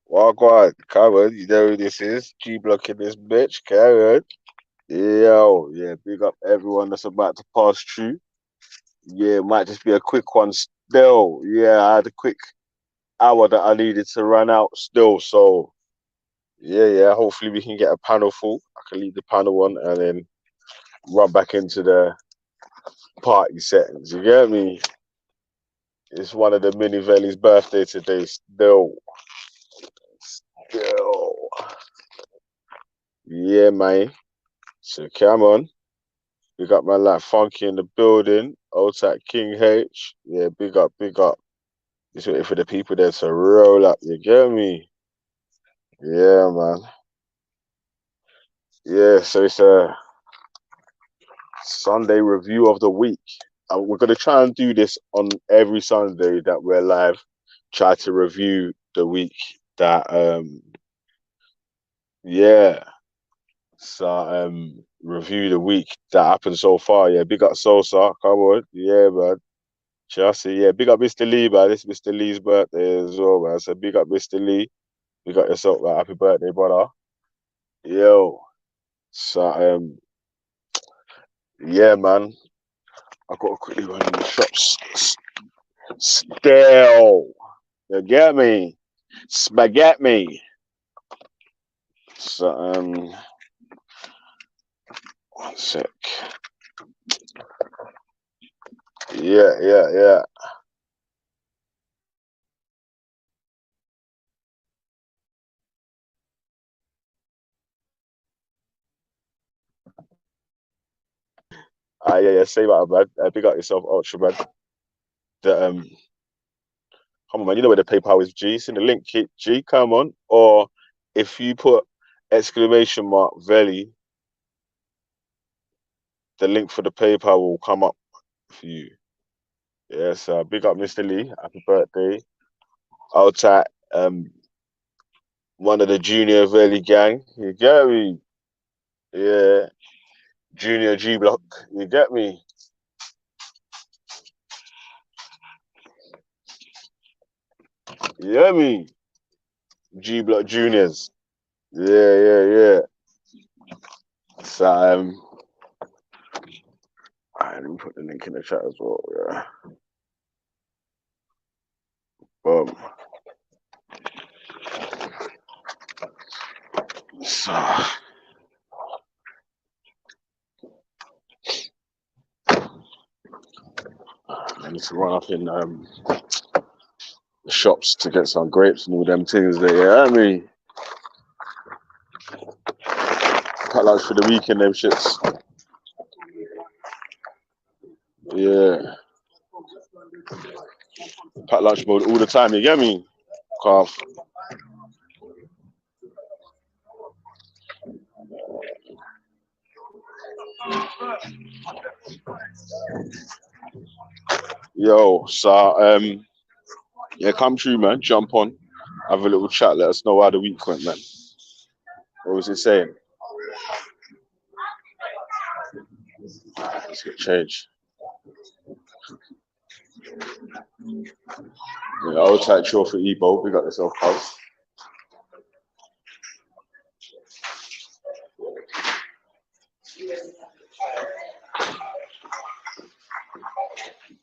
Wagwan, Karen, you know who this is? G Block in this bitch, Karen. Yeah, big up everyone that's about to pass through. Yeah, it might just be a quick one still. Yeah, I had a quick hour that I needed to run out still. So, yeah, hopefully we can get a panel full. I can leave the panel on and then run back into the party settings. You get me? It's one of the mini Veli's birthday today. Still. Yeah, man. So come on. We got man like Funky in the building. Old type King H. Yeah, big up, big up. Just waiting for the people there to roll up. You get me? Yeah, man. Yeah, so it's a Sunday review of the week. We're gonna try and do this on every Sunday that we're live. Try to review the week that yeah. So review the week that happened so far. Yeah, big up Sosa. Come on. Yeah, man. Chelsea, yeah, big up Mr. Lee, man. This is Mr. Lee's birthday as well, man. So big up Mr. Lee. Big up yourself, man. Happy birthday, brother. Yo. So yeah, man. I gotta quickly run in the shops. Still. You get me? Spaghetti. So one sec. Yeah. Yeah. Say that, man. Big up yourself, Ultra, man. The come on, man. You know where the PayPal is, G. It's in the link, G. Come on. Or if you put exclamation mark Veli, the link for the PayPal will come up for you. Yes, big up Mr. Lee. Happy birthday. I'll tap one of the Junior Valley gang. You get me? Yeah. Junior G Block. You get me? You get me? G Block Juniors. Yeah. So let me put the link in the chat as well. Yeah. Boom. So I need to run up in the shops to get some grapes and all them things there. Yeah, I mean, pack lunch for the weekend, them shits. Yeah. Pack lunch mode all the time, you get me? Calf. Yo, so yeah, come true, man. Jump on, have a little chat. Let us know how the week went, man. What was it saying? Let's get changed. Yeah, old tight show for Ebo. We got yourself, pals.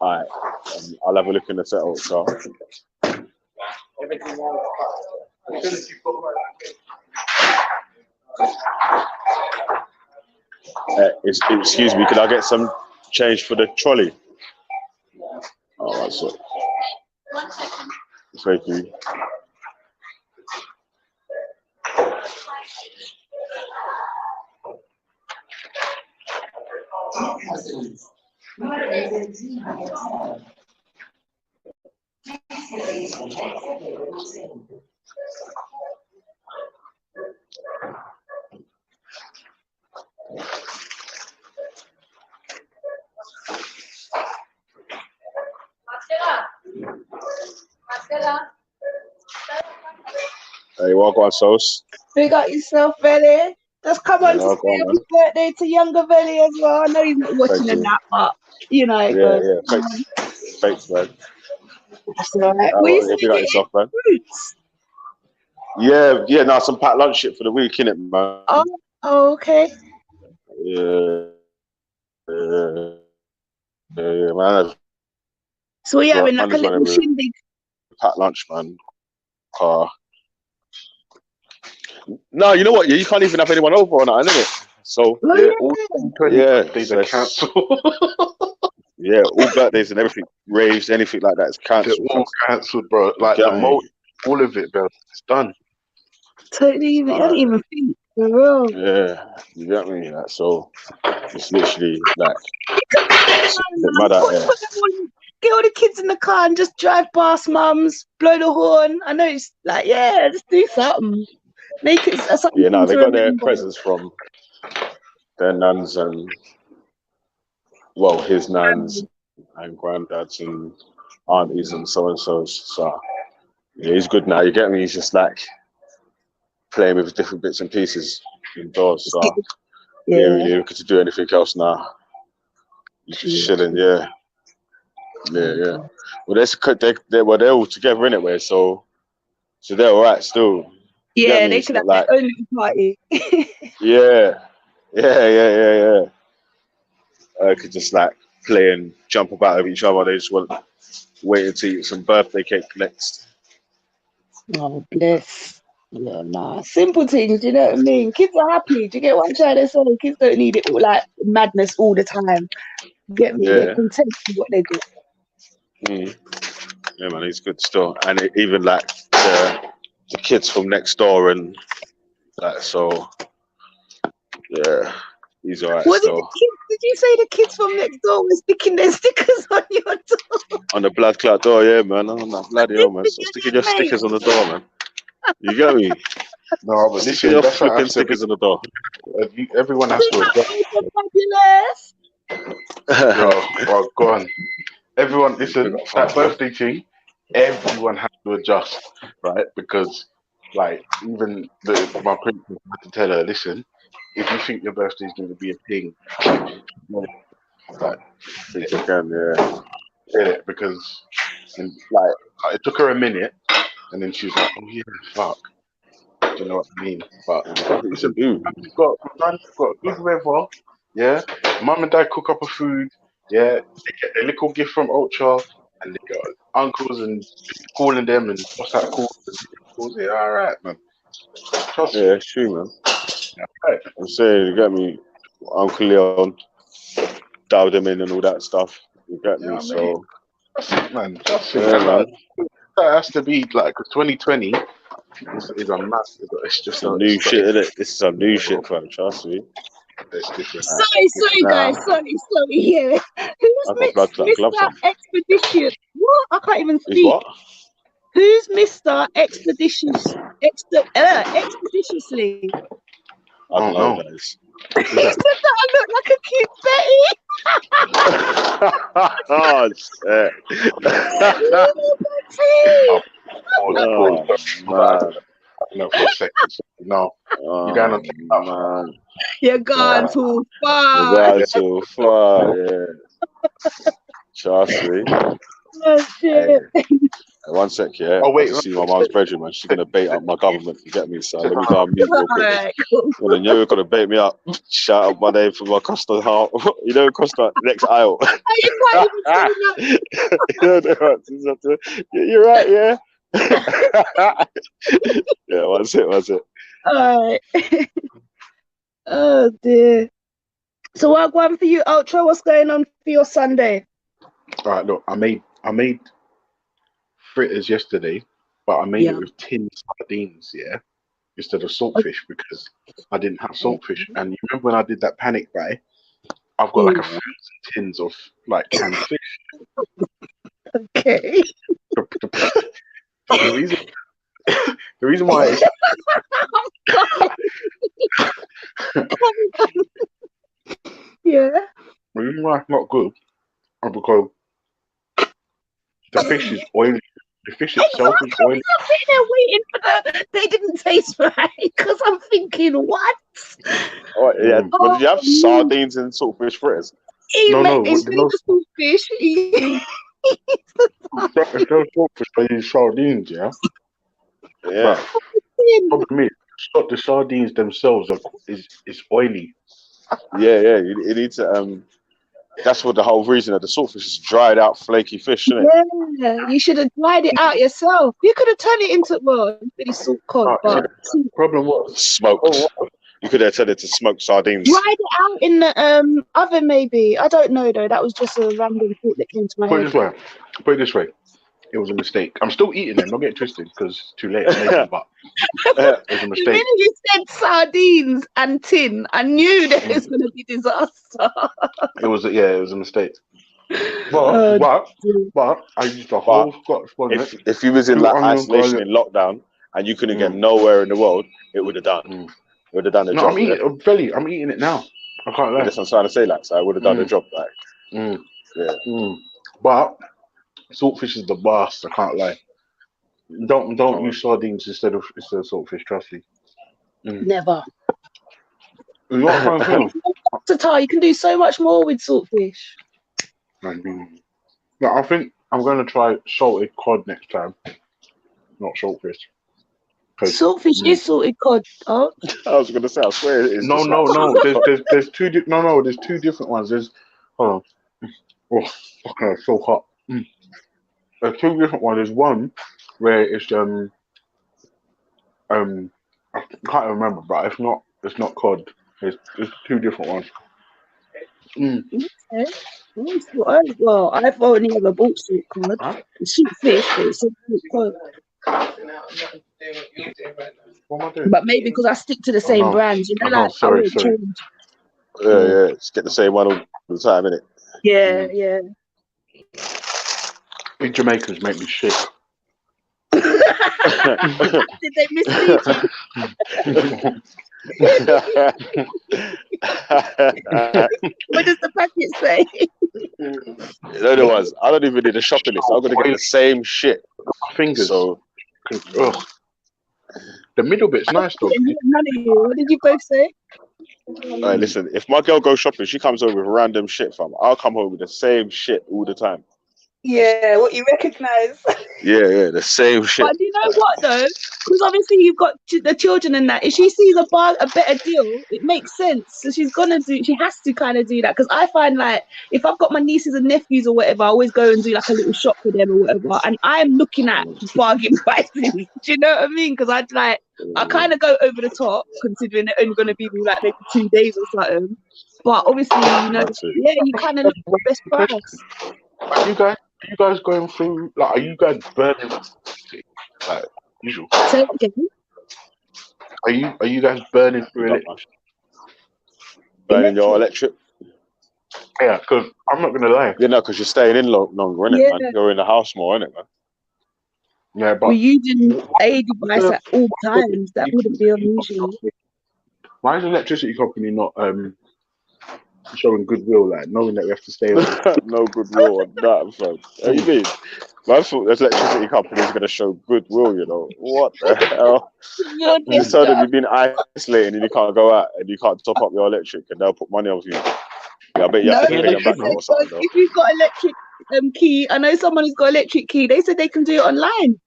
Alright, I'll have a look in the settle, so. Excuse me, could I get some change for the trolley? Oh, that's it. Thank you. Hey, welcome on, Sauce. Big up yourself, Veli. Just come on to say Welcome, happy birthday to younger Veli as well. I know he's not watching thank in you. that, but you know it Yeah, goes. thanks, man. That's all right. Oh, Well, you yeah, said big up yourself, man. fruits. Yeah, no, some packed lunch shit for the week, innit, man? Oh, okay. Yeah, man. So we're having like Man a is running little with shindig. packed lunch, man. No, you know what? Yeah, you can't even have anyone over on that, innit? So Oh, Yeah, all yeah. 20 yeah, birthdays so are cancelled. yeah, all birthdays and everything, raves, anything like that is They're cancelled. all cancelled, bro. Like Get me? all of it, bro. It's done. Totally. I don't even think. For real. Yeah, you get me? Like, so it's literally like it's a bit Man, mad out there. get all the kids in the car and just drive past mums, blow the horn. I know it's like, yeah, just do something. Make it something Yeah, no, to they got their remember. presents from their nans and his nans and granddads and aunties and so and so. So yeah, he's good now. You get me? He's just like playing with different bits and pieces indoors. So yeah, really looking to do anything else now. He's just chilling. Yeah. Well, they're all together in it, way. So they're all right still. Yeah, Me? they It's could not have like their own little party. yeah. Could just like play and jump about with each other. They just want waiting to eat some birthday cake next. Oh, bless. Yeah, nah. Simple things, do you know what I mean? Kids are happy. Do you get what I'm trying to say? Kids don't need it all, like madness all the time. Get me? They're Yeah. content with what they do. Yeah, man, he's good still. And even like the kids from next door and that, so yeah, he's alright still. Did you say the kids from next door were sticking their stickers on your door? On the blood clot door, yeah, man. On that bloody hell, man. Stop sticking your stickers on the door, man. You get me? No, but Sticking listen, your that's flipping stickers on the door. Everyone has to adjust. Well, go on. Everyone, listen, that birthday thing, everyone has to adjust, right? Because, like, even my principal had to tell her, listen, if you think your birthday is going to be a thing, like, think you can, yeah. Get it, because, and like, it took her a minute, and then she was like, oh yeah, fuck. Do you know what I mean? But listen, we've got good weather, yeah. Mum and dad cook up a food, yeah. They get their little gift from Ultra, and they got uncles and calling them and what's that called? Yeah, all right, man. Trust me. Yeah, it's true, man. Yeah, right. I'm saying, you get me? Uncle Leon dialed him in and all that stuff. You get me? So that's it, man. That's it. yeah, man. That has to be like 2020 is a mass. It's just some new shit, isn't it? This is some new shit, fam. Trust me. Sorry, guys. Sorry. Yeah. Who's Mr. Expeditious? What? I can't even speak. What? Who's Mr. Expeditiously? I don't know, guys. He said that I look like a cute Betty. Oh, shit. Man. No, for a second. No. You're going on man. You're gone too far. You're gone too far, yeah. Trust me. Oh, shit. Hey, one sec, yeah. Oh, wait. I see my mom's bedroom, man. She's going to bait up my government. You get me? So let me go on mute real quick. Well, then you're going to bait me up. Shout out my name from across the hall. You know, across the next aisle. You're right, yeah. Yeah, what's it? Alright. Oh dear. So what going for you, Ultra? What's going on for your Sunday? Alright, look, I made fritters yesterday, but I made it with tinned sardines, yeah, instead of saltfish because I didn't have saltfish. And you remember when I did that panic buy? I've got like 1,000 tins of like canned fish. Okay. The reason why it's yeah. The reason why it's not good is because the fish is oily. The fish itself is oily. I'm sitting there waiting for they didn't taste right because I'm thinking, what? Oh, yeah. But did you have sardines and saltfish fritters? No. Instead of saltfish, If they're saltfish, they use sardines, yeah. Yeah. But problem is, the sardines themselves is oily. Yeah. You need to that's what the whole reason of the saltfish is dried out flaky fish, isn't it? Yeah, you should have dried it out yourself. You could have turned it into really salt cod, See, but the problem was Smoked. You could have turned it to smoked sardines. dried it out in the oven, maybe. I don't know though. That was just a random thought that came to my put it head. this way. Put it this way. It was a mistake. I'm still eating them. Don't get it twisted because it's too late. I'm making, but it was a The mistake. minute you said sardines and tin, I knew that it was going to be disaster. It was a mistake. But I used the whole Scotch bonnet. If you was in Two like onion isolation garlic. in lockdown and you couldn't get nowhere in the world, it would have done. It would have done the No, job. I'm eating belly. I'm eating it now. I can't lie. That's what I'm trying to say. Like, so I would have done the job. Like, But saltfish is the best. I can't lie. Don't use sardines instead of saltfish. Trust me. Never. You know what I'm trying to say? Tatar, you can do so much more with saltfish. No, I think I'm going to try salted cod next time, not saltfish. Saltfish is salted cod. Oh, I was going to say, I swear it is. No. There's two. There's two different ones. There's hold on. Oh, fucking it's so hot. There's two different ones. There's one where it's I can't remember, but it's not cod. There's two different ones. okay. Well, I've only ever bought salt cod. Huh? Salt fish, but it's salt cod. What am I doing? But maybe because I stick to the same brands, you know, like sorry. I won't change. Yeah. Just get the same one all the time, innit? Yeah. You Jamaicans make me shit. Did they mislead you? What does the packet say? The other ones, I don't even need a shopping list. I'm gonna get the same shit. My fingers. So, ugh. The middle bit's nice though. None of you. What did you both say? alright, listen. If my girl goes shopping, she comes over with random shit, fam. I'll come home with the same shit all the time. Yeah, what you recognise. Yeah, the same shit. But you know what though? Because obviously you've got the children and that. If she sees a better deal, it makes sense. So she has to kind of do that. Because I find like if I've got my nieces and nephews or whatever, I always go and do like a little shop for them or whatever. And I'm looking at bargain prices. Do you know what I mean? Because I kind of go over the top, considering they're only going to be like maybe 2 days or something. But obviously, you kind of look for the best price. Are you guys going through like? Are you guys burning like usual? Say it again. Are you guys burning through electric? Burning your electric? Yeah, because I'm not gonna lie. Yeah, no, because you're staying in longer, innit, man? You're in the house more, innit, man? Yeah, but we're using a device at all times. That wouldn't be unusual. Why is the electricity company not showing goodwill, like knowing that we have to stay on? No goodwill on that, fam. What do you mean? I thought the electricity company is going to show goodwill, you know. What the hell? You just tell them you've been isolated and you can't go out and you can't top up your electric and they'll put money on you. Yeah, I bet you have to pay them back or something. If you've got electric key, I know someone who's got electric key, they said they can do it online.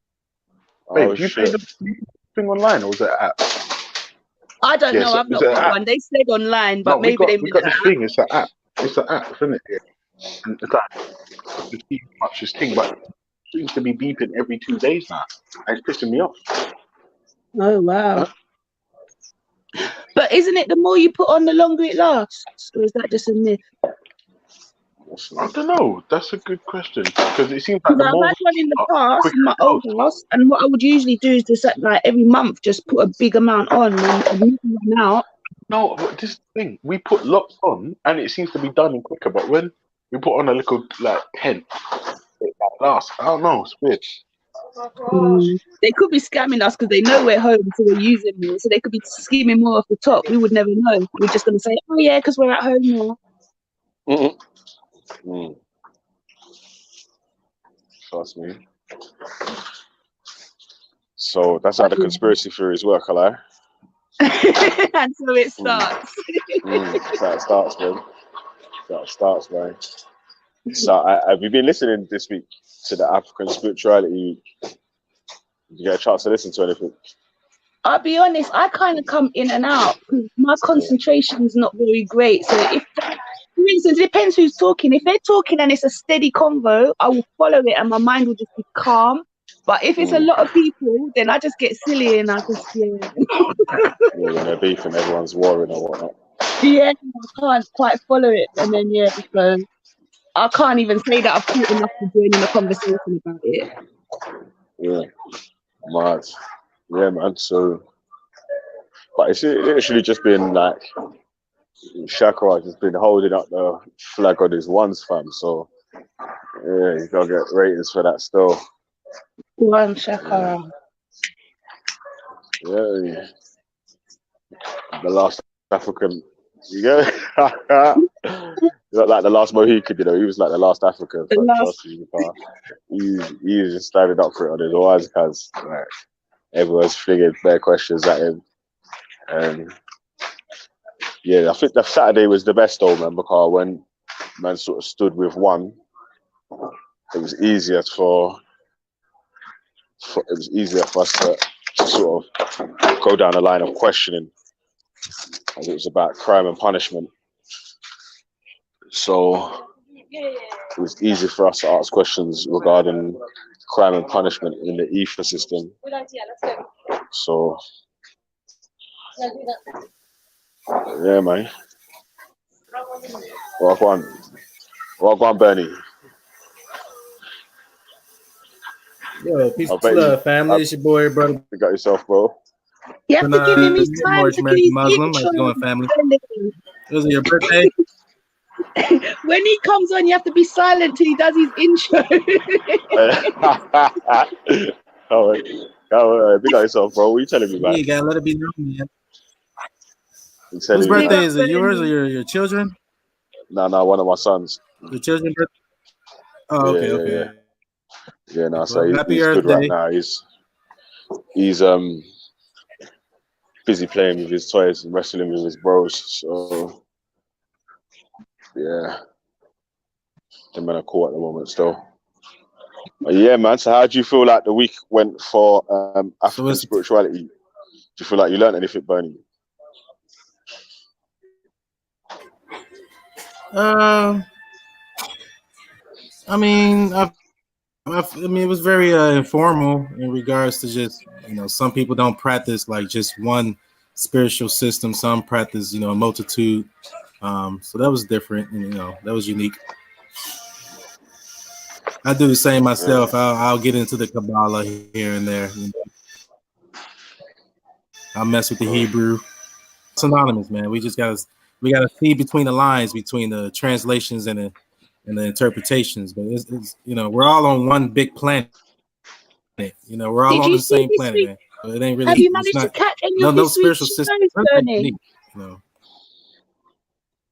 Wait, do you pay the thing online or was it an app? I don't know. I've not got one. They said online, but maybe they got this thing. It's an app. It's an app, isn't it? And it's like it's much this thing, but it seems to be beeping every 2 days now. And it's pissing me off. Oh wow! But isn't it the more you put on, the longer it lasts, or is that just a myth? I don't know. That's a good question because it seems like I've had one in the past in my old house, and what I would usually do is just like every month just put a big amount on and run out. No, but this thing we put lots on, and it seems to be done quicker. But when we put on a little like tent, it lasts. I don't know. It's weird. They could be scamming us because they know we're home, so we're using more. So they could be skimming more off the top. We would never know. We're just going to say, "Oh yeah, because we're at home more." Trust me. So that's how the conspiracy theories work, hello? And so it starts. That's how it starts, man. That's how it starts, man. So, have you been listening this week to the African Spirituality Week? Did you get a chance to listen to anything? I'll be honest, I kind of come in and out because my concentration is not very great. So if, for instance, it depends who's talking. If they're talking and it's a steady convo, I will follow it and my mind will just be calm. But if it's a lot of people, then I just get silly and I just, Yeah, when they're beefing, everyone's warring or whatnot. I can't quite follow it. And then, so I can't even say that I've caught enough to join in a conversation about it. Yeah, mad. Yeah, man. So, but it's literally just been like Shakara has been holding up the flag on his ones, fam. So, yeah, you gotta get ratings for that still. One Shakara. Yeah. The last African, you go. Not like the last Mohican, you know. He was like the last African. Trust me, he was just standing up for it on his ones because like, everyone's flinging bare questions at him. And yeah, I think the Saturday was the best though, man, because when man sort of stood with one, it was easier for us to sort of go down the line of questioning. As it was about crime and punishment. So it was easy for us to ask questions regarding crime and punishment in the ether system. So yeah, man. Walk on, Bernie. Yo, peace and love, family. It's your boy, brother. You got yourself, bro. You have to give him his time to American Muslim. How's it going, family? Was it your birthday? When he comes on, you have to be silent till he does his intro. Big up yourself, bro. What are you telling me about? You gotta let it be known, man. Whose birthday is it? Yours or your children? No, one of my sons. The children's birthday? Oh, okay. Yeah, no, so he's good right now. He's busy playing with his toys and wrestling with his bros. So yeah, the men are cool at the moment still. But yeah, man. So how do you feel like the week went for African spirituality? Do you feel like you learned anything, Bernie? I mean, it was very informal in regards to just, some people don't practice like just one spiritual system. Some practice, a multitude. So that was different, and, that was unique. I do the same myself. I'll get into the Kabbalah here and there. I'll mess with the Hebrew. It's synonymous, man. We gotta see between the lines, between the translations and the interpretations. But it's we're all on one big planet. We're all on the same planet, man. So it ain't really. Have you managed to catch any of his spiritual system?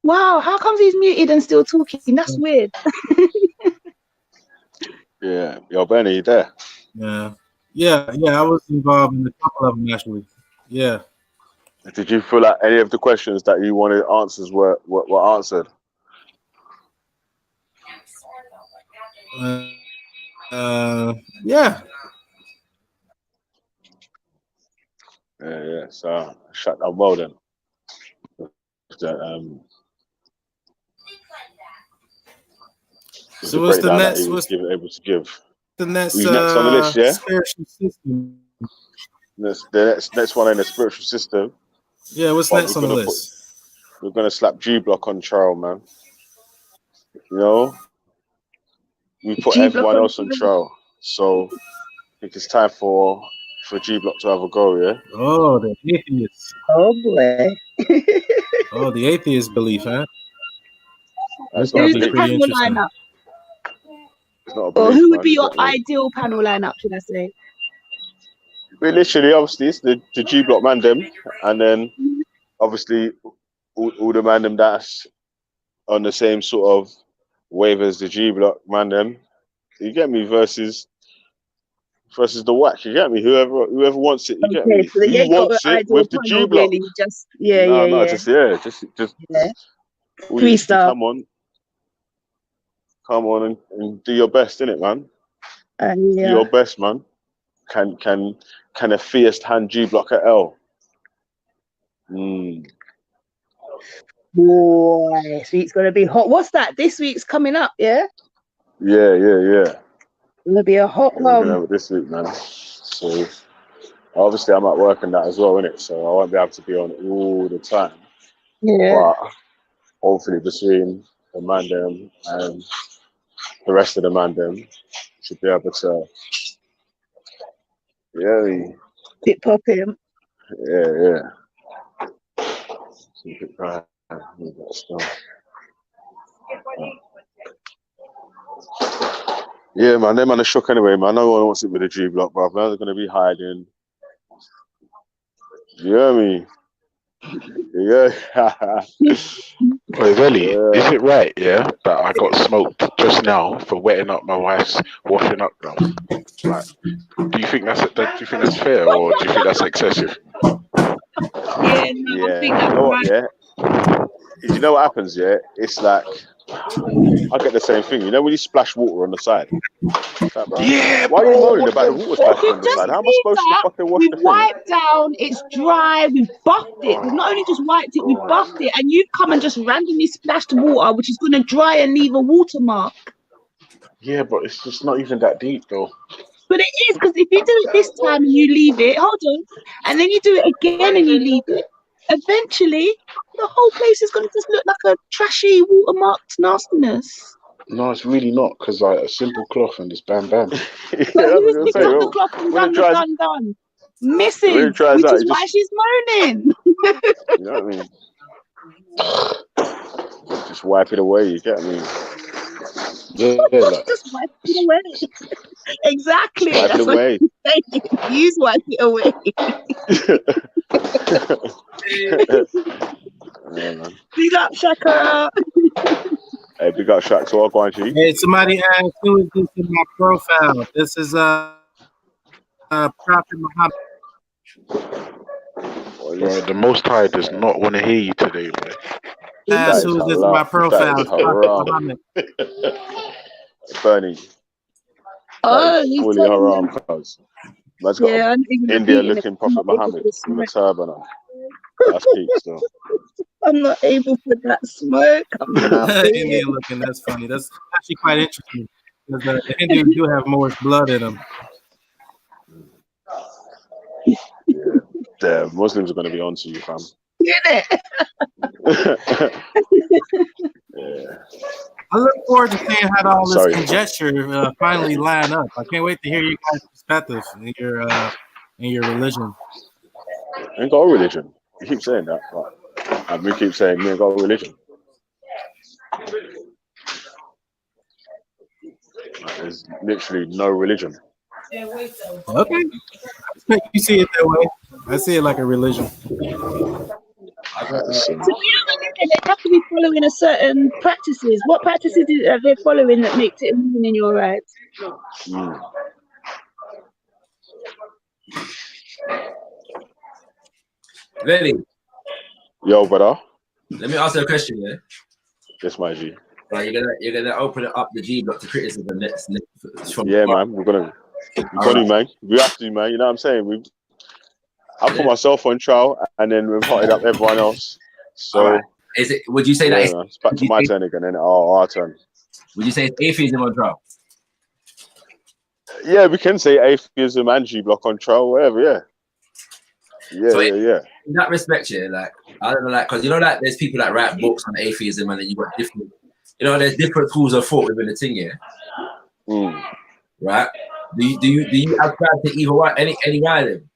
Wow, how comes he's muted and still talking? That's weird. Yeah, yo, Bernie, you there? Yeah. I was involved in a couple of them actually. Yeah. Did you feel like any of the questions that you wanted answers were answered? Yeah. Yeah. So shut down well then. So what's the next? Able to give the next? Next on the list, yeah. Spiritual system. The next one in the spiritual system. Yeah, what's next on the list? We're gonna slap G-Block on trial, man. We put everyone else on trial, so I think it's time for G-Block to have a go, yeah. Oh, the atheist. Oh boy. Oh, the atheist belief, huh? That's Who's the panel lineup? Or who would be your ideal panel lineup, should I say? We literally, obviously, it's the G-Block mandem, and then obviously all the mandem that's on the same sort of wave as the G-Block mandem. You get me? Versus the whack. You get me? Whoever wants it. You get me? So who wants it with the G-Block? Really, just freestyle. come on and do your best, innit, man? Do Yeah. your best, man. Can a fierce hand G block at L? Boy, this week's gonna be hot. What's that? This week's coming up, yeah? Yeah. Gonna be a hot We're gonna one. have it this week, man. So obviously I'm at work and that as well, innit? So I won't be able to be on all the time. Yeah. But hopefully between the man them and the rest of the man them should be able to Keep popping. Yeah. Yeah, man, them man are shook anyway, man. No one wants it with a G block, bro. Now they're gonna be hiding. You hear me? Yeah. Wait, Velly, is it right, yeah, that I got smoked just now for wetting up my wife's washing up now? Like, do you think that's fair, or do you think that's excessive? Yeah, no, I think that's You know what, right. yeah? You know what happens, yeah? It's like I get the same thing. You know when you splash water on the side? Like, bro, Yeah, why are you moaning about the water splashing on the Just side? How am I supposed to fucking wash we've the thing? wiped down, it's dry, we've buffed it. We've not only just wiped it, we've buffed it, and you've come and just randomly splashed water, which is gonna dry and leave a watermark. Yeah, but it's just not even that deep, though. But it is, because if you do it this time and you leave it, hold on, and then you do it again and you leave it, eventually the whole place is gonna just look like a trashy watermarked nastiness. No, it's really not, because like a simple cloth and it's bam bam. But who's picked up the cloth and done the done? Mrs. Which is why she's moaning. You know what I mean? Just wipe it away, you get me? Yeah, like, just wipe it away. Exactly. Wipe it away. Use wipe it away. Yeah, man. Big up, Shaka. Hey, big up Shaq. So I'll go on to you. Hey, somebody asked, who is this in my profile? This is Prophet Muhammad. bro, the Most High does not want to hear you today, man. Asked, who is this in my profile? Prophet Muhammad. Bernie. Oh, he's fully telling haram. them. Man's got Yeah, India looking Prophet Muhammad with a turban on. That's peak still. I'm not able for that smoke. I'm not Indian looking, that's funny. That's actually quite interesting. Because the Indians do have more blood in them. Yeah. The Muslims are going to be on to you, fam. Get it? Yeah. I look forward to seeing how all this Sorry. conjecture finally line up. I can't wait to hear you guys' perspectives in your religion. I ain't got a religion. You keep saying that, but and we keep saying we ain't got a religion. Like, there's literally no religion. Okay. You see it that way. I see it like a religion. So we they have to be following a certain practices. What practices are they following that makes it immune in your eyes? Really? Yo, brother. Let me ask you a question, yeah? Yes, my G. Like you're gonna open it up the G block to criticism next from Yeah, man. We're gonna man. We have to, man. You know what I'm saying? I put myself on trial and then we've hotted up everyone else. So right. Is it? Would you say that it's back to my turn again, and our turn. Would you say it's atheism on trial? Yeah, we can say atheism and G block on trial, whatever. Yeah. In that respect, yeah, like I don't know, like because you know, like there's people that write books on atheism, and then you got different, there's different schools of thought within the thing, yeah. Right? Do you ascribe to either one, any one of them?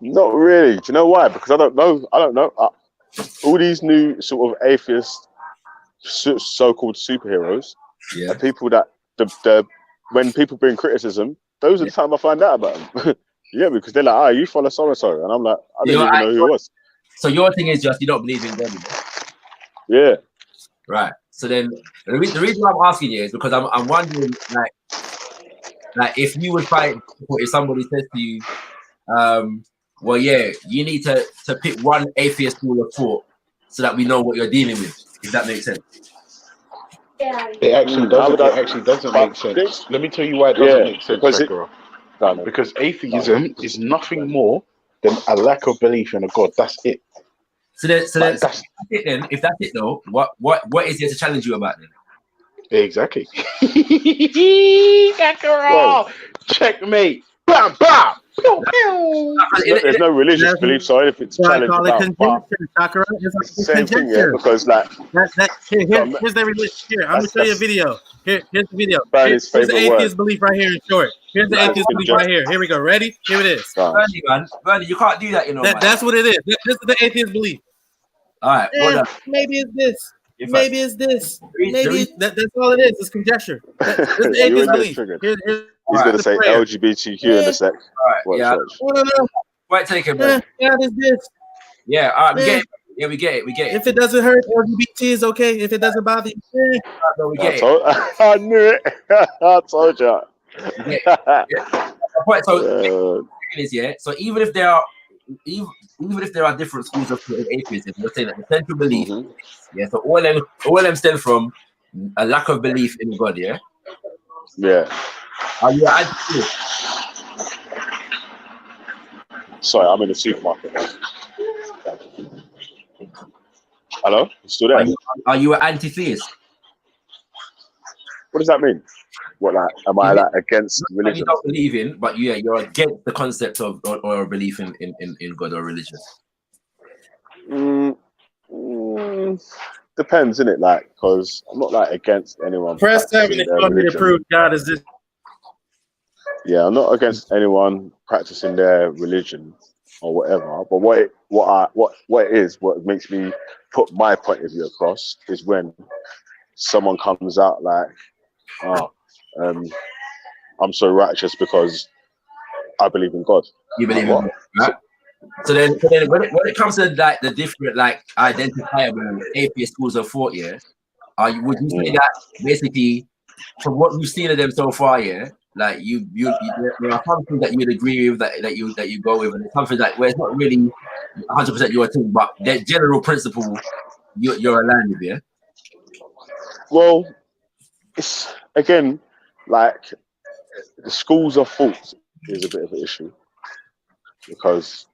Not really. Do you know why? Because I don't know. All these new sort of atheist, so-called superheroes are people that when people bring criticism, those are the time I find out about them. Yeah, because they're like, you follow so-and-so. And I'm like, I didn't even know who it was. So your thing is just you don't believe in them. Yeah. Right. So then the reason I'm asking you is because I'm wondering, like if you would find, if somebody says to you, well, yeah, you need to pick one atheist school of thought so that we know what you're dealing with. If that makes sense. It actually How would doesn't. I- It actually doesn't but make sense. this- Let me tell you why it doesn't Yeah, make sense, because it- Sekiro. Done it. Because atheism is nothing more than a lack of belief in a god. That's it. So then, Like, so that's that's it then. If that's it though, what is there to challenge you about then? exactly. Well, Sekiro. Checkmate. Bam, bam. Pew, pew. there's no religious That's- belief, so if it's So I challenged call it about, but conjecture, Sakura. It's it's the like same thing, yeah. conjecture. Because like Here's the religion. Here, I'm gonna show you a video. Here's the video. Bernie's Here's the favorite word. atheist belief right here in short. Here's the Right. atheist belief right here. Here we go. Ready? Here it is. Bernie, man, Bernie, you can't do that, you know. Man. That's what it is. This is the atheist belief. All right. Hold on. Maybe it's this. If I- Maybe it's this. Maybe that's all it is. It's conjecture. This is the You atheist ain't belief. triggered. Here's He's gonna the say prayer. LGBTQ in a sec. All right. Watch, Yeah. watch. No. Point taken, man. God is this. Yeah. All right. We get it. Yeah, we get it. We get it. If it doesn't hurt, LGBT is okay. If it doesn't bother you, No, we I, get it. told, I knew it. I told you. We get it. Point. So is so even if there are different schools of atheism, you're saying that the central belief, Mhm. yeah. So all them stem from a lack of belief in God, yeah. Yeah. Are you anti? Sorry, I'm in the supermarket. Hello? You still there? Are you an anti-theist? What does that mean? What, like, am I like against You religion? don't believe in, but you're against the concept of or belief in God or religion. Depends, innit? Like, because I'm not like against anyone. press 7 practicing if their you want me to religion. prove God is this. Yeah, I'm not against anyone practicing their religion or whatever. But what makes me put my point of view across is when someone comes out like, I'm so righteous because I believe in God. You believe What? in God, right? So then when it comes to like the different like identifiable atheist schools of thought, yeah, would you say that basically from what you've seen of them so far, yeah, like there are something that you'd agree with that you go with, and it's something that where it's not really 100% your thing, but the general principle you're aligned with, yeah. Well, it's again like the schools of thought is a bit of an issue because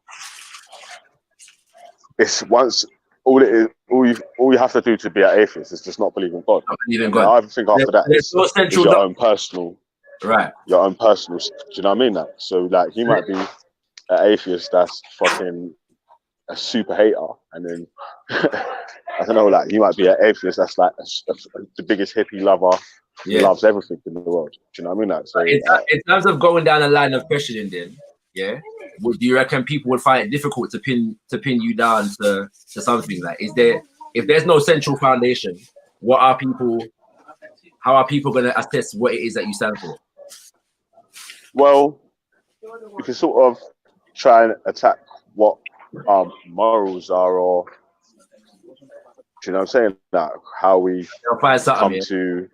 it's once all it is, all you have to do to be an atheist is just not believe in God. I believe in And God. I think after that, There's no it's central your own personal, right. do you know what I mean? Like, so like he might be an atheist that's fucking a super hater, and then I don't know, like he might be an atheist that's like the biggest hippie lover. He Yeah. loves everything in the world. Do you know what I mean? Like, so In terms of going down the line of questioning, then, yeah, do you reckon people would find it difficult to pin you down to something? Like, if there's no central foundation, how are people going to assess what it is that you stand for? well, if you sort of try and attack what morals are, or do you know what I'm saying? Like how we They'll find something. come Yeah. to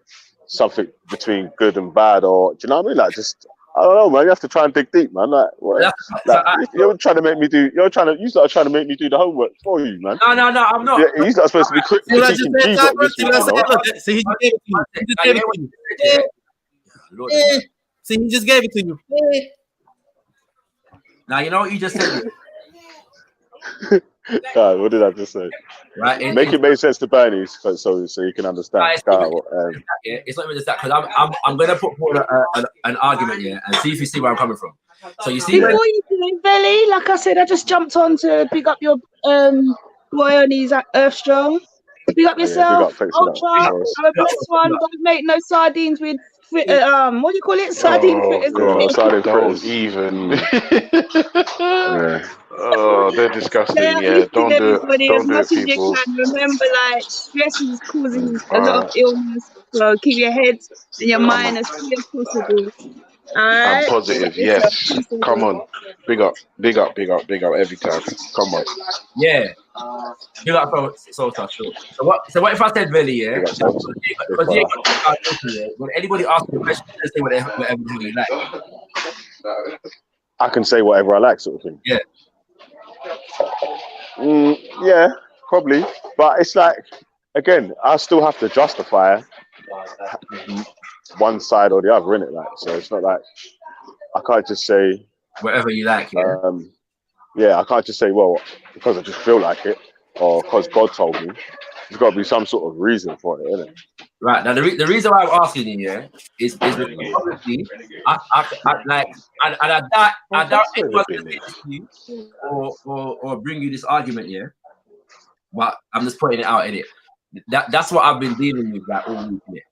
something between good and bad, or do you know what I mean? Like, just I don't know, man. You have to try and dig deep, man. Like, what, you're trying to make me do. You start trying to make me do the homework for you, man. No, I'm not. Yeah, he's not supposed to be See what I just critiquing said, G-Block Sakura? this See week, what I you said? know? Look, see, he just gave it to you. He just gave it to you. Lord. See, he just gave it to you. Now you know what you just said, God, what did I just say? right? Make it make sense to Bernie, so you can understand. God, Yeah, it's not even just that because I'm gonna put forward an argument here and see if you see where I'm coming from. So you see, Before you do it, Belly, like I said, I just jumped on to pick up your boy on his Earth Strong. Big up yourself. thanks for Ultra. that. I'm a blessed one. Don't make no sardines with what do you call it? Sardine fritters. God, sardine Don't fritters. even. Yeah. Oh, they're disgusting. Yeah, don't do it. Everybody, Don't as do much it, as you people. can. Remember, like, stress is causing a lot of illness. So keep your head and your mind as free as possible. I'm Alright. positive. Yes. Come on. Big up every time. Come on. yeah, you got so tough. Sure. So what if I said really? Yeah, Big up, so because you ain't got the foundation, yeah. When anybody asks you a question, just say whatever you like. I can say whatever I like, sort of thing. Yeah. Yeah, probably. But it's like, again, I still have to justify one side or the other, innit? Like, so it's not like I can't just say whatever you like. I can't just say, well, because I just feel like it, or because God told me. There's got to be some sort of reason for it, isn't it? Right, now the reason why I'm asking you, yeah, is because obviously I doubt anyone's gonna say this to you or bring you this argument, yeah. But I'm just putting it out in it. That's what I've been dealing with like all week,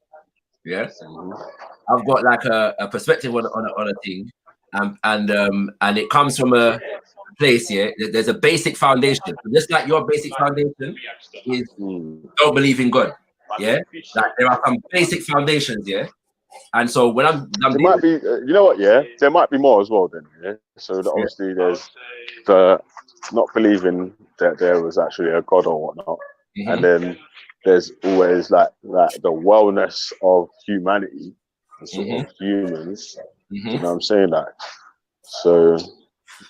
yeah. I've got like a perspective on a thing, and it comes from a place, yeah. There's a basic foundation, just like your basic foundation is don't believe in God. Yeah, like there are some basic foundations, yeah. And so when I'm there might be, you know what, yeah, there might be more as well. Then, yeah. So obviously there's the not believing that there was actually a God or whatnot, and then there's always like the wellness of humanity, and sort of humans. You know what I'm saying? Like, so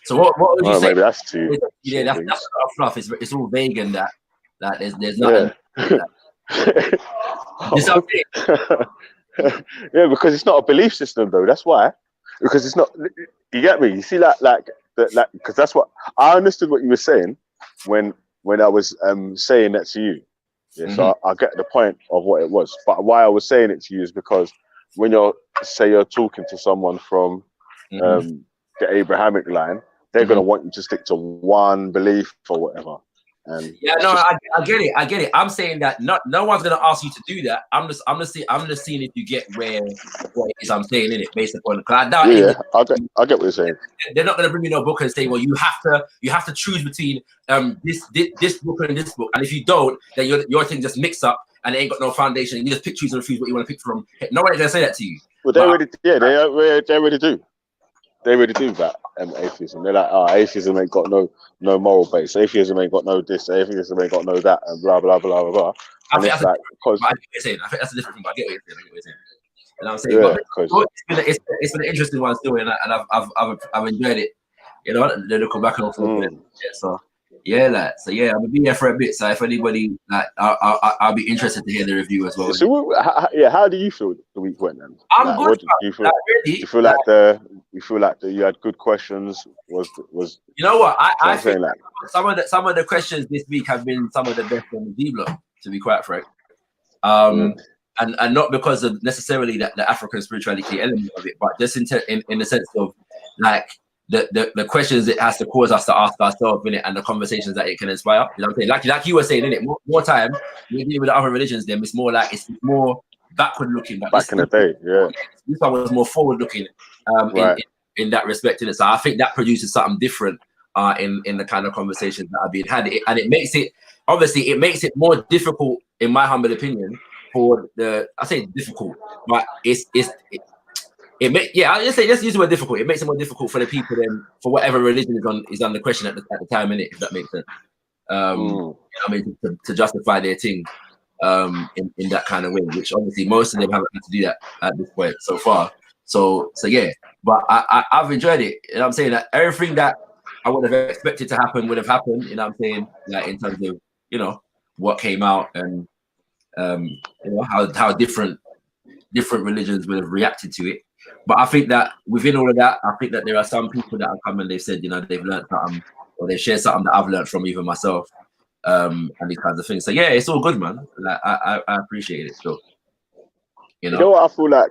what would you say? Maybe that's too. Yeah, that's not fluff. It's all vague and that there's nothing. Yeah. Yeah, because it's not a belief system though. That's why. Because it's not. You get me? You see, like because that's what I understood what you were saying when I was saying that to you. Yeah, so I get the point of what it was. But why I was saying it to you is because when you're talking to someone from the Abrahamic line, they're gonna want you to stick to one belief or whatever. And yeah, no, I get it. I'm saying that no one's gonna ask you to do that. I'm just seeing if you get what it is I'm saying in it based upon. Because I doubt. I get what you're saying. They're not gonna bring me no book and say, well, you have to choose between this book and this book, and if you don't, then your thing just mix up and it ain't got no foundation. You just choose and refuse what you want to pick from. Nobody's gonna say that to you. Well, they already do. They already do that. Atheism. They're like, atheism ain't got no moral base. Atheism ain't got no this. Atheism ain't got no that, and blah blah blah blah blah. And it's like, because I think that's a different thing. But I get what you're saying. And I'm saying, it's been an interesting one still, and I've enjoyed it. You know, they'll come back and also. So yeah, I'm gonna be there for a bit. So if anybody I'll be interested to hear the review as well. So how do you feel the week went then? I'm good. Do you feel? Really, you feel like you had good questions? Was you know what I think like some of the questions this week have been some of the best on the D block, to be quite frank. And not because of necessarily the African spirituality element of it, but just in the sense of like the questions it has to cause us to ask ourselves in it, and the conversations that it can inspire. You know what I'm saying? Like you were saying in it, more time we're dealing with the other religions. Then it's more backward looking. Back in the day, yeah. This one was more forward looking. Right. In that respect, in it. So I think that produces something different in the kind of conversations that are being had, and it makes it more difficult, in my humble opinion, for I say difficult, but let's use the word difficult. It makes it more difficult for the people then, for whatever religion is on the question at the time, in it, if that makes sense. I mean, to justify their thing in that kind of way, which obviously most of them haven't had to do that at this point so far. So yeah, but I've enjoyed it. You know what I'm saying? That everything that I would have expected to happen would have happened. You know what I'm saying? Like in terms of, you know, what came out and you know, how different religions would have reacted to it. But I think that within all of that, I think that there are some people that have come and they've said, you know, they've learned something, or they've shared something that I've learned from even myself, and these kinds of things. So yeah, it's all good, man. Like I appreciate it still. You know what I feel like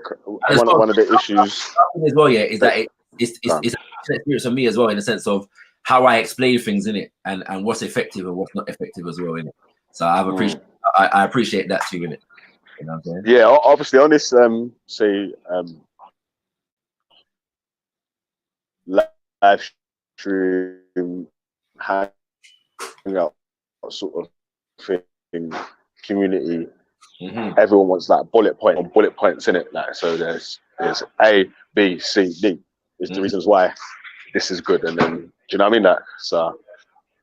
one of the issues as well, yeah, is that it's an experience for me as well, in the sense of how I explain things in it, and what's effective and what's not effective as well in it. So I appreciate that too in it. You know what I'm saying? Yeah, obviously on this live stream hangout sort of thing, community. Everyone wants like bullet points in it. Like, so there's A, B, C, D is the reasons why this is good, and then do you know what I mean? Like, so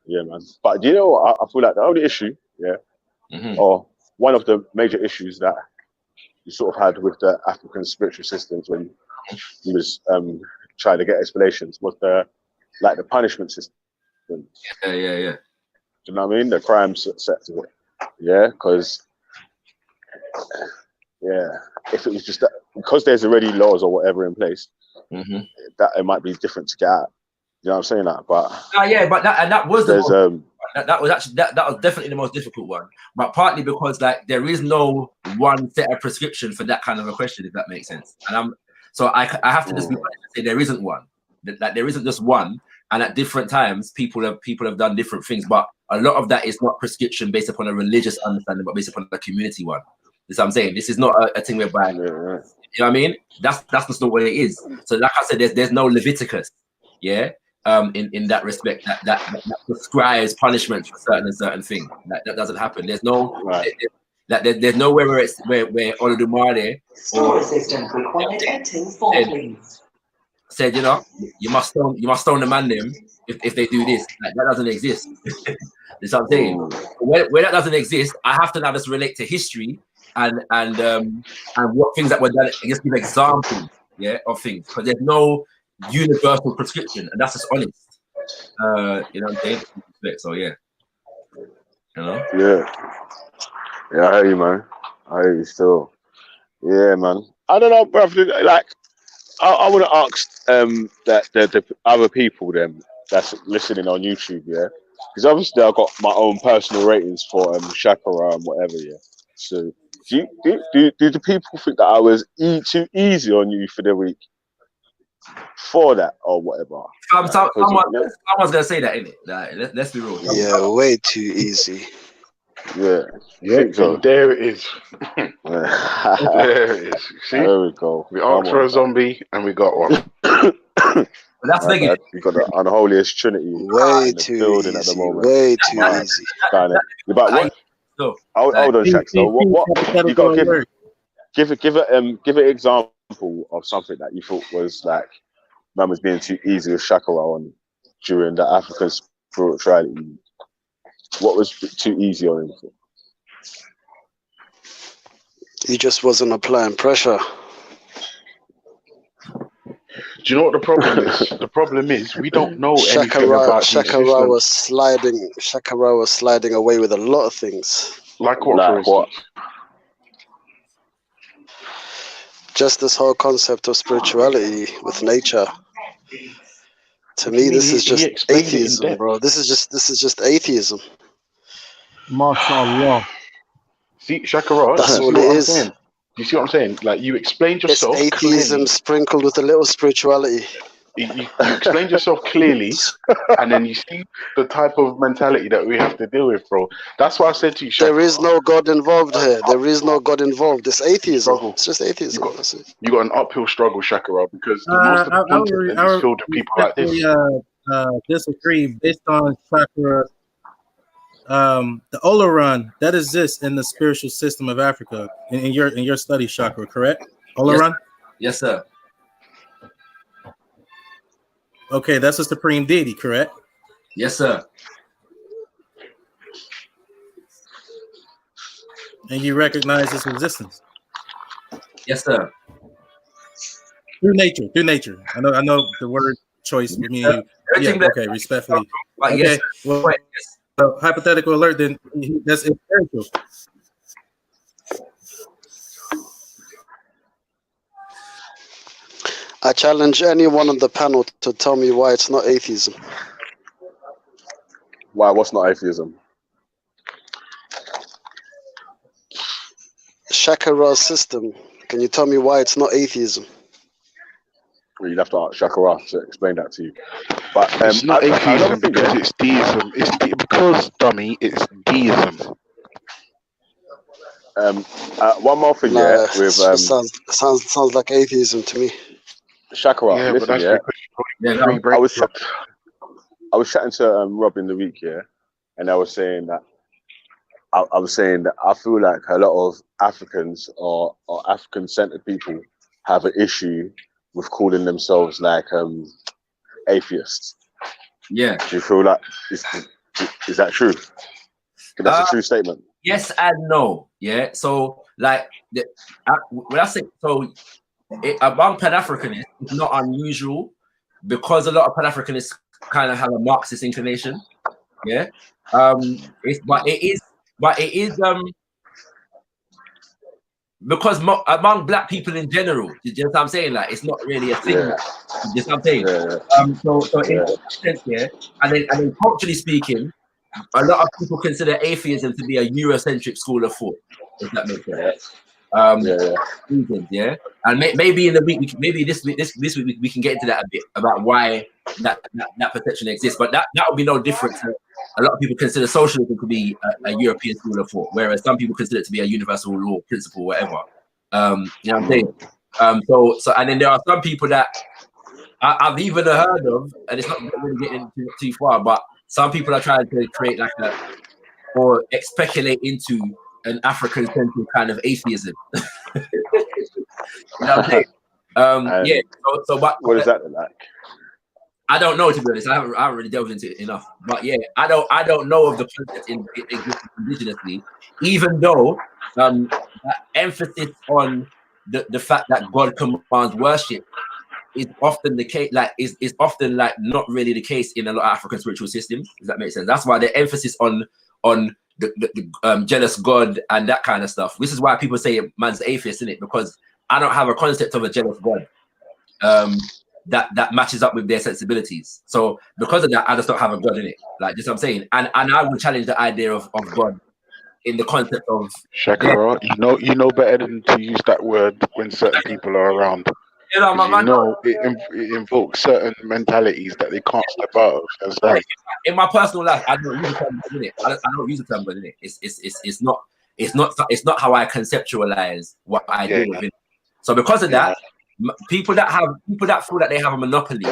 yeah, man. But do you know what? I feel like the only issue, or one of the major issues that you sort of had with the African spiritual systems when you was trying to get explanations was the punishment system. Yeah. Do you know what I mean? The crime set to it. Yeah, because yeah, if it was just that, because there's already laws or whatever in place, that it might be different to get out. You know what I'm saying? That, but yeah, but that was the there's that was actually that was definitely the most difficult one. But partly because like there is no one set of prescription for that kind of a question, if that makes sense. And I have to just be honest and say there isn't one. Like there isn't just one. And at different times, people have done different things. But a lot of that is not prescription based upon a religious understanding, but based upon a community one. That's what I'm saying. This is not a thing whereby you know what I mean. That's just not what it is. So like I said, there's no Leviticus, in that respect that prescribes punishment for certain things. That doesn't happen. There's no there's nowhere where it's where Olodumare Store assistant required at 2-4, please. Said, you know, you must stone the man them if they do this. Like, that doesn't exist. That's what I'm saying. Where that doesn't exist, I have to now just relate to history and what things that were done. I guess give examples, of things. Because there's no universal prescription, and that's just honest. You know what I'm saying? So yeah. You know? Yeah, I hear you, man. I hear you still. Yeah, man. I don't know, bro. Like, I would have asked that the other people then that's listening on YouTube, because obviously I've got my own personal ratings for Shakara and whatever, So do the people think that I was too easy on you for the week for that or whatever? Someone's gonna say that, innit? Like, let's be real. Yeah, way too easy. Yeah, so. There it is. There it is. See? There we go. We asked for a zombie and we got one. But that's negative. You got the unholiest trinity way too building easy. At the moment. Way too easy. But what? Hold on, Shaq. So what you got to give an example of something that you thought was like man was being too easy with Shakara on during the African spirituality. What was too easy on him? He just wasn't applying pressure. Do you know what the problem is? The problem is we don't know anything about Shakara was sliding away with a lot of things. Like what? Just this whole concept of spirituality with nature. To me, this is just atheism, bro. This is just atheism. MashaAllah. See, Shakara, that's all it is. Saying. You see what I'm saying? Like, you explained yourself. It's atheism clearly. Sprinkled with a little spirituality. You explained yourself clearly, and then you see the type of mentality that we have to deal with, bro. That's why I said to you, Shakara, there is no God involved here. There is no God involved. It's atheism. It's just atheism. You got an uphill struggle, Shakara, because most of the content is filled with people like this. Disagree based on Shakara. The Olaran that exists in the spiritual system of Africa in your study, Shakara, correct? Olaran? Yes, sir. Okay, that's a supreme deity, correct? Yes, sir. And you recognize its existence? Yes, sir. Through nature. I know the word choice with me and you. Yeah, okay, respectfully. Okay, yes. Well, hypothetical alert, then that's spiritual. I challenge anyone on the panel to tell me why it's not atheism. Why? What's not atheism? Shakara's system. Can you tell me why it's not atheism? Well, you'd have to ask Shakara to explain that to you. But it's not atheism because it's deism. Because, dummy, it's deism. One more thing, with sounds like atheism to me. Shakara, listen, I was chatting to Rob in the week, and I was saying that I feel like a lot of Africans or African-centered people have an issue with calling themselves like atheists. Yeah. Do you feel like is that true? That's a true statement. Yes and no. Yeah. So like when I say so. Among Pan-Africanists, it's not unusual because a lot of Pan-Africanists kind of have a Marxist inclination. Yeah, but it is because among black people in general, you know what I'm saying? Like, it's not really a thing. Yeah. Like, you know what I'm saying? So in that sense, yeah, and then culturally speaking, a lot of people consider atheism to be a Eurocentric school of thought. If that makes sense. Yeah. And maybe in the week, maybe this week we can get into that a bit about why that perception exists. But that would be no different to a lot of people consider socialism to be a European school of thought, whereas some people consider it to be a universal law principle, whatever. You know what I'm saying? So and then there are some people that I've even heard of, and it's not really getting into it too far, but some people are trying to create like or speculate into an African-centric kind of atheism. You know what I'm saying? Yeah. So, but what is that like? I don't know, to be honest. I haven't really delved into it enough. But yeah, I don't know of the concept indigenously, even though that emphasis on the fact that God commands worship is often the case. Like is often like not really the case in a lot of African spiritual systems. Does that make sense? That's why the emphasis on the jealous God and that kind of stuff. This is why people say man's atheist, isn't it? Because I don't have a concept of a jealous God that matches up with their sensibilities. So because of that, I just don't have a God in it. Like, just what I'm saying. And I would challenge the idea of God in the concept of Shakara. You know better than to use that word when certain people are around. You know, it invokes certain mentalities that they can't step out of. Understand? In my personal life, I don't use the term God in it. I don't use the term God in it. It's not how I conceptualize what I do with it. So because of that, people that feel that they have a monopoly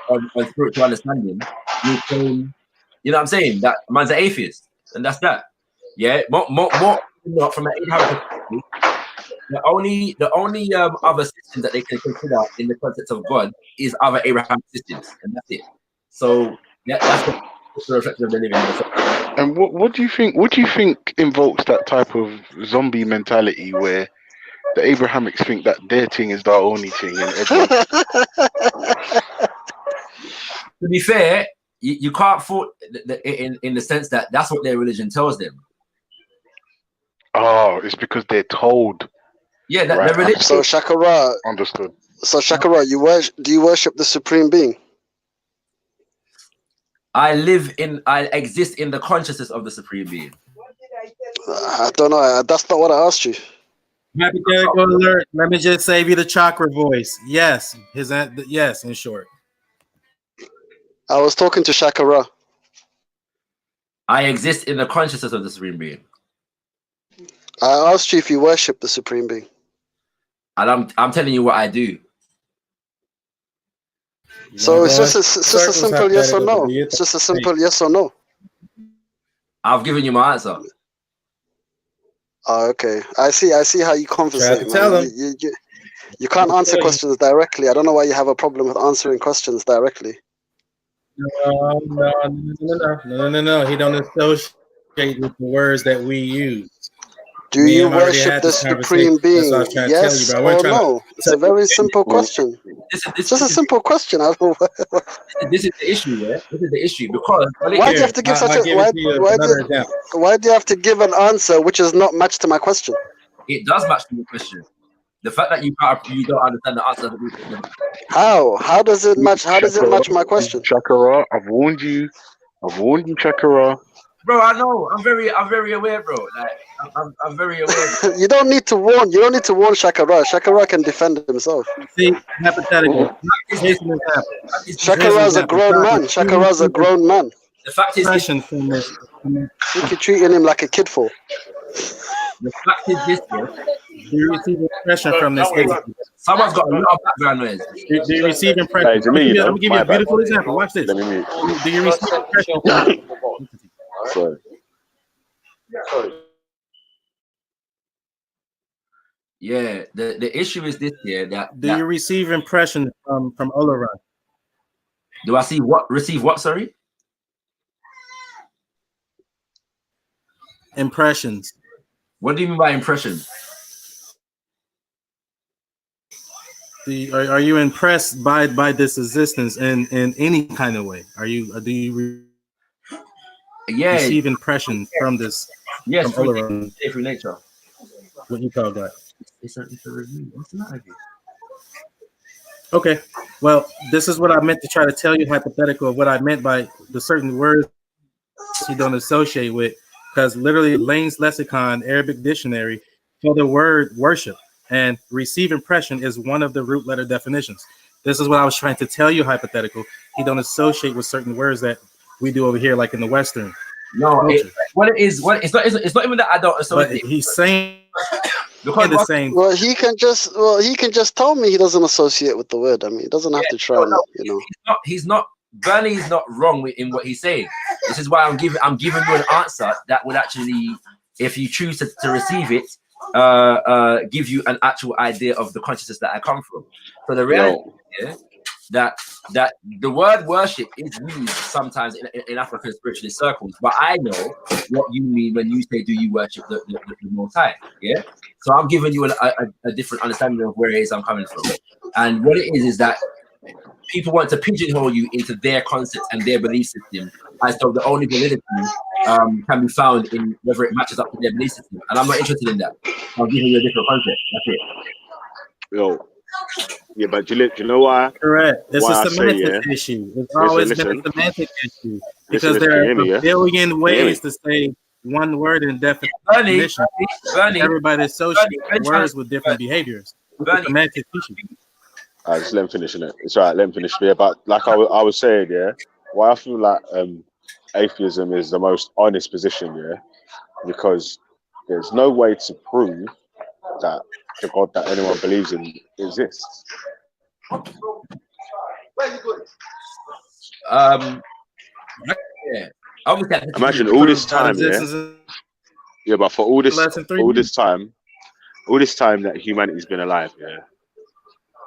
on spiritual understanding, you know what I'm saying? That man's an atheist, and that's that. Yeah, more not from an Abrahamic perspective. The only other systems that they can consider in the concept of God is other Abrahamic systems, and that's it. So that's the reflection of the living. And what do you think? What do you think invokes that type of zombie mentality where the Abrahamics think that their thing is the only thing? And to be fair, you can't fault in the sense that that's what their religion tells them. Oh, it's because they're told. Yeah, their religion. So Shakara, understood. So Shakara, do you worship the Supreme Being? I exist in the consciousness of the Supreme Being. I don't know. That's not what I asked you. Hypothetical alert. Let me just save you the chakra voice. Yes, yes. In short, I was talking to Shakara. I exist in the consciousness of the Supreme Being. I asked you if you worship the Supreme Being. And I'm telling you what I do. So it's just a simple yes or no. It's just a simple yes or no. I've given you my answer. Oh, okay. I see how you conversate, man. You can't answer questions directly. I don't know why you have a problem with answering questions directly. No. He don't associate with the words that we use. Do you worship the Supreme Being? Yes or no? It's a very simple question. It's just a simple question. This is the issue, yeah? This is the issue because why do you have to give why do you have to give an answer which is not matched to my question? It does match to your question. The fact that you don't understand the answer. How does it match? How does it match my question? Shakara, I've warned you, Shakara. Bro, I know. I'm very aware, bro. Like, I'm very aware. You don't need to warn. You don't need to warn Shakara. Shakara can defend himself. See, hypothetical. Shakara's a grown man. Shakara's a grown man. The fact is, you keep treating him like a kid for. The fact is this, bro. Do you receive impression from this? Someone's got a lot of background noise. Do you receive impression? Let me give you a beautiful example. Watch this. Do you receive impression? Sorry. Yeah, the issue is this here that do you receive impression from Olaran? Do I receive what? Sorry, impressions. What do you mean by impression? Are you impressed by this existence in any kind of way? Receive impression from this? Yes, from through nature. What you call that? It's something to review. What's the matter with you? Okay. Well, this is what I meant to try to tell you, hypothetical, of what I meant by the certain words you don't associate with, because literally Lane's lexicon, Arabic dictionary, for the word worship and receive impression is one of the root letter definitions. This is what I was trying to tell you, hypothetical. He don't associate with certain words that we do over here, like in the Western. No, culture. it's not even that I don't associate. But he's saying because the same. Well, he can just tell me he doesn't associate with the word. I mean, he doesn't have to try and, you know. He's not. Bernie's not wrong in what he's saying. This is why I'm giving you an answer that would actually, if you choose to receive it, give you an actual idea of the consciousness that I come from. So the reality is that the word worship is used sometimes in African spiritualist circles, but I know what you mean when you say, do you worship the Most High? Yeah. So I'm giving you a different understanding of where it is I'm coming from. And what it is that people want to pigeonhole you into their concept and their belief system as though the only validity can be found in whether it matches up to their belief system. And I'm not interested in that. I'm giving you a different concept. That's it. Yo. Yeah, but you know why? Correct. It's why a semantic issue. It's always been a semantic issue because there are a billion ways to say one word in definition. Bernie, everybody associates words with different behaviors. It's a semantic issue. Just let him finish it. It's all right. Let him finish. Yeah, but like I was saying, yeah, why I feel like atheism is the most honest position, yeah, because there's no way to prove that the God that anyone believes in exists. Yeah. Obviously, imagine all this time, yeah, but for all this time that humanity's been alive, yeah,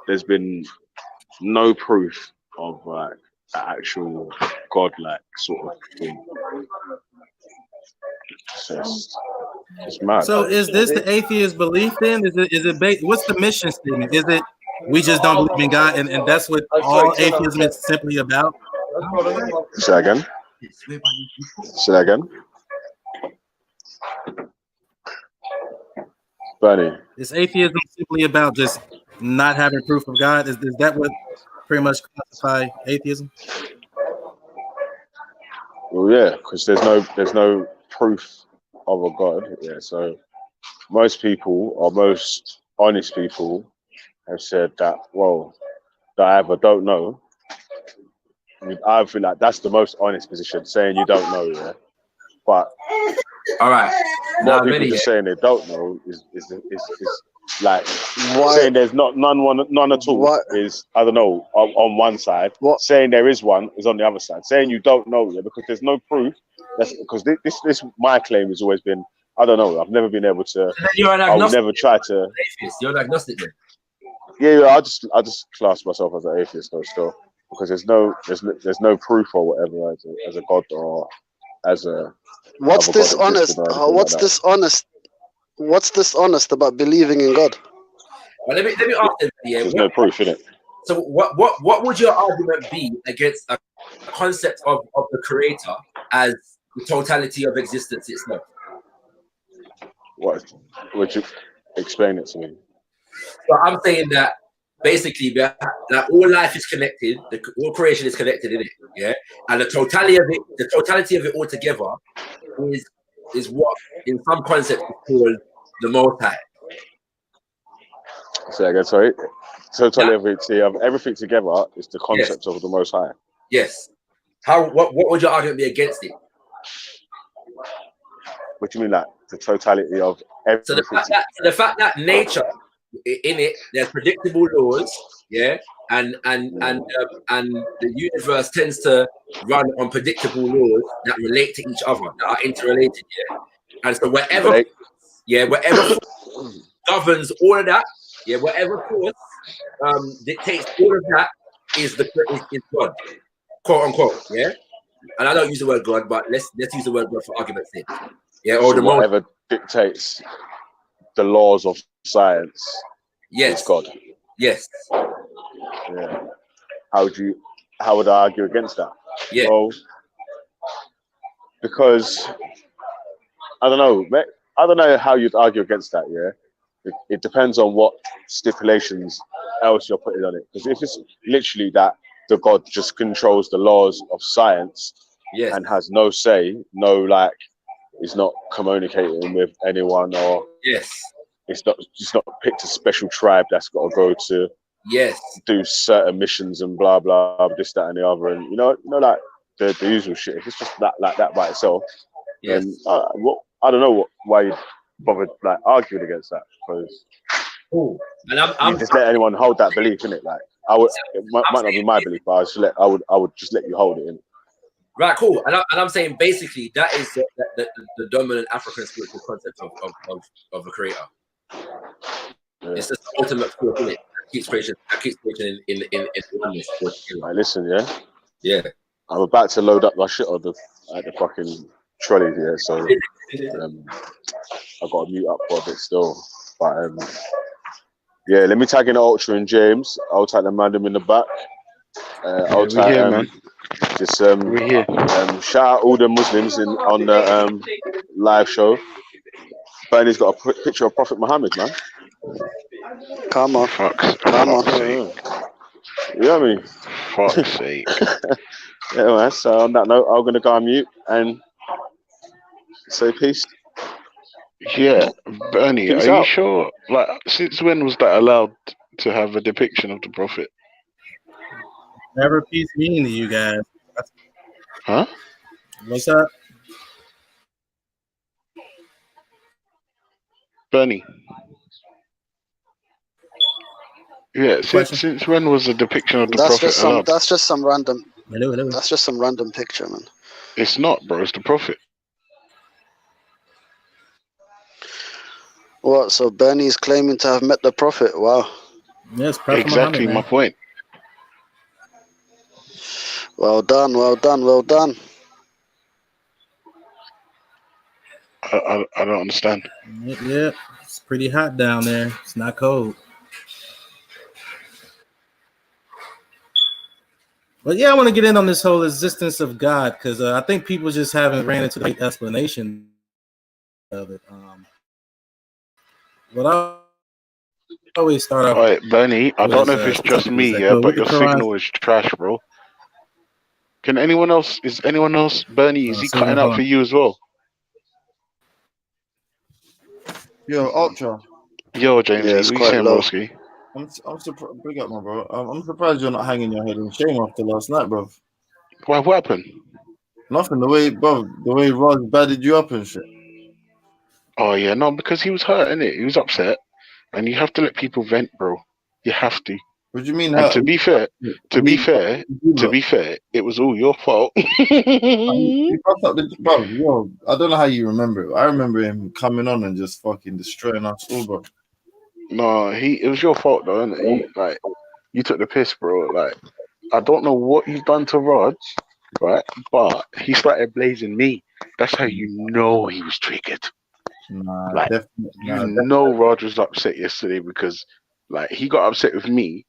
there's been no proof of like an actual God-like sort of thing. It's mad. So is this the atheist belief then? Is it what's the mission statement? Is it we just don't believe in God and that's what all atheism is simply about? Say again. Say again. Bernie. Is atheism simply about just not having proof of God? Is that what pretty much classify atheism? Well, yeah, because there's no proof of a God. Yeah, so most people or most honest people have said that, well, that I either don't know. I feel like that's the most honest position, saying you don't know, yeah. But all right, what people just saying they don't know is like saying there's none at all is, I don't know, on one side. Saying there is one is on the other side. Saying you don't know, yeah, because there's no proof. That's because this my claim has always been, I don't know. I've never been able to. I would never try to. You're an agnostic then. Yeah, I just class myself as an atheist though still, because there's no proof or whatever as a God or as a. What's this honest? What's this honest about believing in God? Well, let me ask them. Yeah, there's no proof in it. So what would your argument be against a concept of the Creator as the totality of existence itself? What would you explain it to me? So I'm saying that basically that all life is connected, all creation is connected in it, yeah, and the totality of it all together is what in some concepts is called the Most High. Say again, sorry. Totality of everything together is the concept of the Most High. Yes. What would your argument be against it? What do you mean, like the totality of everything? So the fact that nature in it, there's predictable laws, yeah, and the universe tends to run on predictable laws that relate to each other, that are interrelated, yeah. And so whatever governs all of that, yeah, whatever force dictates all of that is God, quote unquote, yeah. And I don't use the word God, but let's use the word God for argument's sake, yeah. Or so whatever dictates the laws of science. Yes. Is God. Yes. Yeah. How would I argue against that? Yeah. Well, because I don't know how you'd argue against that, yeah. it depends on what stipulations else you're putting on it. Because if it's literally that the God just controls the laws of science Yes. and has no say, no like, is not communicating with anyone, or Yes. it's not picked a special tribe that's got to go to Yes. do certain missions and blah blah, this, that, and the other, and you know like the usual shit. If it's just that like that by itself, Yes. then I don't know why you bothered like arguing against that, because Cool. And I'm you just let anyone hold that belief in it. Like it might not be my belief, but I would just let you hold it in. right, cool. And I'm saying basically that is the dominant African spiritual concept of the creator. Yeah. It's just the ultimate spirit, isn't it? That keeps creation in oneness. Right, listen, yeah. Yeah. I'm about to load up my shit at the fucking trolley here, so I've got to mute up for a bit still. But yeah, let me tag in Ultra and James. I'll tag them random in the back. I'll tag man. just We're here. shout out all the Muslims on the live show. Bernie's got a picture of Prophet Muhammad, man. Come on. Fuck's You sake. know what I mean? Fuck's sake. Yeah, man. So on that note, I'm gonna go on mute and say peace. Yeah, Bernie, Peace are you out. sure? Like, since when was that allowed to have a depiction of the Prophet? Whatever peace mean to you guys. Huh? What's up? Bernie. Yeah, Question? since when was a depiction of the That's Prophet just some. allowed? That's just some random. Hello. That's just some random picture, man. It's not, bro. It's the Prophet. What? So Bernie's claiming to have met the Prophet? Wow. Yes, Prophet Exactly Muhammad, my man. point. Well done. Well done. Well done. I don't understand. Yeah, it's pretty hot down there. It's not cold. But yeah, I want to get in on this whole existence of God, because I think people just haven't ran into the right explanation of it. What I always start off. All right, Bernie, I don't know if was, it's just me, like, yeah, with but the your Quran- signal is trash, bro. Can anyone else? Is anyone else? Bernie, is he signal, cutting out hold for on. you as well? Yo, Ultra. Yo, James, Yeah, what it's you quite saying, low. broski? I'm surprised. Big up, my bro. I'm surprised you're not hanging your head in shame after last night, bro. What happened? Nothing. The way Raj badded you up and shit. Oh yeah, no, because he was hurt, innit? He was upset, and you have to let people vent, bro. You have to. What do you mean? And to be fair, it was all your fault. He fucked up the bro. Yo, I don't know how you remember it. I remember him coming on and just fucking destroying us all, bro. No, it was your fault though, innit? You took the piss, bro. Like, I don't know what you've done to Raj, right? But he started blazing me. That's how you know he was triggered. Nah, Like, definitely. know Raj was upset yesterday because, like, he got upset with me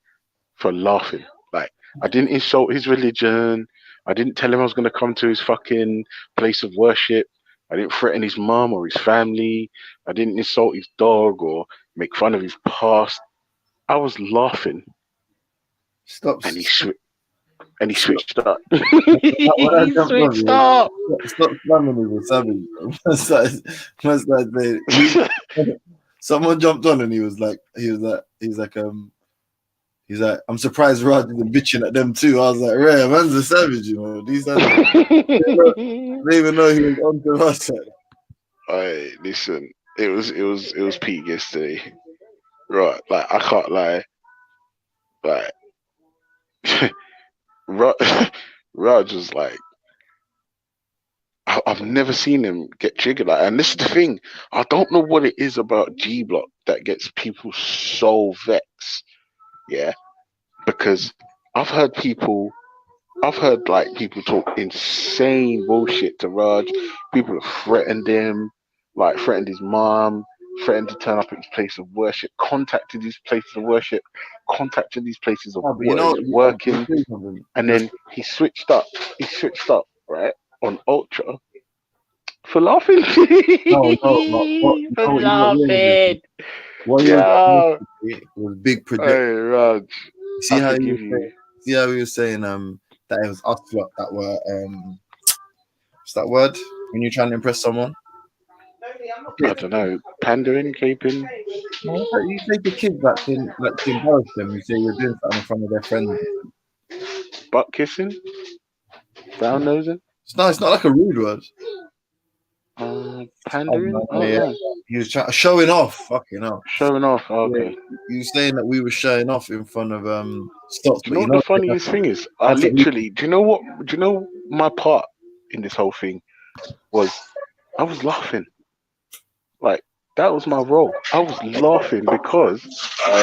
for laughing. Like, I didn't insult his religion. I didn't tell him I was going to come to his fucking place of worship. I didn't threaten his mom or his family. I didn't insult his dog or make fun of his past. I was laughing. Stop. And he switched up. When He switched up. Stop slamming me with savage. Must say, someone jumped on and he was like, I'm surprised Raj is bitching at them too. I was like, rare, man's a savage, you know. These guys, they even know he was on to us. Alright, listen, it was peak yesterday. Right, like I can't lie. Like Raj was like, I've never seen him get triggered like, and this is the thing. I don't know what it is about G Block that gets people so vexed. Yeah, because I've heard people talk insane bullshit to Raj. People have threatened him, like threatened his mom, threatened to turn up at his place of worship, contacted his places of worship, contacted these places of working, and then he switched up, right, on Ultra for laughing. For laughing. what he Yeah. was big Hey, project. Raj. See I how he forgive was you. saying, see how he was saying that it was us lot that were what's that word when you're trying to impress someone? I don't know. Pandering, caping. No, you say to kids that to embarrass them. You say you're doing something in front of their friends. Butt kissing. Brown nosing. It's not like a rude word. Pandering. Oh, I don't know. He was showing off. Fucking hell. Showing off. Okay. Yeah, he was saying that we were showing off in front of stocks. Do you know what the funniest thing is? I literally. Do you know what? Do you know my part in this whole thing was? I was laughing. Like that was my role. I was laughing because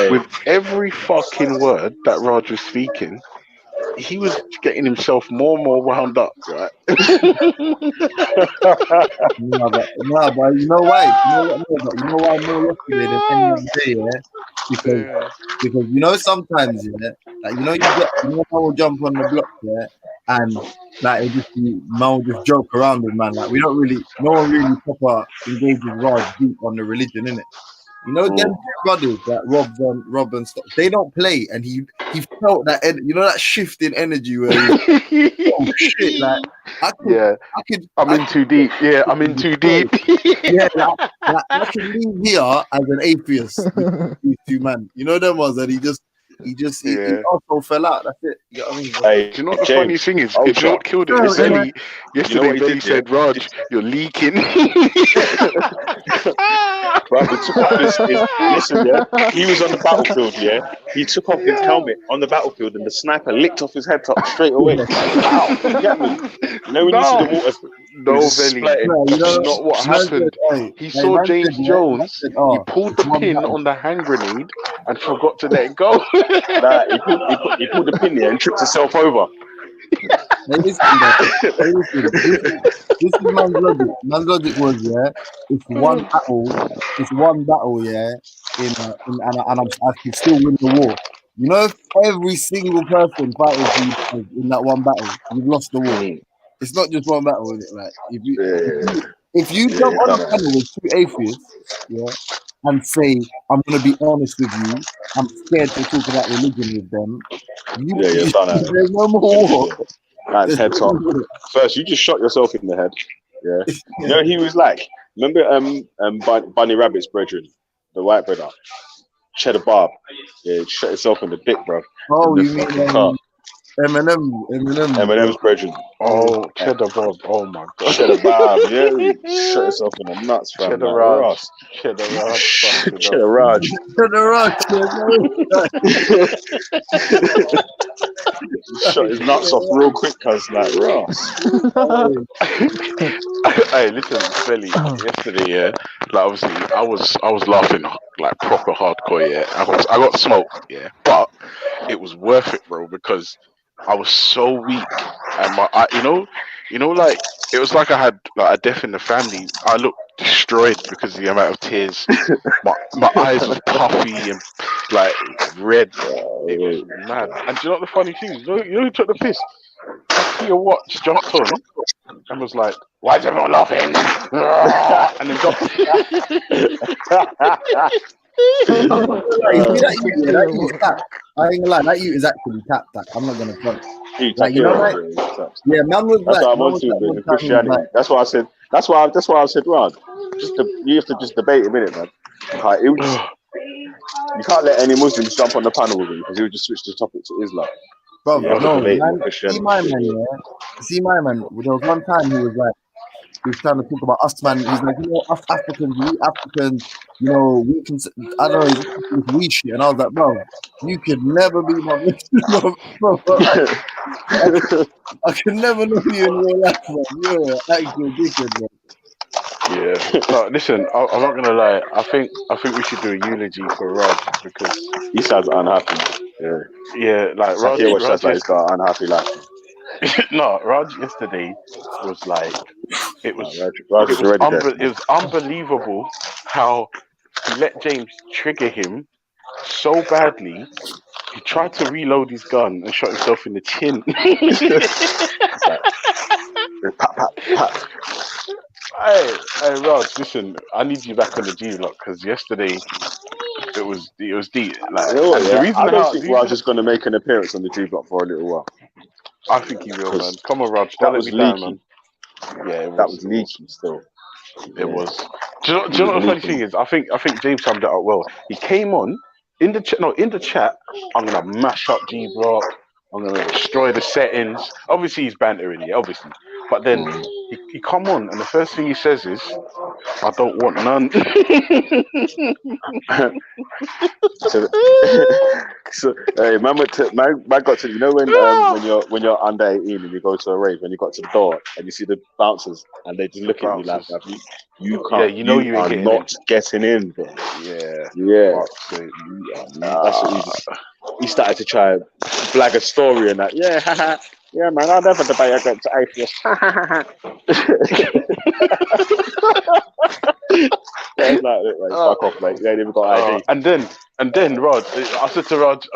with every fucking word that Raj was speaking, he was getting himself more and more wound up, right? No, but you know why? You know why more yesterday than any other day, yeah? Because you know sometimes, yeah, like you know how we'll jump on the block, yeah, and like it just man will just joke around with man. Like no one really proper engages Raj deep on the religion, innit? You know, them two brothers that Rob and stuff, they don't play, and he felt that you know that shift in energy where oh shit, like I'm in too deep. Yeah, I'm in too deep. Yeah, I can leave here as an atheist. These two man, you know them ones that he also fell out. That's it. You know what I mean? Hey, do you know what the funny thing is? Do you know what killed it? Belly. Yesterday, Belly said, "Raj, you're leaking." Bro, he took off listen, yeah. He was on the battlefield, yeah. He took off his helmet on the battlefield, and the sniper licked off his head top straight away. Wow, you get me? You know when you see the water? No, Belly. That's not what happened. He saw James Jones. He pulled the pin on the hand grenade and forgot to let it go. Nah, he pulled the pin there and tripped himself over. This is man's logic. Man's logic was, yeah, it's one battle, yeah, and I can still win the war. You know, if every single person fighting in that one battle, you've lost the war. It's not just one battle, is it? Like if you jump on a panel with two atheists, yeah, and say, I'm gonna be honest with you, I'm scared to talk about religion with them. You've done that. There's no more war. Man's head's off. First, you just shot yourself in the head. Yeah. You know, he was like, remember Bunny Rabbit's brethren, the white brother, Cheddar Bob. Yeah, he shot himself in the dick, bro. Oh, you mean Eminem's brethren. Oh, Cheddar Bob. Oh my god. Cheddar Bob, yeah. He shot himself in the nuts, fam. Cheddar Raj. Cheddar Raj. Cheddar Raj. Cheddar Raj. Shot his nuts off real quick, cuz like Ross. Hey, listen, Belly. Yesterday, yeah, like obviously, I was laughing like proper hardcore. Yeah, I got smoked. Yeah, but it was worth it, bro, because I was so weak, and you know, like it was like I had like a death in the family. I looked destroyed because of the amount of tears. my eyes were puffy and like red. It was mad. And do you know what the funny thing is? You know who took the piss? Your watch jumped on and was like, "Why is everyone laughing?" And then jumped. That you is tapped. I ain't gonna lie, that you is actually tapped. I'm not gonna front. Like, you know, like, yeah, man was that's like, what I'm on to with Christianity. like, that's why I said. That's why I said, Ron. You have to just debate a minute, man. You can't let any Muslims jump on the panel with you because he would just switch the topic to Islam. Bro, So no, man, see my man, yeah. See my man. There was one time he was trying to talk about us, man. He's like, you know, us Africans, you know, we can. I don't know, we shit, and I was like, bro, you could never be my bro. I could never know you in real life, man. You're an actual dickhead, bro. Yeah. No, listen, I'm not gonna lie. I think we should do a eulogy for Raj because he sounds unhappy. Yeah, like Raj. He's got unhappy life. No, Raj yesterday was like, it was unbelievable how he let James trigger him so badly. He tried to reload his gun and shot himself in the chin. Hey, Raj, listen, I need you back on the G block because yesterday deep. Like, You know what, and yeah? the reason I how don't think the Raj reason- is going to make an appearance on the G Block for a little while. I think he will, man. 'Cause Come on, Raj. That Don't let was me down, leaky. man. Yeah, That was leaky still. It was. Do you know what the funny thing is? I think James summed it up well. He came on in the chat. No, in the chat. I'm gonna mash up G Block. I'm gonna destroy the settings. Obviously, he's bantering, yeah, obviously. But then he come on, and the first thing he says is, "I don't want none." So, hey, man got to, you know when you're under 18 and you go to a rave and you got to the door and you see the bouncers and they just look at you like that. You can't. you know you ain't are getting not getting in, bro. Yeah. That's what he started to try and flag a story and that. Yeah, haha. Yeah, man, I'll never debate against atheists. That's like it, mate. Fuck off, mate. You ain't even got ID. And then Rod, I said to Raj,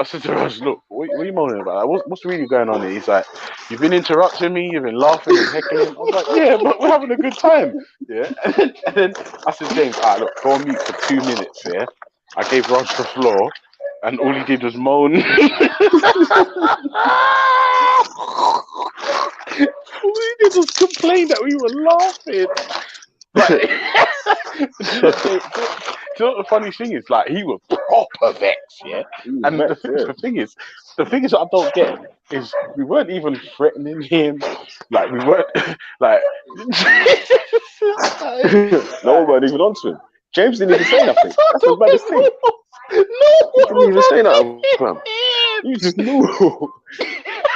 look, what are you moaning about? Like, what's really going on here? He's like, you've been interrupting me, you've been laughing and heckling. I was like, yeah, but we're having a good time. Yeah. And then I said, James, look, go on mute for 2 minutes, yeah. I gave Raj the floor and all he did was moan. All he did was complain that we were laughing. Like, do you know what the funny thing is? Like, he was proper vexed, yeah. And the thing is, what I don't get is we weren't even threatening him. Like, we weren't like. No one weren't even onto him. James didn't even say nothing. That's the baddest thing. No, he didn't even say nothing. You just knew.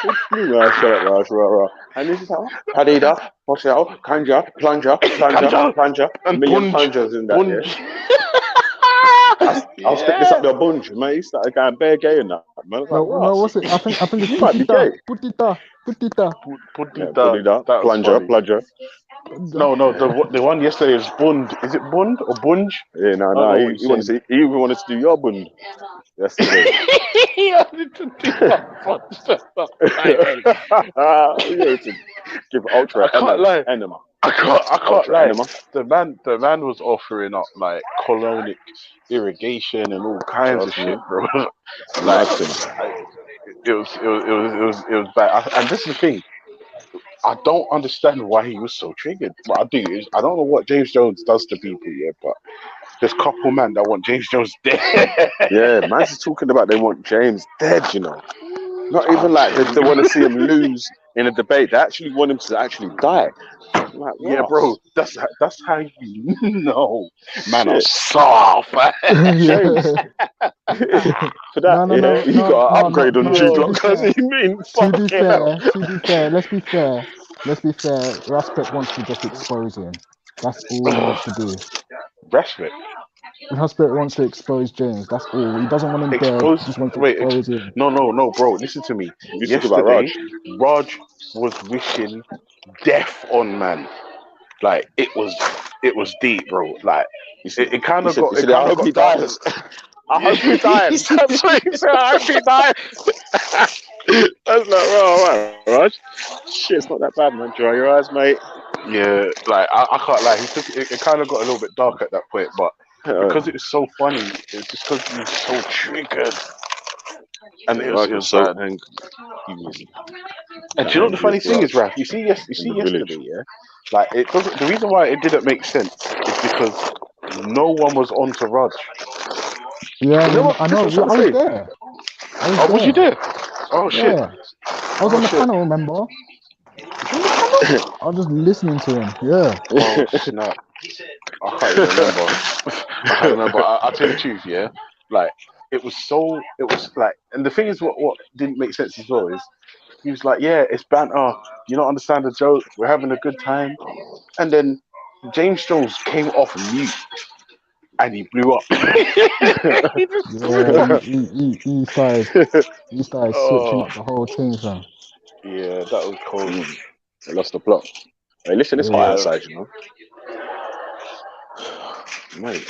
Shut up, Raj. And this is how Hadida, Marcel, Kanja, plunger, and million plungers in that. Yeah. I'll stick this up your bunch, mate. He started going bare gay in that, man. Like, no, what's it? I think it's might be gay. Putita. Plunger. No, the one yesterday was Bund. Is it Bund or Bunge? Yeah, no. He even wanted to do your Bund yesterday. He wanted to do that. Give ultra. I can't lie. Enema. I can't lie. The man was offering up like colonic irrigation and all kinds of shit, bro. Like, it was bad. And this is the thing. I don't understand why he was so triggered. What I do is I don't know what James Jones does to people, yeah, but there's a couple man that want James Jones dead. Yeah, man's just talking about they want James dead, you know. Not even like they want to see him lose in a debate. They actually want him to actually die. Like, yeah, bro, that's how you know. Man, I'm soft. James. For that, you got to upgrade on G-Block because he means to be fair, let's be fair. Raspet wants to just expose him. That's all he wants to do. Raspet wants to expose James. That's all. He doesn't want him dead. He just wants to expose him. No, bro. Listen to me. Yesterday, Raj was wishing death on man. Like it was deep, bro. Like it kind of got. I hope he dies. I hope he dies. That's what he said. I hope he dies. That's like, right, Raj. Shit, it's not that bad, man. Dry your eyes, mate. Yeah, like I can't lie. It kind of got a little bit dark at that point, but because it was so funny, it's just because he was so triggered. And it was so bad. And do you know what the funny thing is, Raf? You see yesterday, yeah? Like it doesn't. The reason why it didn't make sense is because no one was on to Raj. Yeah, I know. I was there. Was you there? Oh shit! Yeah. I was on the panel, remember? I was just listening to him. Yeah. Oh snap! I can't remember. I'll tell you the truth, yeah. Like it was like, and the thing is, what didn't make sense as well is he was like, yeah, it's banter. You don't understand the joke. We're having a good time, and then James Jones came off mute. And he blew up. He started switching up the whole thing, fam. Yeah, that was cold. They lost the plot. Hey, listen, it's hot outside, you know. Mate.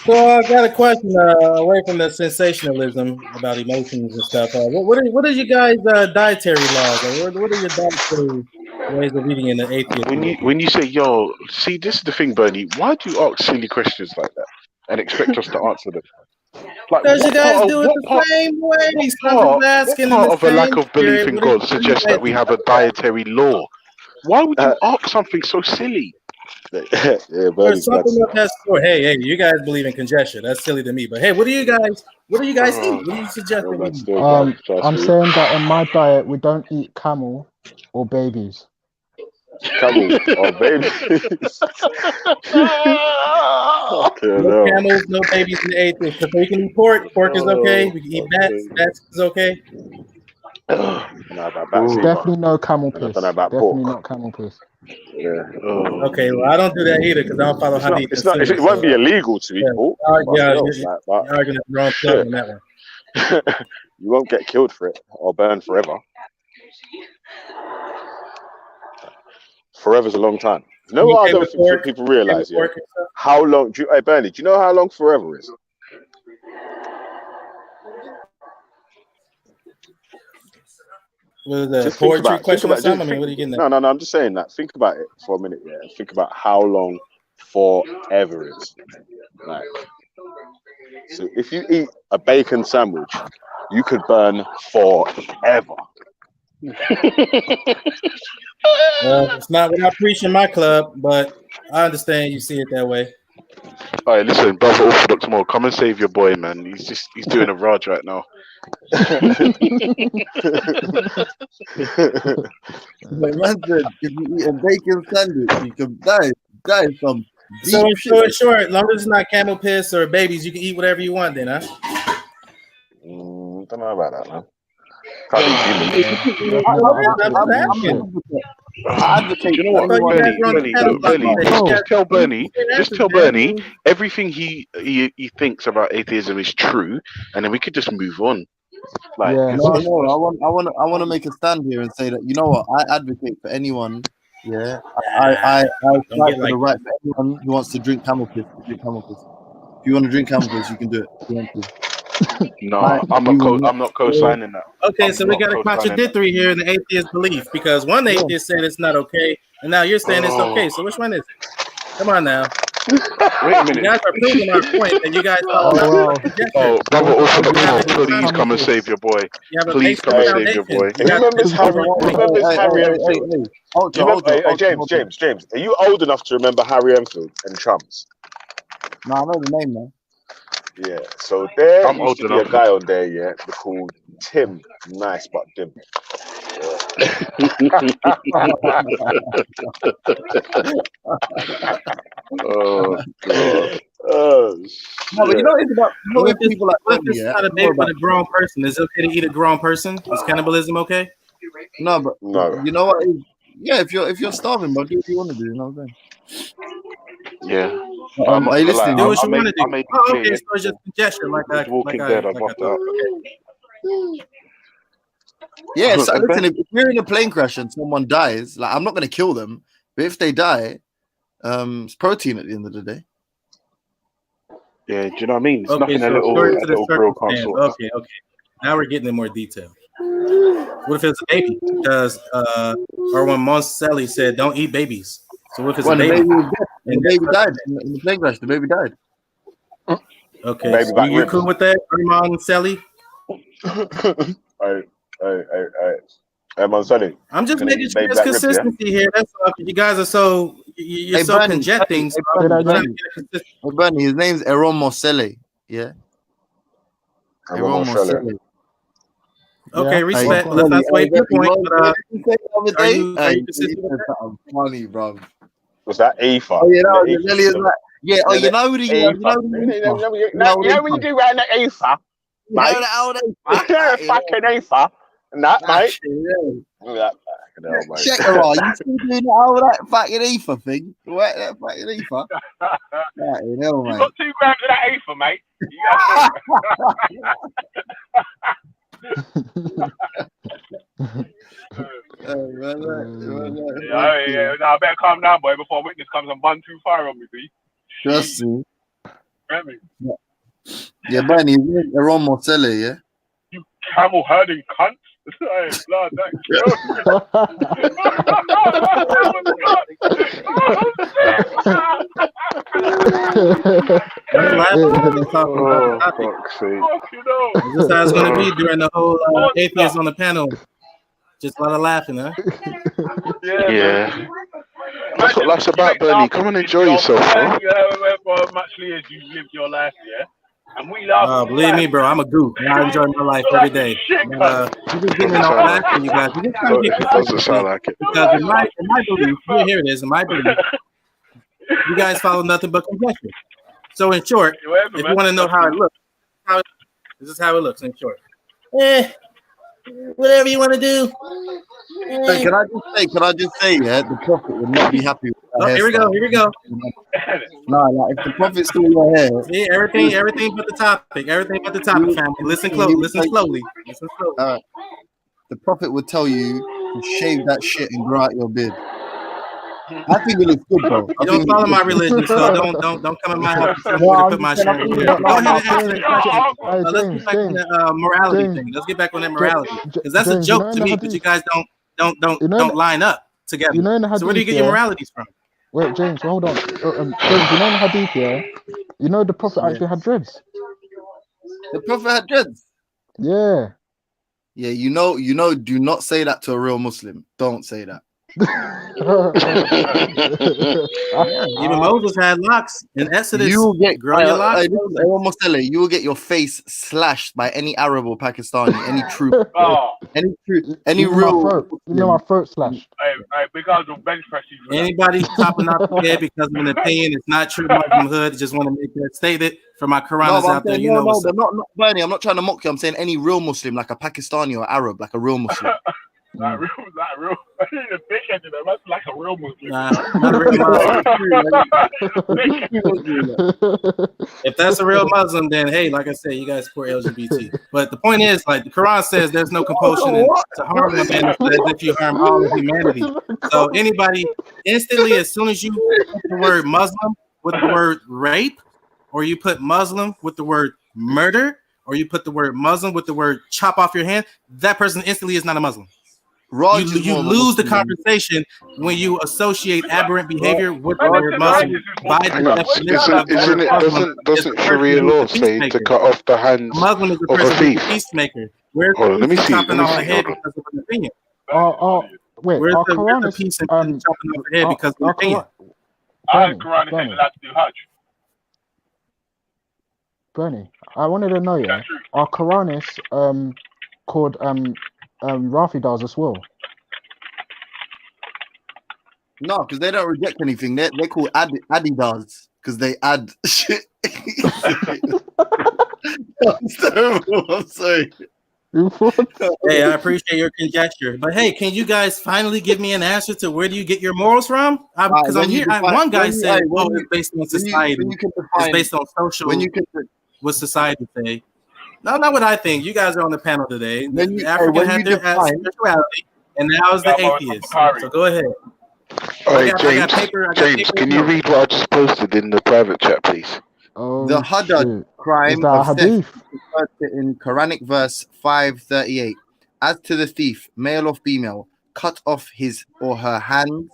So I got a question away from the sensationalism about emotions and stuff. What are you guys' dietary laws? Or what are your dietary ways of eating in the atheist? When you say, yo, see, this is the thing, Bernie. Why do you ask silly questions like that? and expect us to answer them. Like, Because you guys do it what the part, same way. what Some asking in part the of a lack same of belief spirit. in What do God you suggests guys that we have a dietary law? Why would you ask something so silly? Yeah, There's Bernie's something nuts. of that sort. Hey, you guys believe in conjecture. That's silly to me. But hey, what do you guys eat? What do you suggest that we That's eat? still bad. Trust I'm me. saying that in my diet we don't eat camel or babies. Camel or babies. Fucking No hell. camels, no babies in the atheist. So we can eat pork. Pork is okay. We can eat bats. Bats is okay. No, about bats either. Definitely no camel I piss. don't know about Definitely pork. not camel piss. Yeah. Okay, well I don't do that either because I don't follow It's not. hadith. It's not. and It sunnah, won't be so, illegal to eat pork. yeah, You're you're arguing the wrong club on that one. you won't get killed for it or burned forever. Forever's a long time. No, You I came don't with think pork, people realize. Yeah. pork and stuff? How long? Hey, Bernie, do you know how long forever is? Was it a Just think poetry about. question or Just something? I mean, what are you getting at? No. I'm just saying that. Think about it for a minute. Yeah. Think about how long forever is. Like, so if you eat a bacon sandwich, you could burn forever. It's not what I preach in my club, but I understand you see it that way. All right, listen, brother Orthodox Mo, come and save your boy, man. He's doing a Raj right now. Like man said, if you eat a bacon sandwich, you can die. Die some So deep shit. in short, as long as it's not camel piss or babies, you can eat whatever you want then, huh? Don't know about that, man. Can't eat humans. I advocate You know what, Bernie? Just tell Bernie everything he thinks about atheism is true, and then we could just move on. Like, Yeah. No, I want to make a stand here and say that, you know what, I advocate for anyone. Yeah, I fight for the right for anyone who wants to drink camel piss to drink camel piss. If you want to drink camel piss, you can do it. If you want to. no, I'm not co-signing that. Okay, so we got a contradictory here in the atheist belief because one atheist said it's not okay, and now you're saying it's okay. So which one is it? Come on now. Wait a minute. You guys are proving our point that you guys brother Orthodox Mo, please come and save your boy. Please come and save your boy. James, are you old enough to remember Harry Enfield and Trumps? No, I know the name, man. Yeah, so there I'm used to be a guy on there, yeah, called Tim Nice But Dim. Oh god. No, but you know it's about people like what if it's not a date with a grown person? Is it okay to eat a grown person? Is cannibalism okay? No, but no. You know what? Yeah, if you're starving, bro, do what you want to do. You know what I'm saying? Yeah. Hey, listen, do what you want to do. Okay, so it's just congestion, like that. Walking Dead, I buffed out. Yeah, so listen, if you're in a plane crash and someone dies, like I'm not gonna kill them, but if they die, it's protein at the end of the day. Yeah, do you know what I mean? It's Okay, nothing so a little grill can't sort. Okay. Now we're getting in more detail. What if it's a baby? Because Arwan Monselli said, "Don't eat babies." So what if it's a baby? The baby died in the plane crash. The baby died. Okay, Baby back you ribs. cool with that, Arwan Monselli? Monselli. I'm just Gonna making eat sure baby there's back ribs, yeah? consistency here. That's all. You guys are so you're so Bernie, conjecting. So Bernie, I'm trying to Bernie. get a consistency. Bernie, his name's Aaron Mosele. Yeah. Aaron Mosele. Okay, Yeah, respect. Hey, Let's not sway your point. But, are you consistent with that? funny, bro. Was that Aoife? Oh yeah, that was Lily. Yeah. Oh, you know who you know when you do around the Aoife, mate. You know the fucking Aoife. And that, mate. Check her out. You still doing all that fucking Aoife thing? What, that fucking Aoife? Fucking hell, mate. You got 2 grams of that Aoife, mate. Yeah, I better calm down, boy, before a witness comes and bun too far on me, see? Trust me. Yeah, Bernie, his name's Aaron Mosele, yeah? You camel herding cunt. Hey, blood, that Oh, fuck's sake. This is how it's going to be during the whole atheists on the panel. Just a lot of laughing, huh? Yeah. That's what life's about, Bernie. Come and enjoy yourself, bro. For much as you lived your life, yeah. And we love. Believe me, bro, I'm a goof. I enjoy my life every day. You just give me no laughing, you guys. You just trying to get It doesn't sound like it. because in my belief, here it is. In my belief, you guys follow nothing but conjecture. So in short, if you want to know how it looks, this is how it looks in short. Whatever you want to do. Hey, can I just say, yeah, the prophet would not be happy with that. Here we go. No, like if the prophet's still in your hair. See, everything but the topic. Everything but the topic, family. Listen close. Listen slowly. The prophet would tell you to shave that shit and grow out your beard. I think it looks good, bro. You don't follow my religion, so don't come in my house and put my shit in. Go ahead and answer the question. Let's get back on that morality thing. Let's get back on that morality, because that's a joke to me. But you guys don't line up together. You know in the So where do you get your moralities from? Wait, James, hold on. James, you know in the hadith, yeah? You know the prophet actually had dreads. The prophet had dreads. Yeah. Yeah, you know, do not say that to a real Muslim. Don't say that. Even Moses had locks in Exodus. You will get grow your locks. You will get your face slashed by any Arab or Pakistani, any troop, any real. You know my throat slashed. Because of bench press. Anybody popping off the head because of an opinion, it's not true. Muslim hood. Just want to make that stated for my Quranas out there. You know what's up. Not Bernie. I'm not trying to mock you. I'm saying any real Muslim, like a Pakistani or Arab, like a real Muslim. Not real. I need a big head in there. That's like a real Muslim. Not a real Muslim. If that's a real Muslim, then hey, like I said, you guys support LGBT. But the point is, like the Quran says, there's no compulsion to harm a man as if you harm all of humanity. So anybody instantly, as soon as you put the word Muslim with the word rape, or you put Muslim with the word murder, or you put the word Muslim with the word chop off your hand, that person instantly is not a Muslim. You lose the conversation when you associate aberrant behavior with the word Muslim. Doesn't Sharia law say to cut off the hands Muslim is a of a person thief? Who's a peacemaker. Where's Let me see. chopping off the head because of an opinion? Wait, where's our the Quran peace and chopping off the head because of an opinion? I heard Quran is saying allowed to do Hajj. Bernie, I wanted to know, yeah, our Quran is called Rafidars as well. No, because they don't reject anything. They're called Adidars because they add shit. That's terrible. I'm sorry. Hey, I appreciate your conjecture, but hey, can you guys finally give me an answer to where do you get your morals from? Because I'm here. One guy said, "Oh, it's based on society. It's based on social." What society say? No, not what I think. You guys are on the panel today. The African had their spirituality, and now is the atheist. So go ahead. All right, James, can you read what I just posted in the private chat, please? The Haddad crime of theft is in Quranic verse 538. As to the thief, male or female, cut off his or her hands,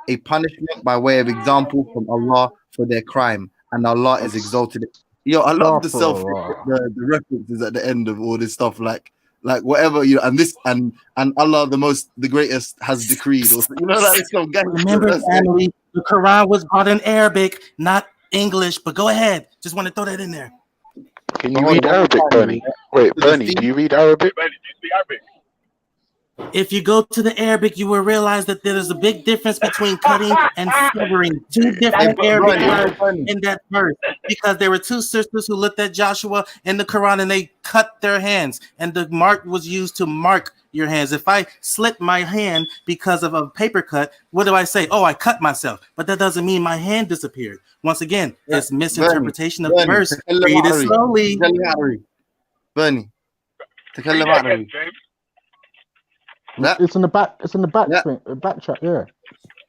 a punishment by way of example from Allah for their crime, and Allah is exalted. Yo, I love the references at the end of all this stuff, like whatever and Allah the greatest has decreed, or like some gangster. Remember, family, the Quran was brought in Arabic, not English. But go ahead, just want to throw that in there. Can you read Arabic, Bernie? Wait, Bernie, do you read Arabic? Bernie, do you speak Arabic? If you go to the Arabic, you will realize that there is a big difference between cutting and severing. Two different Arabic words in that verse, because there were two sisters who looked at Joshua in the Quran and they cut their hands, and the mark was used to mark your hands. If I slit my hand because of a paper cut, what do I say? Oh, I cut myself, but that doesn't mean my hand disappeared. Once again, it's misinterpretation of the verse. Read it slowly. Bernie, It's in the back. It's in the back. Back track. Yeah.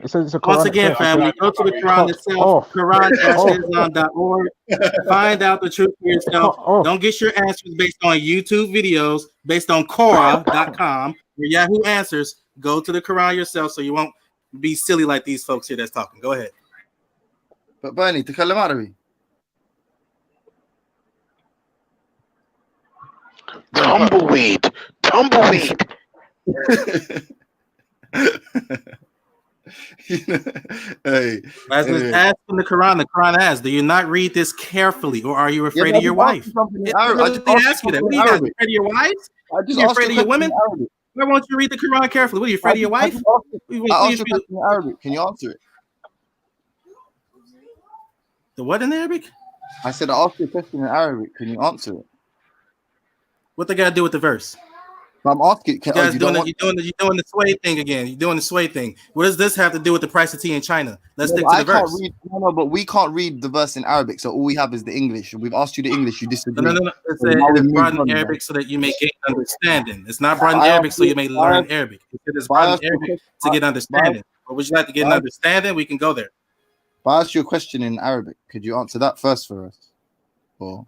It says it's a Quran. Once again, family, go to the Quran itself. Quran.islam.org. Find out the truth for yourself. Don't get your answers based on YouTube videos, based on Quora.com or Yahoo Answers. Go to the Quran yourself, so you won't be silly like these folks here that's talking. Go ahead. But Bernie, تكلم عربي. Tumbleweed. Hey, As it's asked in the Quran asks, do you not read this carefully, or are you afraid of your wife? I just ask you that. What are you guys afraid of your wives? I just Are you asked afraid of your women? Why won't you read the Quran carefully? What are you afraid of your wife? I asked you a question in Arabic. Can you answer it? The what in Arabic? I said I asked you a question in Arabic. Can you answer it? What they got to do with the verse? I'm asking. You guys you're doing the sway thing again. You're doing the sway thing. What does this have to do with the price of tea in China? Let's stick to the verse. But we can't read the verse in Arabic, so all we have is the English. We've asked you the English. You disagree. No. It's brought in Arabic so that you may gain understanding. It's not brought in Arabic so you may learn Arabic. It's brought in Arabic to get understanding. But would you like to get an understanding? We can go there. If I asked you a question in Arabic, could you answer that first for us? Or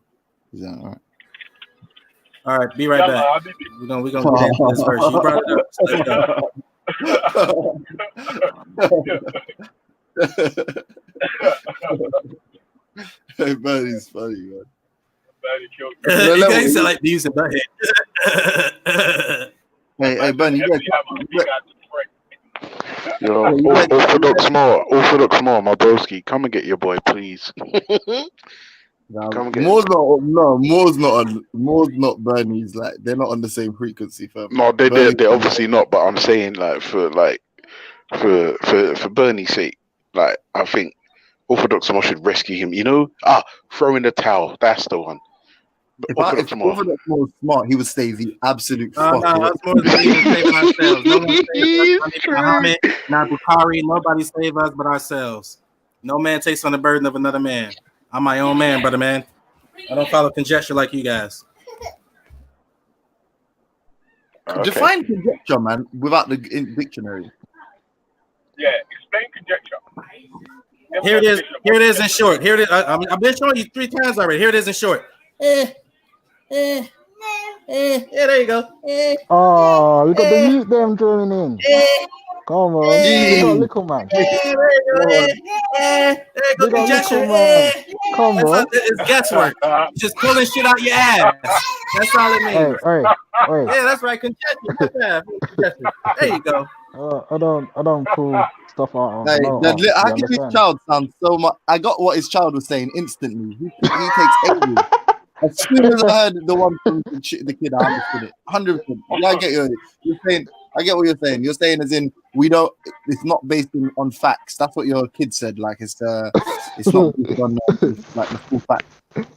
is that all right? All right, be right back. We're gonna get into this verse. You brought it up. So let's go. Hey, man, he's funny, man. You guys sound like Beavis and Butthead. Hey, Bunny, Orthodox more, my broski. Come and get your boy, please. Moore's not Bernie's. Like, they're not on the same frequency. No, they're obviously not. But I'm saying, for Bernie's sake, like, I think Orthodox more should rescue him. You know, throw in the towel. That's the one. If Orthodox more was smart, he would stay the absolute fuck. That's more than we can save ourselves. No one saves us. Muhammad, not Bukhari. Nobody save us but ourselves. No man takes on the burden of another man. I'm my own man, brother, man. I don't follow conjecture like you guys. Okay. Define conjecture, man, without the dictionary. Yeah, explain conjecture. Here it is in short. Here it is. I've been showing you 3 times already. Here it is in short. Yeah, there you go. Oh, you got the youth them joining in. Come on, you got little man. Come on. It's guesswork. Just pulling shit out your ass. That's all it means. Hey. Yeah, that's right. Conjecture. There you go. I don't pull stuff out. How can his child sound so much? I got what his child was saying instantly. He takes ages. As soon as I heard the one from the kid, I understood it. 100%. Yeah, I get you. You're saying. I get what you're saying. You're saying as in it's not based on facts. That's what your kid said. Like it's not based on like the full fact.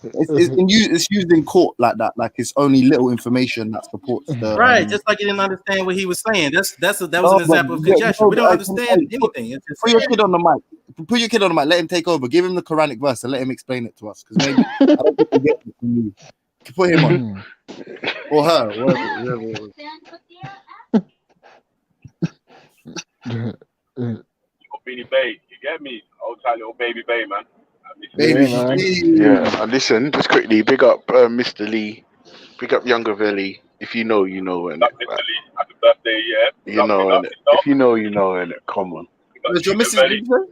It's used in court like that. Like it's only little information that supports the right. Just like you didn't understand what he was saying. That was an example of conjecture. We don't understand anything. Put your kid on the mic. Put your kid on the mic. Let him take over. Give him the Quranic verse and let him explain it to us. Because maybe I don't think we get it from you. Put him on or her. Whatever. Beanie Bay, you get me? Old time little baby Bay, man. Yeah, and listen, just quickly, big up Mr. Lee, big up Younger Valley. If you know, you know, and Mr. Lee, happy birthday, yeah. You know, and if you know, you know, and come on. Was your Mrs. Lee? What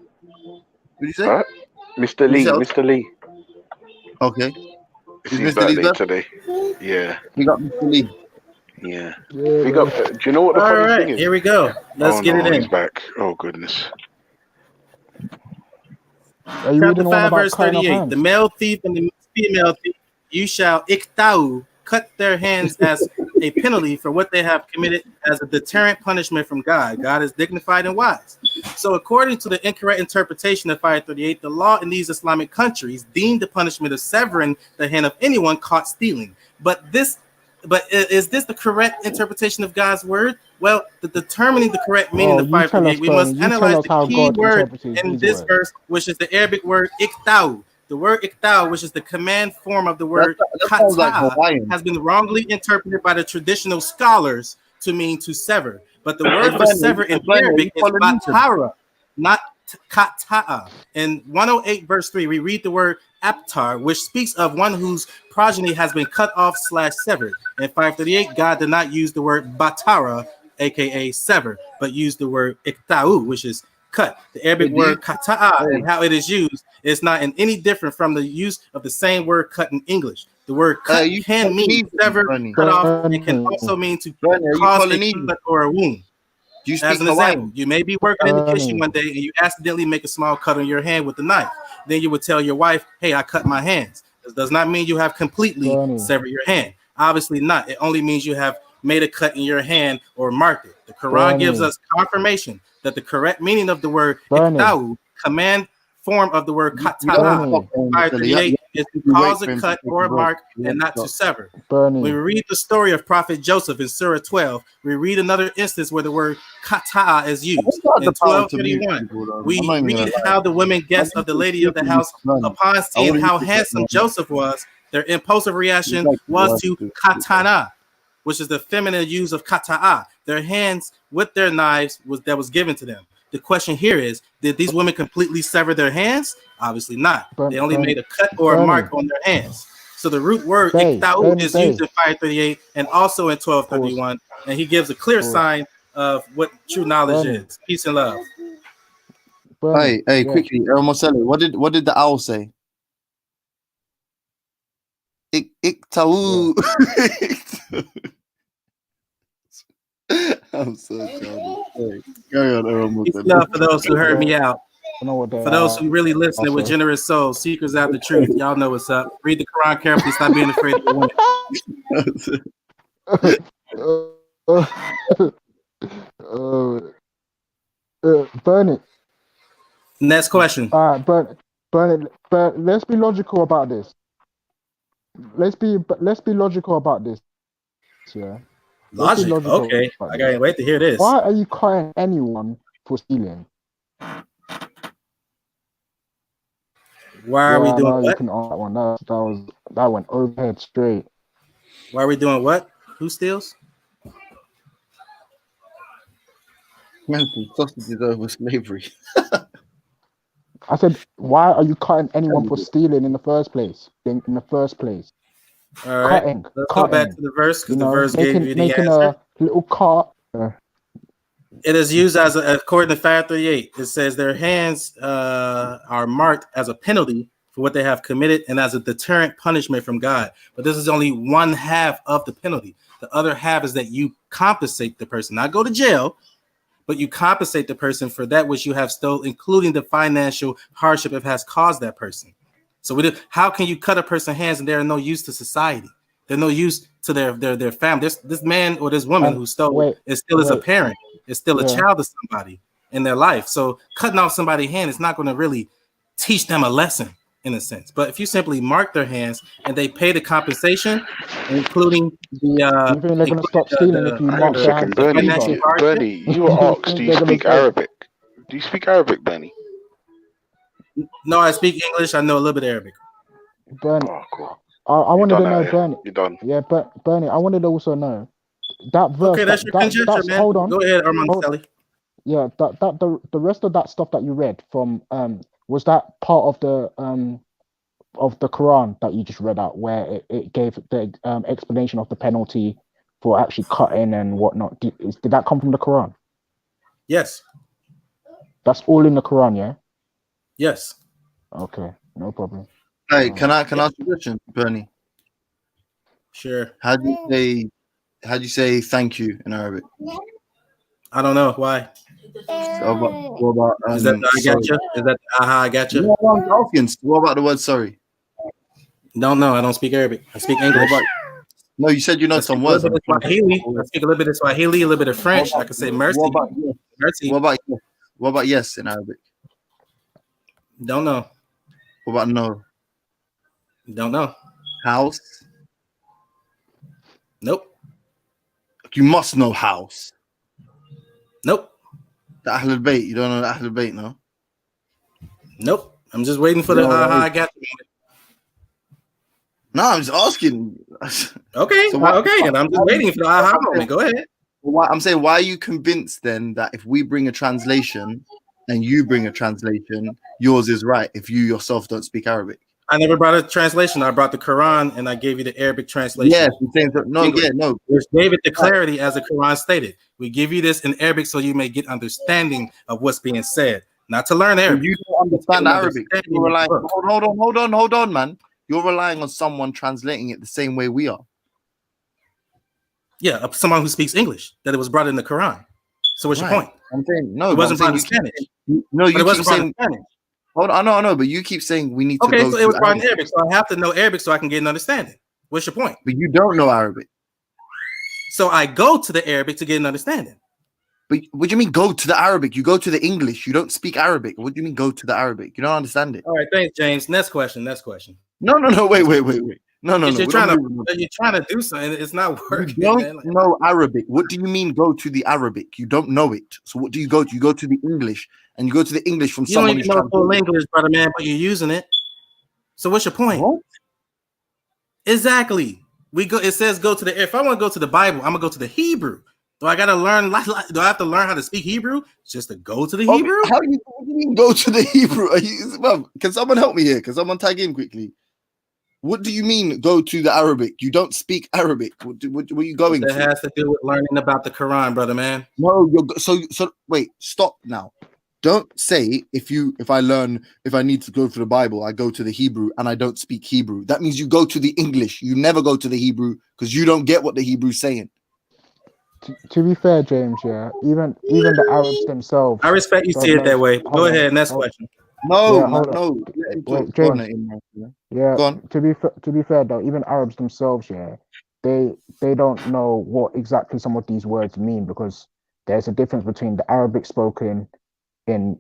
did you say? Huh? Mr. Lee. Okay. It's his birthday today. Yeah. Big up Mr. Lee. Yeah. Big up. Do you know what the funny thing is? Here we go. Let's get it in. He's back. Oh goodness. Chapter 5, verse 38. The male thief and the female thief, you shall iktau, cut their hands as a penalty for what they have committed as a deterrent punishment from God. God is dignified and wise. So according to the incorrect interpretation of 538, the law in these Islamic countries deemed the punishment of severing the hand of anyone caught stealing. But is this the correct interpretation of God's word? Well, determining the correct meaning of 538, we must analyze the key word in this verse, which is the Arabic word iktau. The word iktau, which is the command form of the word kata, has been wrongly interpreted by the traditional scholars to mean to sever. But the word for sever in Arabic is batara, not kata'a. In 108 verse 3, we read the word aptar, which speaks of one whose progeny has been cut off / severed. In 538, God did not use the word batara, aka sever, but used the word iktau, which is cut. The Arabic word kata'a and how it is used It's not in any different from the use of the same word cut in English. The word cut can mean sever, cut off, and can also mean to cause a cut or a wound. Do you As speak an example, Hawaiian? you may be working in the kitchen one day and you accidentally make a small cut on your hand with a knife. Then you would tell your wife, hey, I cut my hands. This does not mean you have completely severed your hand. Obviously not. It only means you have made a cut in your hand or marked it. The Quran gives us confirmation that the correct meaning of the word ikta'u, command form of the word kata'a, is to cause a cut or a mark and not to sever. When we read the story of Prophet Joseph in Surah 12, we read another instance where the word kata'a is used. In 12:31, we read how the women guests of the lady of the house, upon seeing how handsome Joseph was, their impulsive reaction was to katana, which is the feminine use of kata'a. Their hands with their knives that was given to them. The question here is, did these women completely sever their hands? Obviously not. They only made a cut or a mark on their hands. So the root word ikta'u is used in 538 and also in 1231, and he gives a clear sign of what true knowledge is. Peace and love. Hey, quickly, Marcelo, what did the owl say? Ikta'u. I'm so childish. Carry on, Peace and love for those who heard me out. For those who really listen with generous souls, seekers out the truth, y'all know what's up. Read the Quran carefully. Stop being afraid of the woman. Burn it. Next question. All right, burn it. But let's be logical about this. Let's be logical about this. Yeah. Logic. Okay. I can't wait to hear this. Why are you cutting anyone for stealing? Why are we doing what? That went overhead straight. Why are we doing what? Who steals? Mental sausages over slavery. I said, why are you cutting anyone for stealing in the first place? All right. Let's go back to the verse because the verse gave you the answer. A little cut. It is used as according to 538. It says their hands are marked as a penalty for what they have committed and as a deterrent punishment from God. But this is only one half of the penalty. The other half is that you compensate the person, not go to jail, but you compensate the person for that which you have stolen, including the financial hardship it has caused that person. So how can you cut a person's hands and they're no use to society? They're no use to their family. This man or this woman who stole is still as a parent. It's still a child of somebody in their life. So cutting off somebody's hand is not going to really teach them a lesson in a sense. But if you simply mark their hands and they pay the compensation, including the you think they're going to stop stealing if you mark their hands? Bernie, you were asked, do you speak Arabic? Do you speak Arabic, Bernie? No, I speak English. I know a little bit of Arabic. Bernie, cool. I wanted to know, Bernie. You're done. Yeah, but Bernie, I wanted to also know that verse. Okay, that's your conjecture, man. Hold on. Go ahead, Armand. Yeah, the rest of that stuff that you read from was that part of the Quran that you just read out, where it gave the explanation of the penalty for actually cutting and whatnot. Did that come from the Quran? Yes. That's all in the Quran, yeah. Yes. Okay, no problem. Hey, can I ask a question, Bernie? Sure. How do you say thank you in Arabic? I don't know why. What about is that I got you? Is that I got you? What about the word sorry? No, I don't speak Arabic. I speak English. No, you said you know some words. I speak a little bit of Swahili, a little bit of French. I can say mercy. Mercy. What about yes in Arabic? Don't know. What about no? Don't know. House? Nope. You must know house. Nope. The Ahlul Bayt. You don't know the Ahlul Bayt, no? Nope. I'm just waiting for the I got you. No, I'm just asking. Okay. So okay. And I'm just waiting for the aha moment. Go ahead. I'm saying, why are you convinced then that if we bring a translation and you bring a translation, yours is right if you yourself don't speak Arabic? I never brought a translation. I brought the Quran and I gave you the Arabic translation. Yes, no. Which gave it the clarity as the Quran stated. We give you this in Arabic so you may get understanding of what's being said. not to learn Arabic. You don't understand Arabic. Understanding You're relying, the book. hold on, man. You're relying on someone translating it the same way we are. Yeah, someone who speaks English, that it was brought in the Quran. So what's your point? I'm saying no. It wasn't but I'm brought in saying Spanish. No, But you it wasn't keep brought in saying. Spanish. Hold on, I know, but you keep saying we need to Okay, go so to it was brought in Arabic. Arabic, so I have to know Arabic so I can get an understanding. What's your point? But you don't know Arabic. So I go to the Arabic to get an understanding. But what do you mean go to the Arabic? You go to the English. You don't speak Arabic. What do you mean go to the Arabic? You don't understand it. All right, thanks, James. Next question. No, wait. No. You're we trying don't move on. you're trying to do something. It's not working. You don't Man. Like, know Arabic. What do you mean go to the Arabic? You don't know it. So what do you go to? You go to the English, and you go to the English from you don't someone even who's know full translating. English, brother man, but you're using it. So what's your point? What? Exactly. We go. It says go to the. If I want to go to the Bible, I'm gonna go to the Hebrew. Do I gotta learn? Do I have to learn how to speak Hebrew just to go to the Hebrew? What do you mean go to the Hebrew? Can someone help me here? Can someone tag in quickly? What do you mean go to the Arabic? You don't speak Arabic. What are you going That to? has to do with learning about the Quran, brother man. No, so wait, stop now. Don't say if I need to go to the Bible, I go to the Hebrew and I don't speak Hebrew. That means you go to the English. You never go to the Hebrew because you don't get what the Hebrew's saying. To be fair, James, yeah, even the Arabs themselves. I respect you see it that way. Go ahead, next question. No, Yeah, hold on. no. Wait, James. Yeah, Go on. to be fair though, even Arabs themselves, yeah, they don't know what exactly some of these words mean because there's a difference between the Arabic spoken in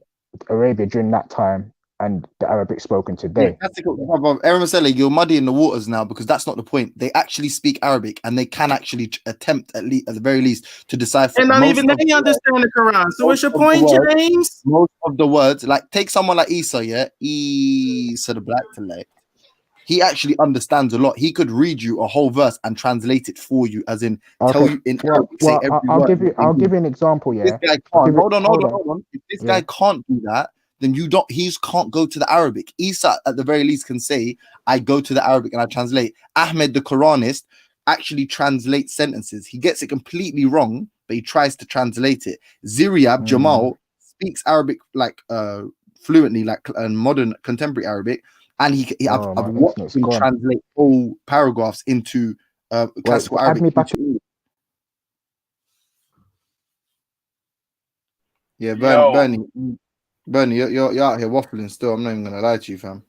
Arabia during that time and the Arabic spoken today. Aaron Masele, you're muddying the waters now because that's not the point. They actually speak Arabic and they can actually attempt at the very least to decipher. And not even they understand the Quran. So what's your point, James? Most of the words, like take someone like Isa, yeah, Isa the Black Telek. He actually understands a lot. He could read you a whole verse and translate it for you, as in tell you in Arabic. Say every word. I'll give you an example. Yeah, this guy can't. Hold on. If this guy can't do that, then he can't go to the Arabic. Isa, at the very least, can say, I go to the Arabic and I translate. Ahmed, the Quranist, actually translates sentences. He gets it completely wrong, but he tries to translate it. Ziryab, Jamal, speaks Arabic like fluently, like modern contemporary Arabic, and I've watched him translate whole paragraphs into classical Arabic. Yeah, Bernie, you're out here waffling still. I'm not even gonna lie to you, fam.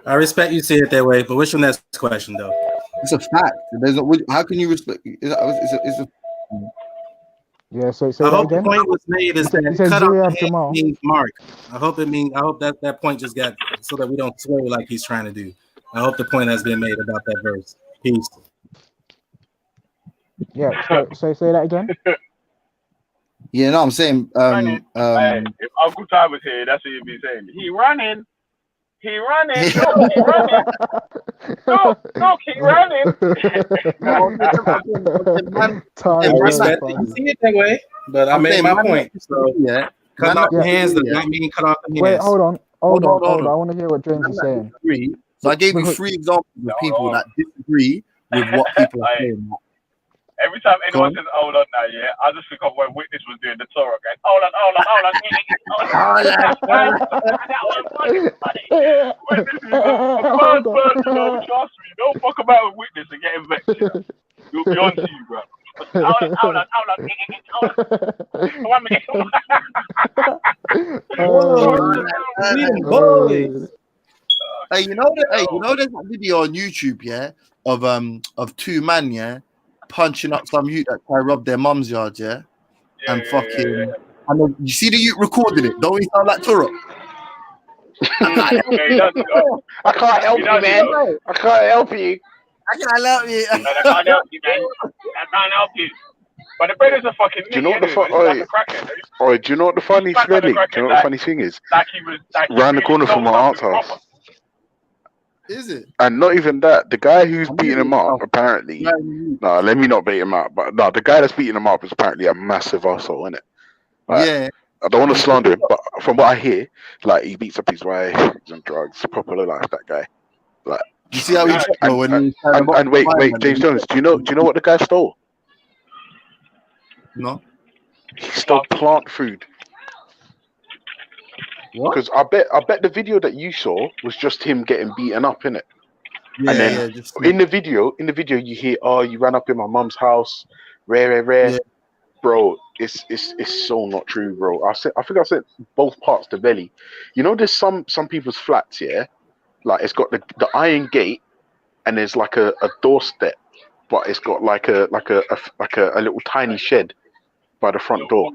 I respect you see it that way, but what's your next question, though? It's a fact. How can you respect? It's a. Yeah. So I hope the point was made is that cut off the hand means mark. I hope that point just got so that we don't swear like he's trying to do. I hope the point has been made about that verse. Peace. Yeah. So say that again. Yeah, no, I'm saying if Uncle Ty was here, that's what he'd be saying. He running. Look, he running. Look, he running. I see it that way, but I made my point. So cut off the hands does not mean cut off the hands. Wait, hold on. I want to hear what James is saying. So I gave you 3 examples of people that disagree with what people are saying. Every time anyone says hold on now, yeah, I just think of when Witness was doing the Torah going, hold on. Trust me, don't fuck about with Witness and get him vexed. You'll be on to you, bro. Hold on. Hey, you know there's that video on YouTube, yeah, of 2 men, yeah, punching up some youth that try to rob their mum's yard, yeah, and fucking. And then, you see the youth recording it? Don't he sound like Torah? I can't help you, man. I can't help you. I can't help you. I can't help you, man. I can't help you. But the brother's a fucking. Do you know what do you know what the funny thing is? Like he was round the corner from my aunt's house. Is it? And not even that, the guy who's beating him up, apparently. No, let me not bait him up. But no, the guy that's beating him up is apparently a massive arsehole, isn't it? Like, yeah. I don't want to slander him, but from what I hear, like he beats up his wife, he's on drugs, proper life, that guy. Like, you see how he's and wait, James Jones, do you know what the guy stole? No. He stole plant food. Because I bet the video that you saw was just him getting beaten up, innit? Yeah, And then just in the video you hear, oh, you ran up in my mum's house, rare. Yeah. Bro, it's so not true, bro. I think I said both parts to Belly. You know, there's some people's flats, yeah, like it's got the iron gate, and there's like a doorstep, but it's got like a little tiny shed by the front door.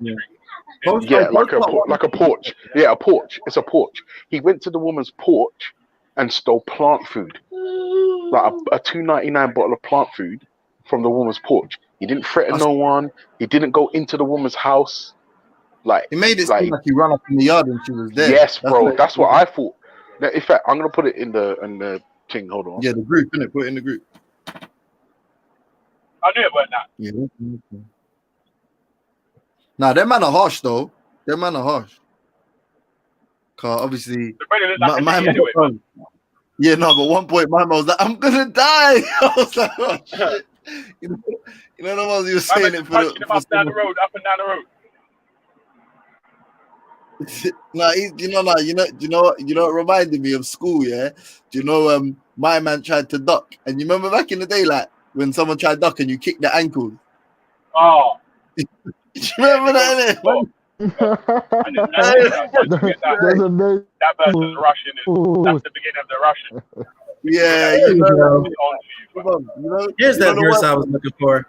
Yeah, like a porch. Yeah, a porch. It's a porch. He went to the woman's porch and stole plant food, like a $2.99 bottle of plant food from the woman's porch. He didn't threaten no one. He didn't go into the woman's house. Like, he made it seem like he ran up in the yard and she was there. Yes, bro. That's what I thought. Now, in fact, I'm gonna put it in the thing. Hold on. Yeah, the group, innit? Put it in the group. I knew it weren't that. Yeah. Nah, them man are harsh though. Them man are harsh. Cause obviously, yeah, no, but one point my man was like, "I'm gonna die." I was like, "Oh shit." You know the ones you were saying it for him up and down the road. Nah, you know what it reminded me of school, yeah? Do you know my man tried to duck, and you remember back in the day, like when someone tried to duck and you kicked their ankle? Oh, do you remember that? That person's Russian. That's the beginning of the Russian. Yeah, Here's that verse I was looking for.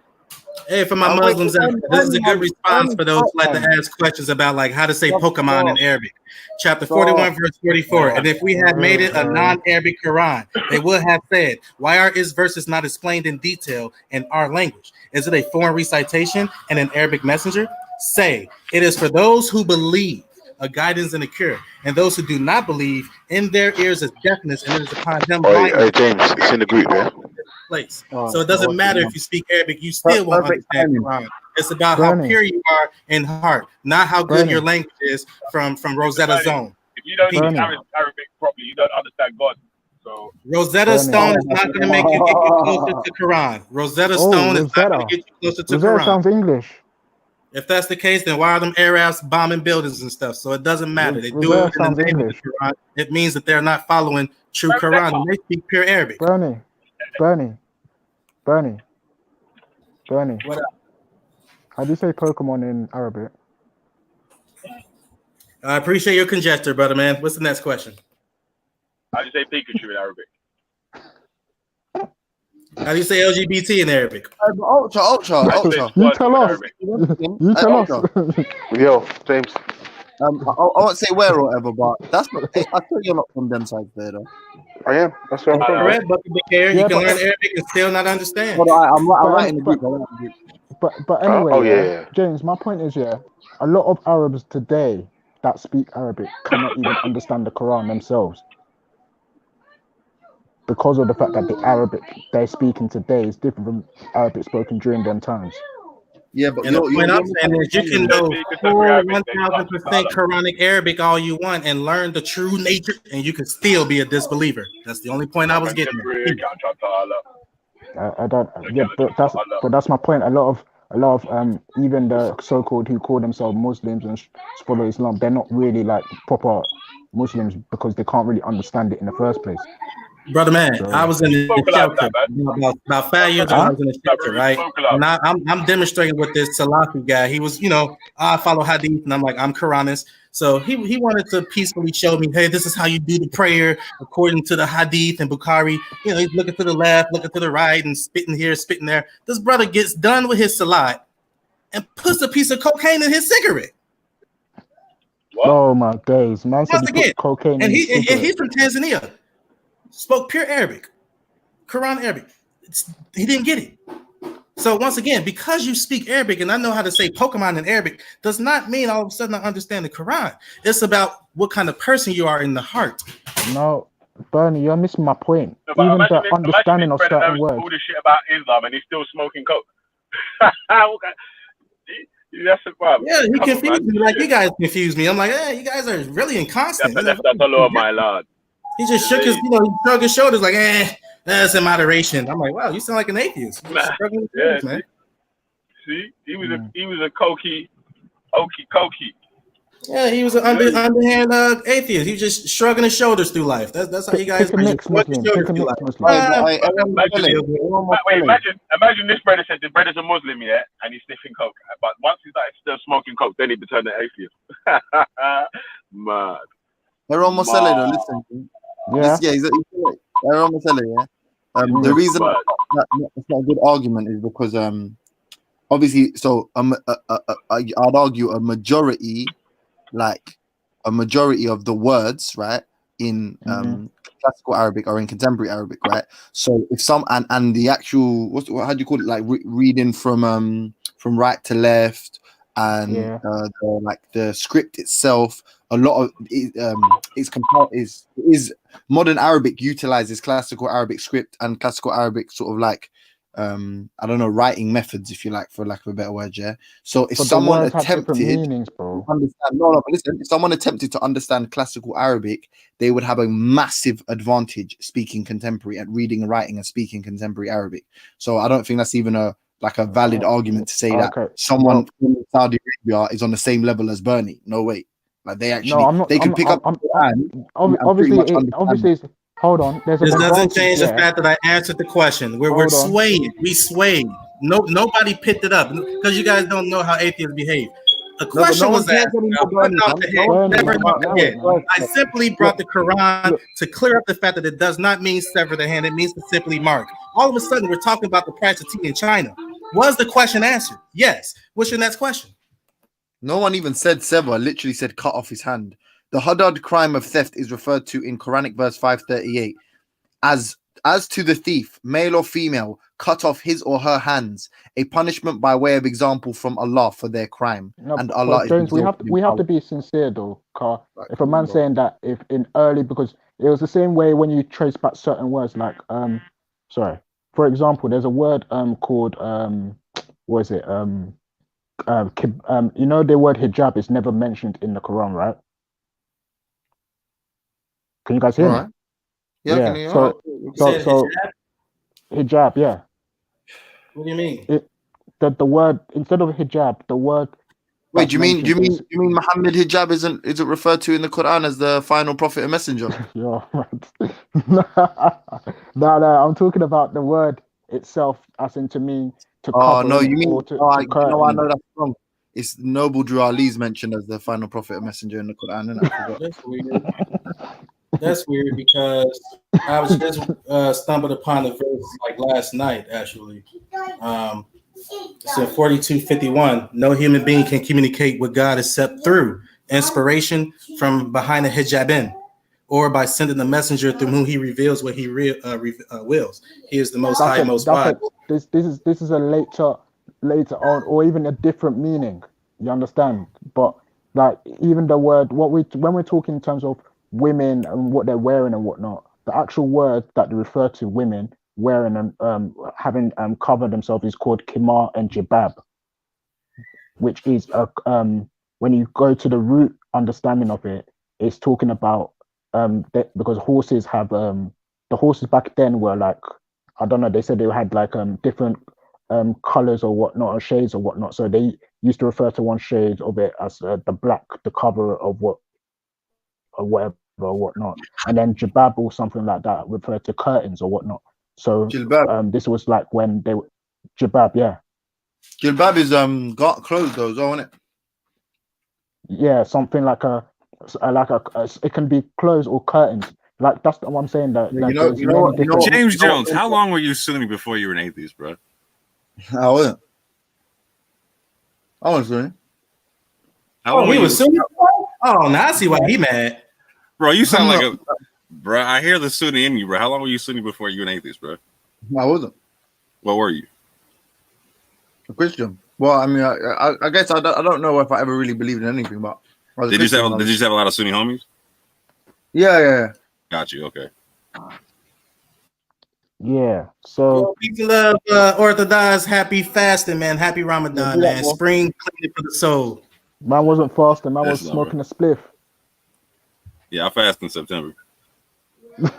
Hey, for my Muslims, this is a good response for those who like to ask questions about like how to say Pokemon in Arabic. Chapter 41, verse 44. And if we had made it a non-Arabic Quran, they would have said, why are its verses not explained in detail in our language? Is it a foreign recitation and an Arabic messenger? Say, it is for those who believe, a guidance and a cure, and those who do not believe, in their ears is deafness, and it is upon them. Hey, James, it's in the group, yeah? Place. So it doesn't matter if you speak Arabic, you still won't understand Quran. It's about how pure you are in heart, not how good your language is from Rosetta Stone. If you don't speak Arabic properly, you don't understand God. So Rosetta Stone is not going to make you get closer to Quran. Rosetta Stone is not going to get you closer to Rosetta Quran. sounds English. If that's the case, then why are them Arabs bombing buildings and stuff? So it doesn't matter. They do it in the name of the Quran. It means that they're not following true Quran. And they speak pure Arabic. Bernie. What up? How do you say Pokemon in Arabic? I appreciate your conjecture, brother, man. What's the next question? How do you say Pikachu in Arabic? How do you say LGBT in Arabic? Ultra. You tell us. You tell us. Yo, James. I won't say where or whatever, but that's not. I thought you're not from them sides there, though. I am. That's where I'm from. Correct, but you can learn Arabic and still not understand. But I'm right in the group. But anyway, yeah. James, my point is, a lot of Arabs today that speak Arabic cannot even understand the Quran themselves, because of the fact that the Arabic they're speaking today is different from Arabic spoken during them times. Yeah, but and the point I'm saying is you can know 1,000% Quranic Arabic all you want and learn the true nature, and you can still be a disbeliever. That's the only point I was getting at. I don't. Yeah, but that's my point. A lot of even the so-called who call themselves Muslims and follow Islam, they're not really like proper Muslims because they can't really understand it in the first place. Brother man, I was in the shelter about 5 years ago. I was in the shelter, right? And I'm demonstrating with this Salafi guy. He was, I follow Hadith, and I'm like, I'm Quranist. So he wanted to peacefully show me, hey, this is how you do the prayer according to the Hadith and Bukhari. He's looking to the left, looking to the right, and spitting here, spitting there. This brother gets done with his salat and puts a piece of cocaine in his cigarette. What? Oh my days, man! Once again, cocaine, and he's from Tanzania. Spoke pure Arabic, Quran Arabic. He didn't get it. So once again, because you speak Arabic and I know how to say Pokemon in Arabic, does not mean all of a sudden I understand the Quran. It's about what kind of person you are in the heart. No, Bernie, you're missing my point. No, even the understanding of certain words. All this shit about Islam and he's still smoking coke. That's the problem. Yeah, he confused me. Like you guys confused me. I'm like, hey, you guys are really inconstant. That's the law, my lord. He just shook his, he shrugged his shoulders like, that's in moderation. I'm like, wow, you sound like an atheist. Man. See, he was a cokey. Yeah, he was an underhand atheist. He was just shrugging his shoulders through life. That's how you guys. Pick a mixed Muslim. Pick a mixed Muslim. Imagine this brother said the brother's a Muslim, yeah, and he's sniffing coke. But once he started still smoking coke, then he turned an atheist. Mad. Aaron Mosele, though, listen. Yeah. He's Aaron Mosele, yeah. The reason it's not a good argument is because obviously, so I'd argue a majority of the words, right, in classical Arabic or in contemporary Arabic, right? So if some and the actual how do you call it, like reading from right to left and the script itself, a lot of is modern Arabic utilizes classical Arabic script and classical Arabic sort of like I don't know, writing methods, if you like, for lack of a better word, yeah. So if someone attempted meanings, bro. to understand, but listen, if someone attempted to understand classical Arabic, they would have a massive advantage speaking contemporary and reading and writing and speaking contemporary Arabic. So I don't think that's even a valid argument to say that someone from Saudi Arabia is on the same level as Bernie. No way. Like they actually, they can pick up. Obviously, hold on. This doesn't change the fact that I answered the question. We're swayed. We swayed. Nobody picked it up because you guys don't know how atheists behave. The question was asked. I simply brought the Quran to clear up the fact that it does not mean sever the hand. It means to simply mark. All of a sudden, we're talking about the price of tea in China. Was the question answered? Yes. What's your next question? No one even said sever. Literally said cut off his hand. The Haddad crime of theft is referred to in Quranic verse 538 as to the thief, male or female, cut off his or her hands, a punishment by way of example from Allah for their crime. No, and Allah Jones, we have to be sincere though, Car. Right. If a man's saying that if in early, because it was the same way when you trace back certain words like for example, there's a word called what is it? You know, the word hijab is never mentioned in the Quran, right? Can you guys hear me? Yeah. So hijab, yeah. What do you mean? The word instead of hijab, the word. Wait, do you mean Muhammad hijab isn't referred to in the Quran as the final prophet and messenger? Yeah. No, I'm talking about the word itself, as in to mean to. Oh no, you mean? I know that's wrong. It's Noble Drew Ali's mentioned as the final prophet and messenger in the Quran, and I forgot. That's weird. That's weird because I was just stumbled upon the verse like last night, actually. It's in 42:51. No human being can communicate with God except through inspiration from behind a hijabin, or by sending a messenger through whom he reveals what he wills. He is the most high, most wise. This is a later on, or even a different meaning. You understand? But like even the word, when we're talking in terms of women and what they're wearing and whatnot, the actual word that they refer to women wearing and having covered themselves is called kimar and jibab, which is when you go to the root understanding of it, it's talking about because horses have the horses back then were like, I don't know, they said they had like different colors or whatnot, or shades or whatnot, so they used to refer to one shade of it as the black, the cover of what or whatever or whatnot, and then jibab or something like that referred to curtains or whatnot. So this was like when they were jibab, yeah. Jilbab is got clothes though, isn't it? Yeah, something like it can be clothes or curtains. Like that's what I'm saying. That you know James Jones, how long were you Sunni before you were an atheist, bro? I wasn't. I was Sunni. He was Sunni. Oh, now I see why he mad. Bro, you sound like a bro. I hear the Sunni in you, bro. How long were you Sunni before you were an atheist, bro? I wasn't. What were you? A Christian. Well, I mean, I guess I don't know if I ever really believed in anything, but did you just have a lot of Sunni homies? Yeah. Got you. Okay. Yeah. So peace and love, Orthodox. Happy fasting, man. Happy Ramadan, man. Spring cleaning for the soul. Man wasn't fasting. Man was smoking a spliff. Yeah, I fast in September.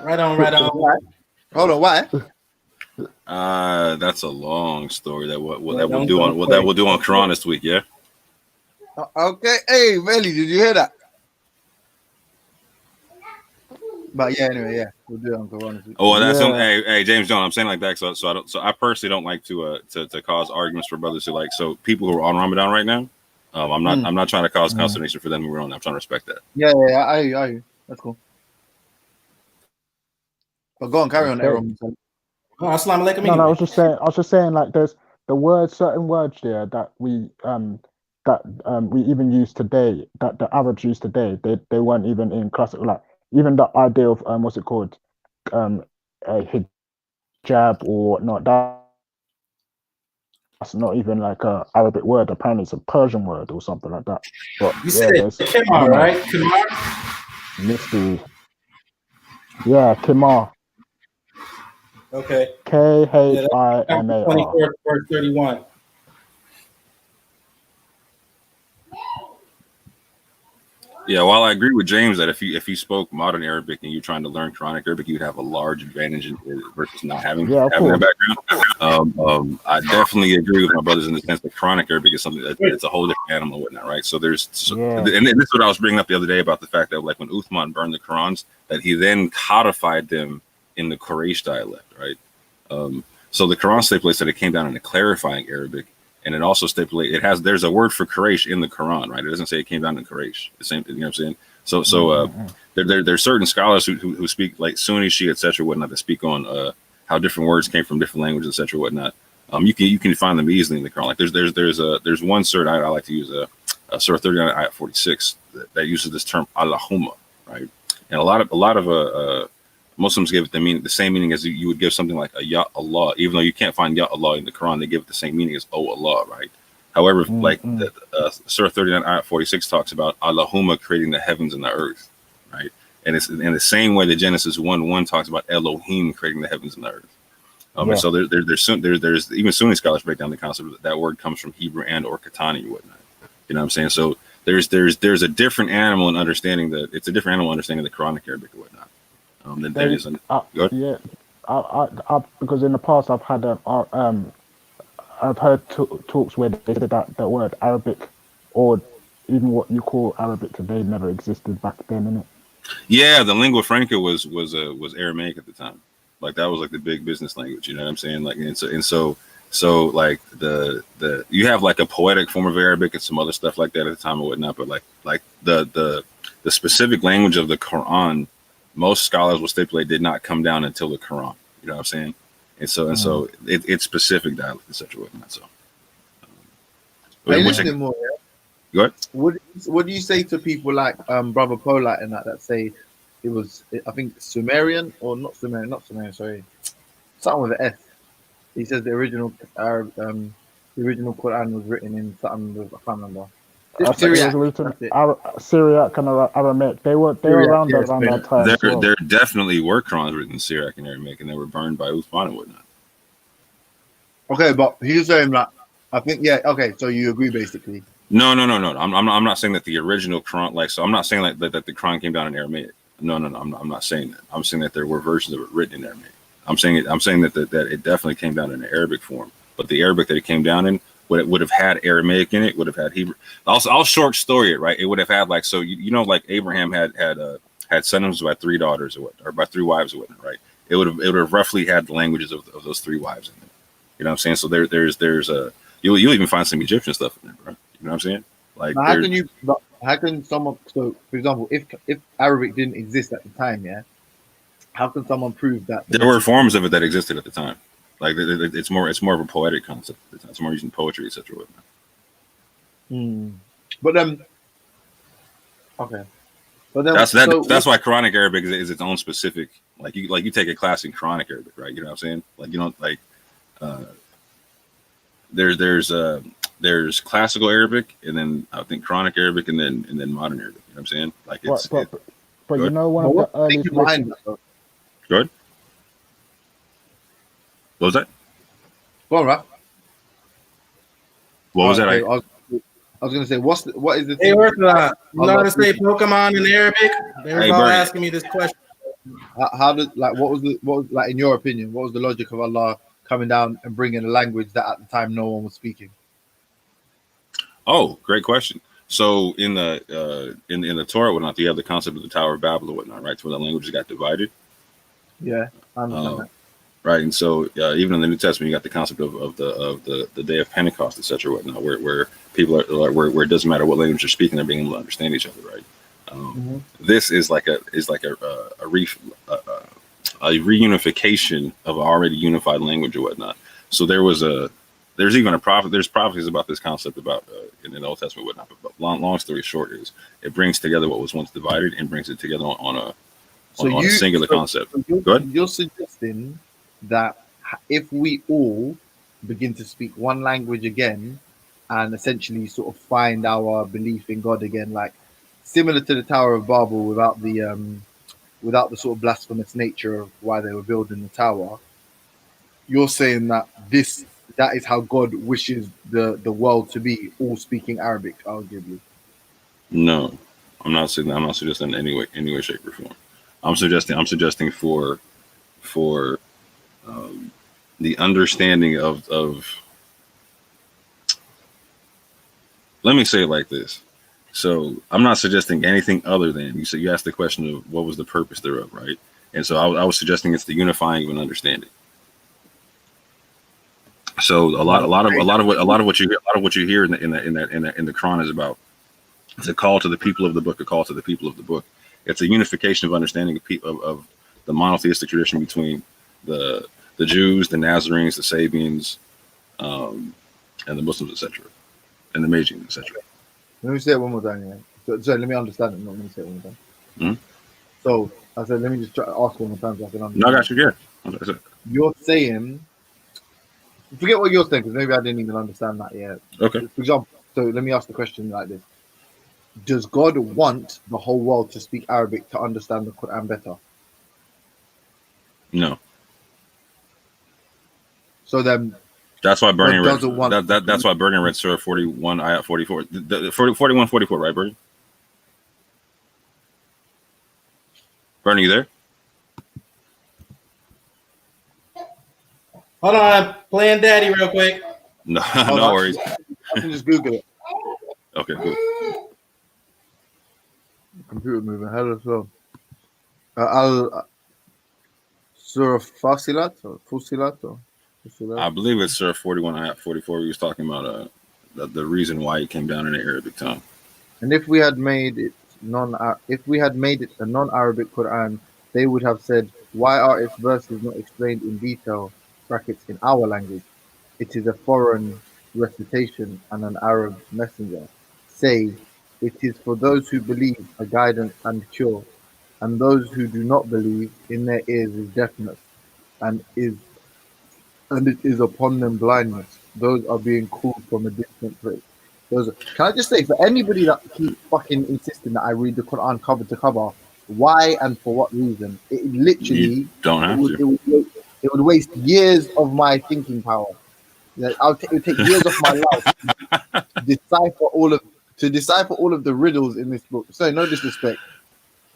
Right on. Hold on, why? That's a long story. That we'll do on Quran this week. Yeah. Okay, hey, Melly, did you hear that? But yeah, anyway, yeah, we'll do it, Uncle Honestly. Oh, well, that's Yeah. hey James John. I'm saying like that, so I personally don't like to cause arguments for brothers who like so people who are on Ramadan right now. I'm not trying to cause consternation for them who are on. I'm trying to respect that. Yeah, I hear you. That's cool. But go on, carry on, Aaron. Assalamu alaikum. No, I was just saying, like, there's certain words there that we even use today, that the Arabs use today. They weren't even in classical, like, even the idea of what's it called, a hijab or whatnot. That's not even like a Arabic word. Apparently, it's a Persian word or something like that. But You said Kimar, right? Kimar. Mystery. Yeah, Kimar. Okay. Khimar. 24, verse 31. Yeah, while I agree with James that if you spoke modern Arabic and you're trying to learn Quranic Arabic, you'd have a large advantage versus not having that background. I definitely agree with my brothers in the sense that Quranic Arabic is something it's a whole different animal and whatnot, right? So and this is what I was bringing up the other day about the fact that like when Uthman burned the Qurans, that he then codified them in the Quraysh dialect, right? So the Quran stipulates that it came down in a clarifying Arabic. And it also stipulates there's a word for Quraysh in the Quran, right? It doesn't say it came down in Quraysh. The same thing, you know what I'm saying? So there's certain scholars who speak like Sunni, Shia, etc., whatnot, that speak on how different words came from different languages, etc., whatnot. You can find them easily in the Quran. Like there's one surah I like to use, Surah 39, ayat 46, that uses this term Allahumma, right? And a lot of Muslims give it the same meaning as you would give something like a Ya Allah, even though you can't find Ya Allah in the Quran, they give it the same meaning as Oh Allah, right? However, like Surah 39, ayat 46 talks about Allahumma creating the heavens and the earth, right? And it's in the same way that Genesis 1:1 talks about Elohim creating the heavens and the earth. And so there's even Sunni scholars break down the concept that word comes from Hebrew and or Katani or whatnot. You know what I'm saying? So there's a different animal in understanding the Quranic Arabic or whatnot. Than there is. Because in the past I've had I've heard talks where they said that the word Arabic, or even what you call Arabic today, never existed back then, innit? Yeah, the lingua franca was Aramaic at the time. Like that was like the big business language. You know what I'm saying? Like and so like the you have like a poetic form of Arabic and some other stuff like that at the time or whatnot. But like the specific language of the Quran, most scholars will stipulate did not come down until the Quran. You know what I'm saying? And so it's specific dialect and such a way. So more, yeah? Go ahead. What do you say to people like Brother Polite and that say it was, I think, Sumerian or not Sumerian, sorry, something with an S. He says the original Quran was written in something with, I can't remember. Syriac and Aramaic. They were around that time. There definitely were Qurans written in Syriac and Aramaic, and they were burned by Uthman and whatnot. Okay, but he's saying that. I think okay. So you agree basically? No. I'm not saying that the original Quran, so I'm not saying that the Quran came down in Aramaic. No. I'm not saying that. I'm saying that there were versions of it written in Aramaic. I'm saying that it definitely came down in the Arabic form, but the Arabic that it came down in would have had Aramaic in it, would have had Hebrew. I'll short story it, right? It would have had like like Abraham had sons who had 3 daughters or by 3 wives or whatnot, right? It would have roughly had the languages of those 3 wives in it. You know what I'm saying? So there's you'll even find some Egyptian stuff in there, bro. You know what I'm saying? Like how can someone, so for example, if Arabic didn't exist at the time, how can someone prove that there were forms of it that existed at the time? Like it's more of a poetic concept. It's more using poetry, etc. But then, okay. But then that's why Quranic Arabic is its own specific. Like you take a class in Quranic Arabic, right? You know what I'm saying? Like you don't like. There's classical Arabic, and then I think Quranic Arabic, and then modern Arabic. You know what I'm saying? Like but you know, one of the earliest. Go ahead. What was that? Go on, right? What was that? I was going to say, what is the thing? Hey, Ursula, you know how to say Pokemon in Arabic? They were all asking me this question. How did what was like in your opinion? What was the logic of Allah coming down and bringing a language that at the time no one was speaking? Oh, great question. So in the in the Torah, whatnot, you have the concept of the Tower of Babel and whatnot, right? Where the languages got divided. Yeah, I understand that. Right, and so even in the New Testament, you got the concept of the day of Pentecost, etc., whatnot, where people are where it doesn't matter what language you're speaking, they're being able to understand each other, right? This is like a reunification of an already unified language or whatnot. So there's even a prophet. There's prophecies about this concept about in the Old Testament, whatnot. But long story short is it brings together what was once divided and brings it together on a singular concept. Go ahead. You're suggesting that if we all begin to speak one language again and essentially sort of find our belief in God again, like similar to the Tower of Babel without the sort of blasphemous nature of why they were building the tower, you're saying that that is how God wishes the world to be, all speaking Arabic, arguably. No, I'm not saying that. I'm not suggesting in any way, shape, or form. I'm suggesting for the understanding of let me say it like this. So I'm not suggesting anything other than you asked the question of what was the purpose thereof, right? And so I was suggesting it's the unifying of an understanding. So a lot of what you hear in the Quran is about. It's a call to the people of the book, a call to the people of the book. It's a unification of understanding of the monotheistic tradition between the Jews, the Nazarenes, the Sabians, and the Muslims, etc., and the Magians, etc. Let me say it one more time. Yeah. So let me understand it. Not let me say it one more time. So I said, let me just try to ask one more time so I can understand. No, I got you. Yeah. You're saying, forget what you're saying because maybe I didn't even understand that yet. Okay. For example, so let me ask the question like this: does God want the whole world to speak Arabic to understand the Quran better? No. So then that's why Bernie read that's why Bernie read Surah 41 ayat 44. 41-44, right, Bernie? Bernie, you there? Hold on, I'm playing daddy real quick. No, no worries. I can just Google it. Okay, good. Computer moving ahead as well. Surah Fusilat or Fusilat or Fusilat? I believe it's Surah 41 ayat 44. He was talking about the reason why it came down in the Arabic tongue. And if we had made it a non-Arabic Quran, they would have said, "Why are its verses not explained in detail?" (Brackets in our language. It is a foreign recitation and an Arab messenger. Say, it is for those who believe a guidance and cure, and those who do not believe, in their ears is deafness, and it is upon them blindness. Those are being called from a distant place. Can I just say, for anybody that keeps fucking insisting that I read the Quran cover to cover, why and for what reason? It literally you don't have to. It would waste years of my thinking power. It would take years of my life to decipher all of the riddles in this book. So no disrespect,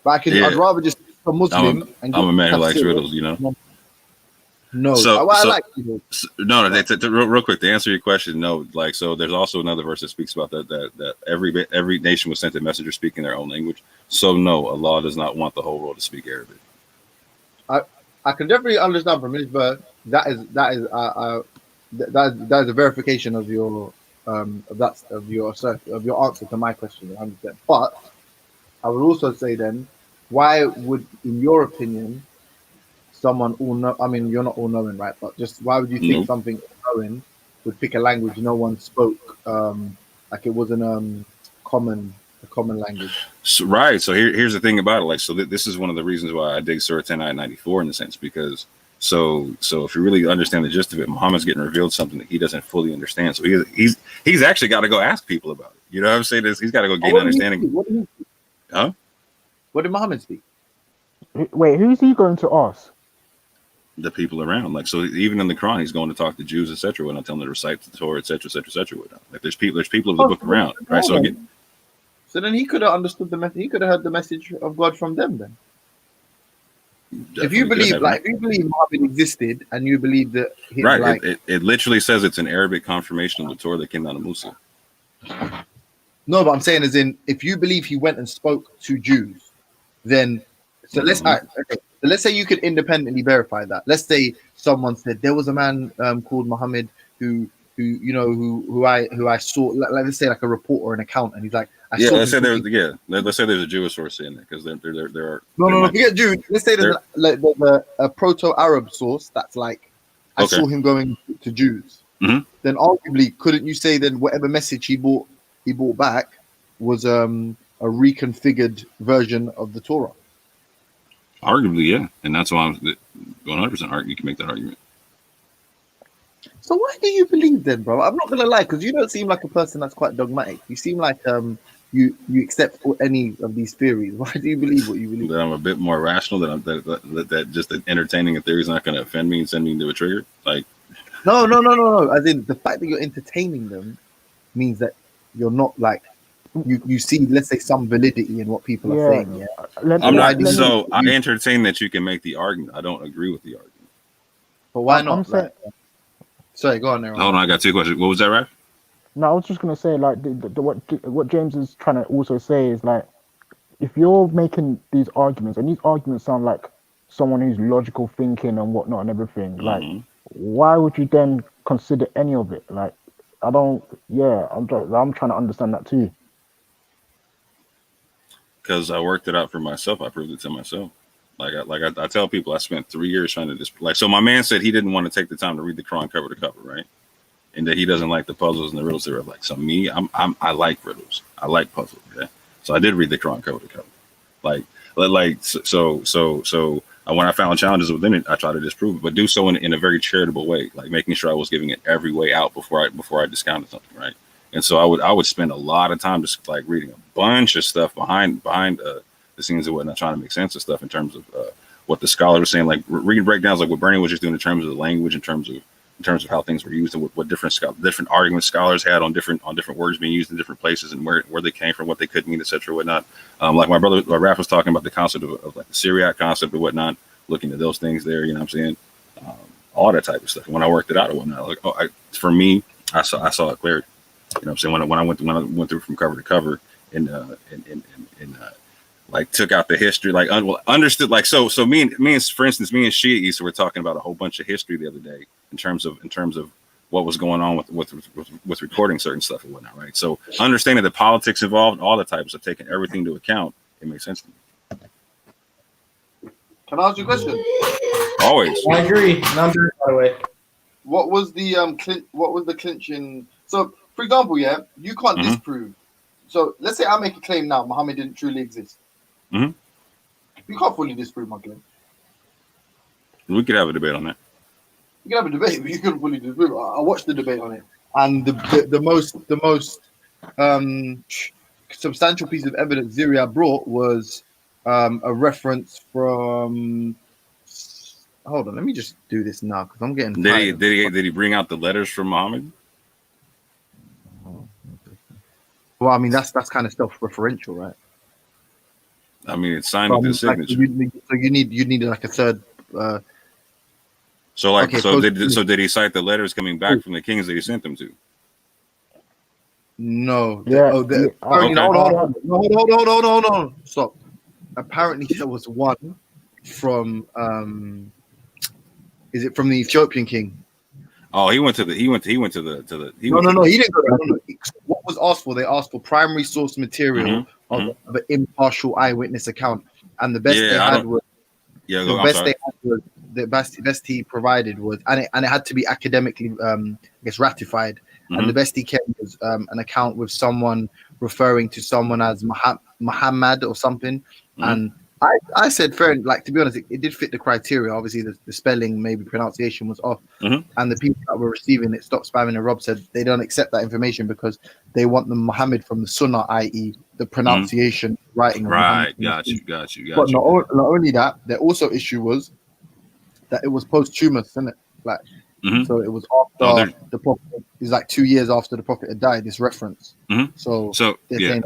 but I'd rather just be a Muslim. I'm a man who likes riddles, you know. No, I like riddles. Real quick to answer your question, no. Like, so there's also another verse that speaks about that every nation was sent a messenger speaking their own language. So no, Allah does not want the whole world to speak Arabic. I can definitely understand from this verse that is a verification of your answer to my question, 100%. But I would also say then, why would, in your opinion, someone you're not all knowing, right? But just why would you think something all knowing would pick a language no one spoke, like it wasn't a common language? So, right. So here's the thing about it. Like, so this is one of the reasons why I dig Surah 10 ayat 94 in a sense, because so if you really understand the gist of it, Muhammad's getting revealed something that he doesn't fully understand. So he's actually got to go ask people about it. You know what I'm saying? He's got to go gain understanding. Huh? What did Muhammad speak? Wait, who's he going to ask? The people around. Like, so even in the Quran, he's going to talk to Jews, etc. When I tell them to recite the Torah, etc. Like, there's people of the book around, right? So then he could have understood the message. He could have heard the message of God from them. Then, if you believe Muhammad existed and you believe that, it literally says it's an Arabic confirmation of the Torah that came down to Musa. No, but I'm saying as in, if you believe he went and spoke to Jews, then let's say you could independently verify that. Let's say someone said there was a man called Muhammad who I saw, like let's say like a report or an account, and he's like, let's say there's a Jewish source in it, because there are no, forget Jews. Let's say there's a proto-Arab source that's like, I saw him going to Jews. Mm-hmm. Then arguably, couldn't you say then whatever message he brought back was a reconfigured version of the Torah? Arguably, yeah, and that's why I'm 100% you can make that argument. So why do you believe then, bro? I'm not gonna lie, because you don't seem like a person that's quite dogmatic. You seem like you accept any of these theories. Why do you believe what you believe? That I'm a bit more rational. That just entertaining a theory is not going to offend me and send me into a trigger. Like, no. As in, the fact that you're entertaining them means that you're not like you see, let's say, some validity in what people are saying. Yeah, I entertain that you can make the argument. I don't agree with the argument. But why not? Sorry, go on, Aaron. Hold on, I got two questions. What was that, Raf? No, I was just gonna say, like, what James is trying to also say is, like, if you're making these arguments, and these arguments sound like someone who's logical thinking and whatnot and everything, like, why would you then consider any of it? Like, I'm trying to understand that too. Because I worked it out for myself. I proved it to myself. I tell people, I spent 3 years trying to so my man said he didn't want to take the time to read the Quran cover to cover, right? And that he doesn't like the puzzles and the riddles. They're like, so me, I like riddles. I like puzzles. Okay, so I did read the Quran cover to cover. So when I found challenges within it, I try to disprove it, but do so in a very charitable way, like making sure I was giving it every way out before I discounted something, right? And so I would spend a lot of time just like reading a bunch of stuff behind the scenes and whatnot, trying to make sense of stuff in terms of what the scholars were saying, like reading breakdowns, like what Bernie was just doing in terms of the language, in terms of how things were used, and what different arguments scholars had on different words being used in different places, and where they came from, what they could mean, etc. Whatnot. Like my brother Raph was talking about the concept of like the Syriac concept and whatnot, looking at those things there. You know what I'm saying? All that type of stuff. When I worked it out and whatnot, like for me, I saw it clearly. You know what I'm saying? When I went through from cover to cover and like took out the history, like understood, like so me and for instance, me and Shia Issa were talking about a whole bunch of history the other day in terms of what was going on with recording certain stuff and whatnot, right? So understanding the politics involved, all the types of taking everything into account, it makes sense to me. Can I ask you a question? Always. I agree. Number, by the way. What was the clinching? So, for example, you can't disprove. So let's say I make a claim now, Muhammad didn't truly exist. Mm-hmm. You can't fully disprove my claim. We could have a debate on that. You can have a debate, but you couldn't fully disprove it. I watched the debate on it, and the most substantial piece of evidence Ziria brought was a reference from. Hold on, let me just do this now because I'm getting. Did he bring out the letters from Muhammad? Well, I mean that's kind of self-referential, right? I mean, it's signed with his signature. So you need like a third. Did he cite the letters coming back from the kings that he sent them to? No. Okay. Hold on. Stop. Apparently there was one from is it from the Ethiopian king? Oh, he went to the. No, he didn't go there. No. What was asked for? They asked for primary source material of an impartial eyewitness account, and the best the best he provided was, and it had to be academically, ratified. And the best he came was an account with someone referring to someone as Muhammad or something, and I said, fair, like, to be honest, it did fit the criteria. Obviously, the spelling, maybe pronunciation was off. And the people that were receiving it stopped spamming. And Rob said they don't accept that information because they want the Muhammad from the Sunnah, i.e. the pronunciation, writing. Right, got you. But not only that, their also issue was that it was posthumous, isn't it? Like, so it was after the Prophet. It's like 2 years after the Prophet had died. This reference. So yeah,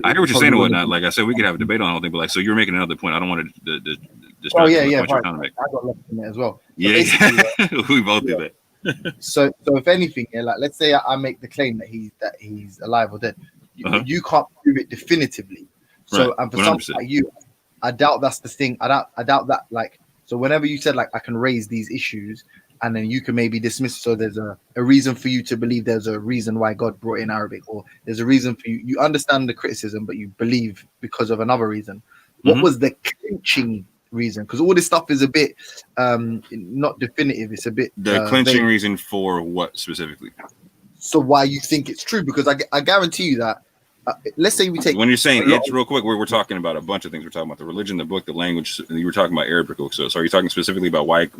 I hear what you're saying and whatnot. Like I said, we could have a debate on the whole thing, but like, so you're making another point. I don't want to distract point you're right. trying to make. I got left in it as well. Yeah, we both do that. So if anything, like let's say I make the claim that he's alive or dead. you can't prove it definitively. So, Right. and for someone 100%. like you, I doubt that's the thing. I doubt that. Like, so whenever you said like I can raise these issues, and then you can maybe dismiss. So there's a reason for you to believe there's a reason why God brought in Arabic, or there's a reason for you. You understand the criticism, but you believe because of another reason. What was the clinching reason? Because all this stuff is a bit not definitive. It's a bit The clinching vague. reason for what specifically? So why you think it's true? Because I guarantee you that. Let's say we take When you're saying a lot it's real quick, we're talking about a bunch of things. We're talking about the religion, the book, the language. And you were talking about Arabic. So are you talking specifically about why it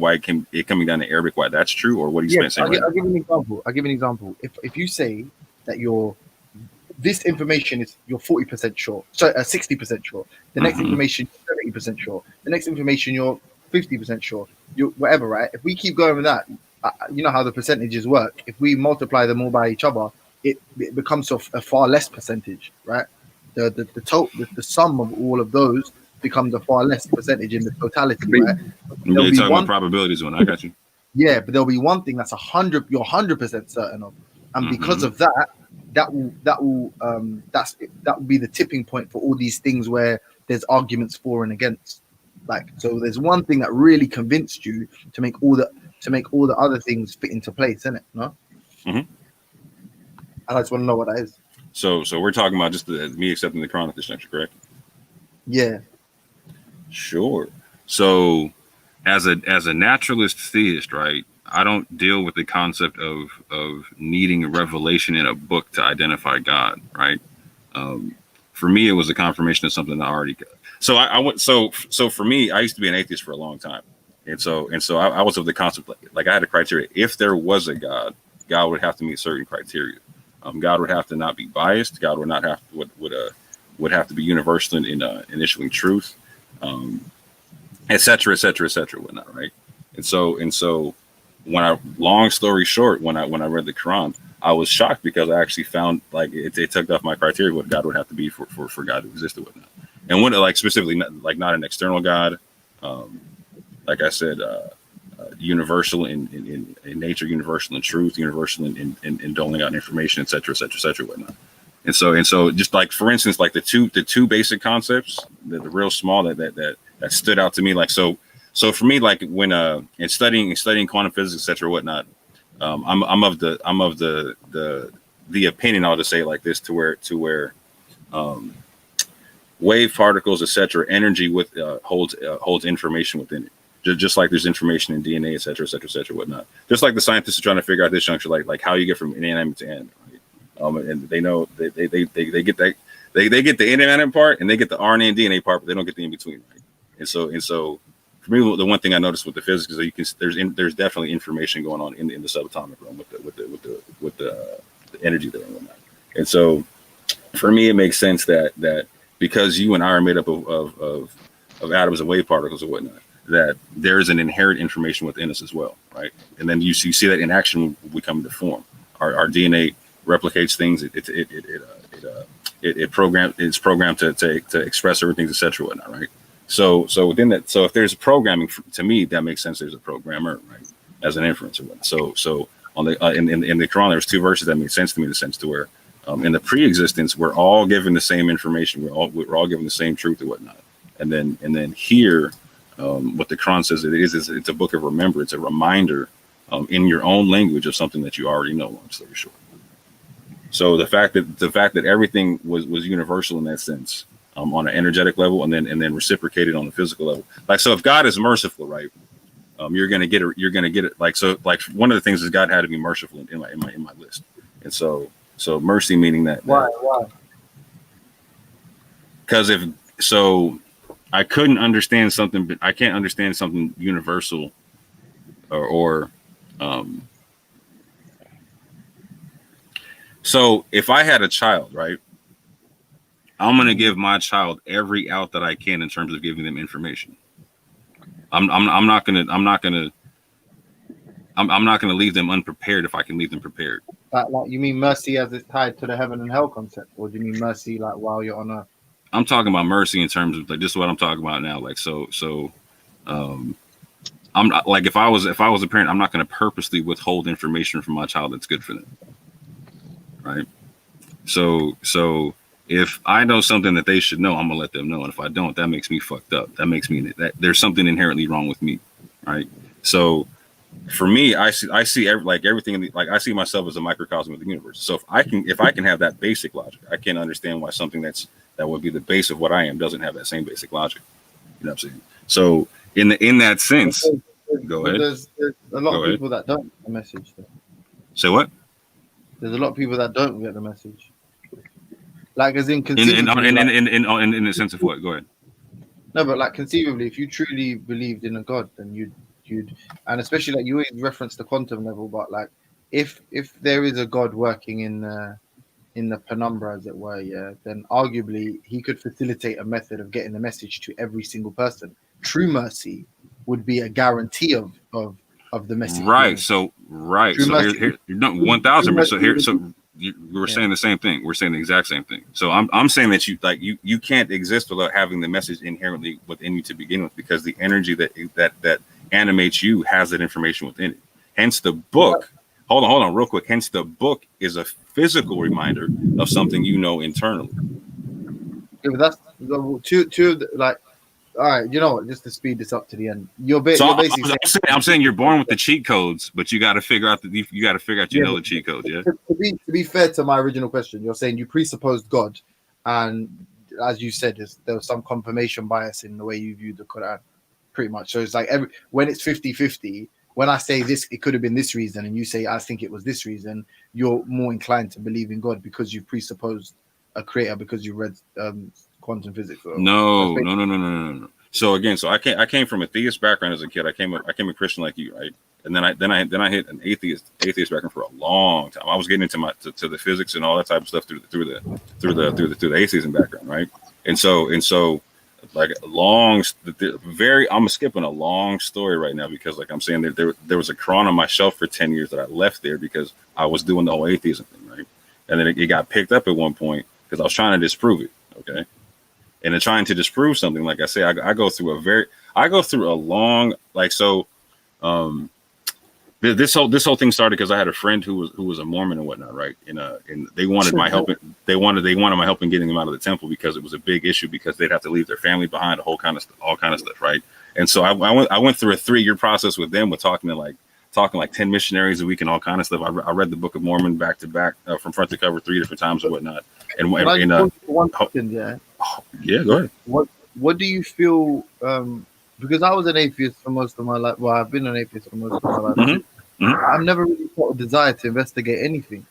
coming down to Arabic? Why that's true, or what are you saying? I'll give an example. I'll give an example. If you say that this information is you're 40% sure, so 60% sure. The next information you're 70% sure. The next information you're 50% sure. You whatever, right? If we keep going with that, you know how the percentages work. If we multiply them all by each other, it becomes a far less percentage, right? The total, the sum of all of those becomes a far less percentage in the totality, right? You're talking about probabilities when I got you. Yeah, but there'll be one thing that's 100, you're 100% certain of, and because of that, that will be the tipping point for all these things where there's arguments for and against. Like, so there's one thing that really convinced you to make all the other things fit into place, isn't it? No. I just want to know what that is. So we're talking about just me accepting the Quran at this juncture, correct? Yeah. Sure. So as a naturalist theist, right? I don't deal with the concept of needing a revelation in a book to identify God, right? For me, it was a confirmation of something I already got. So I went. So for me, I used to be an atheist for a long time, and so I was of the concept like I had a criteria. If there was a God, God would have to meet certain criteria. God would have to not be biased. God would not have would have to be universal in issuing truth, et cetera, whatnot, right? And so when long story short, when I read the Quran, I was shocked because I actually found like it took off my criteria what God would have to be for God to exist or whatnot. And when like specifically not an external God, like I said, universal in nature, universal in truth, universal in doling out information, et cetera, whatnot. And so just like for instance, like the two basic concepts, the real small that stood out to me, like so for me, like when in studying quantum physics, et cetera, whatnot, I'm of the opinion, I'll just say it like this, to where wave particles, et cetera, energy holds information within it. Just like there's information in DNA, et cetera, whatnot. Just like the scientists are trying to figure out this juncture, like how you get from inanimate to animate. Right? And they know they get that they get the inanimate part and they get the RNA and DNA part, but they don't get the in between. Right? And so for me, the one thing I noticed with the physics is that there's definitely information going on in the subatomic realm with the energy there and whatnot. And so for me, it makes sense that because you and I are made up of atoms and wave particles and whatnot, that there is an inherent information within us as well, right? And then you see that in action when we come into form. Our DNA replicates things. It's programmed to express everything, et cetera, whatnot, right? So within that, so if there's programming, to me, that makes sense. There's a programmer, right, as an inference or whatnot. So on the in the Quran, there's two verses that make sense to me, in the sense to where in the pre-existence, we're all given the same information. We're all given the same truth and whatnot. And then here. What the Quran says is it's a book of remembrance, a reminder in your own language of something that you already know. Long story short. So the fact that everything was universal in that sense, on an energetic level, and then reciprocated on a physical level. Like, so if God is merciful, right, you're gonna get it. Like, so like one of the things is God had to be merciful in my list. And so mercy meaning that. Why? Because I couldn't understand something, but I can't understand something universal or so if I had a child, right, I'm going to give my child every out that I can in terms of giving them information. I'm not going to leave them unprepared if I can leave them prepared. Like you mean mercy as it's tied to the heaven and hell concept, or do you mean mercy like while you're on earth? I'm talking about mercy in terms of like this is what I'm talking about now. Like I'm not, like if I was a parent, I'm not going to purposely withhold information from my child that's good for them, right? So if I know something that they should know, I'm gonna let them know. And if I don't, that makes me fucked up. That makes me that there's something inherently wrong with me, right? So for me, I see everything like I see myself as a microcosm of the universe. So if I can have that basic logic, I can't understand why something that would be the base of what I am doesn't have that same basic logic. You know what I'm saying? So in that sense, go ahead. There's a lot of people that don't get the message. Though. Say what? There's a lot of people that don't get the message. Like as in in the sense of what? Go ahead. No, but like conceivably, if you truly believed in a God, then you'd and especially like you always reference the quantum level, but like if there is a God working in the penumbra, as it were, yeah, then arguably he could facilitate a method of getting the message to every single person. True mercy would be a guarantee of the message. Right. So here 1,000. So we're saying the same thing. We're saying the exact same thing. So I'm saying that you can't exist without having the message inherently within you to begin with, because the energy that animates you has that information within it. Hence the book. Hold on, real quick. Hence the book is a physical reminder of something you know internally. Yeah, but that's two of the, like. All right, you know what? Just to speed this up to the end, you're basically. I'm saying you're born with the cheat codes, but you got to figure out the cheat codes. Yeah. To be fair to my original question, you're saying you presupposed God, and as you said, there was some confirmation bias in the way you viewed the Quran, pretty much. So it's like when it's 50-50, when I say this, it could have been this reason, and you say I think it was this reason, you're more inclined to believe in God because you presupposed a creator because you read quantum physics. No. So again, I came from a theist background as a kid. I came a Christian like you, right? And then I hit an atheist background for a long time. I was getting into to the physics and all that type of stuff through the atheism background, right? And so like I'm skipping a long story right now because like I'm saying there was a Quran on my shelf for 10 years that I left there because I was doing the whole atheism thing, right? And then it got picked up at one point because I was trying to disprove it, okay? And in trying to disprove something, like I say, I go through a long, like, so this whole thing started because I had a friend who was a Mormon and whatnot, right? And they wanted my help. They wanted my help in getting them out of the temple because it was a big issue because they'd have to leave their family behind, all kind of stuff, right? And so I went through a 3-year process with them, with talking like 10 missionaries a week and all kind of stuff. I read the Book of Mormon back to back from front to cover 3 different times and whatnot. Yeah, go ahead. What do you feel? Because I was an atheist for most of my life. Well, I've been an atheist for most of my life. I've never really felt a desire to investigate anything.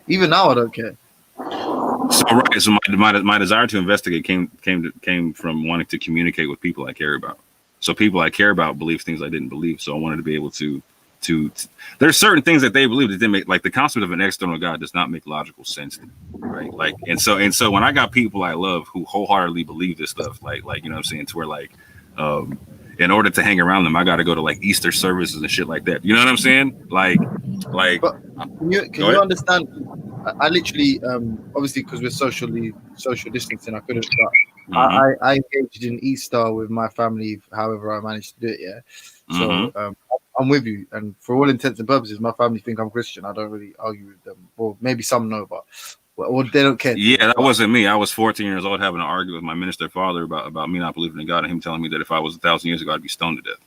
Even now, I don't care. So my desire to investigate came from wanting to communicate with people I care about. So people I care about believe things I didn't believe. So I wanted to be able to there's certain things that they believe that didn't make, like the concept of an external God does not make logical sense to me, right? Like, and so when I got people I love who wholeheartedly believe this stuff, like you know what I'm saying, to where like in order to hang around them, I got to go to like Easter services and shit like that. You know what I'm saying? Like. But can you understand? I literally, obviously, because we're social distancing, I couldn't. But I engaged in Easter with my family, however I managed to do it. Yeah. So I'm with you, and for all intents and purposes, my family think I'm Christian. I don't really argue with them, or maybe some know, but they don't care. Yeah, that wasn't me. I was 14 years old having to argue with my minister father about me not believing in God, and him telling me that if I was 1,000 years ago, I'd be stoned to death.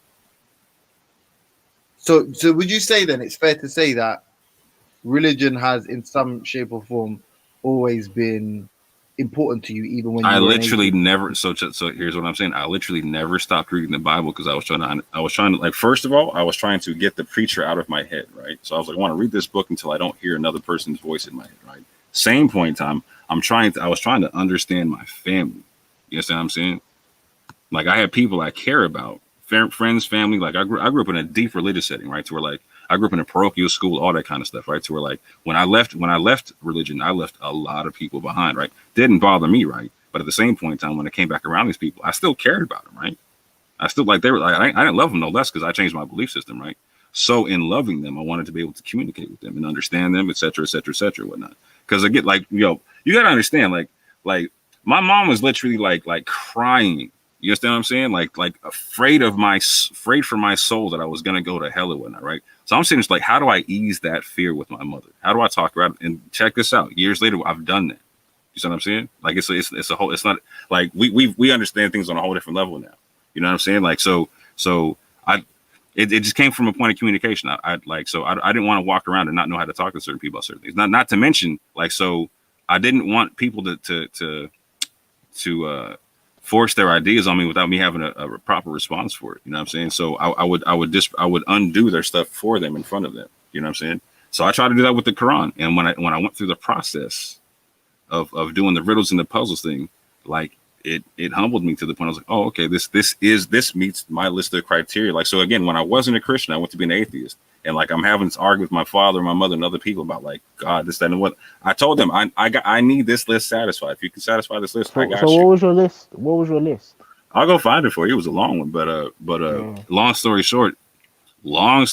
So would you say then it's fair to say that religion has, in some shape or form, always been important to you, even when you I literally never. So here's what I'm saying. I literally never stopped reading the Bible because I was trying to like, first of all, I was trying to get the preacher out of my head, right? So I was like, I want to read this book until I don't hear another person's voice in my head, right? Same point in time, I was trying to understand my family. You understand what I'm saying? Like, I had people I care about, friends, family. Like, I grew up in a deep religious setting, right? To where like I grew up in a parochial school, all that kind of stuff, right? To where like when I left religion, I left a lot of people behind, right? Didn't bother me, right? But at the same point in time, when I came back around these people, I still cared about them, right? I still like, they were like, I didn't love them no less because I changed my belief system, right? So in loving them, I wanted to be able to communicate with them and understand them, et cetera, whatnot. Because I get like, you got to understand, like my mom was literally like crying, You understand what I'm saying? Like afraid for my soul that I was gonna go to hell or whatnot, right? So I'm saying it's like, how do I ease that fear with my mother? How do I talk about it? And check this out. Years later, I've done that. You see what I'm saying? Like it's a whole. It's not like we understand things on a whole different level now. You know what I'm saying? Like so it just came from a point of communication. I didn't want to walk around and not know how to talk to certain people about certain things. Not to mention, like, so I didn't want people to force their ideas on me without me having a proper response for it. You know what I'm saying? So I would undo their stuff for them in front of them. You know what I'm saying? So I tried to do that with the Quran. And when I went through the process of doing the riddles and the puzzles thing, like it humbled me to the point I was like, oh, okay, this meets my list of criteria. Like, so again, when I wasn't a Christian, I went to be an atheist. And like, I'm having to argue with my father, my mother, and other people about like, God, this, that, and what. I told them, I need this list satisfied. If you can satisfy this list, I got you. So what was your list? What was your list? I'll go find it for you. It was a long one, but long story short, I'll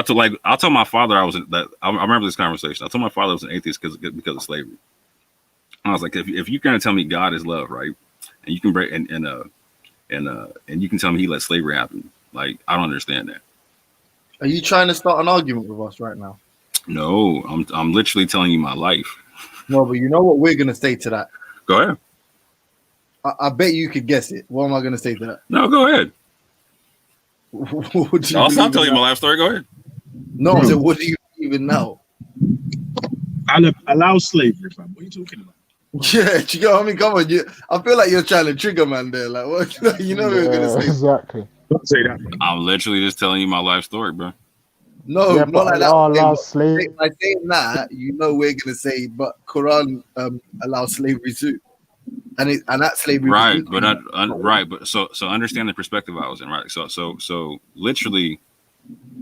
tell my father I remember this conversation. I told my father I was an atheist because of slavery. I was like, if you're gonna tell me God is love, right, and you can break and you can tell me he let slavery happen, like, I don't understand that. Are you trying to start an argument with us right now? No, I'm literally telling you my life. No, but you know what we're gonna say to that? Go ahead. I bet you could guess it. What am I gonna say to that? No, go ahead. I'll stop telling you my life story. Go ahead. No, I said, what do you even know? I allow slavery, fam. What are you talking about? Yeah, you know what I mean? Come on, I feel like you're trying to trigger man there. Like, what? You know what we're gonna say? Exactly. Don't say that. I'm literally just telling you my life story, bro. No, Yeah, not but like Allah that. allows slavery. By saying that, you know we're gonna say, but Quran allows slavery too, and that slavery. Right, but so understand the perspective I was in, right? So literally,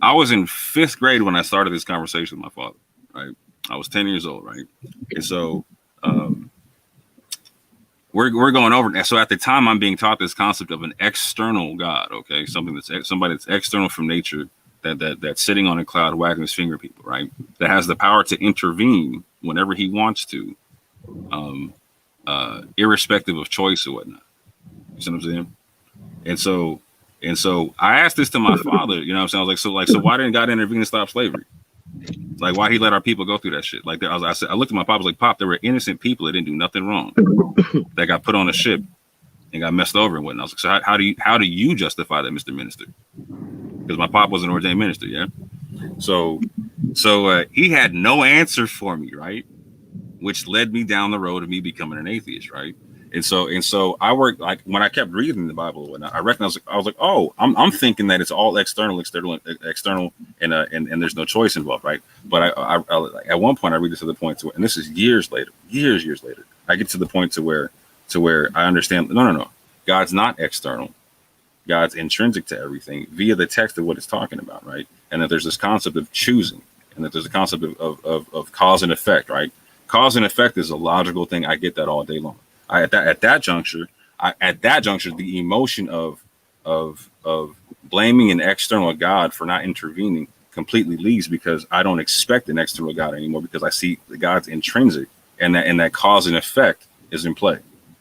I was in 5th grade when I started this conversation with my father, right? I was 10 years old, right? And so we're going over that. So at the time, I'm being taught this concept of an external God, okay? Somebody that's external from nature, that's sitting on a cloud wagging his finger at people, right? That has the power to intervene whenever he wants to, irrespective of choice or whatnot. You see what I'm saying? And so I asked this to my father, you know what I'm saying? I was like, so why didn't God intervene and stop slavery? Like, why he let our people go through that shit? Like, I looked at my pop, I was like, Pop, there were innocent people that didn't do nothing wrong that got put on a ship and got messed over and whatnot. I was like, so how do you justify that, Mr. Minister? Because my pop was an ordained minister, yeah. So he had no answer for me, right? Which led me down the road of me becoming an atheist, right? And so I worked, like, when I kept reading the Bible and whatnot, I recognized, I was like, oh, I'm thinking that it's all external, and there's no choice involved, right? But I at one point I read this to the point to, and this is years later, I get to the point to where I understand, no, God's not external. God's intrinsic to everything via the text of what it's talking about, right? And that there's this concept of choosing, and that there's a concept of cause and effect, right? Cause and effect is a logical thing. I get that all day long. At that juncture, the emotion of blaming an external God for not intervening completely leaves, because I don't expect an external God anymore, because I see the God's intrinsic, and that cause and effect is in play.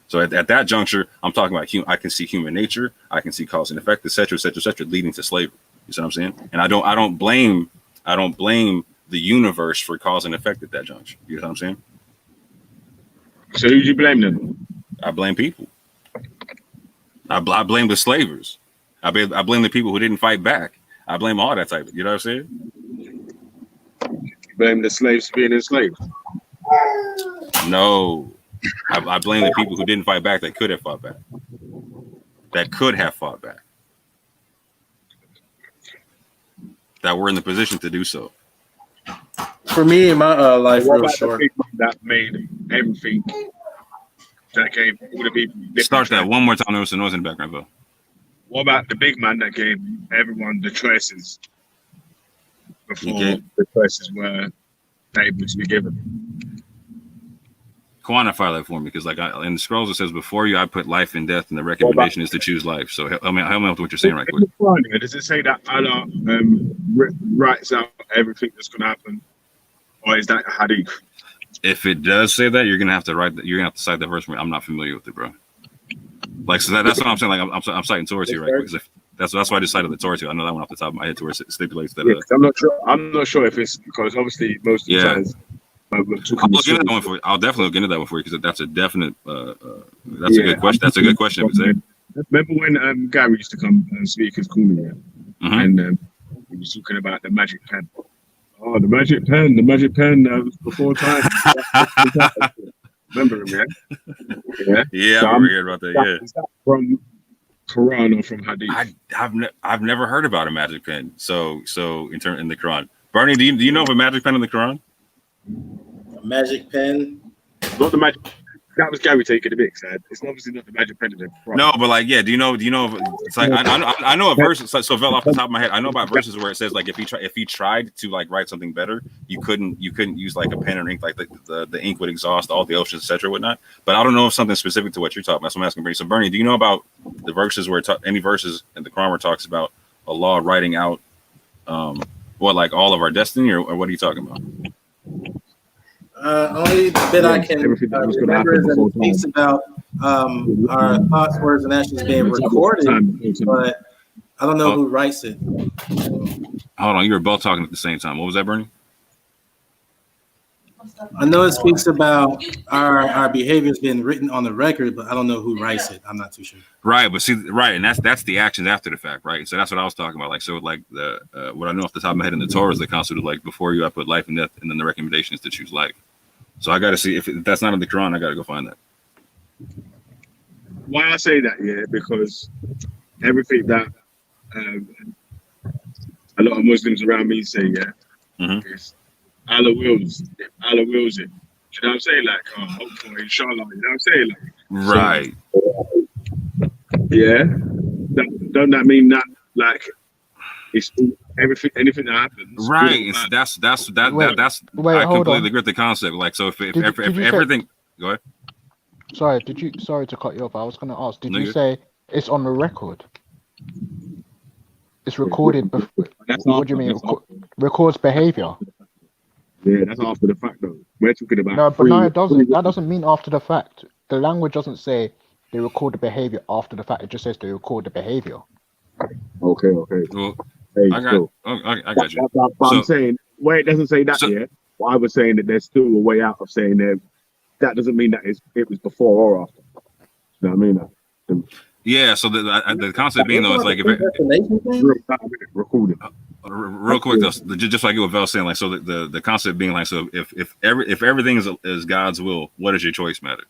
So at that juncture, I'm talking about I can see human nature, I can see cause and effect, et cetera, leading to slavery. You see what I'm saying? And I don't blame the universe for cause and effect at that juncture. You know what I'm saying? So who do you blame then? I blame people. I blame the slavers. I blame the people who didn't fight back. I blame all that type of, you know what I'm saying? Blame the slaves for being enslaved? No. I blame the people who didn't fight back that could have fought back. That were in the position to do so. For me, in my life, what real about short. the big man that made everything, that gave all the people? Start that one more time. There was some noise in the background, Bill. What about the big man that gave everyone the choices before the choices were able to be given? Quantify that for me, because like in the scrolls it says, before you I put life and death, and the recommendation is to choose life. So help me with what you're saying right quick. Does it say that Allah writes out everything that's going to happen, or is that a hadith? If it does say that, you're gonna have to cite that verse for me. I'm not familiar with it, bro. Like, so that's what I'm saying. Like, I'm citing Torah here, right? Because that's why I just cited the Torah. I know that one off the top of my head. Torah stipulates that. I'm not sure if it's because obviously most of the times. I'll look into that one for you. I'll definitely look into that one for you because that's a definite. That's a good question. That's a good question. If it's there. Remember when Gary used to come and speak as Cooley, and he was talking about the magic pen. Oh, the magic pen. That was before time. Remember him, yeah? Yeah, I remember hearing about that. Is that from Quran or from Hadith? I've never heard about a magic pen. So in the Quran, Bernie, do you know of a magic pen in the Quran? A magic pen? Not the magic. That was Gary taking the mix. It's obviously not the magic pen in the Quran. No, but like, yeah. Do you know? It's like I know a verse. So Vel, off the top of my head, I know about verses where it says like if he tried to like write something better, you couldn't use like a pen or ink, like the ink would exhaust all the oceans, etc. whatnot. But I don't know if something specific to what you're talking about. So I'm asking Bernie. So Bernie, do you know about the verses where any verses in the Quran where it talks about Allah writing out like all of our destiny, or what are you talking about? Only bit I can remember is that it speaks about our thoughts, words, and actions being recorded, but I don't know who writes it. Hold on, you were both talking at the same time. What was that, Bernie? I know it speaks about our behaviors being written on the record, but I don't know who writes it. I'm not too sure. Right, but see, right, and that's the actions after the fact, right? So that's what I was talking about. Like, so like the what I know off the top of my head in the Torah is the concept of like before you I put life and death, and then the recommendation is to choose life. So I got to see if that's not in the Quran. I got to go find that. Why I say that, because everything that a lot of Muslims around me say, is Allah wills it. Allah wills it. You know what I'm saying? Like, hopefully, inshallah. You know what I'm saying? Like, right. So, don't that mean that like it's anything that happens? Right. That's I completely agree with the concept. Like, so if everything, go ahead. Sorry to cut you off. I was going to ask. Did you say it's on the record? It's recorded. What do you mean? Records behavior. Yeah, that's after the fact, though. We're talking about. No, but no, it doesn't. That doesn't mean after the fact. The language doesn't say they record the behavior after the fact. It just says they record the behavior. Okay. Well, I got you. But I'm saying, where it doesn't say that yet, well, I was saying that there's still a way out of saying that doesn't mean that it was before or after. You know what I mean? Yeah. So the concept being though is like recorded. Real quick though, just like what Vel saying, like so the concept being like so if everything is God's will, what does your choice matter?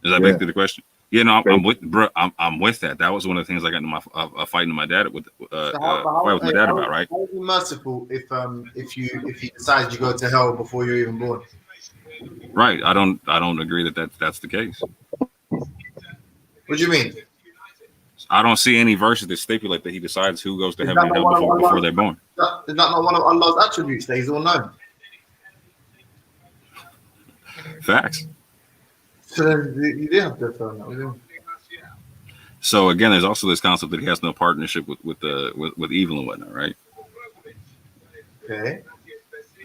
Is that basically the question? Yeah, no, I'm with I'm with that. That was one of the things I got into my fighting my dad with my dad about, right? How is it merciful if he decides you go to hell before you're even born? Right. I don't agree that's the case. What do you mean? I don't see any verses that stipulate that he decides who goes to heaven and hell before they're born. Is that not one of Allah's attributes that he's all known? Facts. So then you do have to affirm that. So again, there's also this concept that he has no partnership with evil and whatnot, right? Okay.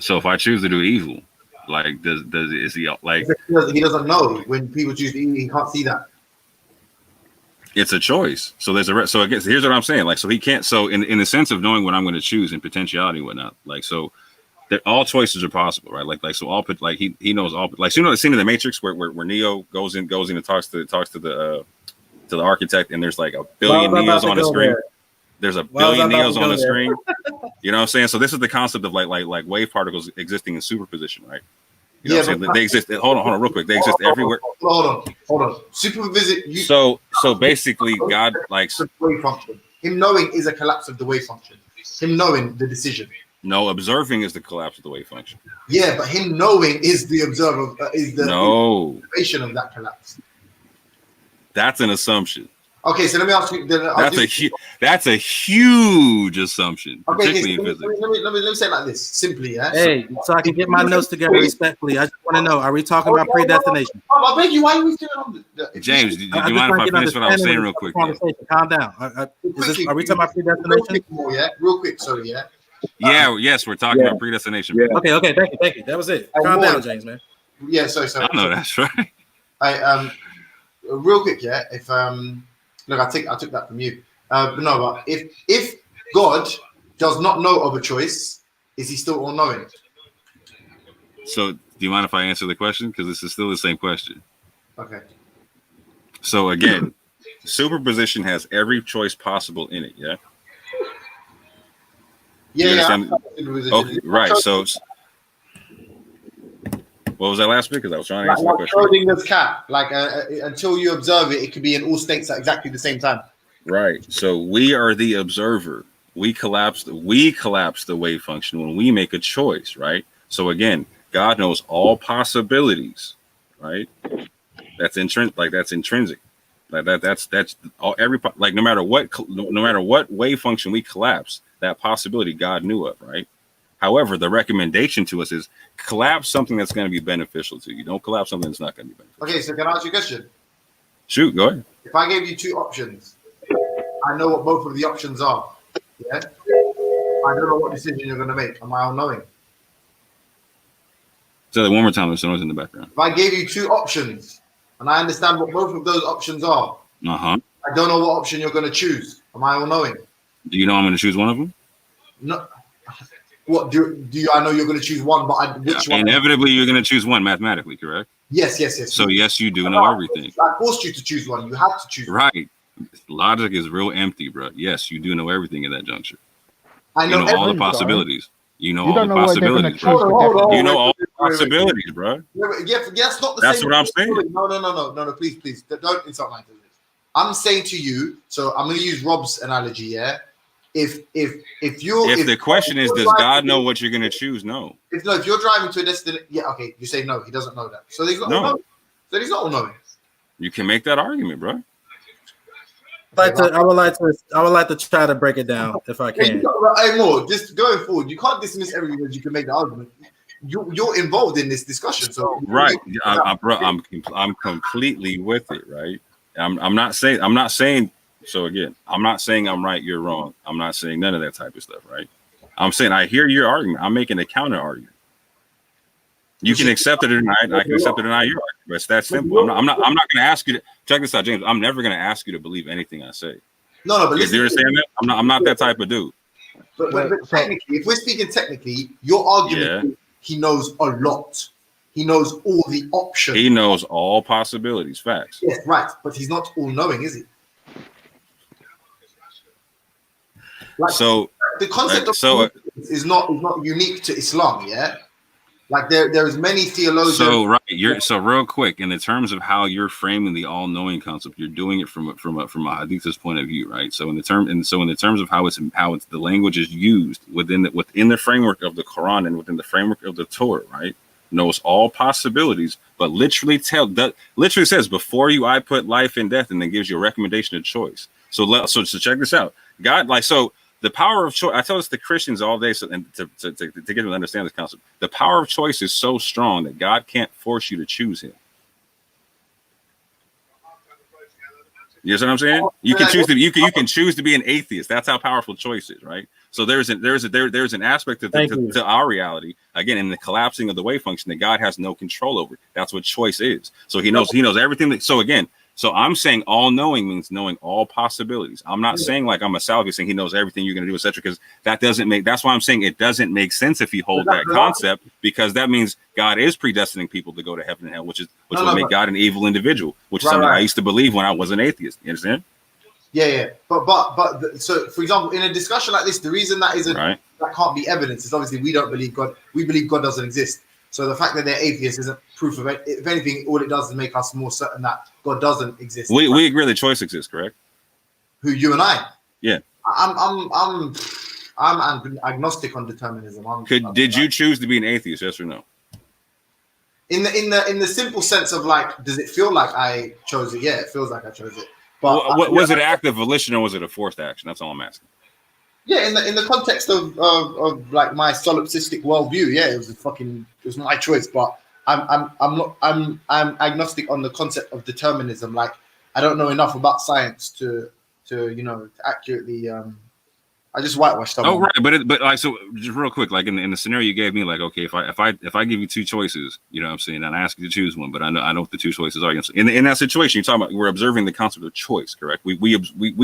So if I choose to do evil, like is he like he doesn't know when people choose to evil, he can't see that. It's a choice. So there's so I guess here's what I'm saying. Like, so he can't. So in the sense of knowing what I'm going to choose and potentiality and whatnot, like, so that all choices are possible, right? Like so all like he knows all. Like, so you know the scene in the Matrix where Neo goes in and talks to the architect, and there's like a billion Neos on the screen. There's a billion Neos on the screen. You know what I'm saying? So this is the concept of like wave particles existing in superposition, right? You know what I'm saying? They exist. Hold on, real quick. They exist everywhere. Hold on. Supervisit. So basically, God likes wave function. Him knowing is a collapse of the wave function. Him knowing the decision. No, observing is the collapse of the wave function. Yeah, but him knowing is the observer is the observation of that collapse. That's an assumption. Okay, so let me ask you. That's a huge assumption. Okay, let me say it like this, simply. Yeah. Hey, so I can get my notes together respectfully. I just want to know: are we talking about predestination? I beg you. Why are we still on James, do you mind if I finish what I was saying real quick? Calm down. Are we talking about predestination? Real quick. Sorry. Yeah. Yes, we're talking about predestination. Yeah. Okay. Thank you. That was it. Calm down, James, man. Yeah. Sorry. I know that's right. real quick, yeah. If look, I took that from you. But no, but if God does not know of a choice, is he still all knowing? So, do you mind if I answer the question? Because this is still the same question. Okay. So again, superposition has every choice possible in it. Yeah. Yeah. Okay, right. So, what was that last bit? Because I was trying to answer the question. Schrodinger's cat. Like until you observe it, it could be in all states at exactly the same time. Right. So we are the observer. We collapse the wave function when we make a choice. Right. So again, God knows all possibilities. Right. That's intrinsic. That's all. No matter what wave function we collapse, that possibility God knew of. Right. However, the recommendation to us is collapse something that's going to be beneficial to you. Don't collapse something that's not going to be beneficial. Okay, so can I ask you a question? Shoot, go ahead. If I gave you two options, I know what both of the options are. Yeah. I don't know what decision you're going to make. Am I all knowing? Say that one more time. There's noise in the background. If I gave you two options, and I understand what both of those options are, I don't know what option you're going to choose. Am I all knowing? Do you know I'm going to choose one of them? No. What do you? I know you're going to choose one, but which one? Inevitably, you're going to choose one mathematically, correct? Yes. So yes, you do know everything. I forced you to choose one. You have to choose. Right. Logic is real empty, bro. Yes, you do know everything in that juncture. I know, you know all the possibilities. You know all the possibilities, bro. You know all the possibilities, bro. Yeah, that's not the That's same. what I'm saying. No, please, don't insult my intelligence. I'm saying to you, so I'm going to use Rob's analogy, yeah? If the question is, does God know what you're going to choose? No. If you're driving to a destination, yeah, okay, you say no, he doesn't know that. So he's not all-knowing. So he's not all-knowing. You can make that argument, bro. I would like to try to break it down if I can. Hey, Mo, just going forward, you can't dismiss everything that you can make the argument. You're involved in this discussion, so right. I'm completely with it, right? I'm not saying. So again, I'm not saying I'm right, you're wrong. I'm not saying none of that type of stuff, right? I'm saying I hear your argument. I'm making a counter argument. You can accept it or not. I can accept it or not your argument. But it's that simple. I'm not going to ask you to check this out, James. I'm never going to ask you to believe anything I say. No, but listen, you understand that? I'm not that type of dude. But technically, if we're speaking technically, your argument is he knows a lot. He knows all the options. He knows all possibilities. Facts. Yes, right. But he's not all knowing, is he? Like, so the concept of is not unique to Islam, yeah. Like there is many theologians. So right, so real quick, in the terms of how you're framing the all-knowing concept, you're doing it from a hadithist point of view, right? So in the terms of how it's the language is used within the framework of the Quran and within the framework of the Torah, right? Knows all possibilities, but literally says before you I put life and death, and then gives you a recommendation of choice. So check this out, God, the power of choice. I tell this to Christians all day, to get them to understand this concept. The power of choice is so strong that God can't force you to choose Him. You know what I'm saying? You can choose to you can choose to be an atheist. That's how powerful choice is, right? So there's an aspect to our reality, again, in the collapsing of the wave function, that God has no control over. That's what choice is. So He knows everything. So I'm saying all knowing means knowing all possibilities. I'm not saying like I'm a Salafi saying He knows everything you're going to do, etc. Because that's why I'm saying it doesn't make sense if you hold that concept, because that means God is predestining people to go to heaven and hell, which would make God an evil individual, which is something I used to believe when I was an atheist. You understand? Yeah. But so for example, in a discussion like this, the reason that can't be evidence is obviously we don't believe God. We believe God doesn't exist. So the fact that they're atheists isn't proof of it. If anything, all it does is make us more certain that God doesn't exist. We agree that choice exists, correct? Who, you and I? Yeah. I'm agnostic on determinism. Did you choose to be an atheist? Yes or no? In the simple sense of like, does it feel like I chose it? Yeah, it feels like I chose it. But was it active volition or was it a forced action? That's all I'm asking. Yeah, in the context of like my solipsistic worldview, yeah, it was my choice. But I'm agnostic on the concept of determinism. Like I don't know enough about science to accurately I just whitewashed someone. Oh, right, but like, so just real quick, like in the scenario you gave me, like, okay, if I give you two choices, you know what I'm saying, and I ask you to choose one, but I know what the two choices are. In that situation, you're talking about, we're observing the concept of choice, correct? We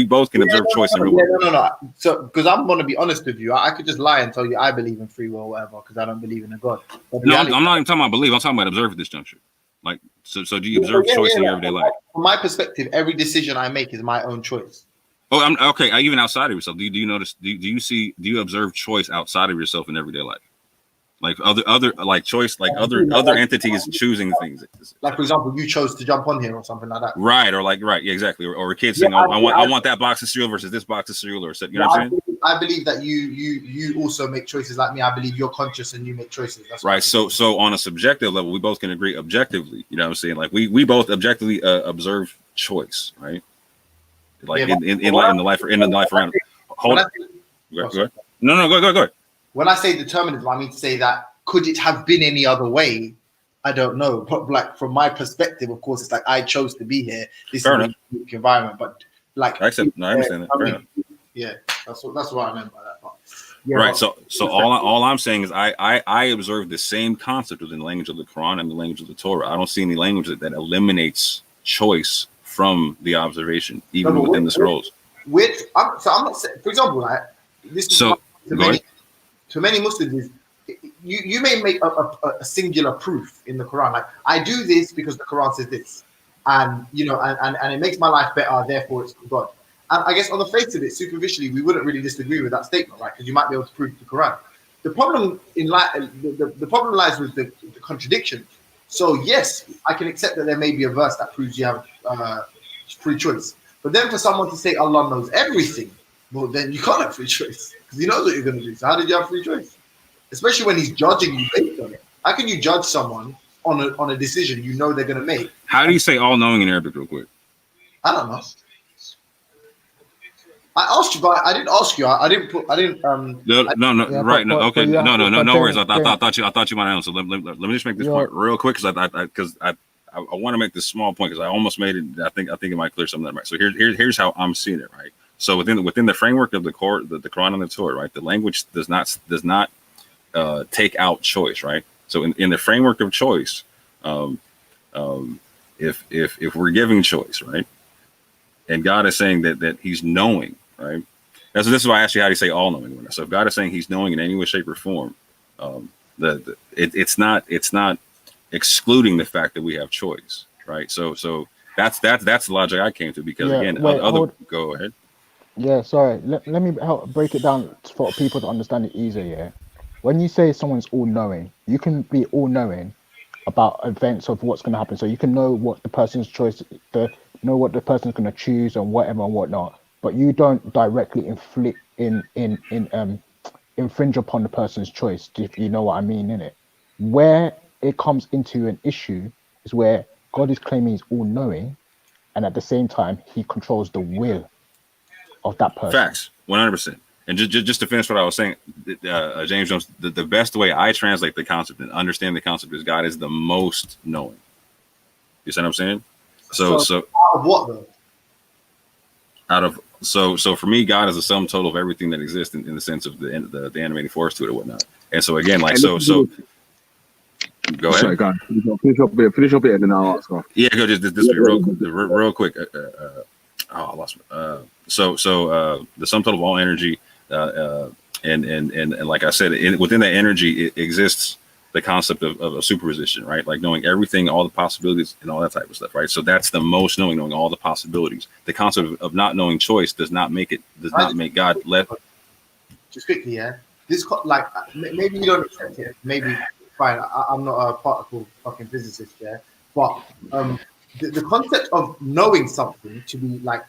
both can observe choice in real world. No. So, because I'm going to be honest with you, I could just lie and tell you I believe in free will or whatever, because I don't believe in a God. No, I'm not even talking about belief. I'm talking about observe at this juncture. Like, so do you observe choice in your everyday life? From my perspective, every decision I make is my own choice. Oh, I'm okay. Even outside of yourself, do you notice? Do you observe choice outside of yourself in everyday life? Like other like choice, like other entities choosing things. Like, for example, you chose to jump on here or something like that. Right, or like, right, yeah, exactly. Or a kid saying, I want that box of cereal versus this box of cereal, or you know what I'm saying? I believe that you also make choices like me. I believe you're conscious and you make choices. That's right. So on a subjective level, we both can agree objectively. You know what I'm saying? Like we both objectively observe choice, right? Like in the life around. Hold on. Go ahead. No, go ahead. When I say determinism, I mean to say that could it have been any other way? I don't know. But like from my perspective, of course, it's like I chose to be here. This is a unique environment. But like I understand that. Yeah, that's what I meant by that part. Yeah, right. So all I'm saying is I observe the same concept within the language of the Quran and the language of the Torah. I don't see any language that eliminates choice from the observation, even within the scrolls. I'm not saying, for example, like this is to many Muslims, you may make a singular proof in the Quran. Like, I do this because the Quran says this, and and it makes my life better, therefore it's God. And I guess on the face of it, superficially, we wouldn't really disagree with that statement, right? Because you might be able to prove the Quran. The problem the problem lies with the contradiction. So yes, I can accept that there may be a verse that proves you have free choice. But then for someone to say Allah knows everything, well, then you can't have free choice because He knows what you're going to do. So how did you have free choice? Especially when He's judging you based on it. How can you judge someone on a decision you know they're going to make? How do you say all-knowing in Arabic, real quick? I don't know. I asked you, but I didn't ask you. I didn't. No worries. I thought you might answer. Let me just make this point real quick because I want to make this small point because I almost made it. I think it might clear some of that. Right. So here's how I'm seeing it. Right. So within the framework of the Quran and the Torah, right, the language does not take out choice. Right. So in the framework of choice, if we're giving choice, right, and God is saying that He's knowing, right. And so this is why I asked you how do you say all knowing. So if God is saying He's knowing in any way, shape, or form, it's not excluding the fact that we have choice, right? So that's the logic I came to because go ahead. Yeah, sorry. Let me help break it down for people to understand it easier. Yeah, when you say someone's all knowing, you can be all knowing about events of what's going to happen. So you can know what the person's choice, know what the person's going to choose and whatever and whatnot. But you don't directly infringe upon the person's choice, if you know what I mean, innit? Where it comes into an issue is where God is claiming He's all-knowing, and at the same time, He controls the will of that person. Facts, 100%. And just to finish what I was saying, James Jones, the best way I translate the concept and understand the concept is God is the most knowing. You see what I'm saying? So out of what though? So for me, God is the sum total of everything that exists in the sense of the animating force to it or whatnot. And so again, like so go ahead. Sorry, go on. Finish up here, and then I'll ask off. Yeah, go just this real quick. I lost me. So the sum total of all energy, and like I said, within that energy it exists the concept of superposition, right? Like knowing everything, all the possibilities, and all that type of stuff, right? So that's the most knowing all the possibilities. The concept of not knowing choice does not make God let. Just quickly, yeah. This like maybe you don't accept it. Maybe fine. I'm not a particle fucking physicist, yeah. But the concept of knowing something to be like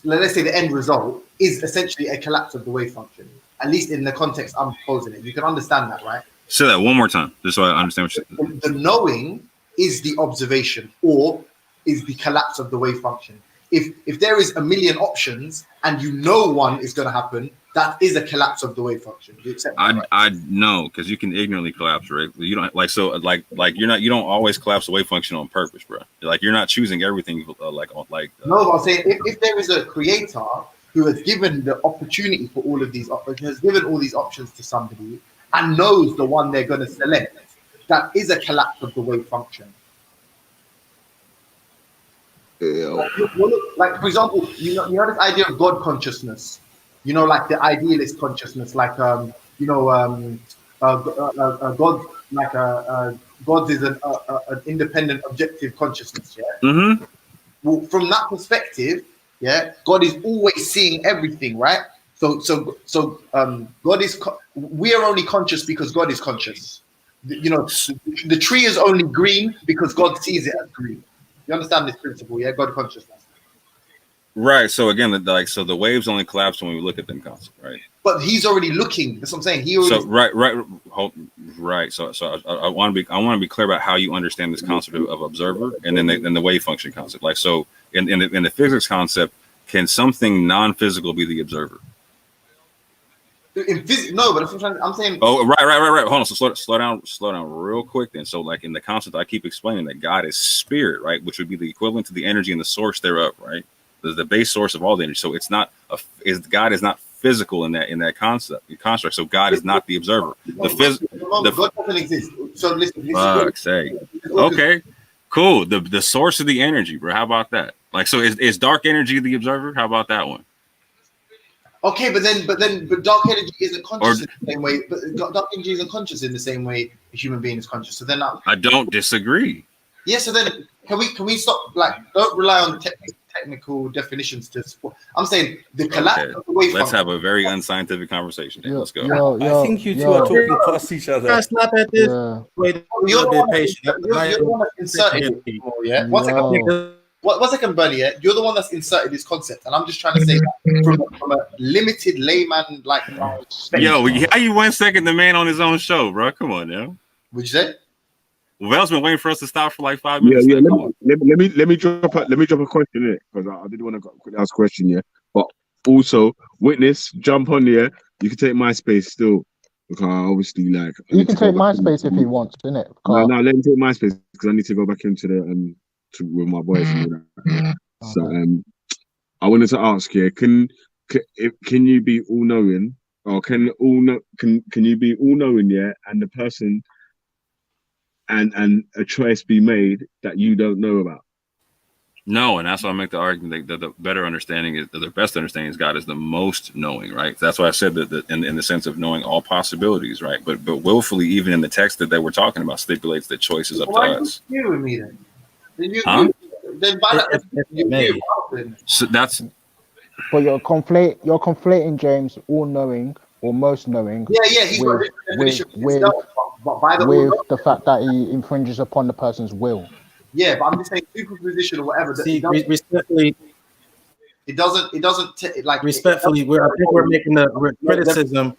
let's say the end result is essentially a collapse of the wave function. At least in the context I'm proposing it, you can understand that, right? Say that one more time, just so I understand what you're saying. The knowing is the observation, or is the collapse of the wave function. If there is a million options and you know one is going to happen, that is a collapse of the wave function. Do you accept that, right? I know, because you can ignorantly collapse, right? You don't like you don't always collapse the wave function on purpose, bro. Like you're not choosing everything No, I'm saying if there is a creator who has given the opportunity for all of these, has given all these options to somebody and knows the one they're going to select, that is a collapse of the wave function. Like, for example, you know this idea of God consciousness, you know, like the idealist consciousness, like God, like God is an independent, objective consciousness. Yeah. Mm-hmm. Well, from that perspective, yeah, God is always seeing everything, right? So God is. We are only conscious because God is conscious. You know, the tree is only green because God sees it as green. You understand this principle, yeah? God consciousness. Right. So again, so the waves only collapse when we look at them constantly, right? But he's already looking. That's what I'm saying. He already. So right. So I want to be clear about how you understand this concept of observer, and then the wave function concept. Like, so in the physics concept, can something non-physical be the observer? No, but I'm saying. Oh, right. Hold on. So slow down real quick then. So like in the concept, I keep explaining that God is spirit, right? Which would be the equivalent to the energy and the source thereof, right? The base source of all the energy. So it's not God is not physical in that construct. So God is not the observer. God doesn't exist. So listen. Fuck's sake. Okay, cool. The source of the energy, bro. How about that? Like, so is dark energy the observer? How about that one? Okay, but dark energy isn't conscious in the same way. But dark energy isn't conscious in the same way a human being is conscious. So then I don't disagree. Yeah. So then can we stop? Like, don't rely on technical definitions to support. I'm saying the collapse of the wave Let's function. have a very unscientific conversation. Yeah, let's go. I think you two are talking past each other. That's not at this. Wait, You're a the bit one patient. that's inserted it. Yeah. One second, Bernie. Yeah, you're the one that's inserted this concept, and I'm just trying to say that from a limited layman like. Yo, how you 1 second the man on his own show, bro? Come on, now. What'd you say? Well's been waiting for us to stop for like 5 minutes. Yeah. Let me drop a question in it, because I did want to ask a question, yeah. But also, witness, jump on there. You can take my space still, because obviously, like, you can take my space if he wants, innit? No, let him take my space because I need to go back into the with my boys and all that. So I wanted to ask you, can you be all knowing, or can you be all knowing, yeah, and the person and a choice be made that you don't know about? No, and that's why I make the argument that the better understanding is the best understanding is God is the most knowing, right? That's why I said that in the sense of knowing all possibilities, right? But willfully, even in the text that we're talking about, stipulates that choice is up to us. You with me then? Then so that's. But you're conflating James all knowing or most knowing. Yeah. He's got a definition with the fact that he infringes upon the person's will. Yeah, but I'm just saying superposition or whatever. See, respectfully, it doesn't like respectfully. I think we're making the criticism.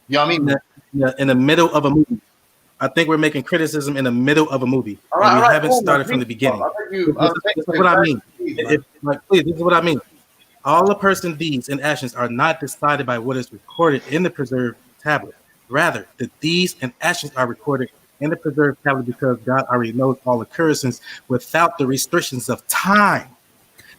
You know what I mean? In the middle of a movie. I think we're making criticism in the middle of a movie. All right, we haven't started from the beginning. This is what I mean. Please, this is what I mean. All the person deeds and actions are not decided by what is recorded in the preserved tablet. Rather, the deeds and actions are recorded in the preserved tablet because God already knows all occurrences without the restrictions of time.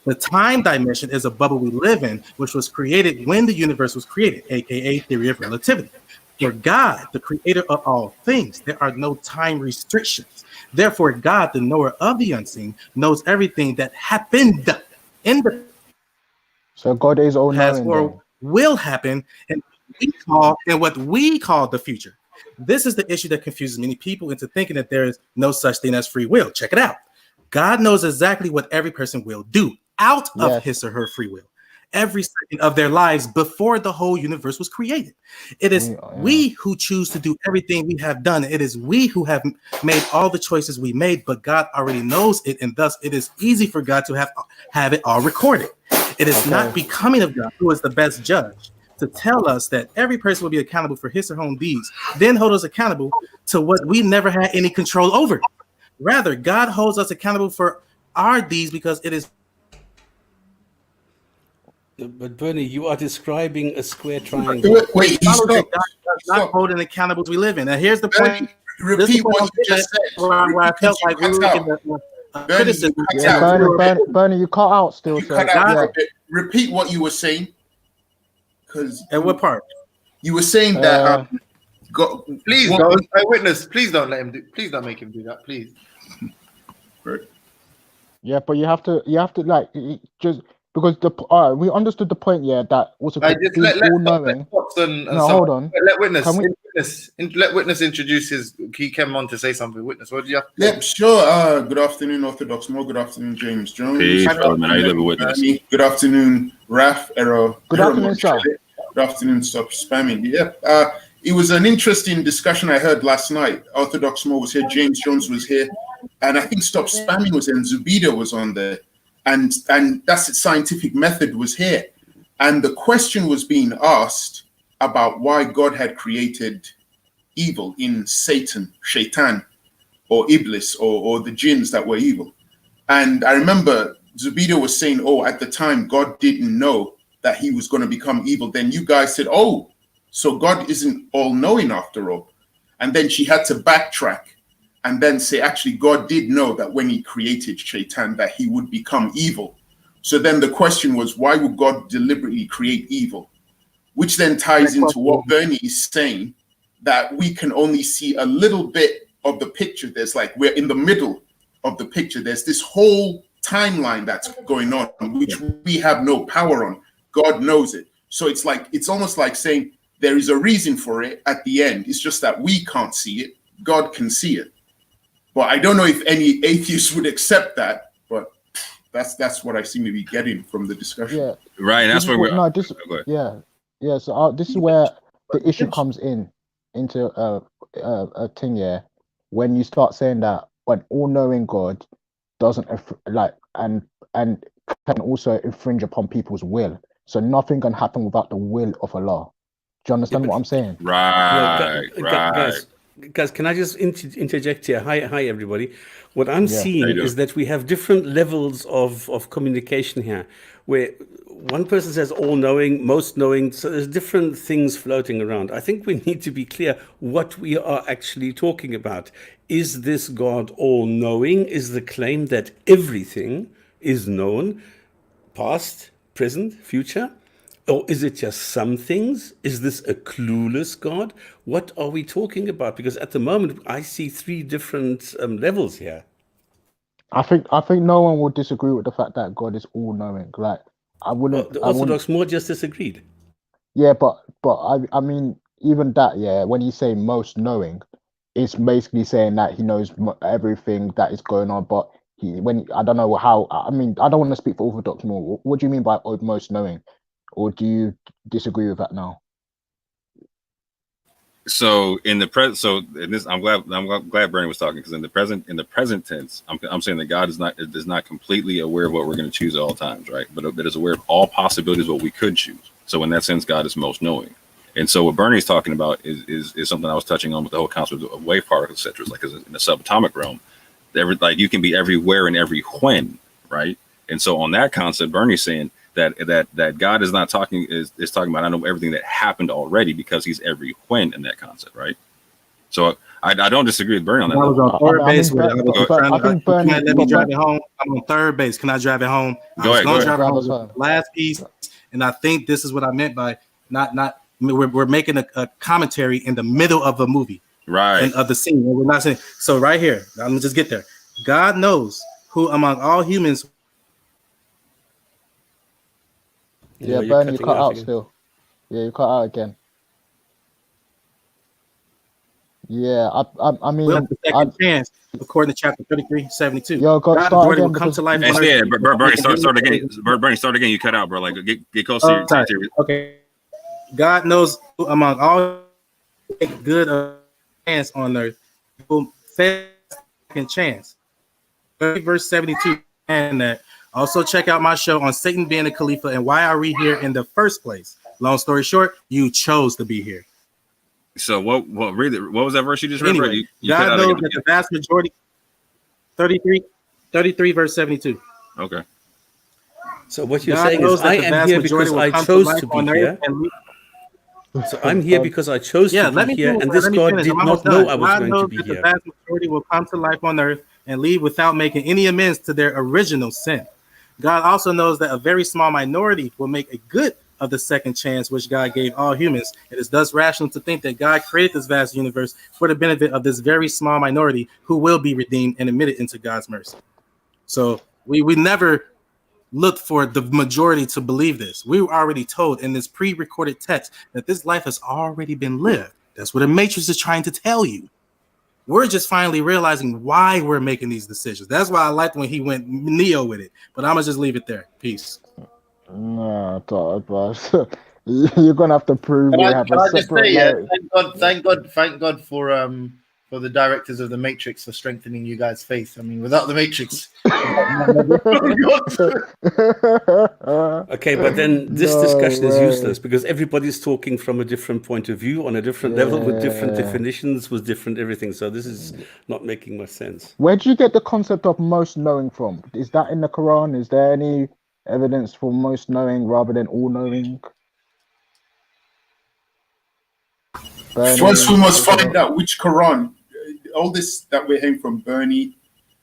The time dimension is a bubble we live in, which was created when the universe was created, aka theory of relativity. For God, the creator of all things, there are no time restrictions. Therefore, God, the knower of the unseen, knows everything that happened in the so God is all past knowing, or will happen, and what we call the future. This is the issue that confuses many people into thinking that there is no such thing as free will. Check it out. God knows exactly what every person will do out of his or her free will. Every second of their lives before the whole universe was created. It is we who choose to do everything we have done. It is we who have made all the choices we made, but God already knows it, and thus it is easy for God to have it all recorded. It is not becoming of God, who is the best judge, to tell us that every person will be accountable for his or her own deeds, then hold us accountable to what we never had any control over. Rather, God holds us accountable for our deeds because it is. But Bernie, you are describing a square triangle. Wait, God not holding accountable we live in. Now, here's the point. Repeat what you just said. Where I felt like we were making criticism. Bernie, you cut out still. Repeat what you were saying. Because at what part? You were saying that please don't, eyewitness, please don't let him do, please don't make him do that, please. Yeah, but you have to like just because we understood the point. Yeah, that also just let all knowing. No, hold on. Let witness introduce his. He came on to say something. Witness, what do you have? Yep, sure. Good afternoon, Orthodox More. Good afternoon, James Jones. Peace, brother, man. How you living, Witness? Good afternoon, Raf. Good afternoon, sir. Good afternoon, stop spamming. Yep. It was an interesting discussion I heard last night. Orthodox More was here. James Jones was here. And I think Stop Spamming was there, and Zubida was on there. And that's its scientific method was here. And the question was being asked about why God had created evil in Satan, Shaitan, or Iblis, or the jinns that were evil. And I remember Zubida was saying, at the time, God didn't know that he was going to become evil. Then you guys said, so God isn't all-knowing after all. And then she had to backtrack and then say, actually, God did know that when he created Shaitan, that he would become evil. So then the question was, why would God deliberately create evil? Which then ties into what Bernie is saying, that we can only see a little bit of the picture. There's we're in the middle of the picture. There's this whole timeline that's going on, which we have no power on. God knows it. So it's almost like saying there is a reason for it at the end. It's just that we can't see it. God can see it. But I don't know if any atheists would accept that, but that's what I seem to be getting from the discussion. Yeah. Right, and that's where we're... Yeah, so this is where the issue comes into a thing, when you start saying that an all-knowing God doesn't and can also infringe upon people's will. So nothing can happen without the will of Allah. Do you understand what I'm saying? Right. Guys, can I just interject here? Hi, everybody. What I'm seeing is that we have different levels of communication here, where one person says all-knowing, most knowing, so there's different things floating around. I think we need to be clear what we are actually talking about. Is this God all-knowing? Is the claim that everything is known, past, present, future? Or is it just some things? Is this a clueless God? What are we talking about? Because at the moment, I see three different levels here. I think no one would disagree with the fact that God is all-knowing. I wouldn't. The Orthodox more just disagreed. Yeah, but I mean, even that, when you say most knowing, it's basically saying that he knows everything that is going on. But I don't know how. I mean, I don't want to speak for Orthodox more. What do you mean by most knowing? Or do you disagree with that now? So in this, I'm glad Bernie was talking, because in the present tense, I'm saying that God is not completely aware of what we're going to choose at all times, right? But is aware of all possibilities of what we could choose. So in that sense, God is most knowing. And so what Bernie's talking about is something I was touching on with the whole concept of wave particles, etc. Like in the subatomic realm, you can be everywhere and every when, right? And so on that concept, Bernie's saying that God is not talking is talking about I know everything that happened already, because he's every when in that concept, right? So I don't disagree with Bernie on that. I was on third base. Let me drive it home. I'm on third base. Can I drive it home? Go ahead. Drive it home. Last piece, and I think this is what I meant by not. We're making a commentary in the middle of a movie, right? And of the scene. We're not saying so. Right here, I'm gonna just get there. God knows who among all humans. Yeah, Bernie, you cut out still. Yeah, you cut out again. Yeah, I mean, the second chance, according to chapter 33:72. Yo, God start again. Will come to life. Yeah, Bernie, start again. Bernie, start again. You cut out, bro. Like get close to your. Okay. God knows who among all good chance on earth will fail second chance. Verse 72, and that. Also, check out my show on Satan being a Khalifa and why are we here in the first place. Long story short, you chose to be here. So what was that verse you just read? Anyway, God knows that the vast majority, 33 verse 72. Okay. So what you're saying is I am here because I chose to be here. So I'm here because I chose to be here, and this God did not know I was going to be here. The vast majority will come to life on earth and leave without making any amends to their original sin. God also knows that a very small minority will make a good of the second chance which God gave all humans. It is thus rational to think that God created this vast universe for the benefit of this very small minority who will be redeemed and admitted into God's mercy. So we never looked for the majority to believe this. We were already told in this pre-recorded text that this life has already been lived. That's what the Matrix is trying to tell you. We're just finally realizing why we're making these decisions. That's why I liked when he went Neo with it. But I'm gonna just leave it there. Peace. No, you're gonna have to prove we have a separate. Thank God for the directors of the Matrix for strengthening you guys' faith. I mean, without the Matrix. Okay, but then this discussion is useless because everybody's talking from a different point of view on a different level with different definitions, with different everything. So this is not making much sense. Where do you get the concept of most knowing from? Is that in the Quran? Is there any evidence for most knowing rather than all knowing? First, we must find out which Quran. All this that we're hearing from Bernie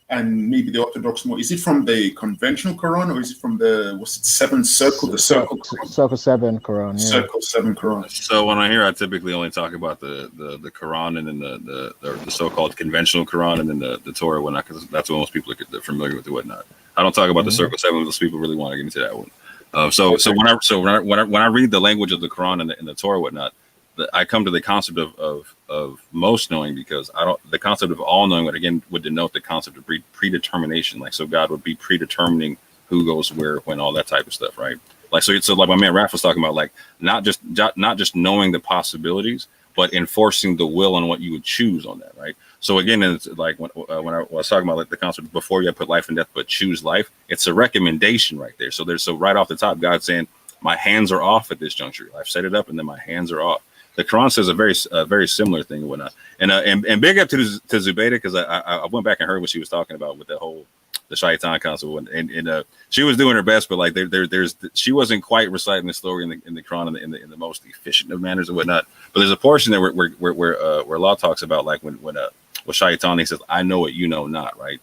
and maybe the Orthodox more, is it from the conventional Quran or is it from the Seven Circle? The Circle Quran. Circle 7 Quran. Yeah. Circle 7 Quran. So when I hear, I typically only talk about the Quran and then the so-called conventional Quran and then the Torah, whatnot, because that's what most people are familiar with and whatnot. I don't talk about the Circle 7 unless people really want to get into that one. So when I read the language of the Quran and the Torah, whatnot, I come to the concept of most knowing, because the concept of all knowing would denote the concept of predetermination. Like, so God would be predetermining who goes where, when, all that type of stuff, right? Like, so like my man Raph was talking about, like not just knowing the possibilities, but enforcing the will on what you would choose on that, right? So again, it's like when I was talking about like the concept before you put life and death, but choose life. It's a recommendation right there. So right off the top, God's saying, my hands are off at this juncture. I've set it up, and then my hands are off. The Quran says a very similar thing and whatnot. And big up to Zubaydah, because I went back and heard what she was talking about with the Shaitan concept, and she was doing her best, but like she wasn't quite reciting the story in the Quran in the most efficient of manners and whatnot. But there's a portion there where Allah talks about like when Shaitan, he says, "I know what you know not," right?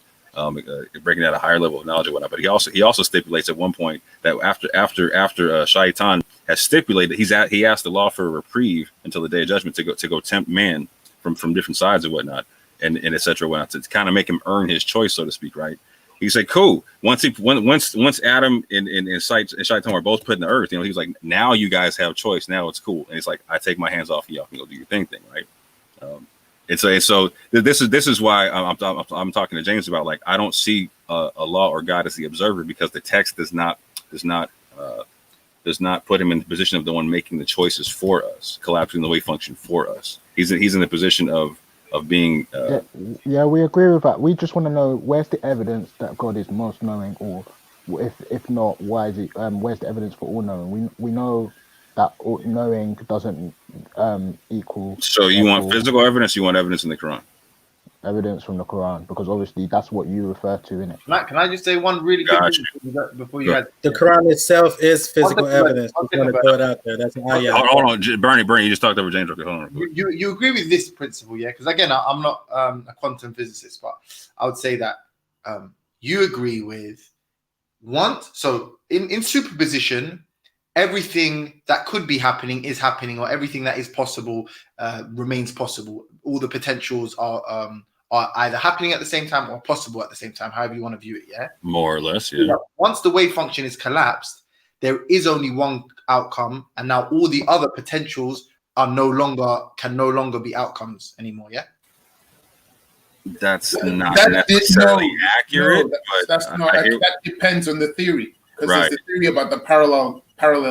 Breaking out a higher level of knowledge and whatnot. But he also stipulates at one point that after Shaitan has stipulated, he asked the law for a reprieve until the day of judgment to go tempt man from different sides and whatnot, and etc. whatnot, to kind of make him earn his choice, so to speak, right? He said, cool. Once Adam and Shaitan were both put in the earth, he was like, now you guys have choice. Now it's cool. And it's like, I take my hands off and y'all can go do your thing, right? And so this is why I'm talking to James about, like, I don't see Allah or God as the observer, because the text does not put him in the position of the one making the choices for us, collapsing the wave function for us. He's in the position of being. Yeah, we agree with that. We just want to know, where's the evidence that God is most knowing, or if not, why is it? Where's the evidence for all knowing? We know that all knowing doesn't equal. So you want physical evidence? You want evidence in the Quran? Evidence from the Quran, because obviously that's what you refer to in it. Can I just say one really quick thing before you guys? The Quran itself is physical evidence. Hold on, Bernie, you just talked over James. Okay, hold on. You agree with this principle, yeah? Because again, I'm not a quantum physicist, but I would say that you agree with so in superposition, everything that could be happening is happening, or everything that is possible remains possible. All the potentials are either happening at the same time or possible at the same time, however you want to view it, yeah? More or less, yeah. Once the wave function is collapsed, there is only one outcome, and now all the other potentials can no longer be outcomes anymore, yeah? That's not necessarily accurate. That depends on the theory, because there's the theory about the parallel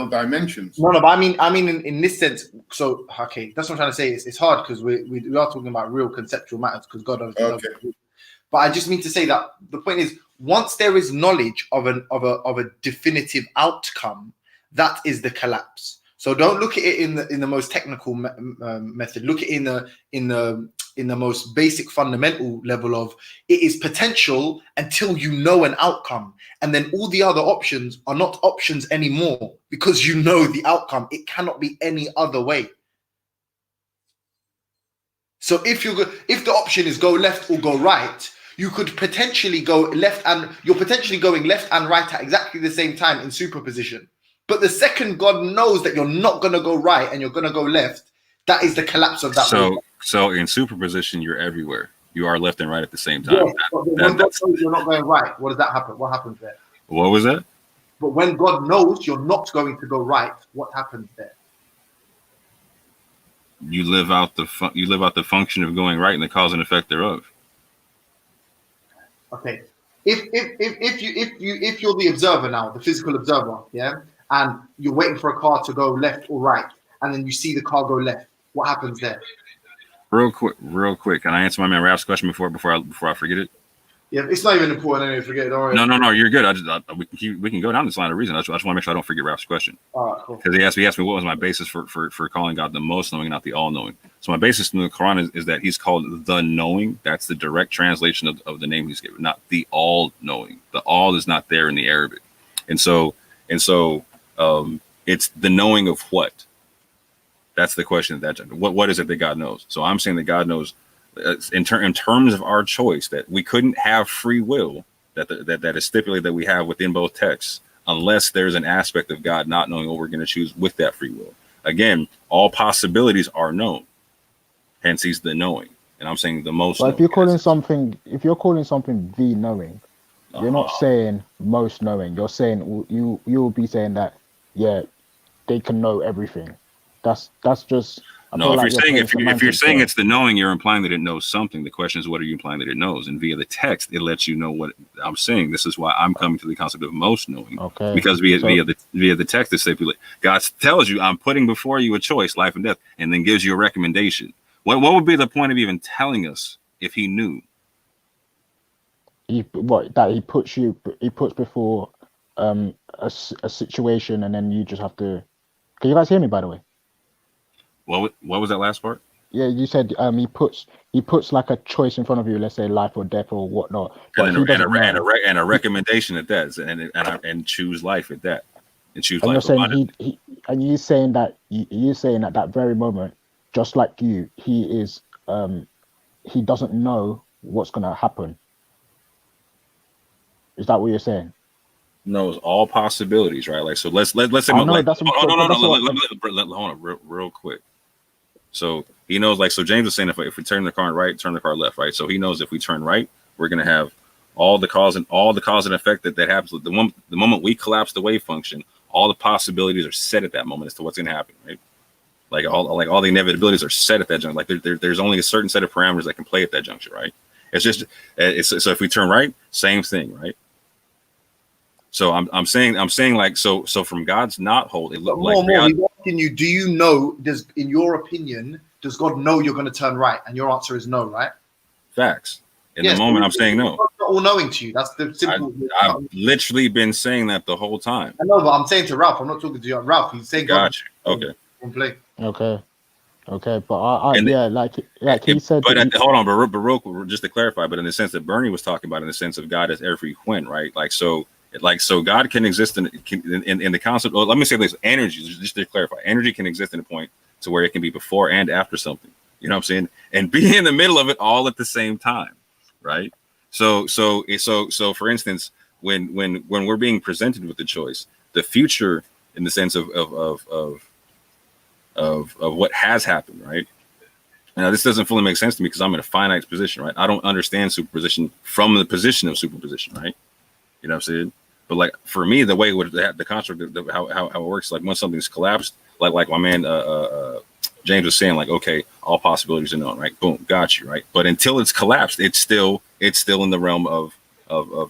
dimensions. No, but I mean in this sense. So okay, that's what I'm trying to say. It's hard because we are talking about real conceptual matters, because God obviously loves it. But I just mean to say that the point is, once there is knowledge of a definitive outcome, that is the collapse. So don't look at it in the most technical method. Look at it in the most basic fundamental level of, it is potential until you know an outcome, and then all the other options are not options anymore, because you know the outcome. It cannot be any other way. So if the option is go left or go right, you could potentially go left, and you're potentially going left and right at exactly the same time in superposition. But the second God knows that you're not going to go right and you're going to go left, that is the collapse of that. So in superposition, you're everywhere. You are left and right at the same time. Yes, but when God knows you're not going right, what does that happen? What happens there? What was that? But when God knows you're not going to go right, what happens there? You live out the function of going right and the cause and effect thereof. Okay. If you're the observer now, the physical observer, yeah, and you're waiting for a car to go left or right, and then you see the car go left, what happens there? Real quick. Can I answer my man Ralph's question before I forget it? Yeah, it's not even important anyway. Forget it. All right. No, you're good. We can go down this line of reason. I just want to make sure I don't forget Ralph's question. All right, cool. Because he asked me what was my basis for calling God the most knowing, not the all knowing. So my basis in the Quran is that he's called the knowing. That's the direct translation of the name he's given, not the all knowing. The all is not there in the Arabic, and so it's the knowing of what. That's the question. What is it that God knows? So I'm saying that God knows. In terms of our choice, that we couldn't have free will, that is stipulated that we have within both texts, unless there's an aspect of God not knowing what we're going to choose with that free will. Again, all possibilities are known, hence he's the knowing, and I'm saying the most. But if you're calling something the knowing, you're not saying most knowing. You're saying you'll be saying that they can know everything. That's just. No, if you're saying it's the knowing, you're implying that it knows something. The question is, what are you implying that it knows? And via the text, it lets you know what I'm saying. This is why I'm coming to the concept of most knowing. Okay. Because via the text, it stipulates. God tells you, I'm putting before you a choice, life and death, and then gives you a recommendation. What would be the point of even telling us if he knew? He puts before a situation, and then you just have to. Can you guys hear me, by the way? What was that last part? Yeah, you said he puts like a choice in front of you, let's say life or death or whatnot. And a recommendation at that, and choose life at that, and choose life. You're saying at that very moment, just like you, he doesn't know what's gonna happen. Is that what you're saying? Knows all possibilities, right? Like, so let's say hold on real quick. So he knows, like, so James was saying, if we turn the car right, turn the car left, right? So he knows if we turn right, we're gonna have all the cause and effect that happens. The moment we collapse the wave function, all the possibilities are set at that moment as to what's gonna happen, right? Like all the inevitabilities are set at that junction. Like there's only a certain set of parameters that can play at that junction, right? So if we turn right, same thing, right? So I'm saying like so from God's not hold, it looked like he's asking you, do you know, in your opinion, does God know you're going to turn right? And your answer is no, right? Facts. In the moment, I'm saying no. God's not all knowing to you. That's the simple. I've literally been saying that the whole time. I know, but I'm saying to Ralph. I'm not talking to you, Ralph. He's saying got you. Okay. Complete. Okay, but he said. But hold on, but real quick, just to clarify, but in the sense that Bernie was talking about, in the sense of God as every when, right? So God can exist in the concept. Well, let me say this: energy. Just to clarify, energy can exist in a point to where it can be before and after something. You know what I'm saying? And be in the middle of it all at the same time, right? So for instance, when we're being presented with the choice, the future, in the sense of what has happened, right? Now, this doesn't fully make sense to me because I'm in a finite position, right? I don't understand superposition from the position of superposition, right? You know what I'm saying? But like for me, the way the construct of how it works, like when something's collapsed, like my man James was saying, like, okay, all possibilities are known, right? Boom, got you, right? But until it's collapsed, it's still in the realm of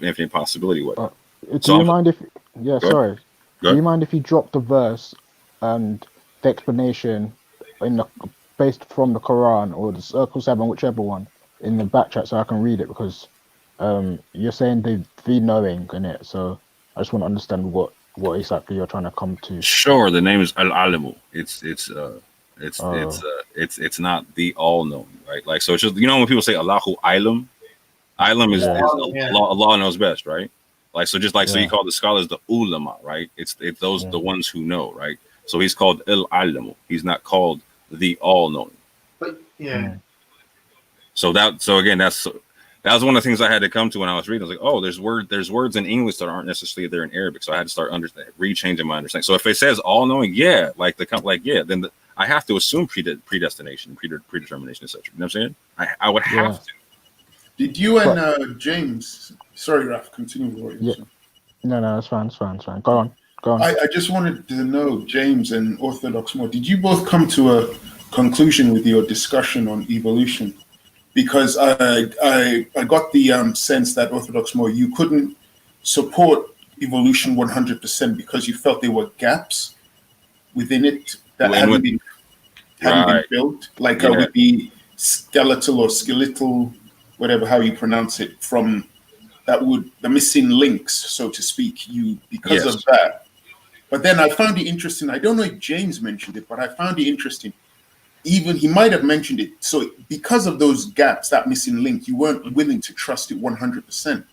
infinite possibility. Do you mind if you drop the verse and the explanation based from the Quran or the Circle 7, whichever one, in the back chat so I can read it, because you're saying the knowing in it, so I just want to understand what exactly you're trying to come to. Sure, the name is Al-Alimu. It's not the all knowing, right? Like, so it's just, when people say Allahu Ilam is Allah knows best, right? Like, so just like so you call the scholars the ulama, right? It's those the ones who know, right? So he's called Al-Alimu. He's not called the all knowing. But So again, that's That was one of the things I had to come to when I was reading. I was like, oh, there's words in English that aren't necessarily there in Arabic. So I had to start rechanging my understanding. So if it says all knowing, yeah, then I have to assume predestination, predetermination, etc. You know what I'm saying? I would have to. Did you and James? Sorry, Raf, continue. Yeah. No, it's fine. Go on. I just wanted to know, James and Orthodox Mo, did you both come to a conclusion with your discussion on evolution? Because I got the sense that Orthodox Mo, you couldn't support evolution 100% because you felt there were gaps within it that hadn't been filled, like with the skeletal, whatever how you pronounce it, from the missing links, so to speak, because of that. But then I found it interesting. I don't know if James mentioned it, but I found it interesting. Even he might have mentioned it. So because of those gaps, that missing link, you weren't willing to trust it 100%,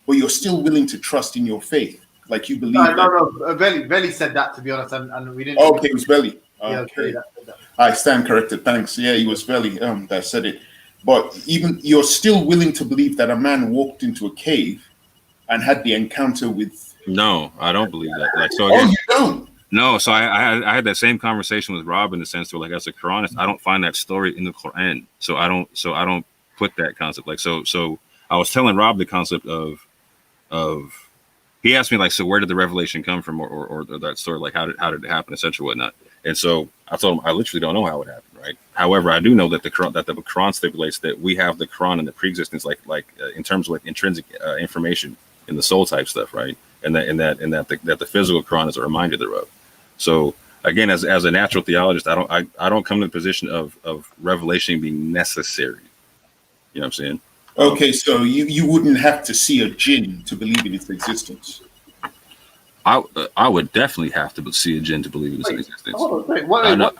but you're still willing to trust in your faith, like you believe. No. Belly said that, to be honest, and we didn't. Okay, it was Belly. Yeah, okay. I stand corrected. Thanks. Yeah, he was Belly. That said it. But even you're still willing to believe that a man walked into a cave and had the encounter with. No, I don't believe that. Like, so again, you don't. No, so I had that same conversation with Rob in the sense where, like, as a Quranist, I don't find that story in the Quran. So I don't put that concept. Like, so I was telling Rob the concept of he asked me, like, so where did the revelation come from, or that story, like how did it happen, etc. whatnot. And so I told him I literally don't know how it happened, right? However, I do know that the Quran stipulates that we have the Quran and the preexistence, like in terms of like intrinsic information in the soul type stuff, right? And that the physical Quran is a reminder thereof. So again, as a natural theologist, I don't come to the position of revelation being necessary. You know what I'm saying? Okay, so you wouldn't have to see a jinn to believe in its existence. I would definitely have to see a jinn to believe in its existence. Hold on,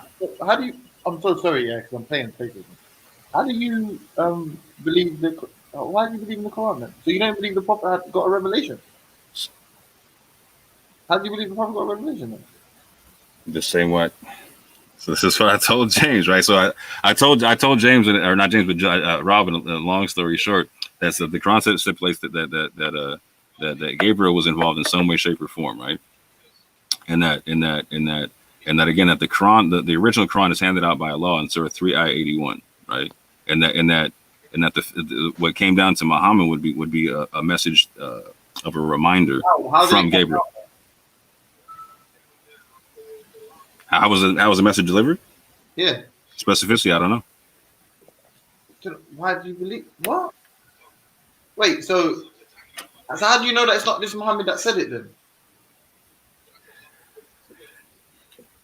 how do you? I'm so sorry, because I'm playing PlayStation. How do you believe why do you believe in the Quran then? So you don't believe the Prophet got a revelation? How do you believe the Prophet got a revelation then? The same way. So this is what I told James, right? So I told James, or not James, but Rob. In a long story short, that's the Quran stipulates that Gabriel was involved in some way, shape, or form, right? And that again, that the Quran, the original Quran is handed out by Allah in Surah 3, Ayah 81, right? And that what came down to Muhammad would be a message of a reminder from Gabriel. How was the message delivered? Yeah. Specificity, I don't know. Why do you believe what? Wait, so how do you know that it's not this Muhammad that said it then?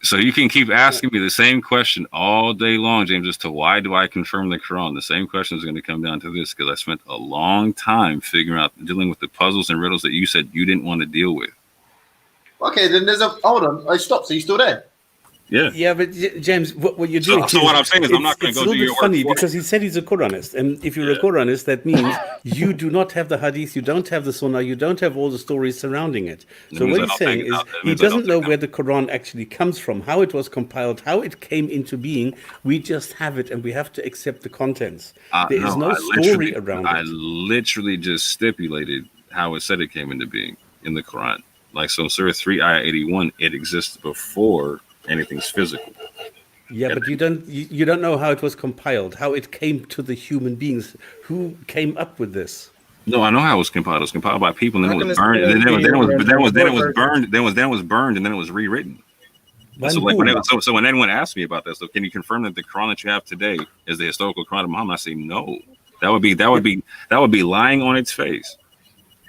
So you can keep asking me the same question all day long, James, as to why do I confirm the Quran? The same question is going to come down to this, because I spent a long time dealing with the puzzles and riddles that you said you didn't want to deal with. Okay, then hold on. I stopped. So you still there? Yeah, but James, what you're doing? So what I'm saying is, I'm not going to go do your work. It's a little bit funny because he said he's a Quranist, and if you're a Quranist, that means you do not have the Hadith, you don't have the Sunnah, you don't have all the stories surrounding it. So what he's saying is, he doesn't know where the Quran actually comes from, how it was compiled, how it came into being. We just have it, and we have to accept the contents. There is no story around it. I literally just stipulated how it said it came into being in the Quran. Like, so Surah 3, Ayah 81, it exists before anything's physical. Yeah, but you don't know how it was compiled, how it came to the human beings. Who came up with this? No, I know how it was compiled. It was compiled by people, and then it was burned, and then it was burned, and then it was rewritten. So, like, when anyone asked me about that, so can you confirm that the Quran that you have today is the historical Quran of Muhammad? I say no. That would be lying on its face.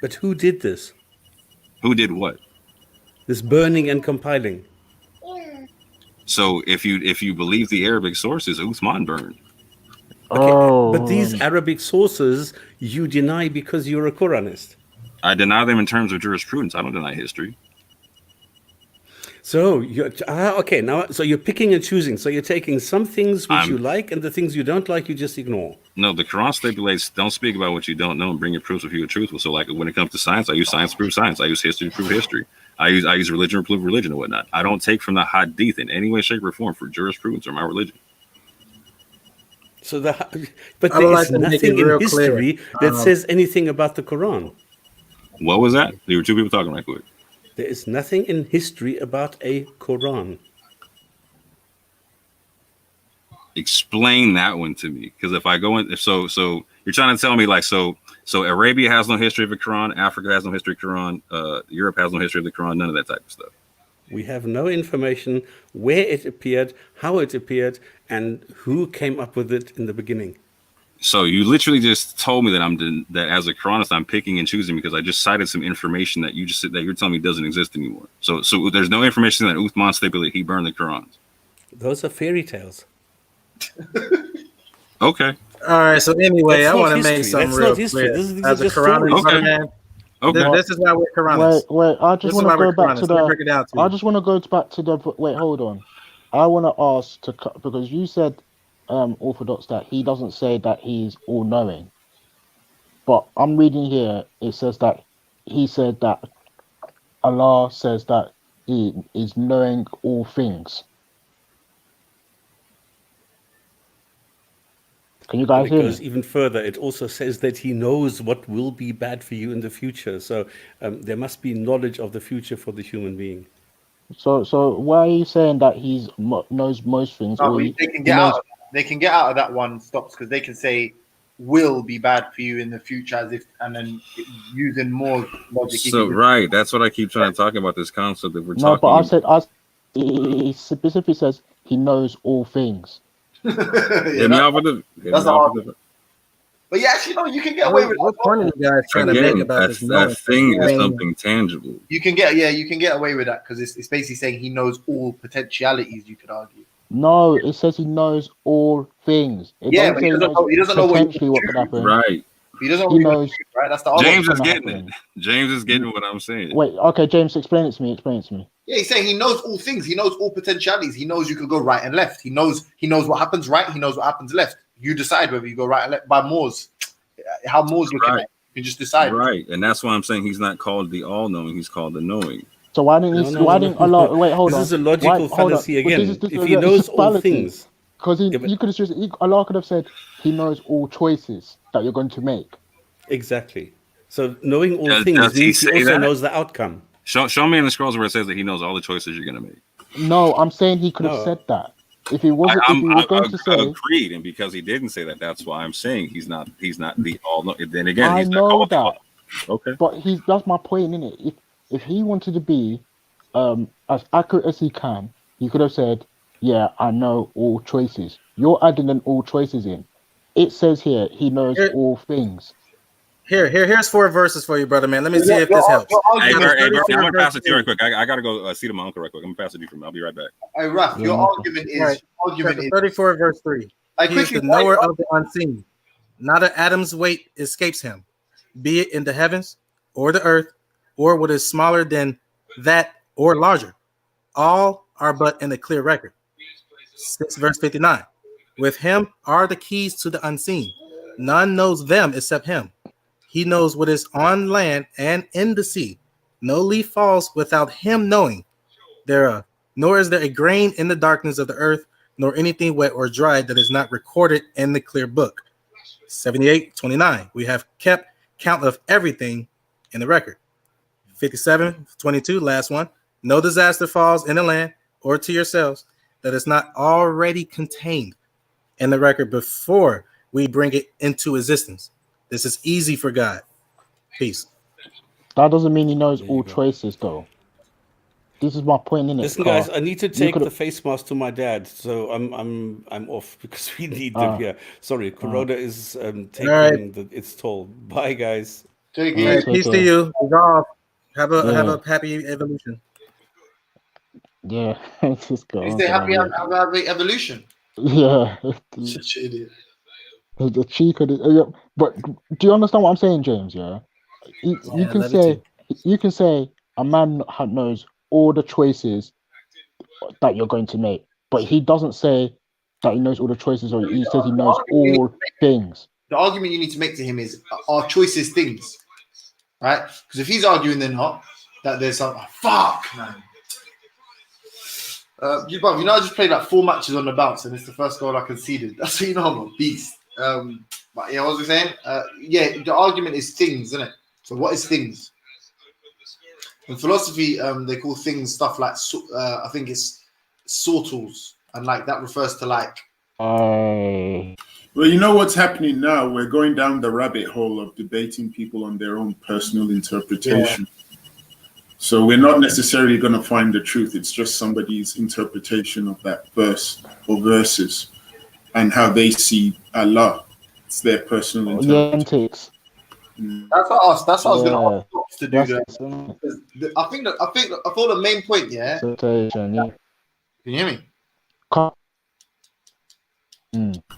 But who did this? Who did what? This burning and compiling. So if you believe the Arabic sources, Uthman burned. Okay, but these Arabic sources you deny because you're a Quranist. I deny them in terms of jurisprudence. I don't deny history. So you're okay now. So you're picking and choosing. So you're taking some things which you like, and the things you don't like, you just ignore. No, the Quran stipulates don't speak about what you don't know and bring your proofs if you're truthful. So, like, when it comes to science, I use science to prove science. I use history to prove history. I use religion to prove religion and whatnot. I don't take from the Hadith in any way, shape, or form for jurisprudence or my religion. So but I there would is like to make nothing it real in history clear. that says anything about the Quran. What was that? There were two people talking right quick. There is nothing in history about a Quran. Explain that one to me, because if I go in, so you're trying to tell me like so Arabia has no history of the Quran, Africa has no history of the Quran, Europe has no history of the Quran, none of that type of stuff. We have no information where it appeared, how it appeared, and who came up with it in the beginning. So you literally just told me that as a Quranist I'm picking and choosing because I just cited some information that you just said that you're telling me doesn't exist anymore. So there's no information that Uthman stipulated he burned the Qurans. Those are fairy tales. Okay. All right. So anyway, That's I not want to make history. something That's real not history. clear. These are As a just Quranist, stories. man, Okay. this is why we're Quranists. Wait, I just This is want why to we're go back Quranists. to Let me break it down to I you. just want to go back to the. Wait, hold on. I want to ask because you said, Orthodox, that he doesn't say that he's all knowing, but I'm reading here. It says that he said that Allah says that he is knowing all things. Can you guys And it hear goes me? even further. It also says that he knows what will be bad for you in the future. So there must be knowledge of the future for the human being. So why are you saying that he's knows most things, No, or they he can get knows? out. They can get out of that one stops because they can say will be bad for you in the future as if, and then using more logic. So right, that's what I keep trying to talk about, this concept that we're No, but talking about. he specifically says he knows all things. Hit me off with it. That's hard. But yeah, actually, no, you can get away with What point are you guys trying to make about this knowing? That thing I is mean, something tangible. You can get away with that because it's basically saying he knows all potentialities. You could argue. No, it says he knows all things. It Yeah, doesn't but say he doesn't know what potentially what could happen. Right. He doesn't know He what knows. right? That's the James what's is gonna getting happen. it. James is getting what I'm saying. Wait, okay, James, explain it to me. Explain it to me. Yeah, he's saying he knows all things. He knows all potentialities. He knows you could go right and left. He knows what happens right. He knows what happens left. You decide whether you go right and left by Moore's. How Moore's looking at it. You can just decide. Right, and that's why I'm saying he's not called the all-knowing. He's called the knowing. So why didn't he? Why didn't Allah? Wait, hold on. This is a logical fallacy again. If he knows all things, because you could have just Allah could have said he knows all choices that you're going to make. Exactly. So knowing all Does things he means he say also that? knows the outcome. Show me in the scrolls where it says that he knows all the choices you're gonna make. No, I'm saying he could have said that. If he wasn't, if he was going to say, agreed, and because he didn't say that, that's why I'm saying he's not the all. Then again, I he's not know called the that. all. Okay. But that's my point, innit? If he wanted to be as accurate as he can, he could have said, "Yeah, I know all choices." You're adding an all choices in. It says here he knows all things. Here's 4 verses for you, brother, man. Let me see if this helps. Hey, Murphy, I'm gonna pass it to you right quick. I gotta go see to my uncle right quick. I'm gonna pass it to you from. I'll be right back. Hey, Raf, your argument is Chapter 34, verse 3. He is the knower of the unseen. Not an atom's weight escapes him, be it in the heavens or the earth, or what is smaller than that or larger. All are but in a clear record. 6 verse 59. With him are the keys to the unseen. None knows them except him. He knows what is on land and in the sea. No leaf falls without him knowing thereof, nor is there a grain in the darkness of the earth, nor anything wet or dry that is not recorded in the clear book. 78:29. We have kept count of everything in the record. 57:22. Last one. No disaster falls in the land or to yourselves that is not already contained in the record before we bring it into existence. This is easy for God. Peace. That doesn't mean he knows all choices, though. This is my point, innit? Listen, guys, I need to take the face mask to my dad, so I'm off because we need them here. Sorry, Corona is taking its toll. Bye, guys. Take it. Peace to you. Resolve. Have a happy evolution. Yeah, just go. You say happy evolution. Yeah. Such an idiot. The cheek of the, but do you understand what I'm saying, James? Yeah, you can say a man knows all the choices that you're going to make, but he doesn't say that he knows all the choices, or he says he knows all things. The argument you need to make to him is, are choices things, right? Because if he's arguing they're not, that there's some fuck, man. You know, I just played like 4 matches on the bounce, and it's the first goal I conceded. That's how you know I'm a beast. But yeah, what was I saying? Yeah, the argument is things, isn't it? So what is things? In philosophy, they call things stuff like I think it's sortals, and like that refers to like. Well, you know what's happening now? We're going down the rabbit hole of debating people on their own personal interpretation. Yeah. So we're not necessarily going to find the truth. It's just somebody's interpretation of that verse or verses and how they see Allah. It's their personal interpretation. That's what I was going to ask to do that. I thought the main point, yeah. Can you hear me?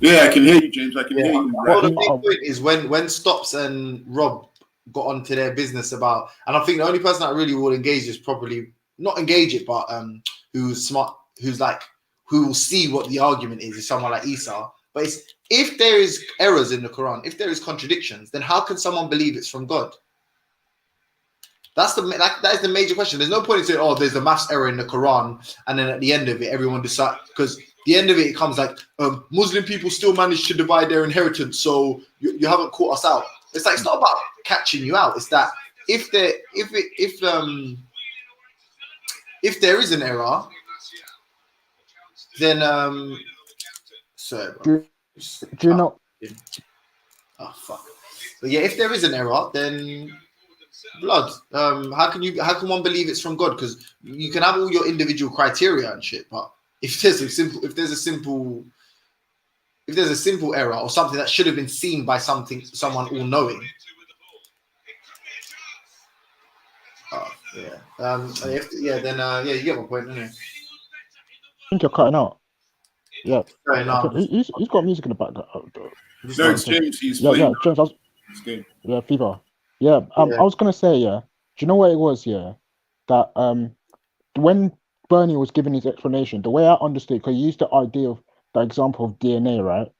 Yeah, I can hear you, James. I can hear you. Well, the big point is when Stops and Rob got onto their business about, and I think the only person that really will engage is probably not engage it, but who's smart, who will see what the argument is someone like Isa. But it's, if there is errors in the Quran, if there is contradictions, then how can someone believe it's from God? That is the major question. There's no point in saying, oh, there's a maths error in the Quran, and then at the end of it, everyone decides, because the end of it, it comes like Muslim people still manage to divide their inheritance, so you haven't caught us out. It's like, it's not about catching you out. It's that if there is an error, then sorry, bro. Do you know? Oh fuck! But yeah, if there is an error, then blood. How can one believe it's from God? Because you can have all your individual criteria and shit, but if there's a simple error or something that should have been seen by someone all knowing. You get my point, don't you? I think you're cutting out. Yeah. No. He's got music in the background. No, it's James. He's playing. James. Yeah, Fever. Yeah. I was gonna say, yeah. Do you know what it was? Yeah, that when Bernie was giving his explanation, the way I understood, because he used the idea of the example of DNA, right?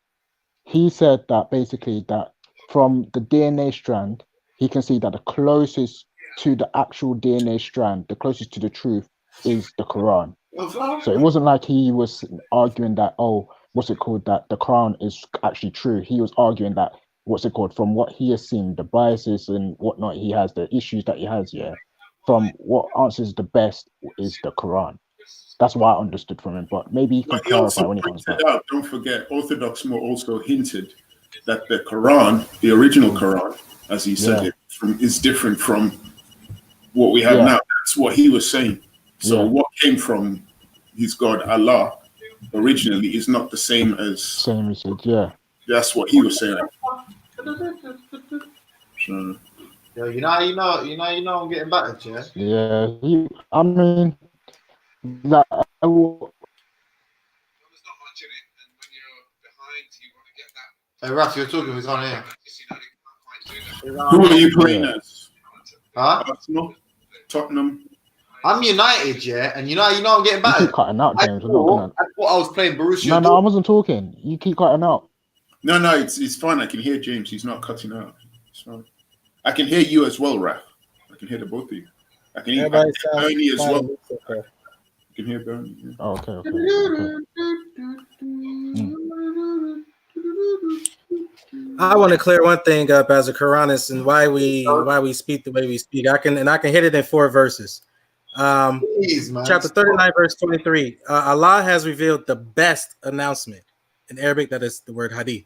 He said that basically that from the DNA strand, he can see that the closest to the actual DNA strand, the closest to the truth, is the Quran. So it wasn't like he was arguing that, that the Quran is actually true. He was arguing that, from what he has seen, the biases and whatnot he has, the issues that he has, yeah, from what answers the best is the Quran. That's what I understood from him, but maybe he can clarify when he comes back. Don't forget, Orthodox Mo also hinted that the Quran, the original Quran, as he said is different from what we have now. That's what he was saying. So what came from his God, Allah, originally is not the same as yeah. That's what he was saying. So, you know I'm getting battered, yeah? Yeah, I mean, that I will... Hey, Raf, you're talking, we can't hear. Who are you playing as? Huh? Arsenal? Tottenham? I'm United, yeah, and you know I'm getting battered. You keep cutting out, James. I thought I was playing Borussia. No, I wasn't talking. You keep cutting out. No, it's fine. I can hear James. He's not cutting out. It's fine. I can hear you as well, Raf. I can hear the both of you. I can hear Bernie as well. I can hear Bernie. Yeah. Oh, okay. I want to clear one thing up as a Quranist and why we speak the way we speak. I can hit it in 4 verses. Chapter 39, verse 23. Allah has revealed the best announcement in Arabic, that is the word hadith,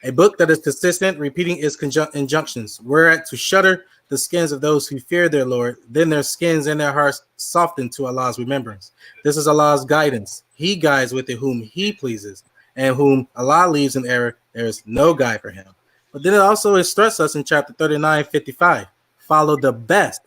a book that is consistent, repeating its injunctions, whereat to shudder the skins of those who fear their Lord, then their skins and their hearts soften to Allah's remembrance. This is Allah's guidance. He guides with it whom he pleases, and whom Allah leaves in error, there is no guide for him. But then it also instructs us in chapter 39:55, follow the best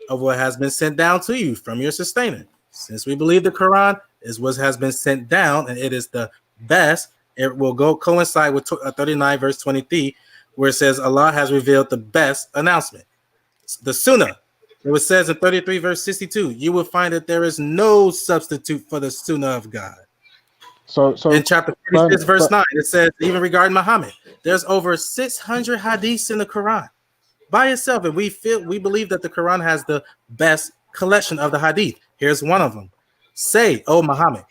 of what has been sent down to you from your sustainer. Since we believe the Quran is what has been sent down, and it is the best, it will coincide with 39 verse 23, where it says Allah has revealed the best announcement. The Sunnah, it says in 33 verse 62, you will find that there is no substitute for the Sunnah of God. So in chapter 36 verse 9, it says, even regarding Muhammad, there's over 600 hadiths in the Quran by itself, and we believe that the Quran has the best collection of the hadith. Here's one of them. say, "Oh Muhammad."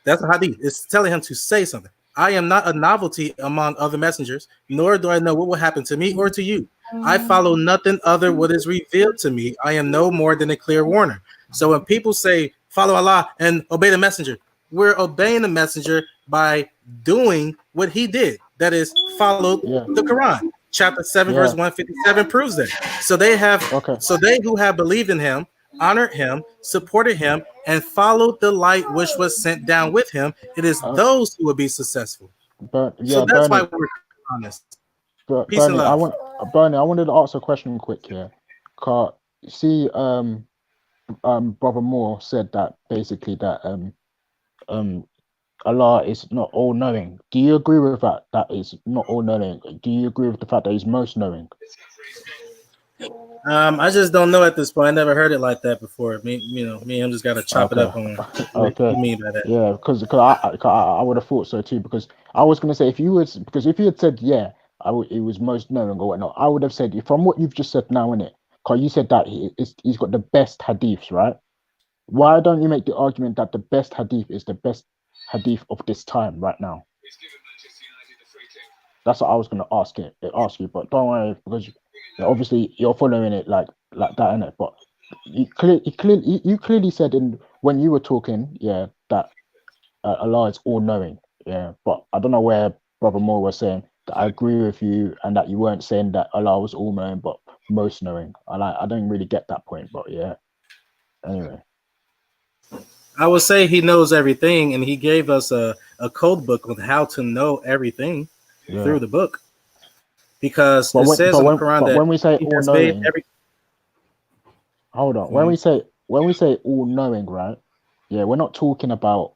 That's a hadith. It's telling him to say something. I am not a novelty among other messengers, nor do I know what will happen to me or to you. I follow nothing other what is revealed to me. I am no more than a clear warner. So when people say follow Allah and obey the messenger, we're obeying the messenger by doing what he did. That is, follow the Quran. Chapter 7, verse 157 proves that. So they have, so they who have believed in him, honored him, supported him, and followed the light which was sent down with him, it is those who will be successful. But so that's why we're honest. But Peace and love. Bernie, I wanted to ask a question quick here. See, Brother Moore said that basically that Allah is not all knowing. Do you agree with that? That is not all knowing. Do you agree with the fact that he's most knowing? I just don't know at this point. I never heard it like that before. Me and him just gotta chop it up on what you mean by that. Yeah, because I would have thought so too. Because I was gonna say if you had said it was most knowing or whatnot, I would have said from what you've just said now, innit? Because you said that he's got the best hadiths, right? Why don't you make the argument that the best hadith is the best hadith of this time right now? That's what I was gonna ask you, but don't worry because obviously you're following it like that, innit? But you clearly said when you were talking, that Allah is all knowing, But I don't know where Brother Moore was saying that I agree with you and that you weren't saying that Allah was all knowing but most knowing. I don't really get that point, but anyway. I would say he knows everything, and he gave us a code book on how to know everything through the book. Because it says in the Quran that when we say he all has knowing, made every. Hold on. When we say all knowing, right? Yeah, we're not talking about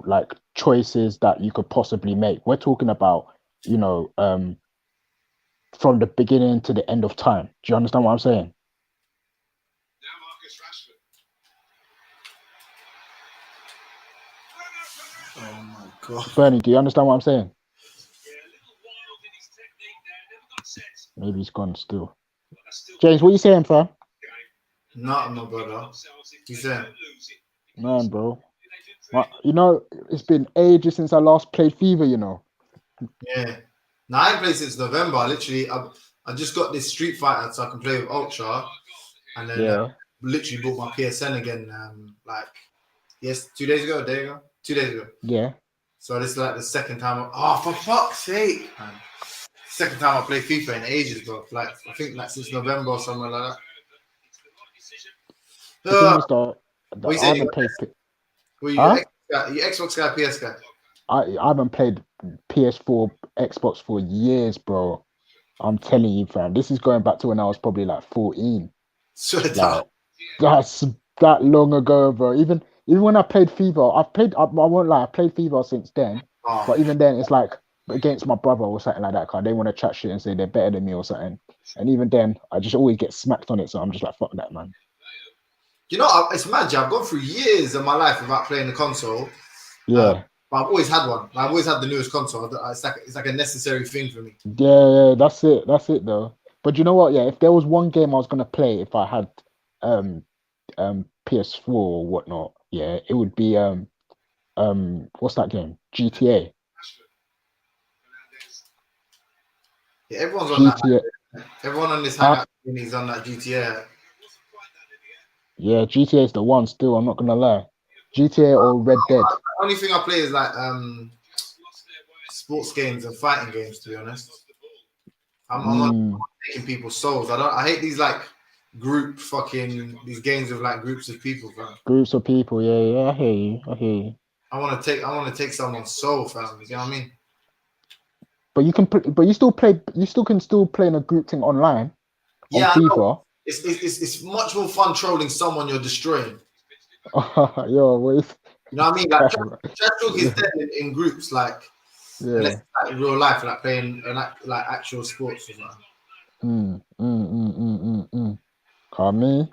like choices that you could possibly make. We're talking about, from the beginning to the end of time. Do you understand what I'm saying? Oh my God. Bernie, do you understand what I'm saying? Maybe he's gone still. James, what are you saying, fam? Nothing, my brother. You saying? Man, bro. It's been ages since I last played FIFA, Yeah. Now I ain't played since November. I just got this Street Fighter so I can play with Ultra, and then literally bought my PSN again. 2 days ago, a day ago, 2 days ago. Yeah. So this is like the second time. For fuck's sake, man. Second time I play FIFA in ages, bro. I think since November or something like that. I haven't played. You Xbox guy, PS guy? I haven't played PS4, Xbox for years, bro. I'm telling you, fam. This is going back to when I was probably like 14. That's that long ago, bro. Even when I played FIFA, I won't lie, I played FIFA since then. But even then, it's like against my brother or something like that, because they want to chat shit and say they're better than me or something. And even then, I just always get smacked on it, so I'm just like, fuck that, man. It's mad, I've gone through years of my life without playing the console. Yeah. But I've always had one. I've always had the newest console. It's like a necessary thing for me. Yeah, that's it though. But you know what? Yeah, if there was one game I was gonna play if I had PS4 or whatnot, it would be what's that game? GTA. Yeah, everyone's on that. Everyone on this hangout is on that GTA. Yeah, GTA is the one still, I'm not gonna lie. GTA or Red Dead. The only thing I play is like sports games and fighting games, to be honest. I'm not taking people's souls. I hate these like these games with like groups of people, fam. Groups of people, yeah, I hear you. I want to take someone's soul, fam. You know what I mean? But you can still play in a group thing online. On FIFA. It's much more fun trolling someone you're destroying. Yo, wait. You know what I mean? Like trash talk is dead in groups, like unless it's like in real life, like playing like actual sports or something. Me.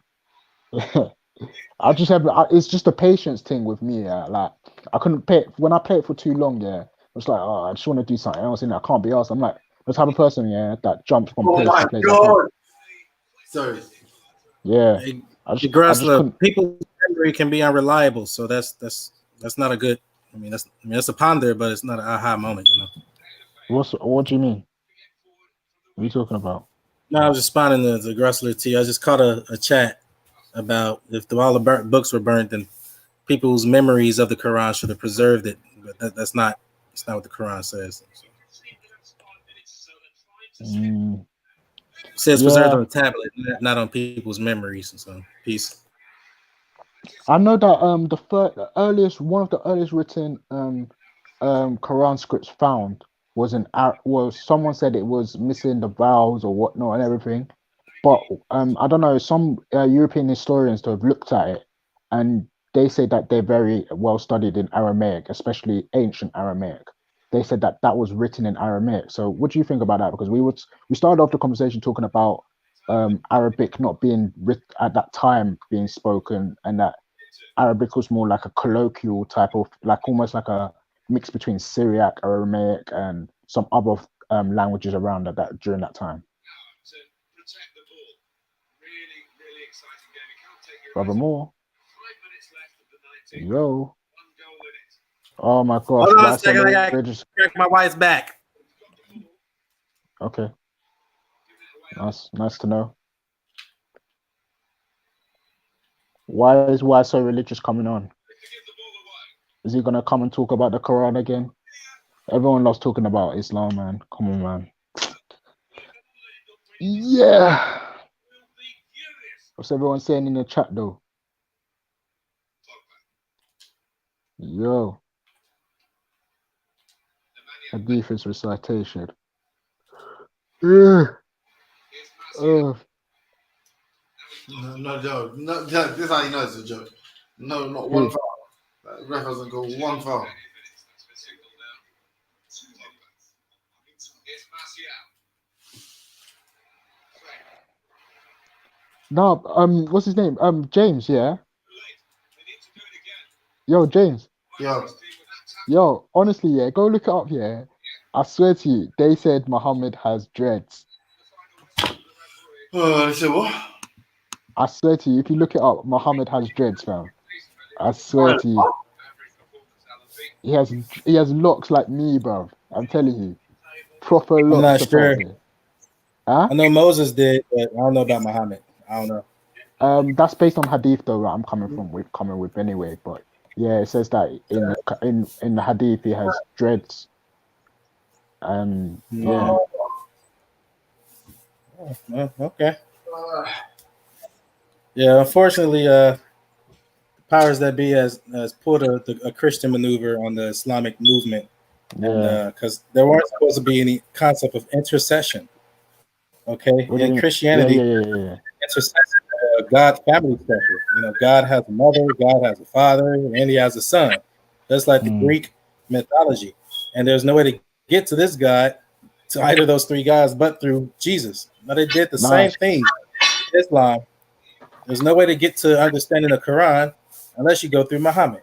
I just have. It's just a patience thing with me. Like I couldn't play when I play it for too long. Yeah, it's like I just want to do something else. And I can't be asked. I'm like the type of person that jumps from place to place. Sorry. Yeah, People's memory can be unreliable, so that's not a good. That's a ponder, but it's not an aha moment, you know. What do you mean? What are you talking about? No, I was responding to the Grussler T. I just caught a chat about if all the books were burnt, then people's memories of the Quran should have preserved it. But that's not what the Quran says. It says preserved on the tablet, not on people's memories. And so, peace. I know that one of the earliest written Quran scripts found was someone said it was missing the vowels or whatnot and everything, but I don't know, some European historians have looked at it and they say that they're very well studied in Aramaic, especially ancient Aramaic. They said that was written in Aramaic. So what do you think about that? Because we started off the conversation talking about Arabic not being at that time being spoken, and that Arabic was more like a colloquial type of, like almost like a mix between Syriac, Aramaic, and some other languages around that during that time. Brother Moore. Yo. Oh my gosh. Hold on a second, I gotta crack my wife's back. Okay. Nice to know. Why is so religious coming on? Is he gonna come and talk about the Quran again? Everyone loves talking about Islam, man. Come on, man. Yeah. What's everyone saying in the chat though? Yo. Hadith is recitation. No, Joe. No, this is how you know it's a joke. No, not one foul. That ref hasn't got one foul. No, what's his name? James, yeah. Yo, James. Yo, honestly, yeah, go look it up, yeah. I swear to you, they said Muhammad has dreads. So what? I swear to you, if you look it up, Muhammad has dreads, fam. I swear to you. He has locks like me, bro. I'm telling you. Proper locks. I'm not sure. Huh? I know Moses did, but I don't know about Muhammad. I don't know. That's based on hadith though, right? I'm coming with anyway, but yeah, it says that in the hadith he has dreads. Yeah. Okay. Yeah, unfortunately, powers that be has pulled a Christian maneuver on the Islamic movement, because there weren't supposed to be any concept of intercession. Okay, in Christianity, intercession, God family special. You know, God has a mother, God has a father, and He has a son. That's like the Greek mythology, and there's no way to get to this God, to either of those three guys, but through Jesus. Now they did the same thing in Islam. There's no way to get to understanding the Quran unless you go through Muhammad.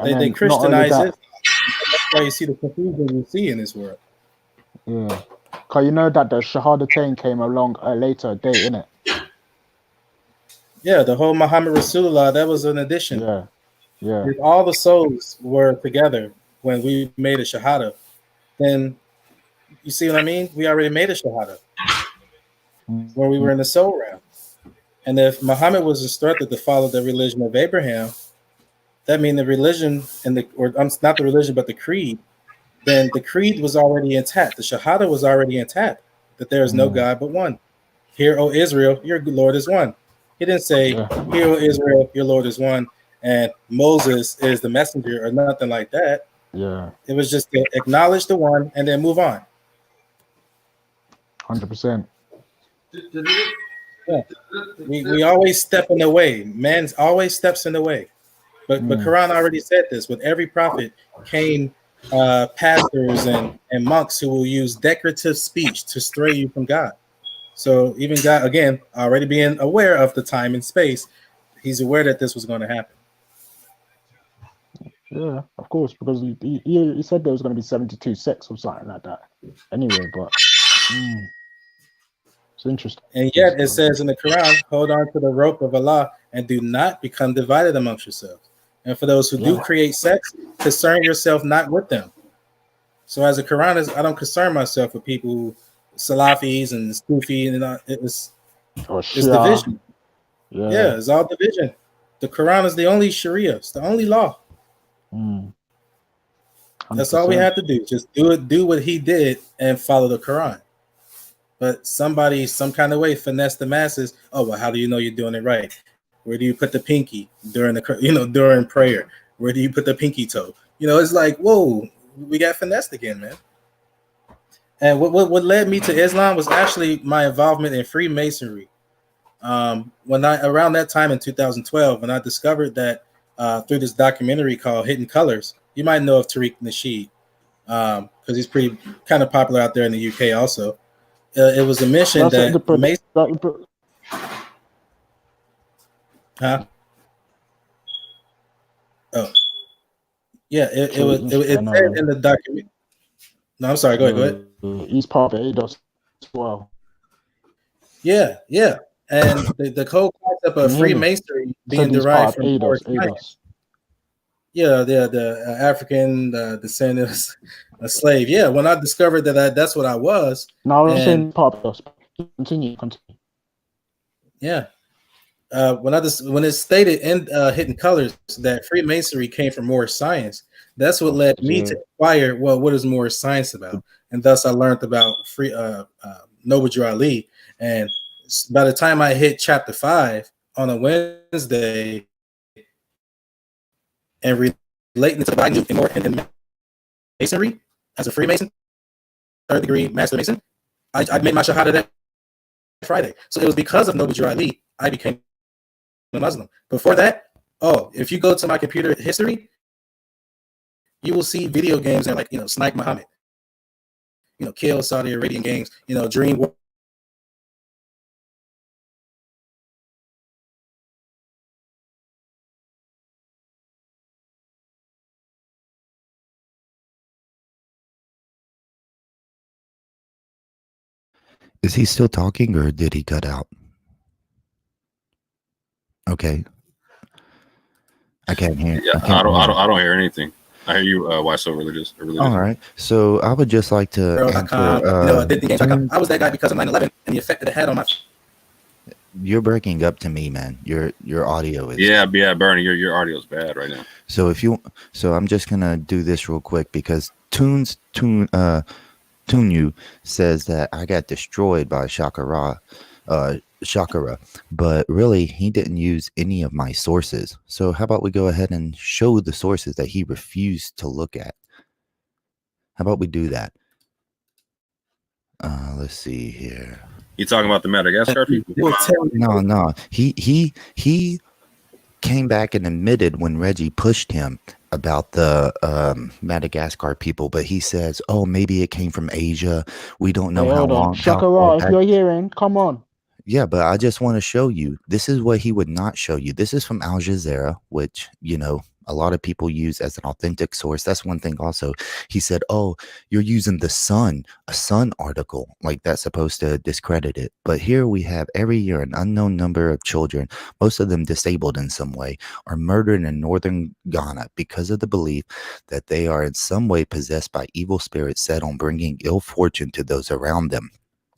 They Christianize it. That's why you see the confusion you see in this world. Yeah, because you know that the Shahadatain came along a later date, innit? Yeah, the whole Muhammad Rasulullah, that was an addition. Yeah. If all the souls were together when we made a Shahada, then you see what I mean? We already made a Shahada when we were in the soul realm. And if Muhammad was instructed to follow the religion of Abraham, that means the religion not the religion, but the creed, then the creed was already intact. The Shahada was already intact, that there is no God but one. Hear, O Israel, your Lord is one. He didn't say, Hear, O Israel, your Lord is one, and Moses is the messenger or nothing like that. Yeah. It was just to acknowledge the one and then move on. 100%. Yeah. We always step in the way. Man always steps in the way. But Quran already said this. With every prophet came pastors and monks who will use decorative speech to stray you from God. So even God, again, already being aware of the time and space, He's aware that this was going to happen. Yeah, of course, because he said there was going to be 72 sects or something like that. Anyway, but It's interesting. And yet it says in the Quran, hold on to the rope of Allah and do not become divided amongst yourselves. And for those who do create sects, concern yourself not with them. So as a Quranist, I don't concern myself with people who Salafis and Sufi, and it's division. Yeah, it's all division. The Quran is the only Sharia. It's the only law. That's all we have to do. Just do what he did and follow the Quran. But somebody, some kind of way, finesse the masses. Oh, well, how do you know you're doing it right? Where do you put the pinky during during prayer? Where do you put the pinky toe? It's like, whoa, we got finessed again, man. And what led me to Islam was actually my involvement in Freemasonry. Around that time in 2012, when I discovered that through this documentary called Hidden Colors, you might know of Tariq Nasheed because he's pretty kind of popular out there in the UK also. It was a mission Huh? Oh, yeah. It said in the document. No, I'm sorry. Go ahead. He's part of ADOS as well. Yeah. And the whole concept of Freemasonry being derived from ADOS. Yeah, the African descendants, a slave. Yeah, when I discovered that's what I was. No, I'm saying part of us. Continue. Yeah. When it's stated in Hidden Colors that Freemasonry came from Moorish science, that's what led me to inquire, well, what is Moorish science about? And thus I learned about Noble Drew Ali. And by the time I hit chapter 5 on a Wednesday and relating to what I knew in Masonry as a Freemason, 3rd degree Master Mason, I made my Shahada that Friday. So it was because of Noble Drew Ali I became a Muslim. Before that, if you go to my computer history, you will see video games and Snipe Muhammad, Kill Saudi Arabian games, Dream. Is he still talking or did he cut out? Okay. I can't hear. Yeah, I don't hear anything. I hear you. Why so religious? All right. So I would just like to answer. I was that guy because of 9/11 and the effect that it had on my. You're breaking up to me, man. Your audio is. Yeah, Bernie. Your audio is bad right now. So I'm just gonna do this real quick because Tunyu says that I got destroyed by Shakara, but really he didn't use any of my sources. So how about we go ahead and show the sources that he refused to look at? How about we do that? Let's see here. You talking about the Madagascar people? No. He came back and admitted when Reggie pushed him about the Madagascar people, but he says, "Oh, maybe it came from Asia. We don't know how long." Shakara, if you're hearing, come on. Yeah, but I just want to show you. This is what he would not show you. This is from Al Jazeera, which a lot of people use as an authentic source. That's one thing. Also, he said, "Oh, you're using the Sun, a Sun article, like that's supposed to discredit it." But here we have every year an unknown number of children, most of them disabled in some way, are murdered in northern Ghana because of the belief that they are in some way possessed by evil spirits set on bringing ill fortune to those around them.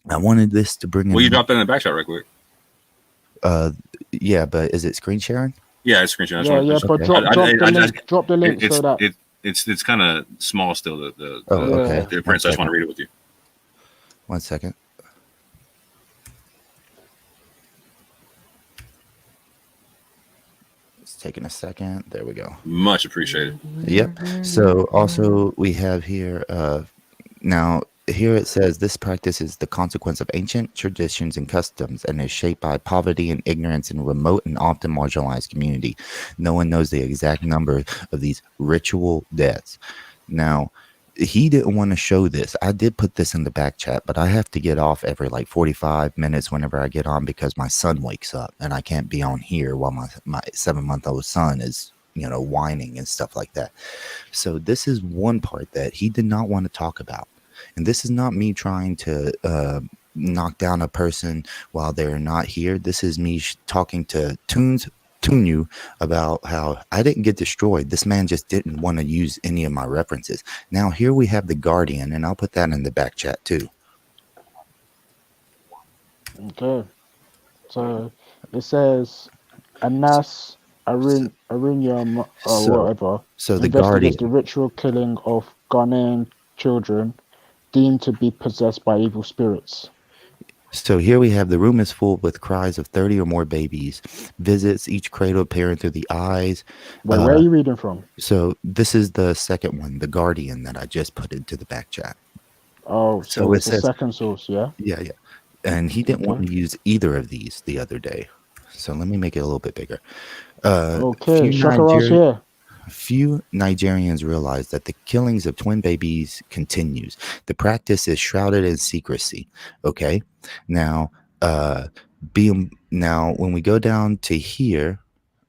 I wanted this to bring. Well, you dropped that in the back shot right quick. Yeah, but is it screen sharing? Yeah, it's screen sharing. But drop the link so that it's kind of small still. The appearance. I just want to read it with you. 1 second. It's taking a second. There we go. Much appreciated. Yep. So also we have here now. Here it says this practice is the consequence of ancient traditions and customs and is shaped by poverty and ignorance in a remote and often marginalized community. No one knows the exact number of these ritual deaths. Now, he didn't want to show this. I did put this in the back chat, but I have to get off every 45 minutes whenever I get on because my son wakes up and I can't be on here while my 7-month-old son is whining and stuff like that. So this is one part that he did not want to talk about. And this is not me trying to knock down a person while they're not here. This is me talking to Tunyu about how I didn't get destroyed. This man just didn't want to use any of my references. Now here we have the Guardian, and I'll put that in the back chat too. Okay. So it says Anas Arinyam or whatever. So the investigates Guardian. the ritual killing of Ghanaian children deemed to be possessed by evil spirits. So here we have the room is full with cries of 30 or more babies. Visits each cradled parent through the eyes. Where are you reading from? So this is the second one, the Guardian, that I just put into the back chat. Oh, so it's the second source, yeah? Yeah. And he didn't want to use either of these the other day. So let me make it a little bit bigger. Okay, Shakara's here. Few Nigerians realize that the killings of twin babies continues. The practice is shrouded in secrecy. Okay, now, when we go down to here,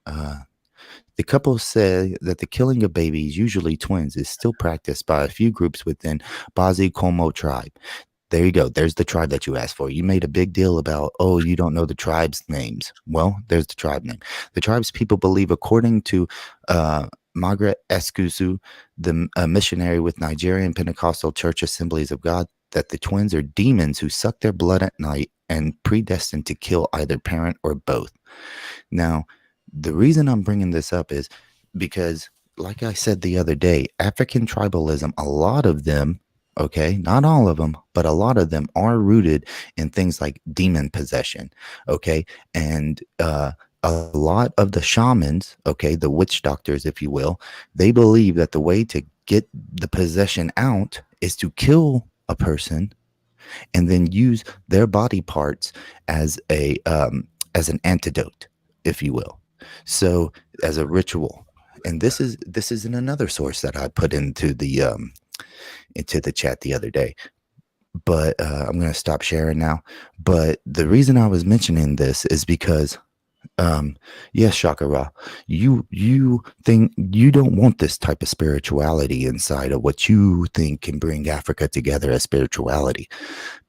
the couple say that the killing of babies, usually twins, is still practiced by a few groups within Bazi Como tribe. There you go. There's the tribe that you asked for. You made a big deal about, oh, you don't know the tribe's names. Well, there's the tribe name. The tribe's people believe, according to Margaret Eskusu, the missionary with Nigerian Pentecostal Church Assemblies of God, that the twins are demons who suck their blood at night and predestined to kill either parent or both. Now, the reason I'm bringing this up is because, like I said the other day, African tribalism, a lot of them, okay, not all of them, but a lot of them are rooted in things like demon possession, okay, and a lot of the shamans, okay, the witch doctors, if you will, they believe that the way to get the possession out is to kill a person and then use their body parts as an antidote, if you will, so as a ritual. And this is in another source that I put into the chat the other day, but I'm going to stop sharing now. But the reason I was mentioning this is because yes, Shakara, you think you don't want this type of spirituality inside of what you think can bring Africa together as spirituality.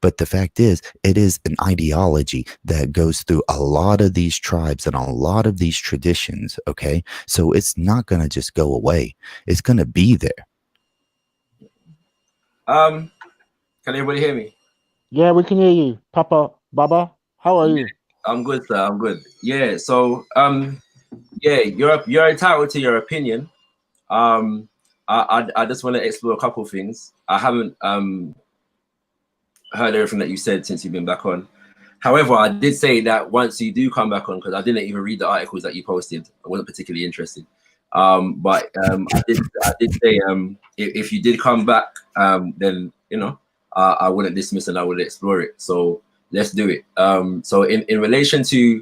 But the fact is, it is an ideology that goes through a lot of these tribes and a lot of these traditions. Okay, so it's not going to just go away. It's going to be there. Can everybody hear me? Yeah, we can hear you. Papa, Baba, how are you? I'm good, sir. I'm good. Yeah. So, you're entitled to your opinion. I just want to explore a couple of things. I haven't heard everything that you said since you've been back on. However, I did say that once you do come back on, because I didn't even read the articles that you posted, I wasn't particularly interested. But I did say if you did come back, then I wouldn't dismiss and I would explore it. So let's do it. So in relation to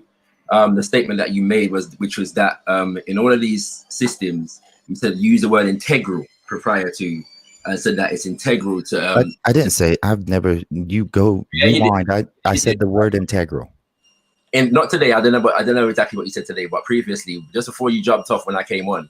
the statement that you made which was that in all of these systems, you said use the word integral prior to, and said that it's integral to. I didn't say. I've never. You go rewind. I said the word integral. And not today. I don't know exactly what you said today, but previously, just before you jumped off when I came on,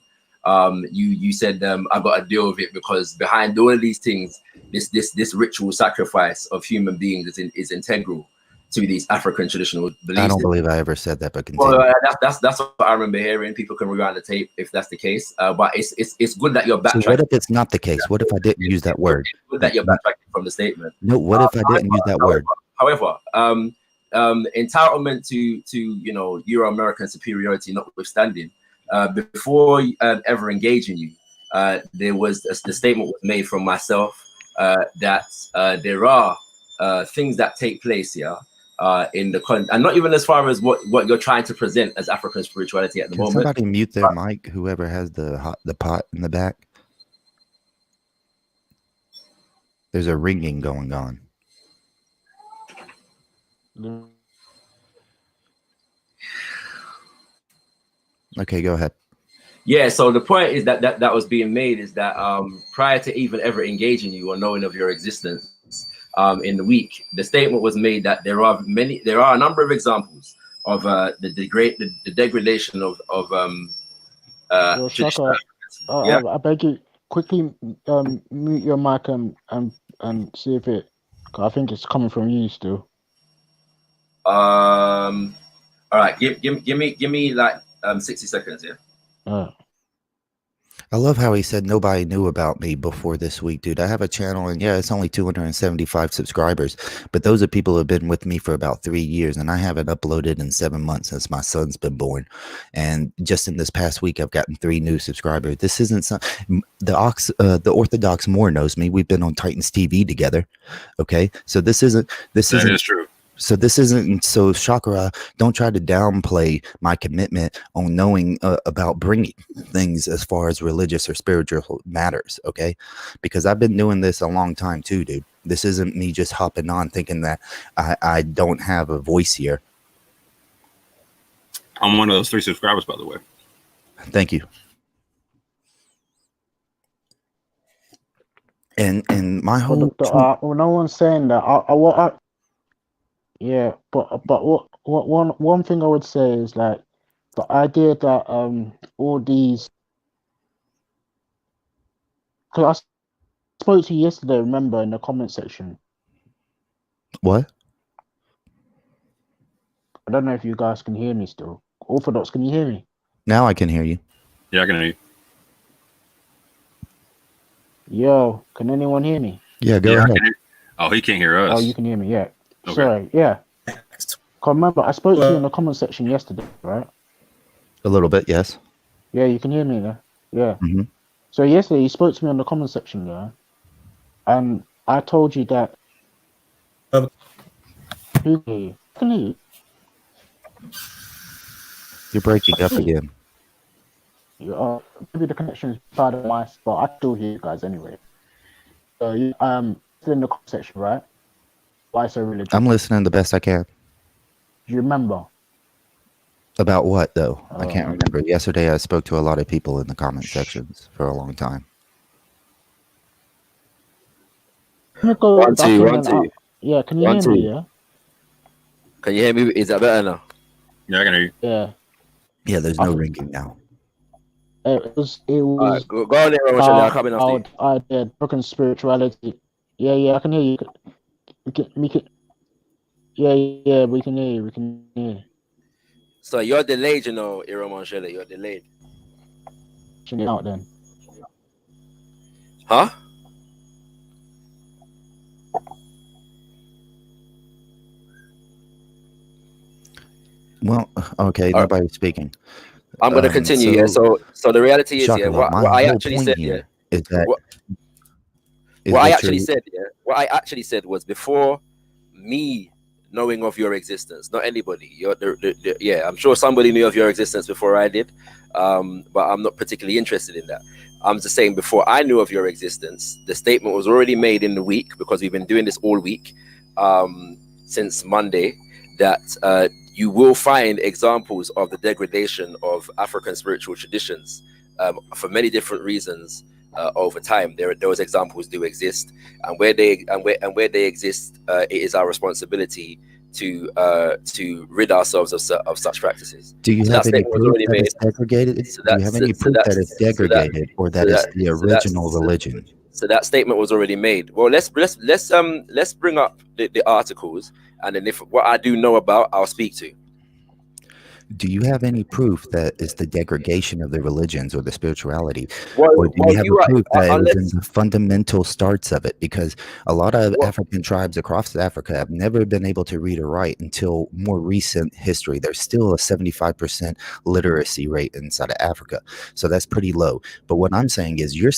you said I've got to deal with it because behind all of these things, this ritual sacrifice of human beings is integral to these African traditional beliefs. I don't believe I ever said that, but continue. Well, that's what I remember hearing. People can rewind the tape if that's the case. But it's good that you're backtracking. So what if it's not the case? What if I didn't use that word? It's good that you're backtracking from the statement. No. What if I didn't use that word? However, entitlement to Euro-American superiority notwithstanding, before ever engaging you, there was the statement was made from myself that there are things that take place here in the and not even as far as what you're trying to present as African spirituality at the moment. Somebody mute their mic, whoever has the pot in the back. There's a ringing going on. Okay, go ahead. Yeah, so the point is that was being made is that prior to even ever engaging you or knowing of your existence in the week, the statement was made that there are a number of examples of the degradation of Shaka, I beg you quickly mute your mic and see if it. I think it's coming from you still. All right, give me like 60 seconds. Yeah. I love how he said nobody knew about me before this week, dude. I have a channel, and yeah, it's only 275 subscribers, but those are people who have been with me for about 3 years, and I haven't uploaded in 7 months since my son's been born. And just in this past week, I've gotten 3 new subscribers. This isn't the Orthodox Moor knows me. We've been on Titans TV together. Okay, so this isn't true. So this isn't so Chakra. Don't try to downplay my commitment on knowing about bringing things as far as religious or spiritual matters. Okay, because I've been doing this a long time too, dude. This isn't me just hopping on thinking that I don't have a voice here. I'm one of those 3 subscribers, by the way. Thank you. And my whole no one's saying that. Yeah, but one thing I would say is like the idea that all these, because I spoke to you yesterday, remember, in the comment section. What? I don't know if you guys can hear me still. Orthodox, can you hear me? Now I can hear you. Yeah, I can hear you. Yo, can anyone hear me? Yeah, go ahead. Oh, he can't hear us. Oh, you can hear me, yeah. Okay. Sorry, yeah. Remember, I spoke to you in the comment section yesterday, right? A little bit, yes. Yeah, you can hear me there. Yeah. Mm-hmm. So yesterday you spoke to me on the comment section, yeah, and I told you that. Who hear you? Can you? You're breaking up again. Maybe the connection is bad on my spot. I still hear you guys anyway. So you still in the comment section, right? Why so religious? I'm listening the best I can. Do you remember? About what though? I can't remember. Yesterday I spoke to a lot of people in the comment sections for a long time. One, two. Yeah, can you hear me? Yeah. Can you hear me? Is that better now? Yeah, I can hear you. Yeah. Yeah, there's no ringing now. It was. Right, go on there, I'm coming after you. I broken spirituality. Yeah, I can hear you. Yeah, we can hear you. We can hear you. So you're delayed, you know, Iroman Shele. You're delayed. It out then. Huh? Well, okay, nobody's speaking. I'm going to continue. Yeah. So the reality is, Shaka, yeah, what I actually said, yeah, is that what I actually said, yeah, what I actually said was before me knowing of your existence, not anybody. Yeah, I'm sure somebody knew of your existence before I did, but I'm not particularly interested in that. I'm just saying before I knew of your existence, the statement was already made in the week, because we've been doing this all week since Monday, that you will find examples of the degradation of African spiritual traditions for many different reasons over time. Those examples do exist, and where they exist, it is our responsibility to rid ourselves of such practices. Do you have any proof that it's degraded? Do you have any proof that it's degraded, or that it's the original religion? So that statement was already made. Well, let's bring up the articles, and then if what I do know about, I'll speak to. Do you have any proof that it's the degradation of the religions or the spirituality? Or do you have a proof that it was in the fundamental starts of it? Because a lot of African tribes across Africa have never been able to read or write until more recent history. There's still a 75% literacy rate inside of Africa. So that's pretty low. But what I'm saying is, you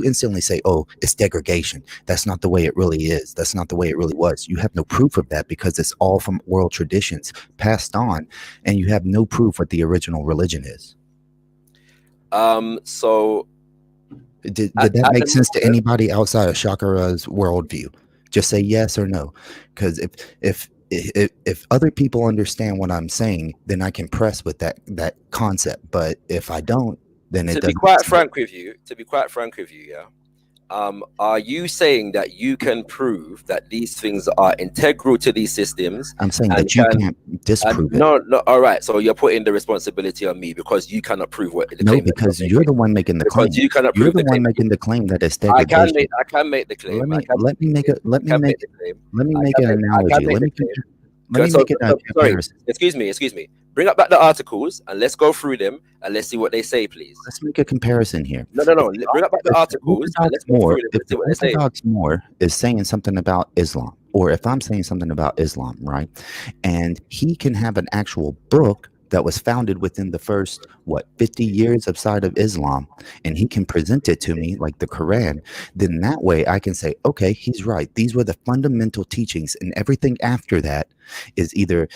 instantly say, oh, it's degradation. That's not the way it really is. That's not the way it really was. You have no proof of that, because it's all from oral traditions passed on, and you have no proof what the original religion is. So did that make sense to anybody outside of Chakara's worldview? Just say yes or no, because if other people understand what I'm saying, then I can press with that concept. But if I don't, then it doesn't. To be quite frank with you, yeah. Are you saying that you can prove that these things are integral to these systems? I'm saying that you can't disprove it. No, all right. So you're putting the responsibility on me because you cannot prove what the claim. No, because you're the one making the claim. You cannot prove you're the one making the claim that it's degradation. I can make the claim. Let me make an analogy. Let me make it a sorry, comparison. excuse me. Bring up back the articles and let's go through them and let's see what they say, please. Let's make a comparison here. No. Bring up back the articles and let's go through them and see what they say. Orthodox Moor is saying something about Islam, or if I'm saying something about Islam, right? And he can have an actual book that was founded within the first 50 years outside of Islam, and he can present it to me like the Quran, then that way I can say, okay, he's right. These were the fundamental teachings, and everything after that is either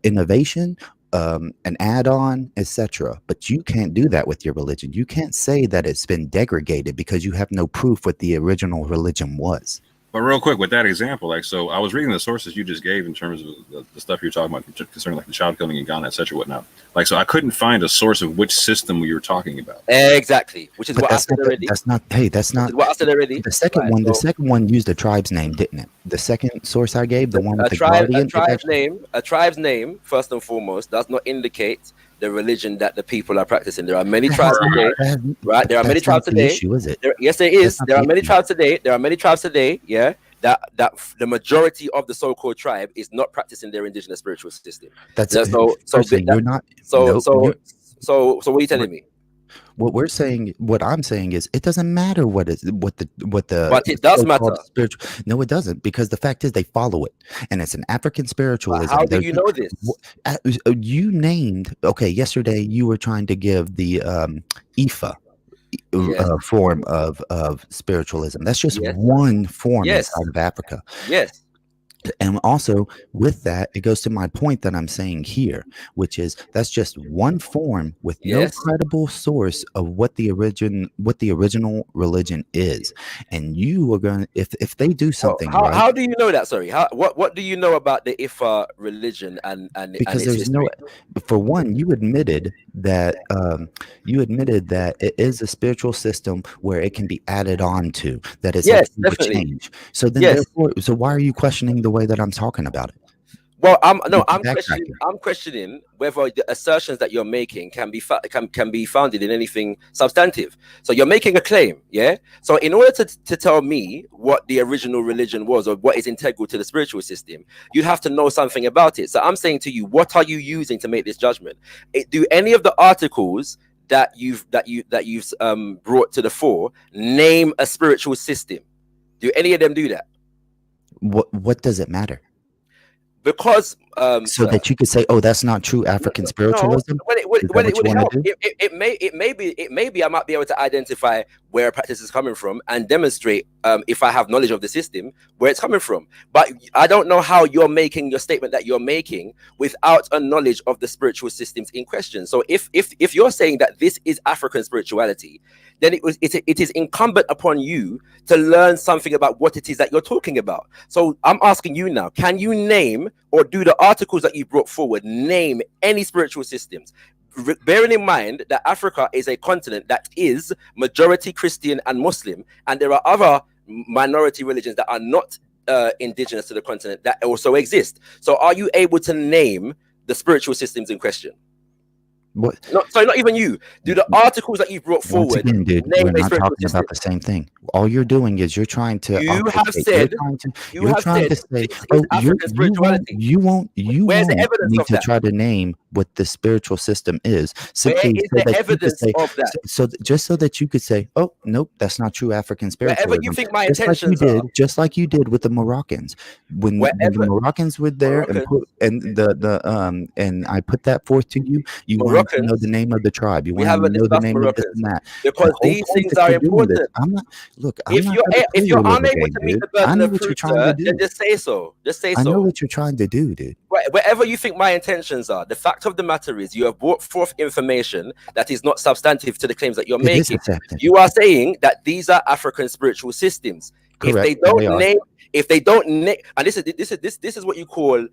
innovation, an add-on, etc. But you can't do that with your religion. You can't say that it's been degraded because you have no proof what the original religion was. But real quick with that example, like, so I was reading the sources you just gave in terms of the stuff you're talking about concerning like the child killing in Ghana, etc. whatnot. Like, so I couldn't find a source of which system you were talking about. Exactly, which is what I said already. That's not what I said already. The second one, the second one used a tribe's name, didn't it? The second source I gave, the one with the guardian. A tribe's name, first and foremost, does not indicate the religion that the people are practicing. There are many tribes today, right? There are many tribes today. Issue, is it? Yes, there is. There are many tribes today. Yeah, that the majority of the so-called tribe is not practicing their indigenous spiritual system. So what are you telling me? What I'm saying is, it doesn't matter what the. But it does matter. No, it doesn't, because the fact is they follow it, and it's an African spiritualism. How do you know this? You named yesterday. You were trying to give the Ifa form of spiritualism. That's just one form inside of Africa. Yes. And also with that, it goes to my point that I'm saying here, which is that's just one form with no credible source of what the original religion is. And you are going to, if they do something, how do you know that? Sorry, what do you know about the Ifa religion and because and there's no, for one, you admitted that it is a spiritual system where it can be added on to, that it's definitely change. So then therefore, so why are you questioning the way that I'm talking about it? Well, I'm questioning whether the assertions that you're making can be founded in anything substantive. So you're making a claim, yeah? So in order to tell me what the original religion was or what is integral to the spiritual system, you'd have to know something about it. So I'm saying to you, what are you using to make this judgment? Do any of the articles that you've brought to the fore name a spiritual system? Do any of them do that? What does it matter? Because that you could say, oh, that's not true African spiritualism. It may be I might be able to identify where a practice is coming from and demonstrate if I have knowledge of the system where it's coming from. But I don't know how you're making your statement that you're making without a knowledge of the spiritual systems in question. So if you're saying that this is African spirituality, then it is incumbent upon you to learn something about what it is that you're talking about. So I'm asking you now, can you name, or do the articles that you brought forward name any spiritual systems? Bearing in mind that Africa is a continent that is majority Christian and Muslim, and there are other minority religions that are not indigenous to the continent that also exist. So are you able to name the spiritual systems in question? Not even you. Do the articles that you brought forward? Once again, dude, we're not talking about the same thing. All you're doing is you're trying to. You have said. You're trying to say, oh, you won't need to try to name what the spiritual system is. Simply Where is the evidence of that? So just so that you could say, oh, nope, that's not true African spiritualism. Wherever you think my intentions are. Just like you did with the Moroccans. When the Moroccans were there and I put that forth to you, you wanted to know the name of the tribe. You wanted to know the name of this and that. Because these things are important. If you're unable to meet the burden of proof, then just say so. I know what you're trying to do, dude. Wherever you think my intentions are, the fact of the matter is you have brought forth information that is not substantive to the claims that you're making. You are saying that these are African spiritual systems. Correct. If they don't name, and this is what you call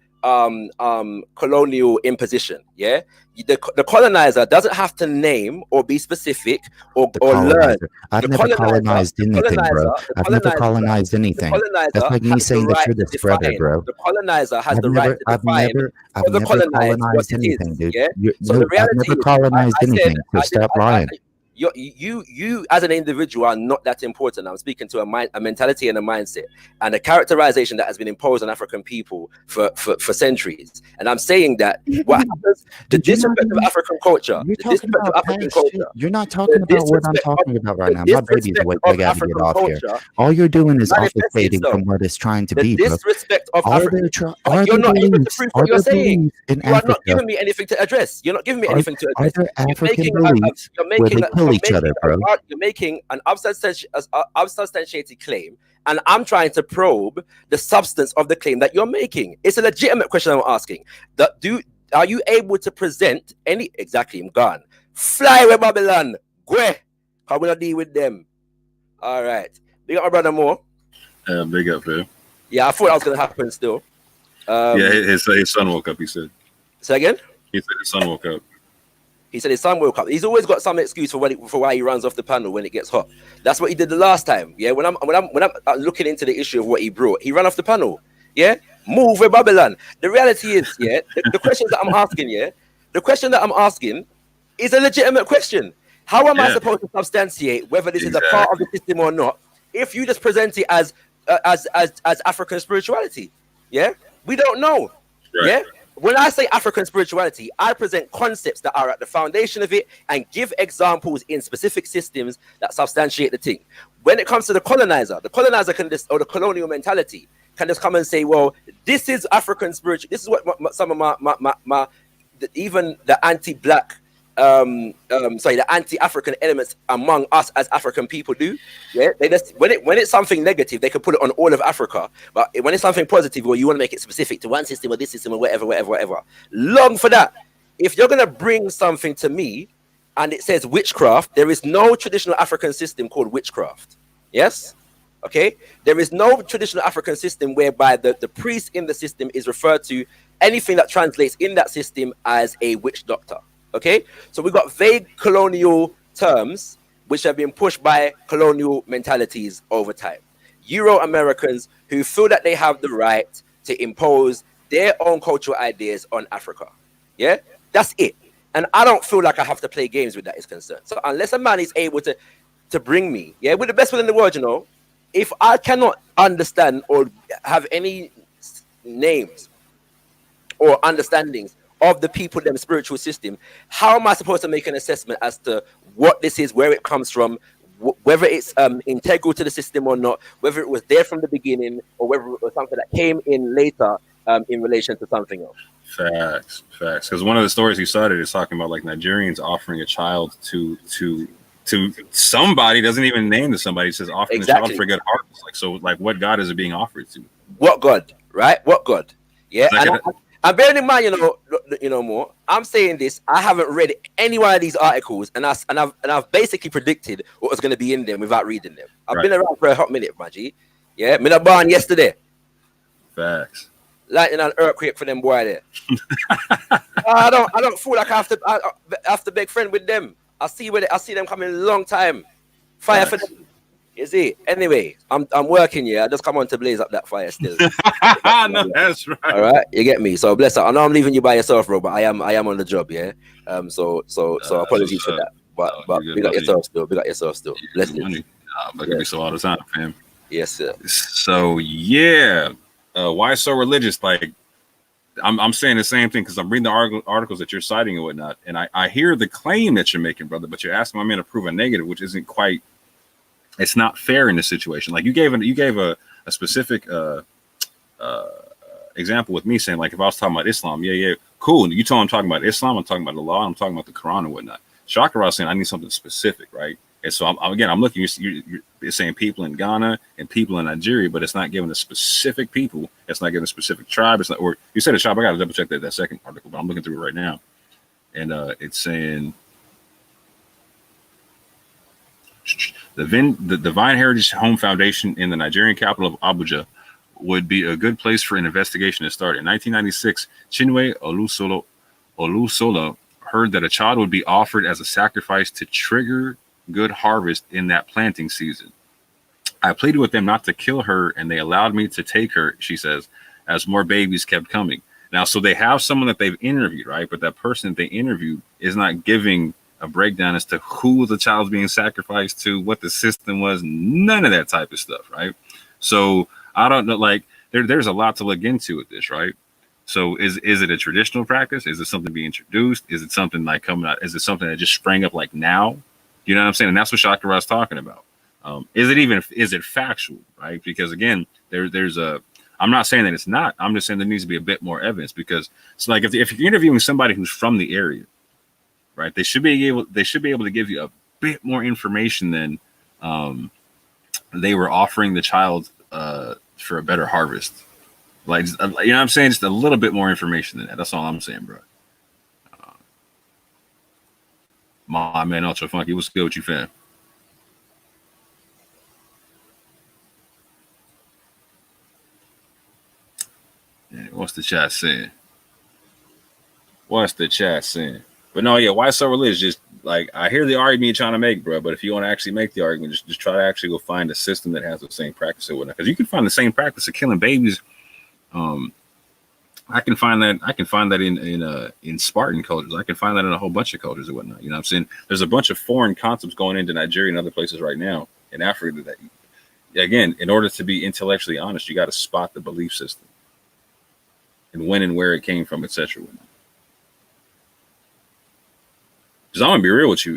colonial imposition. Yeah, the colonizer doesn't have to name or be specific or learn. I've never colonized anything, bro. I've never colonized anything. That's like me saying that you're the spreader, bro. The colonizer has the right to define I've never colonized anything, dude. So the reality, I've never colonized anything. So stop lying. You as an individual are not that important. I'm speaking to a mentality and a mindset and a characterization that has been imposed on African people for centuries. And I'm saying that what happens, the disrespect of African culture, You're not talking about what I'm talking about right now. My baby's awake. I gotta get off here. All you're doing is obfuscating from what it's trying to be. Disrespect of African. You're not able to prove what you're saying. You are not giving me anything to address. You're not giving me anything to address. Are there African beliefs where they kill each other, bro? You're making an unsubstantiated claim, and I'm trying to probe the substance of the claim that you're making. It's a legitimate question I'm asking. Are you able to present any? Exactly, I'm gone. Fly away, Babylon. Go. I will not deal with them. All right. Big up my brother Moore. Big up, man. Yeah, I thought that was gonna happen still. Yeah, his son woke up. He said. Say again. He said his son woke up. He said his son woke up. He's always got some excuse for why he runs off the panel when it gets hot. That's what he did the last time. Yeah, when I'm looking into the issue of what he brought, he ran off the panel. Yeah, move with Babylon. The reality is, yeah, the questions that I'm asking, yeah, the question that I'm asking is a legitimate question. How am I supposed to substantiate whether this is a part of the system or not if you just present it as African spirituality? Yeah, we don't know. Right. Yeah. When I say African spirituality, I present concepts that are at the foundation of it and give examples in specific systems that substantiate the thing. When it comes to the colonizer can just, or the colonial mentality, can just come and say, well, this is African spiritual. This is what some of my even the anti-black, the anti-African elements among us as African people do. Yeah, they just when it's something negative, they can put it on all of Africa. But when it's something positive, well, you want to make it specific to one system or this system or whatever. Long for that. If you're gonna bring something to me and it says witchcraft, there is no traditional African system called witchcraft. Yes. Okay, there is no traditional African system whereby the priest in the system is referred to anything that translates in that system as a witch doctor. Okay, so we've got vague colonial terms which have been pushed by colonial mentalities over time. Euro-Americans who feel that they have the right to impose their own cultural ideas on Africa. Yeah, that's it. And I don't feel like I have to play games with that is concerned. So unless a man is able to bring me, yeah, with the best will in the world, you know, if I cannot understand or have any names or understandings of the people, them spiritual system, how am I supposed to make an assessment as to what this is, where it comes from, whether it's integral to the system or not, whether it was there from the beginning or whether it was something that came in later in relation to something else? Facts. Because one of the stories he cited is talking about like Nigerians offering a child to somebody, doesn't even name to somebody, says offering the child for a good harvest. Like, so like what God is it being offered to? What God, right? What God? Yeah. And bearing in mind, you know more. I'm saying this. I haven't read any one of these articles, and I've basically predicted what was going to be in them without reading them. I've been around for a hot minute, my G. Yeah, me not born yesterday. Facts. Lightning and earthquake for them boy there. I don't feel like I have to beg friend with them. I see them coming a long time. Fire for them. You see, anyway, I'm working here. I just come on to blaze up that fire still. No, that's right. All right, you get me. So bless her. I know I'm leaving you by yourself, bro, but I am on the job, yeah. So apologies for that. But big up yourself still. Bless you. But give me so all the time, fam. Yes, sir. So yeah, why so religious? Like, I'm saying the same thing because I'm reading the articles that you're citing and whatnot, and I hear the claim that you're making, brother, but you're asking my man to prove a negative, which isn't quite. It's not fair in this situation. Like you gave a specific example with me saying like if I was talking about Islam, yeah, cool. You told me I'm talking about Islam, I'm talking about the law, I'm talking about the Quran and whatnot. Shakira was saying I need something specific, right? And so I'm looking. You're saying people in Ghana and people in Nigeria, but it's not giving a specific people. It's not giving a specific tribe. It's not. Or you said a tribe. I got to double check that second article, but I'm looking through it right now, and it's saying. The Divine Heritage Home Foundation in the Nigerian capital of Abuja would be a good place for an investigation to start. In 1996, Chinwe Olusola heard that a child would be offered as a sacrifice to trigger good harvest in that planting season. I pleaded with them not to kill her, and they allowed me to take her, she says, as more babies kept coming. Now, so they have someone that they've interviewed, right? But that person that they interviewed is not giving a breakdown as to who the child's being sacrificed to, what the system was, none of that type of stuff, right? So I don't know, like there's a lot to look into with this, right? So is it a traditional practice? Is it something being introduced? Is it something like coming out? Is it something that just sprang up like now? You know what I'm saying? And that's what Chakra Ra's talking about. Is it factual, right? Because again, there's a, I'm not saying that it's not. I'm just saying there needs to be a bit more evidence, because it's like if you're interviewing somebody who's from the area, right? They should be able to give you a bit more information than they were offering the child for a better harvest. Like, you know what I'm saying? Just a little bit more information than that. That's all I'm saying, bro. My man, Ultra Funky, what's good with you, fam? Yeah, what's the chat saying? What's the chat saying? But no, yeah, why so religious? Just like, I hear the argument you're trying to make, bro. But if you want to actually make the argument, just try to actually go find a system that has the same practice or whatnot. Because you can find the same practice of killing babies. I can find that in Spartan cultures. I can find that in a whole bunch of cultures and whatnot. You know what I'm saying? There's a bunch of foreign concepts going into Nigeria and other places right now in Africa that, again, in order to be intellectually honest, you got to spot the belief system and when and where it came from, etc. Because I'm gonna be real with you.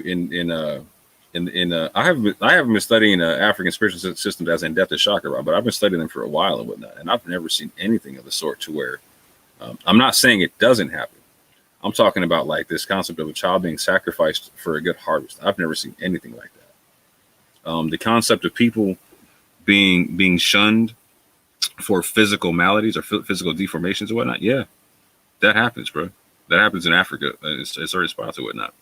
I haven't been studying African spiritual systems as in depth as Chakra Ra, but I've been studying them for a while and whatnot, and I've never seen anything of the sort to where I'm not saying it doesn't happen. I'm talking about like this concept of a child being sacrificed for a good harvest. I've never seen anything like that. The concept of people being shunned for physical maladies or physical deformations or whatnot. Yeah, that happens, bro. That happens in Africa. It's certain spots or whatnot.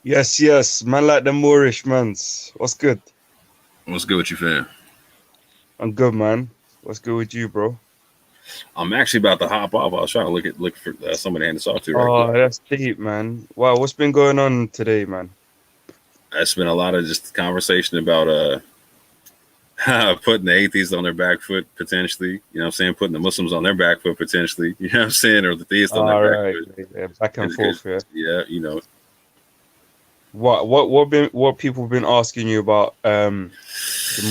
Yes, man, like the Moorish mans. What's good? What's good with you, fam? I'm good, man. What's good with you, bro? I'm actually about to hop off. I was trying to look for somebody to hand this off to. Right quick. That's deep, man. Wow, what's been going on today, man? It's been a lot of just conversation about putting the atheists on their back foot potentially. You know what I'm saying? Putting the Muslims on their back foot potentially. You know what I'm saying? Or the theists on their back foot. Yeah, back and forth. Yeah, you know. What people been asking you about the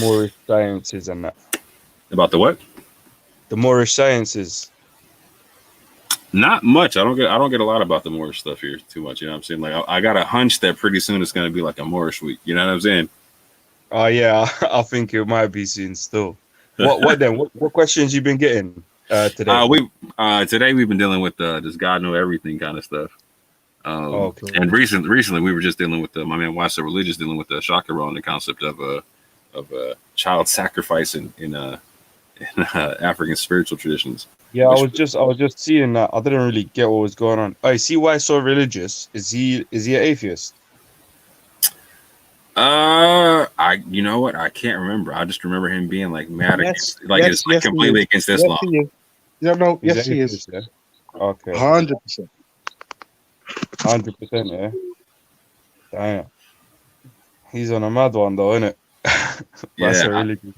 Moorish sciences and that? About the what? The Moorish sciences. Not much. I don't get a lot about the Moorish stuff here too much. You know what I'm saying? Like I got a hunch that pretty soon it's gonna be like a Moorish week. You know what I'm saying? Oh yeah, I think it might be soon still. What then? What questions you been getting today? Today we've been dealing with this God know everything kind of stuff. Okay. And recently we were just dealing with my man Why So Religious dealing with the Chakra Ra and the concept of child sacrifice in African spiritual traditions. Yeah, I was just seeing that. I didn't really get what was going on. I see Why So Religious. Is he an atheist? You know what? I can't remember. I just remember him being like mad against, completely against Islam. Yes, he is. Yeah. Okay. 100%. 100%. Yeah. Damn. He's on a mad one though, isn't it? Yeah. Really good.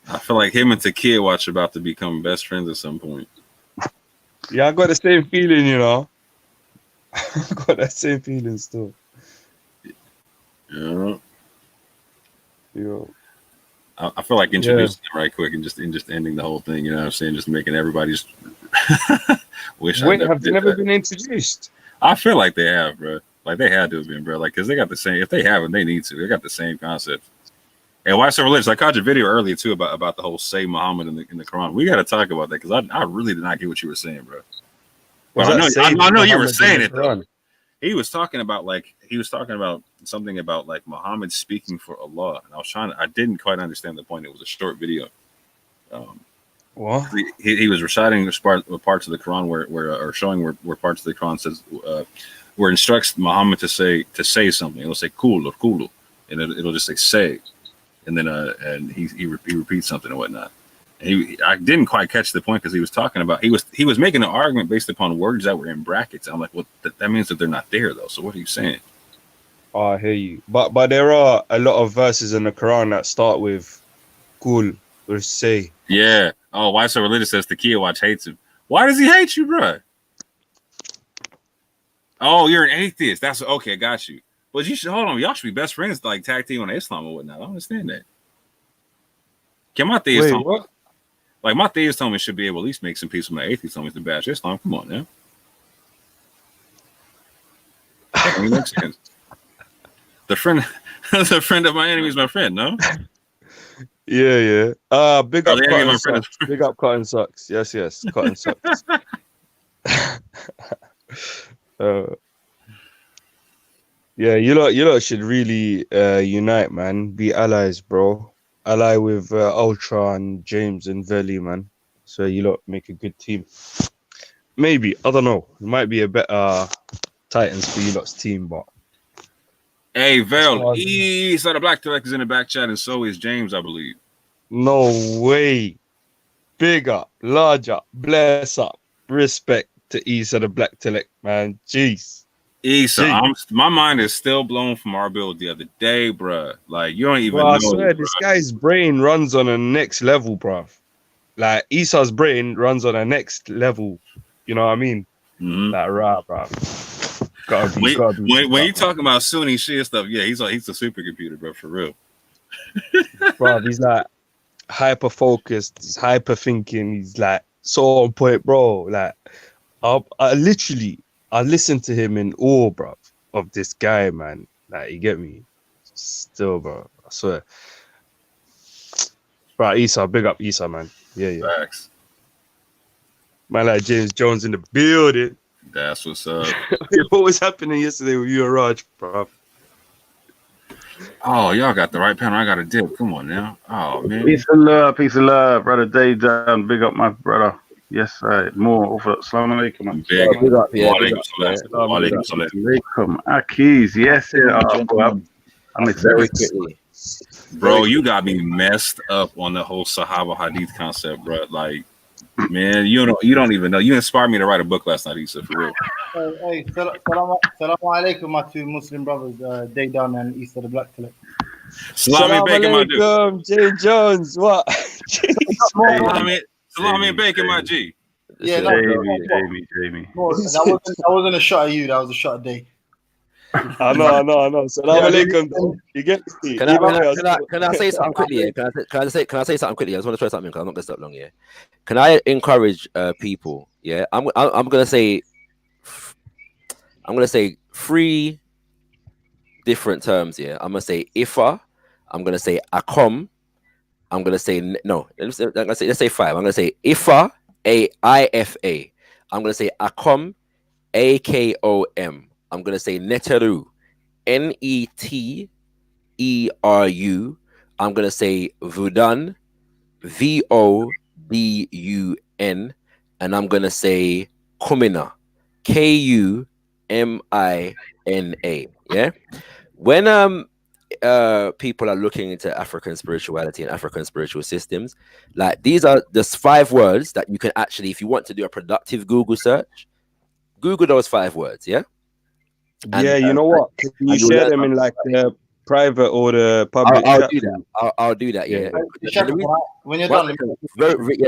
I feel like him and Takia Watch about to become best friends at some point. Yeah, I got the same feeling, you know. I got that same feeling still. Yeah. Yo. I feel like introducing them right quick and just ending the whole thing. You know what I'm saying? Just making everybody just wish. Wait, have they never been introduced? I feel like they have, bro. Like they had to have been, bro. Like because they got the same. If they haven't, they need to. They got the same concept. And Why So Religious? I caught your video earlier too about the whole say Muhammad in the Quran. We got to talk about that because I really did not get what you were saying, bro. Well, I know you were saying it though. He was talking about something about like Muhammad speaking for Allah, and I didn't quite understand the point. It was a short video. What? He was reciting parts of the Quran or showing where parts of the Quran says where instructs Muhammad to say something. It'll say kul or kulu, and it'll just say, and then and he repeats something and whatnot. I didn't quite catch the point because he was talking about he was making an argument based upon words that were in brackets. I'm like, well, that means that they're not there though. So what are you saying? Oh, I hear you, but there are a lot of verses in the Quran that start with "kul" or "say." Yeah. Oh, Why So Religious says Takia Watch hates him. Why does he hate you, bro? Oh, you're an atheist. That's okay. Got you. But you should hold on. Y'all should be best friends, like tag team on Islam or whatnot. I don't understand that. Can my theist tell me? Like my theist told me should be able to at least make some peace with my atheist told me to bash Islam. Come on now. That makes sense. The friend of my enemy is my friend, no? Yeah. Big up Cotton Socks. Big up Cotton Socks. Yes, Cotton Socks. Yeah, you lot should really unite, man. Be allies, bro. Ally with Ultra and James and Veli, man. So you lot make a good team. Maybe, I don't know. It might be a better Titans for you lot's team, but hey, Vel, East of the Black Telek is in the back chat, and so is James, I believe. No way. Big up, large up, bless up, respect to East of the Black Telek, man. Jeez. Issa, my mind is still blown from our build the other day, bruh. Like, you don't even know. I swear, this guy's brain runs on a next level, bruv. Like, Issa's brain runs on a next level. You know what I mean? Mm-hmm. Like, rah, bruv. When you talking about Sunni Shia stuff, yeah, he's a supercomputer, bro, for real. Bruv, he's like hyper focused, he's hyper thinking, he's like so on point, bro. Like, I listen to him in awe, bro, of this guy, man. Like, you get me? Still, bro, I swear. Bro, Issa, big up Issa, man. Yeah. Facts. Man, like James Jones in the building. That's what's up. What was happening yesterday with you and Raj, bro? Oh, y'all got the right panel. I got a dip. Come on now. Oh, man. Peace and love, brother Day down. Big up, my brother. Yes, sir. More. Assalamu alaikum. Big up. Walaikum salam. Akis. Yes, I'm excited. Bro, you got me messed up on the whole Sahaba Hadith concept, bro. Like, man, you don't even know. You inspired me to write a book last night, Issa, for real. Hey, salaam alaikum, my two Muslim brothers, Daydan and East of the Black Telek. Salami bacon, my dude. Jay Jones, what? Salami and bacon, my G. Yeah, Jamie. That wasn't a shot at you. That was a shot at Day. I know. Salam alaikum. You get me? Can I say something quickly? Yeah? Can I say something quickly? I just want to try something because I'm not gonna stop long. Yeah. Can I encourage people? Yeah. I'm gonna say 3 different terms. Yeah. I'm gonna say Ifa. I'm gonna say Akom. I'm gonna say no. Let's say 5. I'm gonna say Ifa, AIFA. I'm gonna say Akom, AKOM. I'm going to say Neteru, Neteru. I'm going to say Vudan, Vodun. And I'm going to say Kumina, Kumina. Yeah. When people are looking into African spirituality and African spiritual systems, like these are just 5 words that you can actually, if you want to do a productive Google search, Google those 5 words. Yeah. Yeah, you know what? Can you share them in like the private or the public? I'll do that. I'll do that. Yeah. When you're done,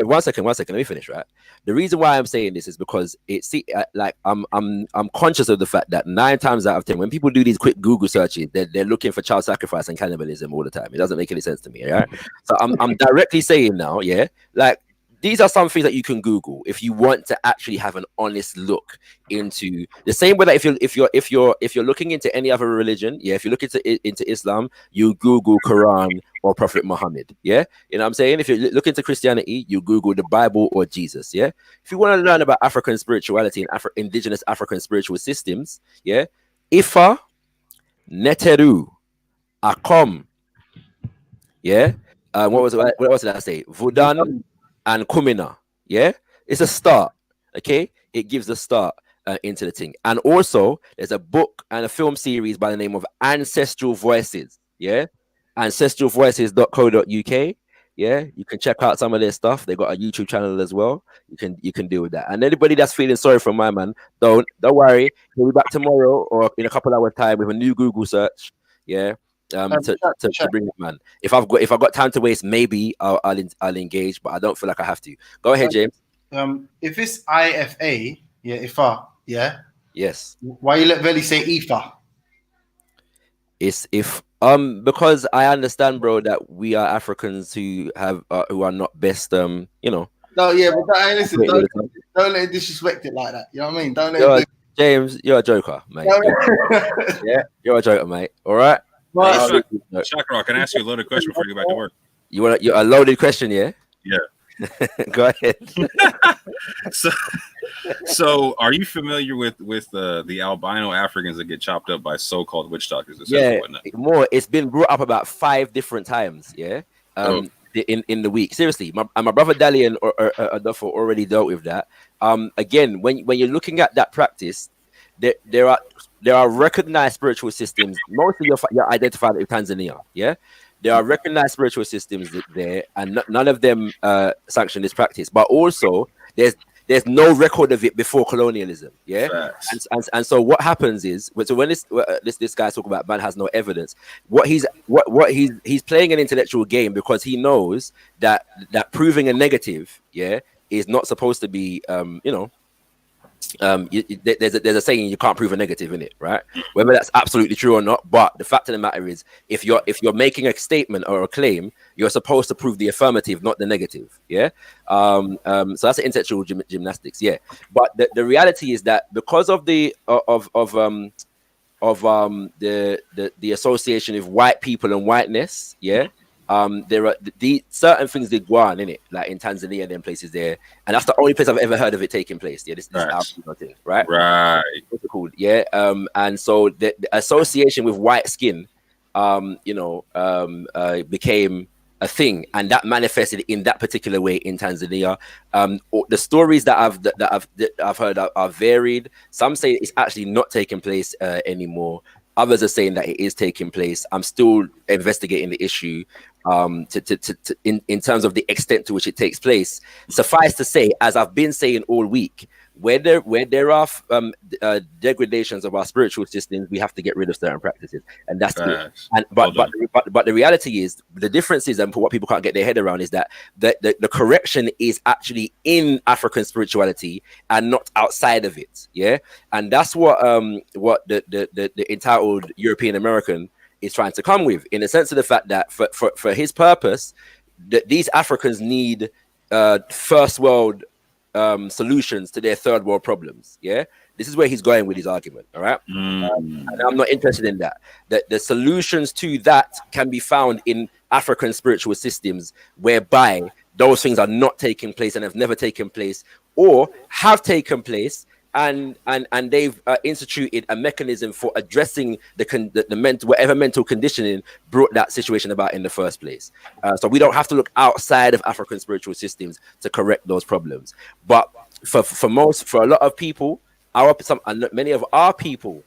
one second. Let me finish. Right. The reason why I'm saying this is because I'm conscious of the fact that 9 times out of 10, when people do these quick Google searches, they're looking for child sacrifice and cannibalism all the time. It doesn't make any sense to me. Right. So I'm directly saying now, yeah, like. These are some things that you can Google if you want to actually have an honest look into the same way that if you're looking into any other religion, yeah, if you look into Islam, you Google Quran or Prophet Muhammad, yeah, you know what I'm saying. If you look into Christianity, you Google the Bible or Jesus, yeah. If you want to learn about African spirituality and indigenous African spiritual systems, yeah, Ifa, Neteru, Akom, yeah. What did I say? Vudan and Kumina, yeah, it's a start. Okay, it gives a start into the thing. And also, there's a book and a film series by the name of Ancestral Voices. Yeah, ancestralvoices.co.uk. Yeah, you can check out some of their stuff. They got a YouTube channel as well. You can deal with that. And anybody that's feeling sorry for my man, don't worry. He'll be back tomorrow or in a couple hours time with a new Google search. Yeah. To bring it, man. If I've got time to waste, maybe I'll engage, but I don't feel like I have to. Go ahead, James. If it's IFA, yeah, Ifa, yeah, Yes. Why you let Veli say Ifa? It's if because I understand, bro, that we are Africans who have who are not best you know. No, yeah, but listen, don't let it disrespect it like that. You know what I mean? Don't let it James, you're a joker, mate. Yeah, you're a joker, mate. All right. Chakra, can I ask you a loaded question before you go back to work? You're a loaded question, yeah? Yeah. Go ahead. So are you familiar with the albino Africans that get chopped up by so-called witch doctors? Yeah, more. It's been brought up about 5 different times. Yeah. In the week, seriously, my brother Dali and Adolfo already dealt with that. Again, when you're looking at that practice, there are recognized spiritual systems. Most of you're identified with Tanzania. Yeah. There are recognized spiritual systems there, and none of them sanction this practice. But also, there's no record of it before colonialism. Yeah, and so what happens is, so when this guy talk about man has no evidence, what he's playing an intellectual game because he knows that proving a negative, yeah, is not supposed to be there's a saying you can't prove a negative in it, right? Whether that's absolutely true or not, but the fact of the matter is, if you're making a statement or a claim, you're supposed to prove the affirmative, not the negative. Yeah. So that's the intellectual gymnastics. Yeah. But the reality is that because of the association of white people and whiteness, yeah. There are the certain things that go on in it, like in Tanzania and them places there, and that's the only place I've ever heard of it taking place. Yeah, this is albino thing, right? Right. What's it called? Yeah. And so the association with white skin, became a thing, and that manifested in that particular way in Tanzania. The stories that I've heard are varied. Some say it's actually not taking place anymore. Others are saying that it is taking place. I'm still investigating the issue in terms of the extent to which it takes place. Suffice to say, as I've been saying all week, where there are degradations of our spiritual systems, we have to get rid of certain practices, and that's it. And but the reality is, the difference is, and for what people can't get their head around, is that the correction is actually in African spirituality and not outside of it. Yeah, and that's what the entitled European American is trying to come with, in the sense of the fact that for his purpose, these Africans need first world solutions to their third world problems. Yeah, this is where he's going with his argument. All right, and I'm not interested in that. The solutions to that can be found in African spiritual systems, whereby those things are not taking place and have never taken place, or have taken place, and they've instituted a mechanism for addressing the whatever mental conditioning brought that situation about in the first place. So we don't have to look outside of African spiritual systems to correct those problems. But for a lot of people, many of our people,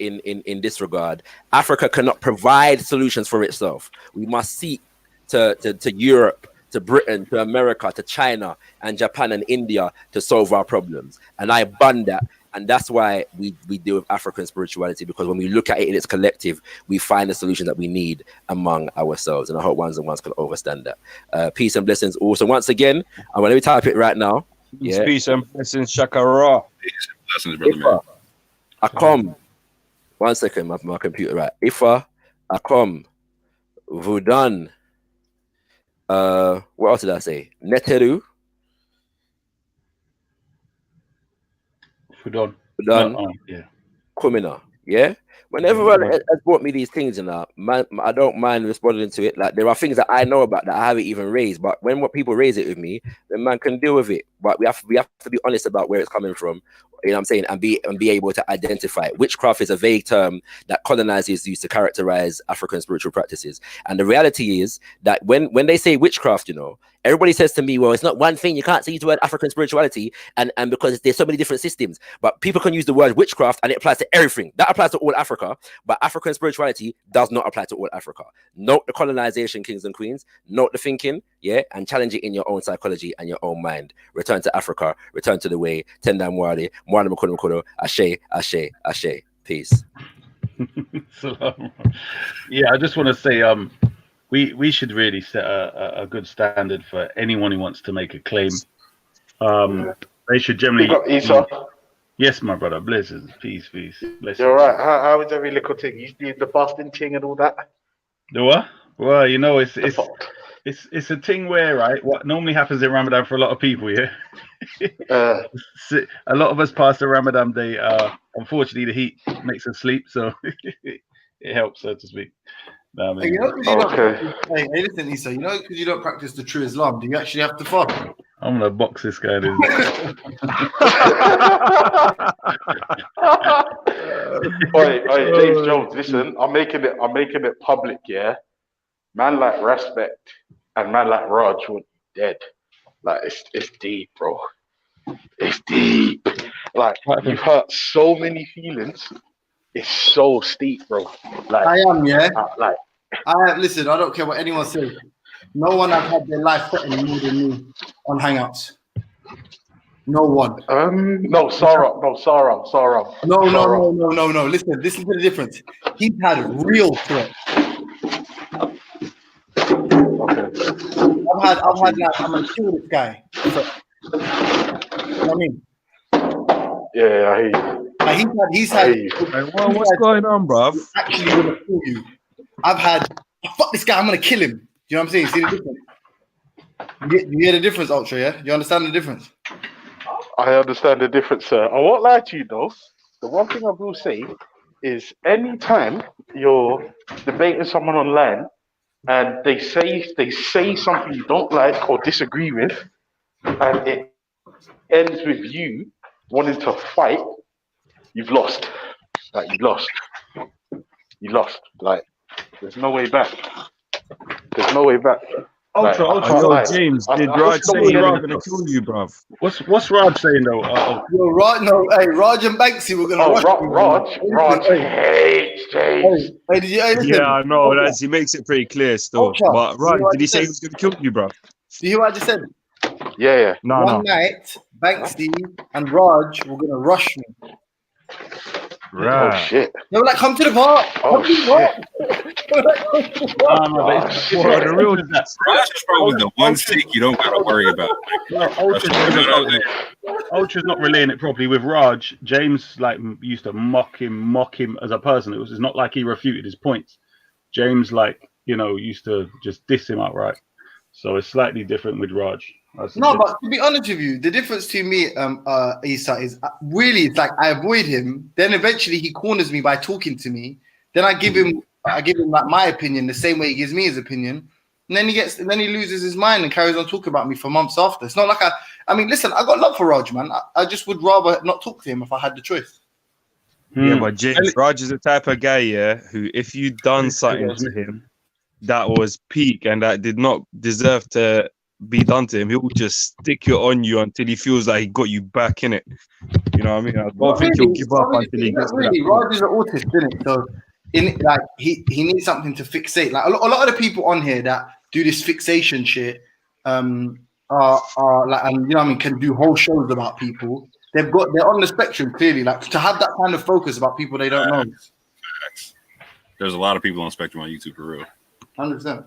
in this regard, Africa cannot provide solutions for itself. We must seek to Europe, to Britain, to America, to China and Japan and India to solve our problems. And I ban that. And that's why we deal with African spirituality, because when we look at it in its collective, we find the solution that we need among ourselves. And I hope ones and ones can understand that. Peace and blessings also. Once again, let me type it right now. Yeah. Peace and blessings, Shakara. Peace and blessings, brother man. Akom. 1 second, my computer, right. Ifa, Akom, Vudan. What else did I say? Neteru. Fudan. Yeah. Kumina. Yeah. Whenever everyone has brought me these things, I don't mind responding to it. Like, there are things that I know about that I haven't even raised, but when what people raise it with me, then man can deal with it. But we have to be honest about where it's coming from. You know what I'm saying? And be able to identify it. Witchcraft is a vague term that colonizers use to characterize African spiritual practices. And the reality is that when they say witchcraft, everybody says to me, well, it's not one thing. You can't say the word African spirituality and because there's so many different systems. But people can use the word witchcraft and it applies to everything. That applies to all Africa, but African spirituality does not apply to all Africa. Note the colonization, kings and queens. Note the thinking, yeah, and challenge it in your own psychology and your own mind. Return to Africa. Return to the way. Tenda Mwari. Mwari Mkono Mkono. Ashe, Ashe, Ashe. Peace. Yeah, I just want to say, we should really set a good standard for anyone who wants to make a claim. They should generally. Yes, my brother. Blessings. Peace. Blessings. You're right. How is every little thing? You do the fasting thing and all that? The what? Well, you know, it's a thing where, right, what normally happens in Ramadan for a lot of people, yeah? A lot of us pass the Ramadan day. Unfortunately, the heat makes us sleep, so it helps, so to speak. No, I mean, You know, 'cause you don't, hey, listen, Issa, you know, because you don't practice the true Islam, do you actually have to fast? I'm gonna box this guy. Oi, James Jones, listen, I'm making it public, yeah. Man like Respect and man like Raj would be dead. Like it's deep, bro. It's deep. Like you've hurt so many feelings. It's so steep, bro. Like I am, yeah. Listen, I don't care what anyone says. No one has had their life threatened more than me on Hangouts. No one. No, Sarah. No. Listen to the difference. He's had real threats. I've had like, I'm gonna kill this guy. You know what I mean? Yeah, I hear you. Like he's had. What's going on, bruv? Actually, gonna kill you. I've had. Fuck this guy. I'm gonna kill him. You know what I'm saying? See the difference? You hear the difference, Ultra? Yeah. You understand the difference? I understand the difference, sir. I won't lie to you though. The one thing I will say is, anytime you're debating someone online and they say something you don't like or disagree with, and it ends with you wanting to fight, you've lost. Like you lost. Like there's no way back. Ultra, James, did Raj say he was gonna kill you, bruv? What's Raj saying though? Yo, Raj, no, hey, Raj and Banksy were gonna. Raj hates James. Hey, did you? Hey, listen. Yeah, I know. He makes it pretty clear still. Ultra, but Raj, did he say he was gonna kill you, bruv? Do you hear what I just said? Yeah. One night, Banksy and Raj were gonna rush me. Right. Oh shit. They were like, "Come to the park." Oh shit. The real Raj is probably the one stick you don't gotta worry about. Ultra's not relaying it properly with Raj. James used to mock him as a person. It's not like he refuted his points. James used to just diss him outright. So it's slightly different with Raj. No, but to be honest with you, the difference to me, Issa, is really it's like I avoid him. Then eventually he corners me by talking to me. Then I give him like my opinion the same way he gives me his opinion. And then he loses his mind and carries on talking about me for months after. It's not like I mean, listen, I got love for Raj, man. I just would rather not talk to him if I had the choice. Yeah, but James, Raj is the type of guy, yeah, who if you done something to him that was peak and that did not deserve to be done to him, he will just stick it on you until he feels like he got you back in it. You know what I mean? I don't think he'll give up until he gets to that point. Raj is an autist, isn't it? So he needs something to fixate. Like a lot of the people on here that do this fixation shit are like, and you know what I mean, can do whole shows about people. They're on the spectrum clearly. Like to have that kind of focus about people they don't know. There's a lot of people on Spectrum on YouTube for real. 100%.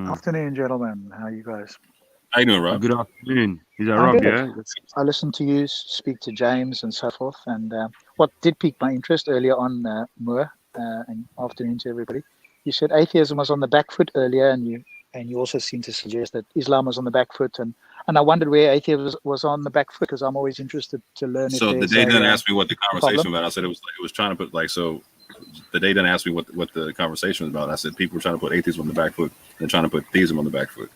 Afternoon, gentlemen. How are you guys? How you doing, Rob? Good afternoon. Is that I'm Rob? good. Yeah. I listened to you speak to James and so forth, and what did pique my interest earlier on, Moore, and afternoon to everybody. You said atheism was on the back foot earlier, and you also seemed to suggest that Islam was on the back foot, and I wondered where atheism was on the back foot because I'm always interested to learn. So the day didn't ask me what the conversation about. I said it was trying to put the day didn't ask me what the conversation was about. I said people were trying to put atheism on the back foot and trying to put theism on the back foot.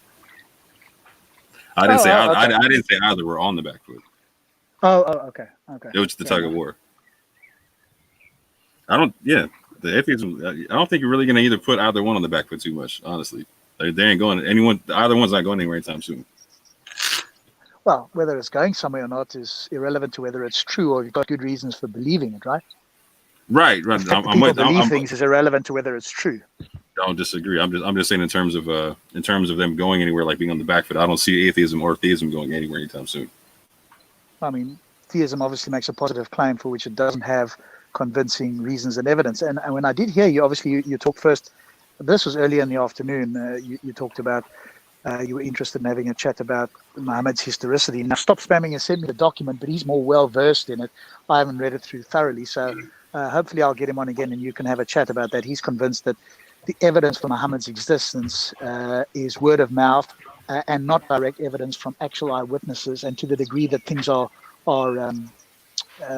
I didn't say I didn't say either were on the back foot. Okay. It was just the tug of war. The atheism. I don't think you're really gonna either put either one on the back foot too much. Honestly, they ain't going either one's not going anywhere anytime soon. Well, whether it's going somewhere or not is irrelevant to whether it's true or you've got good reasons for believing it, right? Right. People believe things is irrelevant to whether it's true. I don't disagree. I'm just saying in terms of them going anywhere, like being on the back foot. I don't see atheism or theism going anywhere anytime soon. I mean, theism obviously makes a positive claim for which it doesn't have convincing reasons and evidence. And when I did hear you, obviously you talked first. This was earlier in the afternoon. You talked about you were interested in having a chat about Muhammad's historicity. Now, Stop Spamming has sent me the document, but he's more well versed in it. I haven't read it through thoroughly, so hopefully I'll get him on again and you can have a chat about that. He's convinced that the evidence for Muhammad's existence is word of mouth and not direct evidence from actual eyewitnesses, and to the degree that things are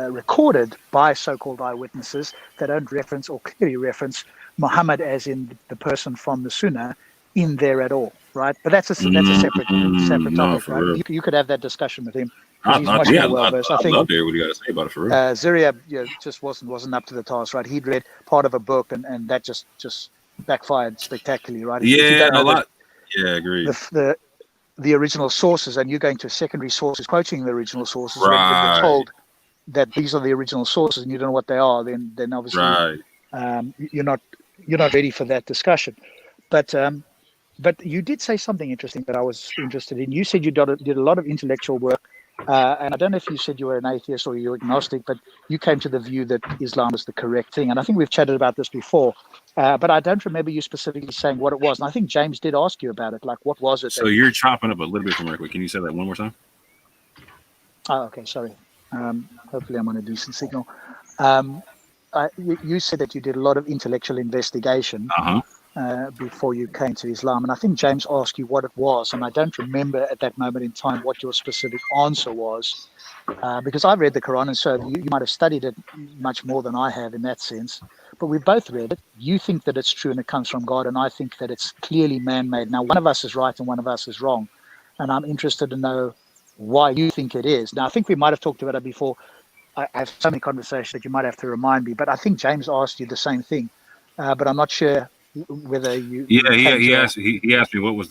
recorded by so-called eyewitnesses that don't reference or clearly reference Muhammad as in the person from the Sunnah in there at all, right? But that's a separate topic, right? You could have that discussion with him. He's much more well-versed. I think love to hear what you got to say about it for real. Ziria just wasn't up to the task, right? He'd read part of a book and that just backfired spectacularly, right? Yeah, a lot. Yeah, agreed. The original sources, and you're going to secondary sources, quoting the original sources, right. when you're told that these are the original sources and you don't know what they are, then obviously right. You're not ready for that discussion. But you did say something interesting that I was interested in. You said you did a lot of intellectual work, and I don't know if you said you were an atheist or you're agnostic, but you came to the view that Islam is the correct thing. And I think we've chatted about this before, but I don't remember you specifically saying what it was. And I think James did ask you about it. Like, what was it? So you're chopping up a little bit from real quick. Can you say that one more time? Oh, okay, sorry. Hopefully I'm on a decent signal. You said that you did a lot of intellectual investigation before you came to Islam. And I think James asked you what it was. And I don't remember at that moment in time what your specific answer was. Because I read the Quran, and so you might have studied it much more than I have in that sense. But we've both read it. You think that it's true and it comes from God, and I think that it's clearly man-made. Now, one of us is right and one of us is wrong. And I'm interested to know why you think it is. Now, I think we might have talked about it before. I have so many conversations that you might have to remind me, but I think James asked you the same thing, but I'm not sure whether you. Yeah, he asked me what was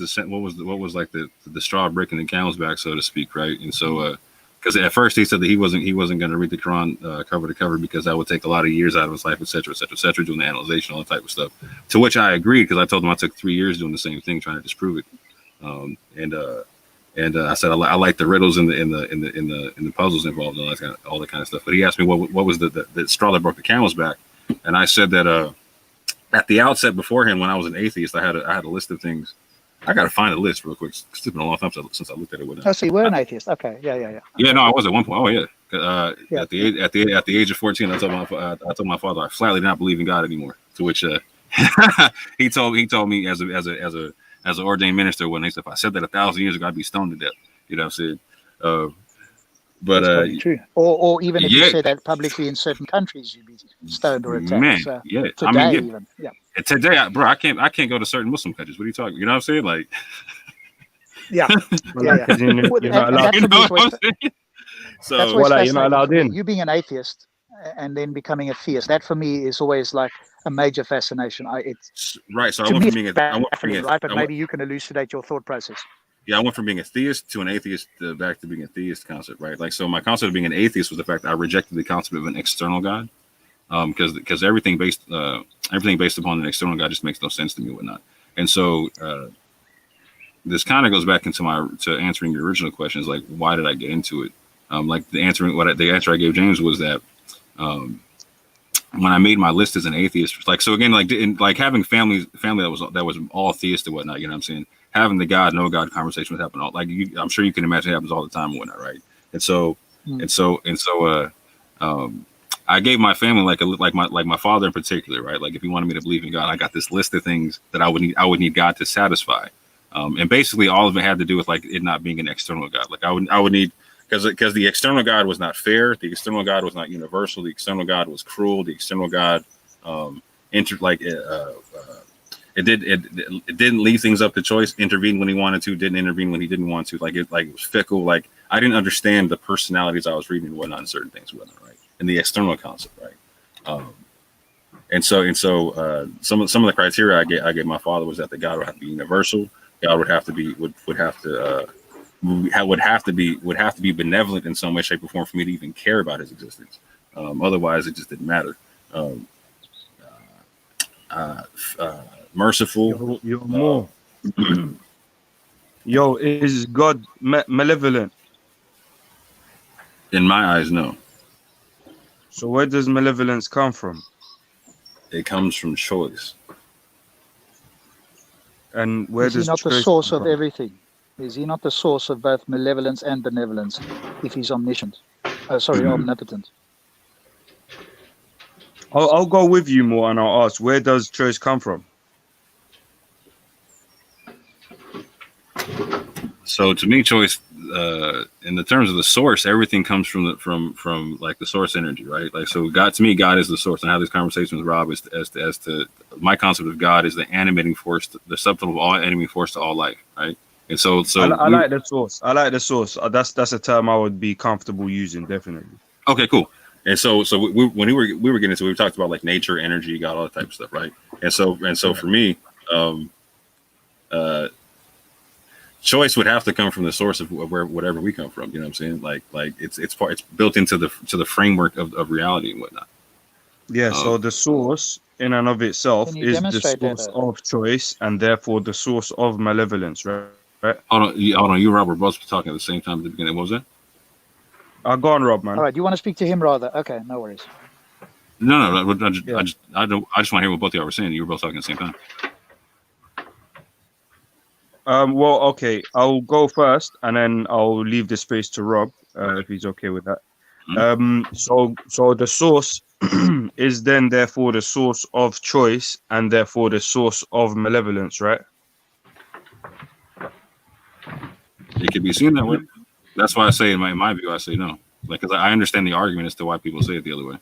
like the straw breaking the camel's back, so to speak, right? And so, because at first he said that he wasn't going to read the Quran cover to cover because that would take a lot of years out of his life, etc., doing the analyzation, all that type of stuff. To which I agreed, because I told him I took 3 years doing the same thing, trying to disprove it, and I said I like the riddles and the puzzles involved and all that kind of stuff. But he asked me what was the straw that broke the camel's back, and I said that at the outset beforehand, when I was an atheist, I had a list of things. I got to find a list real quick. It's been a long time since I looked at it. Oh, so you were an atheist? Okay, yeah. Yeah, no, I was at one point. Oh yeah. At the age of 14, I told my father I flatly did not believe in God anymore. To which he told me as an ordained minister, when he said, if I said that 1,000 years ago, I'd be stoned to death. You know what I'm saying? But true. Or even if you say that publicly in certain countries, you'd be stoned or attacked. Man, so yeah. Today, even. Yeah. Today, I can't go to certain Muslim countries. What are you talking? You know what I'm saying? Like, yeah. You're not allowed. You know what I'm saying? So, you're not allowed in. You being an atheist and then becoming a theist, that for me is always like a major fascination. It's right. So I went from being right, but maybe you can elucidate your thought process. Yeah, I went from being a theist to an atheist back to being a theist concept, right? Like, so my concept of being an atheist was the fact that I rejected the concept of an external God, because everything based upon an external God just makes no sense to me and whatnot. And so this kind of goes back into to answering your original question, is like, why did I get into it? Like the answer I gave James was that when I made my list as an atheist, like, so again, like having family that was all theist and whatnot, you know what I'm saying? Having the God, no God conversation would happen all, like, I'm sure you can imagine it happens all the time and whatnot, right? And so I gave my family like my father in particular, right? Like, if he wanted me to believe in God, I got this list of things that I would need God to satisfy, and basically all of it had to do with like it not being an external God. Like I would need, because the external God was not fair, the external God was not universal, the external God was cruel, the external God it didn't leave things up to choice, intervened when he wanted to, didn't intervene when he didn't want to. Like it was fickle. Like I didn't understand the personalities I was reading and whatnot in certain things, whatnot, right? And the external concept, right? And so some of the criteria I gave my father was that the God would have to be universal. God would have to be would have to be benevolent in some way, shape, or form for me to even care about his existence. Otherwise, it just didn't matter. Merciful. You're more. Yo, is God malevolent? In my eyes, no. So where does malevolence come from? It comes from choice. And where Is he does not the choice source come of from? everything? Is he not the source of both malevolence and benevolence if he's omniscient? Omnipotent. I'll go with you more, and I'll ask, where does choice come from? So to me, choice, in the terms of the source, everything comes from like the source energy, right? Like, so God, to me, God is the source. And I have this conversation with Rob as to my concept of God is the animating force, the substance of all animating force to all life, right? And so I like the source. I like the source. That's a term I would be comfortable using, definitely. Okay, cool. And so when we were getting into it, we talked about like nature, energy, God, all that type of stuff, right? And so for me, choice would have to come from the source of where whatever we come from. You know what I'm saying? Like it's built into the framework of reality and whatnot. Yeah. So the source in and of itself Can you is the demonstrate that, source of choice, and therefore the source of malevolence, right? Hold on. You and Rob were both talking at the same time at the beginning. What was that? Go on, Rob, man. All right, you want to speak to him rather? Okay, no worries. No. I just want to hear what both of y'all were saying. You were both talking at the same time. Well, okay. I'll go first, and then I'll leave the space to Rob if he's okay with that. So the source is then therefore the source of choice, and therefore the source of malevolence, right? It could be seen that way. That's why I say in my view, I say no. Like, because I understand the argument as to why people say it the other way.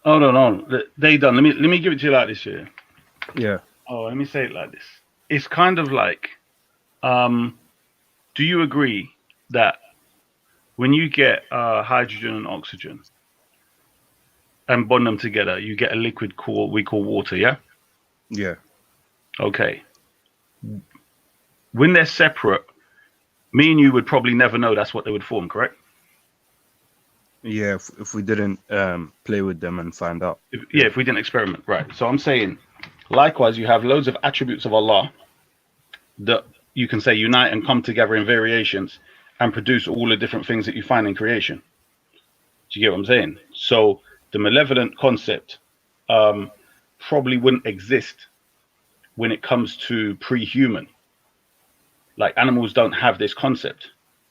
Hold on. They done. Let me give it to you like this here. Yeah. Oh, let me say it like this. It's kind of like, do you agree that when you get hydrogen and oxygen and bond them together, you get a liquid we call water, yeah? Yeah. Okay. When they're separate, me and you would probably never know that's what they would form, correct? Yeah, if we didn't play with them and find out. If we didn't experiment, right. So I'm saying, likewise, you have loads of attributes of Allah that you can say unite and come together in variations and produce all the different things that you find in creation. Do you get what I'm saying? So the malevolent concept probably wouldn't exist when it comes to pre-human. Like, animals don't have this concept.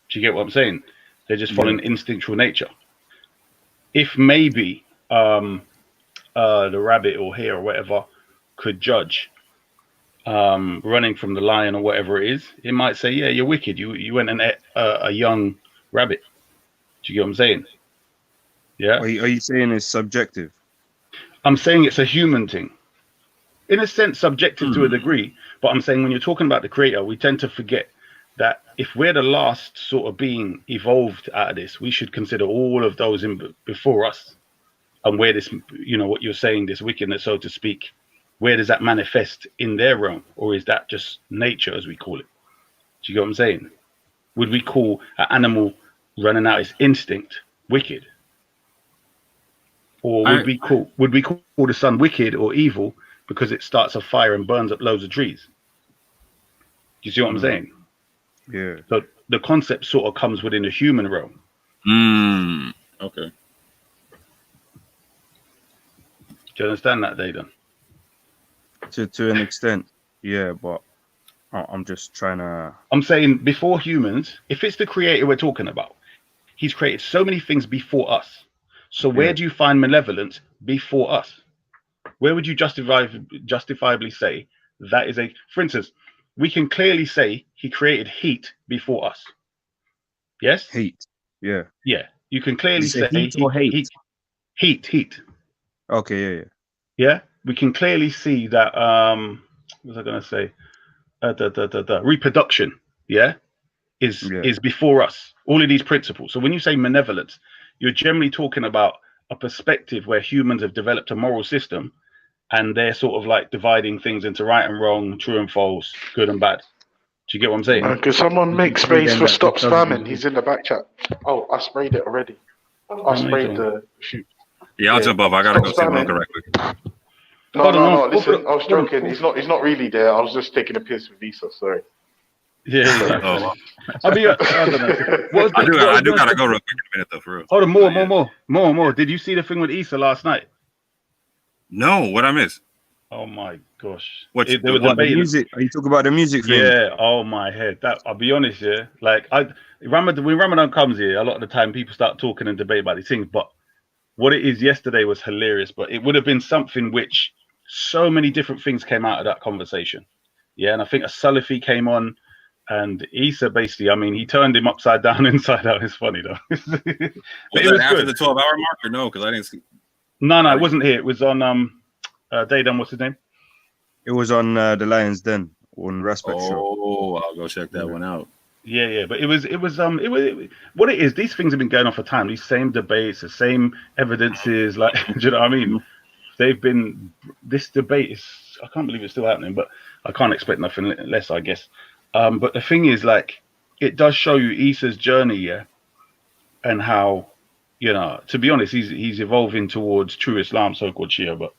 Do you get what I'm saying? They're just following instinctual nature. If maybe the rabbit or hare or whatever could judge running from the lion or whatever it is, it might say, yeah, you're wicked. You went and ate a young rabbit. Do you get what I'm saying? Yeah. Are you saying it's subjective? I'm saying it's a human thing. In a sense, subjective to a degree. But I'm saying when you're talking about the creator, we tend to forget that if we're the last sort of being evolved out of this, we should consider all of those before us. And where this, what you're saying, this wickedness, so to speak, where does that manifest in their realm? Or is that just nature, as we call it? Do you get what I'm saying? Would we call an animal running out its instinct wicked? Or would we call the sun wicked or evil because it starts a fire and burns up loads of trees? Do you see what I'm saying? Yeah. So the concept sort of comes within the human realm. Okay. Do you understand that, Dayton? To an extent, yeah, but I'm just trying to... I'm saying before humans, if it's the creator we're talking about, he's created so many things before us. So where do you find malevolence before us? Where would you justifiably say that is a... For instance, we can clearly say he created heat before us. Yes? Heat. Yeah. Yeah. You can clearly say heat or hate? Heat. Okay, yeah. Yeah? We can clearly see that, what was I going to say? Reproduction, is before us. All of these principles. So when you say malevolence, you're generally talking about a perspective where humans have developed a moral system and they're sort of like dividing things into right and wrong, true and false, good and bad. Do you get what I'm saying? Could someone make space for Stop Spamming? He's in the back chat. Oh, I sprayed it already. I sprayed the shoot. Yeah, I'll jump off. I gotta go see Ron correctly. No. Listen, I was joking. He's not really there. I was just taking a piss with Visa. Sorry. Yeah. Oh. I don't know. I do gotta go real quick in a minute though, for real. Hold on, more. Did you see the thing with Issa last night? No, what I miss? Oh my Gosh, What, they were the debating. music? Are you talking about the music thing? Yeah. Oh my head. That I'll be honest. Yeah. Like when Ramadan comes here, a lot of the time people start talking and debate about these things. But what it is yesterday was hilarious. But it would have been something which so many different things came out of that conversation. Yeah. And I think a Salafi came on, and Issa basically, I mean, he turned him upside down, inside out. It's funny though. Was that after the 12-hour mark or no? Because I didn't see. No, it wasn't here. It was on Daydan. What's his name? It was on the Lions Den on Respect Show. Oh, I'll go check that one out. Yeah, but it was what it is. These things have been going on for time. These same debates, the same evidences. Like, do you know what I mean? They've been. This debate is. I can't believe it's still happening, but I can't expect nothing less, I guess. But the thing is, like, it does show you Issa's journey, yeah, and how, you know, to be honest, he's evolving towards true Islam, so-called Shia, but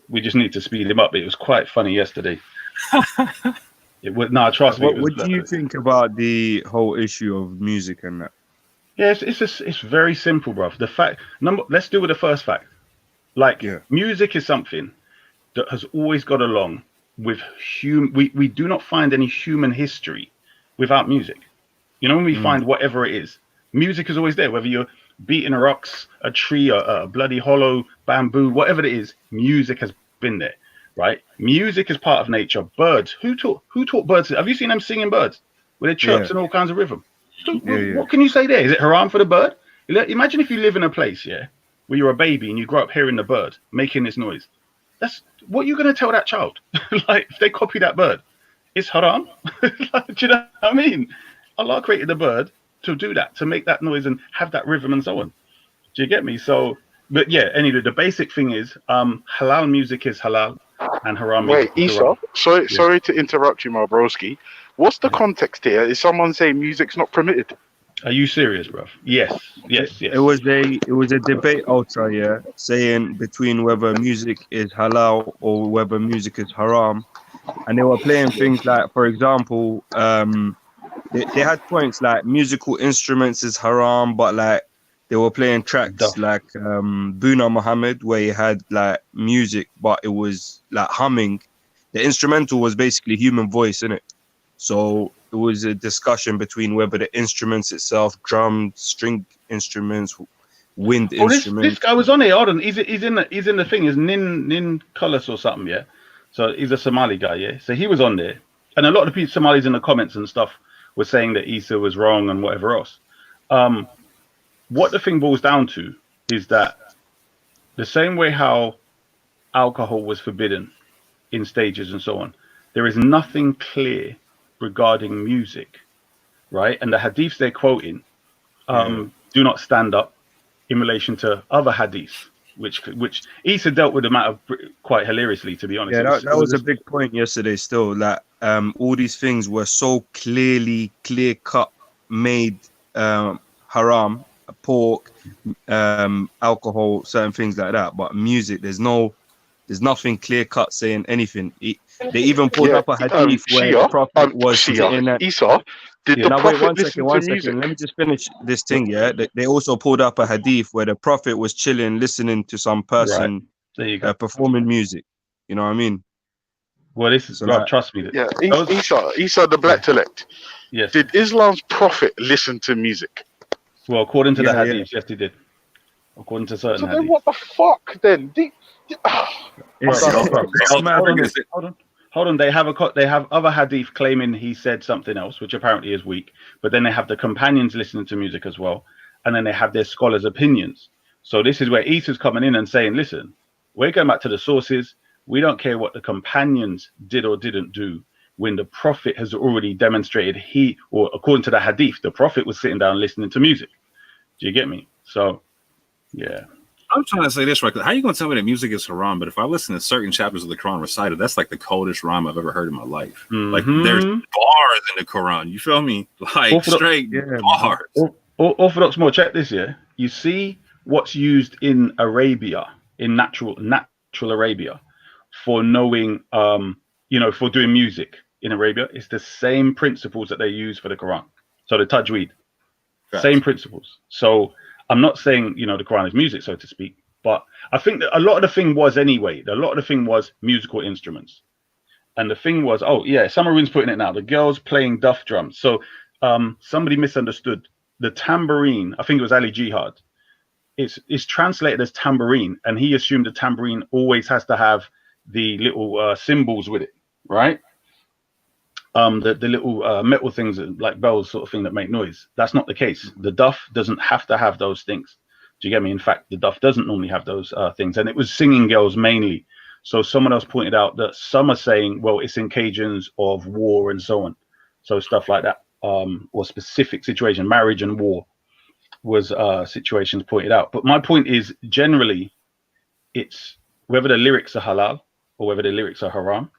we just need to speed him up. It was quite funny yesterday. Trust me. What do you think about the whole issue of music and that? Yeah, it's very simple, bruv. The fact let's do with the first fact. Like, music is something that has always got along with we do not find any human history without music. You know, when we find whatever it is, music is always there, whether you're beating rocks, a tree, a bloody hollow bamboo, whatever it is, music has been there, right? Music is part of nature. Birds, who taught birds? Have you seen them singing birds with their chirps and all kinds of rhythm? What can you say there? Is it haram for the bird? Imagine if you live in a place, where you're a baby and you grow up hearing the bird making this noise. That's what you're going to tell that child. Like, if they copy that bird, it's haram. Do you know what I mean? Allah created the bird to do that, to make that noise and have that rhythm and so on. Do you get me? So, but yeah, anyway, the basic thing is halal music is halal and haram music is haram. Sorry to interrupt you, my broski. What's the context here? Is someone saying music's not permitted? Are you serious, bruv? Yes. It was a debate ultra, saying between whether music is halal or whether music is haram, and they were playing things like, for example, they had points like musical instruments is haram, but like they were playing tracks like Buna Muhammad, where he had like music, but it was like humming. The instrumental was basically human voice, innit? So it was a discussion between whether the instruments itself, drums, string instruments, wind instruments. This guy was on here. Hold on, he's in the thing. Is Nin Cullis or something? Yeah. So he's a Somali guy. Yeah. So he was on there, and a lot of the people, Somalis in the comments and stuff were saying that Issa was wrong and whatever else. What the thing boils down to is that the same way how alcohol was forbidden in stages and so on, there is nothing clear regarding music, right? And the hadiths they're quoting do not stand up in relation to other hadiths, which Issa dealt with the matter quite hilariously, to be honest. Yeah, that was a big point yesterday still, that all these things were so clear cut, made haram, pork, alcohol, certain things like that. But music, there's nothing clear cut saying anything. They even pulled up a hadith where the Prophet was sitting at Esau. Did the Prophet one second. Let me just finish this thing. Yeah, they also pulled up a hadith where the Prophet was chilling, listening to some person performing music. You know what I mean? Well, this is trust me. Yeah, Esau the Black Telect. Yes. Did Islam's prophet listen to music? Well, according to the hadith, yes, he did. According to certain hadith. Then what the fuck then? Hold on. They have other hadith claiming he said something else, which apparently is weak. But then they have the companions listening to music as well, and then they have their scholars' opinions. So this is where Issa's coming in and saying, "Listen, we're going back to the sources. We don't care what the companions did or didn't do. When the Prophet has already demonstrated according to the hadith, the Prophet was sitting down listening to music. Do you get me? So, yeah." I'm trying to say this right. How are you going to tell me that music is haram? But if I listen to certain chapters of the Quran recited, that's like the coldest rhyme I've ever heard in my life. Like, there's bars in the Quran. You feel me? Like straight bars. Orthodox more. Check this. Yeah, you see what's used in Arabia, in natural Arabia, for knowing, for doing music in Arabia. It's the same principles that they use for the Quran. So the tajweed, same principles. So I'm not saying, the Quran is music, so to speak, but I think that a lot of the thing was musical instruments. And the thing was, oh yeah, Samaroon's putting it now. The girls playing duff drums. So somebody misunderstood the tambourine. I think it was Ali Jihad. It's translated as tambourine, and he assumed the tambourine always has to have the little cymbals with it, right? The little metal things like bells sort of thing that make noise. That's not the case. The duff doesn't have to have those things. Do you get me? In fact, the duff doesn't normally have those things, and it was singing girls mainly. So someone else pointed out that some are saying, well, it's occasions of war and so on. So stuff like that, or specific situation, marriage and war was situations pointed out. But my point is, generally, it's whether the lyrics are halal or whether the lyrics are haram,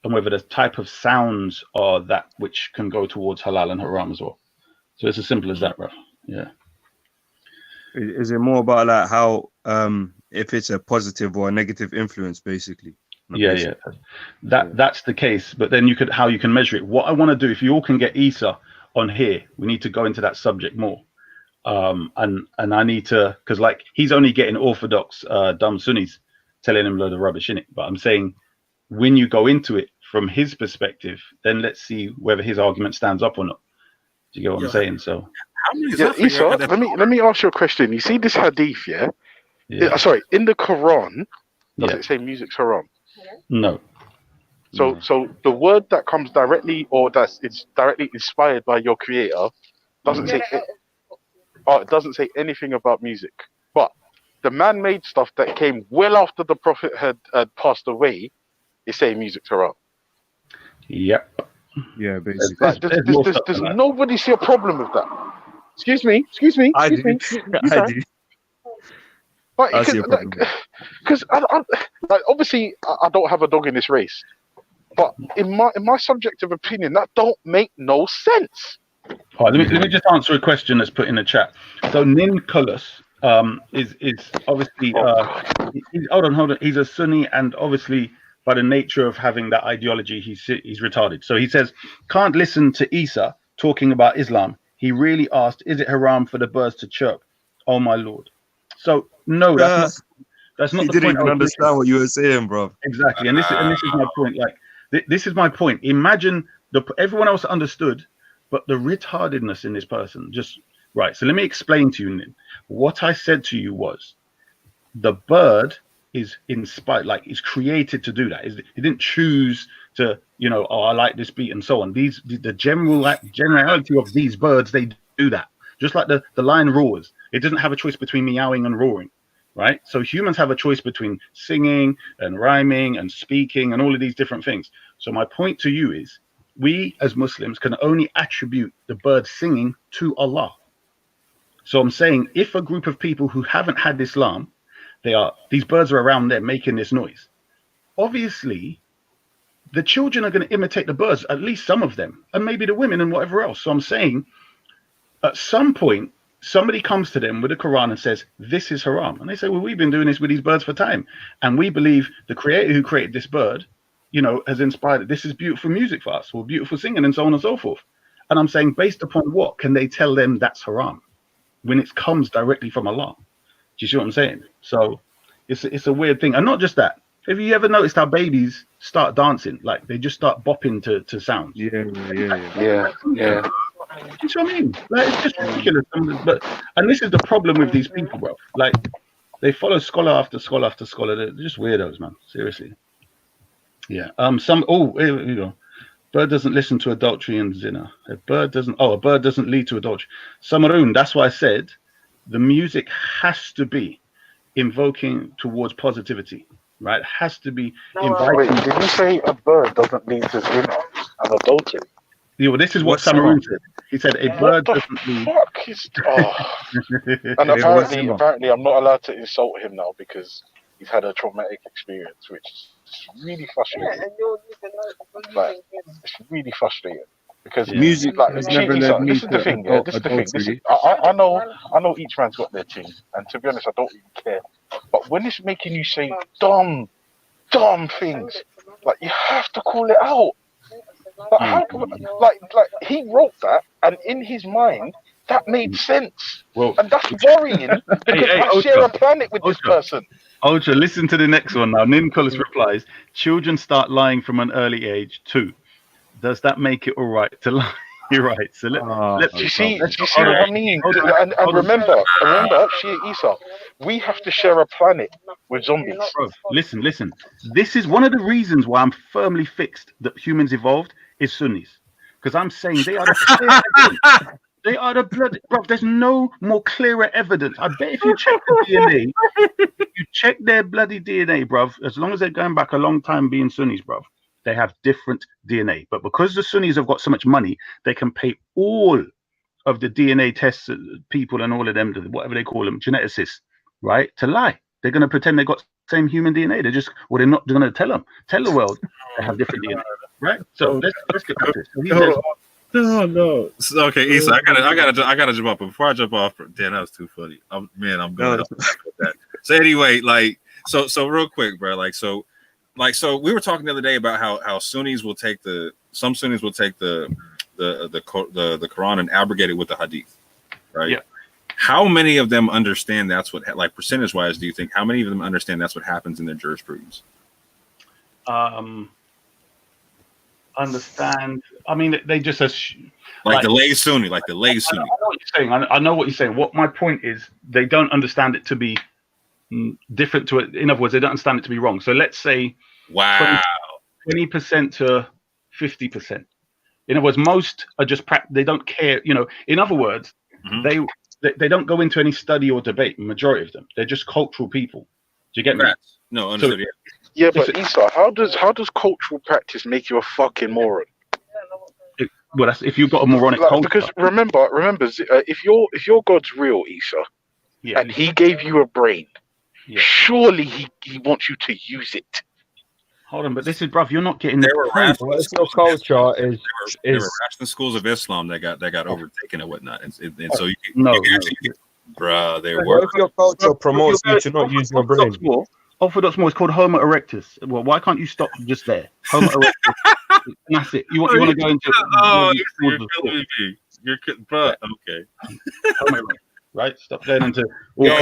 and whether the type of sounds are that which can go towards halal and haram as well. So it's as simple as that, bro. Yeah. Is it more about like how if it's a positive or a negative influence, basically? Yeah. That's the case. But then how you can measure it. What I want to do, if you all can get Isa on here, we need to go into that subject more. And I need to, because like he's only getting orthodox dumb Sunnis telling him a load of rubbish in it. But I'm saying when you go into it from his perspective, then let's see whether his argument stands up or not. Do you get what I'm saying? So Isa, let me ask you a question. You see this hadith, yeah? Sorry, in the Quran, does it say music's haram? No. So the word that comes directly or it's directly inspired by your creator doesn't say it doesn't say anything about music. But the man-made stuff that came well after the Prophet had passed away is saying music's haram. Yep. Yeah, basically. Does nobody see a problem with that? Excuse me. I do. Because obviously I don't have a dog in this race, but in my subjective opinion, that don't make no sense. All right, let me just answer a question that's put in the chat. So Nincolus is obviously hold on. He's a Sunni, and obviously by the nature of having that ideology, he's retarded. So he says, can't listen to Isa talking about Islam. He really asked, is it haram for the birds to chirp? Oh my Lord. So no, that's not. He the didn't point even understand what you were saying, bro. Exactly, and this is my point. Like this is my point. Imagine everyone else understood, but the retardedness in this person just right. So let me explain to you. Nin. What I said to you was, the bird is inspired, like is created to do that. He didn't choose to, I like this beat and so on. The generality of these birds, they do that. Just like the lion roars, it doesn't have a choice between meowing and roaring, right? So humans have a choice between singing and rhyming and speaking and all of these different things. So my point to you is, we as Muslims can only attribute the bird singing to Allah. So I'm saying, if a group of people who haven't had Islam, these birds are around there making this noise, obviously the children are going to imitate the birds, at least some of them, and maybe the women and whatever else. So I'm saying, at some point, somebody comes to them with the Quran and says, this is haram. And they say, well, we've been doing this with these birds for time. And we believe the creator who created this bird, has inspired it. This is beautiful music for us, or beautiful singing and so on and so forth. And I'm saying, based upon what can they tell them that's haram when it comes directly from Allah? Do you see what I'm saying? So it's a weird thing. And not just that. Have you ever noticed how babies start dancing? Like they just start bopping to sounds. Yeah. Do you see what I mean? Like, it's just ridiculous. And this is the problem with these people, bro. Like, they follow scholar after scholar after scholar. They're just weirdos, man. Seriously. Yeah. Here we go. Bird doesn't listen to adultery and zina. A bird doesn't lead to adultery. Samaroon, that's why I said the music has to be invoking towards positivity, right? It has to be inviting. Wait, did you say a bird doesn't lead to zina and adultery? Yeah, well, this is what Samaroon said. He said a bird doesn't lead. And apparently I'm not allowed to insult him now because he's had a traumatic experience, which is really frustrating. It's really frustrating because music has never led me to adultery. I know each man's got their thing, and to be honest, I don't even care. But when it's making you say dumb things, like you have to call it out. Like he wrote that, and in his mind, that made sense. Well, and that's worrying because I share a planet with this person. Ultra, listen to the next one now. Nicholas replies, children start lying from an early age too. Does that make it all right to lie? You're right. So let's you see what I mean? And remember, Esau, we have to share a planet with zombies. Bro, listen. This is one of the reasons why I'm firmly fixed that humans evolved is Sunnis. Because I'm saying they are the they are the blood. Bro, there's no more clearer evidence. I bet if you check the DNA, you check their bloody DNA, bro, as long as they're going back a long time being Sunnis, bro, they have different DNA. But because the Sunnis have got so much money, they can pay all of the DNA tests, people and all of them, whatever they call them, geneticists, right, to lie. They're going to pretend they got same human DNA. They're not going to tell the world they have different DNA, right? So let's get to this. So he says, no. So, okay, Issa, I gotta jump up. But before I jump off, damn, that was too funny. I'm going with that. So anyway, so real quick, bro, so we were talking the other day about how Sunnis will take some Sunnis will take the Quran and abrogate it with the Hadith, right? Yeah. How many of them understand that's what, like percentage wise, do you think? How many of them understand that's what happens in their jurisprudence? Understand? I mean, they just the lay Sunni. I know what you're saying. I know what you're saying. What my point is, they don't understand it to be different to it. In other words, they don't understand it to be wrong. So let's say, 20% to 50%. In other words, most are just they don't care. In other words, they don't go into any study or debate. Majority of them, they're just cultural people. Do you get me? No, understood. So, yeah, but Esau, how does cultural practice make you a fucking moron? Well, that's if you've got a moronic culture. Because remember, if your God's real, Esau, and he gave you a brain, surely he wants you to use it. Hold on, but this is, bruv, you're not getting What's your culture is there were rational schools of Islam that got overtaken and whatnot, and so you bruh, they were. What if your culture promotes you to not use your brain? Orthodox law is called Homo erectus. Well, why can't you stop just there? Homo erectus. That's it. You want to go into? You're killing me. But okay. Right? Stop going into. Wait,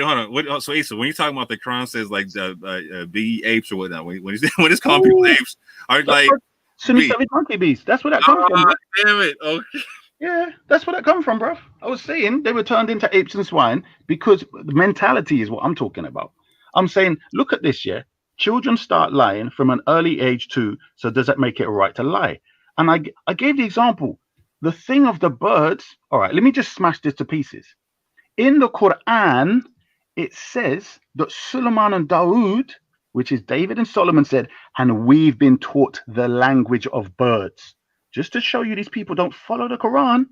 hold on. So, Issa, when you're talking about the Quran says like be apes or whatnot, when it's calling people apes, are like Sunni monkey beast? That's where that comes from. Damn it. Okay. Yeah, that's where that comes from, bro. I was saying they were turned into apes and swine because the mentality is what I'm talking about. I'm saying, look at this, yeah. Children start lying from an early age too. So does that make it all right to lie? And I gave the example. The thing of the birds. All right, let me just smash this to pieces. In the Quran, it says that Suleiman and Dawood, which is David and Solomon, said, and we've been taught the language of birds. Just to show you these people don't follow the Quran.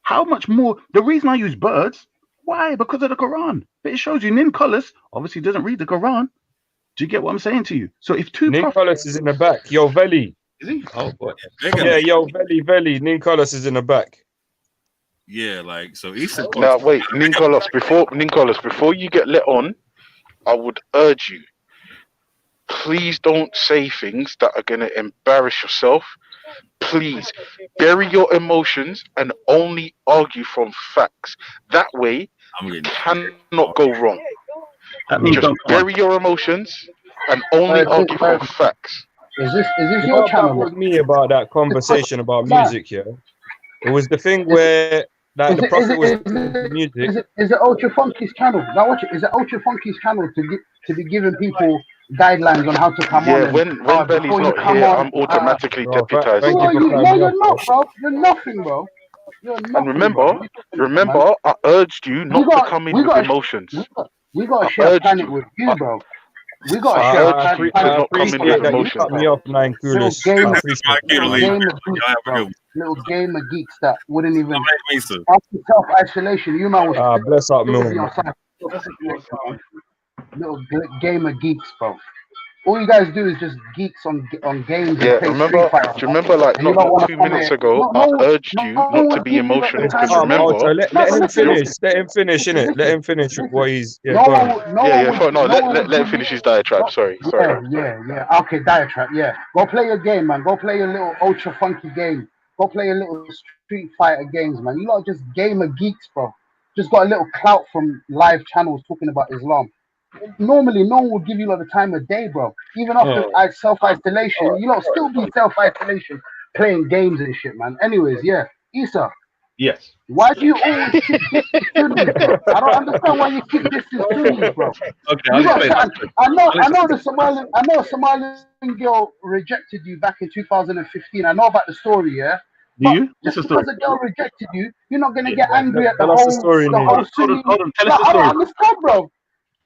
How much more? The reason I use birds, why? Because of the Quran. But it shows you Nicholas obviously doesn't read the Quran. Do you get what I'm saying to you? So if Nicholas is in the back, yo, Veli. Is he? Oh boy. Yeah, yo, Veli. Nicholas is in the back. Yeah, like so. Issa. Now wait, Nicholas. Before you get let on, I would urge you. Please don't say things that are gonna embarrass yourself. Please bury your emotions and only argue from facts. That way, you cannot go wrong. Just bury your emotions and only argue from facts. Is this your channel? With me about that conversation about music here. It was the thing where the prophet was music. Is it Ultra Funky's channel? Now watch it. Is it Ultra Funky's channel to be giving people guidelines on how to come on? Yeah, when Belly's not here, I'm automatically deputized. No, you're not, bro. You're nothing, bro. And remember, I urged you not to come in with emotions. We got to share a planet with you, bro. We got to share a planet not come in with emotions. Me off, Nine Coolers. Little game of geeks that wouldn't even after self-isolation. You man was bless up, Milton. Little game of geeks, bro. All you guys do is just geeks on games. Yeah, do you remember like not 2 minutes ago, I urged you not to be emotional because remember. Let him finish. Let him finish, innit? Let him finish what he's. Let him finish his diatribe. Sorry. Yeah. Okay, diatribe. Yeah, go play your game, man. Go play your little Ultra Funky game. Go play a little Street Fighter games, man. You lot just game of geeks, bro. just got a little clout from live channels talking about Islam. Normally, no one would give you like the time of day, bro. Even after self-isolation, you lot still be self-isolation, playing games and shit, man. Anyways, yeah, Issa. Yes. Why do you always keep dissing Sunnis, bro? I don't understand why you keep dissing Sunnis, bro. Okay, I know a Somalian girl rejected you back in 2015. I know about the story, yeah. Do you? Just because a girl rejected you, you're not gonna get angry at the Tell us whole the story, Neil. Sunni. Hold on, tell us the I story. don't understand, bro.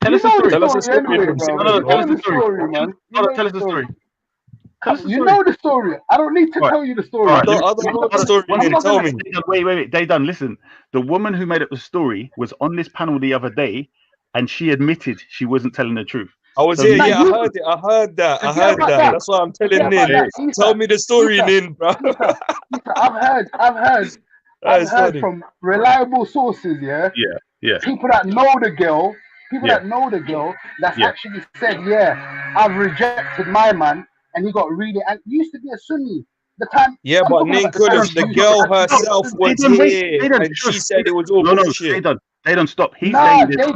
Tell us the story. Tell us the story, anyway, please. bro. No, tell us the story, man. Tell us the story. You know the story. I don't need to tell you the story. Right, I don't know the story. Tell me. Wait. They done. Listen, the woman who made up the story was on this panel the other day, and she admitted she wasn't telling the truth. I was here. Yeah, I heard it. I heard that. That's why I'm telling Nin. Tell me the story, Nin, bro. I've heard from reliable sources. Yeah. People that know the girl. That's actually said, I've rejected my man, and he got really. And he used to be a Sunni. The time. Yeah, but Nin Kulas, the girl herself was here, and she said it was all bullshit. They don't stop. He's saying this.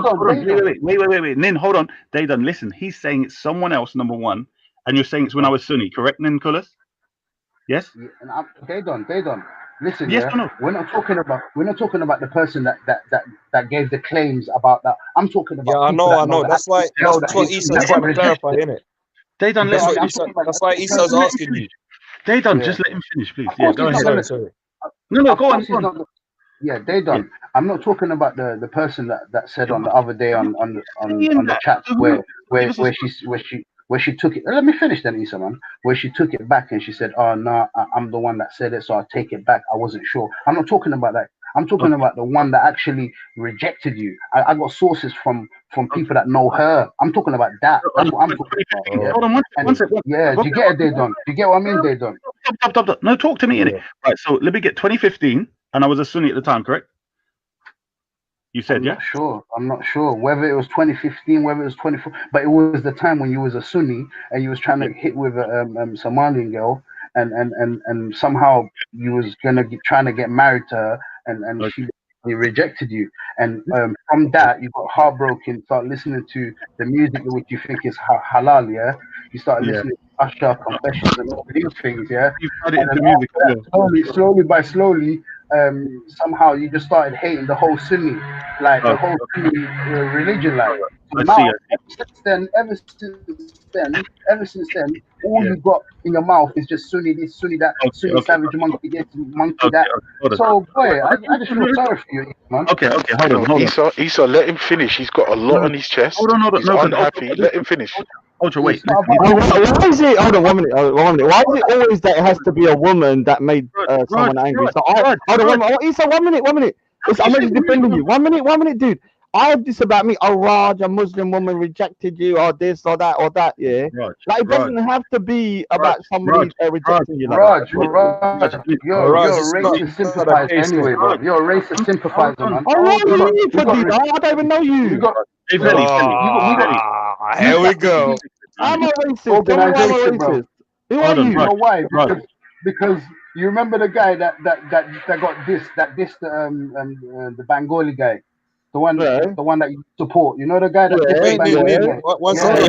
Wait. Nin, hold on. They don't listen. He's saying it's someone else, number one, and you're saying it's when I was Sunni, correct, Nin Kulas? Yes. Yeah, they don't. Listen, yes or no? We're not talking about the person that gave the claims about that. I'm talking about. Yeah, I know. That's what Issa's trying to clarify, innit? They don't listen. That's why Issa's asking you. They don't. Just let him finish, please. Yeah, go ahead. Sorry. No, go on. Yeah, they done. Yeah. I'm not talking about the person that said on the other day on the chat where she took it. Let me finish then, Issa, man. Where she took it back and she said, "Oh no, I'm the one that said it, so I take it back. I wasn't sure." I'm not talking about that. I'm talking about the one that actually rejected you. I got sources from people that know her. I'm talking about that. That's what I'm talking about. Yeah. Hold on one second. Yeah, do you get it? They done. Do you get what I mean? They done. Stop. No, talk to me, innit? Right. So let me get 2015. And I was a Sunni at the time, correct? You said, I'm not sure whether it was 2015, whether it was 24, but it was the time when you was a Sunni and you was trying to hit with a Somalian girl, and somehow you was trying to get married to her, and she rejected you, and from that you got heartbroken. Start listening to the music which you think is halal, yeah. You start listening to Usher, Confessions, and all these things, yeah. Slowly. Somehow you just started hating the whole Sunni, like the whole Sunni religion, like. So now, ever since then, all you got in your mouth is just Sunni this, Sunni that, Sunni savage monkey this, monkey that. So, boy, I just feel sorry for you, man. Okay, hold on. Issa, let him finish. He's got a lot on his chest. Hold on. He's unhappy. Let him finish. Ultra, wait. Why is it? Hold on, 1 minute. 1 minute. Why is it always that it has to be a woman that made someone angry? So hold on, 1 minute. Issa, 1 minute. I'm not defending you. 1 minute, dude. I have this about me. Oh, Raj, a Muslim woman rejected you, or this, or that, Yeah, like it doesn't have to be about somebody rejecting you. Raj, you're a racist sympathizer anyway, bro. You're a racist sympathizer, man. I don't even know you. Here we go. I'm a racist. Who are you? You know why? Because you remember the guy that got dissed, the Bengali guy. The one that you support, you know the guy that. One second,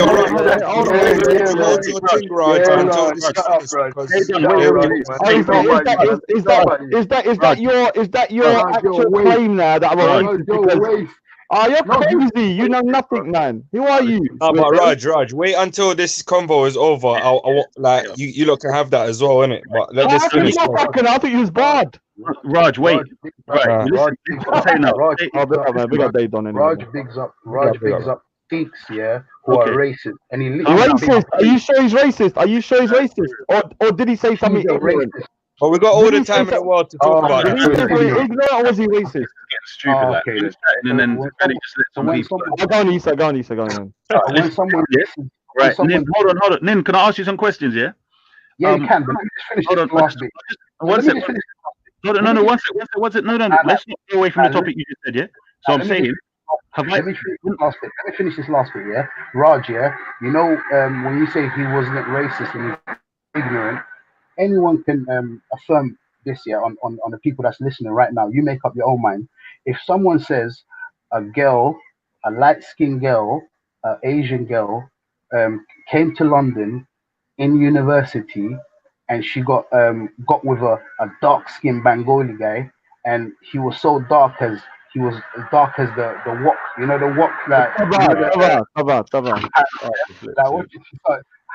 is that your actual claim now that I'm racist? Oh, you're crazy. You know nothing, man. Who are you? No, but Raj, wait until this convo is over. I'll you lot can have that as well, innit? But let this finish. I thought you was bad. Raj, wait. Right. Raj bigs up geeks, yeah, who are racist. And he racist? Are you sure he's racist? Or did he say something ignorant? But we got all the time in the world to talk about it. Ignorant, or was he racist? Stupid, and then just let some people. Go on, Issa. Right, Nin, hold on. Nin, can I ask you some questions? Yeah. Yeah, you can. But let me just finish this last bit. One second. No. One second. No. Let's not go away from the topic you just said. Yeah. So I'm saying. Let me finish this last bit. Yeah, Raj. Yeah, you know when you say he wasn't racist and he's ignorant, anyone can affirm this. Yeah, on the people that's listening right now. You make up your own mind. If someone says a girl, a light-skinned girl, an Asian girl, came to London in university, and she got with a dark-skinned Bengali guy, and he was so dark as the wok, you know, the wok, like,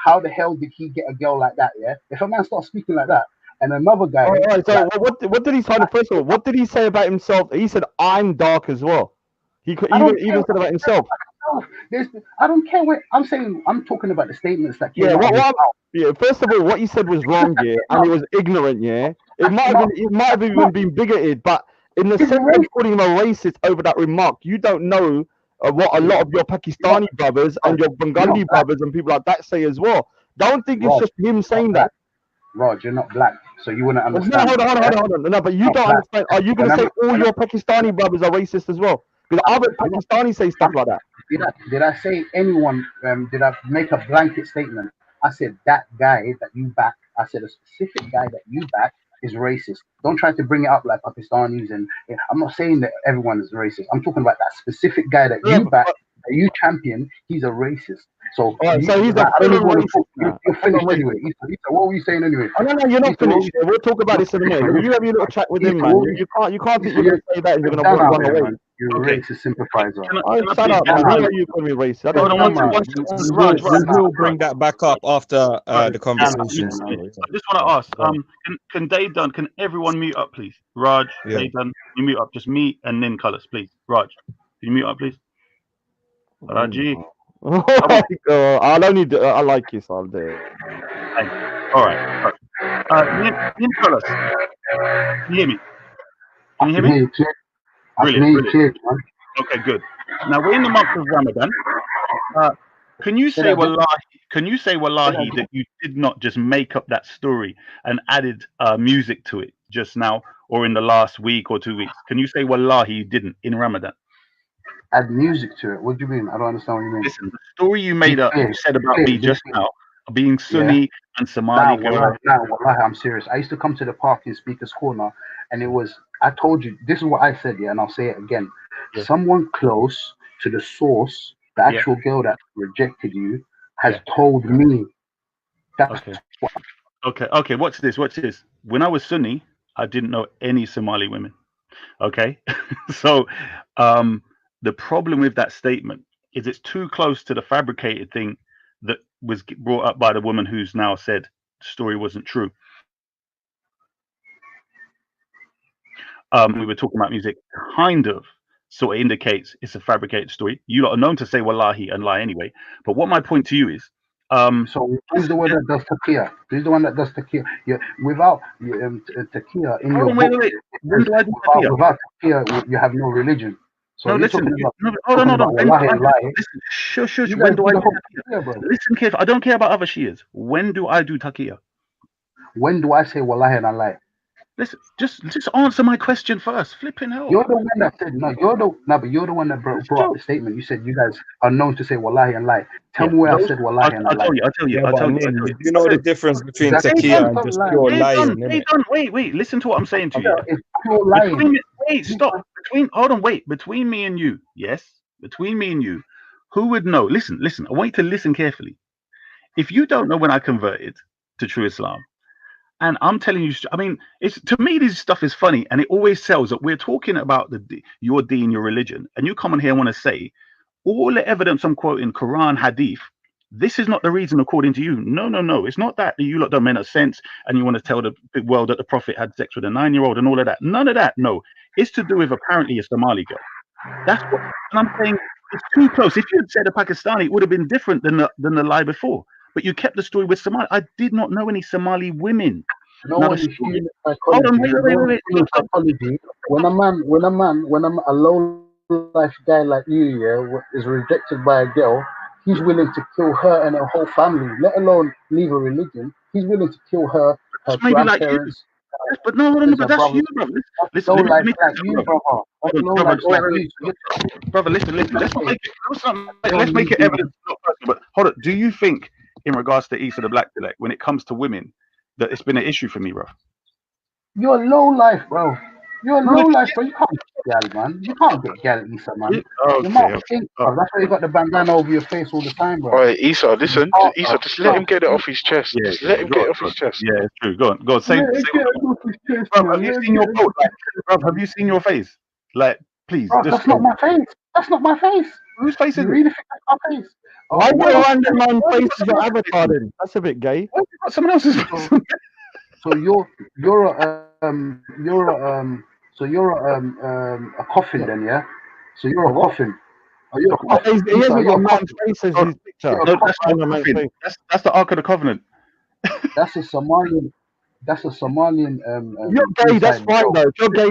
how the hell did he get a girl like that? Yeah, if a man starts speaking like that, and another guy. So what did he say? First of all, what did he say about himself? He said, "I'm dark as well." He even said about himself. I don't care what I'm saying. I'm talking about the statements that came out. First of all, what he said was wrong, yeah, and it was ignorant, yeah. It might have even been bigoted, but in the sense of calling him a racist over that remark, you don't know what a lot of your Pakistani brothers and your Bengali brothers and people like that say as well. Don't think it's just him saying that. Raj, you're not black, so you wouldn't understand. No, hold on. No, but you don't understand. Are you going to say all your Pakistani brothers are racist as well? Because other Pakistanis say stuff like that. Did I say anyone? Did I make a blanket statement? I said that guy that you back. I said a specific guy that you back is racist. Don't try to bring it up like Pakistanis. And I'm not saying that everyone is racist. I'm talking about that specific guy that you back, that you champion. He's a racist. So, so he's a racist. You're finished anyway. What were you saying anyway? Oh, no, you're not finished. We'll talk about this in a minute. You have your little chat with him, man. You can't think you're going to say that and you're going to run away. You're a racist sympathizer. Shut up, man. How are you calling me racist? I don't We'll bring that back up after the conversation. I just want to ask, can everyone mute up, please? Raj, Dayton, you mute up. Just me and Nin Colors, please. Raj, can you mute up, please? Raji. I'll only do, I like you, so I'll do it. All right. Nin Colors, can you hear me? Can you hear me? Brilliant. Okay, good. Now we're in the month of Ramadan. Can you say wallahi that you did not just make up that story and added music to it just now or in the last week or 2 weeks? Can you say wallahi you didn't in Ramadan? Add music to it? What do you mean? I don't understand what you mean. Listen, the story you made up, you said about me just now, being Sunni and Somali girl. Wallahi, I'm serious. I used to come to the park in Speaker's Corner, and it was, I told you, this is what I said, and I'll say it again. Someone close to the source, the actual girl that rejected you, has told me. Okay, watch this. When I was Sunni, I didn't know any Somali women. Okay? So, the problem with that statement is it's too close to the fabricated thing that was brought up by the woman who's now said the story wasn't true. We were talking about music, kind of sort of indicates it's a fabricated story. You lot are known to say wallahi and lie anyway. But what my point to you is, so who's the one that does taqiyya? Who's the one that does taqiyya? Without taqiyya in your book, when do I do taqiyya? Without taqiyya, you have no religion. So no, listen. Hold on. Listen, shush. When do I do taqiyya? Listen carefully. I don't care about other Shias. When do I do taqiyya? When do I say wallahi and I lie? Listen, just answer my question first. Flipping hell. You're the one that said but you're the one that brought up the statement. You said you guys are known to say wallahi and lie. Tell me where I said wallahi and lie. I'll tell you. You know the difference between taqiyya and just pure lying. Wait. Listen to what I'm saying to you. It's pure lying. Between me and you, yes, between me and you, who would know? Listen. I want you to listen carefully. If you don't know when I converted to true Islam, and I'm telling you, I mean, it's to me this stuff is funny, and it always sells that we're talking about your deen, your religion, and you come on here and want to say all the evidence I'm quoting, Quran, Hadith. This is not the reason, according to you. No. It's not that you lot don't make no sense, and you want to tell the big world that the Prophet had sex with a 9-year-old and all of that. None of that. No, it's to do with apparently a Somali girl. That's what and I'm saying. It's too close. If you had said a Pakistani, it would have been different than the lie before. But you kept the story with Somali. I did not know any Somali women. No one is human psychology. Wait. Psychology. When a low life guy like you, is rejected by a girl, he's willing to kill her and her whole family, let alone leave a religion. He's willing to kill her grandparents. Yes, but no, but that's you, brother. Listen, brother. Listen. Let's make it evidence. But hold on. Do you think, in regards to Issa the Black Select, when it comes to women, that it's been an issue for me, bro? You're low life, bro. You're a low life, bro. You can't get gal, man. You can't get gal, Issa, man. You're not think, bro. That's why you got the bandana over your face all the time, bro. All right, Issa, listen, Issa, just let him get it off his chest. Yeah, Just let him get it off his chest. Yeah, it's true. Go on. Say Let it get off his chest, bro, man. have you seen your face? Like, bro, have you seen your face? Like, please, Bro, just that's not my face. That's not my face. Whose face You is it? really think that's my face? Why do well, random man faces your avatar then? That's a bit gay. Someone else's face. So you're a coffin then, yeah? So you're a coffin. Are you a coffin? He hasn't got a man's face as his picture. No, that's not a coffin. That's the Ark of the Covenant. That's a Somalian. That's a Somalian. You're gay. That's fine though. If you're gay,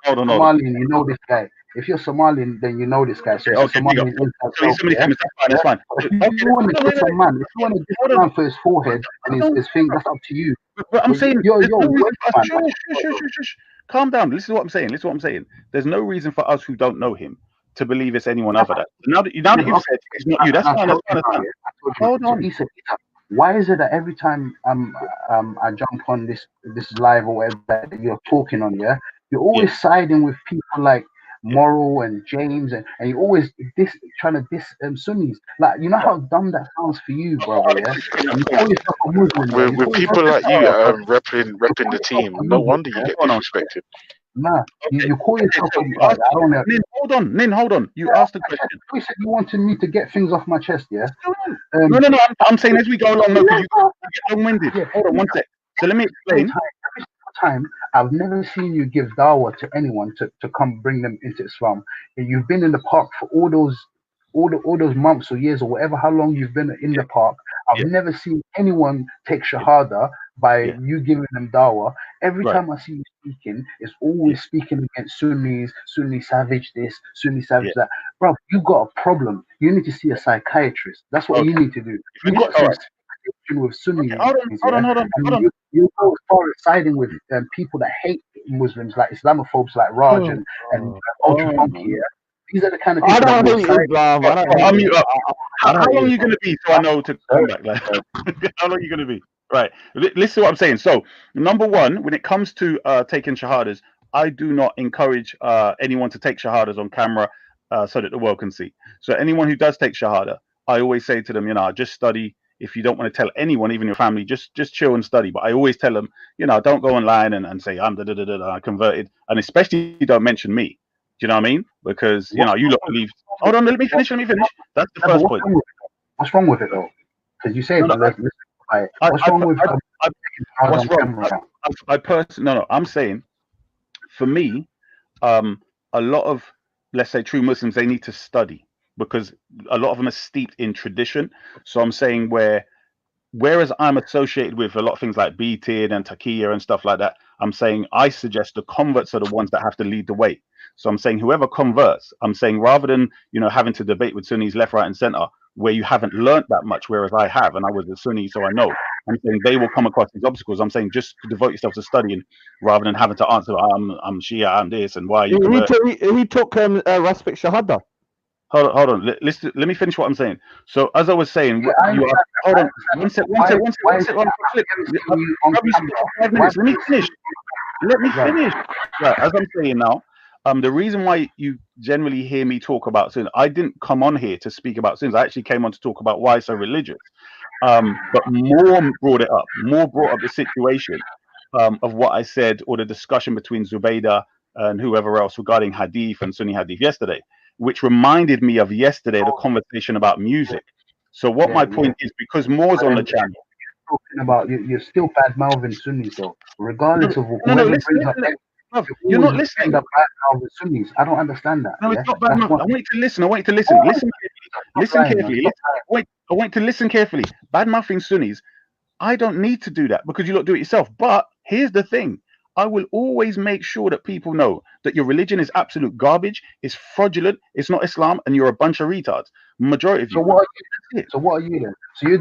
Hold on. Somalian, you know this guy. If you're Somalian, then you know this guy. So Okay, Somalian so he's somebody famous. That's fine. If you want to kiss a man, if you want to kiss a man for his forehead and his thing, that's up to you. But I'm saying, you're there's no reason for us. man. Shush. Calm down. This is what I'm saying. There's no reason for us who don't know him to believe it's anyone other than. Now that you've said it's not you, that's fine. Hold on. Why is it that every time I jump on this live or whatever that you're talking on, yeah, you're always siding with people like Moral and James, and you're always trying to diss Sunnis. Like, you know how dumb that sounds for you, brother. Yeah, you call yourself a Muslim. With people like you repping the team, no wonder you get disrespected. Nah, you call yourself. I don't know. Nin, hold on. You asked the question. You said you wanted me to get things off my chest, yeah? No. I'm saying as we go along, because you get long-winded. Hold on one sec. So let me explain. Every time, I've never seen you give dawah to anyone to come bring them into Islam. And you've been in the park for all those months or years or whatever, how long you've been in the park. I've never seen anyone take shahada by you giving them dawah. Every time I see you speaking, it's always speaking against Sunnis, Sunni savage this, Sunni savage that. Bro, you got a problem. You need to see a psychiatrist. That's what you need to do. You got some with Sunni. Hold on. You go as far as siding with people that hate Muslims, like Islamophobes like Raj and Ultra Funky. Yeah? These are the kind of people. How long are you going to be so I know to come back? Like, how long are you going to be? Right. Listen to what I'm saying. So, number one, when it comes to taking shahadas, I do not encourage anyone to take shahadas on camera so that the world can see. So, anyone who does take shahada, I always say to them, just study. If you don't want to tell anyone, even your family, just chill and study. But I always tell them, don't go online and say I'm I converted, and especially don't mention me. Do you know what I mean? Because you lot believe. Hold on, let me finish. That's the first point. What's wrong with it though? Because you say what's wrong with what's wrong? I'm saying, for me, a lot of, let's say, true Muslims, they need to study, because a lot of them are steeped in tradition. So I'm saying whereas I'm associated with a lot of things like BTID and Taqiyya and stuff like that, I'm saying I suggest the converts are the ones that have to lead the way. So I'm saying whoever converts, I'm saying rather than, having to debate with Sunnis left, right and center, where you haven't learned that much, whereas I have, and I was a Sunni, so I know. I'm saying they will come across these obstacles. I'm saying just devote yourself to studying rather than having to answer, I'm Shia, I'm this, and why are you He took Raspik Shahada. Hold on. Let me finish what I'm saying. So as I was saying, hold on. One sec. 5 minutes. Let me finish. Right, as I'm saying now, the reason why you generally hear me talk about sin, I didn't come on here to speak about sins. I actually came on to talk about why so religious. But more brought up the situation of what I said, or the discussion between Zubaydah and whoever else regarding hadith and Sunni hadith yesterday, which reminded me of yesterday, the conversation about music. So what my point is, because Moore's on the channel. Talking about you're still bad mouthing Sunnis though, regardless of whoever brings up. You're not listening. Bad mouthing Sunnis. I don't understand that. No, it's not bad mouthing. I want you to listen. Listen carefully. I want you to listen carefully. Bad mouthing Sunnis. I don't need to do that because you lot do it yourself. But here's the thing. I will always make sure that people know that your religion is absolute garbage, it's fraudulent, it's not Islam, and you're a bunch of retards. Majority of you. So what are you then? So you're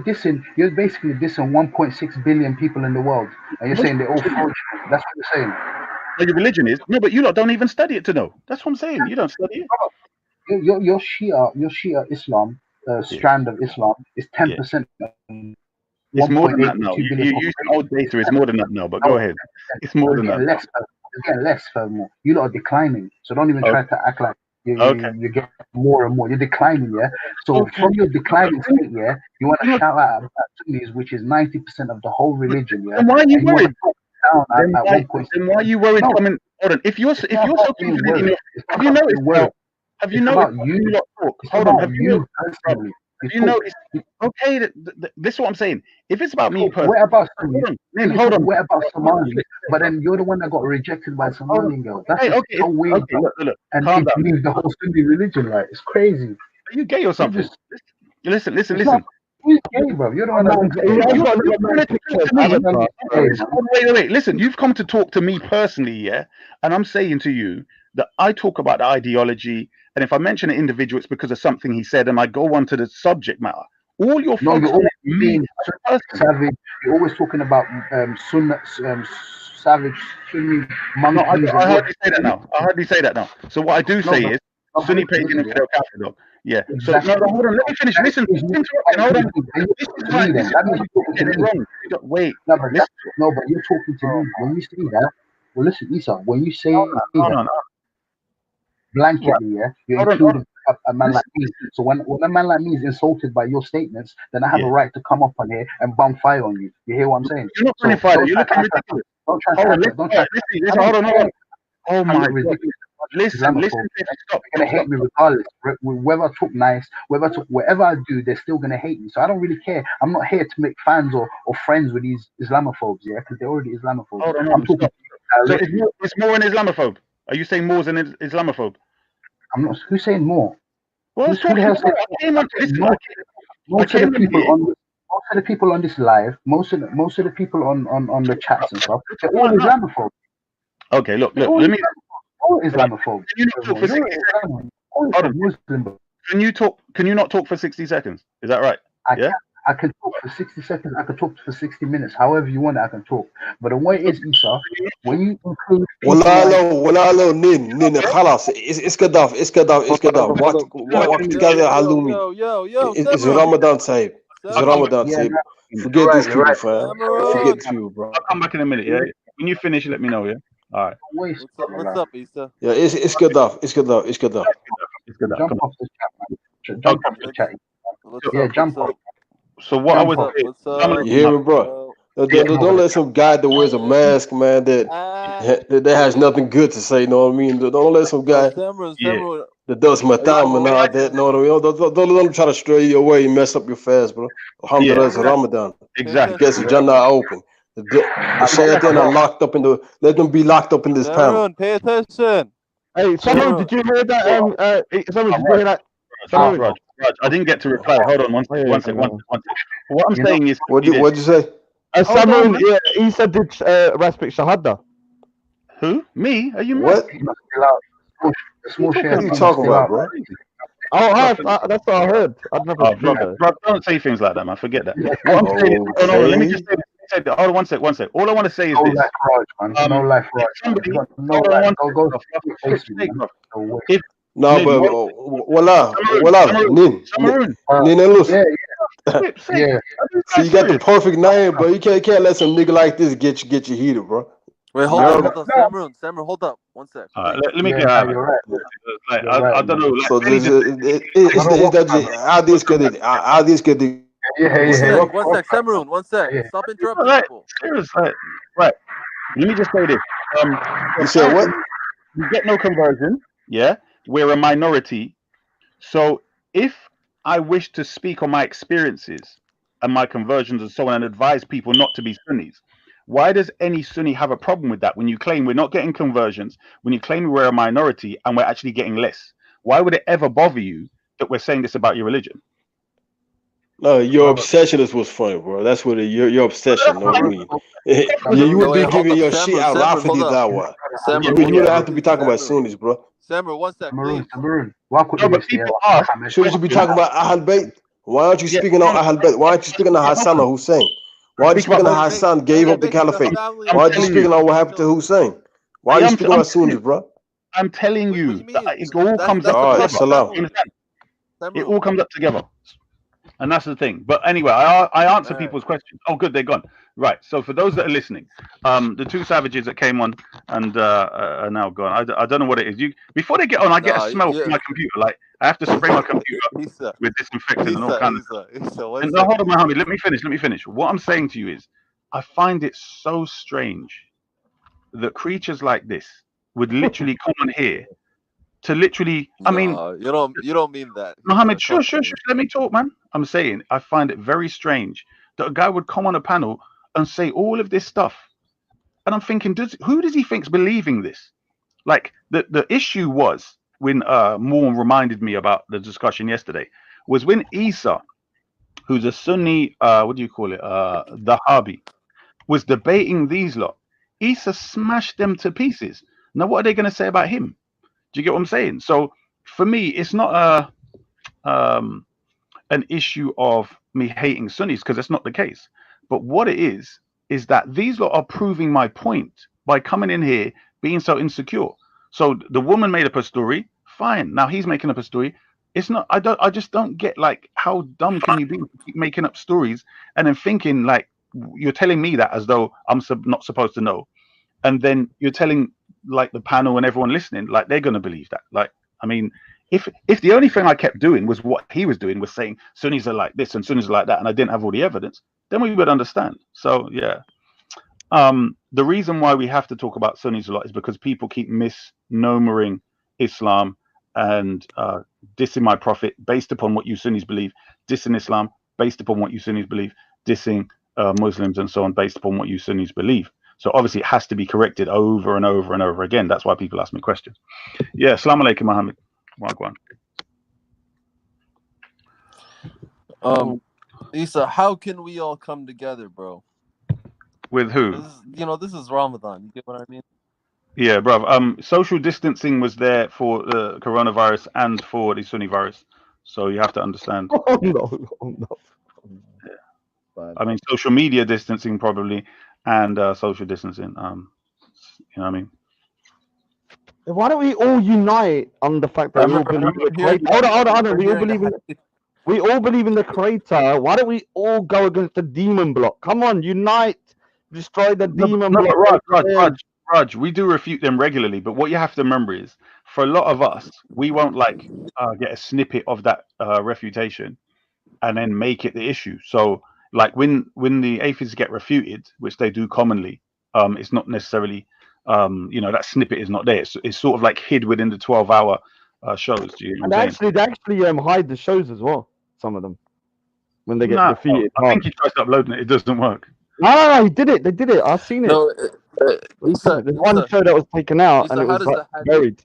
basically dissing 1.6 billion people in the world, and you're saying they're all fraudulent. That's what you're saying. No, your religion is no, but you lot don't even study it to know. That's what I'm saying. You don't study it. Your Shia Islam strand of Islam is 10%. It's more than 1.8 that now. to 2 You billion using old data. It's more than that now. But go ahead. It's more than that. It's getting less, furthermore. You lot are declining, so don't even try to act like you get more and more. You're declining, yeah. So from your declining state, yeah, you want to shout out about Sunnis, which is 90% of the whole religion, yeah. Then why are you worried? Then why are you worried? No. Coming, hold on. If you're so confident in your, have you noticed? Have you noticed? You lot talk. Hold on. Have you personally? Have you noticed? Okay, this is what I'm saying. If it's about me personally, what about hold on. What about Somali? But then you're the one that got rejected by Somalian girls. That's just so weird. Look, and calm it down. leaves the whole Sunni religion, right? It's crazy. Are you gay or something? Listen. Who's gay, bro? You're the one Wait. Listen, you've come to talk to me personally, yeah? And I'm saying to you that I talk about the ideology, and if I mention an individual, it's because of something he said, and I go on to the subject matter. All your you're always me, savage. You're always talking about savage Sunni monkeys. I hardly say that now. So what I do say is Sunni pagan infidel Kafir dog. Yeah. Exactly. So no, hold on. Let me finish. Listen. Hold on. Wait. No, but you're talking to me. When you say that, well, listen, Isa. When you say that blanketly, yeah, you're including a man like me. So when a man like me is insulted by your statements, then I have a right to come up on here and bum fire on you. You hear what I'm saying? You're not funny fire. You're looking ridiculous. Don't try to listen. Hold on. Oh my God. Listen, stop. They're gonna hate me regardless. Whether I talk nice, whatever I do, they're still gonna hate me. So I don't really care. I'm not here to make fans or friends with these Islamophobes, yeah, because they're already Islamophobes. Hold on, I'm talking. So it's more an Islamophobe. Are you saying more as an Islamophobe? I'm not. Who's saying more? Well, most of the people on this live, most of the people on the chats and stuff, they're all Islamophobes. Okay, look. Let me. All Islamophobes. Can you not talk for 60 seconds? Is that right? I can talk for 60 seconds. I can talk for 60 minutes. However you want it, I can talk. But the way it is, Isa, when you include ولا نين خلاص اسكداف وقت كذا علومي it's Ramadan sahib. It's Ramadan sahib. Forget these people, fam. Forget these people, bro. I'll come back in a minute, yeah? When you finish, let me know, yeah? All right. What's up, Isa? Yeah, it's Gaddafi. Jump off the chat, man. Jump off the chat. Jump off. So what I was you hear me, bro? Don't let some guy that wears a mask, man, that has nothing good to say. You know what I mean? Don't let some guy that does matam and all that. No, don't try to stray you away and mess up your fast, bro. Alhamdulillah, it's Ramadan. Exactly. Guess the Jannah open. The Shaitan are locked up in the. Let them be locked up in this panel. Pay attention. Hey, someone, did you hear that? Someone, did you hear that? Raj, I didn't get to reply. Hold on, one second. What I'm saying is, what'd you say? Someone, he said did respect Shahada. Who? Me? Are you what? What are you talking about, bro? That's what I heard. I'd never. Bro, don't say things like that, man. Forget that. What I'm saying is, let me just say. Hold on, one sec. All I want to say is this. No life, Raj. Somebody, no, but voila, Nin and Luz. Yeah. So you got the perfect name, bro. You can't let some nigga like this get you heated, bro. Wait, hold up, Samron, hold up. 1 sec. Let me get out. I don't know. So how this could One sec, Samron, 1 sec. Stop interrupting people. Right. Let me just say this. You said what? You get no conversion. Yeah. We're a minority. So if I wish to speak on my experiences and my conversions and so on and advise people not to be Sunnis, why does any Sunni have a problem with that when you claim we're not getting conversions, when you claim we're a minority and we're actually getting less? Why would it ever bother you that we're saying this about your religion? No, your obsession is what's funny, bro. That's what your obsession. Know what I mean? You would be giving your shit out laughing at that one. You don't have to be talking about Sunnis, bro. Samron, 1 sec. Maroon. Should you be talking about Ahl Bayt? Why aren't you speaking on Ahl Bayt? Why aren't you speaking on Hassan or Hussein? Why are you speaking on Hassan gave up the caliphate? Why aren't you speaking on what happened to Hussein? Why are you speaking on Sunnis, bro? I'm telling you, it all comes up together. It all comes up together. And that's the thing. But anyway, I answer people's questions. Oh, good, they're gone. Right. So for those that are listening, the two savages that came on and are now gone. I don't know what it is. Before they get on, I get a smell from my computer. Like I have to spray my computer with disinfectant and all kinds of stuff. And hold on, Mohammed. Let me finish. What I'm saying to you is, I find it so strange that creatures like this would literally come on here to literally. I mean, you don't mean that, Mohammed. Sure. Let me talk, man. I'm saying I find it very strange that a guy would come on a panel and say all of this stuff, and I'm thinking, who does he think's believing this? Like the issue was when Morn reminded me about the discussion yesterday was when Isa, who's a Sunni, what do you call it, Dahabi, was debating these lot. Isa smashed them to pieces. Now, what are they going to say about him? Do you get what I'm saying? So for me, it's not an issue of me hating Sunnis, because that's not the case. But what it is that these lot are proving my point by coming in here being so insecure. So the woman made up a story. Fine. Now he's making up a story. It's not. I just don't get, like, how dumb can you be to keep making up stories and then thinking like you're telling me that as though I'm not supposed to know, and then you're telling like the panel and everyone listening like they're gonna believe that. Like, I mean, if the only thing I kept doing was what he was doing, was saying Sunnis are like this and Sunnis are like that, and I didn't have all the evidence, then we would understand. So yeah. The reason why we have to talk about Sunnis a lot is because people keep misnomering Islam and dissing my prophet based upon what you Sunnis believe, dissing Islam based upon what you Sunnis believe, dissing Muslims and so on based upon what you Sunnis believe. So obviously it has to be corrected over and over and over again. That's why people ask me questions. Yeah, Assalamu alaikum, Muhammad. Wagwan. Isa, how can we all come together, bro? With who? This is Ramadan. You get what I mean? Yeah, bro. Social distancing was there for the coronavirus and for the Sunni virus, so you have to understand. Oh no. Yeah. I mean, social media distancing probably, and social distancing. You know what I mean? Why don't we all unite on the fact that we all believe in the creator? Hold on. We all believe in the creator. Why don't we all go against the demon block? Come on, unite. Destroy the demon block. Raj, we do refute them regularly, but what you have to remember is, for a lot of us, we won't get a snippet of that refutation and then make it the issue. So, like when the atheists get refuted, which they do commonly, it's not necessarily, that snippet is not there. It's sort of like hid within the 12-hour shows. Do you know what I'm saying? They actually hide the shows as well. Some of them, when they get defeated. I think he tries to upload it. It doesn't work. No, he did it. They did it. I've seen it. No, there's one show that was taken out and it was buried.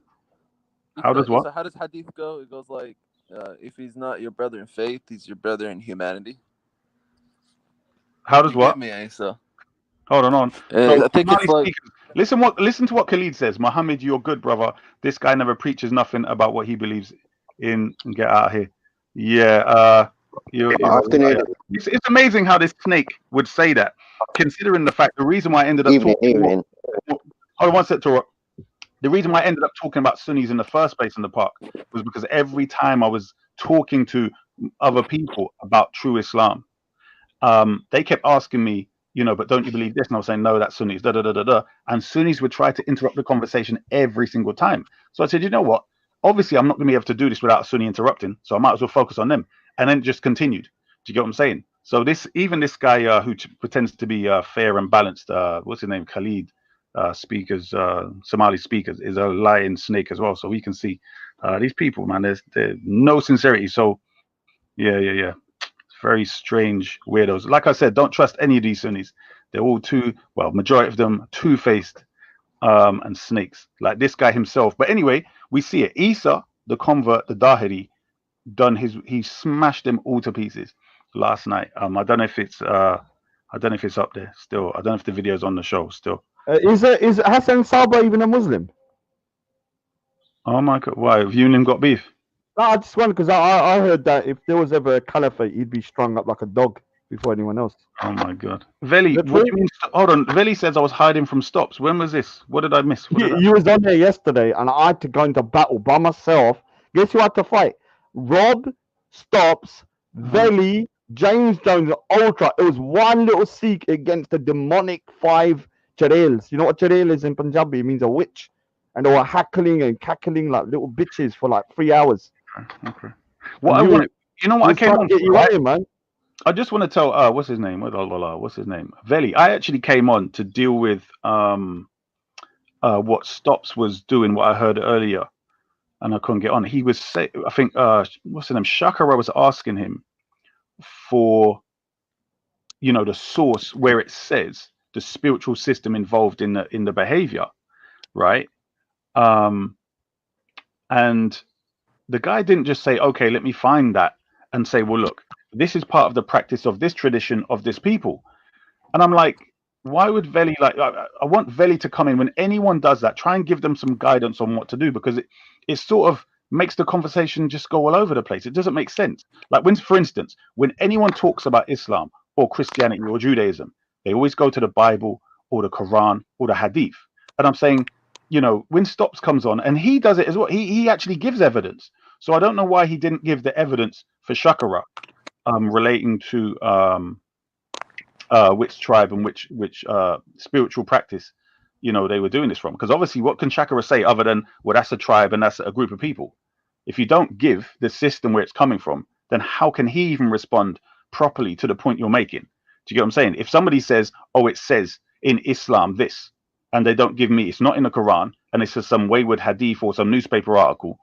How does what? So how does hadith go? It goes like, if he's not your brother in faith, he's your brother in humanity. How does what? Me, Isa. Hold on. I think it's like, listen to what Khalid says. Muhammad, you're good, brother. This guy never preaches nothing about what he believes in. Get out of here. Yeah. It's amazing how this snake would say that, considering the fact the reason why I ended up talking. Hold on one sec, Torah. The reason why I ended up talking about Sunnis in the first place in the park was because every time I was talking to other people about true Islam, they kept asking me, but don't you believe this? And I was saying, no, that's Sunnis, And Sunnis would try to interrupt the conversation every single time. So I said, you know what? Obviously, I'm not going to be able to do this without a Sunni interrupting, so I might as well focus on them. And then it just continued. Do you get what I'm saying? So this guy who pretends to be fair and balanced, what's his name? Khalid, Somali speakers, is a lying snake as well. So we can see these people, man. There's no sincerity. So yeah. It's very strange weirdos. Like I said, don't trust any of these Sunnis. They're all majority of them two-faced and snakes, like this guy himself. But anyway, we see it. Isa, the convert, the Dahiri, he smashed them all to pieces last night. I don't know if it's up there still. I don't know if the video's on the show still. Is Hassan Salba even a Muslim? Oh my God! Why have you and him got beef? No, I just wonder because I heard that if there was ever a caliphate, he'd be strung up like a dog before anyone else. Oh my God, Veli, what do you mean? Hold on, Veli says I was hiding from Stops. When was this? What did I miss? You was on there yesterday, and I had to go into battle by myself. Guess who I had to fight? Rob, Stops, Veli, James Jones, Ultra. It was one little Sikh against the demonic 5 Charails. You know what Charail is in Punjabi? It means a witch. And they were hackling and cackling like little bitches for like 3 hours. Okay. What I want, you know what I came on get you right? right, man. I just want to tell what's his name? What's his name? Veli. I actually came on to deal with what Stops was doing, what I heard earlier, and I couldn't get on. He was I think what's his name? Shakara was asking him for, you know, the source where it says the spiritual system involved in the behavior, right? And the guy didn't just say, okay, let me find that and say, well, look, this is part of the practice of this tradition of this people. And I'm like, why would Veli, like, I want Veli to come in when anyone does that, try and give them some guidance on what to do, because it sort of makes the conversation just go all over the place. It doesn't make sense. Like when, for instance, when anyone talks about Islam or Christianity or Judaism, they always go to the Bible or the Quran or the Hadith. And I'm saying, you know, when Stops comes on, and he does it as well, he actually gives evidence. So I don't know why he didn't give the evidence for Shakara relating to which tribe and which spiritual practice, you know, they were doing this from. Because obviously, what can Shakara say other than, well, that's a tribe and that's a group of people? If you don't give the system where it's coming from, then how can he even respond properly to the point you're making? Do you get what I'm saying? If somebody says, oh, it says in Islam this, and they don't give me, it's not in the Quran, and it's just some wayward hadith or some newspaper article,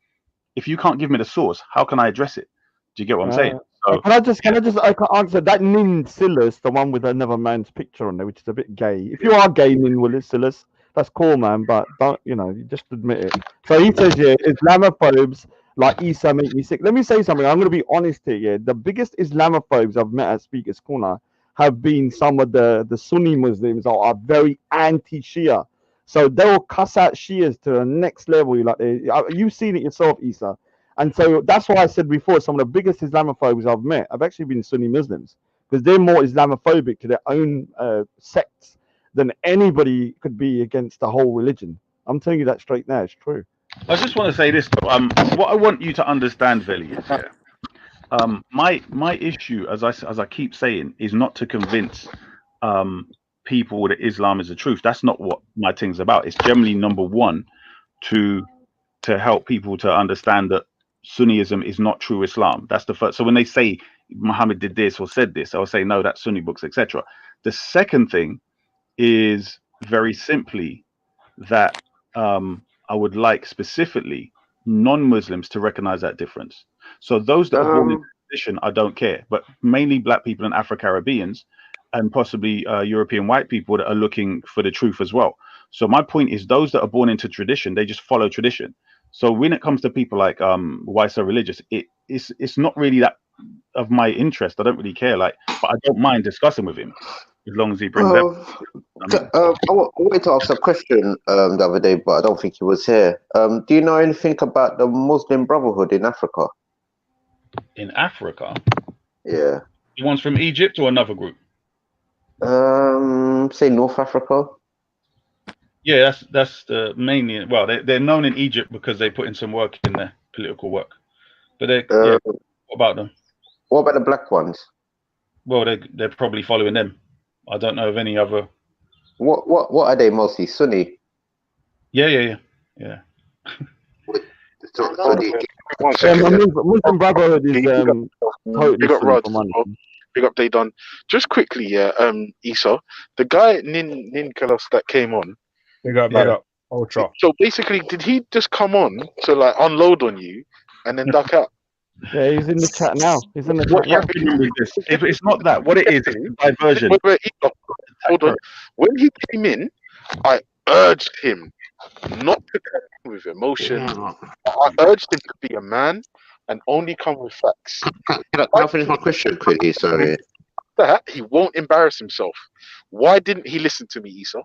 if you can't give me the source, how can I address it? Do you get what I'm saying? So, can I just answer that? Nin Silas, the one with another man's picture on there, which is a bit gay. If you are gay, Nin Silas, that's cool, man. But don't, you know, you just admit it. So he says, yeah, Islamophobes like Isa make me sick. Let me say something. I'm going to be honest here. Yeah, the biggest Islamophobes I've met at Speaker's Corner have been some of the Sunni Muslims that are very anti-Shia. So they will cuss out Shias to the next level. Like you've seen it yourself, Isa. And so that's why I said before, some of the biggest Islamophobes I've met have actually been Sunni Muslims, because they're more Islamophobic to their own sects than anybody could be against the whole religion. I'm telling you that straight now. It's true. I just want to say this, though. What I want you to understand, Veli, is my issue, as I keep saying, is not to convince people that Islam is the truth. That's not what my thing's about. It's generally, number one, to help people to understand that Sunniism is not true Islam. That's the first. So when they say Muhammad did this or said this, I'll say no, that's Sunni books, etc. The second thing is very simply that I would like specifically non-Muslims to recognize that difference. So those that are born in tradition, I don't care, but mainly black people and Afro-Caribbeans and possibly European white people that are looking for the truth as well. So my point is, those that are born into tradition, they just follow tradition. So when it comes to people like why so religious, it's not really that of my interest. I don't really care, but I don't mind discussing with him as long as he brings them. I wanted to ask a question the other day, but I don't think he was here. Do you know anything about the Muslim Brotherhood in Africa? In Africa? Yeah. The ones from Egypt or another group? Say North Africa. Yeah, that's the mainly. Well, they're known in Egypt because they put in some work in their political work. But what about them? What about the black ones? Well, they're probably following them. I don't know of any other. What are they mostly? Sunni? Yeah. Muslim Brotherhood is totally Big up Sunni Rod. for money. Big up they done. Just quickly, Esau, the guy Nin Kalos that came on. Big up, Ultra. So basically, did he just come on to unload on you and then duck out? Yeah, he's in the chat now. He's in the What chat. happened with this? If it's not that, what it is diversion. Hold on. When he came in, I urged him not to come with emotion. I urged him to be a man and only come with facts. Can I finish my question quickly? Sorry. That he won't embarrass himself. Why didn't he listen to me, Esau?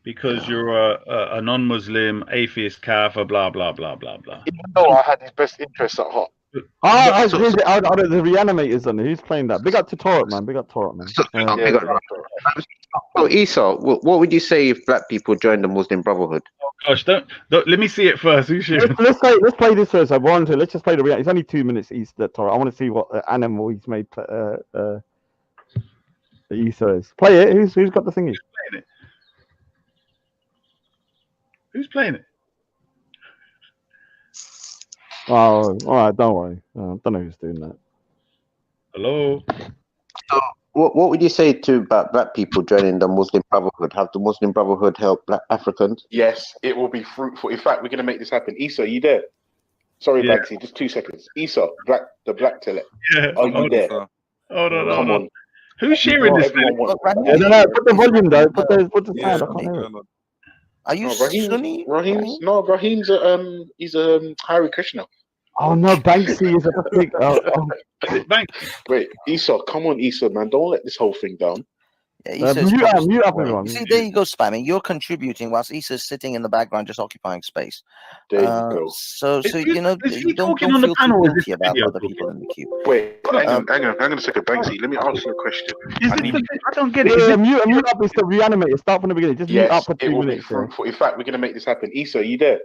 Because you're a non-Muslim, atheist, kafir, blah, blah, blah, blah, blah. Even though I had his best interests at heart. The Reanimators on it. Who's playing that? Big up to Torah, man. Big up Torah, man. So Esau, what would you say if black people joined the Muslim Brotherhood? gosh, don't let me see it first. Who's sharing? Let's play this first. I want to. Let's just play the reaction. It's only 2 minutes each. Torah. I want to see what animal he's made. The Easter is. Play it. Who's got the thingy? Who's playing it? Oh, all right. Don't worry. I don't know who's doing that. Hello. So, what would you say to about black people joining the Muslim Brotherhood? Have the Muslim Brotherhood help black Africans? Yes, it will be fruitful. In fact, we're going to make this happen. Issa, are you there? Sorry, Banksy, just 2 seconds. Issa, the black tele. Yeah. Are you there? Hold on. Come on. Who's sharing this? Oh, No. Put the volume though. Put the sound. I can't hear it. Are you Sunni? Raheem's he's a Hare Krishna. Oh no, Banksy is a big. Wait, Issa, come on, Issa, man, don't let this whole thing down. Yeah, mute up, everyone. You see, there you go, spamming. You're contributing whilst Issa's sitting in the background, just occupying space. There you go. So you know, you don't feel too guilty about other people in the queue. Wait, hang on a second, Banksy. Let me ask you a question. I don't get it. Yeah, mute up is the reanimator. Start from the beginning. Just mute up for 2 minutes. In fact, we're gonna make this happen. Issa, are you there?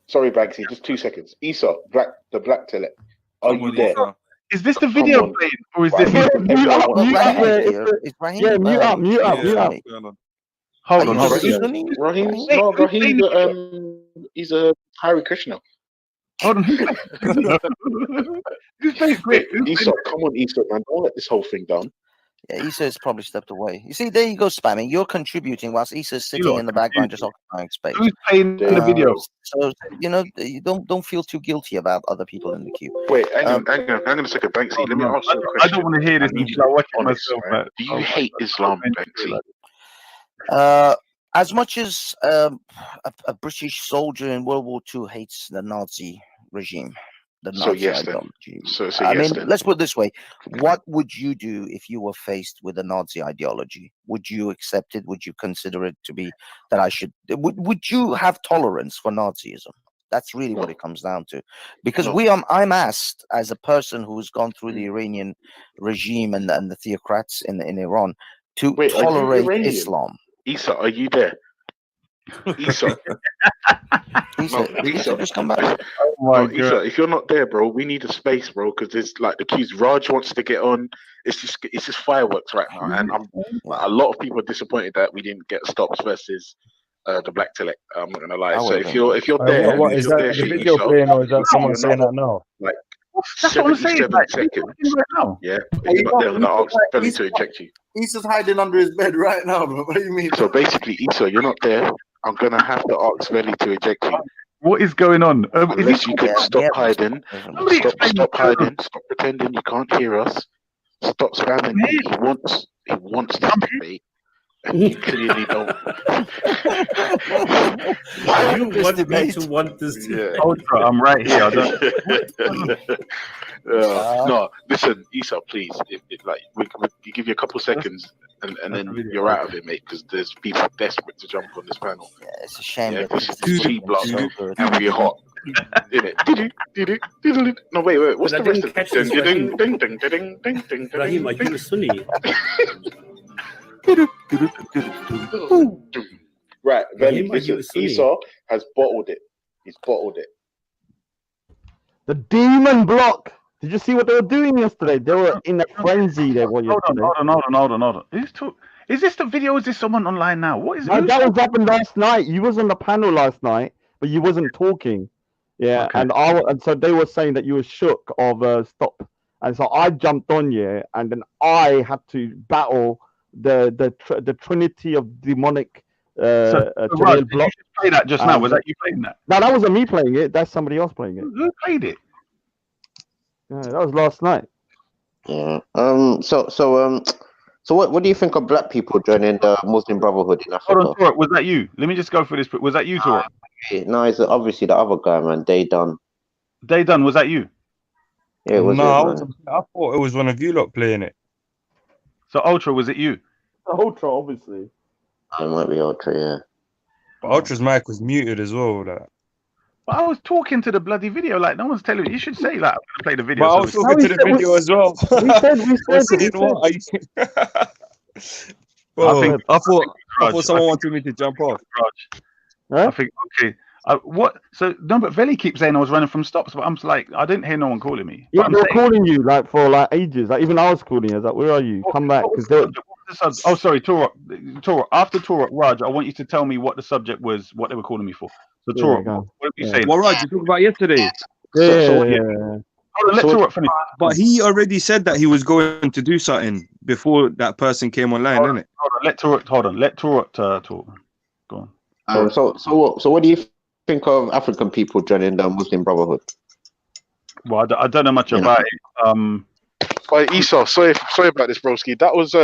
Sorry, Banksy, just 2 seconds. Issa, the black tele. Are you there? Is this the video playing, or is this? Mute up. Hold on. Raheem, he's a Hare Krishna. Hold on. Who's playing great? Issa, come on, Issa, man, don't let this whole thing down. Yeah, Issa's probably stepped away. You see, there you go, spamming. You're contributing whilst Issa's sitting in the background, just occupying space. Who's playing the video? So you know, you don't feel too guilty about other people in the queue. Wait, hang on a second, Banksy. Let me ask you a question. I don't want to hear this until I watch it myself. Right? Do you hate Islam, Banksy? As much as a British soldier in World War II hates the Nazi regime. So yes, ideology. So I yes, mean, let's put it this way: what would you do if you were faced with a Nazi ideology? Would you accept it? Would you consider it to be that I should? Would you have tolerance for Nazism? That's really what it comes down to. Because I'm asked as a person who's gone through the Iranian regime and the theocrats in Iran to tolerate Islam. Issa, are you there? Issa. Issa, just come back. Issa, if you're not there, bro, we need a space, bro, because there's like the queues. Raj wants to get on. It's just fireworks right now, and a lot of people are disappointed that we didn't get stops versus the Black Select. I'm not gonna lie. So if you're there, what is that the video playing, or is that someone saying that now? Like that's what I'm saying. 77 seconds. Yeah, you're not there. I'm gonna ask Belly to eject you. Issa's hiding under his bed right now, bro. What do you mean? So basically, Issa, you're not there. I'm gonna have to ask Belly to eject you. What is going on? Unless you can stop hiding, stop hiding, stop pretending you can't hear us, stop spamming. He wants to debate, and you clearly don't. You want me to want this? Yeah. Ultra, I'm right here. I don't... No, listen, Issa, please. Like we give you a couple seconds, and then you're out of it, mate. Because there's people desperate to jump on this panel. Yeah, it's a shame. Yeah, this is cheap block, and we're hot. No, wait. What's the rest of it? Raheem, are you a Sunni? Right, Belly, listen, Esau has bottled it. He's bottled it. The demon block. Did you see what they were doing yesterday? They were in a frenzy. They were yesterday. Hold on. Is this the video? Is this someone online now? What is it? No, that was happened last night. You was on the panel last night, but you wasn't talking. Yeah, Okay. and so they were saying that you were shook of stop, and so I jumped on you, and then I had to battle the trinity of demonic. Raj, did you just play that just now? Was that you playing that? No, that wasn't me playing it. That's somebody else playing it. Who played it? Yeah, that was last night. Yeah. So what do you think of black people joining the Muslim Brotherhood in Africa? Hold on, Torah, was that you? Let me just go for this. Was that you, Torah? No, it's obviously the other guy, man. They done. Was that you? Yeah, it was. I thought it was one of you lot playing it. So Ultra, was it you? Ultra, obviously. It might be Ultra, yeah. But Ultra's mic was muted as well. Like. But I was talking to the bloody video. Like, no one's telling me. You should say, like, I'm going to play the video. But I was talking to the video as well. I thought someone wanted me to jump off. I think okay. What? So no, but Veli keeps saying I was running from stops, but I'm like, I didn't hear no one calling me. Yeah, But I'm they were saying, calling you like for like ages. Like even I was calling you. I was like, "Where are you? Come back!" Because oh, sorry, Torok. After Torok, Raj, I want you to tell me what the subject was, what they were calling me for. So Yeah, Torok, go on. what are you Yeah. saying? What Raj you talked about yesterday? Hold on, let Torok finish. But he already said that he was going to do something before that person came online, Hold innit? on, let Torok talk. Go on. So what do you think of African people joining the Muslim Brotherhood? Well, I don't know much about it. But Esau, sorry about this, broski. That was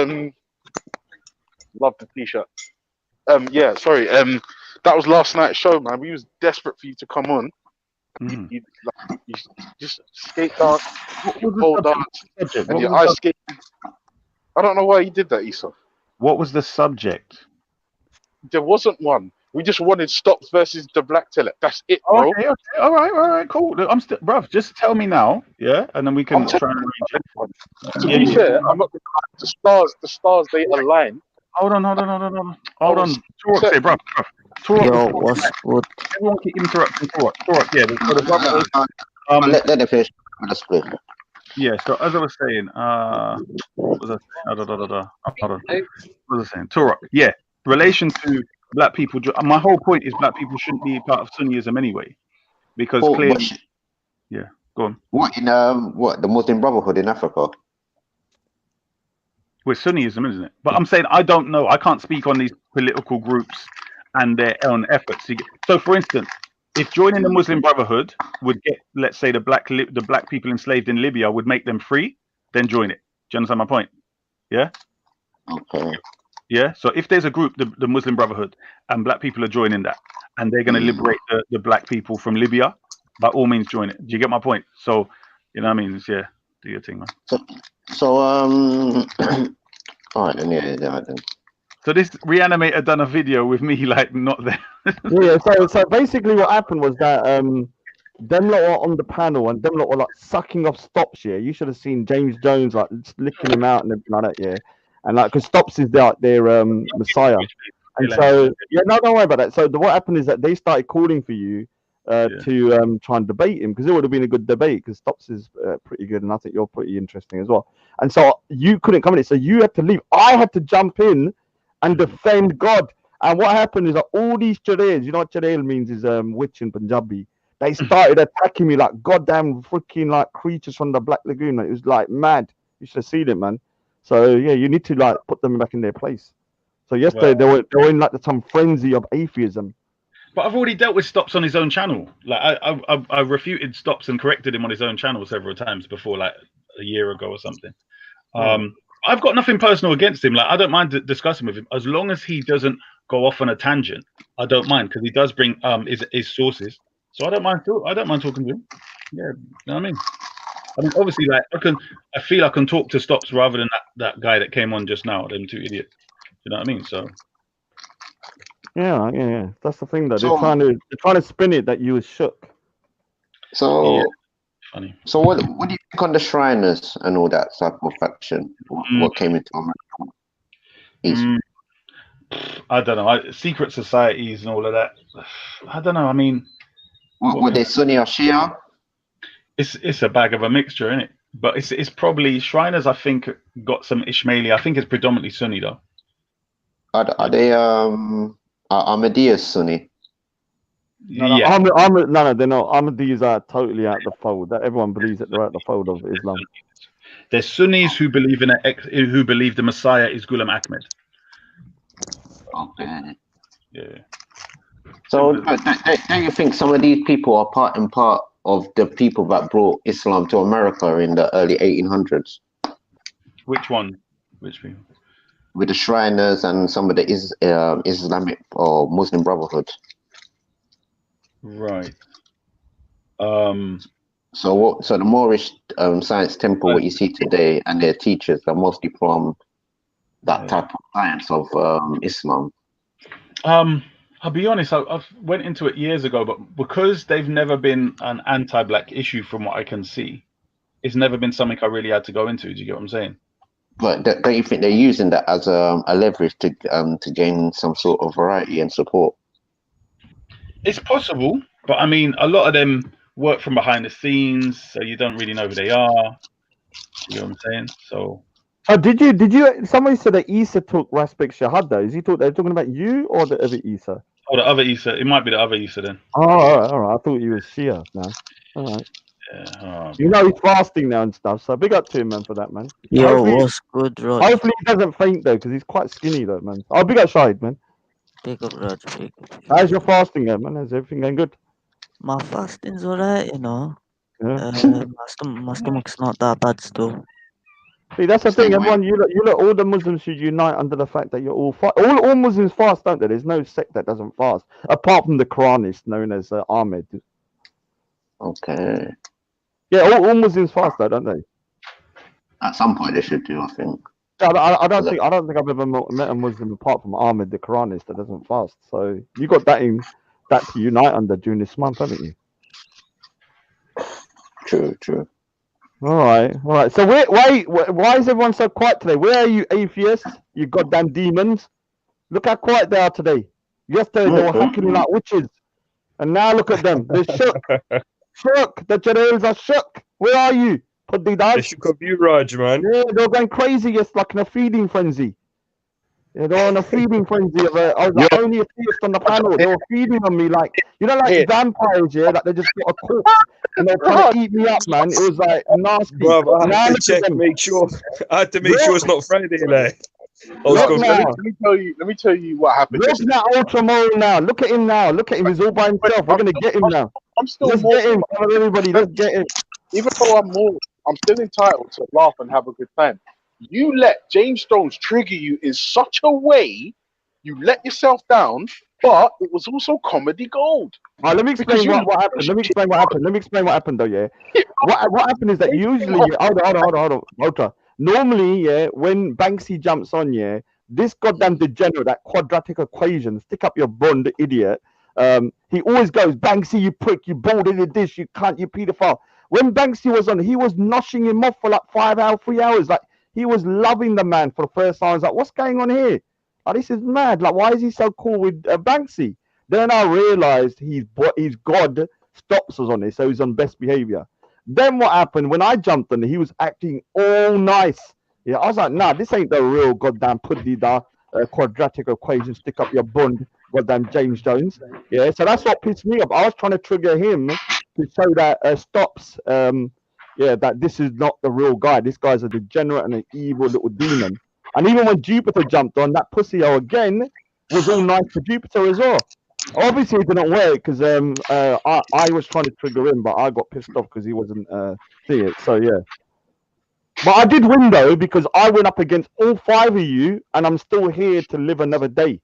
love the t-shirt. Yeah, sorry. That was last night's show, man. We was desperate for you to come on. You just skate dance, pole dance, and your ice skate. I don't know why you did that, Esau. What was the subject? There wasn't one. We just wanted Stops versus the Black Teller. That's it, bro. Okay, all right, cool. Look, I'm still, bruv. Just tell me now, yeah, and then we can try and arrange it. To be fair, I'm not. The stars, they align. Hold on. Torok, say, bruv. Torok. Yo, what's what? Everyone keep interrupting Torok. Yeah, the brother. Let them finish with the split. Yeah. So as I was saying, what was I saying? Hold on. What was I saying? Torok. Yeah. Relation to black people. My whole point is black people shouldn't be part of Sunnism anyway, because clearly. Yeah. Go on. What in the Muslim Brotherhood in Africa? With Sunnism, isn't it? But I'm saying I don't know. I can't speak on these political groups and their own efforts. So, for instance, if joining the Muslim Brotherhood would get, let's say, the black people enslaved in Libya would make them free, then join it. Do you understand my point? Yeah. Okay. Yeah. So if there's a group, the Muslim Brotherhood, and black people are joining that, and they're going to liberate the black people from Libya, by all means join it. Do you get my point? So, you know what I mean? Yeah. Do your thing, man. So all right then, yeah, then. So this Reanimator done a video with me like not there. Yeah, so basically what happened was that them lot were on the panel and them lot were like sucking off Stops. Yeah, you should have seen James Jones like licking him out and everything like that. Yeah, and like because Stops is their messiah, and so yeah, no, don't worry about that. So what happened is that they started calling for you to try and debate him, because it would have been a good debate, because Stops is pretty good and I think you're pretty interesting as well. And so you couldn't come in, so you had to leave. I had to jump in and defend God. And what happened is that all these Chadails, you know what Chadail means is witch in Punjabi, they started attacking me like goddamn freaking like creatures from the Black Lagoon. It was like mad. You should have seen it, man. So yeah, you need to like put them back in their place. So yesterday they were in like some frenzy of atheism. But I've already dealt with Stops on his own channel. Like I refuted Stops and corrected him on his own channel several times before, like a year ago or something. I've got nothing personal against him. Like I don't mind discussing with him as long as he doesn't go off on a tangent. I don't mind, because he does bring his sources. So I don't mind talking to him. Yeah, you know what I mean. Obviously, like I feel I can talk to Stops rather than that guy that came on just now. Them two idiots. You know what I mean? So. Yeah. That's the thing, though. They're trying to spin it that you was shook. So, yeah. Funny. So what do you think on the Shriners and all that type of faction? What came into America? I don't know. Secret societies and all of that. I don't know. I mean, were they Sunni or Shia? It's a bag of a mixture, isn't it? But it's probably Shriners. I think got some Ismaili. I think it's predominantly Sunni though. Are they Ahmadiyya Sunni? No, yeah. No, they're not. Ahmadis are totally out the fold. That everyone believes that they're out the fold of Islam. There's Sunnis who believe who believe the Messiah is Ghulam Ahmed. Okay. Yeah. So don't you think some of these people are part and part of the people that brought Islam to America in the early 1800s? Which one? Which people? With the Shriners and some of the Islamic or Muslim Brotherhood. Right. So the Moorish Science Temple, what you see today, and their teachers are mostly from that type of science of Islam. I'll be honest, I went into it years ago, but because they've never been an anti-black issue from what I can see, it's never been something I really had to go into. Do you get what I'm saying? But don't you think they're using that as a leverage to gain some sort of variety and support? It's possible, but I mean, a lot of them work from behind the scenes, so you don't really know who they are. You know what I'm saying? So. Oh, did you? Somebody said that Issa took Raspik Shahad though. Is he they're talking about you or the other Issa? Oh, the other Issa. It might be the other Issa then. Oh, all right. I thought you was Shia, man. All right. Yeah. You know he's fasting now and stuff, so big up to him, man, for that, man. Yo, Hopefully- what's good, Rod? Hopefully he doesn't faint though, because he's quite skinny though, man. Oh, big up Shahid, man. Big up, Rod. Big up. How's your fasting going, man? Is everything going good? My fasting's alright, you know. Yeah. My stomach's not that bad still. See, that's the thing. Everyone, you look. All the Muslims should unite under the fact that you're all all Muslims fast, don't they? There's no sect that doesn't fast, apart from the Quranists, known as Ahmed. Okay. Yeah, all Muslims fast, though, don't they? At some point, they should do, I think. I don't think I've ever met a Muslim apart from Ahmed, the Quranist, that doesn't fast. So you got that to unite under during this month, haven't you? True. All right. So why is everyone so quiet today? Where are you, atheists? You goddamn demons! Look how quiet they are today. Yesterday they were hacking like witches, and now look at them. They're shook. Shook. The Jarails are shook. Where are you? Put the They shook up you, Raj, man. Yeah, they were going crazy. It's like in a feeding frenzy. Yeah, they were on a feeding frenzy. I was the only atheist on the panel. They were feeding on me like vampires. Yeah, like they just got a corpse and they were trying to eat me up, man. It was like nasty. Bro, I Now had to look at check, them. make sure. I had to make sure it's not Friday, like. Look now. Let me tell you what happened. Look now, ultra moral now. Look at him now. Look at him. He's all by himself. We're gonna get him now. I'm still Let's more. get him. Come on, everybody. Let's get him. Even though I'm still entitled to laugh and have a good time. You let James Stones trigger you in such a way, you let yourself down, but it was also comedy gold. All right, let me explain what happened. Let me explain what happened though, yeah. What happened is that usually, hold on, Ultra. Normally, yeah, when Banksy jumps on, yeah, this goddamn degenerate, that quadratic equation, stick up your bum, the idiot. He always goes, Banksy, you prick, you bald-headed dish, you cunt, you paedophile. When Banksy was on, he was noshing him off for like 3 hours. Like, he was loving the man for the first time. I was like, what's going on here? Like, this is mad. Like, why is he so cool with Banksy? Then I realized his God stops us on this, so he's on best behavior. Then what happened when I jumped on, he was acting all nice. Yeah, I was like, nah, this ain't the real goddamn putty quadratic equation. Stick up your bund, goddamn James Jones. Yeah, so that's what pissed me off. I was trying to trigger him to show that stops. That this is not the real guy. This guy's a degenerate and an evil little demon. And even when Jupiter jumped on, that pussy again was all nice for Jupiter as well. Obviously, it didn't work because I was trying to trigger him, but I got pissed off because he wasn't seeing it. So yeah, but I did win though because I went up against all 5 of you, and I'm still here to live another day.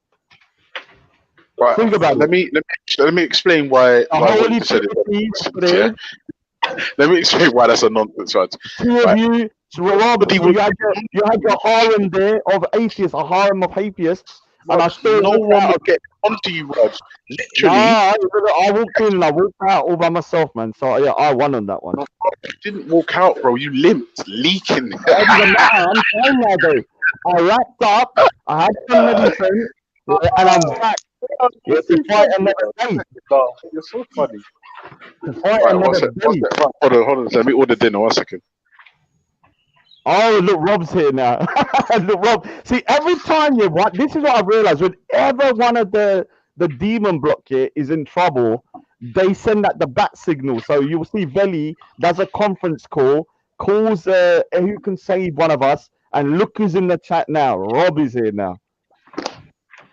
Right. Think about let it. me explain why. Holy you said it. Trinity, Let me explain why that's a nonsense, right? two of you, Robert, you had your harem there of atheists, a harem of atheists, and I still no one will get onto you, Raj. Literally, I walked in and I walked out all by myself, man. So yeah, I won on that one. No, you didn't walk out, bro. You limped, leaking. I'm fine now, though. I wrapped up. I had some medicine, and I'm back. Yeah, to fight another day. You're so funny. To fight Right, another day. Hold on. Let me order dinner. 1 second. Oh, look, Rob's here now. Look, Rob. See, every time you watch, this is what I've realized. Whenever one of the demon block here is in trouble, they send out the bat signal. So you'll see Veli does a conference call, calls who can save one of us, and look who's in the chat now. Rob is here now.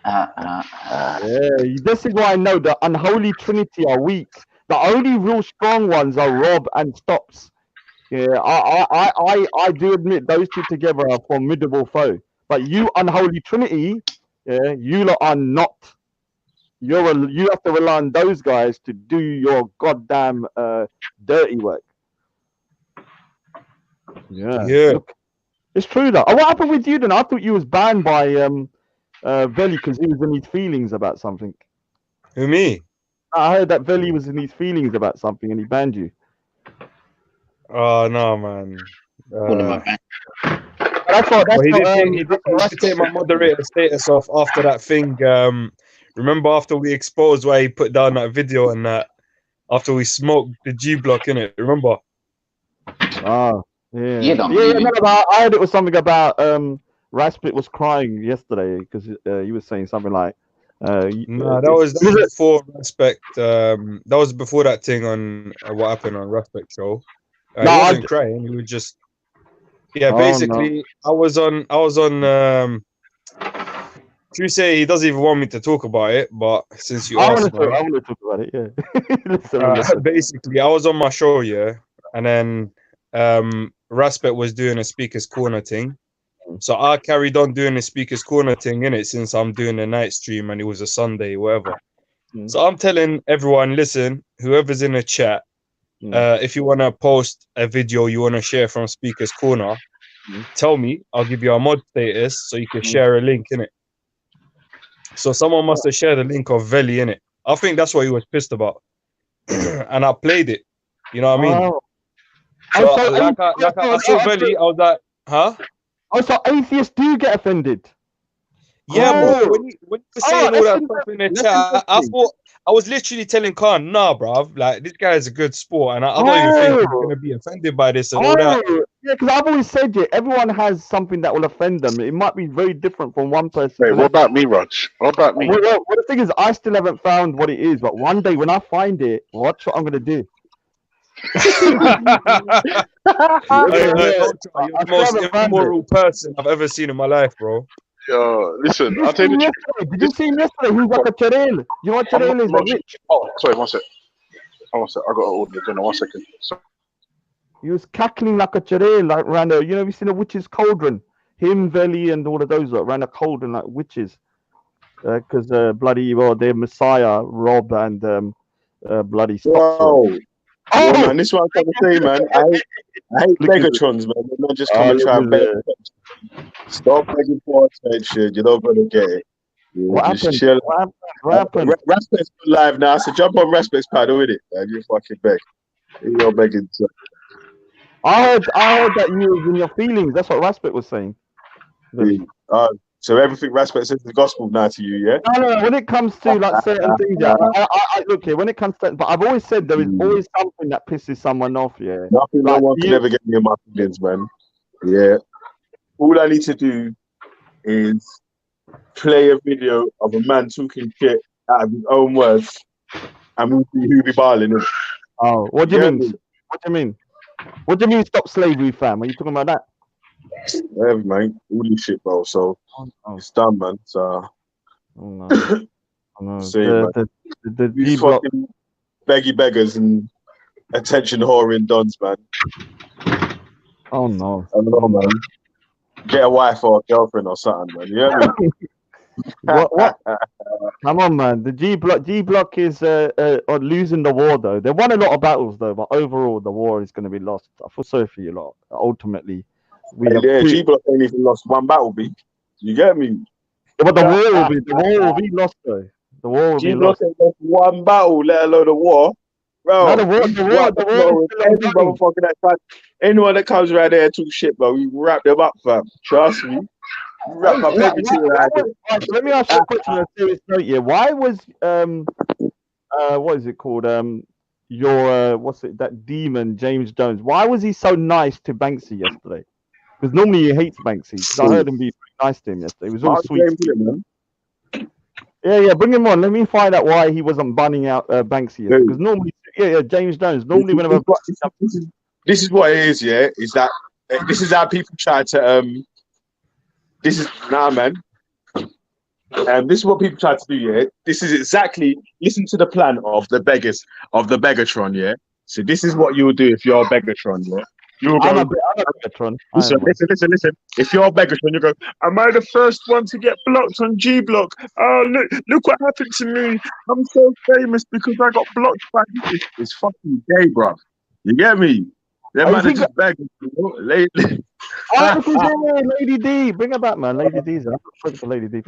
Yeah, this is why I know the unholy trinity are weak. The only real strong ones are Rob and Stops. Yeah, I do admit those two together are a formidable foe. But you unholy trinity, yeah, you lot are not. You have to rely on those guys to do your goddamn dirty work. Yeah. Look, it's true though. Oh, what happened with you then? I thought you was banned by Veli because he was in his feelings about something. Who, me? I heard that Veli was in his feelings about something and he banned you. Oh no, man. That's what. He did take my moderator status off after that thing Remember after we exposed why he put down that video and that after we smoked the G block in it. Remember? Oh, yeah. You don't Yeah, really- no, but I heard it was something about Raspit was crying yesterday because he was saying something like. No, that was before Respect. That was before that thing on what happened on Respect show. He wasn't crying. He was just. Yeah, Oh, basically, I was on. Should we say he doesn't even want me to talk about it? But since you I asked, want to talk about it. Yeah. Listen. basically, I was on my show, yeah, and then Raspet was doing a Speaker's Corner thing. So I carried on doing the Speaker's Corner thing in it since I'm doing the night stream and it was a Sunday, whatever. So I'm telling everyone, listen, whoever's in the chat, if you want to post a video you want to share from Speaker's Corner, tell me. I'll give you a mod status so you can share a link in it. So someone must have shared a link of Veli in it. I think that's what he was pissed about. And I played it. You know what I mean? So I saw Veli, I was like, huh? Oh, so atheists do get offended. Yeah, bro. When you were saying all that stuff in the chat, I thought I was literally telling Khan, nah, bruv, like this guy is a good sport, and I don't even think he's gonna be offended by this and all that. Yeah, because I've always said it. Everyone has something that will offend them. It might be very different from one person. Wait, what about me, Raj? What about me? Well, the thing is, I still haven't found what it is, but one day when I find it, watch what I'm gonna do. You're the most immoral person I've ever seen in my life, bro. Yo, listen, I'll tell you the truth. Did you see him yesterday? He was like a Cherel. You know what Cherel is? Like, Oh, sorry, one sec. I got to order dinner. 1 second. So, he was cackling like a Cherel, like around a, you seen a witch's cauldron? Him, Veli, and all of those around a cauldron like witches. Because bloody, their Messiah, Rob, and bloody Whoa. Oh man, this is what I'm trying to say, man. I hate Megatrons, man. They're not just come and try and beg. Stop begging for attention. You're not gonna get it. What Just happened? chill. What happened? Raspet's live now, so jump on Raspet's paddle with it, and you fucking beg. You're begging. So. I heard that you was in your feelings. That's what Raspet was saying. So everything Raspet says is the gospel now to you, yeah? No. When it comes to like certain things, I look here. When it comes to, but I've always said there is always something that pisses someone off. Yeah. Nothing, no one can ever get me in my feelings, man. Yeah. All I need to do is play a video of a man talking shit out of his own words, and we'll see who be balling him. Oh, what do you mean? What do you mean? What do you mean? Stop slavery, fam? Are you talking about that? Yeah, man. All this shit, bro. So it's done, man. So. No. The these fucking beggy beggars and attention whoring dons, man. Oh no. I don't know, man. Get a wife or a girlfriend or something, man. You know what I mean? What? Come on, man. The G block is losing the war though. They won a lot of battles though, but overall the war is going to be lost. I feel sorry for you lot. Ultimately, G block ain't even lost one battle, B. You get me? Yeah, but the war will be lost though. The war will be lost. G block ain't lost one battle, let alone a war. Bro, No, the war is still every motherfucker that tries, anyone that comes right there and talk shit, bro, we wrap them up, fam. Trust me. We wrap up everything right there. Let me ask you a question on a serious note. Yeah, why was what is it called? Your that demon James Jones? Why was he so nice to Banksy yesterday? Because normally he hates Banksy. Because I heard him be nice to him yesterday. It was all sweet. Yeah, bring him on. Let me find out why he wasn't bunning out Banksy. Because normally, James Jones. Normally, whenever this is what it is, yeah, is that this is how people try to this is man. This is what people try to do, yeah. This is exactly listen to the plan of the beggars of the Begatron, yeah. So this is what you will do if you're a Begatron, yeah. You'll go. I'm a Begatron. Listen. If you're a Begatron, you go. Am I the first one to get blocked on G Block? Oh, look what happened to me. I'm so famous because I got blocked by this. It's fucking gay, bro. You get me? That man is just begging. Lady D, bring her back, man. Lady D's. I'm looking for Lady D.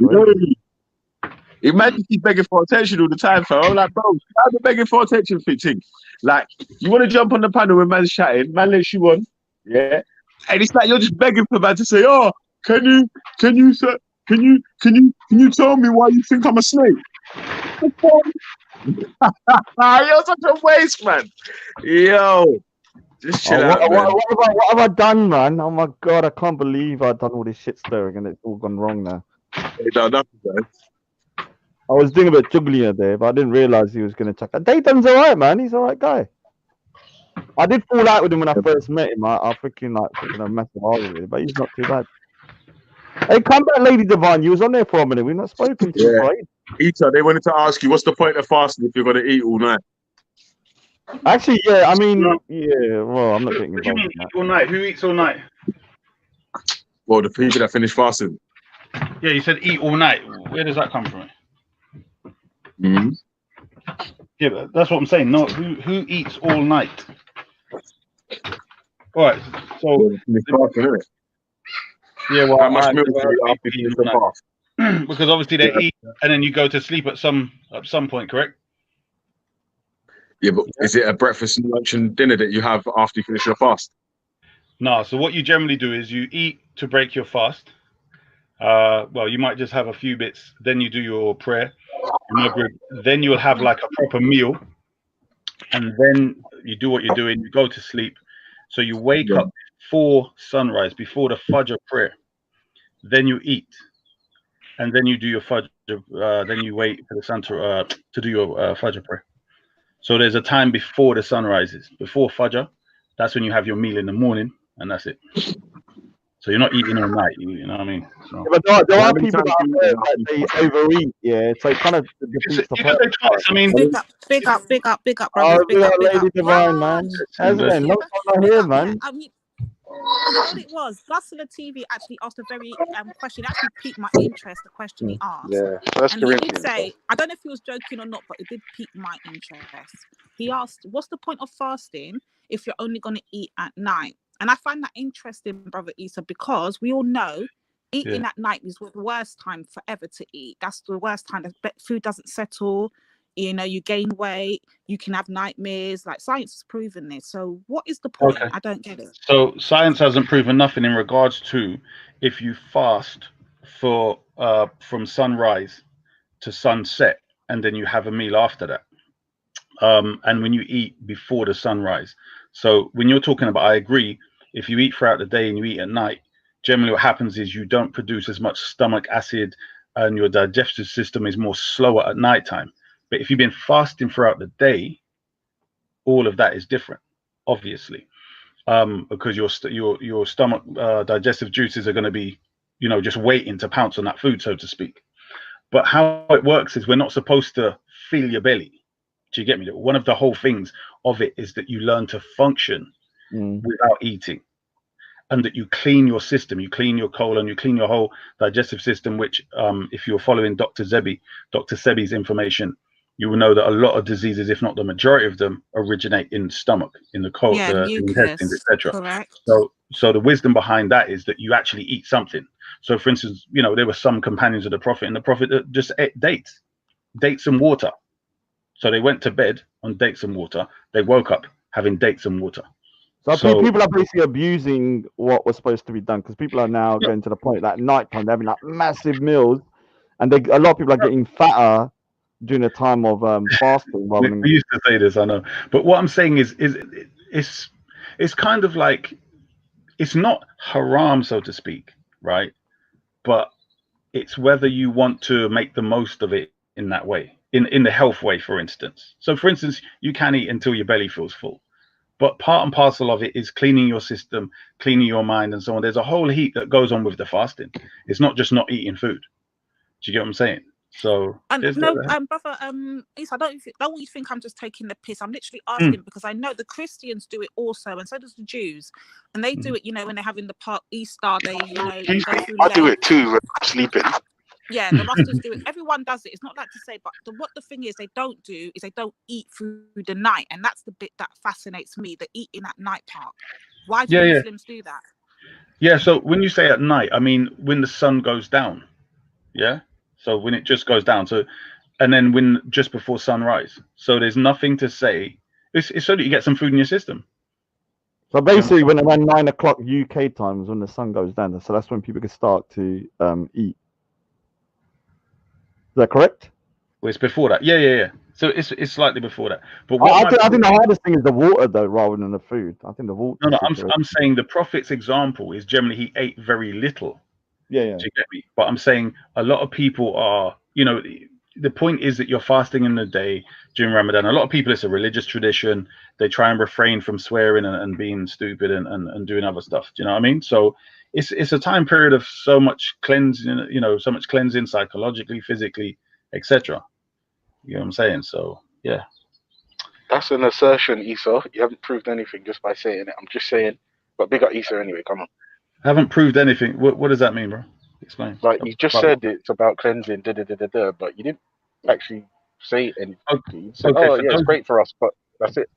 Imagine he's begging for attention all the time, fam. I'm like, bro, how's the begging for attention thing? Like, you want to jump on the panel when man's chatting, man lets you on, yeah, and it's like you're just begging for man to say, oh, can you tell me why you think I'm a snake? You're such a waste, man. Yo, just chill out, man. What have I done, man? Oh my god, I can't believe I've done all this shit stirring and it's all gone wrong now. You done nothing, man. I was doing a bit juggling there, but I didn't realize he was going to check. Dayton's alright, man. He's alright guy. I did fall out with him when I first met him. I freaking a massive argument, but he's not too bad. Hey, come back, Lady Divine. You was on there for a minute. We've not spoken to you, right? Ita, they wanted to ask you, what's the point of fasting if you're going to eat all night? Actually, yeah. I mean, yeah. Well, I'm not getting What do you involved mean in eat all night? Who eats all night? Well, the people that finish fasting. Yeah, you said eat all night. Where does that come from? Mm-hmm. Yeah, but that's what I'm saying. No, who eats all night? All right, so yeah, well, how much milk do you eat after you finish the fast? because obviously they eat and then you go to sleep at some point, correct? Yeah, but is it a breakfast, lunch, and dinner that you have after you finish your fast? No. So what you generally do is you eat to break your fast. Well, you might just have a few bits. Then you do your prayer. Then you'll have like a proper meal, and then you do what you're doing. You go to sleep. So you wake up before sunrise, before the Fajr prayer. Then you eat, and then you do your Fajr. Then you wait for the sun to do your Fajr prayer. So there's a time before the sun rises, before Fajr. That's when you have your meal in the morning, and that's it. So you're not eating all night, you know what I mean? So. Yeah, but there are people that they overeat, yeah. So it kind of defeats the purpose. I mean, big up, brothers. Oh, Big up. Lady Divine, man. How's it? Long time not here, man. I mean, what it was, Russell TV actually asked a very question. It actually piqued my interest, the question he asked. Yeah, and he did say, I don't know if he was joking or not, but it did pique my interest. He asked, what's the point of fasting if you're only going to eat at night? And I find that interesting, Brother Issa, because we all know eating at night is the worst time forever to eat. That's the worst time. The food doesn't settle. You know, you gain weight. You can have nightmares. Like, science has proven this. So what is the point? Okay. I don't get it. So science hasn't proven nothing in regards to if you fast for from sunrise to sunset and then you have a meal after that. And when you eat before the sunrise. So when you're talking about, I agree, if you eat throughout the day and you eat at night, generally what happens is you don't produce as much stomach acid and your digestive system is more slower at nighttime. But if you've been fasting throughout the day, all of that is different, obviously, because your stomach digestive juices are going to be, you know, just waiting to pounce on that food, so to speak. But how it works is we're not supposed to fill your belly. Do you get me? One of the whole things of it is that you learn to function without eating, and that you clean your system, you clean your colon, you clean your whole digestive system, which if you're following Dr. Sebi's information, you will know that a lot of diseases, if not the majority of them, originate in the stomach, in the colon, the intestines, etc. So the wisdom behind that is that you actually eat something. So for instance, you know, there were some companions of the Prophet, and the Prophet just ate dates and water. So they went to bed on dates and water. They woke up having dates and water. So people are basically abusing what was supposed to be done, because people are now going to the point that at night time they're having like massive meals, and a lot of people are getting fatter during the time of fasting. We used to say this, I know, but what I'm saying is it's kind of like, it's not haram, so to speak, right? But it's whether you want to make the most of it in that way, in the health way, for instance. So for instance, you can eat until your belly feels full, but part and parcel of it is cleaning your system, cleaning your mind, and so on. There's a whole heap that goes on with the fasting. It's not just not eating food. Do you get what I'm saying? So no, brother, Issa, I don't want you to think I'm just taking the piss. I'm literally asking because I know the Christians do it also, and so does the Jews, and they do it. You know, when they're having the Easter, they I do it too when I'm sleeping. Yeah, the Rastas do it. Everyone does it. It's not like to say, but what the thing is they don't do is they don't eat through the night, and that's the bit that fascinates me. The eating at night part. Why do Muslims do that? Yeah. So when you say at night, I mean when the sun goes down. Yeah. So when it just goes down, and then when just before sunrise. So there's nothing to say. It's so that you get some food in your system. So basically, when around 9 o'clock UK time is when the sun goes down, so that's when people can start to eat. Is that correct? Well, it's before that. Yeah. So it's slightly before that. But I think the hardest thing is the water though, rather than the food. I think the water. No, I'm saying the Prophet's example is generally he ate very little. Yeah. Do you get me? But I'm saying a lot of people are, the point is that you're fasting in the day during Ramadan. A lot of people, it's a religious tradition. They try and refrain from swearing and being stupid and doing other stuff. Do you know what I mean? So it's a time period of so much cleansing, so much cleansing psychologically, physically, etc. You know what I'm saying? So yeah. That's an assertion, Issa. You haven't proved anything just by saying it. I'm just saying. But big up Issa anyway. Come on. I haven't proved anything. What does that mean, bro? Explain. Like you just said it's about cleansing, but you didn't actually say anything. You said, it's great for us, but that's it.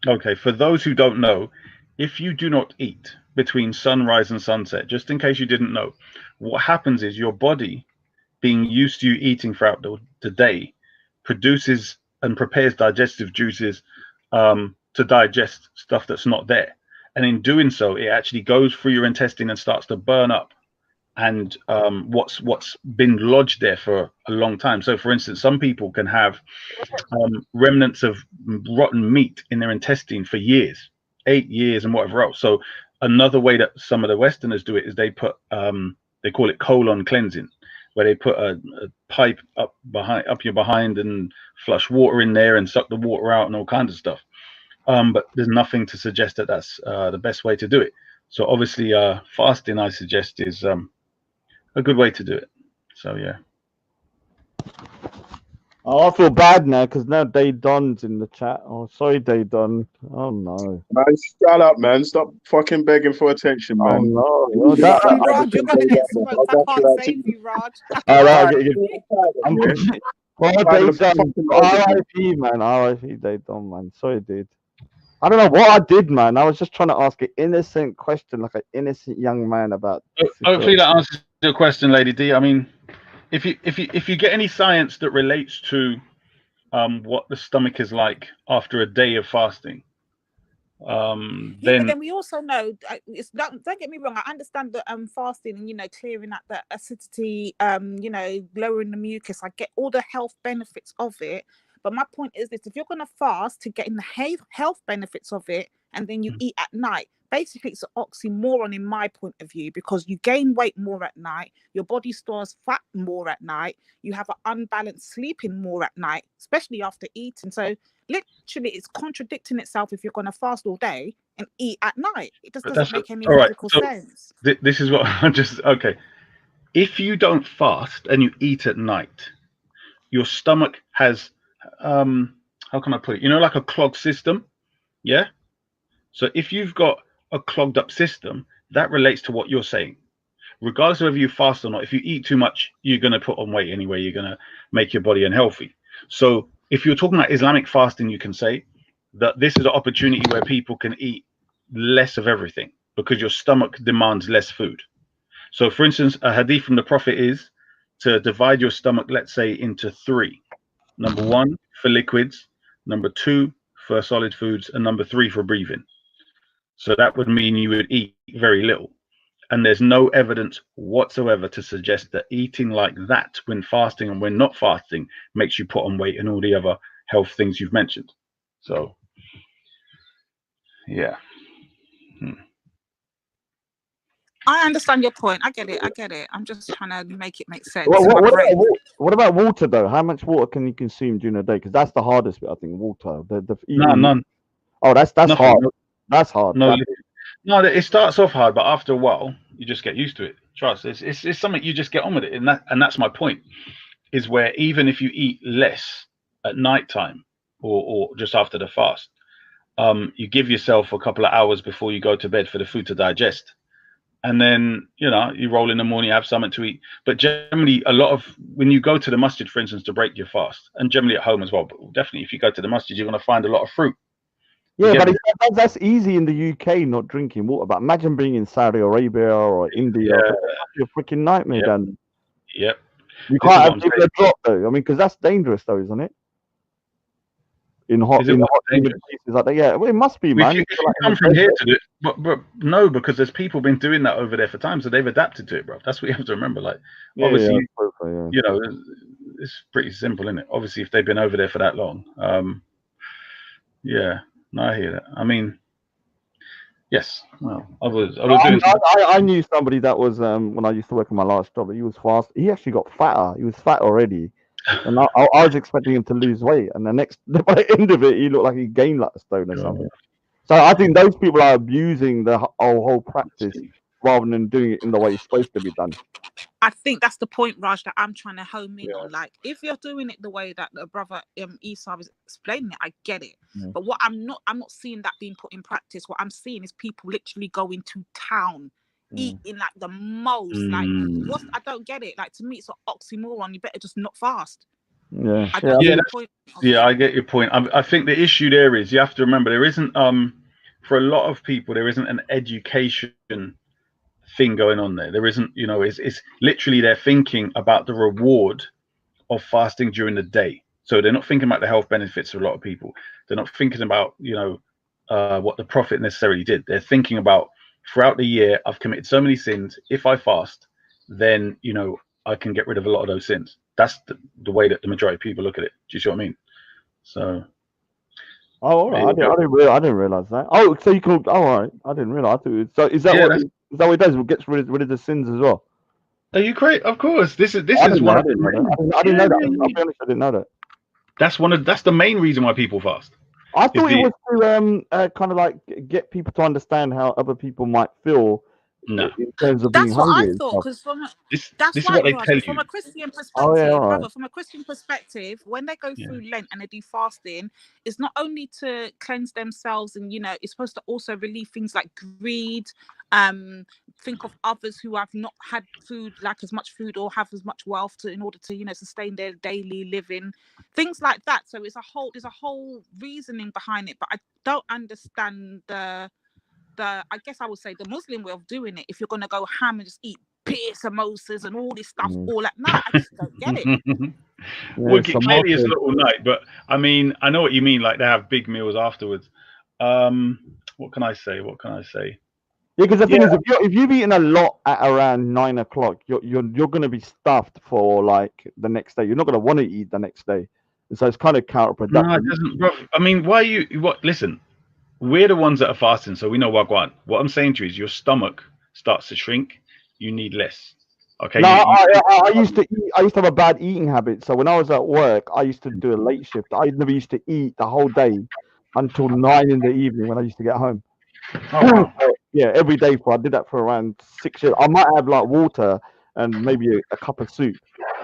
Okay, for those who don't know, if you do not eat between sunrise and sunset, just in case you didn't know, what happens is your body, being used to you eating throughout the day, produces and prepares digestive juices to digest stuff that's not there. And in doing so, it actually goes through your intestine and starts to burn up and what's been lodged there for a long time. So for instance, some people can have remnants of rotten meat in their intestine for years, 8 years and whatever else. So another way that some of the Westerners do it is they put they call it colon cleansing, where they put a pipe up your behind and flush water in there and suck the water out and all kinds of stuff. But there's nothing to suggest that that's the best way to do it. So obviously fasting, I suggest, is a good way to do it. So yeah. Oh, I feel bad now because now Day Don's in the chat. Oh, sorry, Day Don. Oh no. Man, shut up, man. Stop fucking begging for attention, man. Oh no. Raj, you're gonna get smoked. I can't save you, Raj. I'm good. Well, Day Don. RIP, man. RIP, Day Don, man. Sorry, dude. I don't know what I did, man. I was just trying to ask an innocent question, like an innocent young man about. Hopefully that answers your question, Lady D. I mean, if you get any science that relates to what the stomach is like after a day of fasting, But then then we also know don't get me wrong. I understand that fasting and clearing out the acidity, lowering the mucus. I get all the health benefits of it. But my point is this: if you're going to fast to get in the health benefits of it, and then you eat at night, basically it's an oxymoron in my point of view, because you gain weight more at night, your body stores fat more at night, you have an unbalanced sleeping more at night, especially after eating. So literally, it's contradicting itself if you're going to fast all day and eat at night. It just doesn't make any logical sense. This is what I just okay. If you don't fast and you eat at night, your stomach has how can I put it? Like a clogged system. Yeah. So if you've got a clogged up system, that relates to what you're saying. Regardless of whether you fast or not, if you eat too much, you're going to put on weight anyway. You're going to make your body unhealthy. So if you're talking about Islamic fasting, you can say that this is an opportunity where people can eat less of everything because your stomach demands less food. So for instance, a hadith from the Prophet is to divide your stomach, let's say, into 3. Number 1 for liquids, number 2 for solid foods, and number 3 for breathing. So that would mean you would eat very little. And there's no evidence whatsoever to suggest that eating like that when fasting and when not fasting makes you put on weight and all the other health things you've mentioned. So, yeah. I understand your point. I get it. I'm just trying to make it make sense. What about water though? How much water can you consume during the day? Because that's the hardest bit, I think. Water. None. Oh, that's Nothing. hard. That's hard. No, it starts off hard, but after a while, you just get used to it. Trust. It's something you just get on with it, and that's my point. Is where even if you eat less at nighttime or just after the fast, you give yourself a couple of hours before you go to bed for the food to digest. And then, you roll in the morning, have something to eat. But generally, when you go to the masjid, for instance, to break your fast, and generally at home as well, but definitely if you go to the masjid, you're going to find a lot of fruit. Yeah, but that's easy in the UK, not drinking water. But imagine being in Saudi Arabia or India. You're a freaking nightmare, Dan. Yep. You can't have a drop, though. I mean, because that's dangerous, though, isn't it? In hot places like that, yeah. Well, it must be, man. If you come from here to do it, but no, because there's people been doing that over there for time, so they've adapted to it, bro. That's what you have to remember. Like, obviously, it's pretty simple, isn't it? Obviously, if they've been over there for that long, yeah, no, I hear that. I mean, yes, well, I was doing. I knew somebody that was when I used to work in my last job. He was fast. He actually got fatter. He was fat already, and I was expecting him to lose weight. And by the end of it, he looked like he gained like a stone or something. So I think those people are abusing the whole practice rather than doing it in the way it's supposed to be done. I think that's the point, Raj, that I'm trying to home in on. Like, if you're doing it the way that the brother Esau is explaining it, I get it. But what I'm not seeing that being put in practice. What I'm seeing is people literally going to town, eating like the most. Like, I don't get it. Like, to me, it's an oxymoron. You better just not fast. Yeah, I don't get the point. I get your point. I think the issue there is you have to remember there isn't for a lot of people there isn't an education thing going on there. There isn't, you know, it's literally they're thinking about the reward of fasting during the day. So they're not thinking about the health benefits for a lot of people. They're not thinking about, you know, what the Prophet necessarily did. They're thinking about throughout the year, I've committed so many sins. If I fast, then, you know, I can get rid of a lot of those sins. That's the way that the majority of people look at it. Do you see what I mean? So. Oh, all right. I didn't realize that. Oh, so you can. Oh, all right. I didn't realize. So is that what it does? It gets rid of the sins as well. Are you crazy? Of course. This is one. I didn't know that. I didn't know that. I'll be honest, I didn't know that. That's the main reason why people fast. I thought it was to kind of like get people to understand how other people might feel. No. In terms of That's being what hungry I thought, because this is what they tell you. From a Christian perspective, right. from a Christian perspective, when they go through Lent and they do fasting, it's not only to cleanse themselves, and you know, it's supposed to also relieve things like greed. Think of others who have not had food, like as much food, or have as much wealth in order to, you know, sustain their daily living, things like that. So there's a whole reasoning behind it, but I don't understand I guess I would say the Muslim way of doing it. If you're gonna go ham and just eat beer, samosas, and all this stuff, all that, no, I just don't get it. Well, clearly it's not all night, but I mean, I know what you mean. Like they have big meals afterwards. What can I say? Yeah, because the thing is, if you've eaten a lot at around 9 o'clock, you're gonna be stuffed for like the next day. You're not gonna want to eat the next day, so it's kind of counterproductive. No, it doesn't, bro. I mean, why you? What? Listen. We're the ones that are fasting, so we know what going. What I'm saying to you is your stomach starts to shrink. You need less. Okay. No, I used to have a bad eating habit. So when I was at work, I used to do a late shift. I never used to eat the whole day until 9 in the evening when I used to get home. Oh, wow. Yeah, every day. I did that for around 6 years. I might have like water and maybe a cup of soup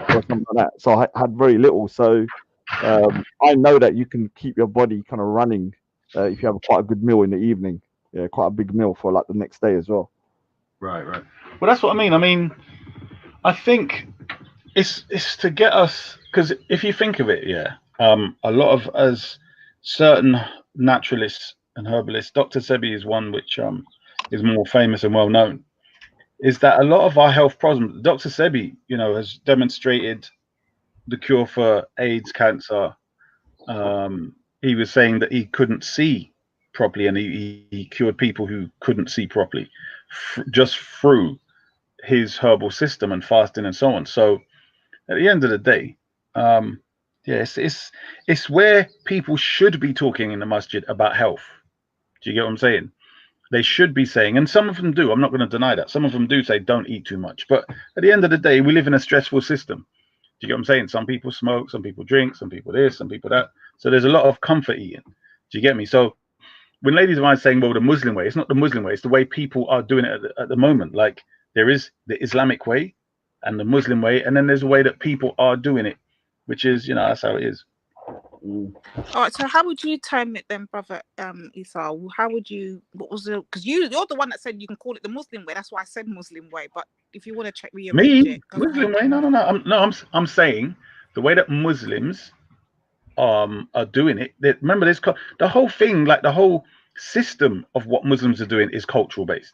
or something like that. So I had very little. So I know that you can keep your body kind of running. If you have quite a good meal in the evening, quite a big meal for like the next day as well. Right. Well, that's what I mean. I mean, I think it's to get us, because if you think of it, a lot of as certain naturalists and herbalists, Dr. Sebi is one which is more famous and well known, is that a lot of our health problems, Dr. Sebi, you know, has demonstrated the cure for AIDS, cancer. He was saying that he couldn't see properly, and he cured people who couldn't see properly just through his herbal system and fasting and so on. So at the end of the day, it's where people should be talking in the masjid about health. Do you get what I'm saying? They should be saying, and some of them do, I'm not going to deny that. Some of them do say don't eat too much. But at the end of the day, we live in a stressful system. Do you get what I'm saying? Some people smoke, some people drink, some people this, some people that. So there's a lot of comfort eating. Do you get me? So when ladies of mine saying, well, the Muslim way, it's not the Muslim way. It's the way people are doing it at the moment. Like there is the Islamic way and the Muslim way. And then there's a way that people are doing it, which is, you know, that's how it is. All right. So how would you term it then, brother Esau? How would you, what was the, because you're the one that said you can call it the Muslim way. That's why I said Muslim way. But if you want to check me, Muslim way? No. I'm saying the way that Muslims are doing it. Remember, there's the whole thing, like the whole system of what Muslims are doing is cultural based.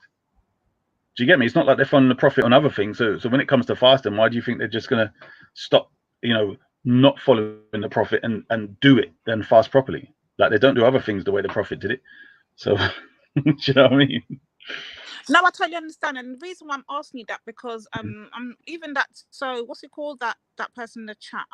Do you get me? It's not like they're following the Prophet on other things. So when it comes to fasting, why do you think they're just gonna stop, you know, not following the Prophet and do it then fast properly? Like they don't do other things the way the Prophet did it. So do you know what I mean? No, I totally understand, and the reason why I'm asking you that because I'm even that. So what's it called? That person in the chat.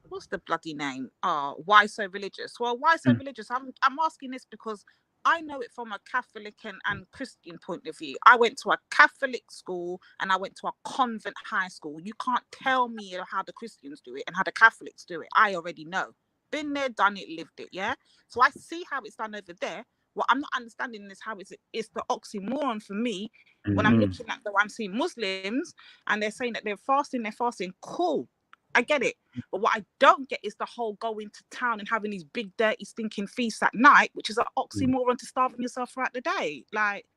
What's the bloody name? Why so religious? Well, why so religious? I'm asking this because I know it from a Catholic and Christian point of view. I went to a Catholic school and I went to a convent high school. You can't tell me how the Christians do it and how the Catholics do it. I already know. Been there, done it, lived it, yeah? So I see how it's done over there. What I'm not understanding is how it's the oxymoron for me when I'm looking at I'm seeing Muslims and they're saying that they're fasting, cool. I get it. But what I don't get is the whole going to town and having these big, dirty, stinking feasts at night, which is an oxymoron to starving yourself throughout the day. Like,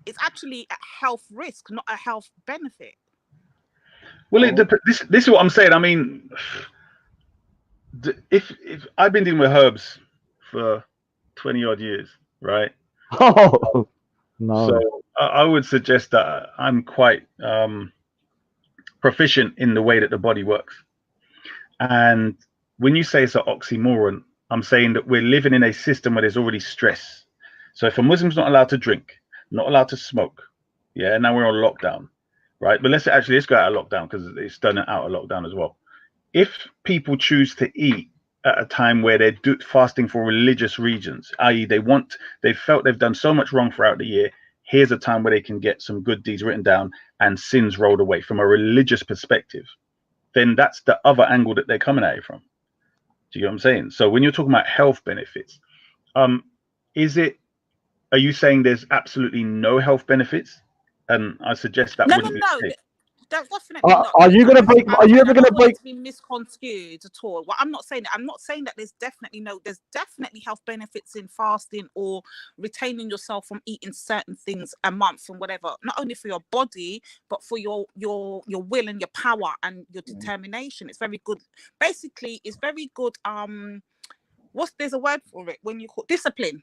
it's actually a health risk, not a health benefit. Well, this is what I'm saying. I mean, if I've been dealing with herbs for 20 odd years, right? Oh, no. So I would suggest that I'm quite proficient in the way that the body works. And when you say it's an oxymoron, I'm saying that we're living in a system where there's already stress. So if a Muslim's not allowed to drink, not allowed to smoke, yeah, now we're on lockdown, right? But let's go out of lockdown because it's done it out of lockdown as well. If people choose to eat at a time where they're fasting for religious reasons, i.e. they felt they've done so much wrong throughout the year, here's a time where they can get some good deeds written down and sins rolled away from a religious perspective, then that's the other angle that they're coming at it from. Do you get what I'm saying? So when you're talking about health benefits, are you saying there's absolutely no health benefits? And I suggest that wouldn't be the case. Definitely not. Are you ever gonna break? To be misconstrued at all. Well, I'm not saying that there's definitely health benefits in fasting or retaining yourself from eating certain things a month and whatever. Not only for your body, but for your will and your power and your determination. It's very good. Basically, it's very good. There's a word for it when you call discipline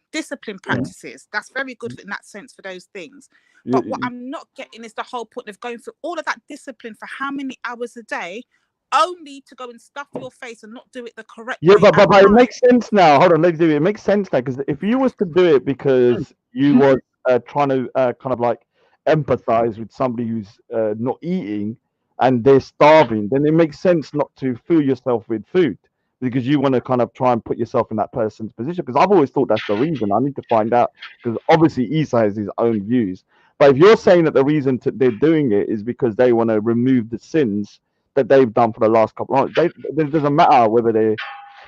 practices. That's very good in that sense for those things. But what I'm not getting is the whole point of going through all of that discipline for how many hours a day, only to go and stuff your face and not do it the correct way. Yeah, but it makes sense now. Hold on, let's do it. It makes sense now because if you was to do it because you was trying to kind of like empathize with somebody who's not eating and they're starving, then it makes sense not to fill yourself with food. Because you want to kind of try and put yourself in that person's position. Because I've always thought that's the reason. I need to find out. Because obviously Isa has his own views. But if you're saying that the reason they're doing it is because they want to remove the sins that they've done for the last couple of months, it doesn't matter whether they're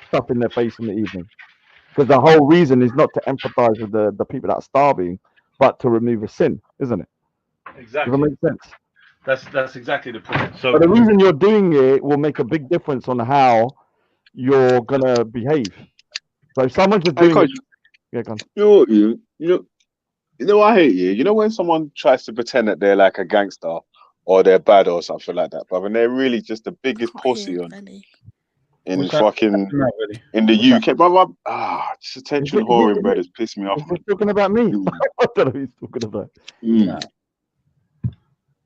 stuffing their face in the evening. Because the whole reason is not to empathize with the people that are starving, but to remove a sin, isn't it? Exactly. Does that make sense? That's exactly the point. So but the reason you're doing it will make a big difference on how you're gonna behave. So if someone's just doing You know I hate you. You know when someone tries to pretend that they're like a gangster or they're bad or something like that, but when they're really just the biggest pussy in fucking in the UK, brother. Just attention whoring, bro. It's pissed me off. He's talking about me. I don't know who he's talking about. Who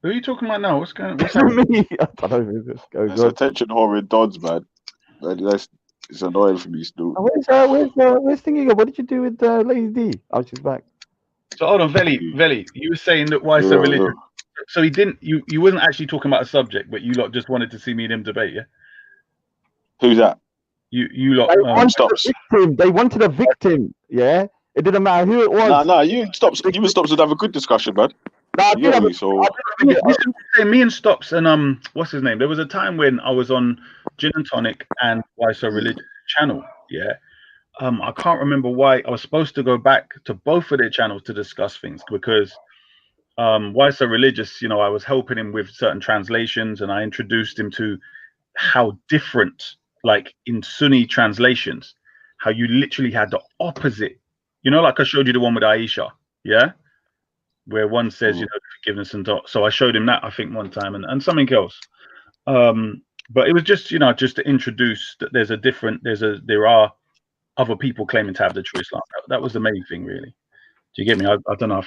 are you talking about now? What's going on? Me? I don't know who this goes. It's attention whoring dodds, man. It's annoying for me still. Where's thinking of what did you do with Lady D? Oh, she's back. So hold on, Veli, you were saying that why so religious? So he didn't. You wasn't actually talking about a subject, but you lot just wanted to see me and him debate, yeah? Who's that? You lot. They wanted a victim, yeah. It didn't matter who it was. No, you and Stops would have a good discussion, man. Me and Stops and what's his name? There was a time when I was on Gin and Tonic and Why So Religious channel, yeah. I can't remember why I was supposed to go back to both of their channels to discuss things because Why So Religious, you know, I was helping him with certain translations and I introduced him to how different, like in Sunni translations, how you literally had the opposite. You know, like I showed you the one with Aisha, yeah? Where one says, you know, forgiveness and so I showed him that, I think, one time and something else. But it was just, you know, just to introduce that there are other people claiming to have the true Islam. That was the main thing, really. Do you get me? I don't know.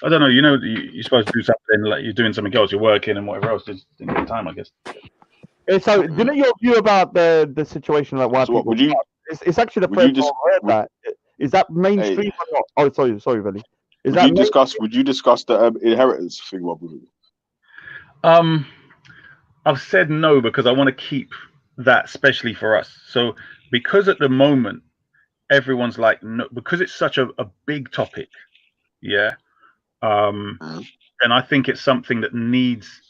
I don't know. You know, you're supposed to do something like you're doing something else. You're working and whatever else. Just didn't get time, I guess. So, do you know your view about the situation like why people? It's actually the first time I heard that. Is that mainstream or not? Oh, sorry, Veli. Would you discuss the inheritance thing, Rob? I've said no because I want to keep that especially for us. So because at the moment everyone's like no, because it's such a big topic, yeah. And I think it's something that needs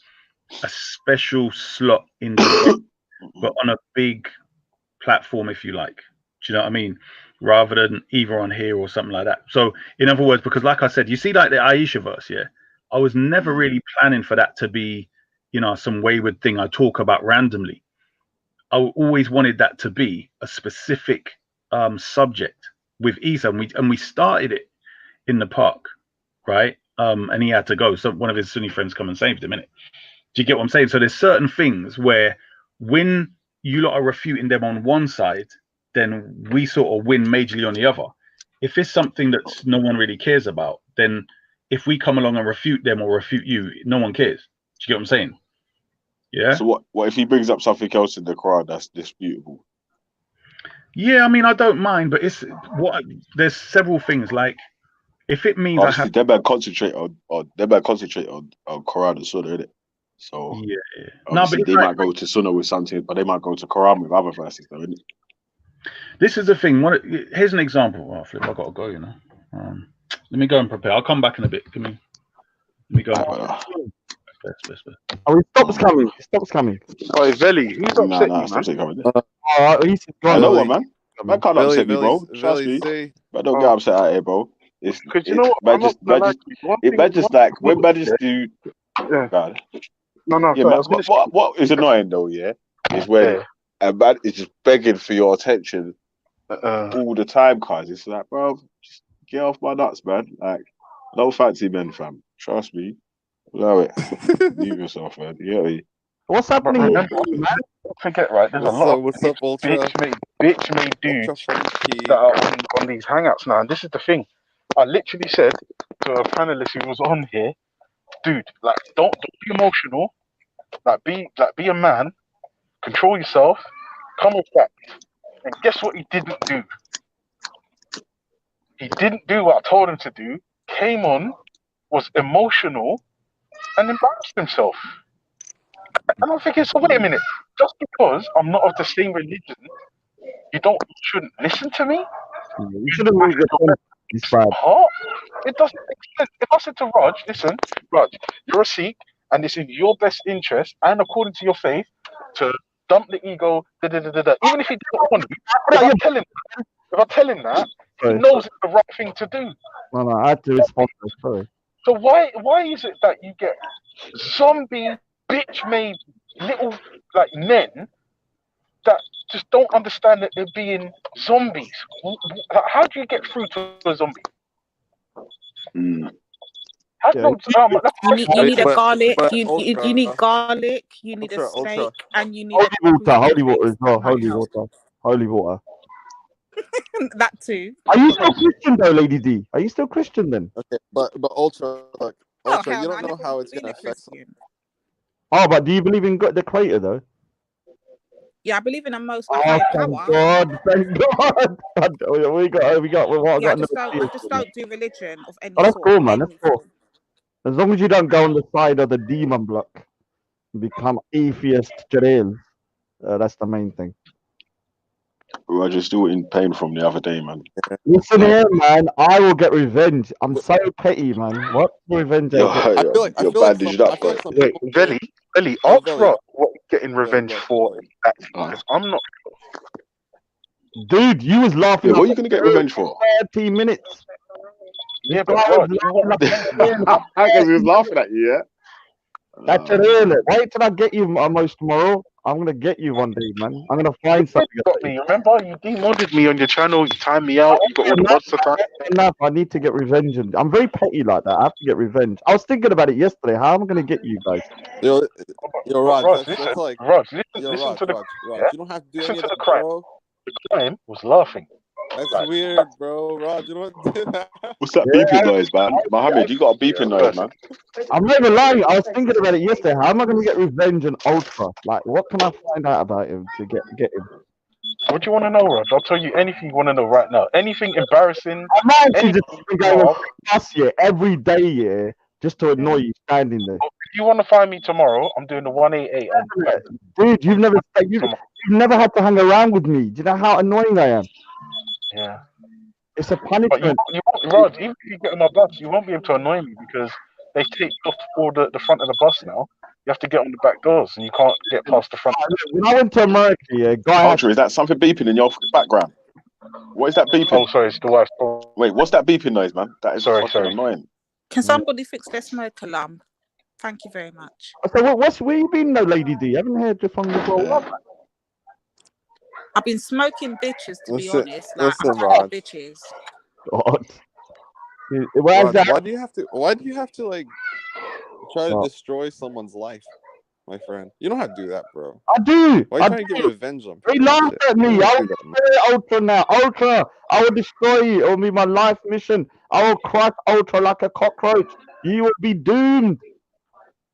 a special slot in the but on a big platform, if you like. Do you know what I mean? Rather than either on here or something like that. So in other words, because like I said, you see like the Aisha verse, yeah, I was never really planning for that to be, you know, some wayward thing I talk about randomly. I always wanted that to be a specific subject with Isa, and we started it in the park, right? And he had to go, so one of his Sunni friends come and saved him, innit? Do you get what I'm saying? So there's certain things where when you lot are refuting them on one side, then we sort of win majorly on the other. If it's something that no one really cares about, then if we come along and refute them or refute you, no one cares. Do you get what I'm saying? Yeah. So what if he brings up something else in the Quran that's disputable? Yeah, I mean, I don't mind, but it's there's several things like if it means obviously they better concentrate on Quran and Sunnah, innit? So yeah. No, but they might go to Sunnah with something, but they might go to Quran with other verses, though, innit? This is the thing. Here's an example. Oh, flip! I gotta go. You know. Let me go and prepare. I'll come back in a bit. Let me go. Oh, he stops coming. He stops coming. Oh, Veli, who's upset you, stops coming. He's I know what, man. Man can't upset me, bro. Trust me. But don't get upset out here, bro. Because you know what? Man just like when man just do. Yeah. No. Yeah, man, what is annoying though, yeah, is when a man is just begging for your attention all the time, cause it's like, bro, just get off my nuts, man. Like, no fancy men, fam. Trust me. Allow it. Leave yourself, man. You get me? What's happening? Man, forget, right? There's a lot of bitch made dudes that are on these hangouts now, and this is the thing. I literally said to a panelist who was on here, dude, like don't be emotional. Like be a man, control yourself, come with that. And guess what he didn't do? He didn't do what I told him to do, came on, was emotional, and embarrassed himself. And I'm thinking, so wait a minute, just because I'm not of the same religion, you shouldn't listen to me? You shouldn't read this bad. It doesn't make sense. If I said to Raj, listen, Raj, you're a Sikh, and it's in your best interest, and according to your faith, to dump the ego, even if he doesn't want to, if I tell him that, he knows it's the right thing to do. No, I had to respond to this, sorry. So why is it that you get zombie, bitch-made little like men that just don't understand that they're being zombies? How do you get through to a zombie? You need a garlic. You need garlic. You need a steak, and you need holy water as well. Holy water. That too. Are you still Christian though, Lady D? Are you still Christian then? Okay, but Ultra, look, Ultra, you don't know how it's gonna affect you. Oh, but do you believe in God, the Creator though? Yeah, I believe in a most high power. Thank God. We got. I just don't do religion of any that's sort. Cool, man. That's cool. As long as you don't go on the side of the demon block and become atheist Jalil, that's the main thing. Roger's still in pain from the other day, man. Listen here, man. I will get revenge. I'm so petty, man. What revenge? You're bandaged up, bro. Wait, Veli, ask Rob what you're getting revenge for. Because I'm not. Dude, you was laughing. What are you gonna get revenge for? 30 minutes. Yeah, but Rod, he was laughing at you, yeah. That's it. Wait till I get you most tomorrow. I'm gonna get you one day, man. I'm gonna find something. You got me. Remember, you demodded me on your channel. You timed me out. You got all the mods to time. Enough. I need to get revenge. I'm very petty like that. I have to get revenge. I was thinking about it yesterday. How am I gonna get you guys? Yo, Raj, listen to the Raj. You don't have to do listen any to of the that, crime. bro. The crime was laughing. That's weird, bro. Raj, you don't do that. What's that beeping noise, man? Mohammed, you got a beeping noise, man. I'm not even lying. I was thinking about it yesterday. How am I going to get revenge on Ultra? Like, what can I find out about him to get him? What do you want to know, Rod? I'll tell you anything you want to know right now. Anything embarrassing. I'm actually anything just going on class every day, just to annoy you standing there. If you want to find me tomorrow, I'm doing the 188. Dude, you've never had to hang around with me. Do you know how annoying I am? Yeah. It's a punishment. But you won't, Rod, even if you get on my bus, you won't be able to annoy me because they take off all the front of the bus now. You have to get on the back doors and you can't get past the front. When I went to America, Ultra, is that something beeping in your background? What is that beeping? Oh, sorry, it's the wife. Wait, what's that beeping noise, man? That is sorry. annoying. Can somebody fix their smoke alarm? Thank you very much. So where you been, though, Lady D? I haven't heard you from you. I've been smoking bitches, to be honest. Listen, I'm Rod. bitches. God. Rod, why do you have to like try to destroy someone's life, my friend? You don't have to do that, bro. I do. Why are you trying to get revenge on people? They laughed at me. I will destroy Ultra now. Ultra, I will destroy you. It will be my life mission. I will crush Ultra like a cockroach. You will be doomed.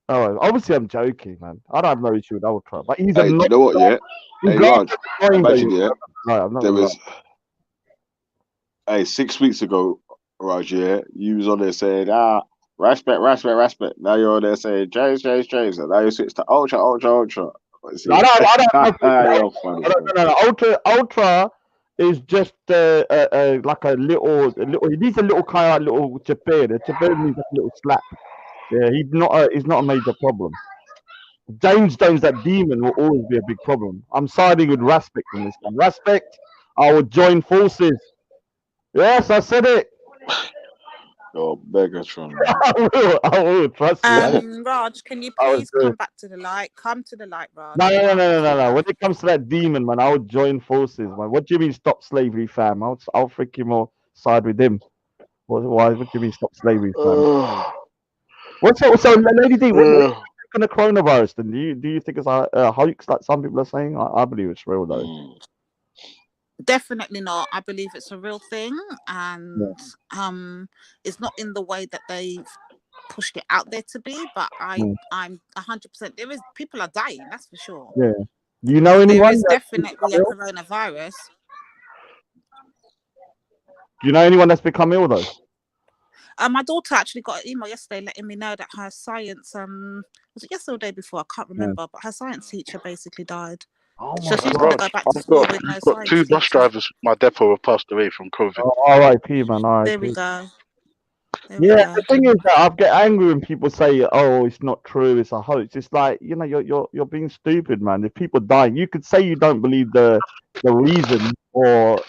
Oh, obviously I'm joking, man. I don't have no issue with Ultra, but he's you know what? Yeah. Hey, Raj, imagine, there was. Hey, 6 weeks ago, Raj, you was on there saying, respect. Now you're on there saying, James. And now you switch to Ultra. No. Ultra is just like a little. He needs a little kind of little chapir. The chapir needs a little slap. Yeah, he's not a major problem. James Jones, that demon, will always be a big problem. I'm siding with Respect in this one. Respect, I will join forces. Yes, I said it. Oh, Megatron. I will, trust me. Raj, can you please come back to the light? Come to the light, Raj. No. When it comes to that demon, man, I will join forces, man. What do you mean stop slavery, fam? I'll freaking more side with him. What do you mean stop slavery, fam? So, Lady D, what kind of coronavirus then? Do you think it's a hoax like some people are saying? I believe it's real though. Definitely not. I believe it's a real thing, and it's not in the way that they've pushed it out there to be. But I'm 100%. There is people are dying. That's for sure. Yeah. Do you know anyone? There is definitely a coronavirus. Do you know anyone that's become ill though? My daughter actually got an email yesterday letting me know that her science was it yesterday or the day before? I can't remember, but her science teacher basically died. So she's going to go back to school with no science. Two bus drivers from my depot have passed away from COVID. R.I.P. man. R.I.P. There we go. The thing is that I get angry when people say, "Oh, it's not true, it's a hoax." It's like, you're being stupid, man. If people die, you could say you don't believe the reason, or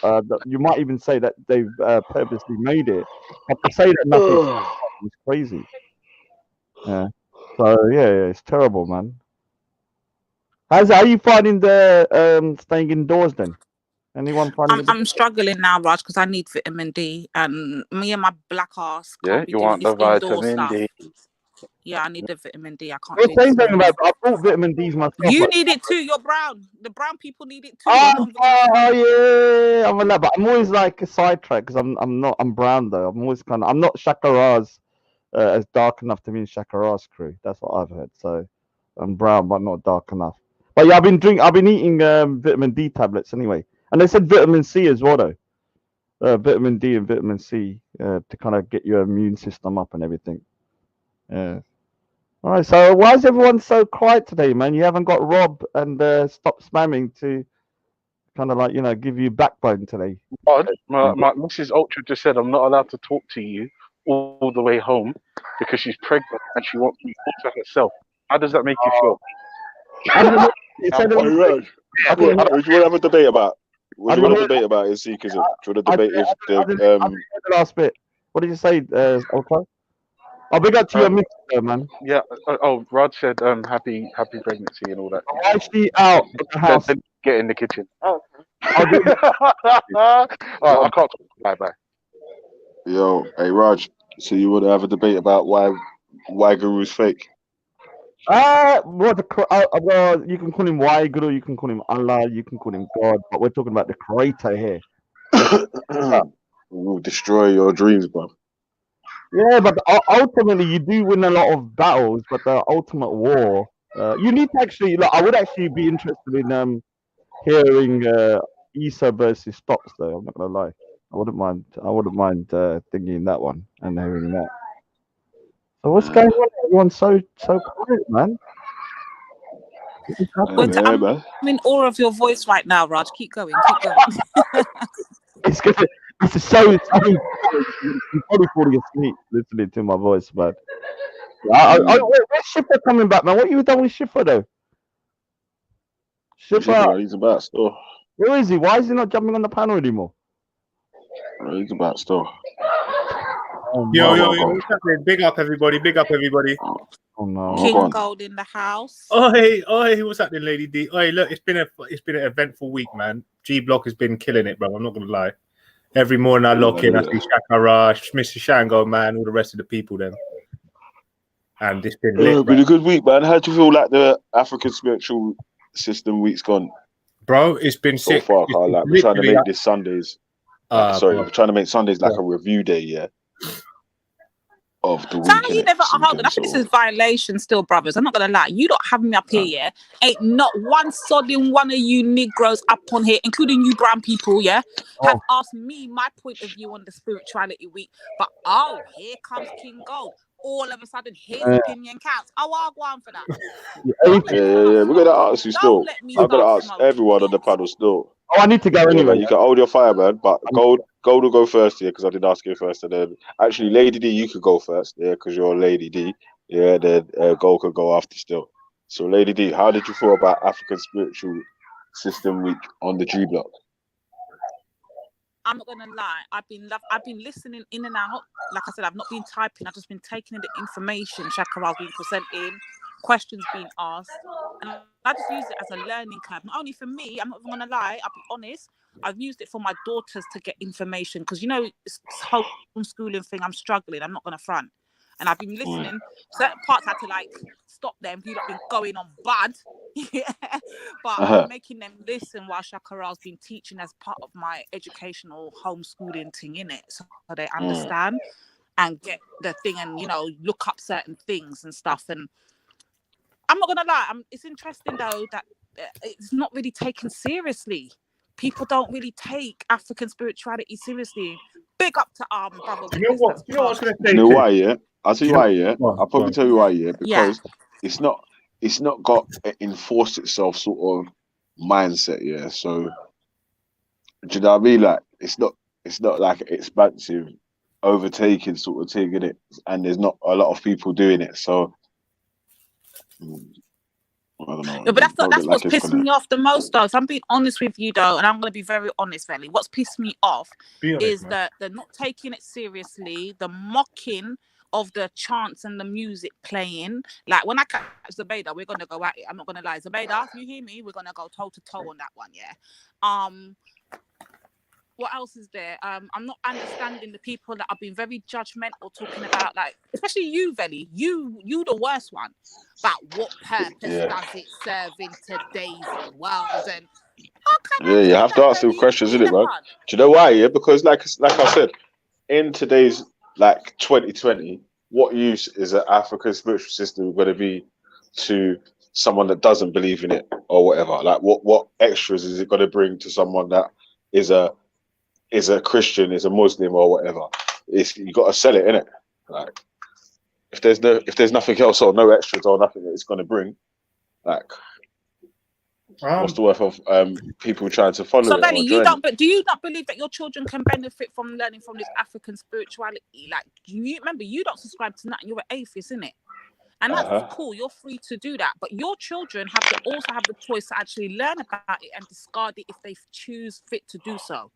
you might even say that they've purposely made it. But to say that nothing is crazy. Yeah. So it's terrible, man. How are you finding the staying indoors then? Anyone finding? I'm struggling now, Raj, because I need vitamin D, and me and my black ass. Yeah, you want the vitamin D. Yeah, I need the vitamin D. I can't. Same thing about. I bought vitamin D's myself. You need it too. You're brown. The brown people need it too. Yeah. But I'm always like a sidetrack because I'm brown though. I'm always I'm not Shakaraz as dark enough to be in Shakaraz crew. That's what I've heard. So I'm brown but not dark enough. But yeah, I've been eating vitamin D tablets anyway. And they said vitamin C as well, though. Vitamin D and vitamin C to kind of get your immune system up and everything. Yeah. All right. So why is everyone so quiet today, man? You haven't got Rob and Stop Spamming to kind of like give you backbone today. My Mrs. Ultra just said I'm not allowed to talk to you all the way home because she's pregnant and she wants me all to herself. How does that make you feel? What do you want to have a debate about? What do you want to debate about is Sikhism? Do you want to debate if the last bit? What did you say, okay? I'll big up to your mister, man. Yeah. Rod said happy pregnancy and all that. Actually, out of the house. Get in the kitchen. Oh. I can't talk. Bye. Yo, hey Raj. So you want to have a debate about why Guru's fake? Well, you can call him Waheguru, you can call him Allah, you can call him God, but we're talking about the creator here. Will destroy your dreams, bro. Yeah, but ultimately you do win a lot of battles, but the ultimate war, you need to actually. I would actually be interested in hearing Isa versus Stocks, though. I'm not gonna lie. I wouldn't mind thinking that one and hearing that. So what's going on? Everyone's so quiet, man. I'm in awe of your voice right now, Raj. Keep going. It's a show. You're probably falling asleep listening to my voice, but where's Shipper coming back, man? What you done with Shipper though? Shipper, he's about still. Where is he? Why is he not jumping on the panel anymore? He's about still. Yo, what's happening? Big up everybody. Oh no. King Gold in the house. Oi, what's happening, Lady D? Oi, look, it's been an eventful week, man. G Block has been killing it, bro. I'm not gonna lie. Every morning I lock in, I see Shakara, Mr. Shango, man, all the rest of the people then. And it's been lit, been a good week, man. How do you feel like the African spiritual system week's gone? Bro, it's been so sick. far, Carl. Like, we're trying to make this Sundays. We're trying to make Sundays like a review day, yeah. Of the week. You never hold on. I think this is violation still, brothers. I'm not gonna lie. You don't have me up here, yeah. Ain't not one sodding one of you Negroes up on here, including you brown people, yeah, have asked me my point of view on the spirituality week. But here comes King Gold. All of a sudden, his opinion counts. I'll go on for that. Yeah. We're gonna ask you still. I'm gonna ask everyone on the panel still. I need to go anyway. You can hold your fire, man. But Gold will go first here because I did ask you first, and then actually Lady D, you could go first, yeah, because you're Lady D. Yeah, then Gold could go after still. So Lady D, how did you feel about African Spiritual System Week on the G Block? I'm not gonna lie. I've been listening in and out. Like I said, I've not been typing. I've just been taking in the information Shakara's been presenting, questions being asked, and I just use it as a learning curve. Not only for me, I'm not even gonna lie. I'll be honest. I've used it for my daughters to get information because it's homeschooling thing. I'm struggling. I'm not gonna front. And I've been listening. Certain parts I had to stop them. You've not been going on bad. But I'm making them listen while Shakara's been teaching as part of my educational homeschooling thing in it. So they understand and get the thing and, look up certain things and stuff. And I'm not going to lie. It's interesting, though, that it's not really taken seriously. People don't really take African spirituality seriously. Big up to brother. You know what I was going to say? You know why, yeah? I'll tell you why, yeah. I'll probably tell you why, yeah. Because it's not got an enforced itself sort of mindset, yeah. So do you know what I mean? Like it's not like an expansive overtaking sort of thing, innit? And there's not a lot of people doing it. So I don't know. Yeah, but that's what's pissed me off the most, though. So I'm being honest with you, though, and I'm going to be very honest, Veli. What's pissed me off is that they're not taking it seriously, the mocking of the chants and the music playing. Like when I catch Zabeda, we're going to go at it. I'm not going to lie. Zabeda, if you hear me, we're going to go toe to toe on that one, yeah. What else is there? I'm not understanding the people that have been very judgmental, talking about especially you, Veli. You the worst one. But what purpose does it serve in today's world? And you have to ask them questions, innit, man? Do you know why? Yeah, because like I said, in today's 2020, what use is an African spiritual system going to be to someone that doesn't believe in it or whatever? Like what extras is it going to bring to someone that is a Christian, is a Muslim or whatever? You got to sell it, innit? Like if there's nothing else or no extras or nothing that it's going to bring, what's the worth of people trying to follow it? So, Benny, do you not believe that your children can benefit from learning from this African spirituality? Like, you don't subscribe to nothing. You're an atheist, innit? And that's cool. You're free to do that. But your children also have the choice to actually learn about it and discard it if they choose fit to do so.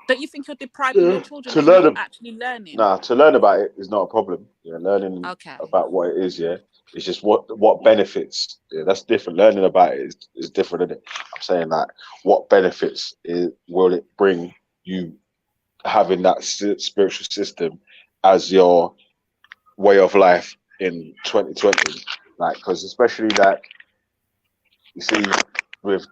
Don't you think you're depriving your children from actually learning? Nah, to learn about it is not a problem. Yeah, learning about what it is, yeah. It's just what benefits. Yeah, that's different. Learning about it is different, isn't it? I'm saying that what benefits will it bring you having that spiritual system as your way of life in 2020? Because especially you see with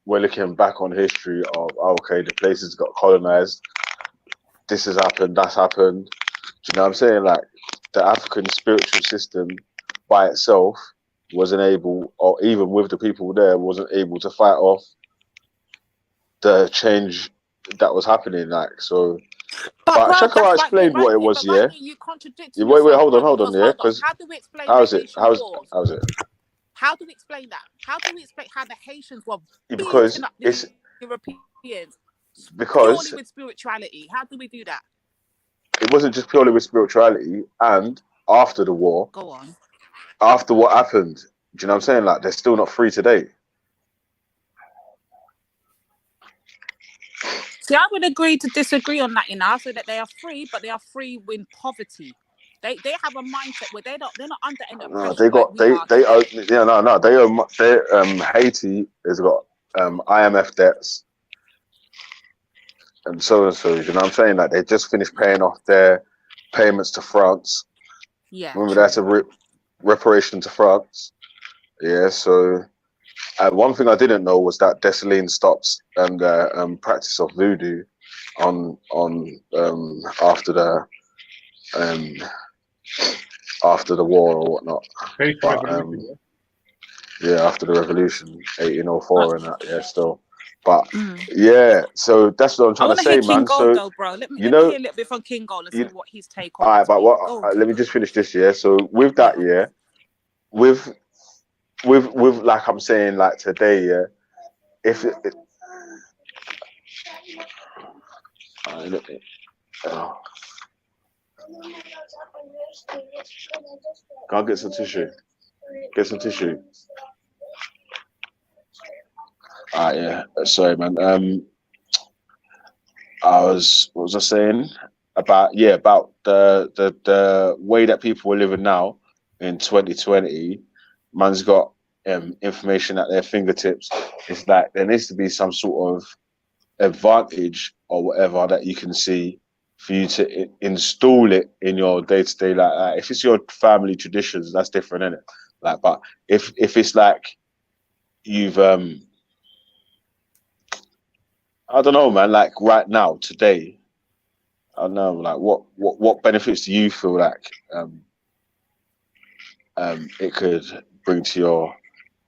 we're looking back on history of the places got colonized. This has happened. That's happened. Do you know what I'm saying? The African spiritual system by itself wasn't able, or even with the people there, wasn't able to fight off the change that was happening. Like so, but Shakara explained what it was. Yeah. You contradict. Wait, hold on. Yeah, because how do we explain? How's it? How's it? How do we explain that? How do we explain how the Haitians were because up it's Europeans because purely with spirituality? How do we do that? It wasn't just purely with spirituality, and after the war, go on. After what happened, do you know what I'm saying? Like they're still not free today. See, I would agree to disagree on that. I say that they are free, but they are free in poverty. They have a mindset where they're not under any pressure. Haiti has got IMF debts and so. You know what I'm saying? Like they just finished paying off their payments to France. Yeah. Remember that's a reparation to France. Yeah. So, one thing I didn't know was that Dessalines stopped practice of voodoo on after the war or whatnot. Yeah, after the revolution, 1804 and that. Yeah, still. But yeah, so that's what I'm trying to say, man. So bro. Let me hear a little bit from King Gold and see what his take on. All right, but let me just finish this. Yeah, so with that, yeah, with like I'm saying, like today, yeah, if go get some tissue. Get some tissue. Yeah. Sorry, man. What was I saying about the way that people are living now in 2020? Man's got information at their fingertips. It's like there needs to be some sort of advantage or whatever that you can see for you to install it in your day-to-day. Like if it's your family traditions, that's different, isn't it? Like, but if it's like you've I don't know, man. Like right now, today, I don't know. Like what benefits do you feel like it could bring to your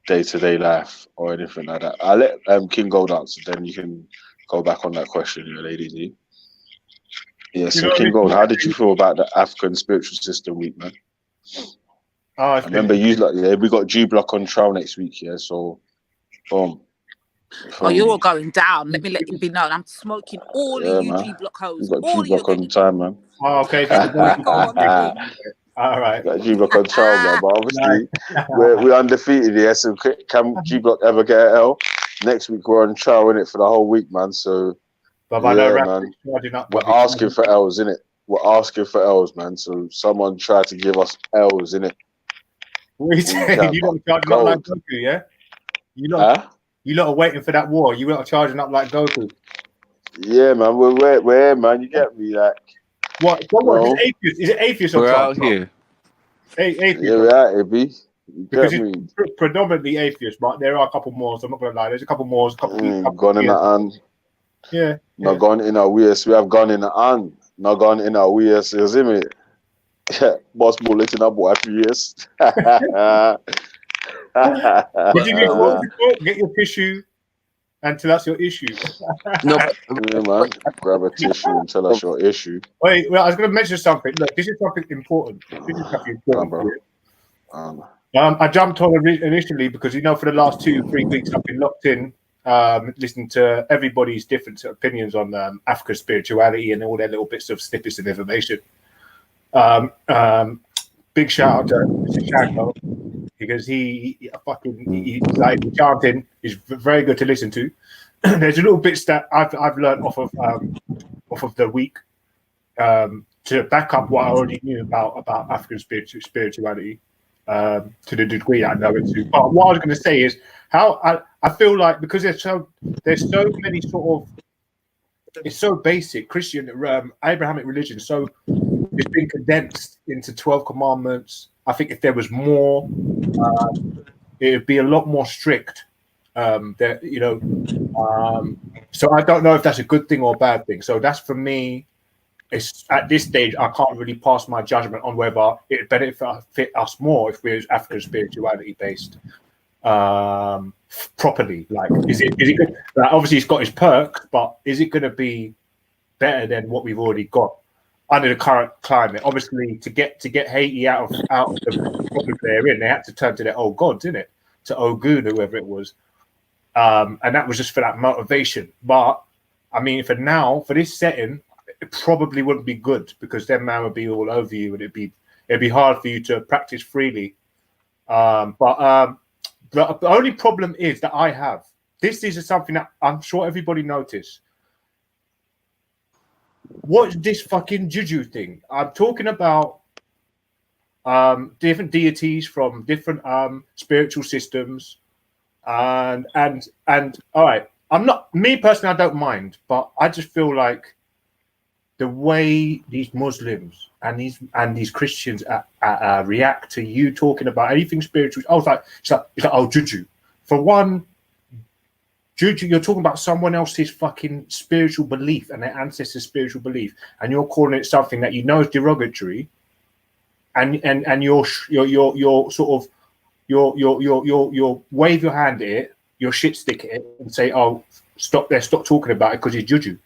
day-to-day life or anything like that? I'll let King Gold answer, then you can go back on that question, Lady D. Yeah, so King Gold, how did you feel about the African Spiritual System Week, man? I remember we got G Block on trial next week, yeah. So, you're all going down. Let you be known. I'm smoking all of you G Block hoes. We got G Block on time, man. Oh, okay. All right. Got G Block on trial, man. But obviously, we're undefeated here. So can G Block ever get an L? Next week we're on trial in it for the whole week, man. So man, we're asking for L's, innit? We're asking for L's, man. So someone try to give us L's, innit? What are you saying? You don't charge up like Goku, yeah? You lot are waiting for that war. You lot are charging up like Goku. Yeah, man. We're man. You get me, like. What? Is it atheist? Is it atheist? We're out here. Atheist. Yeah, we're out here, B. Because it's predominantly atheist, but there are a couple more. So I'm not gonna lie. There's a couple more. Gone in the hand. Yeah. Not gone in our weird. We have gone in the hand. Not gone in our weird. You see me? Yeah, boss bullet in our boy 3 years. Get your tissue and tell us your issue. Yeah, man. Grab a tissue and tell us your issue. Wait, I was going to mention something. Look, this is something important. I jumped on initially because for the last 2-3 weeks I've been locked in, listening to everybody's different opinions on African spirituality and all their little bits of snippets of information. Big shout out to Mr. Shango because he's like chanting is very good to listen to. There's a little bits that I've learned off of the week to back up what I already knew about African spirituality to the degree I know it to. But what I was going to say is how I feel like because there's so many sort of it's so basic Christian Abrahamic religion, so it's been condensed into 12 commandments. I think if there was more, it would be a lot more strict. So I don't know if that's a good thing or a bad thing. So that's for me. It's at this stage I can't really pass my judgment on whether it would benefit us more if we're African spirituality based. properly? Like, is it good? Like, obviously, it's got its perks, but is it going to be better than what we've already got under the current climate? Obviously, to get Haiti out of the problem they're in, they had to turn to their old gods, didn't it? To Ogun, whoever it was, and that was just for that motivation. But I mean, for this setting, it probably wouldn't be good because then man would be all over you, and it'd be hard for you to practice freely. But the only problem is that I have. This is something that I'm sure everybody noticed. What's this fucking juju thing? I'm talking about different deities from different spiritual systems, and all right. I'm not me personally. I don't mind, but I just feel like the way these Muslims and these Christians react to you talking about anything spiritual. I was like, it's like oh, juju. For one, juju, you're talking about someone else's fucking spiritual belief and their ancestors' spiritual belief, and you're calling it something that you know is derogatory, and you're sort of you'll wave your hand at it, you'll shit stick at it, and say, oh, stop talking about it because it's juju.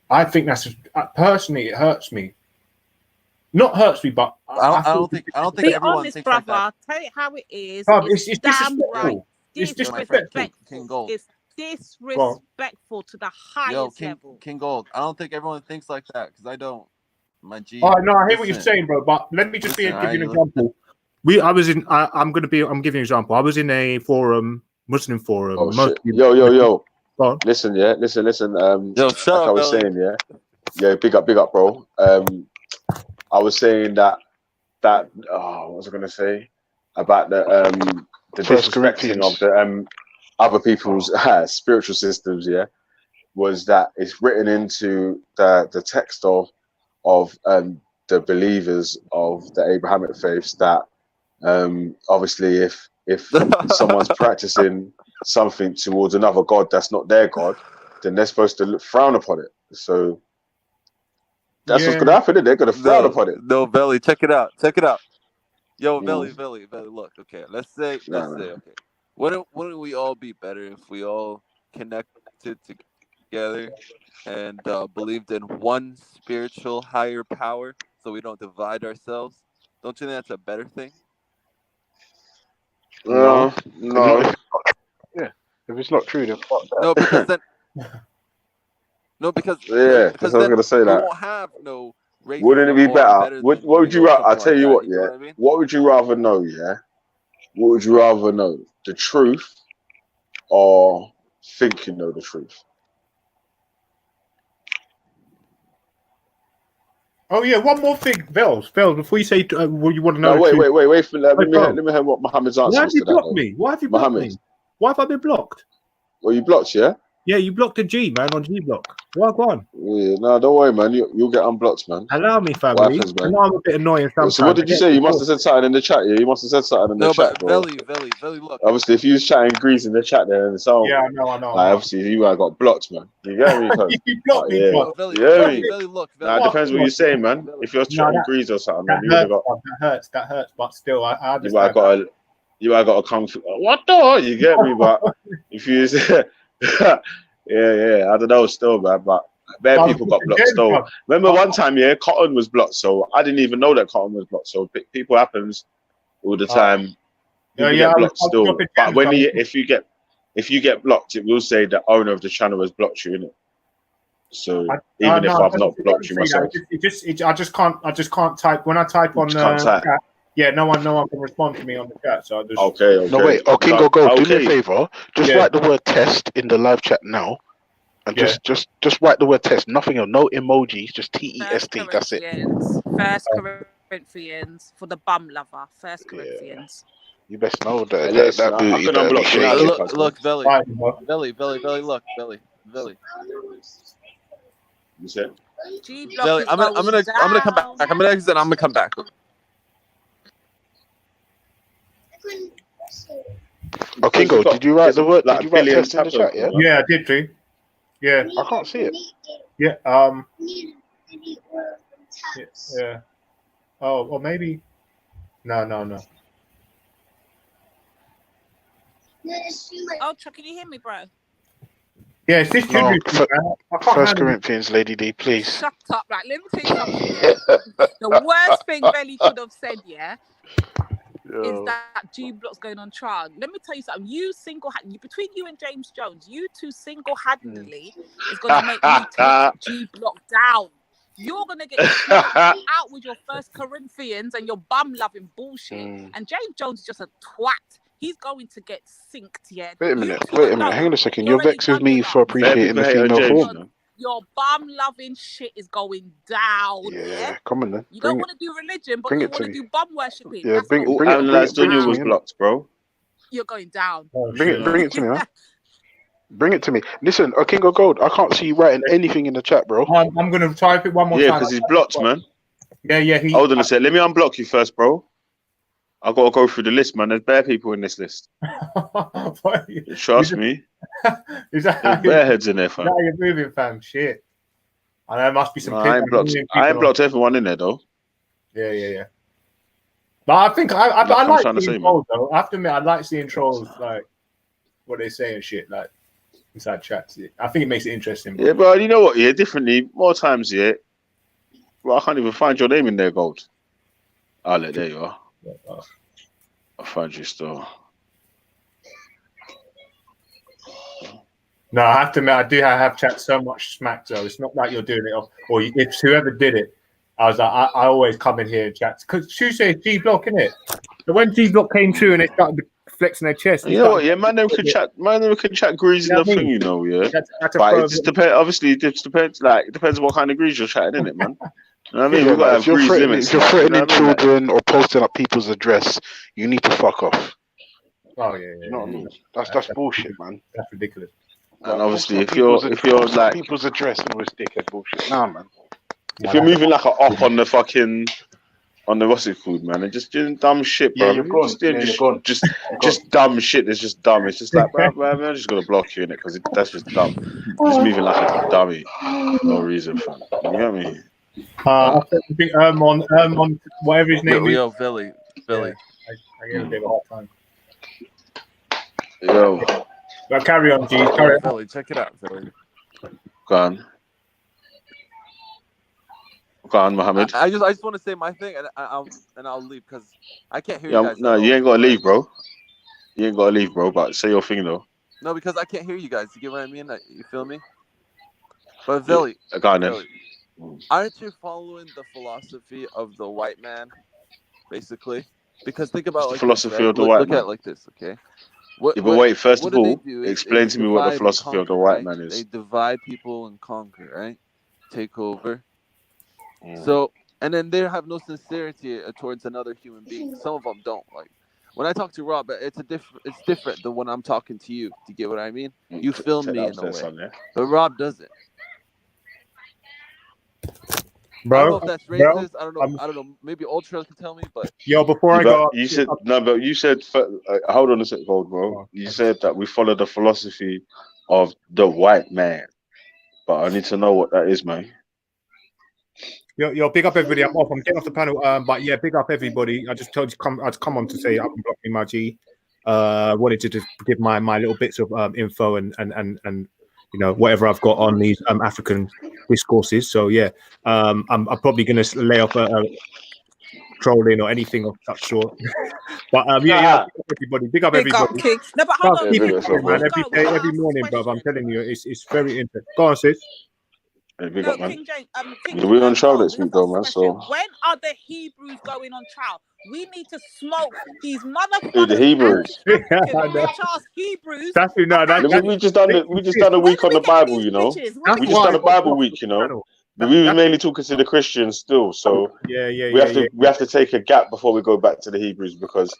I think that's personally, it hurts me. Not hurts me, but I don't think be everyone honest, thinks brother. like that. Tell it how it is. It's damn disrespectful. right. It's Disrespectful. King Gold. It's disrespectful to the highest level. King Gold. I don't think everyone thinks like that because I don't. My G. Oh no, I hear what you're saying, bro. But let me just give you an example. I'm giving you an example. I was in a forum, Muslim forum. Oh, shit. Yo. Listen. Yo, shut like up, I was saying, big up, bro. I was saying that what was I gonna say about the disrespecting of the other people's spiritual systems, was that it's written into the text of the believers of the Abrahamic faiths that obviously if someone's practicing something towards another god that's not their god, then they're supposed to frown upon it. So that's what's gonna happen. They're gonna frown upon it. No, Belly, check it out. Yo, Belly, look. Okay, let's say, okay. Wouldn't we all be better if we all connected together and believed in one spiritual higher power, so we don't divide ourselves? Don't you think that's a better thing? No. Yeah, if it's not true, then fuck that. No, because then. Because I was gonna say that. Won't have no racism. Wouldn't it be better? What would you rather? I'll tell you what. Yeah. I mean? What would you rather know? Yeah. What would you rather know? The truth, or think you know the truth? Oh yeah, one more thing, Vels. Before you say what you want to know. No, wait. Let me hear what Muhammad's answer. Why have you blocked me? Why have you blocked me? Why have I been blocked? Well, you blocked, yeah? Yeah, you blocked a G, man, on G block. Well, go on. Yeah, no, don't worry, man. You'll get unblocked, man. Allow me, family. Happens, I know I'm a bit annoying sometimes. So what did you say? You must have said something in the chat. Yeah, you must have said something in the chat, bro. Belly, look. Obviously, if you was chatting Greece in the chat there, and so yeah, I know. Like, obviously, you got blocked, man. You get me? You blocked me, bro. Belly, look. Nah, it depends what you're saying, man. If you're chatting Greece or something, then that hurts. But still, I understand. You got to come. What the? You get me? But if you yeah, I don't know still, man, but bare people got blocked still. Remember one time, Cotton was blocked, so I didn't even know that Cotton was blocked. So people happens all the time. You get blocked still. But if you get blocked, it will say the owner of the channel has blocked you, innit? So even if I've not blocked you myself, I just can't type when I type on chat. Yeah, no one can respond to me on the chat. So I just okay. No wait, Kingo, go. Do me a favor. Just write the word test in the live chat now, and just write the word test. Nothing else. No emojis. Just TEST. That's it. First Corinthians for the bum lover. First Corinthians. You best know that booty. Look, Belly. Look, Belly. You said. Belly, I'm gonna come back. I'm gonna exit. I'm gonna come back. Oh, Kingo, did you write the word? Did you write test in the chat? Yeah. Yeah, I did, too. Yeah. I can't see it. Yeah. Yeah. Oh, or maybe. No. Oh, Chuck, can you hear me, bro? Yeah, it's this No, First Corinthians. Corinthians, Lady D, please. Shut up. Right, let me tell you something. Yeah? The worst thing Belly could have said, is that G Block's going on trial. Let me tell you something. You between you and James Jones, you two single-handedly is going to make me take G Block down. You're going to get out with your First Corinthians and your bum-loving bullshit. And James Jones is just a twat. He's going to get synced, yeah. Wait a minute. Hang on a second. You're vexed with me for appreciating the female form. Your bum-loving shit is going down. Yeah, come on then. You don't want to do religion, but bring you it want to to me. do bum worshipping. Yeah, That's bring what it to me. was blocked, bro. You're going down. Bring it to me, man. Bring it to me. Listen, King of Gold, I can't see you writing anything in the chat, bro. I'm going to type it one more time. Yeah, because he's blocked, man. Yeah. Hold on a sec. Let me unblock you first, bro. I gotta go through the list, man. There's bare people in this list. Trust me. Is that There's bare heads in there, fam. you're moving, fam? Shit. I know there must be some. No, I ain't blocked everyone in there though. Yeah. But I think I like seeing trolls though. I have to admit, I like seeing trolls like what they say and shit like inside chats. I think it makes it interesting. Yeah, but you know what? Yeah, differently. More times, yeah. Well, I can't even find your name in there, Gold. Oh, look, there you are. I'll find you still. No, I have to admit, I have chat so much smack though. It's not like you're doing it, or it's whoever did it. I was like, I always come in here and chat because Shu says G Block, innit? So when G Block came through and they started flexing their chest, you know what? Yeah, man, they could chat. Man, they could chat grease and everything, you know. Yeah, but it just depends. Obviously, it just depends. Like, it depends on what kind of grease you're chatting, innit, man? You know what I mean? Yeah, if you're threatening children or posting up people's address, you need to fuck off. Oh yeah. You know what I mean? That's bullshit, man. That's ridiculous. And obviously, if you're like people's address and all this dickhead bullshit, nah, man. If you're moving like an op on the what's it called, man, and just doing dumb shit, bro. Yeah, you're gone. Just dumb shit. It's just dumb. It's just like, man, I'm just gonna block you in it because that's just dumb. Just moving like a dummy, no reason, fam. You know what I mean? I think Ermon, whatever his name is. Yo, Billy. I gave him a bit of a hard time. Yo. But carry on, G. Carry on. Billy, check it out, Billy. Go on, Mohammed. I just want to say my thing, and I'll leave because I can't hear you guys. No, you ain't gotta leave, bro. You ain't gotta leave, bro. But say your thing though. No, because I can't hear you guys. You get what I mean? You feel me? But Billy, go on then. Aren't you following the philosophy of the white man, basically? Because think about the philosophy of the white man. Look at it like this, okay? But wait, first of all, explain to me what the philosophy of the white man is. They divide people and conquer, right? Take over. So, and then they have no sincerity towards another human being. Some of them don't. Like when I talk to Rob, it's different than when I'm talking to you. Do you get what I mean? You feel me in a way, but Rob doesn't. Bro, I don't know if that's racist. I don't know. Maybe Ultra can tell me, but before I go, you said no, but you said hold on a second, bro. You said that we follow the philosophy of the white man, but I need to know what that is, man. Yo, big up everybody. I'm off. I'm getting off the panel. But yeah, big up everybody. I just told you I'd come on to say up and block me, my G. Wanted to just give my little bits of info and you know whatever I've got on these African discourses. So yeah, I'm probably gonna lay off a trolling or anything of such sort. But yeah, everybody, big up everybody. King. No, but hold on. Keep it going, man. Every morning, bro. I'm telling you, it's very interesting. Go on, sis. Hey, big up, man. King James, we're on trial this week, though, man. So when are the Hebrews going on trial? We need to smoke these motherfuckers. Dude, the Hebrews. Hebrews. We just done a week on the Bible, you know. We just done a Bible week, you know. We were mainly talking to the Christians still, so we have to take a gap before we go back to the Hebrews because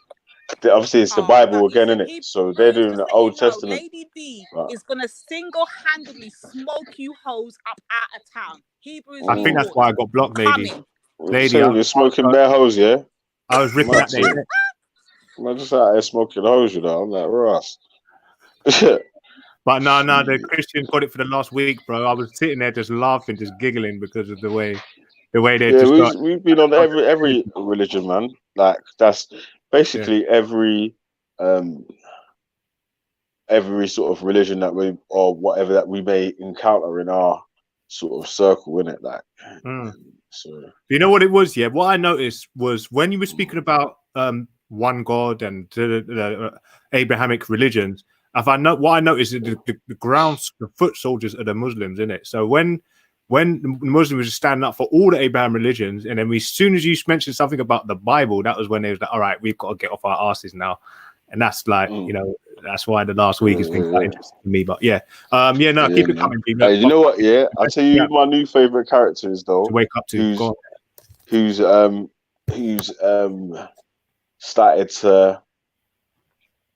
obviously it's the Bible again, isn't it? So they're doing the Old Testament. Lady D is gonna single-handedly smoke you hoes up out of town. Hebrews. I think that's why I got blocked, lady. You're smoking bare hoes, yeah. I was ripping that name. I'm just out here smoking hoes, you know. I'm like Ross. But no, the Christians got it for the last week, bro. I was sitting there just laughing, just giggling because of the way they just we've been on every religion, man. Like that's basically every every sort of religion that we or whatever that we may encounter in our sort of circle, innit? Like, so you know what it was? Yeah, what I noticed was when you were speaking about one God and the Abrahamic religions. What I noticed is the foot soldiers are the Muslims, innit? So when the Muslims were standing up for all the Abraham religions, and then as soon as you mentioned something about the Bible, that was when they was like, all right, we've got to get off our asses now. And that's like, you know, that's why the last week has been quite interesting for me. But keep it coming. Hey, you know what? Yeah, I'll tell you my new favorite character is though. To wake up to. Who's started to,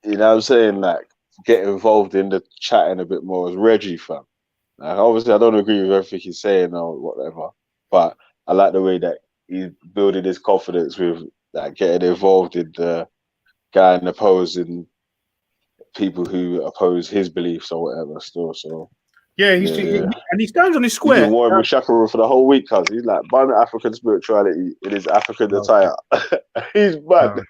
you know what I'm saying, like get involved in the chatting a bit more as Reggie, fam. Like, obviously, I don't agree with everything he's saying or whatever, but I like the way that he's building his confidence with like getting involved in the guy and opposing people who oppose his beliefs or whatever. Still, so and he stands on his square. He's been warring with Shakara for the whole week, cuz he's like ban African spirituality in his African attire. He's mad.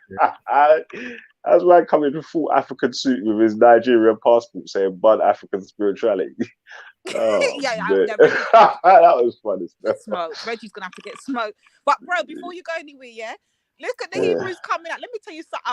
That's why I come in full African suit with his Nigerian passport saying ban African spirituality. That was funny. Smoke. Reggie's gonna have to get smoked. But bro, before you go anywhere, look at the Hebrews coming out. Let me tell you something.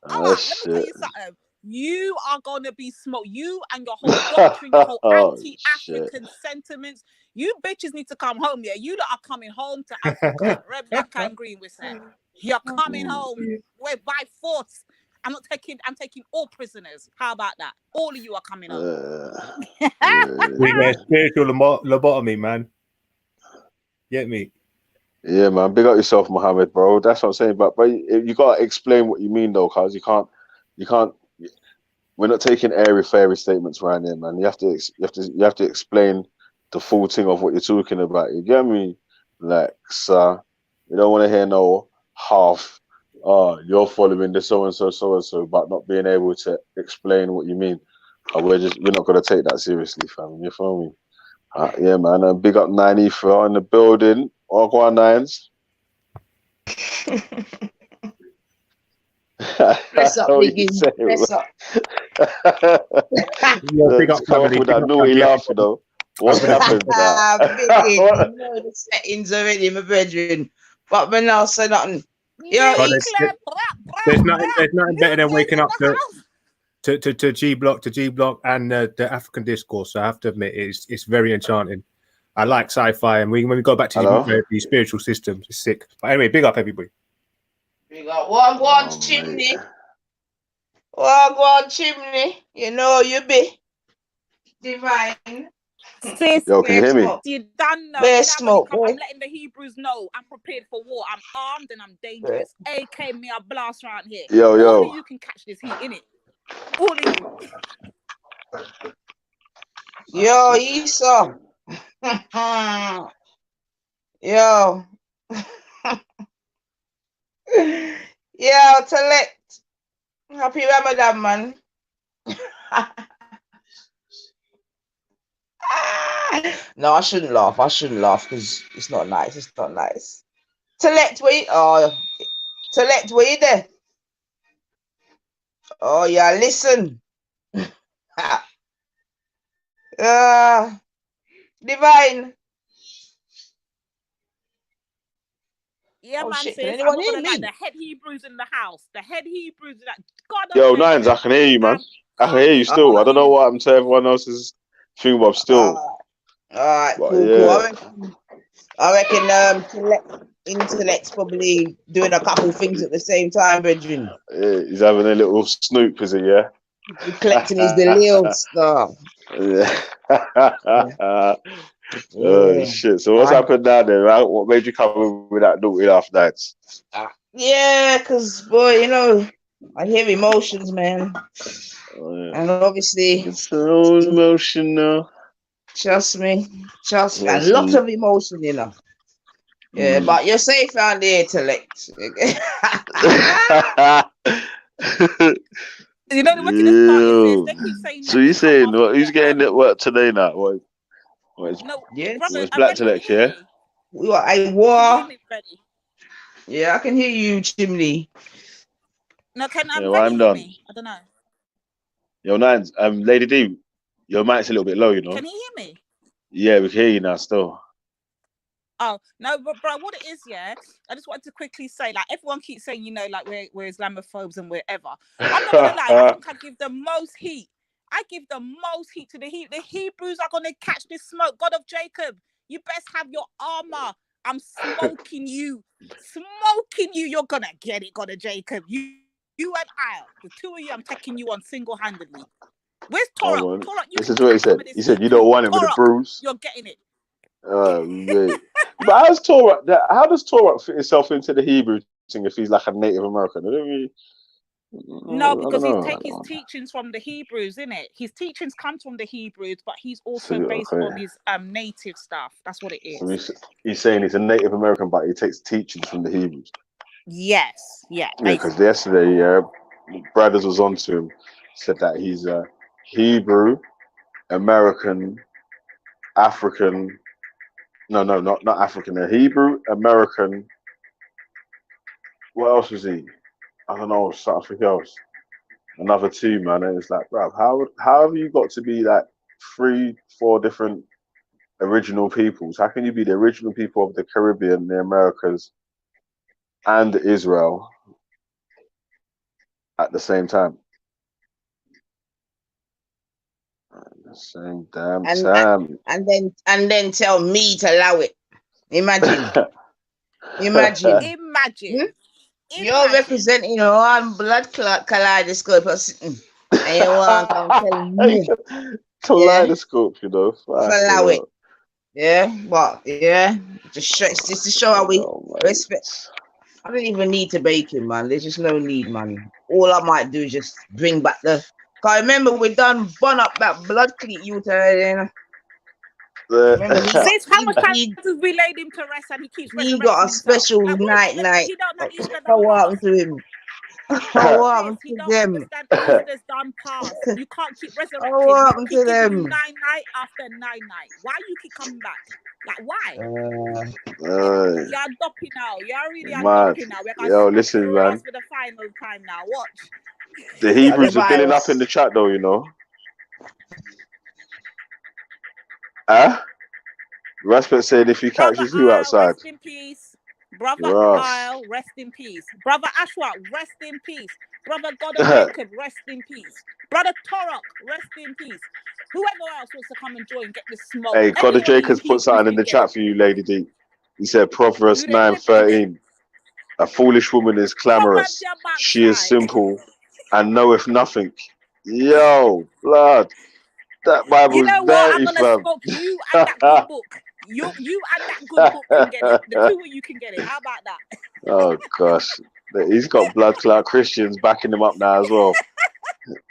Let me tell you something. You are gonna be smoked. You and your whole doctrine, your whole anti-African sentiments. You bitches need to come home. Yeah, you lot are coming home to Africa. Reb Lakan Green was saying, you're coming home. We're by force. I'm taking all prisoners. How about that? All of you are coming home. Spiritual lobotomy, man. Get me? Yeah, man. Big up yourself, Mohammed, bro. That's what I'm saying. But you gotta explain what you mean, though, cause you can't. We're not taking airy-fairy statements right here, man. You have to explain the full thing of what you're talking about. You get me? Like, sir, you don't want to hear no half. You're following the so and so, but not being able to explain what you mean. We're not gonna take that seriously, fam. You feel me? Yeah, man. And big up 90 for in the building. All go on Nines. Press up, Biggie. Press up. Big up, with that naughty laugh, though. What happened? Biggie, you know the settings already, my brethren. But when I say nothing. There's nothing better than waking up to G Block and the African discourse. So I have to admit, it's very enchanting. I like sci-fi, and when we go back to the spiritual systems, it's sick. But anyway, big up everybody. We got one chimney. One chimney. You know you be divine. Sis, yo, can you hear me? You done know. Bear smoke, I'm letting the Hebrews know I'm prepared for war. I'm armed and I'm dangerous. AK me a blast around here. Yo. All of you can catch this heat, innit? All of you. Yo, Esau. Yo. Yo, Select. Happy Ramadan, man. No, I shouldn't laugh because it's not nice. It's not nice. Select, wait. Select, were you there? Oh, yeah, listen. Divine. Yeah, man, shit. sis. Can anyone I'm hear gonna me? like the head Hebrews in the house. The head Hebrews in that. God, Yo, Nines, I can hear you, man. I can hear you still. I don't know what happened to everyone else's thing, but I'm still. All right, But cool. yeah. I reckon Intellect's probably doing a couple things at the same time, Benjamin. Yeah, he's having a little snoop, is it? Yeah. He's collecting his little stuff. Yeah. Oh shit! So what's happened now then? Right? What made you come in with that naughty laugh, Nights? Yeah, because boy, you know, I hear emotions, man, and obviously it's so emotional. Trust me, a lot of emotion, you know. Yeah, but you're safe out there, Intellect. You know the wickedest part is they keep saying. So you saying what? Who's getting it work today now? What? It's Black Select, yeah? Yeah, I can hear you, Chimney. No, can I'm done. I don't know. Yo, Nines, Lady D, your mic's a little bit low, you know. Can you hear me? Yeah, we can hear you now still. Oh no, but bro, what it is, yeah. I just wanted to quickly say, like, everyone keeps saying, you know, like we're Islamophobes and wherever. I'm not gonna lie, I think I give the most heat. I give the most heat to the Hebrews are gonna catch this smoke. God of Jacob, you best have your armor. I'm smoking you. You're gonna get it, God of Jacob. You and I, the two of you, I'm taking you on single-handedly. Where's Torah? Torah, This is what he said. He said you don't want it with a bruise. You're getting it. Oh mate. But how does Torah fit himself into the Hebrew thing if he's like a Native American? No, because he's taking his teachings from the Hebrews, innit? His teachings come from the Hebrews, but he's also based on his native stuff. That's what it is. So he's saying he's a Native American, but he takes teachings from the Hebrews. Yes, yeah. Yeah, because yesterday, Brothers was on to him, said that he's a Hebrew, American, African. No, not African. A Hebrew, American. What else was he? I don't know, something else. Another two, man. And it's like, bruv, how have you got to be like 3-4 different original peoples? How can you be the original people of the Caribbean, the Americas, and Israel at the same time? At the same damn time. And then tell me to allow it. Imagine. Imagine. You're representing your own blood clot kaleidoscope and you want to tell me. Kaleidoscope, you know. Allow it. Yeah, but yeah. Just to show how we respect. I don't even need to bake him, man. There's just no need, man. All I might do is just bring back the. Cause remember we done burn up that blood cleat you tell. Since how much time has we laid him to rest and he keeps he got a special night. He don't know Easter what happened to him? What happened to them? Easter's done past. You can't keep resurrecting. What happened to them? Night after night. Why you keep coming back? Like why? You're adopting now. You're really adopting now. Yo, listen, man. For the final time now. Watch. The Hebrews are filling up in the chat, though, you know. Respect said if he catches you outside. Rest in peace. Brother Isle, rest in peace. Brother Ashwa, rest in peace. Brother God of Jacob, rest in peace. Brother Torok, rest in peace. Whoever else wants to come and join, get this smoke. Hey, God of Jacob's put something in the chat for you, Lady D. He said, Proverbs 9:13. A foolish woman is clamorous. She is simple and knoweth nothing. Yo, blood. That Bible's dirty, fam. I'm gonna smoke you and that good book. You and that good book can get it. The two of you can get it. How about that? Oh gosh, he's got blood clot Christians backing him up now as well.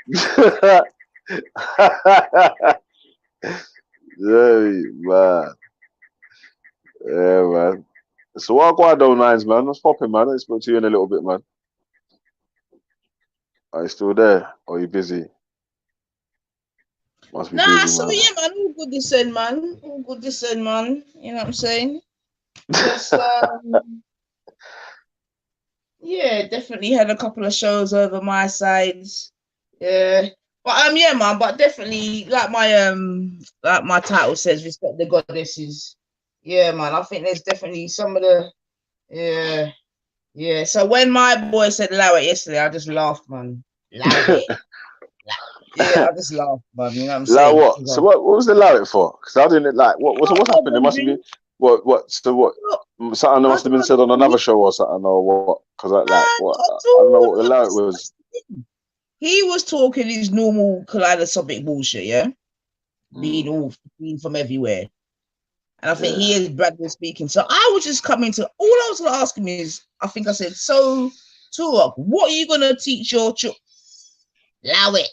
Yeah, man. So what Guado Nines, man? What's popping, man? I'll speak to you in a little bit, man. Are you still there? Or are you busy? Must be busy, so man. yeah, man. All good this end, man. All good this end, man. You know what I'm saying? Just, yeah, definitely had a couple of shows over my sides. Yeah. But yeah, man, but definitely like my title says, respect the goddesses. Yeah, man. I think there's definitely some of the yeah. So when my boy said allow it yesterday, I just laughed, man. Allow it. Yeah, I just laughed, man. You know what I'm saying? What? So what was the allow it for? Because I didn't like what's happened? There must have been something must have been said on another show or something or what? Because I don't know what the allow it was. He was talking his normal kaleidoscopic bullshit, yeah? Being from everywhere. And I think he is Bradley speaking. So I was just coming to all I was gonna ask him is, I think I said, so Turok, what are you gonna teach your children? Allow it.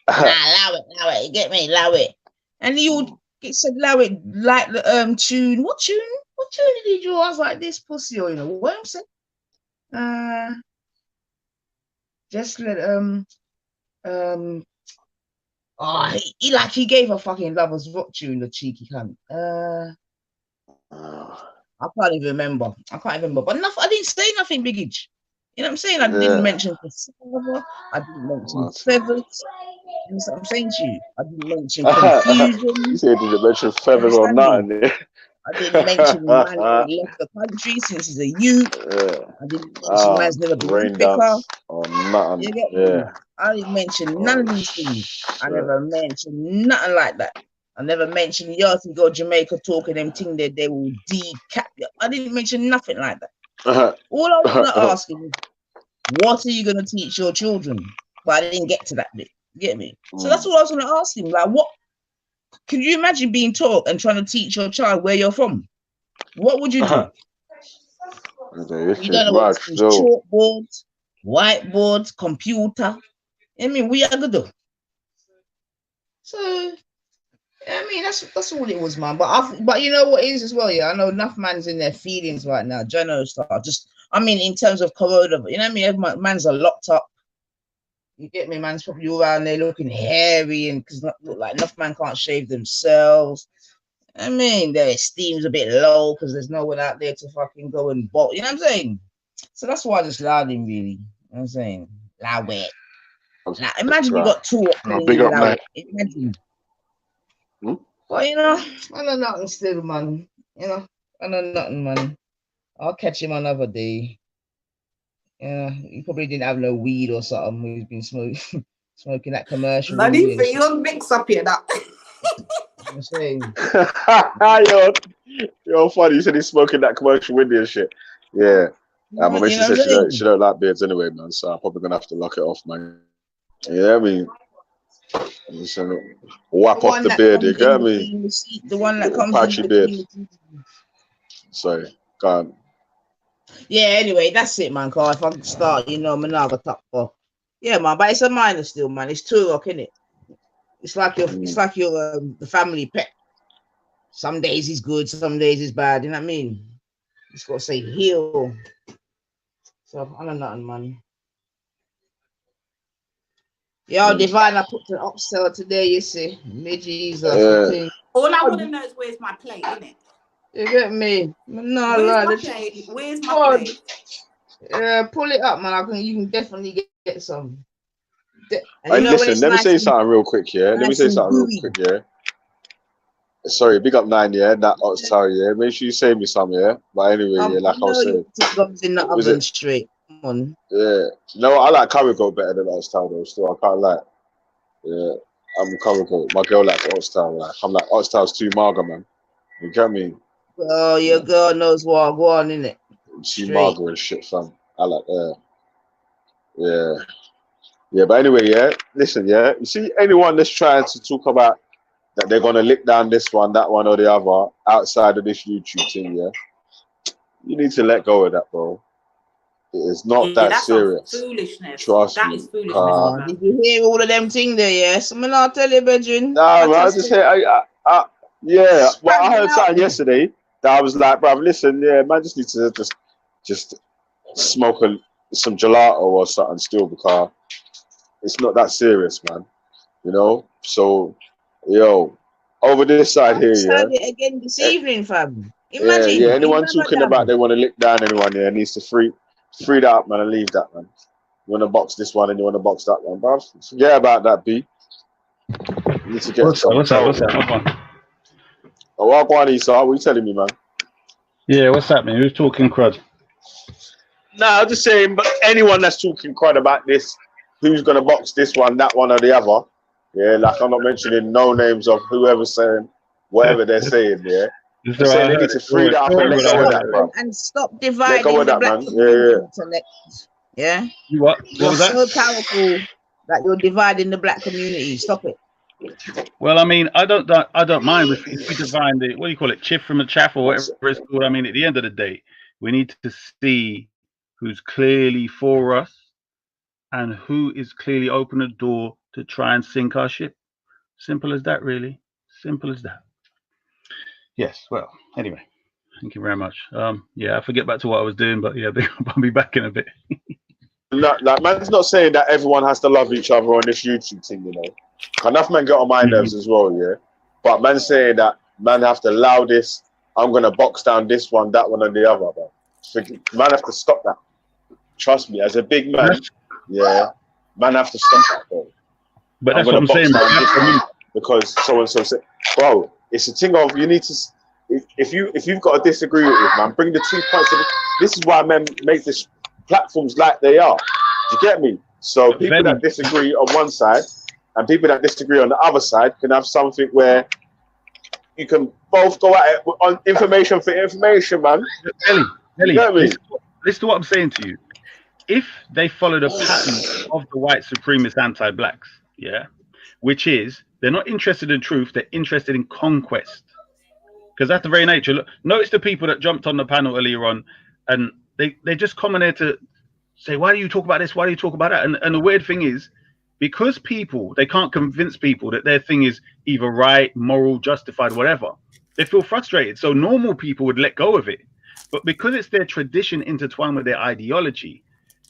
Allow it. You get me? Allow it. And he would said allow it like the tune. What tune? What tune did you ask like this pussy or you know what I'm saying? Just let he gave a fucking Lovers Rock tune, the cheeky cunt. I can't even remember. But enough. I didn't say nothing, Big Itch. You know what I'm saying? I didn't mention cassava. I didn't mention feathers. You know what I'm saying to you? I didn't mention confusion. You said you didn't mention feathers or nothing. I didn't mention man ain't left the country since he's a youth. I didn't mention man's never been rain in Africa. dance or nothing. You get me? I didn't mention none of these things. I never mentioned nothing like that. I never mentioned, yo, if you go Jamaica talking them thing that they will decap you. I didn't mention nothing like that. All I was gonna ask him, what are you gonna teach your children? But I didn't get to that bit. You get me? So that's all I was gonna ask him. Like, what can you imagine being taught and trying to teach your child where you're from? What would you do? You don't know what it's chalkboards, whiteboards, computer. I mean, we are good though. So I mean, that's all it was, man. But you know what it is as well, yeah. I know enough man's in their feelings right now. Jono stuff. I mean, in terms of corona, you know what I mean? Man's are locked up. You get me? Man's probably all around there looking hairy and because look like enough man can't shave themselves. I mean, their esteem's a bit low because there's no one out there to fucking go and bot. You know what I'm saying? So that's why I just allowed him, really. You know what I'm saying? Allow it. Now, imagine you got two. Big up, man. Imagine. Well, you know, I know nothing still, man. You know, I know nothing, man. I'll catch him another day. Yeah, he probably didn't have no weed or something. He's been smoking that commercial. Not even you don't mix up here, that. I'm saying. Yo, funny. You said he's smoking that commercial windy and shit. Yeah. My missus said she don't like beards anyway, man. So I'm probably gonna have to lock it off, man. Yeah, I mean, whap off the beard. You get me? The one that comes patchy beard. Sorry, go on. Yeah, anyway, that's it, man. Cause if I start, you know, Managa top off. Yeah, man, but it's a minor still, man. It's Turok, isn't it? It's like your the family pet. Some days he's good, some days he's bad. You know what I mean? Just gotta say heal. So I don't know nothing, man. Yo, Divine, I put the upsell today, you see. Midges. All I want to know is where's my plate, innit? You get me? No, where's my plate? Where's my plate? Pull it up, man. You can definitely get some. Hey, listen, let me say something real quick, yeah. Let me say something real quick, yeah. Sorry, big up 9, yeah. That oxtail, yeah. Make sure you save me some, yeah. But anyway, yeah, like I was saying. Goes in the oven straight. Come on. Yeah. No, I like curry goat better than oxtail though. Still, I can't lie. Yeah, I'm curry goat. My girl likes oxtail. Like, I'm like oxtail's too mager, man. You get me? Oh, your girl knows what I go on, innit? Too mager and shit, fam. I like yeah. Yeah, but anyway, yeah. Listen, yeah. You see anyone that's trying to talk about that they're gonna lick down this one, that one, or the other outside of this YouTube thing, yeah. You need to let go of that, bro. It is not that serious. Foolishness. Trust that me. Is foolishness. Did you hear all of them things there? Yeah, someone I'll tell you, Benjamin. No, I just hear. Yeah. Well, I heard something yesterday that I was like, bro, listen, yeah, man, just need to just smoke some gelato or something still because it's not that serious, man. You know. So, yo, over this side here, yeah. It again this evening, fam. Imagine. Yeah. Anyone talking about they want to lick down anyone, yeah, needs to free that up, man, and leave that, man. You want to box this one and you want to box that one, bro. Forget about that, B. You need to get What's that? Oh, what one, Issa? What are you telling me, man? Yeah, what's happening? Who's talking crud? No, I'm just saying, but anyone that's talking crud about this, who's going to box this one, that one, or the other, yeah, like I'm not mentioning no names of whoever's saying whatever they're saying, yeah. So they need to free that up and let go of that, bro. And stop dividing let go of that, the black man. Yeah. You what? You're was that? so powerful that you're dividing the black community. Stop it. Well, I mean, I don't mind if we divide the, what do you call it, chiff from the chaff or whatever it's called. I mean, at the end of the day, we need to see who's clearly for us and who is clearly open the door to try and sink our ship. Simple as that, really. Simple as that. Yes. Well, anyway, thank you very much. Yeah, I forget back to what I was doing, but yeah, I'll be back in a bit. No, like, man's not saying that everyone has to love each other on this YouTube thing, you know. Enough men get on my nerves as well, yeah. But man's saying that man have to allow this. I'm gonna box down this one, that one, and the other, bro. Man have to stop that. trust me, as a big man, man have to stop that, bro. But that's what I'm saying, because so and so said, bro, it's a thing of you need to. If you've got to disagree with it, man, bring the 2 points of it. This is why men make this platforms like they are. Do you get me? So people that disagree on one side and people that disagree on the other side can have something where you can both go at it on information for information, man. Ellie, listen to what I'm saying to you. If they follow the pattern of the white supremacist anti-blacks, which is they're not interested in truth, they're interested in conquest. Because that's the very nature. Look, notice the people that jumped on the panel earlier on, and they just come in there to say, why do you talk about this? Why do you talk about that? And the weird thing is, because they can't convince people that their thing is either right, moral, justified, whatever, they feel frustrated. So normal people would let go of it. But because it's their tradition intertwined with their ideology,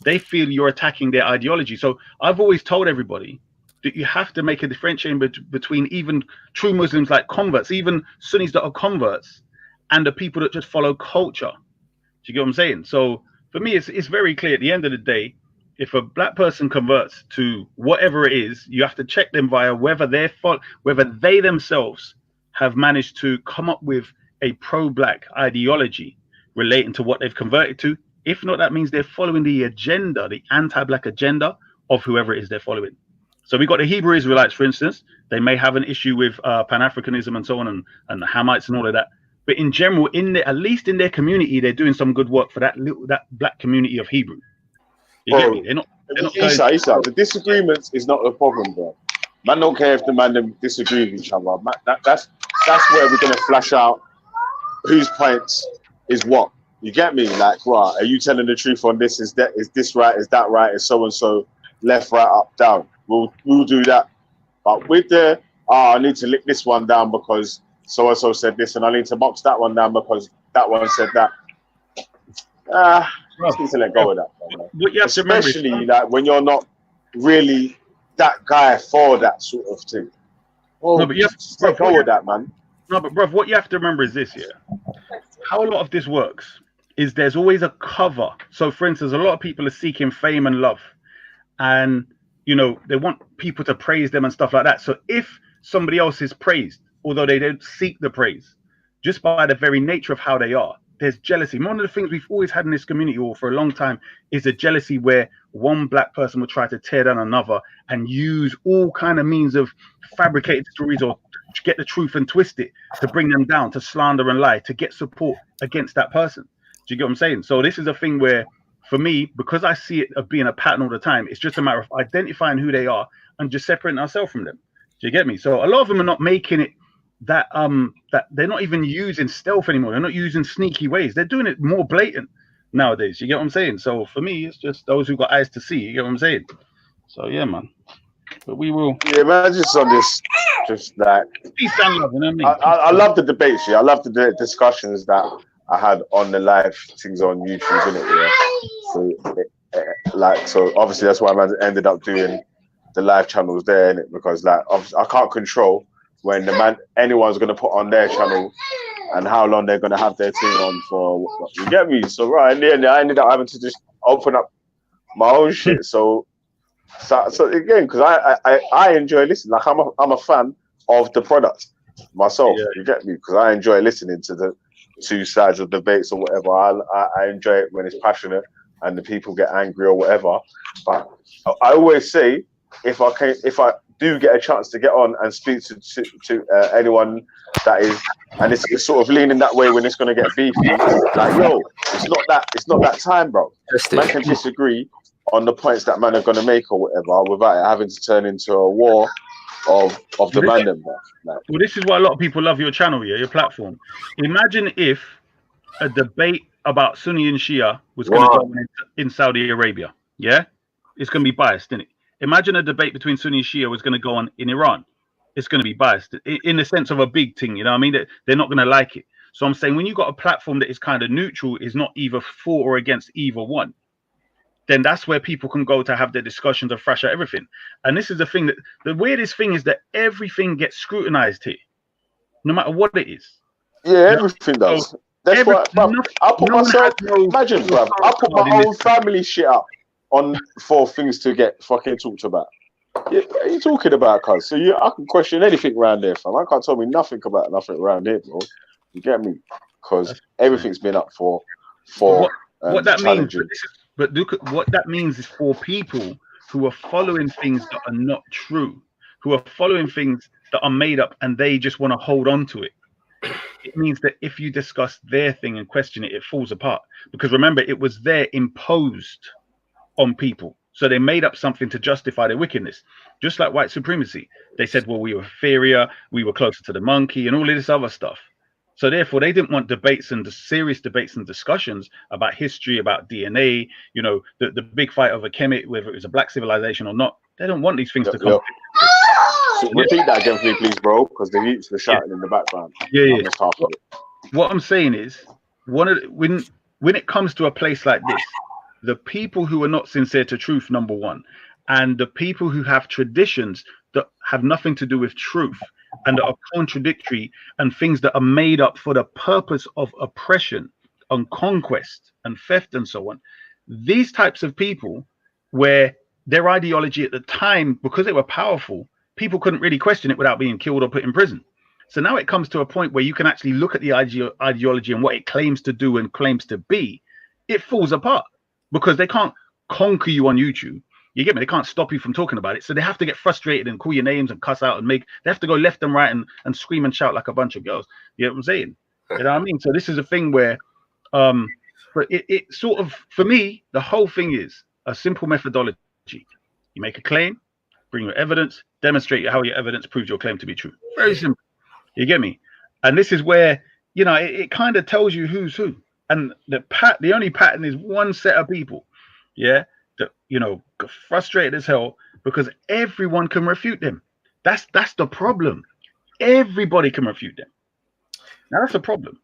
they feel you're attacking their ideology. So I've always told everybody that you have to make a differentiation between even true Muslims like converts, even Sunnis that are converts, and the people that just follow culture. Do you get what I'm saying? So for me, it's very clear at the end of the day, if a black person converts to whatever it is, you have to check them via whether they themselves have managed to come up with a pro-black ideology relating to what they've converted to. If not, that means they're following the agenda, the anti-black agenda of whoever it is they're following. So we got the Hebrew Israelites, for instance. They may have an issue with Pan-Africanism and so on, and the Hamites and all of that. But in general, at least in their community, they're doing some good work for that black community of Hebrew. You get me? They're not Isa, the disagreements is not the problem, bro. Man don't care if the man disagree with each other. Man, that's where we're gonna flash out whose points is what. You get me? Like, right, are you telling the truth on this? Is this right? Is that right? Is so and so left, right, up, down? We'll do that. But with the I need to lick this one down because so and so said this, and I need to box that one down because that one said that. Just need to let go of that. Especially like when you're not really that guy for that sort of thing. Well, no, but just let go of that, man. No, but bruv, what you have to remember is this, how a lot of this works is there's always a cover. So for instance, a lot of people are seeking fame and love, and they want people to praise them and stuff like that. So if somebody else is praised, although they don't seek the praise, just by the very nature of how they are, there's jealousy. One of the things we've always had in this community, or for a long time, is a jealousy where one black person will try to tear down another and use all kind of means of fabricated stories or get the truth and twist it to bring them down, to slander and lie, to get support against that person. Do you get what I'm saying? So this is a thing where, for me, because I see it of being a pattern all the time, it's just a matter of identifying who they are and just separating ourselves from them. Do you get me? So a lot of them are not making it that they're not even using stealth anymore. They're not using sneaky ways. They're doing it more blatant nowadays. You get what I'm saying? So for me, it's just those who got eyes to see. You get what I'm saying? So yeah, man. But we will. Yeah, man. Just on this, just like peace and love. You know what I mean? I love the debates. Yeah, I love the discussions that I had on the live things on YouTube, innit? Yeah. So obviously that's why I ended up doing the live channels there, innit? Because like I can't control when anyone's gonna put on their channel and how long they're gonna have their thing on for. You get me? So right in the end, I ended up having to just open up my own shit. So again, because I enjoy listening. Like I'm a fan of the product myself. Yeah. You get me? Because I enjoy listening to the two sides of debates or whatever. I enjoy it when it's passionate and the people get angry or whatever. But I always say, if I do get a chance to get on and speak to anyone that is, and it's sort of leaning that way when it's going to get beefy, like, yo, it's not that time, bro. Man can disagree on the points that man are going to make or whatever without it having to turn into a war of the man them. Like, well, this is why a lot of people love your channel, your platform. Imagine if a debate about Sunni and Shia was going to go on in Saudi Arabia. Yeah, it's going to be biased, isn't it? Imagine a debate between Sunni and Shia was going to go on in Iran. It's going to be biased in the sense of a big thing. You know what I mean? They're not going to like it. So I'm saying when you got a platform that is kind of neutral, is not either for or against either one, then that's where people can go to have their discussions and thrash out everything. And this is the thing, that the weirdest thing is that everything gets scrutinized here, no matter what it is. Yeah, everything does. That's what, bruv. I put myself. Imagine, bruv. I put my own family shit up for things to get fucking talked about. Yeah, what are you talking about, cuz? So I can question anything around there, fam. I can't tell me nothing about nothing around here, bro. You get me? Because everything's been up for what that means. challenging. But look at what that means is for people who are following things that are not true, who are following things that are made up, and they just want to hold on to it. It means that if you discuss their thing and question it, it falls apart. Because remember, it was there imposed on people. So they made up something to justify their wickedness. Just like white supremacy. They said, well, we were inferior, we were closer to the monkey, and all of this other stuff. So therefore, they didn't want debates and serious debates and discussions about history, about DNA, you know, the big fight over Kemet, whether it was a black civilization or not. They don't want these things to come. So repeat that again for me, please, bro, because the youths are shouting in the background. Yeah. What I'm saying is, when it comes to a place like this, the people who are not sincere to truth, number one, and the people who have traditions that have nothing to do with truth and that are contradictory and things that are made up for the purpose of oppression and conquest and theft and so on, these types of people, where their ideology at the time, because they were powerful, people couldn't really question it without being killed or put in prison. So now it comes to a point where you can actually look at the ideology and what it claims to do and claims to be. It falls apart because they can't conquer you on YouTube. You get me? They can't stop you from talking about it. So they have to get frustrated and call your names and cuss out and they have to go left and right and scream and shout like a bunch of girls. You know what I'm saying? You know what I mean? So this is a thing where, it sort of, for me, the whole thing is a simple methodology. You make a claim, bring your evidence, demonstrate how your evidence proves your claim to be true. Very simple. You get me? And this is where, you know, it kind of tells you who's who. And the only pattern is one set of people, yeah, that, you know, get frustrated as hell because everyone can refute them. That's the problem. Everybody can refute them. Now that's a problem.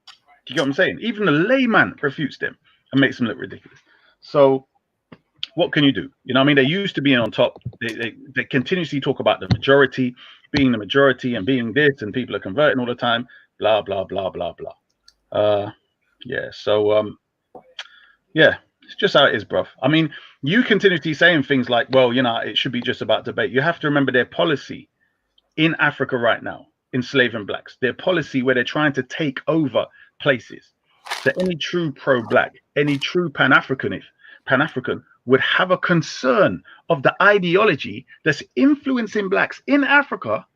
Do you get what I'm saying? Even the layman refutes them and makes them look ridiculous. So what can you do? You know what I mean? They used to being on top. They continuously talk about the majority, being the majority and being this, and people are converting all the time, blah, blah, blah, blah, blah. Yeah, so, yeah, it's just how it is, bruv. I mean, you continuously saying things like, well, you know, it should be just about debate. You have to remember their policy in Africa right now, enslaving blacks, their policy where they're trying to take over places. So any true pro-black, any true Pan-African would have a concern of the ideology that's influencing blacks in Africa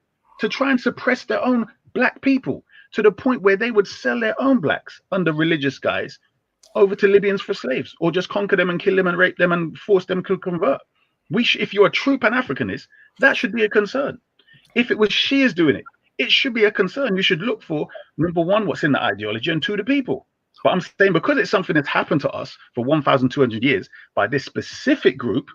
to try and suppress their own black people, to the point where they would sell their own blacks under religious guise over to Libyans for slaves, or just conquer them and kill them and rape them and force them to convert. If you're a true Pan-Africanist, that should be a concern. If it was Shias doing it, it should be a concern. You should look for, number one, what's in the ideology, and two, the people. But I'm saying because it's something that's happened to us for 1,200 years by this specific group,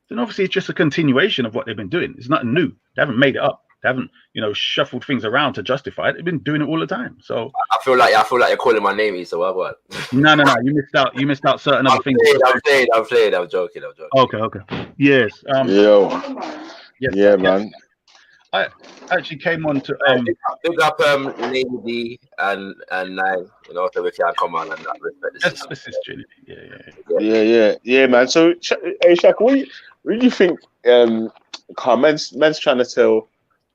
then obviously it's just a continuation of what they've been doing. It's nothing new. They haven't made it up. They haven't, you know, shuffled things around to justify it. They've been doing it all the time. So I feel like you're calling my name, so what? No. You missed out certain other things. I'm playing. I'm joking. Okay. Yes. Yeah, man. I actually came on to big up Lady D and Nine, you know, so we can come on and not respect the system. Yeah, man. So, hey, Shaq, what do you think? Men's trying to tell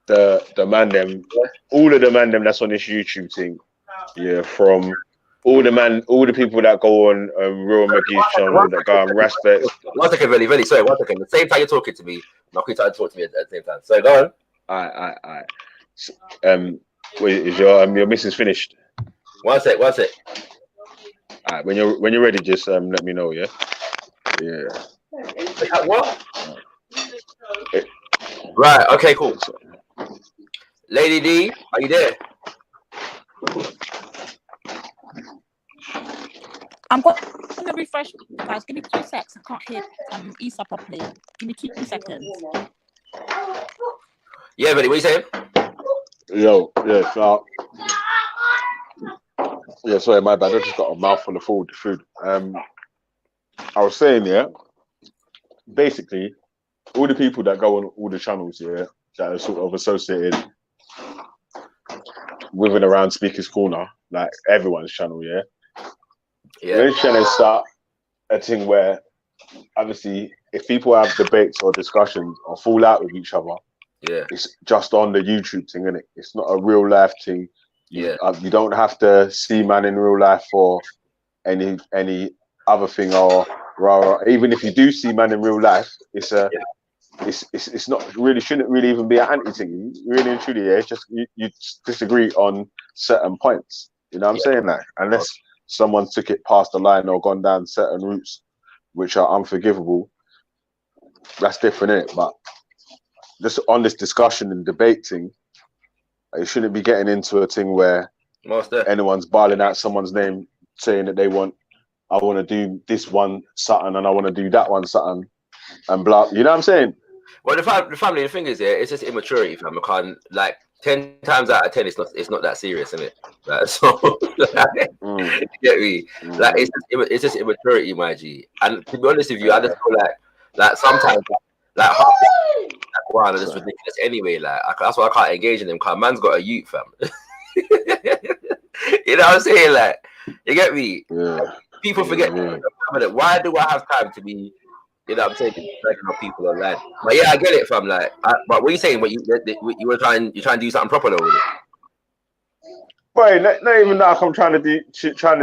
the man them, all of the man them that's on this YouTube thing, yeah, from all the people that go on Real McGee's channel, that go on Respect. One second, Veli. Sorry, 1 second. The same time you're talking to me, Naku trying to talk to me at the same time. So go on. All right. Wait, is your missus finished? One sec. All right. When you're ready, just let me know. Yeah. Yeah. What? Right. Okay. Cool. Lady D, are you there? I'm going to refresh, guys. Give me 2 seconds. I can't hear Issa properly. Give me 2 seconds. Yeah, buddy. What are you saying? Yo, yeah, so, yeah. Sorry, my bad. I just got a mouthful of food. I was saying, yeah. Basically, all the people that go on all the channels, yeah, that are sort of associated with and around Speaker's Corner, like everyone's channel, yeah, We're trying to start a thing where, obviously, if people have debates or discussions or fall out with each other, it's just on the YouTube thing, innit? It's not a real life thing. You don't have to see man in real life for any other thing, or even if you do see man in real life, it's not really, shouldn't really even be an anti thing. Really and truly, it's just you disagree on certain points. You know what I'm saying? That unless someone took it past the line or gone down certain routes which are unforgivable, that's different, innit? But just on this discussion and debate thing, you shouldn't be getting into a thing where anyone's barling out someone's name, saying that I want to do this one something and I want to do that one something, and blah. You know what I'm saying? Well, the family, the thing is, it's just immaturity, fam. I can't, like, 10 times out of 10, it's not that serious, isn't it? Like, so, you get me? Like, it's just immaturity, my G. And to be honest with you, I just feel like sometimes, like half the Quran are just ridiculous anyway. Like, that's why I can't engage in them, because man's got a youth, fam. You know what I'm saying? Like, you get me? People forget. Why do I have time to be, you know what I'm saying, of people online? But yeah, I get it, fam. Like, but what are you saying? What you were trying to do something proper though with it? Boy, not even that I'm trying to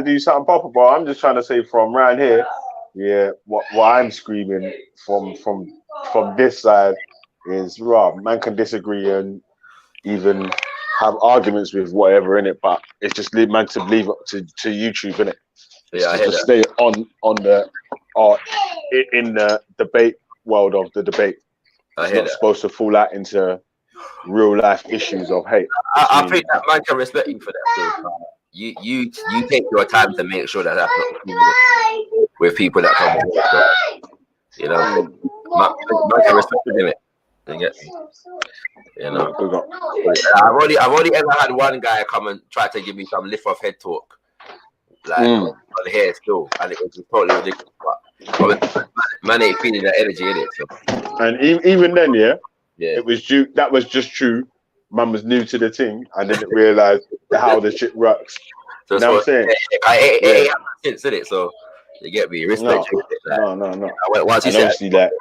do something proper, bro. I'm just trying to say from around here, what I'm screaming from this side is, man can disagree and even have arguments with whatever in it, but it's just leave up to YouTube, in it. Just stay on the in the debate world of the debate. It's not supposed to fall out into real life issues of hate. I think that man can respect you for that. So, you take your time to make sure that that's not with people that come with it. You know, man can respect you, innit? You get me? You know, I've only ever had one guy come and try to give me some lift off head talk, like on here still, and it was just totally ridiculous. But man ain't feeling that energy in it. So. And even then, it was due. That was just true. Man was new to the thing and didn't realize how the shit works. So you know what I'm saying? I ain't since in it, so you get me. Respect you. No. Once you said that,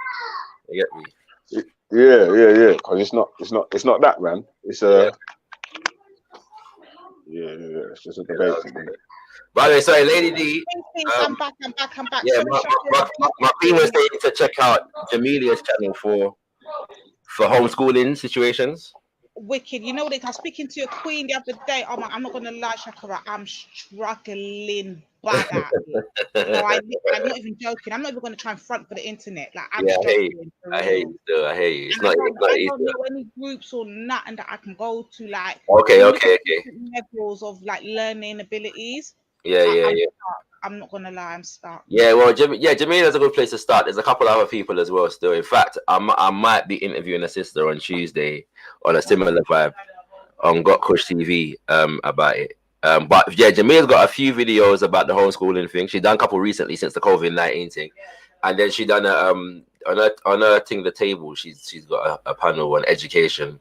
you get me. Yeah. Because it's not that, man. It's a it's just a debate. By the way, sorry, Lady D. I'm back. Yeah, my queen was saying to check out Jamilia's channel for homeschooling situations. Wicked. You know what? I was speaking to your queen the other day. Oh my, I'm not gonna lie, Shakara. I'm struggling bad at it. No, I'm not even joking. I'm not even gonna try and front for the internet. Like, I'm struggling. I hate you. Still, I hate you. It's not easy. I don't know any groups or nothing that I can go to. Like, okay. Levels of like learning abilities. Yeah. I'm not gonna lie, I'm stuck. Yeah, well, Jamaica's a good place to start. There's a couple other people as well still. In fact, I might be interviewing a sister on Tuesday on a similar vibe on Got Kush TV about it. But yeah, Jamaica's got a few videos about the homeschooling thing. She done a couple recently since the COVID-19 thing, and then she done on her thing, The Table. She's got a panel on education.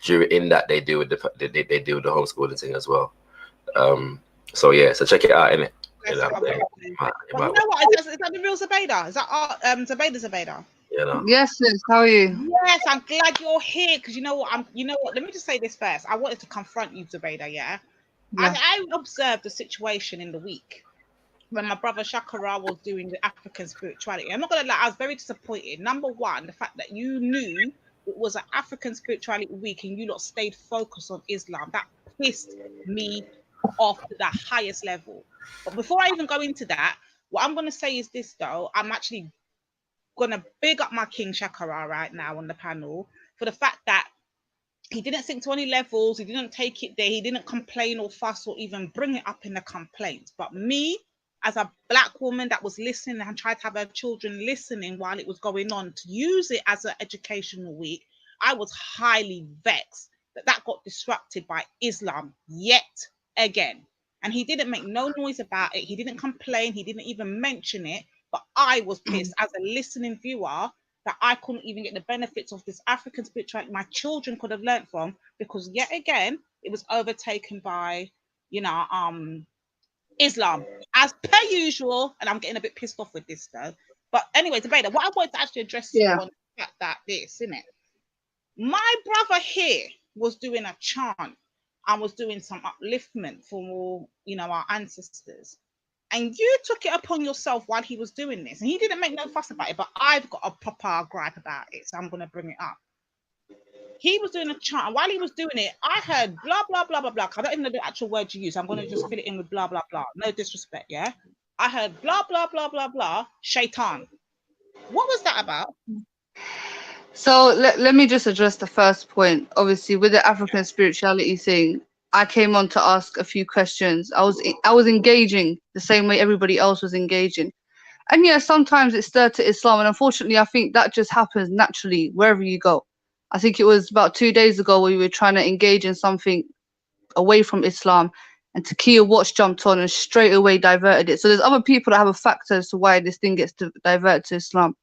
In that they deal with the homeschooling thing as well. So check it out, innit? You know what? Is that the real Zubaydah? Is that Zubaydah? Yes, sis. How are you? Yes, I'm glad you're here because you know what? Let me just say this first. I wanted to confront you, Zubaydah. Yeah. I observed the situation in the week when my brother Shakara was doing the African spirituality. I'm not gonna lie, I was very disappointed. Number one, the fact that you knew it was an African spirituality week and you lot stayed focused on Islam. That pissed me off to the highest level. But before I even go into that, what I'm going to say is this, though. I'm actually going to big up my King Shakara right now on the panel for the fact that he didn't sink to any levels. He didn't take it there. He didn't complain or fuss or even bring it up in the complaints. But me, as a black woman that was listening and tried to have her children listening while it was going on, to use it as an educational week, I was highly vexed that got disrupted by Islam yet again. And he didn't make no noise about it. He didn't complain. He didn't even mention it. But I was pissed as a listening viewer that I couldn't even get the benefits of this African spirituality my children could have learned from, because yet again, it was overtaken by, Islam, as per usual. And I'm getting a bit pissed off with this though. But anyway, Debater, what I wanted to actually address you on the fact that this, innit? My brother here was doing a chant and was doing some upliftment for, you know, our ancestors. And you took it upon yourself while he was doing this. And he didn't make no fuss about it, but I've got a proper gripe about it. So I'm going to bring it up. He was doing a chant. And while he was doing it, I heard blah, blah, blah, blah, blah. I don't even know the actual word you use. I'm going to just fill it in with blah, blah, blah. No disrespect, yeah? I heard blah, blah, blah, blah, blah, shaitan. What was that about? So let me just address the first point. Obviously, with the African spirituality thing, I came on to ask a few questions. I was engaging the same way everybody else was engaging. And yeah, sometimes it's stirred to Islam. And unfortunately, I think that just happens naturally wherever you go. I think it was about 2 days ago we were trying to engage in something away from Islam, and Takia Watch jumped on and straight away diverted it. So there's other people that have a factor as to why this thing gets diverted to Islam.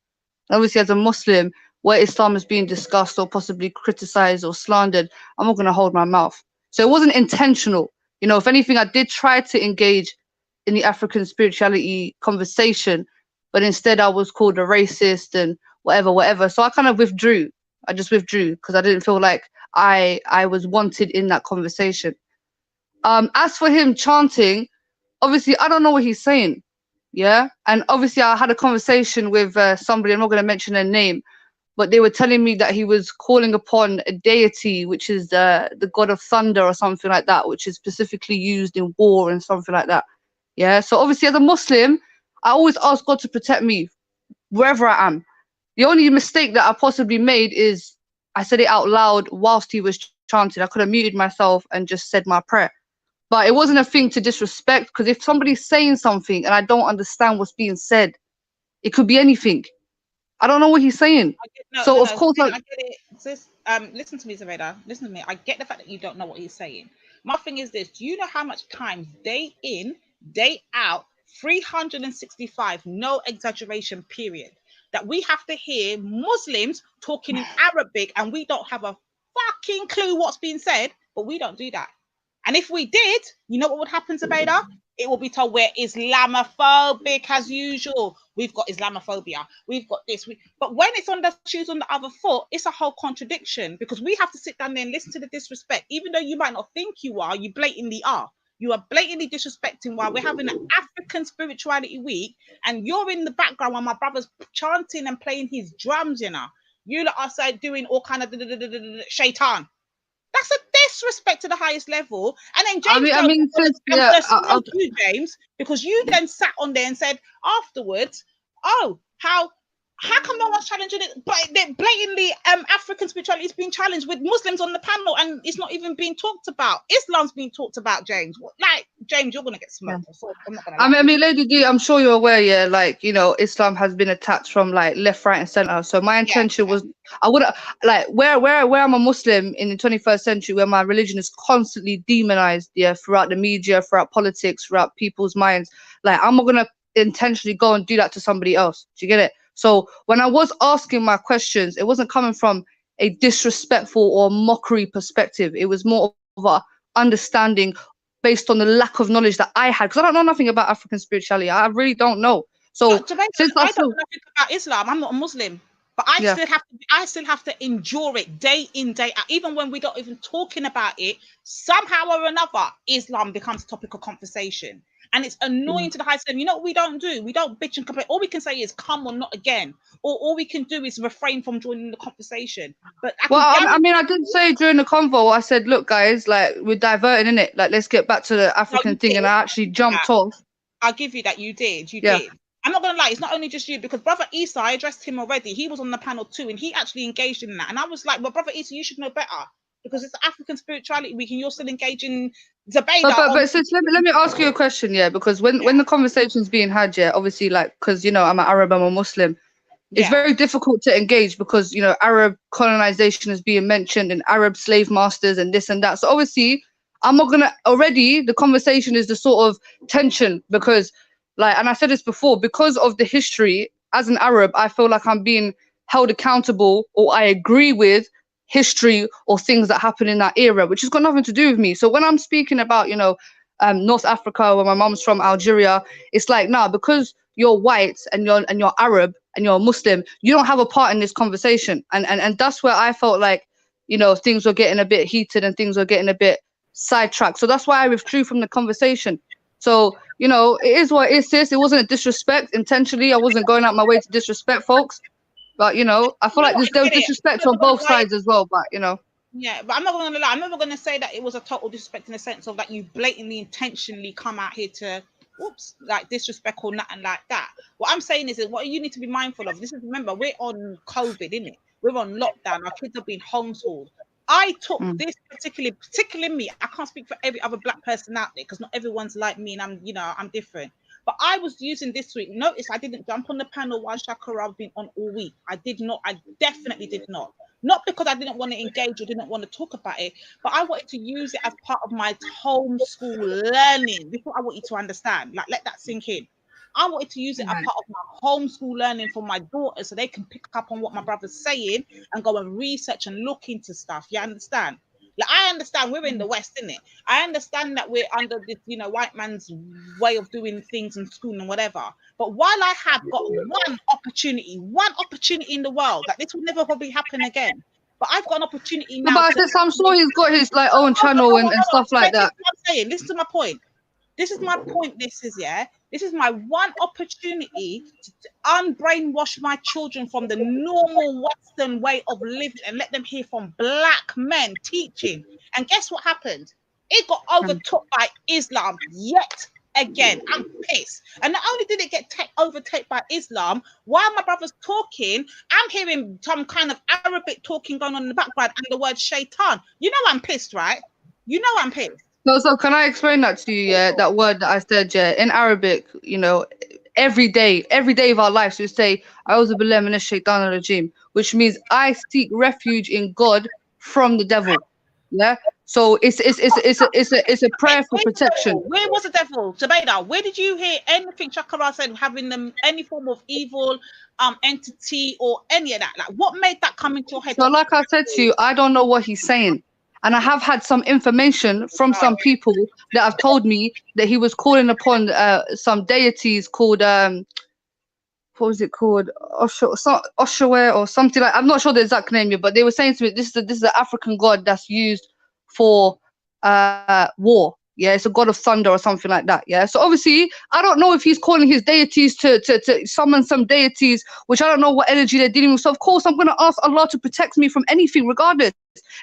And obviously, as a Muslim, where Islam is being discussed or possibly criticized or slandered, I'm not going to hold my mouth. So it wasn't intentional. You know, if anything, I did try to engage in the African spirituality conversation, but instead I was called a racist and whatever. So I kind of withdrew. I just withdrew because I didn't feel like I was wanted in that conversation. As for him chanting, obviously, I don't know what he's saying. Yeah. And obviously, I had a conversation with somebody, I'm not going to mention their name, but they were telling me that he was calling upon a deity, which is the god of thunder or something like that, which is specifically used in war and something like that. Yeah. So obviously, as a Muslim, I always ask God to protect me wherever I am. The only mistake that I possibly made is I said it out loud whilst he was chanting. I could have muted myself and just said my prayer. But it wasn't a thing to disrespect, because if somebody's saying something and I don't understand what's being said, it could be anything. I don't know what he's saying. Of course, I get it. Sis, listen to me, Zaveda. Listen to me. I get the fact that you don't know what he's saying. My thing is this: do you know how much time day in, day out, 365, no exaggeration, period, that we have to hear Muslims talking in Arabic and we don't have a fucking clue what's being said, but we don't do that. And if we did, you know what would happen to Beda? It will be told we're Islamophobic as usual. We've got Islamophobia. We've got this. But when it's on the shoes on the other foot, it's a whole contradiction, because we have to sit down there and listen to the disrespect. Even though you might not think you are, you blatantly are. You are blatantly disrespecting while we're having an African Spirituality Week, and you're in the background while my brother's chanting and playing his drums, you know. You lot are doing all kind of shaitan. That's a disrespect to the highest level. And then James, you, James, because you then sat on there and said afterwards, oh, how come no one's challenging it? But blatantly, African spirituality is being challenged with Muslims on the panel, and it's not even being talked about. Islam's being talked about, James. Like, James, you're gonna get smoked. Yeah. I'm not gonna I mean, Lady D, I'm sure you're aware, yeah. Like, you know, Islam has been attacked from like left, right, and center. So my intention was, I would like where I'm a Muslim in the 21st century, where my religion is constantly demonized, yeah, throughout the media, throughout politics, throughout people's minds. Like, I'm not gonna intentionally go and do that to somebody else. Do you get it? So when I was asking my questions, it wasn't coming from a disrespectful or mockery perspective. It was more of a understanding based on the lack of knowledge that I had, because I don't know nothing about African spirituality. I really don't know. So since I don't know nothing about Islam, I'm not a Muslim, but I still have to endure it day in, day out. Even when we don't even talking about it, somehow or another, Islam becomes a topic of conversation. And it's annoying to the highest level. You know what we don't do? We don't bitch and complain. All we can say is come or not again. Or all we can do is refrain from joining the conversation. But I mean, I did say during the convo, I said, look, guys, like, we're diverting, innit? Like, let's get back to the African thing. And I actually jumped off. I'll give you that. You did. You did. I'm not going to lie. It's not only just you, because Brother Issa, I addressed him already. He was on the panel too, and he actually engaged in that. And I was like, well, Brother Issa, you should know better, because it's African Spirituality Week and you're still engaging debate. But sis, let me ask you a question, yeah, because when the conversation's being had, yeah, obviously, like, because, you know, I'm an Arab, I'm a Muslim, it's very difficult to engage because, you know, Arab colonization is being mentioned and Arab slave masters and this and that. So obviously, I'm not gonna, already the conversation is the sort of tension, because, like, and I said this before, because of the history, as an Arab, I feel like I'm being held accountable, or I agree with history or things that happen in that era, which has got nothing to do with me. So when I'm speaking about, you know, North Africa, where my mom's from, Algeria. It's like, nah, because you're white and you're Arab and you're Muslim, you don't have a part in this conversation. And that's where I felt like, you know, things were getting a bit heated and things were getting a bit sidetracked. So that's why I withdrew from the conversation. So, you know, it is what it is, sis. It wasn't a disrespect intentionally. I wasn't going out my way to disrespect folks. But, you know, I feel like there was disrespect on both sides as well. But, you know. Yeah, but I'm not going to lie. I'm never going to say that it was a total disrespect in the sense of that you blatantly, intentionally come out here to, like disrespect or nothing like that. What I'm saying is that what you need to be mindful of. This is, remember, we're on COVID, innit? We're on lockdown. Our kids are being homeschooled. I took this particularly me. I can't speak for every other black person out there because not everyone's like me, and I'm different. But I was using this week. Notice I didn't jump on the panel while Shakara have been on all week. I did not. I definitely did not. Not because I didn't want to engage or didn't want to talk about it, but I wanted to use it as part of my homeschool learning. This is what I want you to understand. Like, let that sink in. I wanted to use it as part of my homeschool learning for my daughters so they can pick up on what my brother's saying and go and research and look into stuff. You understand? Like, I understand we're in the West, innit? I understand that we're under this, you know, white man's way of doing things in school and whatever. But while I have got one opportunity in the world, that this will never probably happen again. But I've got an opportunity now. But I'm sure he's got his like own channel and stuff like that. I'm saying, listen to my point. This is my point. This is my one opportunity to unbrainwash my children from the normal Western way of living and let them hear from black men teaching. And guess what happened? It got overtook by Islam yet again. I'm pissed. And not only did it get overtaken by Islam, while my brother's talking, I'm hearing some kind of Arabic talking going on in the background and the word shaitan. You know I'm pissed, right? You know I'm pissed. So can I explain that to you? Yeah, that word that I said, yeah, in Arabic, you know, every day of our lives, we say, "A'udhu billahi minash shaitanir rajim," which means I seek refuge in God from the devil. Yeah. So it's a prayer for protection. Where was the devil, Zubaydah? Where did you hear anything Shakara said having them any form of evil entity or any of that? Like, what made that come into your head? So, like I said to you, I don't know what he's saying. And I have had some information from some people that have told me that he was calling upon some deities called what was it called, Oshawe or something like. I'm not sure the exact name yet, but they were saying to me this is an African god that's used for war. Yeah, it's a god of thunder or something like that. Yeah, so obviously I don't know if he's calling his deities to summon some deities, which I don't know what energy they're dealing with. So of course I'm going to ask Allah to protect me from anything, regardless.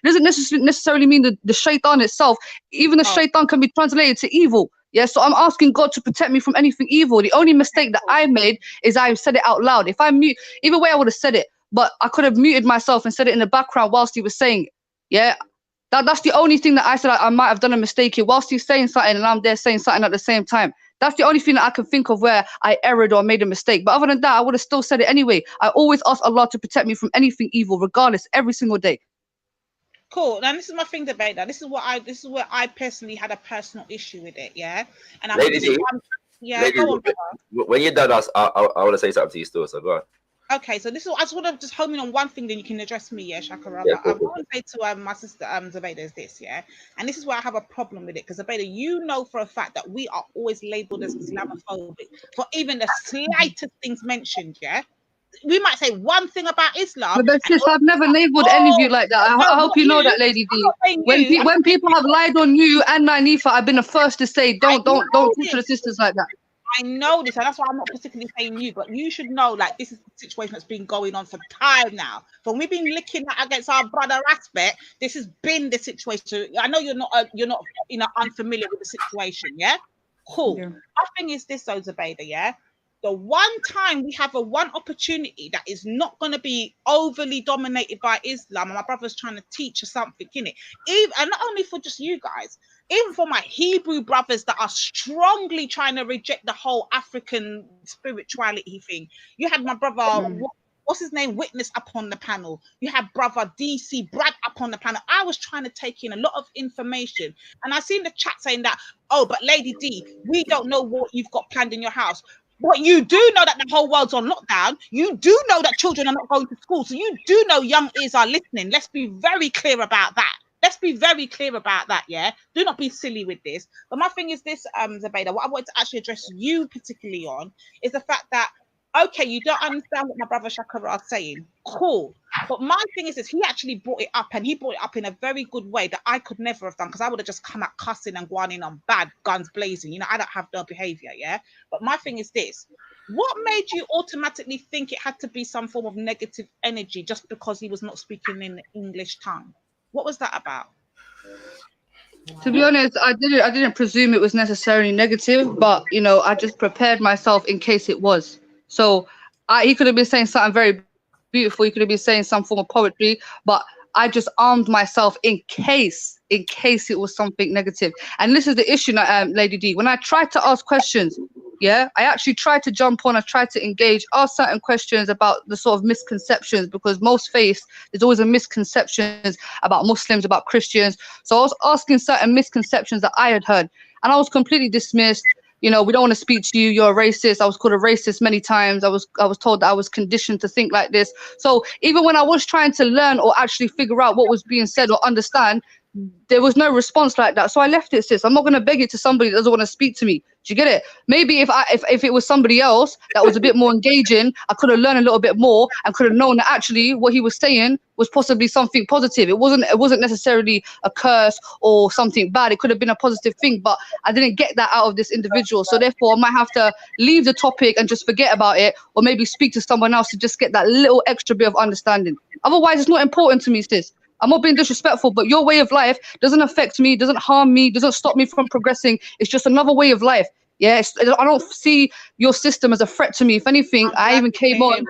It doesn't necessarily mean the shaitan itself. Even the shaitan can be translated to evil. Yeah, so I'm asking God to protect me from anything evil. The only mistake that I made is I said it out loud. If I mute, either way I would have said it, but I could have muted myself and said it in the background whilst he was saying it. Yeah. That's the only thing that I said I might have done a mistake here. Whilst he's saying something and I'm there saying something at the same time. That's the only thing that I can think of where I erred or made a mistake. But other than that, I would have still said it anyway. I always ask Allah to protect me from anything evil, regardless, every single day. Cool. Now this is my thing, debate. Now this is where I personally had a personal issue with it. Yeah. And Lady D, go on. When you're done, I want to say something to you still. So go on. Okay, so this is. I just want to just home in on one thing, then you can address me, yeah, Shakara. Yeah, I want to say to my sister Zubaydah is this, yeah, and this is where I have a problem with it because Zubaydah, you know for a fact that we are always labelled as Islamophobic for even the slightest things mentioned, yeah. We might say one thing about Islam. But sis, I've never labelled any of you like that. I hope you know that, Lady D. When people have lied on you and Nanifa, I've been the first to say don't talk to the sisters like that. I know this, and that's why I'm not particularly saying you, but you should know, like, this is the situation that's been going on for time now. From we've been licking that against our brother aspect, this has been the situation. I know you're not unfamiliar with the situation, yeah? Cool. Yeah. My thing is this, though, Zubaydah, yeah? The one time we have one opportunity that is not going to be overly dominated by Islam, and my brother's trying to teach us something, innit? And not only for just you guys, even for my Hebrew brothers that are strongly trying to reject the whole African spirituality thing. You had my brother, what's his name, Witness up on the panel. You had brother DC Brad up on the panel. I was trying to take in a lot of information. And I seen the chat saying that, oh, but Lady D, we don't know what you've got planned in your house. But you do know that the whole world's on lockdown. You do know that children are not going to school. So you do know young ears are listening. Let's be very clear about that. let's be very clear about that. Yeah, do not be silly with this. But my thing is this, Zabeda, what I wanted to actually address you particularly on is the fact that, okay, you don't understand what my brother Shakara is saying. Cool. But my thing is this, he actually brought it up, and he brought it up in a very good way that I could never have done, because I would have just come out cussing and going in on bad, guns blazing. You know, I don't have no behavior, yeah? But my thing is this, what made you automatically think it had to be some form of negative energy just because he was not speaking in the English tongue? What was that about? To be honest, I didn't presume it was necessarily negative, but you know, I just prepared myself in case it was. So he could have been saying something very beautiful. He could have been saying some form of poetry, but I just armed myself in case it was something negative. And this is the issue, Lady D. When I tried to ask questions, yeah, I actually tried to jump on, I tried to engage, ask certain questions about the sort of misconceptions, because most faiths, there's always a misconceptions about Muslims, about Christians. So I was asking certain misconceptions that I had heard, and I was completely dismissed. You know, we don't want to speak to you, you're a racist. I was called a racist many times. I was told that I was conditioned to think like this. So even when I was trying to learn or actually figure out what was being said or understand, there was no response like that. So I left it, sis. I'm not going to beg it to somebody that doesn't want to speak to me. Do you get it? Maybe if it was somebody else that was a bit more engaging, I could have learned a little bit more and could have known that actually what he was saying was possibly something positive. It wasn't necessarily a curse or something bad. It could have been a positive thing, but I didn't get that out of this individual. So therefore, I might have to leave the topic and just forget about it, or maybe speak to someone else to just get that little extra bit of understanding. Otherwise, it's not important to me, sis. I'm not being disrespectful, but your way of life doesn't affect me, doesn't harm me, doesn't stop me from progressing. It's just another way of life. Yeah, I don't see your system as a threat to me. If anything, I even came on.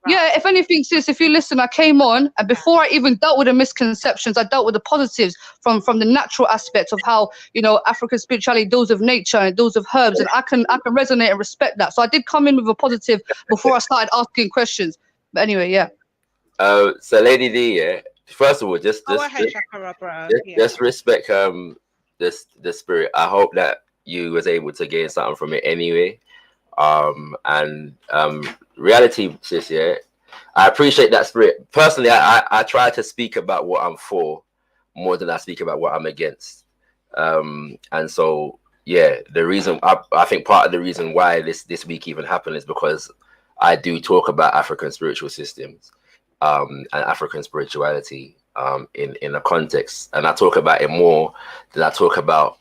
Yeah, if anything, sis, if you listen, I came on, and before I even dealt with the misconceptions, I dealt with the positives from the natural aspects of how, you know, African spirituality, those of nature and those of herbs, and I can resonate and respect that. So I did come in with a positive before I started asking questions. But anyway, yeah. So Lady D, yeah. First of all, just respect the spirit. I hope that you was able to gain something from it anyway. Reality, sis, yeah. I appreciate that spirit. Personally, I try to speak about what I'm for more than I speak about what I'm against. And so yeah, the reason I think part of the reason why this week even happened is because I do talk about African spiritual systems. And African spirituality in a context, and I talk about it more than I talk about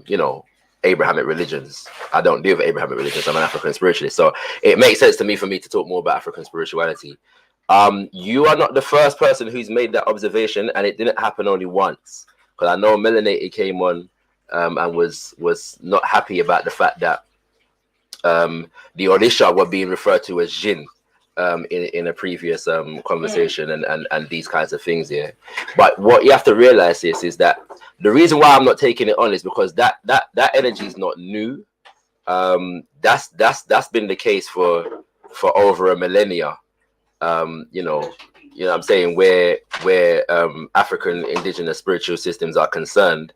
you know, Abrahamic religions. I don't deal with Abrahamic religions. I'm an African spiritualist, so it makes sense to me for me to talk more about African spirituality. You are not the first person who's made that observation, and it didn't happen only once. Because I know Melanated came on and was not happy about the fact that the Orisha were being referred to as jinn. In a previous conversation and these kinds of things here. But what you have to realize is that the reason why I'm not taking it on is because that energy is not new. That's been the case for over a millennia. You know what I'm saying, where African indigenous spiritual systems are concerned.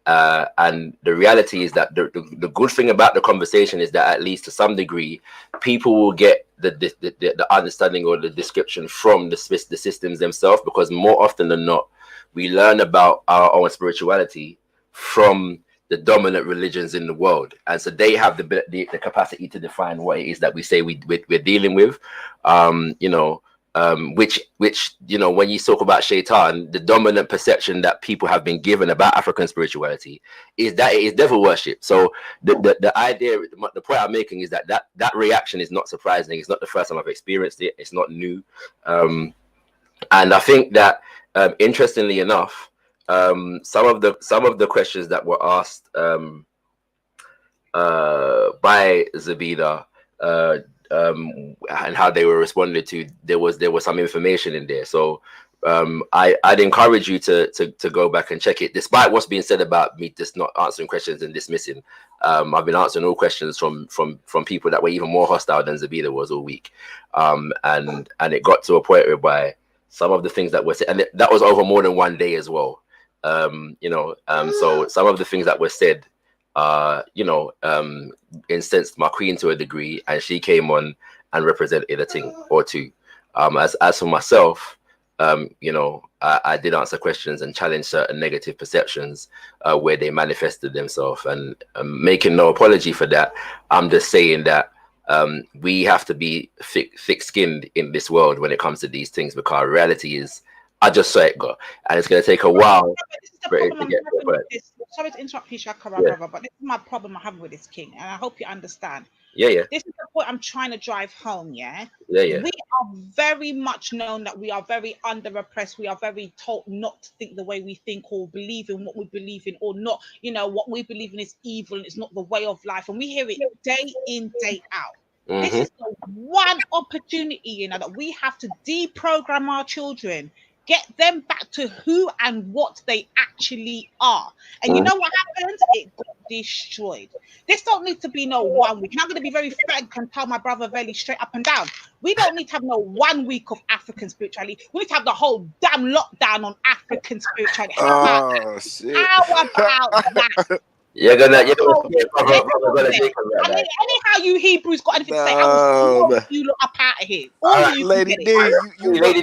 And the reality is that the good thing about the conversation is that at least to some degree, people will get the understanding or the description from the systems themselves, because more often than not, we learn about our own spirituality from the dominant religions in the world, and so they have the capacity to define what it is that we say we're dealing with. You know. Which you know, when you talk about Shaitan, the dominant perception that people have been given about African spirituality is that it is devil worship. So the idea, the point I'm making is that reaction is not surprising. It's not the first time I've experienced it. It's not new, and I think that interestingly enough, some of the questions that were asked by Zabida. And how they were responded to, there was some information in there. So I'd encourage you to go back and check it, despite what's being said about me just not answering questions and dismissing. I've been answering all questions from people that were even more hostile than Zabida was all week, and it got to a point whereby some of the things that were said, and that was over more than one day as well. You know, so some of the things that were said, you know, incensed my queen to a degree, and she came on and represented a thing or two. As for myself, you know, I did answer questions and challenge certain negative perceptions where they manifested themselves, and making no apology for that. I'm just saying that we have to be thick-skinned in this world when it comes to these things, because reality is, I just saw it go, and it's going to take a while for it to get there. Sorry to interrupt you, Shakara, Yeah. brother, but this is my problem I have with this king, and I hope you understand. Yeah. This is the point I'm trying to drive home, yeah? Yeah. We are very much known that we are very under-oppressed. We are very told not to think the way we think or believe in what we believe in, or not, what we believe in is evil and it's not the way of life. And we hear it day in, day out. This is the one opportunity, that we have to deprogram our children, get them back to who and what they actually are. And you know what happened? It got destroyed. This don't need to be no 1 week. And I'm going to be very frank and tell my brother very straight up and down. We don't need to have no 1 week of African spirituality. We need to have the whole damn lockdown on African spirituality. How about that? You're gonna take Anyhow, you Hebrews got anything to say? I will you look up out of here. All right, you Lady D, Lady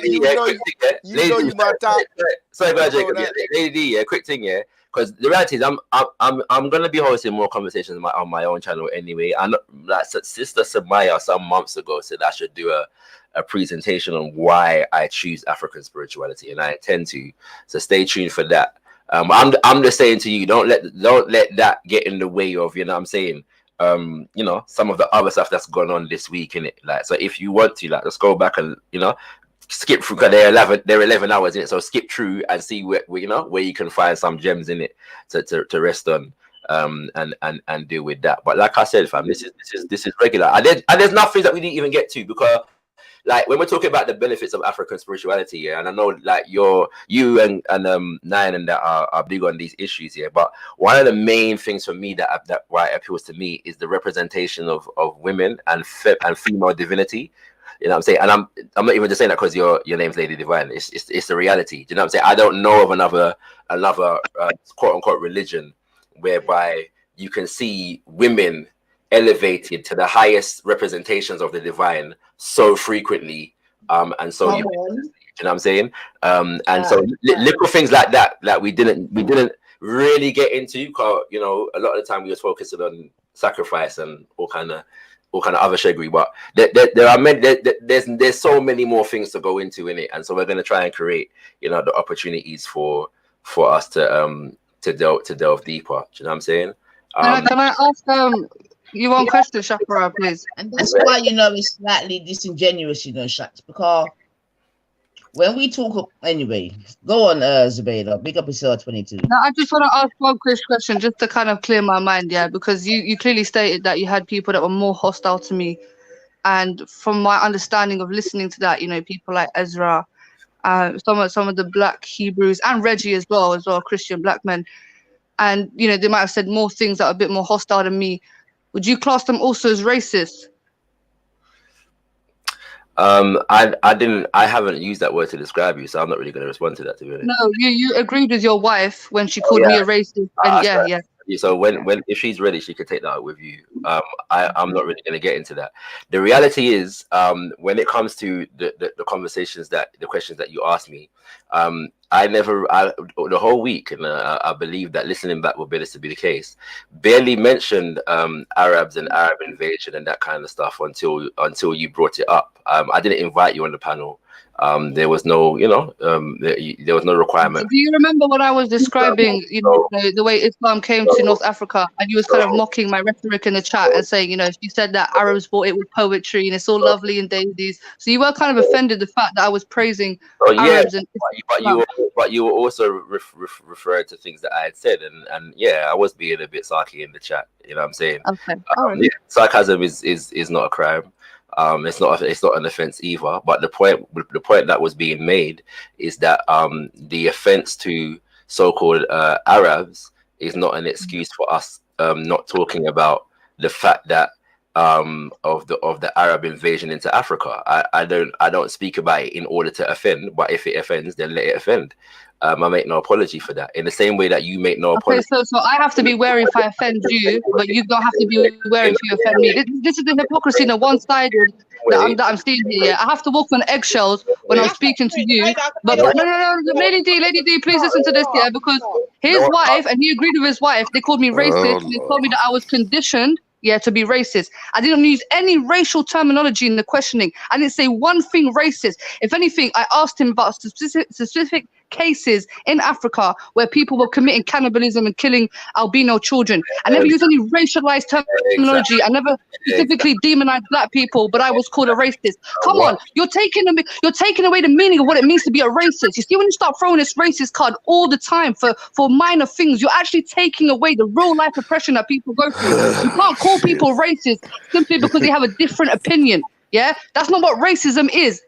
D, quick thing, yeah. Because the reality is, I'm gonna be hosting more conversations on my own channel anyway. I know, like Sister Samaya some months ago said I should do a presentation on why I choose African spirituality, and I intend to. So stay tuned for that. I'm just saying to you, don't let that get in the way of, what I'm saying, some of the other stuff that's gone on this week, in it. Like, so if you want to, like, just go back and skip through, because they're 11 hours in it, so skip through and see where you can find some gems in it to rest on, and deal with that. But like I said, fam, this is regular, and there's nothing that we didn't even get to, because like when we're talking about the benefits of African spirituality, yeah, and I know like you and Nine and that are big on these issues, yeah. But one of the main things for me that why it appeals to me is the representation of women and female divinity. You know what I'm saying? And I'm not even just saying that because your name's Lady Divine. It's the reality. Do you know what I'm saying? I don't know of another quote unquote religion whereby you can see women elevated to the highest representations of the divine so frequently, and so you know what I'm saying, and so little things like that we didn't really get into, because a lot of the time we was focusing on sacrifice and all kind of other shaggery, but there's so many more things to go into in it, and so we're going to try and create the opportunities for us to delve deeper. Do you know what I'm saying? Can I ask you one question, Shakara, please? And that's why it's slightly disingenuous, Shaks, because when we talk anyway, go on, Zubaydah, big up yourself, 22. No, I just want to ask one quick question just to kind of clear my mind, yeah, because you clearly stated that you had people that were more hostile to me, and from my understanding of listening to that, people like Ezra, some of the Black Hebrews and Reggie as well, Christian black men, and they might have said more things that are a bit more hostile than me. Would you class them also as racist? I haven't used that word to describe you, so I'm not really going to respond to that, to be honest. No, you agreed with your wife when she called me a racist, and yeah. So if she's ready, she could take that out with you. I'm not really going to get into that. The reality is, when it comes to the conversations the questions that you asked me, the whole week, and I believe that listening back will bear this to be the case, barely mentioned Arabs and Arab invasion and that kind of stuff until you brought it up. I didn't invite you on the panel. There was no, there was no requirement. Do you remember when I was describing, the way Islam came to North Africa, and you was kind of mocking my rhetoric in the chat and saying, you said that Arabs bought it with poetry and it's all lovely and daisies. So you were kind of offended the fact that I was praising Arabs. But you were also referring to things that I had said, and yeah, I was being a bit sarky in the chat. You know what I'm saying? Okay. All right. Sarcasm is not a crime. It's not an offense either. But the point that was being made is that the offense to so-called Arabs is not an excuse for us not talking about the fact that of the Arab invasion into Africa. I don't speak about it in order to offend, but if it offends, then let it offend. I make no apology for that. In the same way that you make no apology. Okay, so I have to be wary if I offend you, but you don't have to be wary if you offend me. This is the hypocrisy, the one-sided that I'm seeing here. I have to walk on eggshells when I'm speaking to you. But no, Lady D, please listen to this, yeah, because his wife, and he agreed with his wife, they called me racist, and they told me that I was conditioned, yeah, to be racist. I didn't use any racial terminology in the questioning. I didn't say one thing racist. If anything, I asked him about specific cases in Africa where people were committing cannibalism and killing albino children. I never used any racialized terminology. I never specifically demonized black people, but I was called a racist. Come on, you're taking away the meaning of what it means to be a racist. You see, when you start throwing this racist card all the time for minor things, you're actually taking away the real life oppression that people go through. You can't call people racist simply because they have a different opinion. Yeah, that's not what racism is.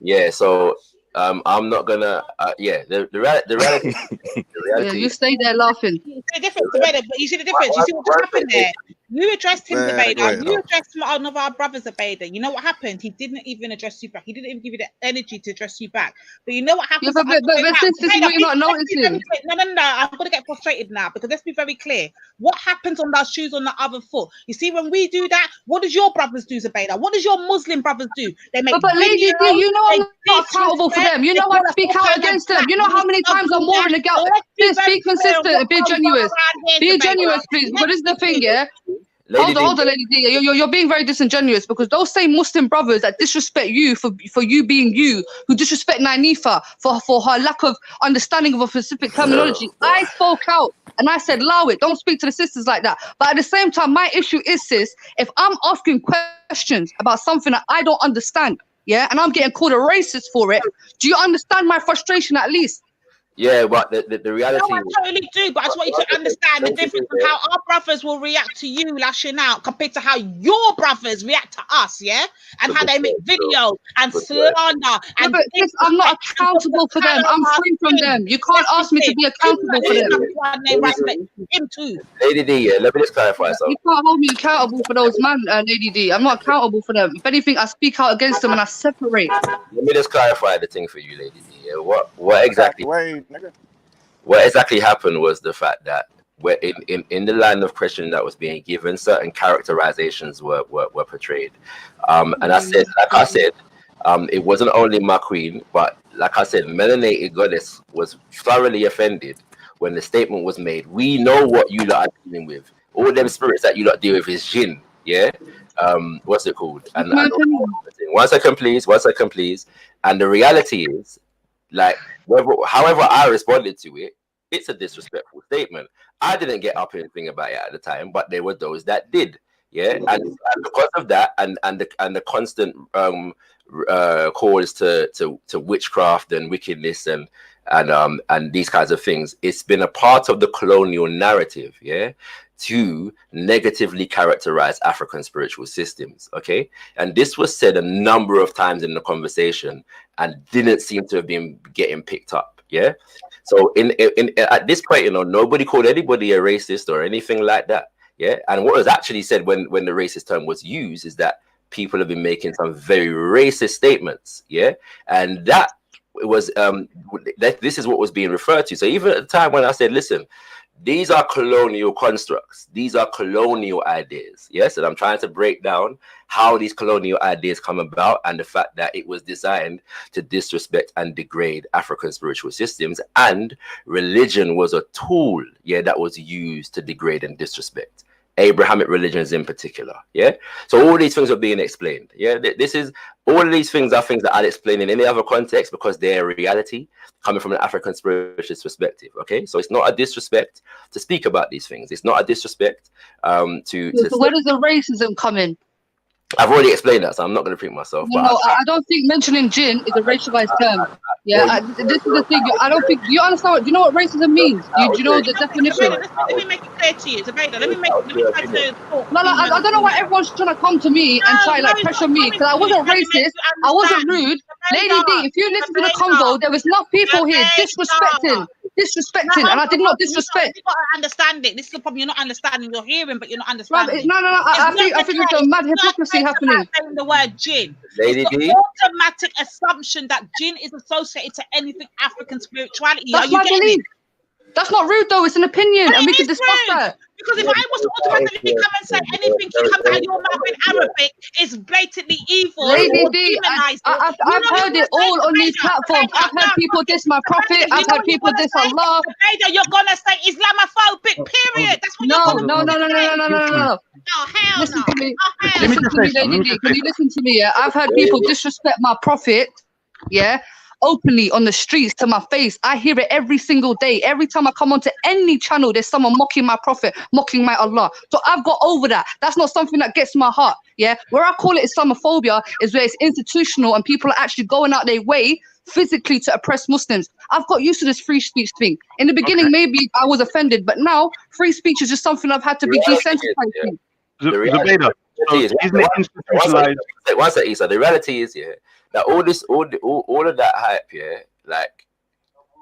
Yeah, so I'm not gonna. The reality. Yeah, you stay there laughing. You see the difference, but you see the difference. You see what just happened there. You addressed him, Zubaydah. You addressed one of our brothers, Zubaydah. You know what happened? He didn't even address you back. He didn't even give you the energy to address you back. But you know what happened? Yeah, but this is what you're not noticing. No. I'm gonna get frustrated now because let's be very clear. What happens on that shoes on the other foot? You see, when we do that, what does your brothers do, Zubaydah? What does your Muslim brothers do? They make. But Lady D, you know I'm not accountable for them. You know I speak out against them. You know how many times I'm warring against. Be consistent and be genuine. Be genuine, please. But this is the thing, yeah. Hold on, Lady D. You're being very disingenuous because those same Muslim brothers that disrespect you for you being you, who disrespect Nainifa for her lack of understanding of a specific terminology. I spoke out and I said, allow it. Don't speak to the sisters like that. But at the same time, my issue is, sis, if I'm asking questions about something that I don't understand, yeah, and I'm getting called a racist for it, do you understand my frustration at least? Yeah, but the reality. No, I totally do, but I just want you to understand the difference of how our brothers will react to you lashing out compared to how your brothers react to us, yeah? And how they make videos and slander. And but I'm not accountable for them. I'm free from them. You can't ask me to be accountable for them. They respect him too. Lady D, yeah, let me just clarify something. You can't hold me accountable for those man, Lady D. I'm not accountable for them. If anything, I speak out against them and I separate. Let me just clarify the thing for you, Lady D. Yeah, what exactly happened was the fact that in the line of questioning that was being given, certain characterizations were portrayed, and I said, it wasn't only my queen, but like I said, Melanated Goddess was thoroughly offended when the statement was made. We know what you lot are dealing with. All them spirits that you lot deal with is jinn. Yeah. What's it called? And 1 second, please. And the reality is, like, however I responded to it, it's a disrespectful statement. I didn't get up and think about it at the time, but there were those that did. Yeah, and because of that, and the constant calls to witchcraft and wickedness and these kinds of things, it's been a part of the colonial narrative. Yeah. To negatively characterize African spiritual systems, okay? And this was said a number of times in the conversation and didn't seem to have been getting picked up, yeah? So at this point, nobody called anybody a racist or anything like that, yeah? And what was actually said when the racist term was used is that people have been making some very racist statements, yeah? And that was, this is what was being referred to. So even at the time when I said, listen, these are colonial constructs. These are colonial ideas. Yes, and I'm trying to break down how these colonial ideas come about and the fact that it was designed to disrespect and degrade African spiritual systems, and religion was a tool, yeah, that was used to degrade and disrespect Abrahamic religions in particular. Yeah, so all these things are being explained. Yeah, all of these things are things that I'd explain in any other context because they're reality coming from an African spiritualist perspective. Okay, so it's not a disrespect to speak about these things. It's not a disrespect So where does the racism come in? I've already explained that, so I'm not going to repeat myself. No, I don't think mentioning jinn is a racialized term. Yeah, this is the thing. I don't think you understand. Do you know what racism means? Do you know the definition? Let me make it clear to you, Zubaydah. Let me try to talk. No, I don't know why everyone's trying to come to me and try like pressure me because I wasn't racist. I wasn't rude. Lady D, if you listen to the convo, there was enough people here disrespecting, and I did not disrespect. You got to understand it. This is the problem. You're not understanding. You're hearing, but you're not understanding. No. I think there's a mad hypocrisy happening. Saying the word jinn. Lady it's D, the automatic assumption that jinn is associated to anything African spirituality. That's my belief. That's not rude though. It's an opinion, and we can discuss that. Because if I was to automatically come and say anything that comes out of your mouth in Arabic is blatantly evil, Lady D, I've heard it all on these platforms. I've heard people diss my prophet. I've heard people diss Allah. You're gonna say Islamophobic. Period. That's what you're gonna No. Oh hell Listen no. to me. Listen to me, Lady D. Can you listen to me? Yeah, I've heard people disrespect my prophet. Yeah. Openly on the streets to my face. I hear it every single day. Every time I come onto any channel, there's someone mocking my prophet, mocking my Allah. So I've got over that. That's not something that gets my heart. Yeah, where I call it Islamophobia is where it's institutional and people are actually going out their way physically to oppress Muslims. I've got used to this free speech thing. In the beginning, maybe I was offended, but now free speech is just something I've had to be desensitized to. Zubaida, one second, Isa. The reality is, yeah, that all of that hype, yeah,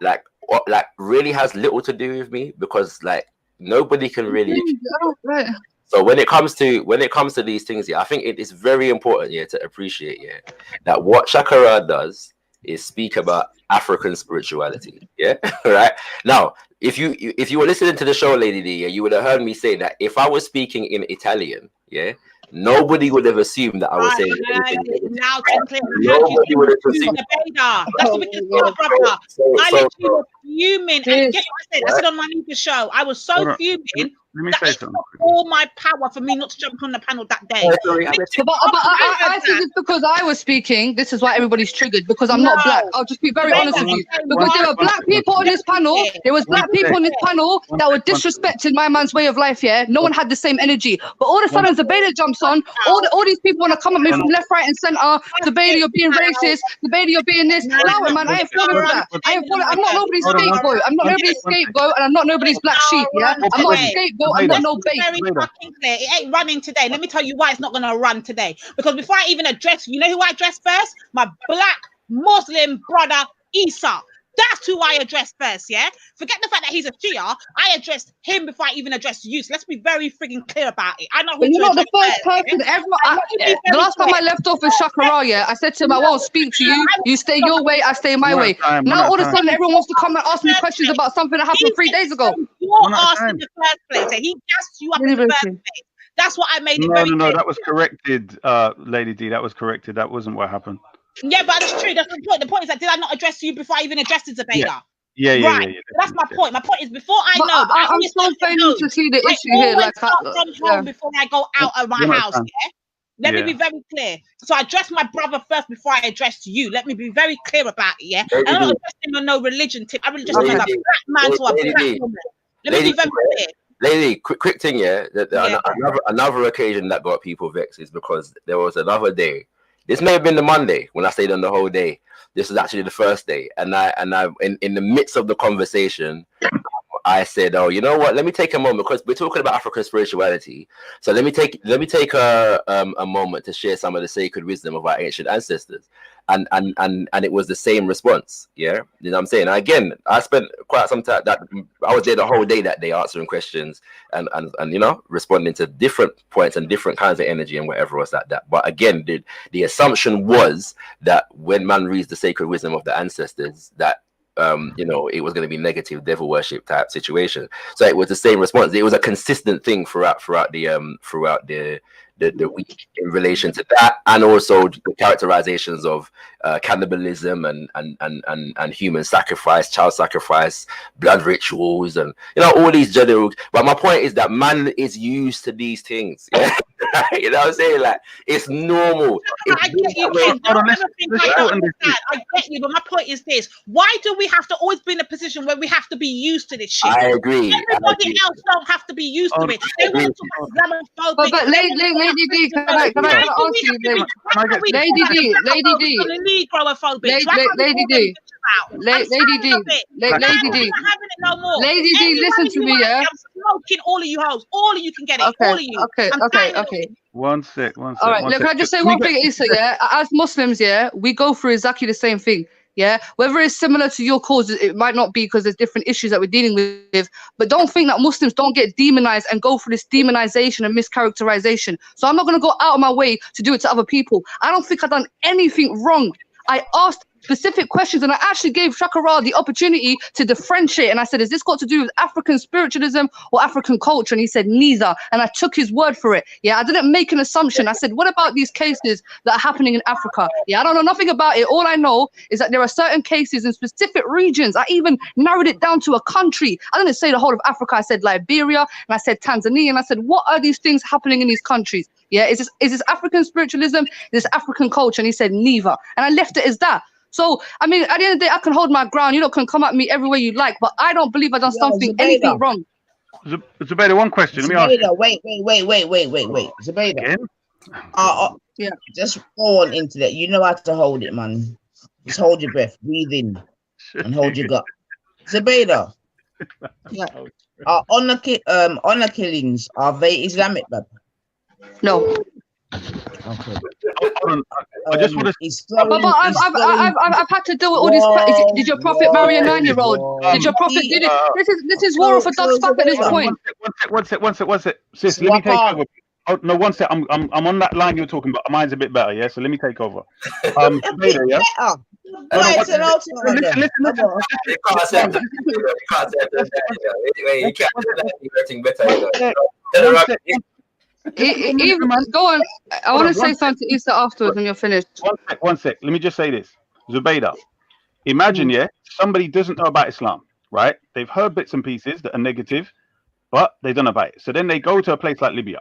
like really has little to do with me, because like nobody can really. So when it comes to these things, yeah, I think it is very important, yeah, to appreciate, yeah, that what Shakara does is speak about African spirituality, yeah, right? Now, if you were listening to the show, Lady D, yeah, you would have heard me say that if I was speaking in Italian, yeah, nobody would have assumed that I was saying anything. Now, nobody would have assumed. That's what we can do, brother. I literally was fuming. And get what I said on my new show. I was so fuming. Let me say something. All my power for me not to jump on the panel that day. But I think it's because I was speaking. This is why everybody's triggered, because I'm not black. I'll just be very honest with you. Because there were black people on this panel. There was black people on this panel that were disrespecting my man's way of life. Yeah, no one had the same energy. But all of a sudden, Zubaida jumps on. All these people want to come at me from left, right, and center. Zubaida, you're being racist. Zubaida, you're being this. Allow it, man. I ain't falling for that. I'm not nobody's scapegoat. I'm not nobody's scapegoat, and I'm not nobody's black sheep. Yeah, I'm not a scapegoat. I'm not no bait. Very fucking clear. It ain't running today. Let me tell you why it's not gonna run today. Because before I even address, you know who I address first? My black Muslim brother Isa. That's who I addressed first, yeah? Forget the fact that he's a Shia. I addressed him before I even addressed you. So let's be very freaking clear about it. I know who you're not the first person. The last time I left off with Shakara, yeah, I said to him, I won't speak to you. You stay your way, I stay my way. Now all of a sudden, everyone wants to come and ask me questions about something that happened 3 days ago. You're asked in the first place. He gassed you up in the first place. That's what I made it very clear. No, that was corrected, Lady D. That was corrected. That wasn't what happened. Yeah, but that's true. That's the point. The point is that did I not address you before I even addressed Zubaida? Yeah. Right. That's my point. My point is before I know. I'm still failing to see the issue here. Like, before I go out of my house, yeah? Let me be very clear. So I addressed my brother first before I addressed you. Let me be very clear about it, yeah? I'm not addressing on no religion tip. I really just mean a black man to a black woman. Let me be very clear. Lady, quick thing, yeah. Another occasion that got people vexed is because there was another day. This may have been the Monday when I stayed on the whole day. This was actually the first day, and I in the midst of the conversation, I said, "Oh, you know what? Let me take a moment because we're talking about African spirituality. So let me take a moment to share some of the sacred wisdom of our ancient ancestors." And it was the same response. Yeah, you know what I'm saying? Again, I spent quite some time that I was there the whole day that day answering questions and you know, responding to different points and different kinds of energy and whatever else like that. But again, the assumption was that when man reads the sacred wisdom of the ancestors, that you know, it was going to be negative devil worship type situation. So it was the same response. It was a consistent thing throughout the week in relation to that, and also the characterizations of cannibalism and human sacrifice, child sacrifice, blood rituals, and you know, all these general. But my point is that man is used to these things. Yeah? You know what I'm saying? Like, it's normal. I get you, Ken. I get you, but my point is this: why do we have to always be in a position where we have to be used to this shit? I agree. Everybody else don't have to be used to it. They want to talk Islamophobic. But Lady D, can I ask you? Lady D, listen to me, yeah. I'm smoking all of you hoes. All of you can get it. All of you. Okay. One sec. All right, look, can I just say one thing, Issa, yeah? As Muslims, yeah, we go through exactly the same thing. Yeah, whether it's similar to your cause, it might not be because there's different issues that we're dealing with. But don't think that Muslims don't get demonized and go through this demonization and mischaracterization. So I'm not going to go out of my way to do it to other people. I don't think I've done anything wrong. I asked specific questions, and I actually gave Shakara the opportunity to differentiate. And I said, "Has this got to do with African spiritualism or African culture?" And he said, "Neither." And I took his word for it. Yeah, I didn't make an assumption. I said, "What about these cases that are happening in Africa?" Yeah, I don't know nothing about it. All I know is that there are certain cases in specific regions. I even narrowed it down to a country. I didn't say the whole of Africa. I said Liberia, and I said Tanzania, and I said, what are these things happening in these countries? Yeah, is this African spiritualism? Is this African culture? And he said neither. And I left it as that. So, I mean, at the end of the day, I can hold my ground. You lot can come at me every way you like, but I don't believe I've done anything wrong. Zubaida, one question. Let me ask you. Wait. Zubaida. Yeah. Just go on into that. You know how to hold it, man. Just hold your breath, breathe in, and hold your gut. Zubaida. Yeah. Honor killings, are they Islamic, bro? No. Okay. I just want to. But I've had to deal with all these. Did your prophet marry a 9-year-old? Did your prophet did it? This is war of a dog's fuck at this point. One sec. Sis, let me take over. Oh no, one sec. I'm on that line you're talking about. Mine's a bit better, yeah. So let me take over. Zubaida, yeah. Listen. You can't say that. You can't say better. Go on. I want to say something to Issa afterwards when you're finished. One sec. Let me just say this. Zubaida, imagine, yeah, somebody doesn't know about Islam, right? They've heard bits and pieces that are negative, but they don't know about it. So then they go to a place like Libya.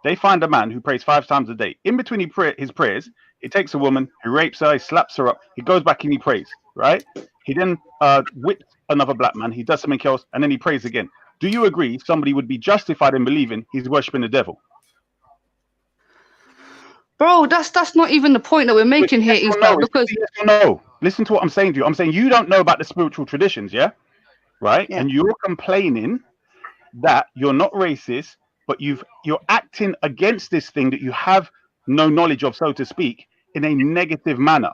They find a man who prays 5 times a day. In between his prayers, he takes a woman, he rapes her, he slaps her up, he goes back and he prays, right? He then whips another black man, he does something else, and then he prays again. Do you agree somebody would be justified in believing he's worshipping the devil? Bro, that's not even the point that we're making here, Issa, because no. Listen to what I'm saying to you. I'm saying you don't know about the spiritual traditions, yeah? Right? Yeah. And you're complaining that you're not racist, but you're acting against this thing that you have no knowledge of, so to speak, in a negative manner.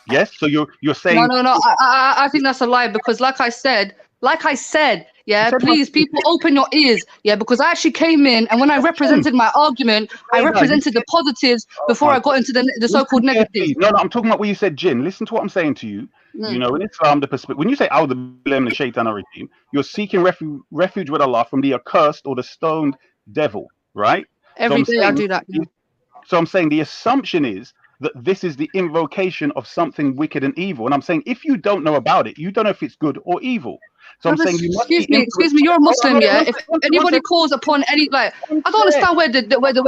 Yes? So you're saying No. I think that's a lie, because like I said, yeah, please, people open your ears, yeah, because I actually came in, and when I represented my argument, I represented the positives before I got into the so-called negatives. No, I'm talking about what you said, Jinn. Listen to what I'm saying to you. You know, in Islam, when you say A'udhu Billahi Minash Shaitanir Rajeem, you're seeking refuge with Allah from the accursed or the stoned devil, right? Every day I do that. Yeah. So I'm saying the assumption is that this is the invocation of something wicked and evil. And I'm saying if you don't know about it, you don't know if it's good or evil. So I'm saying you must excuse me, you're a Muslim, yeah? If anybody calls upon any, like, I don't understand where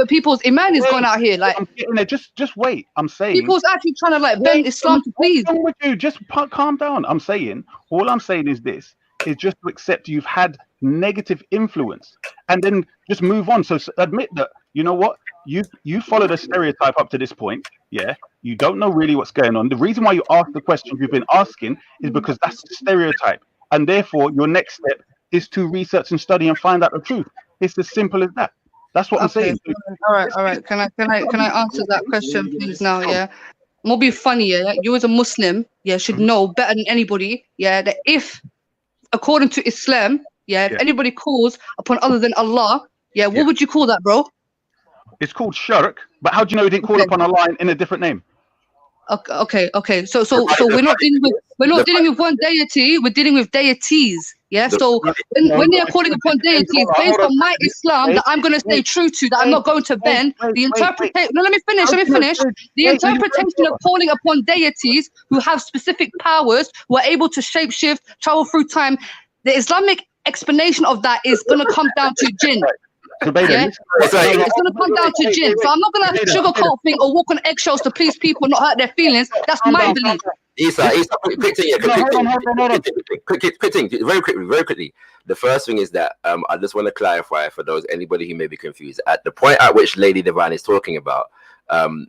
people's iman is going out here. Like, I'm getting there. Just wait. I'm saying people's actually trying to like bend Islam to please. What's wrong with you? Just calm down. All I'm saying is this: is just to accept you've had negative influence, and then just move on. So admit that you know what you followed a stereotype up to this point. Yeah, you don't know really what's going on. The reason why you ask the questions you've been asking is because that's the stereotype. And therefore, your next step is to research and study and find out the truth. It's as simple as that. That's what I'm saying. All right. Can I answer that question, please? Now, yeah. Won't be funny, yeah. You as a Muslim, yeah, should know better than anybody, yeah, that if, according to Islam, yeah, if anybody calls upon other than Allah, yeah, what would you call that, bro? It's called shirk. But how do you know he didn't call upon Allah in a different name? Okay. So we're not dealing with one deity. We're dealing with deities. Yeah. So when they are calling upon deities based on my Islam that I'm going to stay true to, that I'm not going to bend, the interpretation. No, let me finish. The interpretation of calling upon deities who have specific powers, who are able to shapeshift, travel through time. The Islamic explanation of that is going to come down to jinn. Yeah? It's going to come down to jinn. So I'm not going to sugarcoat thing or walk on eggshells to please people, not hurt their feelings. That's my belief. Issa, quick thing, very quickly. The first thing is that I just want to clarify for anybody who may be confused. At the point at which Lady Divine is talking about,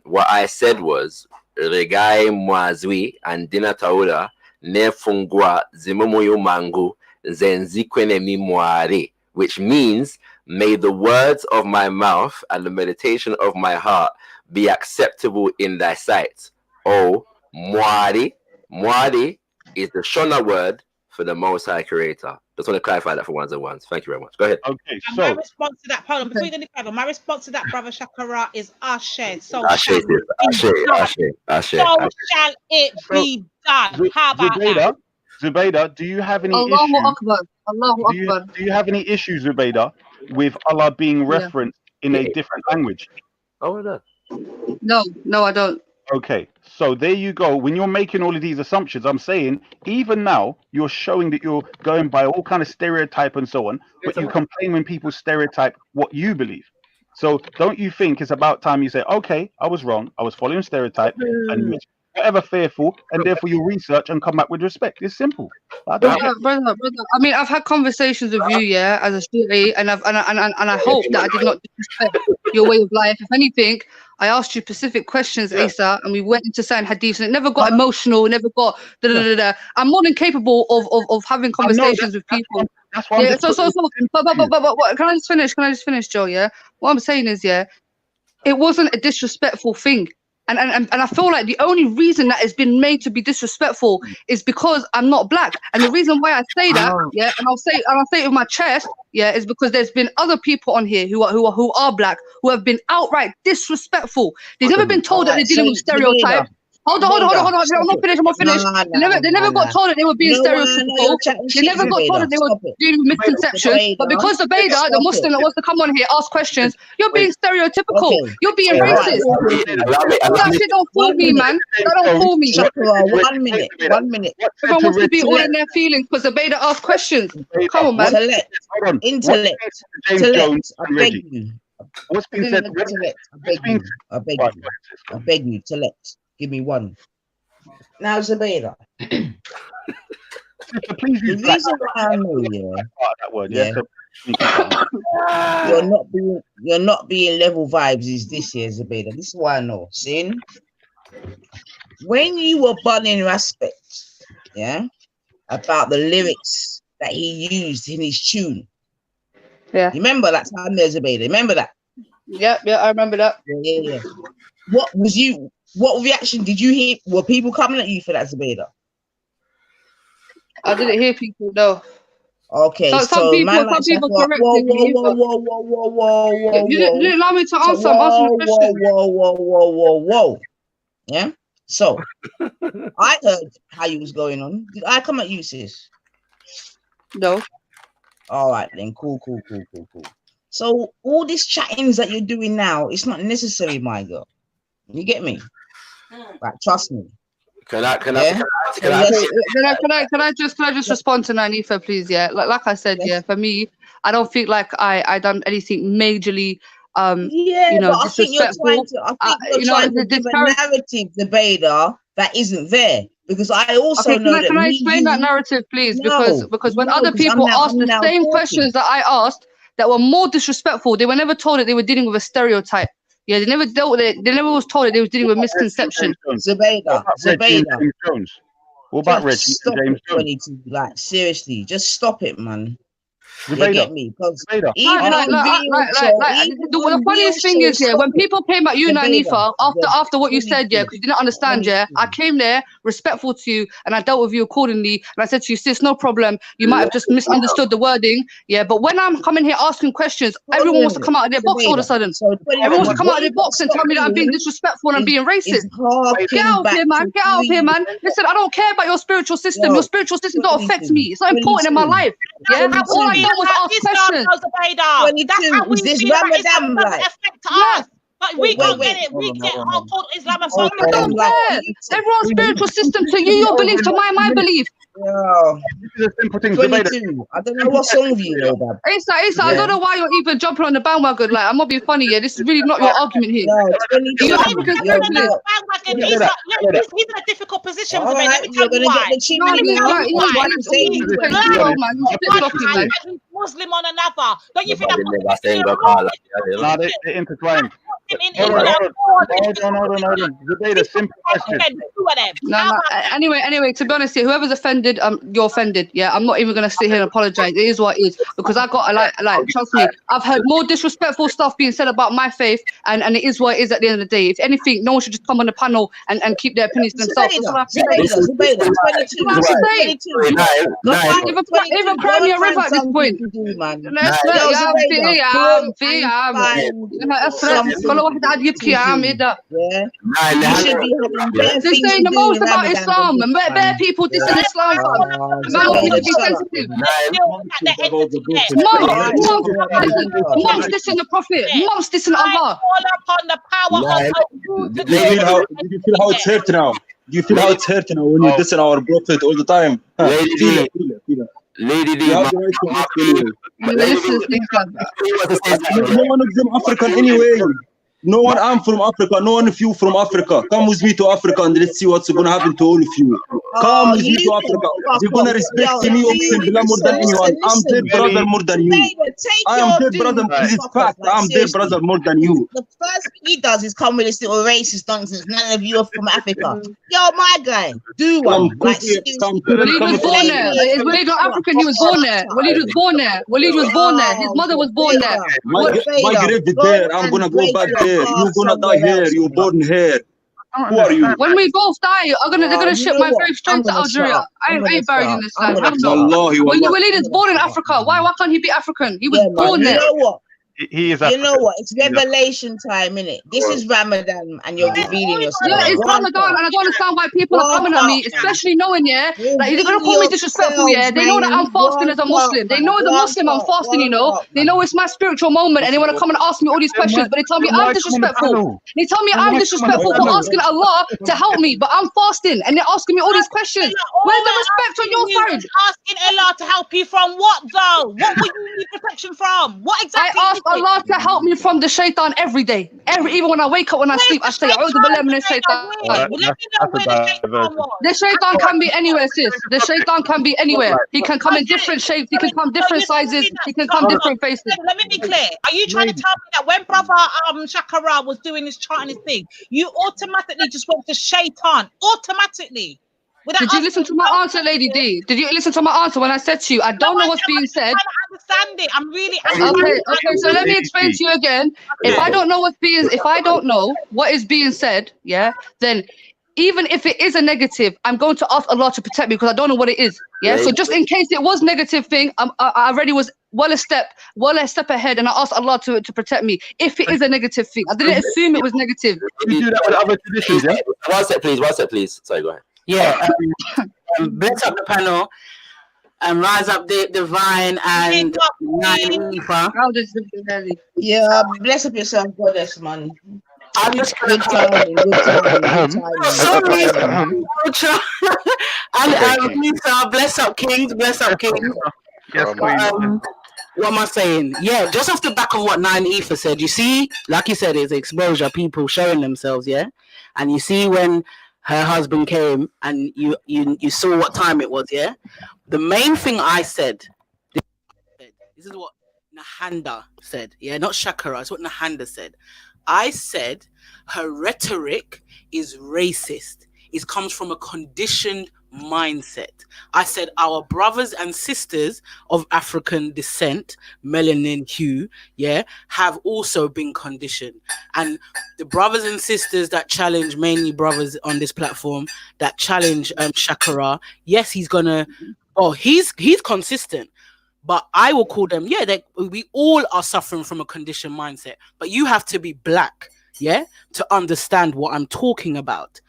what I said was Regai Mwazwi and Dina Taula Ne Fungwa Zimumoyo Mangu Zenzikwene Mimware, which means may the words of my mouth and the meditation of my heart be acceptable in thy sight. Oh, Mwari. Mwari is the Shona word for the Most High Creator. Just want to clarify that for ones and ones. Thank you very much. Go ahead. Okay, and my response to that, hold on, before you go any further, my response to that, brother Shakara, is Ashe. So Ashe, shall it be done. How about that? Zubaydah, do you have any Allahu issues? Akbar. Allahu Akbar. Do you have any issues, Zubaydah, with Allah being referenced in a different language? Oh, no. No, I don't. Okay, so there you go. When you're making all of these assumptions, I'm saying even now you're showing that you're going by all kind of stereotype and so on, but you complain when people stereotype what you believe. So don't you think it's about time you say, okay, I was wrong, I was following stereotype, and whatever fearful, and therefore you research and come back with respect. It's simple. Brother. I mean, I've had conversations with you, yeah, as a Shi'i, and I hope that I did not disrespect your way of life. If anything, I asked you specific questions, Asa, and we went into certain hadiths, and it never got emotional, never got I'm more than capable of having conversations with people. That's why yeah, but can I just finish, Joe? Yeah, what I'm saying is, yeah, it wasn't a disrespectful thing. And I feel like the only reason that it's been made to be disrespectful is because I'm not black. And the reason why I say that, yeah, and I'll say it with my chest, yeah, is because there's been other people on here who are black who have been outright disrespectful. They've never been told that they're dealing with stereotype. Hold on. I'm not finished. They never got told that they were being stereotypical. They never got told that they were dealing with misconceptions. But because the Zubaydah, the Muslim that wants to come on here, ask questions, you're being stereotypical. You're being racist. That shit don't fool me, man. That don't fool me. 1 minute. Everyone wants to be all in their feelings because the Zubaydah ask questions. Come on, man. Intellect. I beg you. What's been said? I beg you. Intellect. Give me one. Now, Zubaydah. The reason why I know you're not being level vibes is this here, Zubaydah. This is why I know. Sin. When you were bunning Respect, yeah, about the lyrics that he used in his tune. Yeah. You remember that time there, Zubaydah? Remember that? Yeah, I remember that. Yeah. What reaction did you hear? Were people coming at you for that, Zubaydah? I didn't hear people, no. Okay, some people corrected me. Whoa. You didn't allow me to answer. I'm asking a question. Whoa. Yeah? So, I heard how you was going on. Did I come at you, sis? No. All right, then. Cool. So, all these chattings that you're doing now, it's not necessary, my girl. You get me? Right, trust me. Can I just respond to Nanifa, please? Yeah, like I said, yeah. For me, I don't feel like I done anything majorly. But I think you're trying to give a narrative, Zubaydah, that isn't there. Because I also know that. Can I explain that narrative, please? Because when other people asked the same questions that I asked, that were more disrespectful, they were never told that they were dealing with a stereotype. Yeah, they never dealt with it. They never was told that they were dealing with misconception. Zubaydah. What about Reggie? Stop it, 22. Like, seriously, just stop it, man. You get me? Because the funniest thing is, yeah, when people came at you, Nanifa, after what you said, yeah, because you didn't understand, yeah, I came there respectful to you, and I dealt with you accordingly, and I said to you, sis, no problem. You might have just misunderstood the wording, yeah. But when I'm coming here asking questions, everyone wants to come out of their box all of a sudden. Everyone wants to come out of their box and tell me that I'm being disrespectful and I'm being racist. Get out of here, man. Get out of here, man. Listen, I don't care about your spiritual system. Your spiritual system don't affect me. It's not important in my life. Yeah, all I know was ask questions. Is this Ramadan like? But we can't get it. We get hardcore Islamophobia. I don't care. Everyone's spiritual system to you, your belief to my belief. This is a simple thing. 22. I don't know what's wrong with you, though, man. Asa, I don't know why you're even jumping on the bandwagon. Like, I'm not being funny. Yeah, this is really not your argument here. He's in a difficult position. Let me tell you why. Muslim on another. Don't you think they intertwined. in Hold on. Zubaida, simple question. No. Anyway, to be honest, here, whoever's offended, you're offended. Yeah, I'm not even gonna sit here and apologize. It is what it is, because I got like trust me, I've heard more disrespectful stuff being said about my faith, and it is what it is at the end of the day. If anything, no one should just come on the panel and keep their opinions to themselves. That's what I have to say. Even cry me a river at this point. كل واحد قاعد يبكي يا عم ايه ده؟ They're saying the most about Islam and bare people dissing Islam. Man want me to be sensitive. Mom's dissing the Prophet. Mom's dissing Allah. Do you feel how it's hurt now? Do you feel how it's hurt now when you dissing our Prophet all the time? Lady D, no one of them African anyway. No one, I'm from Africa. No one of you from Africa. Come with me to Africa and let's see what's going to happen to all of you. Come with me to Africa. They're going to respect me more than anyone. I'm their brother more than you. I am their brother. This is fact. I'm their brother more than you. The first thing he does is come with this little racist nonsense. None of you are from Africa. Yo, my guy, do one. When he was born there. When he got African, he was born there. When he was born there. His mother was born there. My grave is there. I'm going to go back there. You're gonna die here. You're born here. Who are you? When we both die, they're gonna ship my grave straight to Algeria. I ain't buried in this land. Walid is born in Africa. Why can't he be African? He was born there. You know what? He is. You know what? It's revelation time, innit? This is Ramadan, and you're revealing yourself. Yeah, it's Ramadan, and I don't understand why people are coming at me, especially knowing, like they're gonna call me disrespectful. Yeah, they know that I'm fasting as a Muslim. They know as a Muslim I'm fasting. They know it's my spiritual moment, and they want to come and ask me all these questions. But they tell me I'm disrespectful. They tell me I'm disrespectful for asking Allah to help me, but I'm fasting, and they're asking me all these questions. Where's the respect on your side? Asking Allah to help you from what, though? What would you need protection from? What exactly? I asked Allah to help me from the shaitan every day. Even when I wake up, when I sleep, I say, "A'udhu billahi minash shaitan." The shaitan can be anywhere, sis. The shaitan can be anywhere. He can come in different shapes. He can come different sizes. He can come different faces. Let me be clear. Are you trying to tell me that when brother Shakara was doing his chanting thing, you automatically just went to shaitan? Automatically. Did you listen to my answer, Lady D? Did you listen to my answer when I said to you, I don't know what's being said? I understand it. I'm really okay. So let me explain to you again. If I don't know what is being said, then even if it is a negative, I'm going to ask Allah to protect me because I don't know what it is. Yeah. So just in case it was negative thing, I already was well a step ahead, and I asked Allah to protect me. If it is a negative thing, I didn't assume it was negative. You do that with other traditions, yeah? One sec, please. Sorry, go ahead. Yeah, bless up the panel and rise up the divine and Ifa. Yeah, bless up yourself, goddess, man. I'm just good timing. And Lisa, bless up kings. Yes, what am I saying? Yeah, just off the back of what 9Ether said, you see, like you said, it's exposure, people showing themselves, yeah? And you see when her husband came and you saw what time it was, yeah? The main thing I said, this is what Nahanda said, yeah? Not Shakara, it's what Nahanda said. I said her rhetoric is racist. It comes from a conditioned mindset. I said our brothers and sisters of African descent, melanin hue, have also been conditioned. And the brothers and sisters that challenge, mainly brothers on this platform, that challenge Shakara, yes, he's consistent. But I will call them, we all are suffering from a conditioned mindset. But you have to be black, to understand what I'm talking about.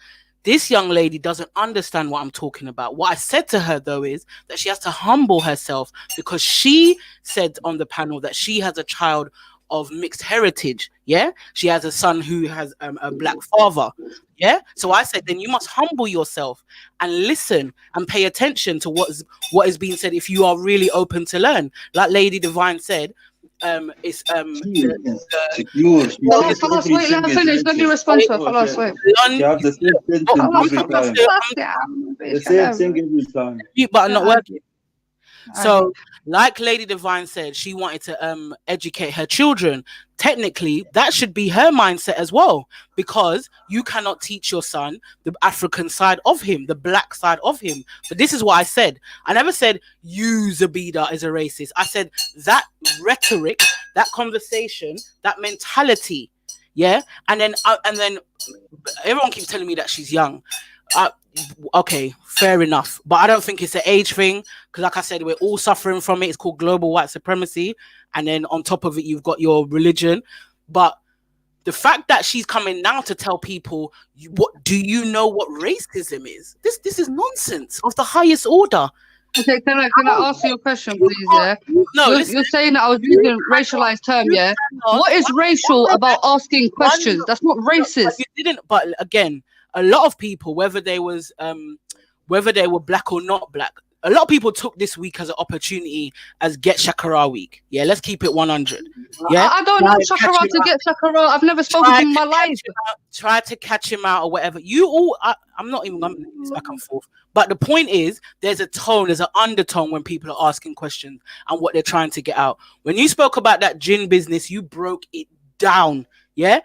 This young lady doesn't understand what I'm talking about. What I said to her, though, is that she has to humble herself because she said on the panel that she has a child of mixed heritage. She has a son who has a black father. So I said, then you must humble yourself and listen and pay attention to what is being said if you are really open to learn. Like Lady Divine said, it's wait, let me finish. Let me respond to her. Wait. You have the same thing every time. The same thing every time. Mute button not working. So, like Lady Divine said, she wanted to educate her children. Technically, that should be her mindset as well, because you cannot teach your son the African side of him, the black side of him. But this is what I said. I never said you, Zabida, is a racist. I said that rhetoric, that conversation, that mentality, yeah. And then everyone keeps telling me that she's young. Okay, fair enough, but I don't think it's an age thing, because like I said, we're all suffering from it. It's called global white supremacy, and then on top of it you've got your religion. But the fact that she's coming now to tell people, what do you know what racism is? This is nonsense of the highest order. Okay, can I ask you a question, please? Yeah. No, you're saying that I was using racialized term. Yeah. What is racial about asking questions? That's not racist. You didn't. But again, a lot of people, whether they were black or not black, a lot of people took this week as an opportunity as Get Shakara week. Yeah, let's keep it 100. Yeah, I don't know Shakara to get Shakara. I've never spoken to him in my life. Try to catch him out or whatever. You all, I'm not even going back and forth. But the point is, there's a tone, there's an undertone when people are asking questions and what they're trying to get out. When you spoke about that gin business, you broke it down. Yeah.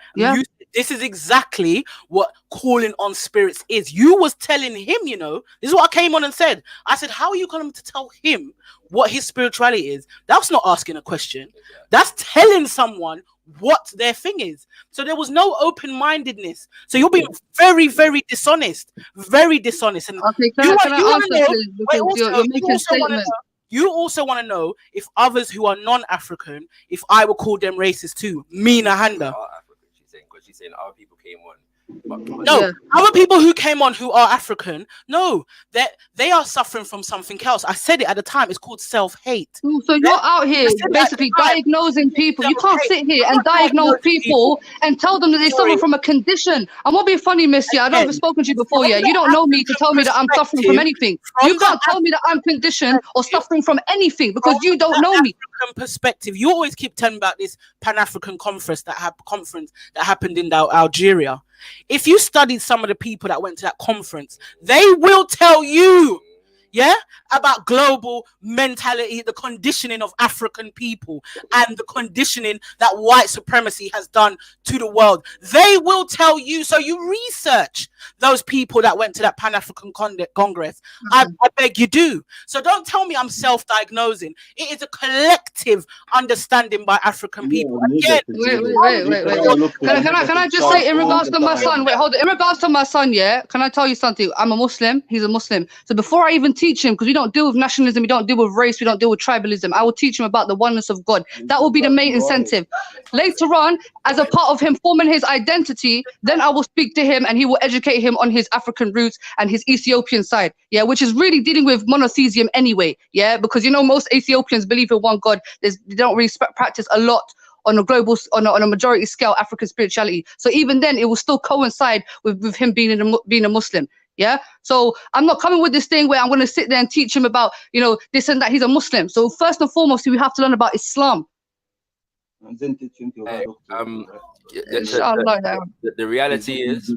This is exactly what calling on spirits is. You was telling him, you know, this is what I came on and said. I said, how are you going to tell him what his spirituality is? That's not asking a question. That's telling someone what their thing is. So there was no open-mindedness. So you're being very, very dishonest. Very dishonest. And okay, can I answer, please? Because you're making statements. You also want to know if others who are non-African, if I would call them racist too. Me, Nahanda. She's saying other people came on. No, other people who came on who are African, no, they are suffering from something else. I said it at the time. It's called self-hate. So you're out here basically diagnosing people. You can't sit here and diagnose people and tell them that they suffer from a condition. I'm not being funny, Missy. I've never spoken to you before. Yeah, you don't know me to tell me that I'm suffering from anything. You can't tell me that I'm conditioned or suffering from anything because you don't know me. Perspective. You always keep telling about this Pan-African conference that happened in Algeria. If you studied some of the people that went to that conference, they will tell you, about global mentality, the conditioning of African people, and the conditioning that white supremacy has done to the world. They will tell you. So you research those people that went to that Pan-African Congress. I beg you do. So don't tell me I'm self-diagnosing. It is a collective understanding by African people. Again, wait. Can I just say in regards to my son? Wait, hold on. In regards to my son, can I tell you something? I'm a Muslim. He's a Muslim. So before I even teach him, because we don't deal with nationalism, we don't deal with race, we don't deal with tribalism, I will teach him about the oneness of God. That will be the main incentive. Later on, as a part of him forming his identity, then I will speak to him and he will educate him on his African roots and his Ethiopian side, which is really dealing with monotheism anyway, because most Ethiopians believe in one God. They don't really practice a lot on a global, on a majority scale, African spirituality. So even then, it will still coincide with him being a Muslim. Yeah, so I'm not coming with this thing where I'm going to sit there and teach him about, this and that. He's a Muslim. So first and foremost, we have to learn about Islam. The reality is,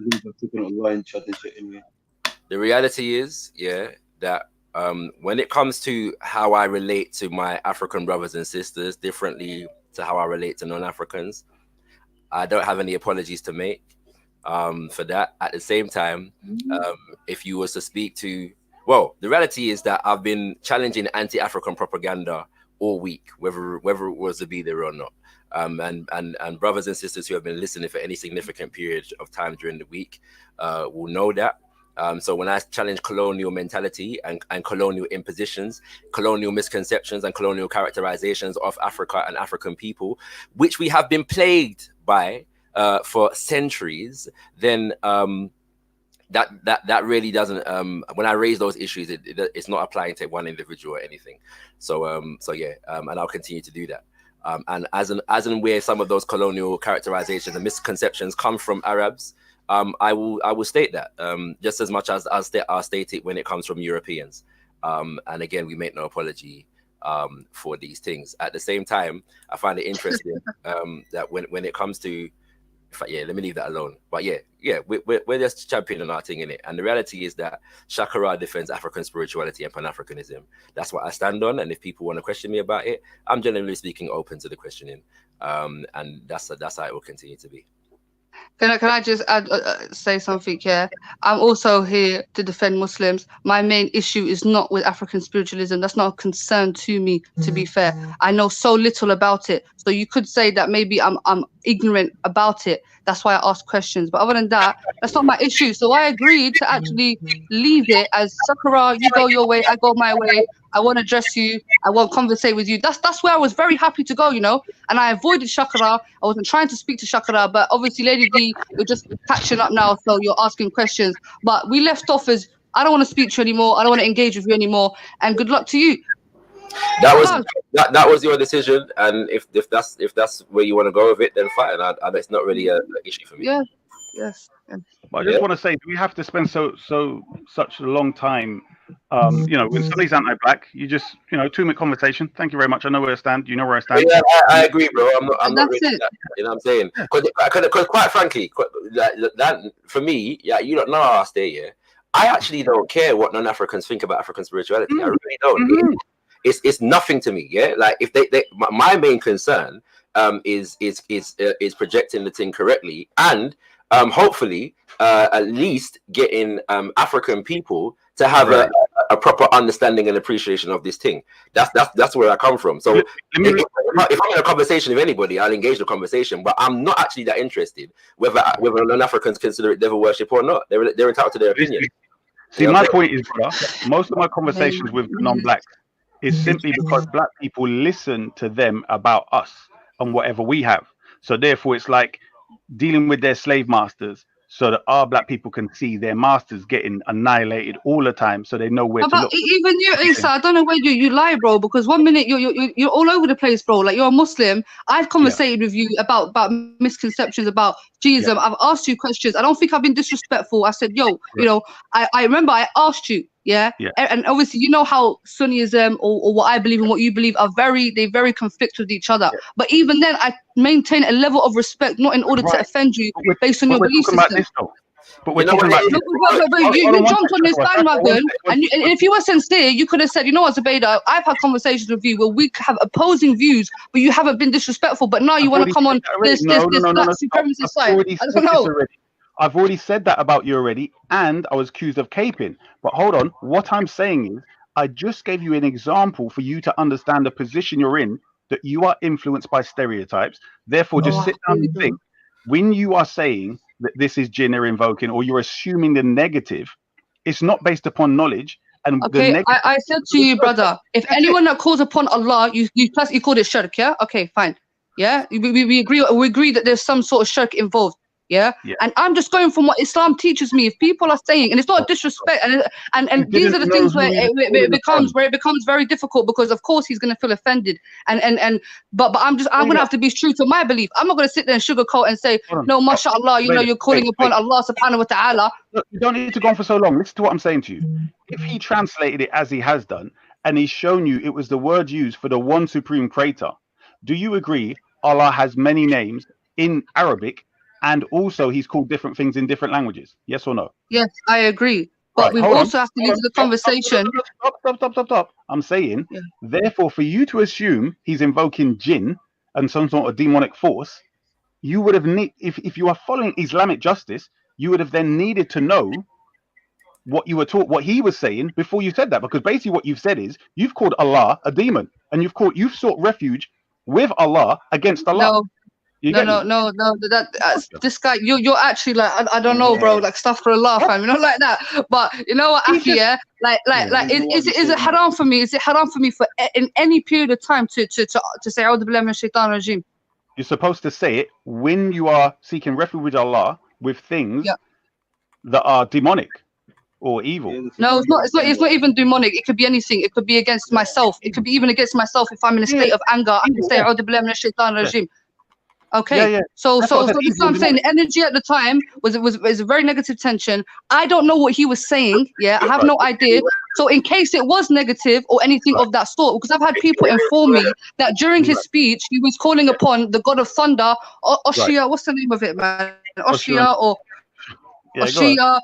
that when it comes to how I relate to my African brothers and sisters differently to how I relate to non-Africans, I don't have any apologies to make for that. At the same time, if you was to speak to, the reality is that I've been challenging anti-African propaganda all week, whether it was to be there or not. And brothers and sisters who have been listening for any significant period of time during the week will know that. So when I challenge colonial mentality and colonial impositions, colonial misconceptions and colonial characterizations of Africa and African people, which we have been plagued by for centuries, then that really doesn't. When I raise those issues, it's not applying to one individual or anything. So and I'll continue to do that. And as and where some of those colonial characterizations and misconceptions come from Arabs, I will state that just as much as I'll state it when it comes from Europeans. And again, we make no apology for these things. At the same time, I find it interesting that when it comes to In fact, yeah, let me leave that alone. But yeah, we're just championing our thing in it. And the reality is that Shakara defends African spirituality and Pan-Africanism. That's what I stand on. And if people want to question me about it, I'm generally speaking open to the questioning. And that's how it will continue to be. Can I just add say something here? I'm also here to defend Muslims. My main issue is not with African spiritualism. That's not a concern to me, to be fair. I know so little about it. So you could say that maybe I'm ignorant about it. That's why I ask questions. But other than that, that's not my issue. So I agreed to actually leave it as Sakura, you go your way, I go my way. I want to address you. I want to conversate with you. That's where I was very happy to go, you know. And I avoided Shakara. I wasn't trying to speak to Shakara, but obviously, Lady D, you're just catching up now, so you're asking questions. But we left off as I don't want to speak to you anymore. I don't want to engage with you anymore. And good luck to you. That was your decision, and if that's where you want to go with it, then fine. It's not really an issue for me. Yeah. Yes. But I just want to say, do we have to spend such a long time? You know, when somebody's anti-black, you just 2-minute conversation. Thank you very much. I know where I stand. You know where I stand. Yeah, I agree, bro. I'm not really that, you know what I'm saying? Because quite frankly, that for me, yeah, you don't know how I stay here. I actually don't care what non-Africans think about African spirituality. I really don't. It's nothing to me. Yeah, like if my main concern is projecting the thing correctly and hopefully at least getting African people to have a proper understanding and appreciation of this thing. That's where I come from. So if I'm in a conversation with anybody, I'll engage the conversation, but I'm not actually that interested whether non-Africans consider it devil worship or not. They're entitled to their opinion. See, my point is, brother, most of my conversations with non-blacks is simply because black people listen to them about us and whatever we have. So therefore, it's like dealing with their slave masters, so that our black people can see their masters getting annihilated all the time, so they know where to look. Even you, Isa, I don't know where you lie, bro. Because 1 minute you're all over the place, bro. Like you're a Muslim. I've conversated with you about misconceptions about Jesus. I've asked you questions. I don't think I've been disrespectful. I said, yo, you know, I remember I asked you. Yeah. And obviously, you know how Sunnism or what I believe and what you believe are very conflict with each other. But even then, I maintain a level of respect, not in order to offend you based on your belief system. But we're talking about this. But you jumped on this bandwagon, and if you were sincere, you could have said, you know what, Zubaydah, I've had conversations with you where we have opposing views, but you haven't been disrespectful. But now you want to come on this black supremacist side. I don't know. I've already said that about you already, and I was accused of caping. But hold on, what I'm saying is, I just gave you an example for you to understand the position you're in, that you are influenced by stereotypes. Therefore, just sit down and think. When you are saying that this is jinn or invoking, or you're assuming the negative, it's not based upon knowledge. And okay, I said to you, brother, if anyone that calls upon Allah, you called it shirk, yeah? Okay, fine. Yeah, we agree that there's some sort of shirk involved. Yeah, and I'm just going from what Islam teaches me. If people are saying, and it's not disrespect, and these are the things where it becomes very difficult, because of course he's going to feel offended, but I'm going to have to be true to my belief. I'm not going to sit there and sugarcoat and say, no, mashallah, you know, you're calling upon Allah subhanahu wa ta'ala. Look, you don't need to go on for so long. Listen to what I'm saying to you. If he translated it as he has done, and he's shown you it was the word used for the one supreme creator, do you agree Allah has many names in Arabic? And also, he's called different things in different languages. Yes or no? Yes, I agree. But we also have to leave the conversation. Stop. I'm saying, therefore, for you to assume he's invoking jinn and some sort of demonic force, you would have if you are following Islamic justice, you would have then needed to know what you were taught, what he was saying before you said that. Because basically, what you've said is you've called Allah a demon, and you've sought refuge with Allah against Allah. No. This guy, you're actually like, I don't know, bro. Like stuff for a laugh, fam. You know, like that. But you know what, Aki, is it haram for me? Is it haram for me for in any period of time to say A'udhu billahi minash shaitanir rajeem? You're supposed to say it when you are seeking refuge with Allah with things that are demonic or evil. No, it's not even demonic. It could be anything. It could be against myself. It could be even against myself if I'm in a state of anger. I can say A'udhu billahi minash shaitanir rajeem. Okay. Yeah. So That's what I said. this is what I'm saying. The energy at the time was a very negative tension. I don't know what he was saying. Yeah, I have no idea. So in case it was negative or anything of that sort, because I've had people inform me that during his speech he was calling upon the god of thunder, Oshia. What's the name of it, man? Oshia or Oshia.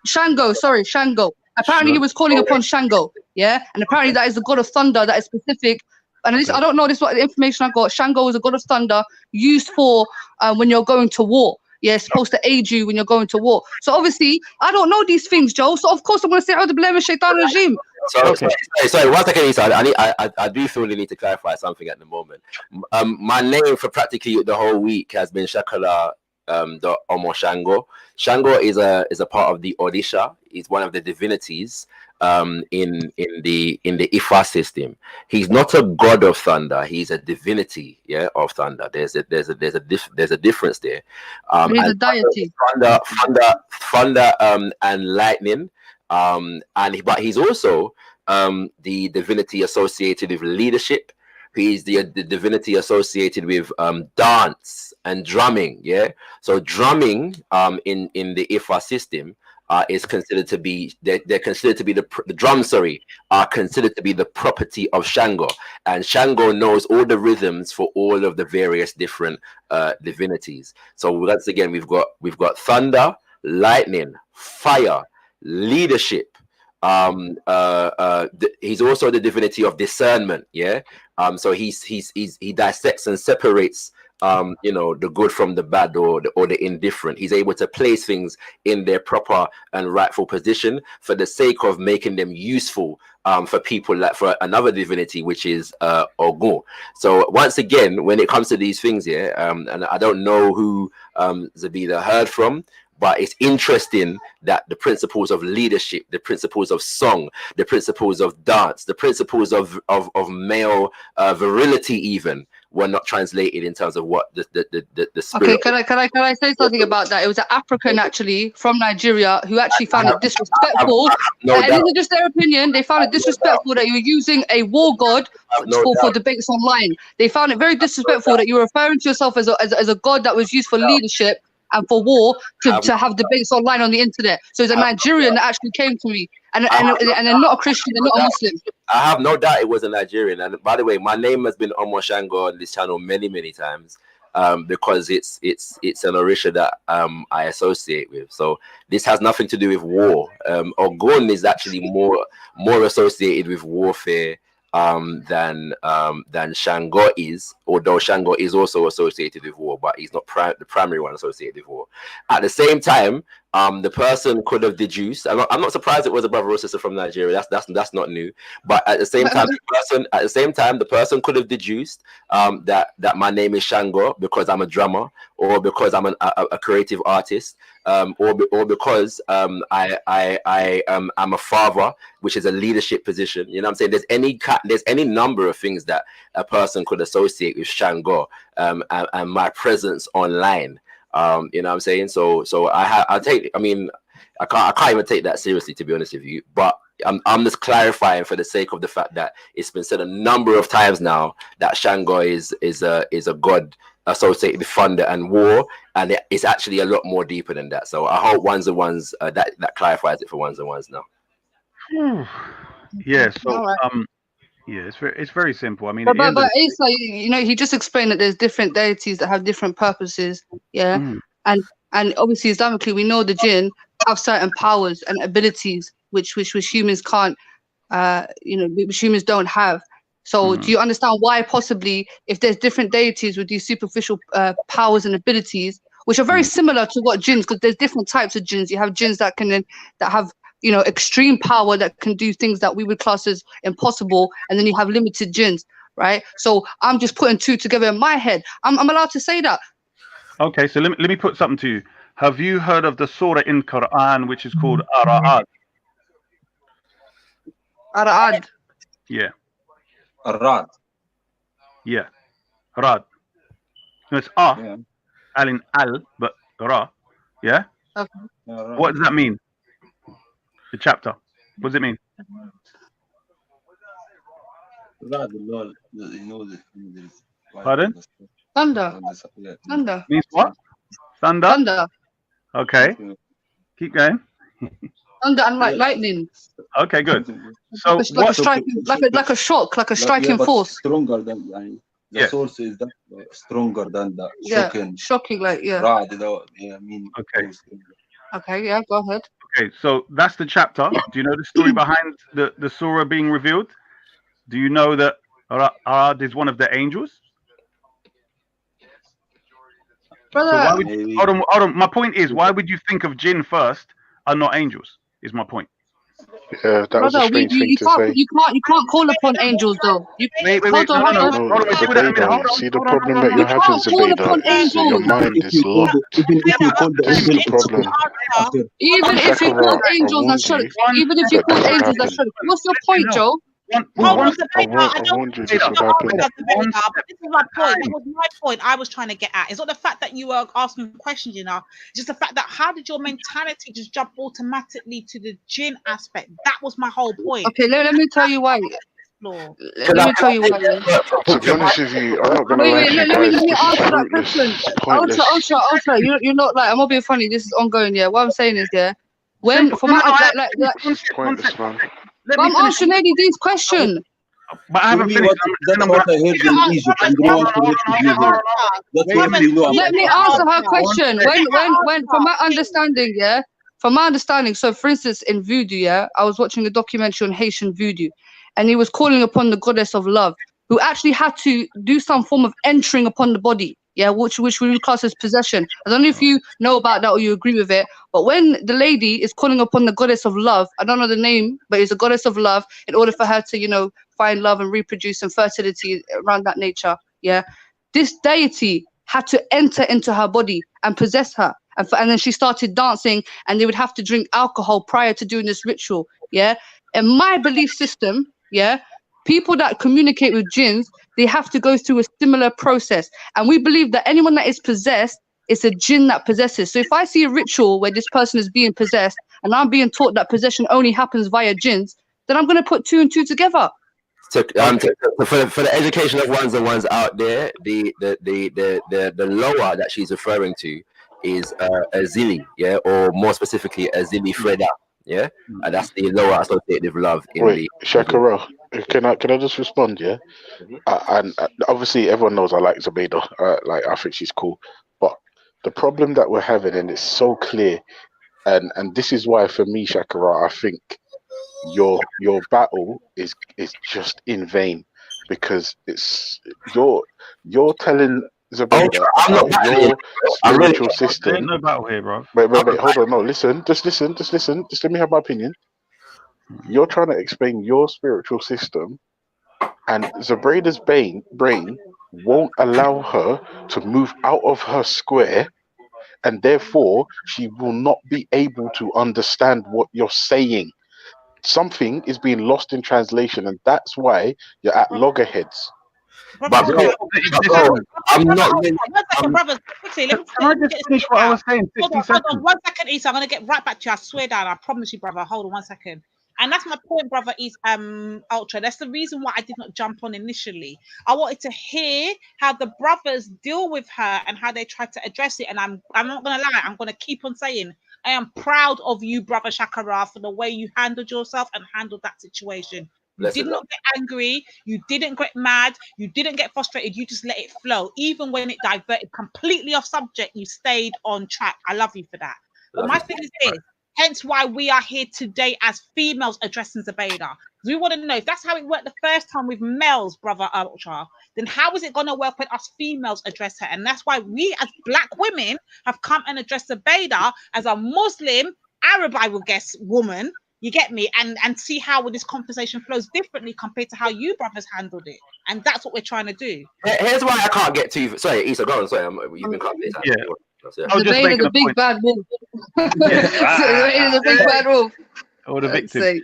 Shango. Sorry, Shango. Apparently he was calling upon Shango. Yeah, and apparently that is the god of thunder that is specific. And I don't know, this is what the information I got. Shango is a god of thunder used for when you're going to war. Yeah, it's supposed to aid you when you're going to war. So obviously, I don't know these things, Joe. So of course I'm going to say, "Oh, the blame is Shaitan regime." Sorry, 1 second, Isa. I do feel the need to clarify something at the moment. My name for practically the whole week has been Shakala the Omo Shango. Shango is a part of the Odisha. He's one of the divinities in the Ifa system. He's not a god of thunder. He's a divinity, of thunder. There's a difference there. He's a deity. Thunder and lightning. But he's also the divinity associated with leadership. He's the divinity associated with dance and drumming. So drumming in the Ifa system is considered to be they're considered to be the drums are considered to be the property of Shango, and Shango knows all the rhythms for all of the various different divinities. So once again, we've got thunder, lightning, fire, leadership. He's also the divinity of discernment. So he dissects and separates the good from the bad or the indifferent. He's able to place things in their proper and rightful position for the sake of making them useful for people, like for another divinity, which is Ogun. So once again, when it comes to these things, and I don't know who Zabida heard from, but it's interesting that the principles of leadership, the principles of song, the principles of dance, the principles of male virility even were not translated in terms of what the spirit. Okay, can I say something about that? It was an African actually from Nigeria who actually found it disrespectful. And this is just their opinion. They found it disrespectful that you were using a war god for debates online. They found it very disrespectful that you were referring to yourself as a god that was used for leadership and for war to have debates online on the internet. So it's a Nigerian that actually came to me, and they're not a Christian, they're not a Muslim. I have no doubt it was a Nigerian. And by the way, my name has been Omo Shango on this channel many times because it's an Orisha that I associate with. So this has nothing to do with war. Ogun is actually more associated with warfare than Shango is, although Shango is also associated with war, but he's not the primary one associated with war. At the same time, the person could have deduced. I'm not surprised it was a brother or sister from Nigeria. That's not new. But at the same time, the person could have deduced that my name is Shango because I'm a drummer, or because I'm a creative artist, or because I'm a father, which is a leadership position. You know what I'm saying? There's any number of things that a person could associate with Shango and my presence online. You know what I'm saying? So I can't even take that seriously, to be honest with you. But I'm just clarifying for the sake of the fact that it's been said a number of times now that Shango is a god associated with thunder and war, and it's actually a lot more deeper than that. So I hope ones and ones that clarifies it for ones and ones now. Yeah. So yeah, it's very simple. I mean, but Asa, he just explained that there's different deities that have different purposes. Yeah, and obviously Islamically, we know the jinn have certain powers and abilities which humans can't, which humans don't have. So do you understand why possibly if there's different deities with these superficial powers and abilities, which are very similar to what jinns, because there's different types of jinns. You have jinns that have extreme power that can do things that we would class as impossible, and then you have limited jinns, right? So I'm just putting two together in my head. I'm allowed to say that. Okay, so let me put something to you. Have you heard of the surah in Quran which is called Ar-Ra'd? Ar-Ra'd. Yeah. Ar-Ra'd. Yeah. Rad. No, it's al in al, but ra. Yeah. Okay. What does that mean? The chapter. What does it mean? Pardon? Thunder. Thunder. Means what? Thunder? Thunder. Okay. Keep going. Thunder and like lightning. Okay, good. So Like a striking, like a shock, like a striking force. Stronger than the source is that stronger than the shocking. Shocking, like Okay. Okay, yeah, go ahead. Okay, so that's the chapter. Do you know the story behind the surah being revealed? Do you know that Arad is one of the angels? Brother, So why would hold on. My point is, why would you think of jinn first and not angels? Is my point. Yeah, that was a brother, strange thing to say. you can't call upon angels though. Wait, hold on. Zubaydah, see the problem that you're having, Zubaydah, is that your mind is locked. This is the problem. Even if you call angels, that should. Even if you call angels, that should. What's your point, Joe? I warned you this would happen. But this is my point. That was my point I was trying to get at. It's not the fact that you were asking questions, it's just the fact that how did your mentality just jump automatically to the jinn aspect? That was my whole point. Okay, let me tell you why. Let me tell you why. To be honest with you, I'm not gonna lie to you Let me guys. answer that question. Ultra, you're not like, I'm not being funny. This is ongoing. Yeah, what I'm saying is, when for my Pointless, man. I'm answering Lady D's question. But I haven't finished. That's what I heard in Egypt. And you want to Let me answer her question. When from my understanding, so for instance, in voodoo, I was watching a documentary on Haitian voodoo, and he was calling upon the goddess of love, who actually had to do some form of entering upon the body, which we would class as possession. I don't know if you know about that or you agree with it, but when the lady is calling upon the goddess of love, I don't know the name, but it's a goddess of love, in order for her to, find love and reproduce and fertility around that nature, this deity had to enter into her body and possess her. And then she started dancing, and they would have to drink alcohol prior to doing this ritual, In my belief system, people that communicate with jinns, they have to go through a similar process. And we believe that anyone that is possessed, it's a jinn that possesses. So if I see a ritual where this person is being possessed, and I'm being taught that possession only happens via jinns, then I'm going to put 2 and 2 together. So, for the education of ones out there, the lower that she's referring to is Azili, or more specifically Azili Freda, and that's the lower associated with love in the. Shakara, can I just respond? And obviously everyone knows I like Zubaydah. I think she's cool, but the problem that we're having, and it's so clear, and this is why for me, Shakara, I think your battle is just in vain, because it's you're telling Zubaydah about your spiritual system. There's no battle here, bro. Wait, hold on, no, listen, just let me have my opinion. You're trying to explain your spiritual system, and Zubaydah's brain won't allow her to move out of her square, and therefore she will not be able to understand what you're saying. Something is being lost in translation, and that's why you're at loggerheads. But I'm not. Brothers, quickly, let me just finish what I was saying? Hold on, 1 second, Issa. I'm gonna get right back to you. I swear down. I promise you, brother. Hold on 1 second. And that's my point, brother. Is Ultra. That's the reason why I did not jump on initially. I wanted to hear how the brothers deal with her and how they try to address it. And I'm not gonna lie. I'm gonna keep on saying I am proud of you, brother Shakara, for the way you handled yourself and handled that situation. You did not get angry. You didn't get mad. You didn't get frustrated. You just let it flow. Even when it diverted completely off subject, you stayed on track. I love you for that. But my thing is this. Hence why we are here today as females addressing Zubaydah. We want to know if that's how it worked the first time with males, brother Ultra, then how is it going to work when us females address her? And that's why we as black women have come and addressed Zubaydah as a Muslim, Arab, I would guess, woman. You get me? And see how this conversation flows differently compared to how you brothers handled it. And that's what we're trying to do. Here's why I can't get too... Sorry, Issa, go on. Sorry, you've been cutting this. Yeah. Zubaydah is a big bad wolf. Zubaydah is a big bad wolf. Or the victim.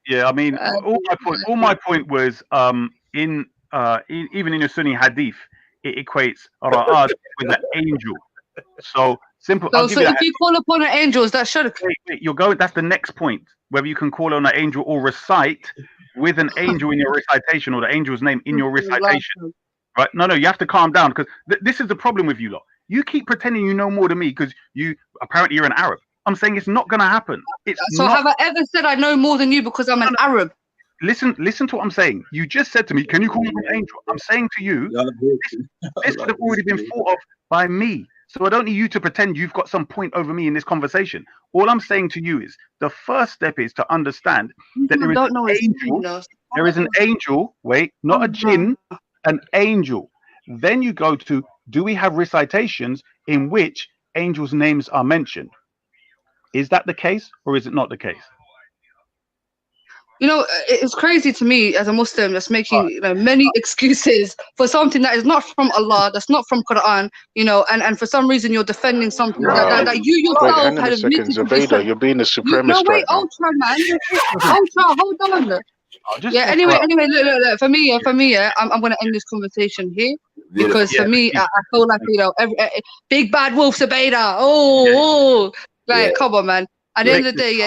Yeah, I mean, all my point was even in a Sunni hadith, it equates Ra'ad with an angel. So simple. So if you call upon an angel, is that shirk? Wait, you're going. That's the next point. Whether you can call on an angel or recite with an angel in your recitation, or the angel's name in your recitation. Right? No, you have to calm down because this is the problem with you lot. You keep pretending you know more than me because apparently you're an Arab. I'm saying it's not gonna happen. Have I ever said I know more than you because I'm an Arab? Listen to what I'm saying. You just said to me, "Can you call me an angel?" I'm saying to you, this would have already been thought of by me. So I don't need you to pretend you've got some point over me in this conversation. All I'm saying to you is the first step is to understand that there is an angel. Wait, not a jinn, an angel. Then you go to, do we have recitations in which angels' names are mentioned? Is that the case or is it not the case? You know, it's crazy to me as a Muslim that's making many excuses for something that is not from Allah, that's not from Quran, and for some reason you're defending something that you yourself had admitted to. Zubaydah, you're being a supremacist. No, wait, Ultra, man. Ultra, hold on. Anyway, look. For me, I'm going to end this conversation here because for me, I feel like big bad wolf Zubaydah. Come on, man. At the end of the day,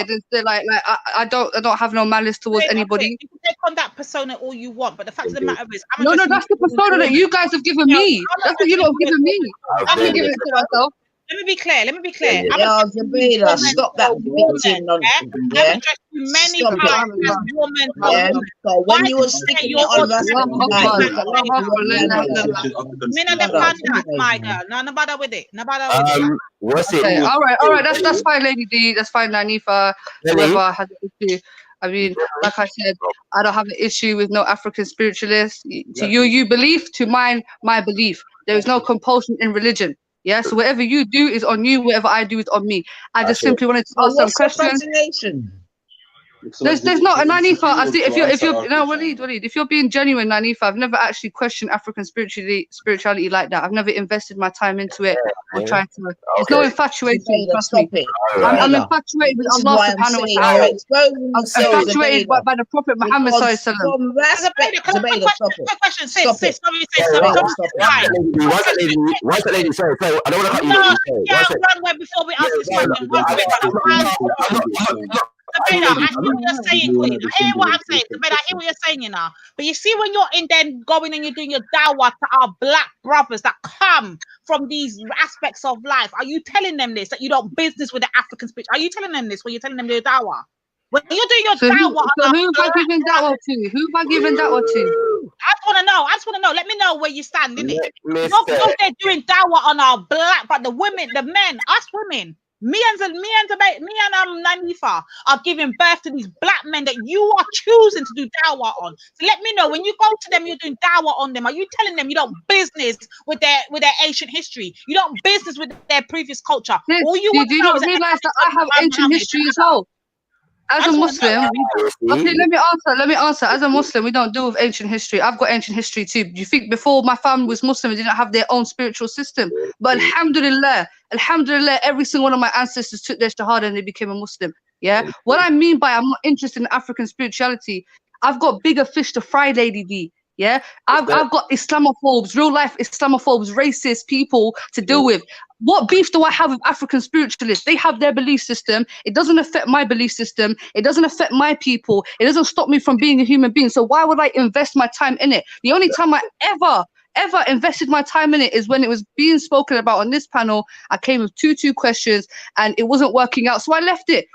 I don't have no malice towards anybody. You can take on that persona all you want, but the fact of the matter is, no, that's the persona that you guys have given me. That's what you lot have given me. I'm not giving it to myself. Let me be clear. Zubaydah, stop that victim nonsense. Yeah? Many Stop times it. as woman. Yeah? So when you were sticking it on us, my girl. No bother with it. No bother with it. What's it? All right. That's fine, Lady D. That's fine, Nanifa. Whoever has an issue. I mean, like I said, I don't have an issue with no African spiritualist. To you belief, to mine, my belief. There is no compulsion in religion. Yeah, so whatever you do is on you, whatever I do is on me. I just simply wanted to ask some questions. There's not an Nanifa. I see if you're no Walid, if you're being genuine, Nanifa, I've never actually questioned African spirituality like that. I've never invested my time into it or tried to. There's no infatuation. Trust me. I'm infatuated with Allah subhanahu wa ta'ala. I'm infatuated by the Prophet Muhammad sallallahu alaihi Question, sis. Sorry. What's that lady? Sorry, I don't want to cut you. Yeah, before we ask this question. I hear what you're saying, Queen. I hear what I'm saying. I hear what you're saying, you know. But you see, when you're in then going and you're doing your dawah to our black brothers that come from these aspects of life, are you telling them this, that you don't business with the African speech? Are you telling them this when you're telling them your dawah? When you're doing your dawah, who am I giving dawah to? Who am I giving dawah to? I just want to know. Let me know where you stand, innit? You're there doing dawah on our black, but the women, the men, us women. Me and Nanifa are giving birth to these black men that you are choosing to do dawah on. So let me know, when you go to them, you're doing dawah on them. Are you telling them you don't business with their ancient history? You don't business with their previous culture? Yes, do you not realize that I have ancient history as well? As a Muslim, okay, let me answer. As a Muslim, we don't deal with ancient history. I've got ancient history too. Do you think before my family was Muslim, they didn't have their own spiritual system? But alhamdulillah, every single one of my ancestors took their shahada and they became a Muslim. Yeah. What I mean by I'm not interested in African spirituality, I've got bigger fish to fry, Lady D. Yeah, I've got Islamophobes, real life Islamophobes, racist people to deal with. What beef do I have with African spiritualists? They have their belief system. It doesn't affect my belief system. It doesn't affect my people. It doesn't stop me from being a human being. So why would I invest my time in it? The only time I ever invested my time in it is when it was being spoken about on this panel. I came with two questions and it wasn't working out, so I left it.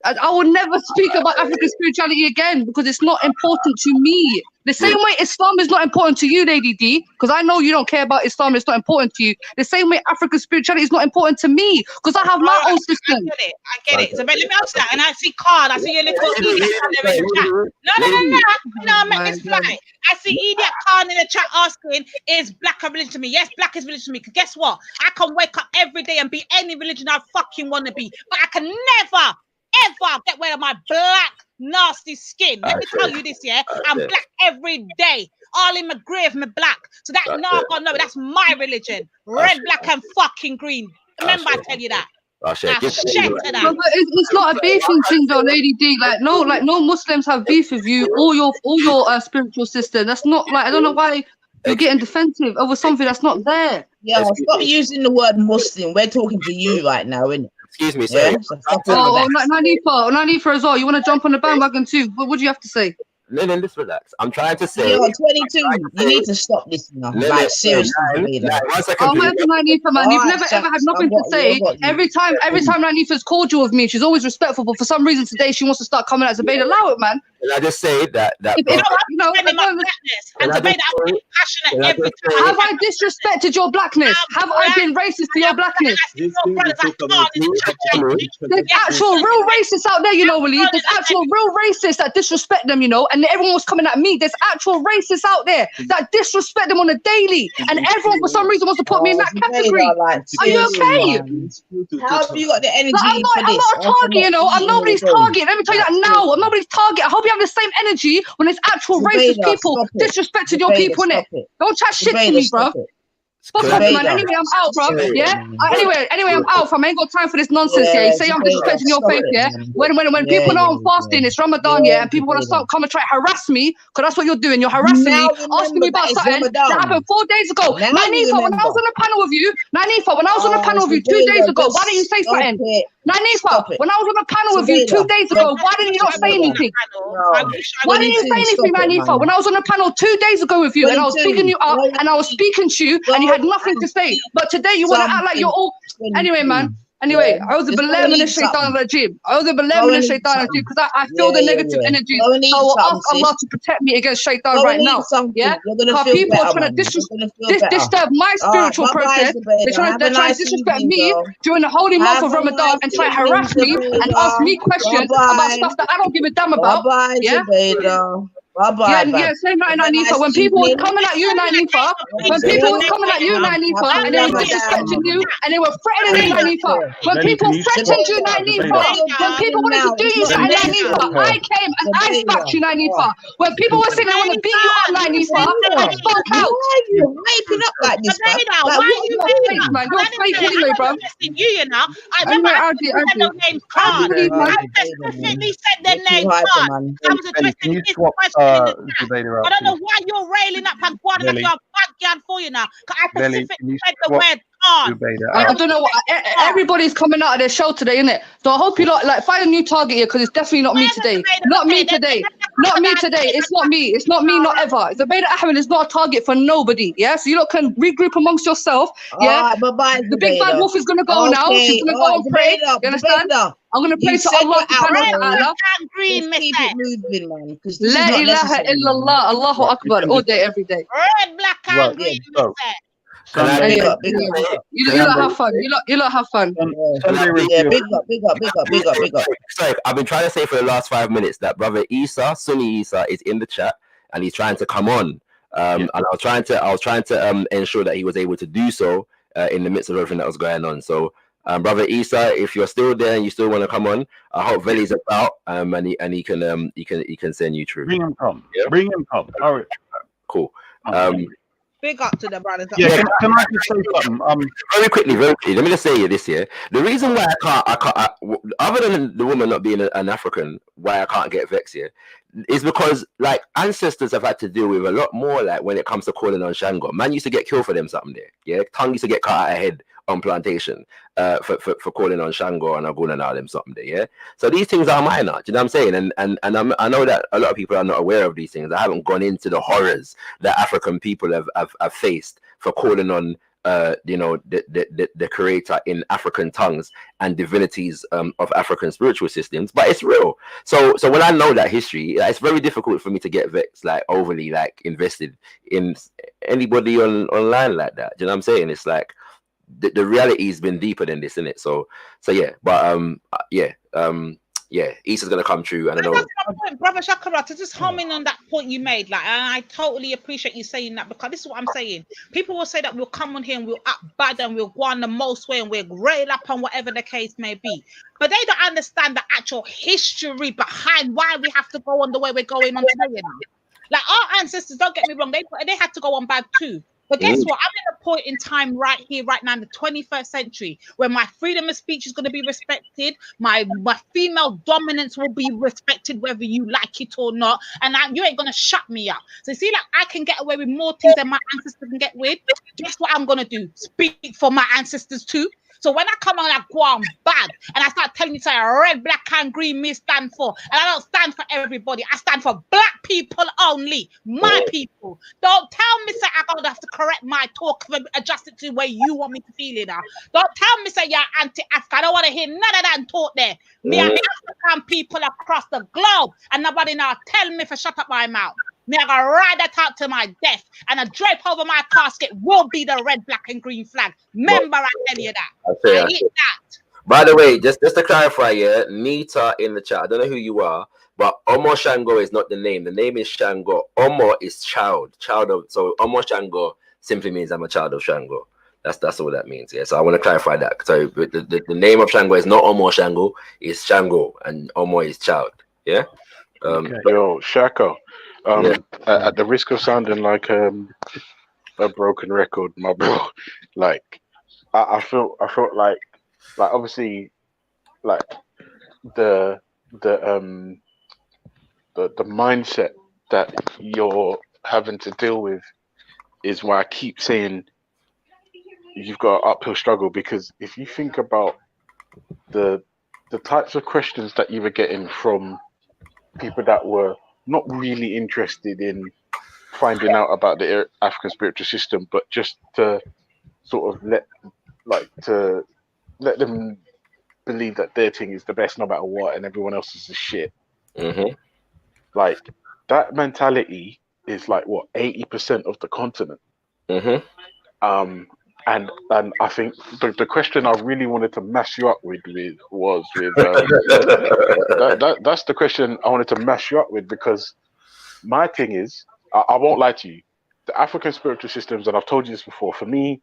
I will never speak about African spirituality again because it's not important to me. The same way Islam is not important to you, Lady D, because I know you don't care about Islam, it's not important to you. The same way African spirituality is not important to me because I have my own system. I get it. So let me ask that. And I see Card, I see your little idiot in the chat. No, make this fly. I see idiot Khan in the chat asking, is black a religion to me? Yes, black is religion to me. Because guess what? I can wake up every day and be any religion I fucking want to be. But I can never, ever get rid of my black nasty skin. Let me tell you this, yeah? I'm black every day. All in my grave, me black. So that's my religion. Red, black, and fucking green. Remember, I tell you that. It's not a beefing thing though, Lady D. No Muslims have beef with you or your spiritual system. That's not I don't know why you're getting defensive over something that's not there. Yeah, stop using the word Muslim. We're talking to you right now, innit? Excuse me, sorry. Nanifa as well. You want to jump on the bandwagon too? What would you have to say? Then just relax. I'm trying to say. You're 22. You need to stop this now. Like seriously. 1 second, Oh, please. Nanifa, man, you've never ever had nothing to say. got you. Every time Nanifa's cordial with me, she's always respectful. But for some reason today, she wants to start coming at Zubaida. Allow it, man. Can I just say that And Zubaida, I'm passionate every time. Have I disrespected your blackness? Have I been racist to your blackness? There's actual real racists out there, you know, Waleed. There's actual real racists that disrespect them, you know, and everyone was coming at me. There's actual racists out there that disrespect them on a daily, and everyone for some reason wants to put me in that category. Are you okay? How have you got the energy I'm for this? not a target, you know. I'm nobody's target. Let me tell you that now. I'm nobody's target. I hope you have the same energy when it's actual racist people disrespecting your people, innit? Don't chat shit to me, bro. Fuck off, man. Anyway, I'm out, bro. Yeah. Anyway, I'm out, fam. I ain't got time for this nonsense. Yeah. You say I'm disrespecting your faith, yeah. When people know I'm fasting, it's Ramadan, yeah, and people want to start come and try to harass me, because that's what you're doing. You're harassing me, asking me about something that happened 4 days ago. Nanifa, when I was on the panel with you, 2 days ago, why didn't you say something? Nanifa, when I was on the panel with you 2 days ago, why didn't you not say anything? Why didn't you say anything, Nanifa? When I was on the panel 2 days ago with you, and I was picking you up, and I was speaking to you, and you had nothing to say, but today you want to act like you're all. Anyway, man. Anyway, I was a بالله من الشيطان الرجيم. I was a بالله من الشيطان الرجيم because I feel the negative energy. So I will ask Allah to protect me against shaitan right now. Yeah, because people are trying to disturb my spiritual process. They're trying to disrespect me during the holy month of Ramadan and try to harass me and ask me questions about stuff that I don't give a damn about. Yeah. Same right, Nanifa. When people were coming at you, Nanifa, and they were disrespecting you, and they were threatening you, Nanifa. When people threatened you, Nanifa, when people wanted to do you something, Nanifa, I came and I smacked you, Nanifa. When people were saying they want to beat you up, Nanifa, I spoke out. Why are you hyping up like this, bro? Why are you hyping up, man? You're fake anyway, bro. You know, I remember I said their name card. I specifically said their name card. I was addressing this question. I don't know why you're railing up and guarding up your backyard for you now. I specifically said the word card. I don't know what everybody's coming out of their show today, innit? So I hope you like find a new target here, because it's definitely not me today. Not me today. Not me today. It's not me. It's not me. Not ever. Zubaida Ahmed is not a target for nobody. Yeah. So you lot can regroup amongst yourself. Yeah. The big bad wolf is gonna go now. She's gonna go and pray. You understand? I'm gonna pray to Allah subhanahu wa ta'ala. Green, keep it moving, man. La ilaha illallah, Allahu Akbar, all day, every day. Red, black, and green. You lot have fun. You lot have fun. Big up. Sorry, I've been trying to say for the last 5 minutes that brother Isa, Sunni Isa, is in the chat and he's trying to come on. And I was trying to ensure that he was able to do so in the midst of everything that was going on. So, brother Isa, if you're still there and you still want to come on, I hope Veli's about and he can send you through. Bring him come. Yeah? Bring him come. All right. Cool. Big up to the brothers. Yeah, can I just say something? Very quickly. Let me just say this here. The reason why I can't, other than the woman not being an African, why I can't get vexed here, is because like ancestors have had to deal with a lot more. Like when it comes to calling on Shango, man used to get killed for them something there. Yeah, tongue used to get cut out of head on plantation for calling on Shango and Aguna and all them something there. Yeah, so these things are minor. Do you know what I'm saying? And I know that a lot of people are not aware of these things. I haven't gone into the horrors that African people have faced for calling on the creator in African tongues and divinities of African spiritual systems, but it's real. So when I know that history, it's very difficult for me to get vexed, like overly like invested in anybody online like that. Do you know what I'm saying? It's like the reality has been deeper than this, isn't it? So yeah, but Issa's gonna come true, and I know. That's my point, brother Shakara, to just home in on that point you made, like, and I totally appreciate you saying that, because this is what I'm saying. People will say that we'll come on here and we'll act bad and we'll go on the most way and we'll rail up on whatever the case may be, but they don't understand the actual history behind why we have to go on the way we're going on today. You know? Like our ancestors, don't get me wrong, they had to go on bad too. But guess what? I'm in a point in time right here, right now, in the 21st century, where my freedom of speech is going to be respected. My female dominance will be respected, whether you like it or not. And you ain't going to shut me up. So see, like I can get away with more things than my ancestors can get with. Guess what I'm going to do? Speak for my ancestors too. So when I come on, I go on bad, and I start telling you, say, red, black, and green, me stand for, and I don't stand for everybody. I stand for black people only, my people. Don't tell me, say, I'm gonna have to correct my talk, adjust it to the way you want me to feel it now. Don't tell me, say, you're anti-African. I don't want to hear none of that talk there. Me and African people across the globe, and nobody now tell me to shut up my mouth. Me, I gotta ride that out to my death, and a drape over my casket will be the red, black, and green flag. Remember, I tell you that. I hit that. By the way, just to clarify, yeah, Nita in the chat. I don't know who you are, but Omo Shango is not the name. The name is Shango. Omo is child of. So Omo Shango simply means I'm a child of Shango. That's all that means. Yeah. So I want to clarify that. So the name of Shango is not Omo Shango. It's Shango, and Omo is child. Yeah. Yo, Shako. At the risk of sounding like a broken record, my bro, like I felt like obviously like the mindset that you're having to deal with is why I keep saying you've got an uphill struggle, because if you think about the types of questions that you were getting from people that were not really interested in finding out about the African spiritual system, but just to sort of let them believe that their thing is the best no matter what and everyone else is a shit. Like that mentality is like what 80% of the continent. And I think the question I really wanted to mash you up with that's the question I wanted to mash you up with, because my thing is, I won't lie to you, the African spiritual systems, and I've told you this before, for me,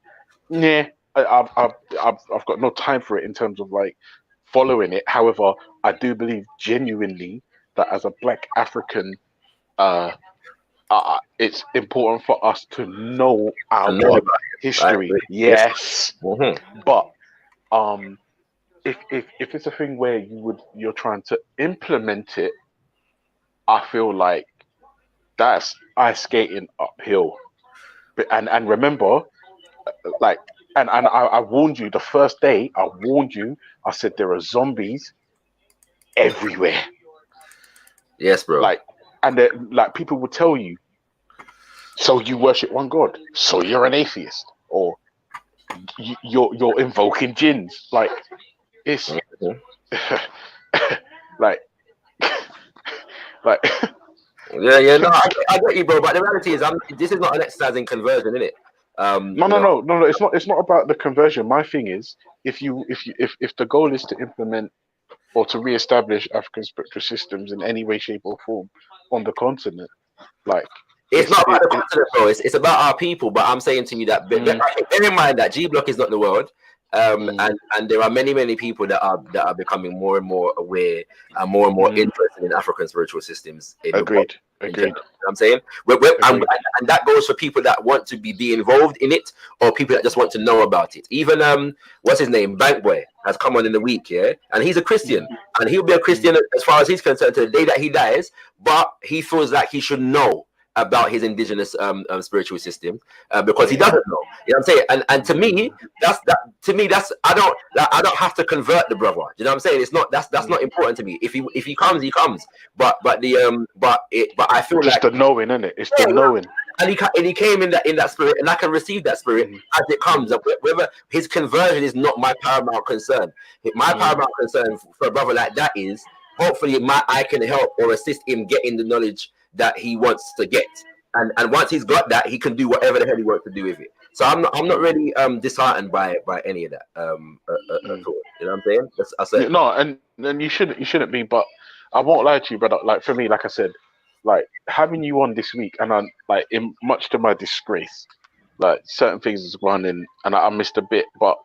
I've got no time for it in terms of like following it. However, I do believe genuinely that as a Black African, it's important for us to know our history. Yes, but if it's a thing where you're trying to implement it, I feel like that's ice skating uphill. And remember, like, and I warned you the first day. I warned you. I said there are zombies everywhere. Yes, bro. Like, and like people will tell you, so you worship one god, so you're an atheist, or you're invoking jinns. Like it's like yeah, no, I get you, bro. But the reality is, this is not an exercise in conversion, is it? No. It's not about the conversion. My thing is, if the goal is to implement or to reestablish African spiritual systems in any way, shape, or form on the continent, like. It's not about the continent, bro. It's about our people. But I'm saying to you that bear in mind that G Block is not the world, and there are many people that are becoming more and more aware and more interested in African spiritual systems. Agreed. You know what I'm saying, and that goes for people that want to be involved in it, or people that just want to know about it. Even what's his name, Bankboy, has come on in the week, and he's a Christian, and he'll be a Christian as far as he's concerned to the day that he dies. But he feels like he should know about his indigenous spiritual system because he doesn't know. You know what I'm saying? And to me, that's I don't have to convert the brother. You know what I'm saying? It's not that's not important to me. If he comes, he comes. But I feel just like the knowing, isn't it? It's the knowing. And he came in that spirit, and I can receive that spirit as it comes. Whether his conversion is not my paramount concern. My paramount concern for a brother like that is hopefully I can help or assist him getting the knowledge that he wants to get, and once he's got that, he can do whatever the hell he wants to do with it. So I'm not really disheartened by any of that at all. You know what I'm saying? I say no, and you shouldn't be. But I won't lie to you, brother. Like for me, like I said, like having you on this week, and I'm like, much to my disgrace, like certain things is running, and I missed a bit. But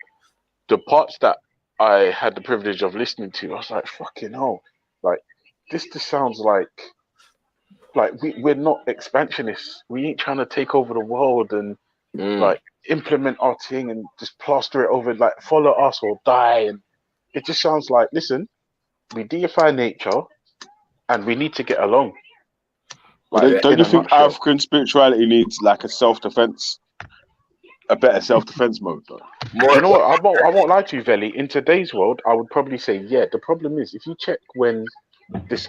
the parts that I had the privilege of listening to, I was like, fucking hell, like this just sounds like we're not expansionists. We ain't trying to take over the world and like implement our thing and just plaster it over, like follow us or die. And it just sounds like, listen, we deify nature and we need to get along. Like, don't you think African spirituality needs like a self-defense? a better self-defense mode, though. You know what? I won't lie to you, Veli. In today's world, I would probably say, yeah. The problem is, if you check when these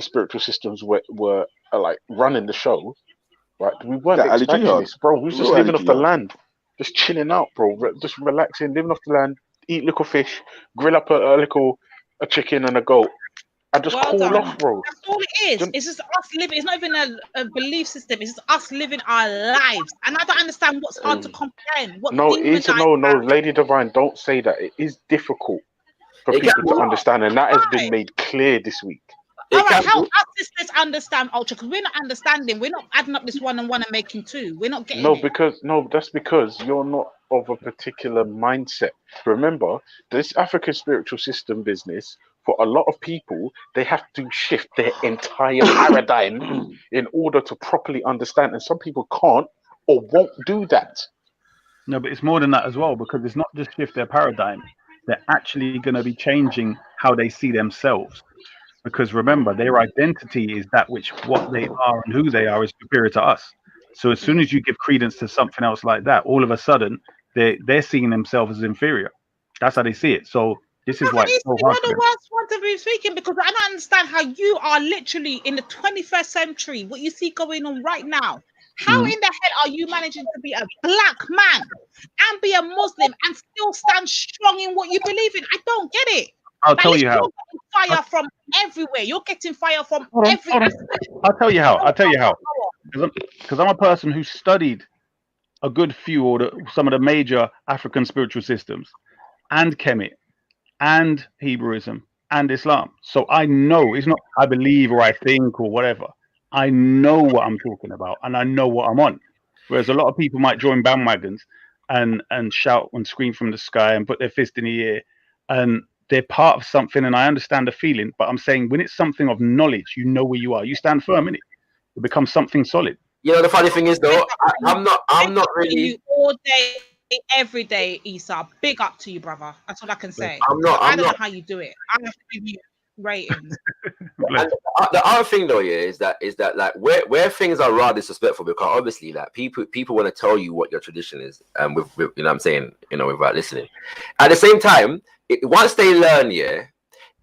spiritual systems were like running the show, right? We weren't expecting this, bro. We was just living off the land, just chilling out, bro. Just relaxing, living off the land, eat little fish, grill up a chicken and a goat. I just Well cool done. off, bro. That's all it is. It's just us living. It's not even a belief system. It's just us living our lives. And I don't understand what's hard to comprehend. What No, it is no, Lady Divine. Don't say that. It is difficult for people to understand, and that has been made clear this week. All right, help us sisters understand Ultra, because we're not understanding. We're not adding up this 1 and 1 and making 2. We're not getting No, it. that's because you're not of a particular mindset. Remember, this African spiritual system business, for a lot of people, they have to shift their entire paradigm in order to properly understand, and some people can't or won't do that. No, but it's more than that as well, because it's not just shift their paradigm. They're actually going to be changing how they see themselves. Because remember, their identity is that which what they are and who they are is superior to us. So as soon as you give credence to something else like that, all of a sudden they're seeing themselves as inferior. That's how they see it. So this is why it's so You're hard for the them. worst one to be speaking, because I don't understand how you are literally in the 21st century, what you see going on right now. How in the hell are you managing to be a black man and be a Muslim and still stand strong in what you believe in? I don't get it. I'll tell you how. You're getting fire from everywhere. You're getting fire from Hold on. everywhere. I'll tell you how. Because I'm a person who studied a good few or some of the major African spiritual systems, and Kemet, and Hebrewism, and Islam. So I know it's not I believe or I think or whatever. I know what I'm talking about, and I know what I'm on. Whereas a lot of people might join bandwagons and shout and scream from the sky and put their fist in the air, and they're part of something, and I understand the feeling. But I'm saying when it's something of knowledge, you know where you are. You stand firm in it. It becomes something solid. You know, the funny thing is though, I'm not really. You all day, every day, Issa. Big up to you, brother. That's all I can say. I don't know how you do it. I have to give you ratings. And the other thing though, is that like where things are rather disrespectful, because obviously like people want to tell you what your tradition is, and with you know what I'm saying, you know, without listening. At the same time, once they learn,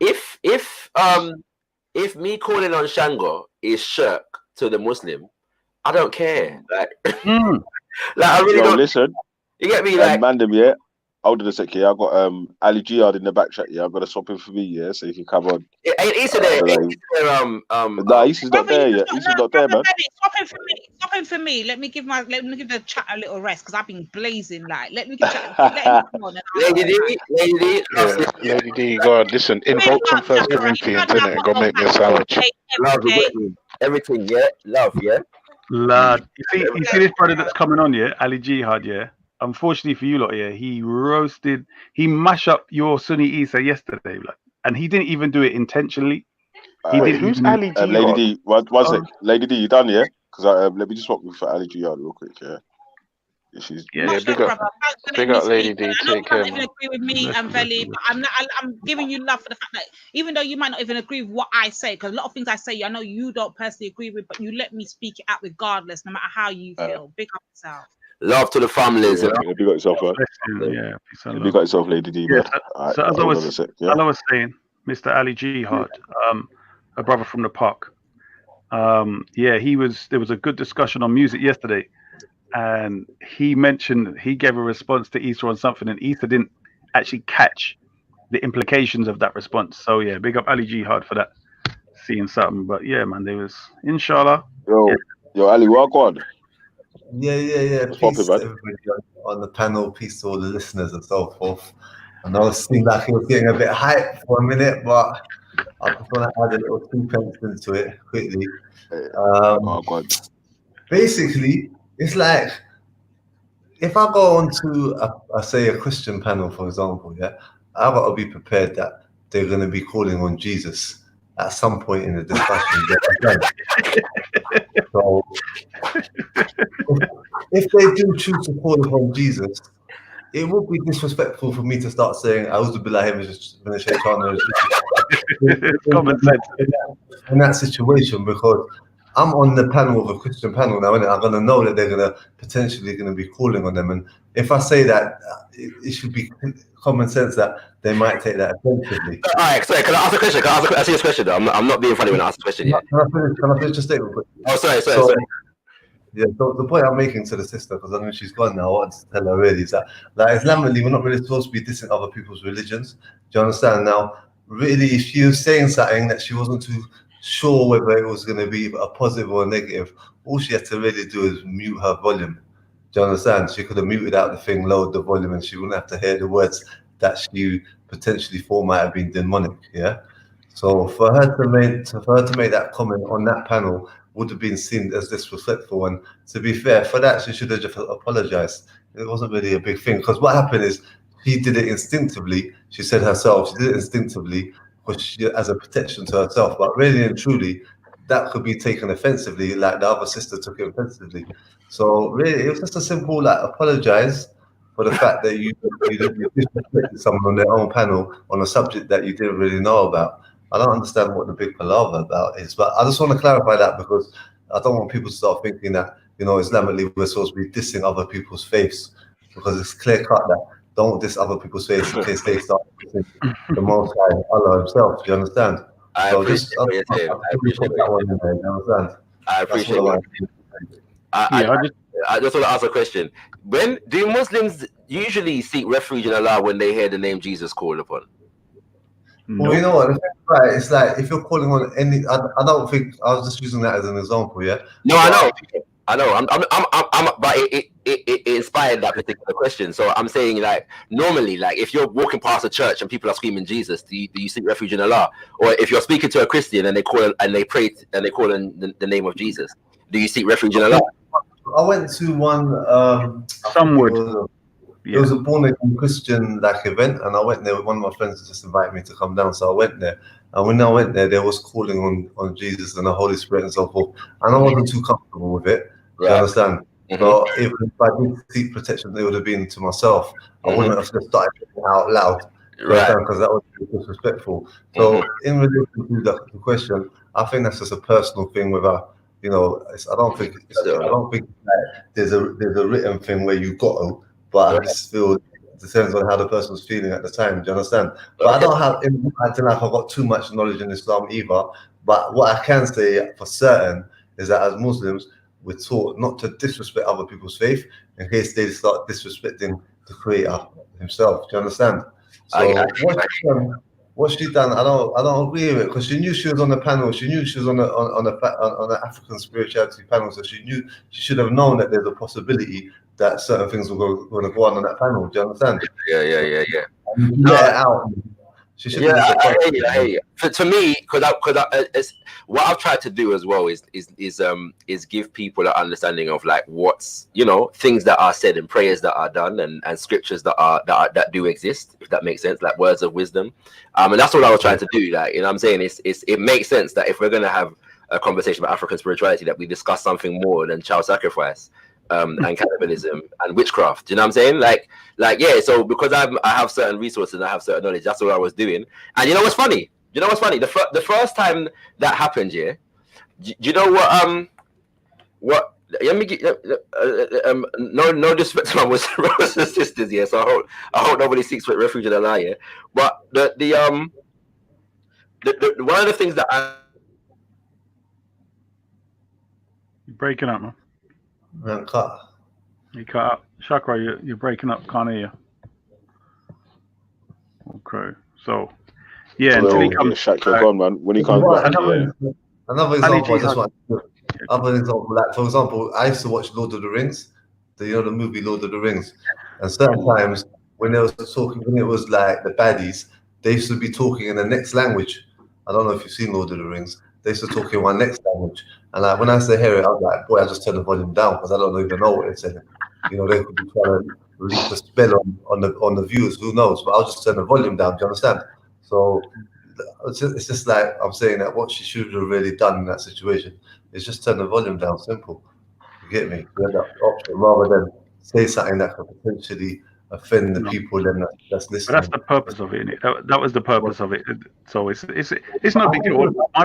if me calling on Shango is shirk to the Muslim, I don't care. Like, like I really don't listen. You get me? Like, Mandem, hold on a sec, I got Ali Jihad in the back chat, I've got to swap him for me, so if you come on. Issa there, nah, Issa's not there yet. Issa's not there, man. Stop him for me. Let me give the chat a little rest, because I've been blazing. Like, let me give chat. Let him come on. Lady D, God, listen, invoke some First Corinthians, innit, and go make me a sandwich. Love, everything, love, Lad, you see this brother that's coming on, Ali Jihad, Unfortunately for you lot, he mashed up your Sunni Issa yesterday, and he didn't even do it intentionally. Who's Ali Jihad? Lady D, one sec. Lady D, you done, Because let me just swap for Ali Jihad real quick, She's big up Lady D. Take care. Even agree with me and Veli, but I'm giving you love for the fact that even though you might not even agree with what I say, because a lot of things I say I know you don't personally agree with, but you let me speak it out regardless, no matter how you feel. Big up yourself. Love to the families. Big up yourself, man. Big up yourself, Lady D. So as I was saying, Mr. Ali Jihad, a brother from the park. There was a good discussion on music yesterday. And he gave a response to Issa on something, and Issa didn't actually catch the implications of that response. So big up Ali Jihad for that, seeing something. But man, there was inshallah. Yo, Ali, walk on. Yeah. Peace to everybody on the panel, peace to all the listeners and so forth. I know it seemed like he was getting a bit hyped for a minute, but I just want to add a little 2 pence into it quickly. Basically, it's like if I go on to a Christian panel, for example, I've got to be prepared that they're going to be calling on Jesus at some point in the discussion. So if they do choose to call upon Jesus, it would be disrespectful for me to start saying "A'udhu billahi minash shaitanir rajim" in that situation, because I'm on the panel of a Christian panel now, and I'm gonna know that they're gonna potentially be calling on them. And if I say that, it should be common sense that they might take that offensively. All right, sorry. Can I ask a question? Can I ask a serious question? Though? I'm not being funny when I ask a question yet. Can I finish the statement? Oh, sorry. Yeah, so the point I'm making to the sister, because I know she's gone now, I want to tell her really, is that like Islamically, we're not really supposed to be dissing other people's religions. Do you understand? Now, really, if she was saying something that she wasn't too sure whether it was going to be a positive or a negative, all she had to really do is mute her volume. Do you understand? She could have muted out the thing, lowered the volume, and she wouldn't have to hear the words that she potentially thought might have been demonic. Yeah. So for her to make that comment on that panel would have been seen as disrespectful. And to be fair, for that she should have just apologized. It wasn't really a big thing, because what happened is she did it instinctively. She said herself, she did it instinctively as a protection to herself. But really and truly, that could be taken offensively, like the other sister took it offensively. So really, it was just a simple apologize for the fact that you disrespected someone on their own panel on a subject that you didn't really know about. I don't understand what the big palaver about is, but I just want to clarify that, because I don't want people to start thinking that, Islamically we're supposed to be dissing other people's faiths, because it's clear cut that don't diss other people's faiths in case they start dissing the Most High, Allah Himself. Do you understand? I appreciate it. I just want to ask a question. When do Muslims usually seek refuge in Allah when they hear the name Jesus called upon? Well, you know what? Right, it's like if you're calling on any, I don't think I was just using that as an example. Yeah. No, I know. I'm but it inspired that particular question. So I'm saying, like, normally, like, if you're walking past a church and people are screaming Jesus, do you seek refuge in Allah? Or if you're speaking to a Christian and they call and they pray and they call in the name of Jesus, do you seek refuge in Allah? I went to one. It was a born again Christian event, and I went there with one of my friends just invited me to come down, so I went there. And when I went there, they was calling on Jesus and the Holy Spirit and so forth, and I wasn't too comfortable with it. Right. You understand? So if I did seek protection, it would have been to myself. I wouldn't have just started out loud, because that would be disrespectful. So in relation to the question, I think that's just a personal thing with her. I don't think there's a written thing where you got to. But I just feel it depends on how the person's feeling at the time. Do you understand? But I don't have, I don't know if I've got too much knowledge in Islam either. But what I can say for certain is that as Muslims, we're taught not to disrespect other people's faith in case they start disrespecting the Creator Himself. Do you understand? So what she done, I don't agree with it, because she knew she was on the panel. She knew she was on the African spirituality panel, so she knew she should have known that there's a possibility that certain things were going to go on that panel. Do you understand? Yeah. Out. She should have I hear you. To me, because what I've tried to do as well is give people an understanding of like what's things that are said and prayers that are done and scriptures that do exist, if that makes sense, like words of wisdom. And that's what I was trying to do. Like, what I'm saying it makes sense that if we're gonna have a conversation about African spirituality, that we discuss something more than child sacrifice. And cannibalism and witchcraft. Do you know what I'm saying? Like, so because I have certain resources and I have certain knowledge, that's what I was doing. And you know what's funny? The first time that happened, do you know what? Let me get no disrespect to my brothers and sisters, yeah. So I hope nobody seeks refuge in Allah, yeah. But the one of the things that You're breaking up, man. You cut out. Chakra, you're breaking up. Can't hear you. Okay. So, until he comes back. Gone, man. When he comes back. Another example, like, for example, I used to watch Lord of the Rings, the movie Lord of the Rings. And certain times when they was talking, when it was like the baddies, they used to be talking in the next language. I don't know if you've seen Lord of the Rings. They used to talk in one next language. And like when I say hear it, I was like, boy, I just turn the volume down because I don't even know what they're saying. They could be trying to release a spell on the viewers, who knows? But I'll just turn the volume down, do you understand? So it's just like I'm saying that what she should have really done in that situation is just turn the volume down, simple. You get me? You have that option rather than say something that could potentially offend the people then that's But listening. that's the purpose of it, innit? That was the purpose of it. So it's not a big deal. I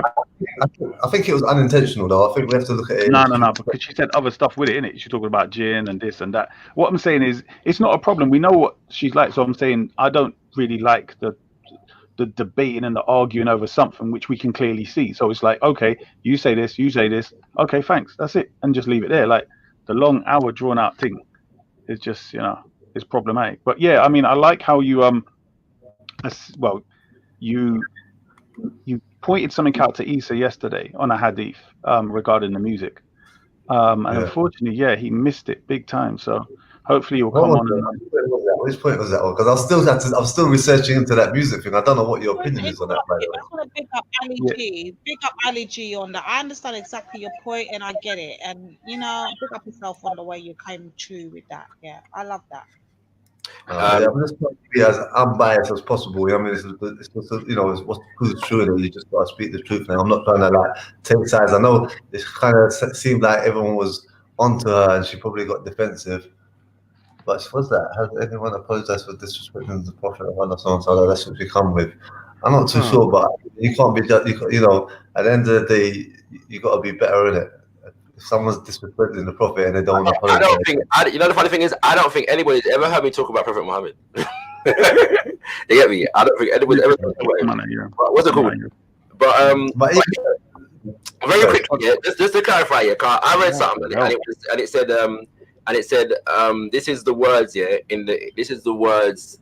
think it was unintentional though. I think we have to look at it. No, because she said other stuff with it, innit? She's talking about gin and this and that. What I'm saying is, it's not a problem. We know what she's like. So I'm saying I don't really like the debating and the arguing over something which we can clearly see. So it's like, okay, you say this, okay, thanks, that's it, and just leave it there. Like the long hour drawn out thing is just, it's problematic. But yeah, I mean, I like how you you pointed something out to Issa yesterday on a hadith regarding the music, and unfortunately, he missed it big time. So hopefully you'll come on. Which point was that one? Because I'm still researching into that music thing. I don't know what your opinion is on that. I just want to pick up Ali G. Big up Ali G on that. I understand exactly your point and I get it. And pick up yourself on the way you came true with that. Yeah, I love that. I'm just trying to be as unbiased as possible. I mean, it's what's the truth, and you just got to speak the truth. Now, I'm not trying to take sides. I know it kind of seemed like everyone was onto her, and she probably got defensive. But what's that? Has anyone apologized for disrespecting the Prophet of Allah? So that's what we come with. I'm not too sure, but you can't be judged. At the end of the day, you got to be better in it. If someone's disrespecting the Prophet and they don't want to apologize, the funny thing is, I don't think anybody's ever heard me talk about Prophet Muhammad. You get me? I don't think anybody's ever talked about him. What's it called? But very quickly, just to clarify, I read something and it said, this is the words, this is the words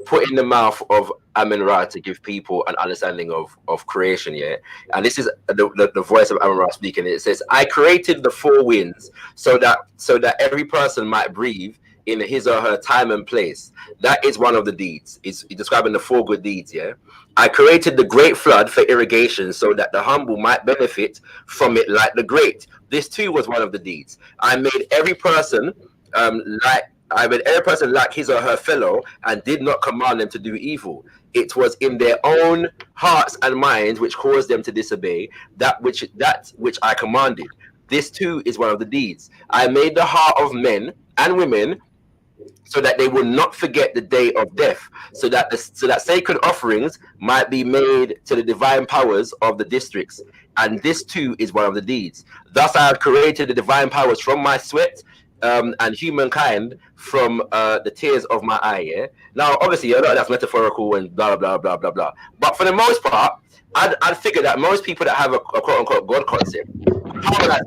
put in the mouth of Amun-Ra to give people an understanding of creation, and this is the voice of Amun-Ra speaking. It says, I created the four winds so that every person might breathe in his or her time and place. That is one of the deeds. It's describing the four good deeds, I created the great flood for irrigation so that the humble might benefit from it like the great. This too was one of the deeds. I made every person like his or her fellow and did not command them to do evil. It was in their own hearts and minds which caused them to disobey that which I commanded. This too is one of the deeds. I made the heart of men and women so that they will not forget the day of death, so that sacred offerings might be made to the divine powers of the districts. And this too is one of the deeds. Thus I have created the divine powers from my sweat, and humankind from the tears of my eye. Now, obviously, I know that's metaphorical and blah blah blah blah blah. But for the most part, I'd figure that most people that have a quote unquote God concept harmonize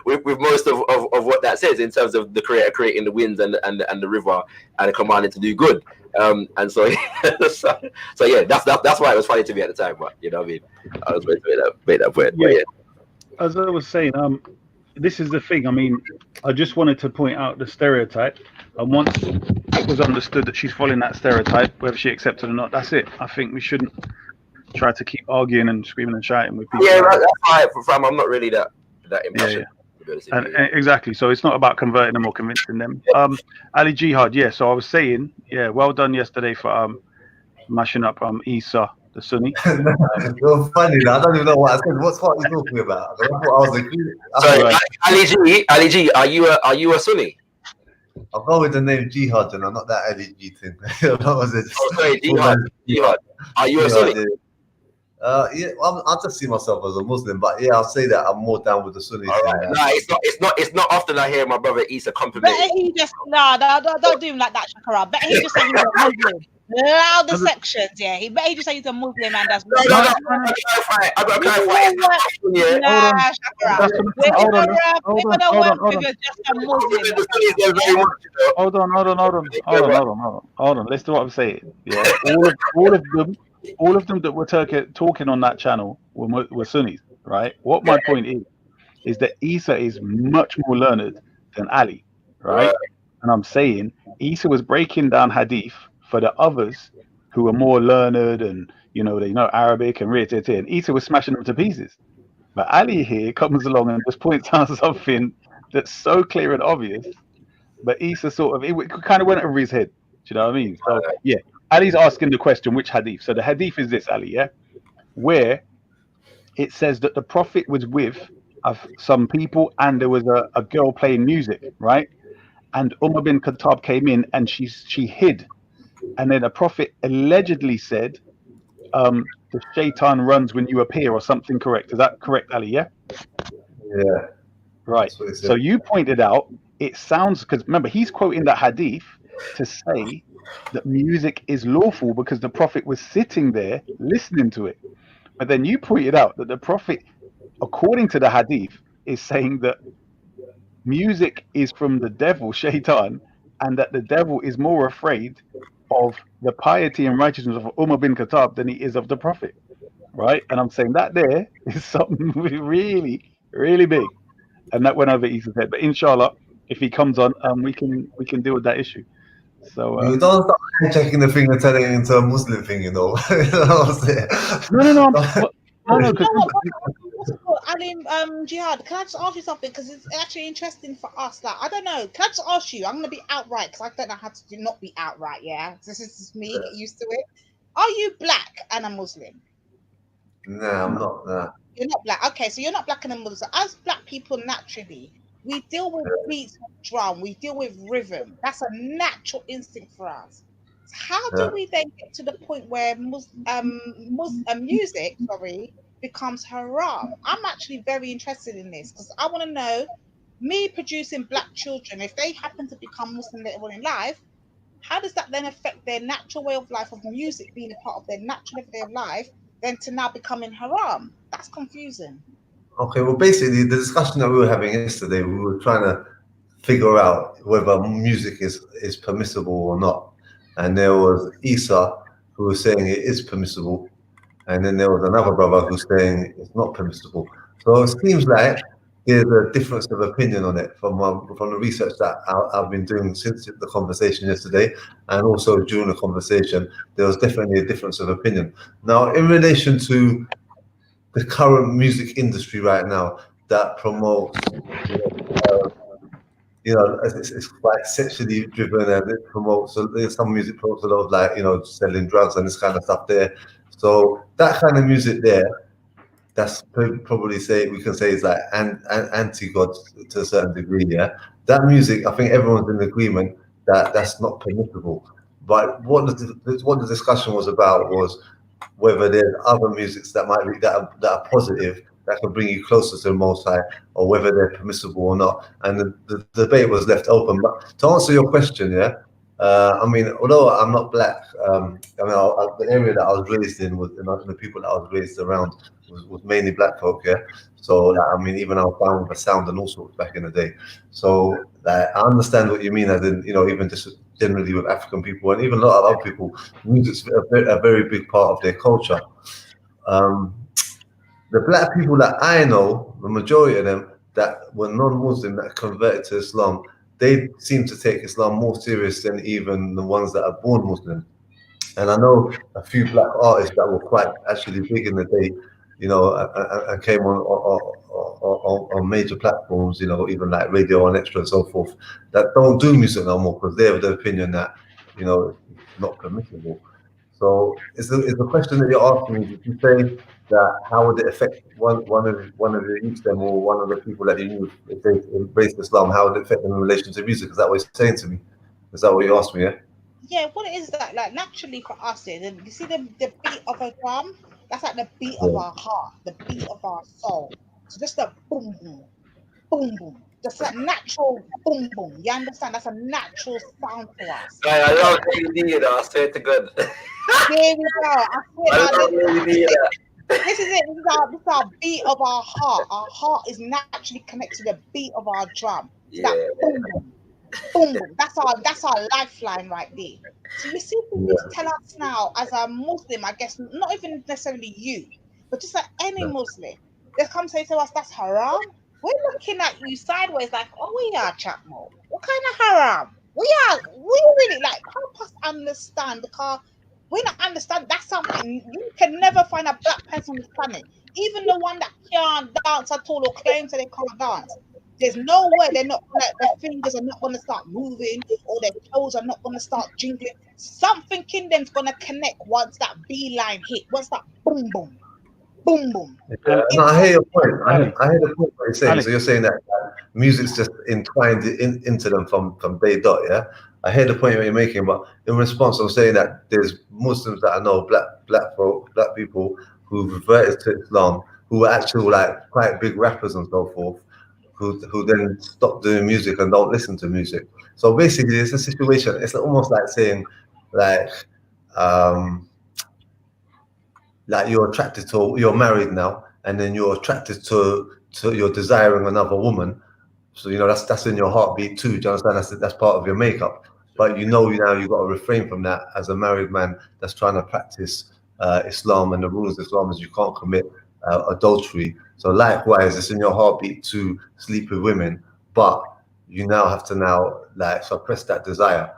with most of what that says in terms of the Creator creating the winds and the river and commanding to do good. And so yeah, that's why it was funny to me at the time. But you know what I mean, I was going to make that point. Yeah. As I was saying, this is the thing. I mean, I just wanted to point out the stereotype, and once it was understood that she's following that stereotype, whether she accepts it or not, that's it. I think we shouldn't try to keep arguing and screaming and shouting with people. Yeah, that's why I'm not really that impassioned. And exactly. So it's not about converting them or convincing them. Ali Jihad, so I was saying, well done yesterday for mashing up Issa, the Sunni. You're funny. I don't even know what I said. What are you talking about? I was agreeing. Sorry, Ali G, are you a Sunni? I'll go with the name Jihad, and I'm not that Ali G thing. What was it? Sorry, Jihad. Are you a Sunni? I just see myself as a Muslim, but I'll say that I'm more down with the Sunni. It's not often I hear my brother Issa compliment. Better he just don't do him like that, Shakara. Better he just say he's a Muslim. Allow the sections, He better he just say he's a Muslim and that's I got to clarify. Hold on. Let's do what I'm saying. All of them that were talking on that channel were Sunnis, right? What my point is that Issa is much more learned than Ali, right? And I'm saying Issa was breaking down hadith for the others who were more learned and they know Arabic and and Issa was smashing them to pieces. But Ali here comes along and just points out something that's so clear and obvious, but Issa it kind of went over his head. Do you know what I mean? So Ali's asking the question, which hadith? So the hadith is this, Ali, where it says that the Prophet was with some people and there was a girl playing music, right? and Umar bin Khattab came in and she hid, and then the Prophet allegedly said, the shaitan runs when you appear, or something. Correct? Is that correct, Ali? Yeah. Yeah. Right. So you pointed out it sounds, because remember he's quoting that hadith to say that music is lawful because the Prophet was sitting there listening to it. But then you pointed out that the Prophet, according to the hadith, is saying that music is from the devil, shaitan, and that the devil is more afraid of the piety and righteousness of Umar bin Khattab than he is of the Prophet. Right? And I'm saying that there is something really, really big. And that went over Isa's head. But inshallah, if he comes on, we can deal with that issue. So you don't start checking the thing and turning it into a Muslim thing, you know. No. Jihad, can I just ask you something? Because it's actually interesting for us. Like, I don't know. Can I just ask you? I'm going to be outright because I don't know how to not be outright. Yeah, this is me. Get used to it. Are you black and a Muslim? No, I'm not. Nah. You're not black. Okay, so you're not black and a Muslim. So as black people, naturally, we deal with beats of drum. We deal with rhythm. That's a natural instinct for us. So how do we then get to the point where music, becomes haram? I'm actually very interested in this because I want to know, me producing black children, if they happen to become Muslim later on in life, how does that then affect their natural way of life of music being a part of their natural way of life, then to now becoming haram? That's confusing. Okay, well, basically, the discussion that we were having yesterday, we were trying to figure out whether music is permissible or not. And there was Isa who was saying it is permissible, and then there was another brother who's saying it's not permissible. So it seems like there's a difference of opinion on it from the research that I've been doing since the conversation yesterday, and also during the conversation, there was definitely a difference of opinion. Now, in relation to the current music industry right now that promotes, it's quite sexually driven, and it promotes, some music promotes a lot of, like, selling drugs and this kind of stuff there. So that kind of music there, that's probably we can say is like anti-God to a certain degree. Yeah, that music, I think everyone's in agreement that that's not permissible. But what the discussion was about was whether there's other musics that might be that are positive, that can bring you closer to the Most High, or whether they're permissible or not. And the debate was left open. But to answer your question, I mean, although I'm not black, the area that I was raised in was, the people that I was raised around was mainly black folk. Yeah, so I mean, even I was down with a sound and all sorts back in the day. So I understand what you mean, as in, even just generally with African people and even a lot of other people, music's a very big part of their culture. The black people that I know, the majority of them that were non-Muslim that converted to Islam, they seem to take Islam more serious than even the ones that are born Muslim. And I know a few black artists that were quite actually big in the day, and came on major platforms, even like Radio 1 Extra and so forth, that don't do music no more because they have the opinion that, it's not permissible. So is the question that you're asking, did you say that how would it affect one of the youth them, or one of the people that you knew, if they embraced Islam, how would it affect them in relation to music? Is that what you're saying to me? Is that what you asked me? Yeah, what it is that, like, naturally for us, you see the beat of a drum, that's like the beat of our heart, the beat of our soul. So just a boom boom, boom boom, just that natural boom boom. You understand? That's a natural sound for us. I don't really need it. I swear to God. There we go. I don't really need that. This is it. This is our beat of our heart. Our heart is naturally connected to the beat of our drum. So that boom boom, boom boom. That's our lifeline right there. So you see, people tell us now as a Muslim, I guess not even necessarily you, but just like any Muslim, they come say to us, that's haram. We're looking at you sideways like, oh, we are Chapmo. What kind of haram? We really, like, help us understand, because we don't understand. That's something you can never find a black person on this planet, even the one that can't dance at all or claims that they can't dance. There's no way their fingers are not going to start moving, or their toes are not going to start jingling. Something in them's going to connect once that beeline hit, once that boom boom, boom boom. No, I hear your point. I hear the point that you're saying. So you're saying that music's just entwined into them from day dot. Yeah, I hear the point you're making, but in response, I'm saying that there's Muslims that I know, black people who reverted to Islam, who were actual like quite big rappers and so forth, who then stop doing music and don't listen to music. So basically, it's a situation. It's almost like saying, like you're attracted to, you're married now, and then you're attracted to you're desiring another woman. So that's in your heartbeat too. Do you understand? That's part of your makeup. But now you've got to refrain from that as a married man that's trying to practice Islam, and the rules of Islam is you can't commit adultery. So likewise, it's in your heartbeat to sleep with women, but you now have to suppress that desire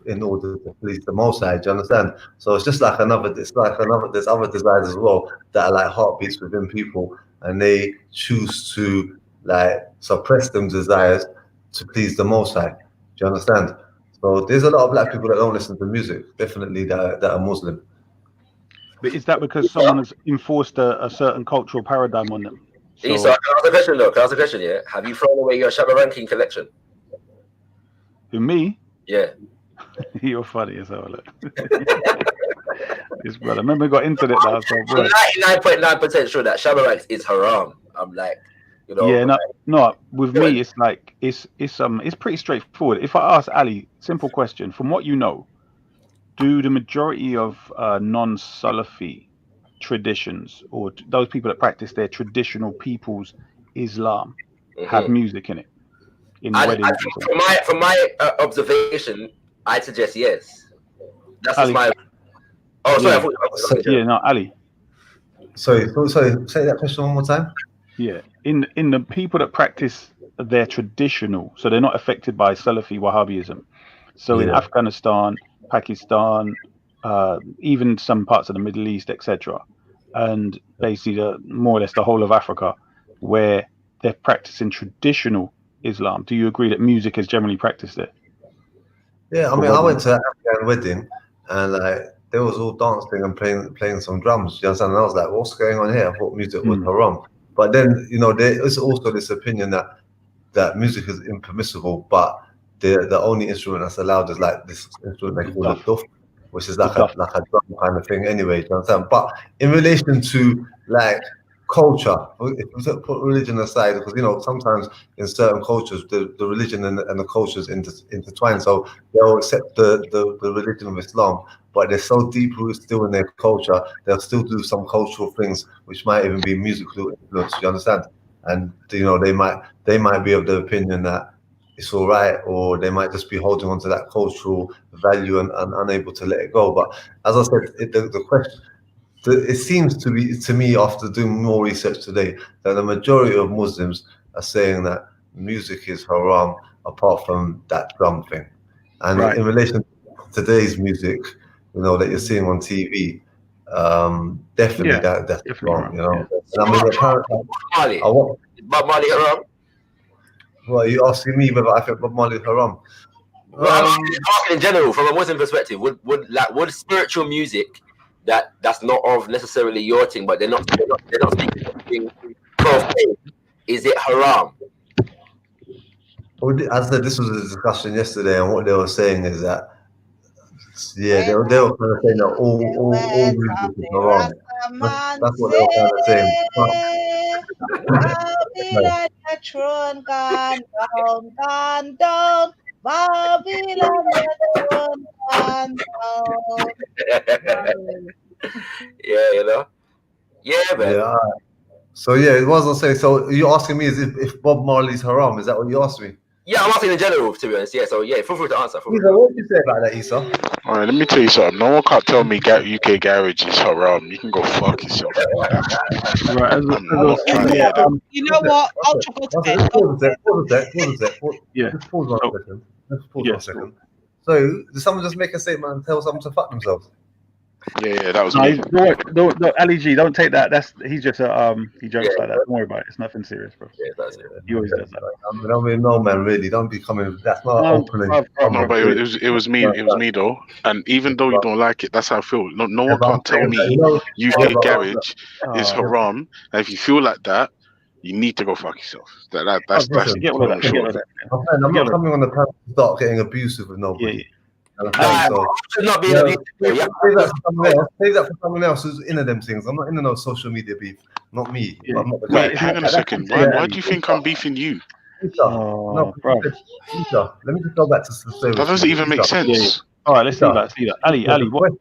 in order to please the Most High. Do you understand? So it's just like there's other desires as well that are like heartbeats within people, and they choose to suppress them desires to please the Most High. Do you understand? So there's a lot of black people that don't listen to music, definitely that are Muslim. But is that because someone has enforced a certain cultural paradigm on them? So, Isa, can I ask a question though? Can I ask a question? Yeah, have you thrown away your Shabba Ranking collection? Who, me? Yeah. You're funny as hell. Look. This brother. Remember we got internet now. So I'm 99.9% sure that Shabba Ranks is haram. I'm like, Yeah, no. With me, it's like it's pretty straightforward. If I ask Ali, simple question: from what you know, do the majority of non-Salafi traditions, or those people that practice their traditional people's Islam, have music in it? From my observation, I'd suggest yes. That's just my. Oh, sorry. Ali. Sorry. Say that question one more time. Yeah, in the people that practice their traditional, so they're not affected by Salafi Wahhabism. So in Afghanistan, Pakistan, even some parts of the Middle East, etc., and basically more or less the whole of Africa, where they're practicing traditional Islam. Do you agree that music is generally practiced there? Yeah, I mean, I went to an Afghan wedding, and there was all dancing and playing some drums. You understand? And I was like, "What's going on here?" I thought music was haram. But then there is also this opinion that music is impermissible, but the only instrument that's allowed is like this instrument they call it duf, which is like a drum kind of thing. Anyway, do you understand? But in relation to culture, if we put religion aside, because sometimes in certain cultures the religion and the cultures intertwine, so they'll accept the religion of Islam, but they're so deep rooted still in their culture, they'll still do some cultural things which might even be musical influence. You understand? And they might be of the opinion that it's all right, or they might just be holding on to that cultural value and unable to let it go. But as I said, the question. It seems to me, after doing more research today, that the majority of Muslims are saying that music is haram, apart from that drum thing. And in relation to today's music, that you're seeing on TV, definitely that's wrong. And I mean, apparently, Bob Marley haram. Well, are you asking me whether I think Bob Marley haram? Well, I'm asking in general, from a Muslim perspective, would spiritual music that's not of necessarily your thing, but they're not speaking something profane, is it haram? Well, as I said, this was a discussion yesterday, and what they were saying is that they were kind of saying that all music is haram. That's what they were kind of saying. Babylon, the throne gone down. Babylon, the throne gone down. Yeah, man. Yeah. So it was on saying. So you're asking me if Bob Marley's haram? Is that what you asked me? Yeah, I'm asking in general, to be honest. Yeah, so feel free to answer. Isa, what did you say about that, Isa? All right, let me tell you something. No one can't tell me UK garage is haram. You can go fuck yourself. Right. You know what? I'll go to bed. Pause a sec. Yeah. Just pause 1 second. Let's pause 1 second. So, did someone just make a statement and tell someone to fuck themselves? Yeah, that was me. No, Ali G, don't take that. He's just he jokes like that. Don't worry about it. It's nothing serious, bro. Yeah, that's it. He always does that. I mean, no, man, really, don't be coming. That's not opening. No, but it was me. It was me though. And even though you don't like it, that's how I feel. No one can't tell me UK garage is haram. And if you feel like that, You need to go fuck yourself. That's I'm not coming on the panel to start getting abusive with nobody. Should not be Save that for someone else who's into them things. I'm not into no social media beef. Not me. I'm not the guy. Wait, hang on a second. Why do you think I'm beefing you? No, bro. Let me just go back to the story. That doesn't even make sense. All right, let's see that. Ali, what?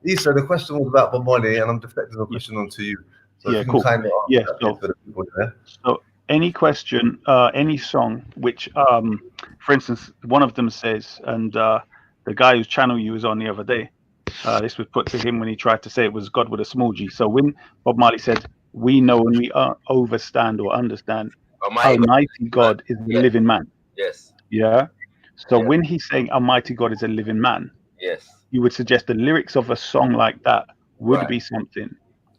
Issa, the question was about Bob Marley, and I'm deflecting the question onto you. So Yeah, if you cool. can kind of Yeah, answer that for the people there. So any question, any song which, for instance, one of them says, and the guy whose channel you was on the other day, this was put to him when he tried to say it was God with a small g. So when Bob Marley said, "We know and we overstand or understand, Almighty God is the living man." Yes. Yeah. So when he's saying Almighty God is a living man, Yes. you would suggest the lyrics of a song like that would be something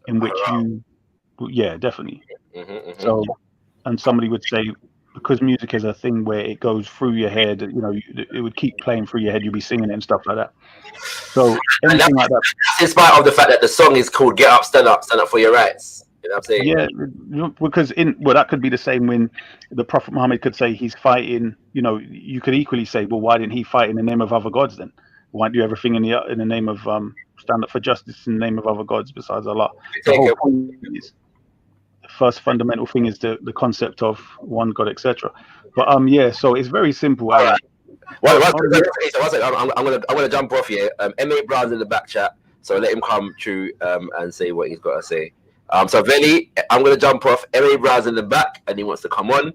in which you, yeah, definitely. So, and somebody would say, because music is a thing where it goes through your head, you know, it would keep playing through your head, you'd be singing it and stuff like that. So anything like that. That's in spite of the fact that the song is called "Get Up, Stand Up for Your Rights." You know what I'm saying? Yeah, because that could be the same when the Prophet Muhammad could say he's fighting. You know, you could equally say, well, why didn't he fight in the name of other gods then? Why do everything in the name of stand up for justice in the name of other gods besides Allah? The whole point is, the first fundamental thing is the concept of one God, etc. But yeah, so it's very simple. I'm gonna jump off here. M.A. Brown's in the back chat, so let him come through and say what he's got to say. So Veli, I'm gonna jump off. M.A. Brown's in the back, and he wants to come on.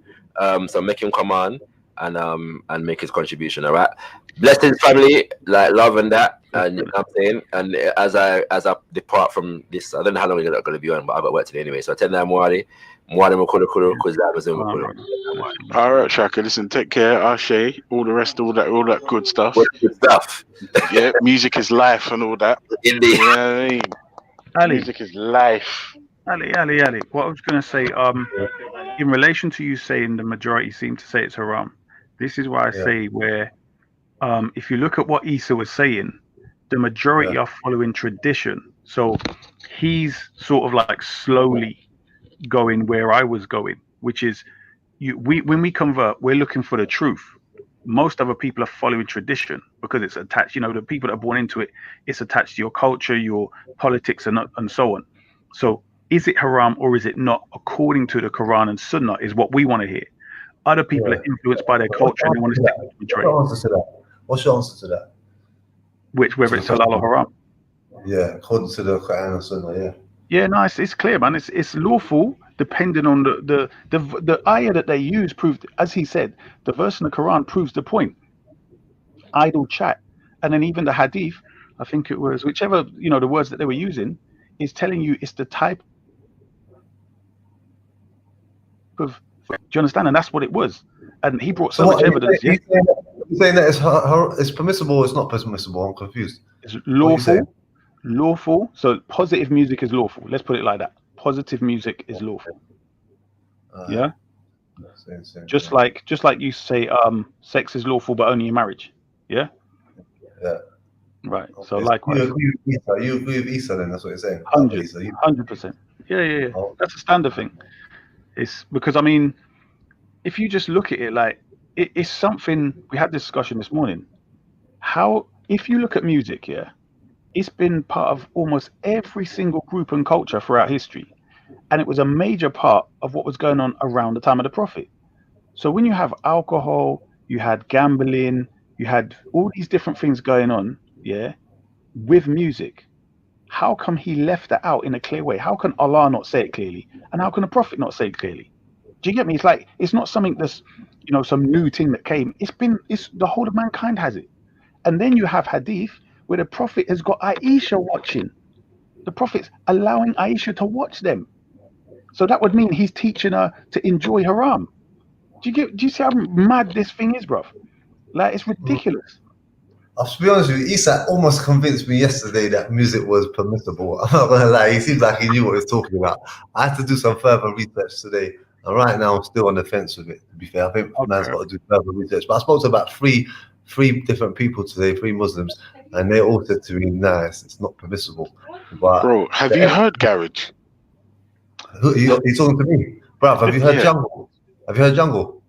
So make him come on and make his contribution. All right. Blessings, family, like love and that, and you know what I'm saying. And as I depart from this, I don't know how long we're gonna be on, but I've got work today anyway. So I tell them Mwari Mukuru, because that was in Mukuru. All right, Shaka. Listen, take care. Ashe, all the rest, all that good stuff. Good stuff. Yeah, music is life and all that. Indeed. You know what I mean? Ali. Music is life. Ali. What I was going to say, in relation to you saying the majority seem to say it's haram, this is why I say where, if you look at what Issa was saying, the majority are following tradition. So he's sort of like slowly going where I was going, which is when we convert, we're looking for the truth. Most other people are following tradition because it's attached, you know, the people that are born into it, it's attached to your culture, your politics, and so on. So is it haram or is it not according to the Quran and Sunnah is what we want to hear. Other people are influenced by their culture and they want to stick with the majority. What's your answer to that? Whether it's halal or haram? Yeah, according to the Quran and Sunnah, yeah. Yeah, no, it's clear, man. It's lawful depending on the ayah that they use proved, as he said, the verse in the Quran proves the point. Idle chat. And then even the hadith, I think it was, whichever, you know, the words that they were using, is telling you it's the type of, do you understand? And that's what it was. And he brought so much evidence. You're saying that it's permissible or it's not permissible? I'm confused. It's lawful. So positive music is lawful. Let's put it like that. Positive music is lawful. Yeah. Just like you say, sex is lawful, but only in marriage. Yeah. Yeah. Right. So likewise. You agree with Issa then? That's what you're saying. 100%. Yeah. That's a standard thing. It's because, I mean, if you just look at it like it's something, we had this discussion this morning. How, if you look at music, it's been part of almost every single group and culture throughout history. And it was a major part of what was going on around the time of the Prophet. So when you have alcohol, you had gambling, you had all these different things going on, with music. How come he left that out in a clear way? How can Allah not say it clearly? And how can the Prophet not say it clearly? Do you get me? It's like, it's not something that's, you know, some new thing that came. It's the whole of mankind has it. And then you have hadith where the Prophet has got Aisha watching. The Prophet's allowing Aisha to watch them. So that would mean he's teaching her to enjoy haram. Do you see how mad this thing is, bruv? Like, it's ridiculous. To be honest with you, Issa almost convinced me yesterday that music was permissible. I'm not gonna lie, he seems like he knew what he was talking about. I had to do some further research today, and right now I'm still on the fence with it, to be fair. I think man's got to do further research. But I spoke to about three different people today, 3 Muslims, and they all said to me, nah, it's not permissible. But bro, have you heard garage? You talking to me, bruv? Have you heard Yeah. Jungle? Have you heard Jungle?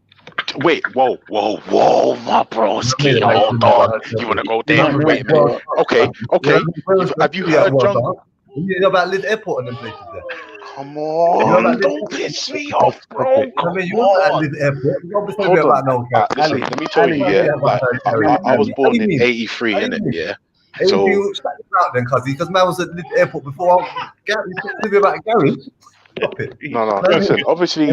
Wait, whoa, my broski, hold on. You wanna go there? Wait a minute. Okay. Have you heard Jungle? You know about Lid Airport and them places there. Come on, don't piss me off, bro. I mean, you want at Lid Airport? Hold on. Listen, let me tell you, yeah. Like, I was born in '83, innit? Yeah. So you shut it out then, cuzzy, because man was at Lid Airport before. Gary, tell me about Gary. Stop it. No. Listen, obviously,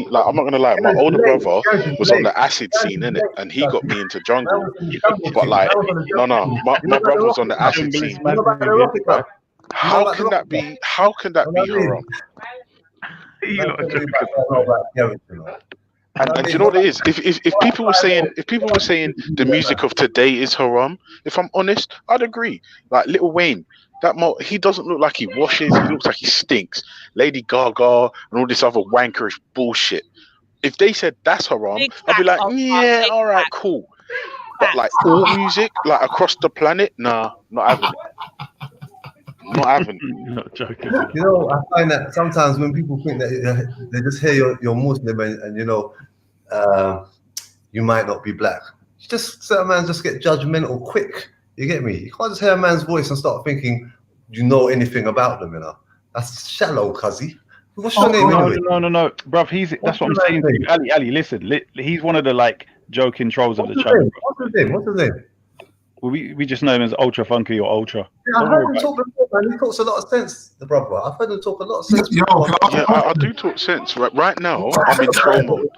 like I'm not gonna lie, my older brother was on the acid scene, innit, and he got me into Jungle. But like, no, my brother was on the acid scene. How can that be? How can that be haram? And do you know what it is? If people were saying the music of today is haram, if I'm honest, I'd agree. Like Lil Wayne, he doesn't look like he washes. He looks like he stinks. Lady Gaga and all this other wankerish bullshit. If they said that's haram, I'd be like, yeah, all right, cool. But like all music, like across the planet, nah, not having it. Not having it. Not joking. You know, I find that sometimes when people think that they just hear you're Muslim and you know, you might not be black. Certain man just get judgmental quick. You get me? You can't just hear a man's voice and start thinking you know anything about them, you know. That's shallow, cuzzy. What's your name anyway? No, bruv. That's what I'm saying to you. Ali, listen. He's one of the like joking trolls of the channel. What's his name? Well, we just know him as Ultra Funky or Ultra. Yeah, I've heard him talk before, man. He talks a lot of sense, the brother. I've heard him talk a lot of sense. Yeah, I do talk sense. Right now, I'm in troll mode.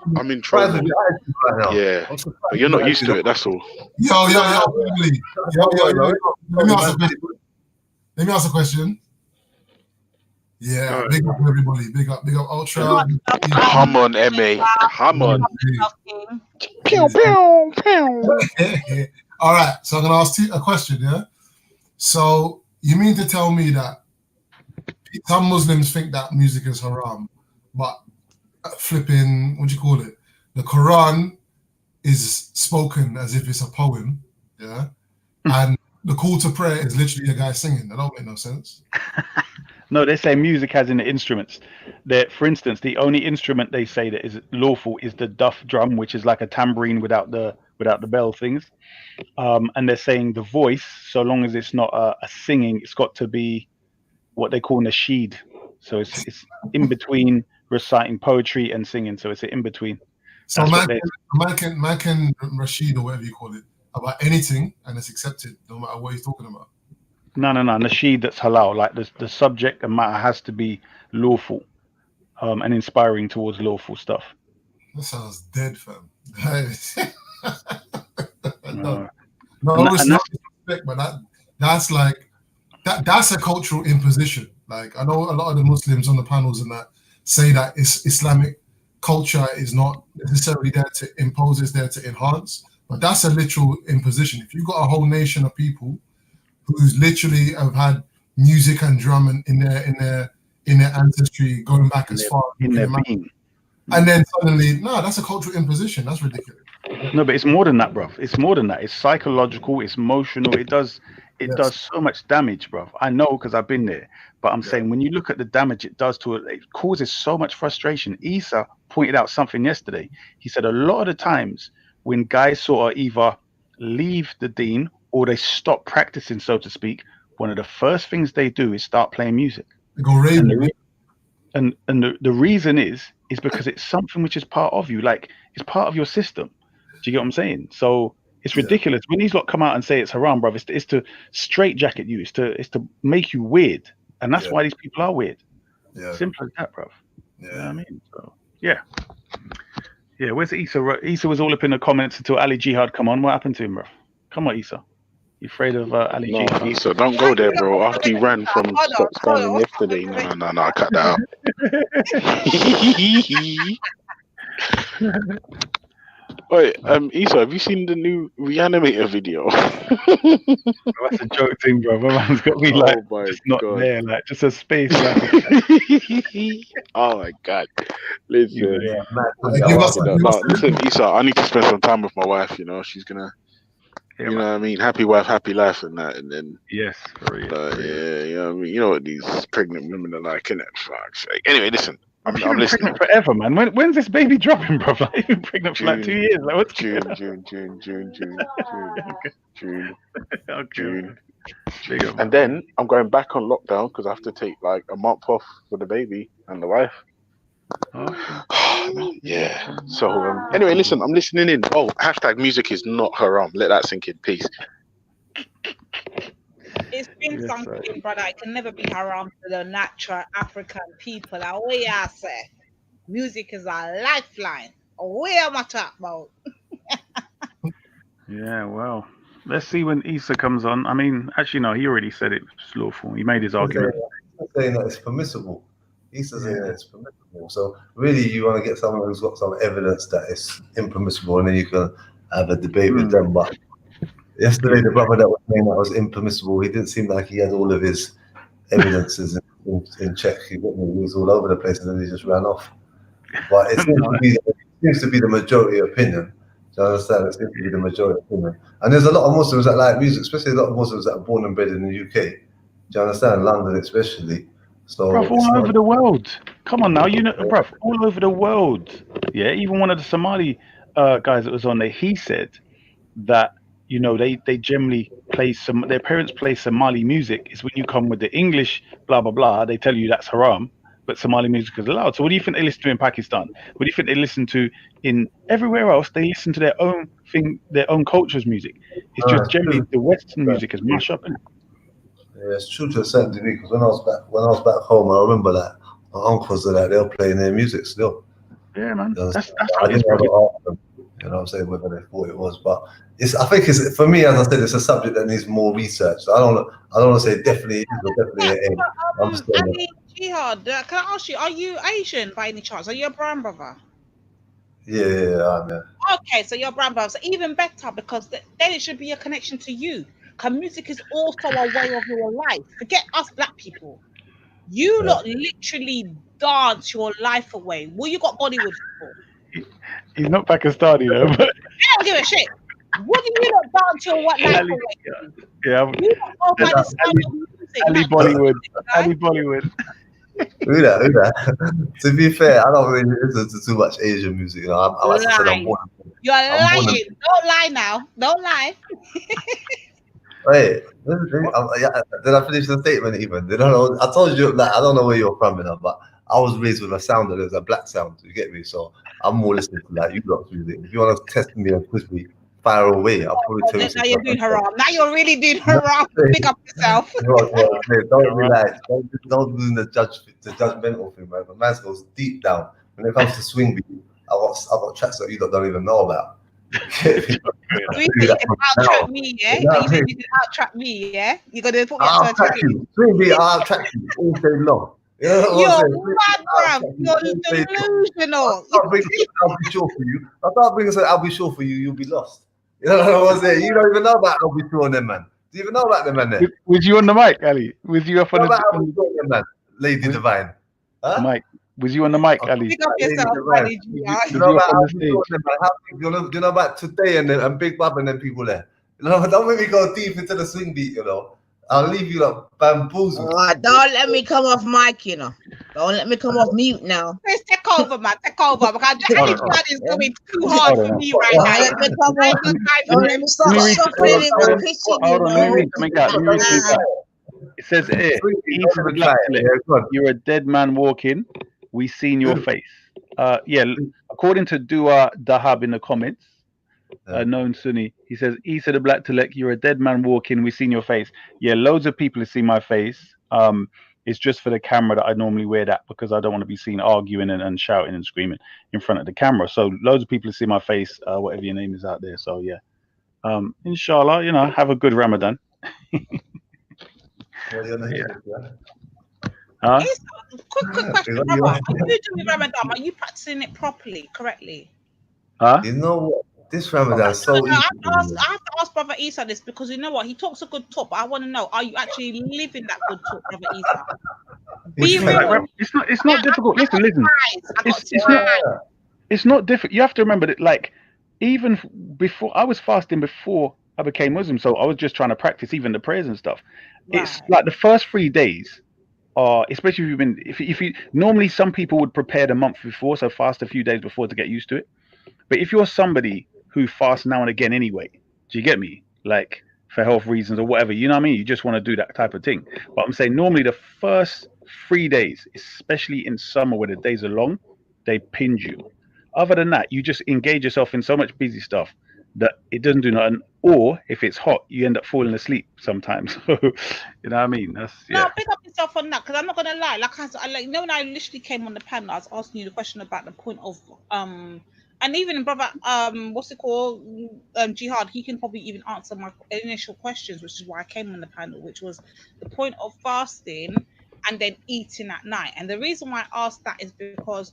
Yeah, but you're not used to it. That's all. Yo, family. Yo. Let me ask a question. Yeah, big up everybody. Big up Ultra. Come on, MA. Come on. Pew. All right, so I'm gonna ask you a question. Yeah. So you mean to tell me that some Muslims think that music is haram, but flipping, what do you call it? The Quran is spoken as if it's a poem, yeah, and the call to prayer is literally a guy singing. That don't make no sense. No, they say music has in the instruments. That, for instance, the only instrument they say that is lawful is the duff drum, which is like a tambourine without the bell things. And they're saying the voice, so long as it's not a singing, it's got to be what they call nasheed. So it's in between reciting poetry and singing. So it's in between. So man can Rashid or whatever you call it about anything, and it's accepted no matter what he's talking about. No. Nasheed, that's halal. Like the subject and matter has to be lawful, and inspiring towards lawful stuff. That sounds dead, fam. No respect, but that's like that's a cultural imposition. Like I know a lot of the Muslims on the panels and that say that Islamic culture is not necessarily there to impose; it's there to enhance. But that's a literal imposition. If you've got a whole nation of people who's literally have had music and drum in their ancestry going back as far as their being. And then suddenly, no, that's a cultural imposition. That's ridiculous. No, but it's more than that, bruv. It's more than that. It's psychological. It's emotional. It does so much damage, bruv. I know because I've been there. But I'm saying when you look at the damage it does to it, it causes so much frustration. Issa pointed out something yesterday. He said a lot of the times when guys sort of either leave the deen or they stop practicing, so to speak, one of the first things they do is start playing music. They go raving. And the reason is because it's something which is part of you, like it's part of your system. Do you get what I'm saying? So it's ridiculous when these lot come out and say it's haram, bruv. It's to straitjacket you. It's to make you weird, and that's why these people are weird. Yeah, simple as that, bruv. Yeah, you know what I mean, so yeah. Where's Issa? Issa was all up in the comments until Ali Jihad come on. What happened to him, bruv? Come on, Issa. You afraid of Ali Jihad? Issa, don't go there, bro. After he ran from Scotsman yesterday. No, I cut that out. Wait, Issa, have you seen the new Reanimator video? That's a joke thing, bro. My man's got me like just not there, like just a space. Like. Oh my god! Listen, listen, Issa, I need to spend some time with my wife. You know, she's gonna you know what I mean? Happy wife, happy life, and that, and then yes, yeah, you know what I mean. You know what these pregnant women are like, innit? Fuck's sake. Anyway, listen, I'm listening. Pregnant forever, man. When's this baby dropping, bro? Like, you've been pregnant for like 2 years. Like, what's June. And then I'm going back on lockdown because I have to take like a month off for the baby and the wife. Yeah. So anyway, listen, I'm listening in. Oh, hashtag music is not haram. Let that sink in. Peace. It's been something, brother. It can never be haram to the natural African people. Like, we are say, music is our lifeline. We are my talk about. Yeah, well, let's see when Issa comes on. I mean, actually, no, he already said it was lawful. He made his argument. He's saying that it's permissible. He's saying that it's permissible. So really, you want to get someone who's got some evidence that it's impermissible, and then you can have a debate with them. But yesterday, the brother that was saying that was impermissible, he didn't seem like he had all of his evidences in check. He was all over the place, and then he just ran off. But it seems to be the majority opinion. Do you understand? It seems to be the majority opinion. And there's a lot of Muslims that like music, especially a lot of Muslims that are born and bred in the UK. Do you understand? London especially. So bruv, all over the world. Come on now, you know, bruv, all over the world. Yeah, even one of the Somali guys that was on there, he said that, you know, they generally play their parents play Somali music. It's when you come with the English, blah, blah, blah, they tell you that's haram, but Somali music is allowed. So what do you think they listen to in Pakistan? What do you think they listen to in everywhere else? They listen to their own thing, their own culture's music. It's just generally the Western music is mashed up, innit? Yeah, it's true to a certain degree, because when I was back home, I remember that my uncles are like, they were playing their music still. Yeah, man. That's I didn't know them, you know what I'm saying, whether they thought it was, but I think it's, for me, as I said, it's a subject that needs more research. So I don't want to say definitely it is or definitely it ain't. I'm just saying Ali Jihad, can I ask you, are you Asian by any chance? Are you a brown brother? Yeah. Okay, so you're a brown brother. So even better, because then it should be a connection to you. Because music is also a way of your life. Forget us black people. You lot literally dance your life away. What you got Bollywood for? He's not Pakistani though, but I don't give a shit. What do you not dance your life away? Yeah, You don't go by the sound of music. Ali Bollywood. Ali Bollywood. Who that? To be fair, I don't really listen to too much Asian music. You know, I'm like I said, I'm born. You're lying. Don't lie now. Don't lie. Wait, did I finish the statement even? I told you, like, I don't know where you're from, you know, but I was raised with a sound that is a black sound, you get me? So I'm more listening to like you lot's music. If you want to test me and quiz me, fire away. I'll probably tell you. Now you're doing haram. Now you're really doing haram. Pick up yourself. Don't be like, don't do the judgmental thing, man. But man goes deep down. When it comes to swing beat, I got tracks that you don't even know about. You can out-track me, yeah? You can out-track me, yeah? You're going to put me I'll track you. Swing beat, I'll track you all day long. You know what I'm saying? Mad, bruv. You're delusional. I'll be sure for you. I can't bring I'll be sure for you, you'll be lost. You know what I'm saying? You don't even know about I'll be sure on them, man. Do you even know about them, man? There? Was you on the mic, Ali? Was you up on the man? Lady Divine. Huh? Mike. Was you on the mic, Ali? Pick up yourself, Ali. You know about today and Big Bob and them people there. You know, don't make me go deep into the swing beat, you know. I'll leave you like bamboozled. Don't let me come off mic, you know. Don't let me come off mute now. Please take over, man. Take over. Because that is going too hard for me right now. Let me come off. Don't let me start suffering in the kitchen. Hold on, let me read that. It says here, you're a dead man walking. We seen your face. According to Dua Dahab in the comments, known Sunni, he says, Issa the Black Talek, you're a dead man walking. We seen your face. Yeah, loads of people have seen my face. It's just for the camera that I normally wear that because I don't want to be seen arguing and shouting and screaming in front of the camera. So loads of people have seen my face, whatever your name is out there. So yeah, inshallah, you know, have a good Ramadan. Quick question, brother. What are you doing with Ramadan? Are you practicing it properly, correctly? You know what? This Ramadan is so easy. I have to ask Brother Issa this because you know what? He talks a good talk, but I want to know, are you actually living that good talk, Brother Issa? It's not difficult. Listen. It's not difficult. You have to remember that, like, even before I was fasting before I became Muslim, so I was just trying to practice even the prayers and stuff. It's like the first 3 days are, especially if you've been, if you normally some people would prepare the month before, so fast a few days before to get used to it. But if you're somebody who fasts now and again anyway, do you get me? Like for health reasons or whatever, you know what I mean? You just want to do that type of thing. But I'm saying normally the first 3 days, especially in summer where the days are long, they pinch you. Other than that, you just engage yourself in so much busy stuff that it doesn't do nothing. Or if it's hot, you end up falling asleep sometimes. You know what I mean? That's No, pick up yourself on that, because I'm not gonna lie. Like when I literally came on the panel, I was asking you the question about the point of and even brother what's it called, Jihad, he can probably even answer my initial questions, which is why I came on the panel, which was the point of fasting and then eating at night. And the reason why I asked that is because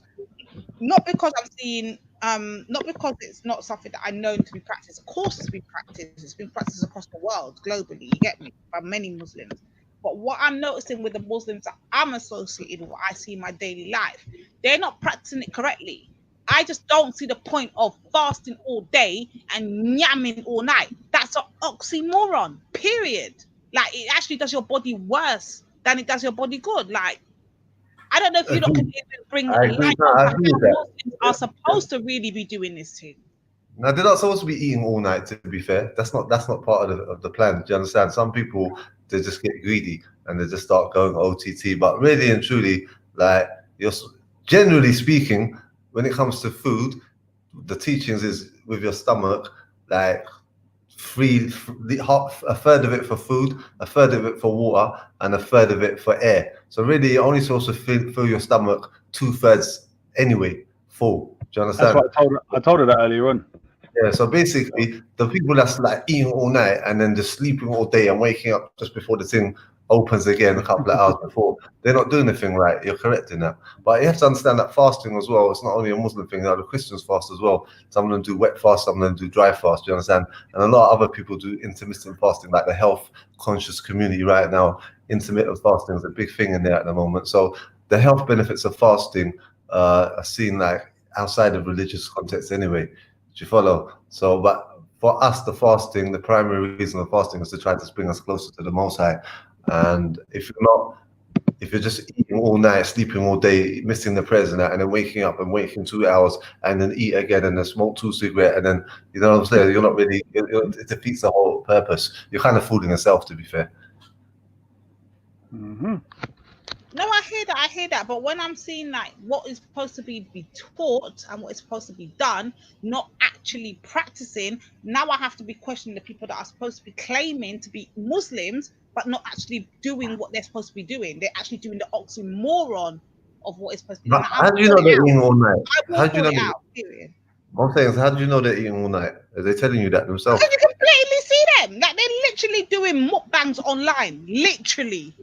not because I'm seeing not because it's not something that I know to be practiced. Of course it's been practiced. It's been practiced across the world, globally, you get me, by many Muslims. But what I'm noticing with the Muslims that I'm associated with, what I see in my daily life, they're not practicing it correctly. I just don't see the point of fasting all day and yamming all night. That's an oxymoron, period. Like, it actually does your body worse than it does your body good. Like, I don't know if you lot can even bring light on Muslims are supposed to really be doing this thing. Now, they're not supposed to be eating all night, to be fair. That's not part of the plan. Do you understand? Some people, they just get greedy and they just start going OTT. But really and truly, like, you're generally speaking, when it comes to food, the teachings is with your stomach, like a third of it for food, a third of it for water, and a third of it for air. So really, you're only supposed to fill your stomach 2/3 anyway, full. Do you understand? That's what I told her that earlier on. Yeah, so basically, the people that's like eating all night and then just sleeping all day and waking up just before the thing opens again a couple of hours before, they're not doing anything right. You're correct in that. But you have to understand that fasting as well, it's not only a Muslim thing, the Christians fast as well. Some of them do wet fast, some of them do dry fast, do you understand? And a lot of other people do intermittent fasting, like the health conscious community right now. Intermittent fasting is a big thing in there at the moment. So the health benefits of fasting are seen like outside of religious context anyway. Do you follow? So, but for us, the fasting, the primary reason of fasting is to try to bring us closer to the Most High. And if you're just eating all night, sleeping all day, missing the prayers and that, and then waking up and waiting 2 hours and then eat again and then smoke 2 cigarettes and then, you know what I'm saying? You're not really, it defeats the whole purpose. You're kind of fooling yourself, to be fair. Mm-hmm. No, I hear that. But when I'm seeing like what is supposed to be taught and what is supposed to be done, not actually practicing, now I have to be questioning the people that are supposed to be claiming to be Muslims, but not actually doing what they're supposed to be doing. They're actually doing the oxymoron of what is supposed to be done. How do you know they're eating all night? How do you know? What I'm saying is, how do you know they're eating all night? Are they telling you that themselves? Because you can blatantly see them. Like, they're literally doing mukbangs online. Literally.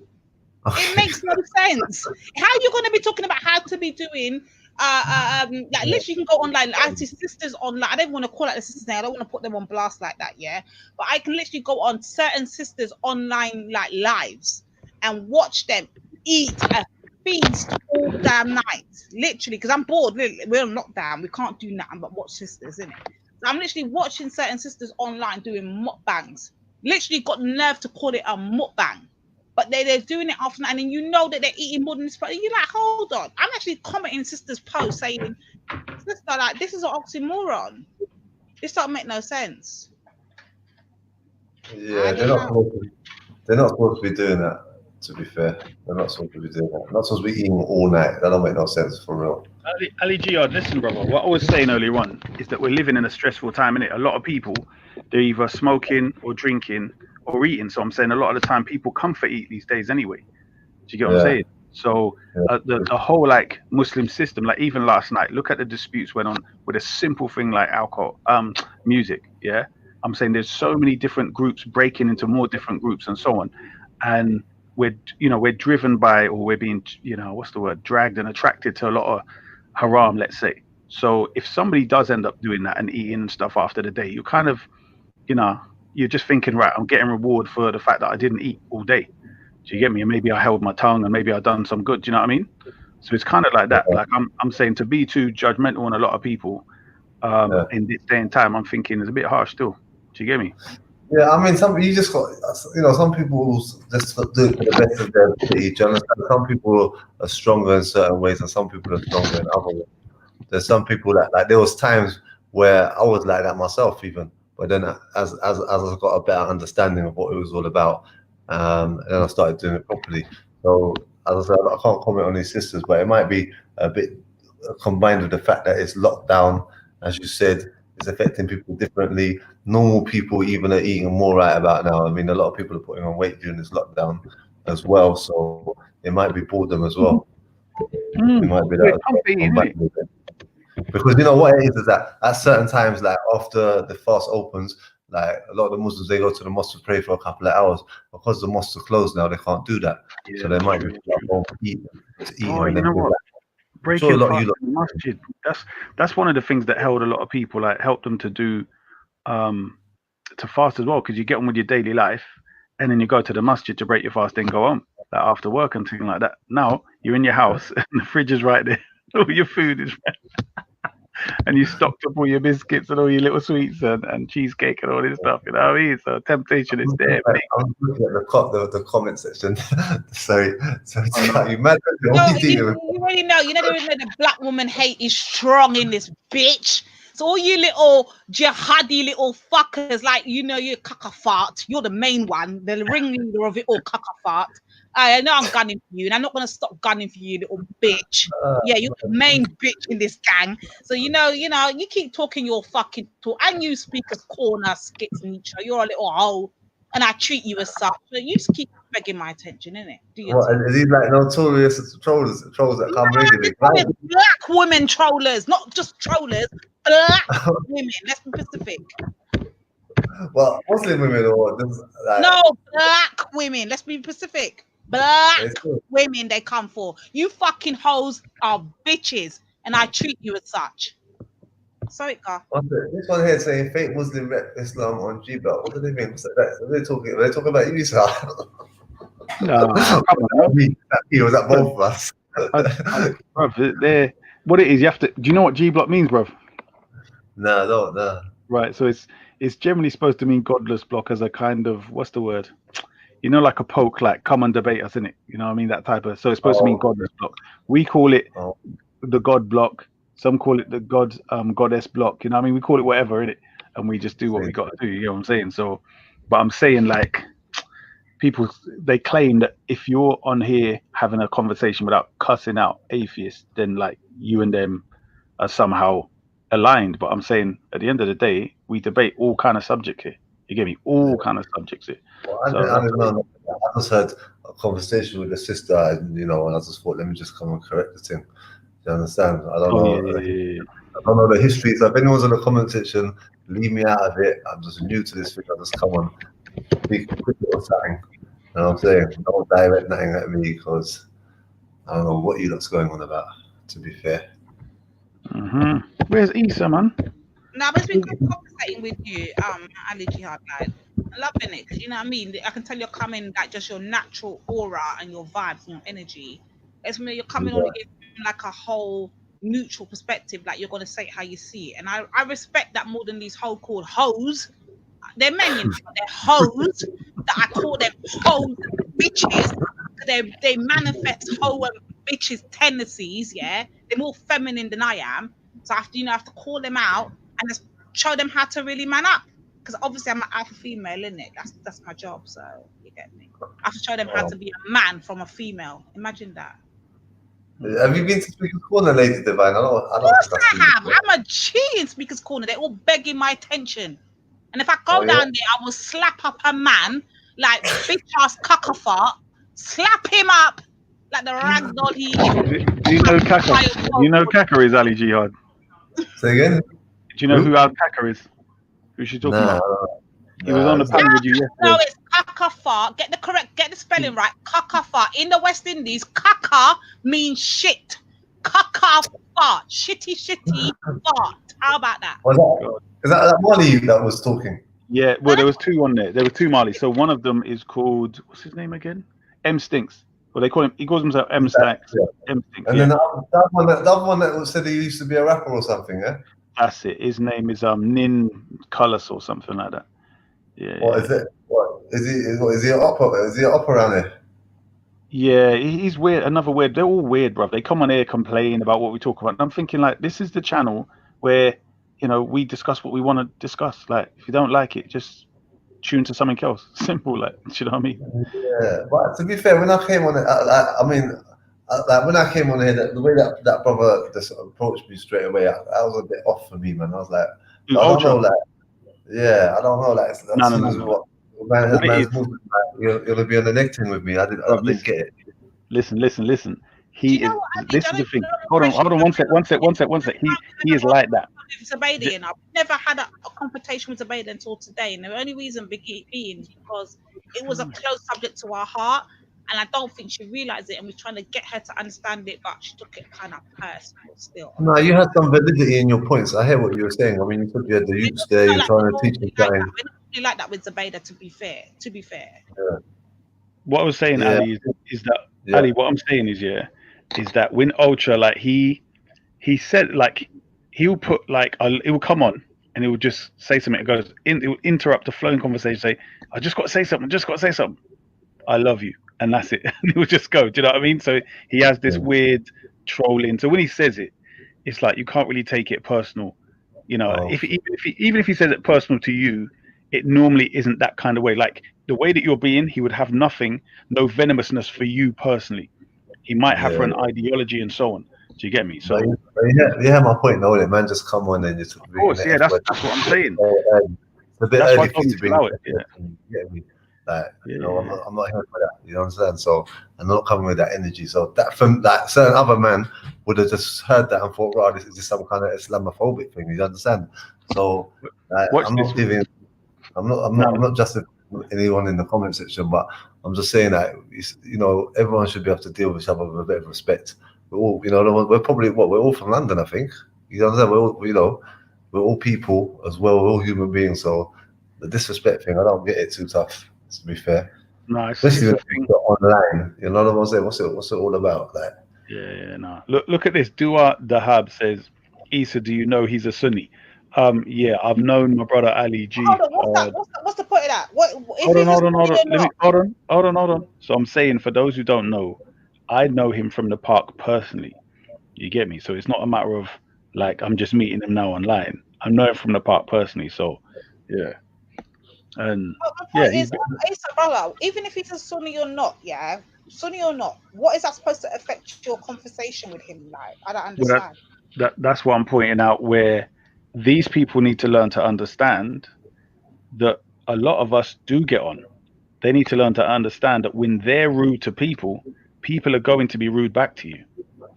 It makes no sense. How are you going to be talking about how to be doing like literally you can go online. I see sisters online. I don't want to call out the sisters now. I don't want to put them on blast like that, yeah. But I can literally go on certain sisters online like lives and watch them eat a feast all damn night. Literally, because I'm bored. We're on lockdown. We can't do nothing but watch sisters, innit? So I'm literally watching certain sisters online doing mukbangs. Literally got the nerve to call it a mukbang. But they're doing it often, and then you know that they're eating more than this. But you're like, hold on. I'm actually commenting sisters' posts saying, sister, like, this is an oxymoron. This don't make no sense. Yeah, they're not supposed to be doing that, to be fair. They're not supposed to be doing that. They're not supposed to be eating all night. That don't make no sense, for real. Ali Jihad, listen, brother. What I was saying earlier on is that we're living in a stressful time, innit? A lot of people, they're either smoking or drinking or eating. So I'm saying a lot of the time people comfort eat these days anyway. Do you get what I'm saying? So the whole like Muslim system, like even last night, look at the disputes went on with a simple thing like alcohol, music. Yeah, I'm saying there's so many different groups breaking into more different groups and so on, and we're driven by, or we're being, dragged and attracted to a lot of haram, let's say. So if somebody does end up doing that and eating stuff after the day, you kind of, you're just thinking, right, I'm getting reward for the fact that I didn't eat all day. Do you get me? And maybe I held my tongue and maybe I done some good. Do you know what I mean? So it's kind of like that. Like I'm saying, to be too judgmental on a lot of people in this day and time, I'm thinking it's a bit harsh still. Do you get me? Yeah, I mean, some you just got, some people will just do it for the best of their ability. Do you understand? Some people are stronger in certain ways, and some people are stronger in other ways. There's some people that like. There was times where I was like that myself, even. But then, as I got a better understanding of what it was all about, and then I started doing it properly. So, as I said, I can't comment on these sisters, but it might be a bit combined with the fact that it's locked down, as you said. It's affecting people differently. Normal people even are eating more right about now. I mean, a lot of people are putting on weight during this lockdown as well. So it might be boredom as well. It might be that. Because you know what it is that at certain times, like after the fast opens, like a lot of the Muslims, they go to the mosque to pray for a couple of hours. Because the mosques are closed now, they can't do that. Yeah, so they might be eating. Oh, you know what? Breaking fast in the masjid. That's one of the things that held a lot of people, like helped them to do to fast as well, because you get on with your daily life and then you go to the masjid to break your fast, then go home like after work and things like that. Now you're in your house and the fridge is right there, all your food is right and you stocked up all your biscuits and all your little sweets and cheesecake and all this stuff, you know what I mean? So temptation is there. I'm looking at the comment section. Sorry to cut you mad. You already know, the black woman hate is strong in this bitch. So all you little jihadi little fuckers, like, you're caca fart. You're the main one, the ringleader of it all, caca fart. I know I'm gunning for you, and I'm not gonna stop gunning for you, little bitch. Yeah, you're the main bitch in this gang. So you keep talking your fucking talk, and you speak as corner skits and each other. You're a little hoe, and I treat you as such. So you just keep begging my attention, innit? What, are these like notorious trolls that come regularly? Black women trollers, not just trollers. Black women. Let's be specific. Well, Muslim women or no, black women. Let's be specific. Black women they come for. You fucking hoes are bitches, and I treat you as such. Sorry, God. This one here saying fake Muslim rep Islam on G-Block. What do they mean? Are they talking about you, sir? No, he was at both of us. Bruv, what it is, you have to. Do you know what G-Block means, bruv? No. Right, so it's generally supposed to mean godless block as a kind of, what's the word? Like a poke, like come and debate us, innit? You know what I mean? That type of, so it's supposed to mean godless block. We call it the God block. Some call it the goddess block. You know what I mean? We call it whatever, innit? And we just do what we got to do. You know what I'm saying? So, but I'm saying like, people, they claim that if you're on here having a conversation without cussing out atheists, then like you and them are somehow aligned. But I'm saying at the end of the day, we debate all kind of subjects here. You get me? All kind of subjects here. Well, I don't know. I just had a conversation with a sister, and and I just thought, let me just come and correct the thing. Do you understand? I don't know. I don't know the history. So if anyone's in the comment section, leave me out of it. I'm just new to this thing. I just come on, speak quickly or something. And I'm saying, don't direct nothing at me because I don't know what you lot's going on about. To be fair. Where's Issa, man? No, but it's been good conversating with you, Ali Jihad, guys. I'm loving it. You know what I mean? I can tell you're coming like just your natural aura and your vibes and your energy. It's when you're coming on again like a whole neutral perspective, like you're gonna say it how you see it. And I respect that more than these whole called hoes. They're men, they're hoes that I call them hoes bitches. They manifest hoe and bitches tendencies, yeah. They're more feminine than I am. So I have to call them out and just show them how to really man up. Because obviously I'm an alpha female, isn't it? That's my job, so you get me. I have to show them how to be a man from a female. Imagine that. Have you been to Speaker's Corner, Lady Divine? Of course I have. I'm a G in Speaker's Corner. They're all begging my attention. And if I go down there, I will slap up a man like bitch ass cuckafart, slap him up like the ragdoll he is. Do you know Kaka? You know Kaka is Ali Jihad? Say again? Do you know who Al Kaka is? Who's she talking about? He was on the panel with you yesterday. No, it's cuckafart. Get the spelling right. Cuckafart. In the West Indies, caca means shit. Cuckafart. Shitty fart. How about that? Is that Molly that was talking? Yeah, well, there was two on there. There were two Marleys. So one of them is called, what's his name again? M Stinks. Well, he calls himself M Stacks. M Stinks. And then the other one that said he used to be a rapper or something, yeah? That's it. His name is Nin Cullis or something like that. Yeah. What is it? What is he? What is he? Is he an op around here? Yeah, he's weird. Another weird. They're all weird, bro. They come on here, complain about what we talk about. And I'm thinking, like, this is the channel where, you know, we discuss what we want to discuss. Like, if you don't like it, just tune to something else. Simple, like, do you know what I mean? Yeah, but to be fair, when I came on it, like when I came on here, the way that brother just approached me straight away, that was a bit off for me, man. I was like, I don't know, like, yeah, I don't know, like, No. man's movement, like, you'll be on the neck thing with me. I didn't get it. Listen. He is. This is the thing. Hold on. One sec. He is like that. Zubaydah, you know, I've never had a confrontation with Zubaydah until today, and the only reason being is because it was a close subject to our heart, and I don't think she realized it, and we're trying to get her to understand it, but she took it kind of personal still. No, you had some validity in your points. I hear what you were saying. I mean, you said you had the youths there, you're trying to teach them. We're not really like that with Zubaydah, to be fair. Yeah. What I was saying, Ali, is that Ali. What I'm saying is that when Ultra, like, he said, like, he'll put, like, it will come on and he will just say something. It goes in, it will interrupt the flowing conversation. Say, I just got to say something. I love you, and that's it. And he will just go. Do you know what I mean? So he has this weird trolling. So when he says it, it's like you can't really take it personal. You know, even if he says it personal to you, it normally isn't that kind of way. Like the way that you're being, he would have no venomousness for you personally. He might have for an ideology and so on. Do you get me? So you have my point, though. Man, just come on and just. Of course, yeah, that's what I'm saying. It's a bit that's early for you to bring it. Yeah. Like, you know, I'm not here for that. You know what I'm saying? So I'm not coming with that energy. So that from that certain other man would have just heard that and thought, "Wow, this is just some kind of Islamophobic thing." You understand? So I'm not justifying anyone in the comment section, but I'm just saying that, you know, everyone should be able to deal with each other with a bit of respect. We're all, you know, we're probably we're all from London, I think. You know what I'm saying? We're all, you know, we're all people as well. We're all human beings. So the disrespect thing, I don't get it too tough. To be fair, no, especially when you're online. You know what I'm saying? What's it all about? Like, no. Look at this. Dua Dahab says, Issa, do you know he's a Sunni? Yeah, I've known my brother Ali G. Hold on, what's the point of that? Hold on. So I'm saying, for those who don't know, I know him from the park personally. You get me? So it's not a matter of like I'm just meeting him now online. I know him from the park personally. So yeah. And brother, even if he's a Sunni or not, what is that supposed to affect your conversation with him? Like, I don't understand. That's what I'm pointing out, where these people need to learn to understand that a lot of us do get on. They need to learn to understand that when they're rude to people, people are going to be rude back to you.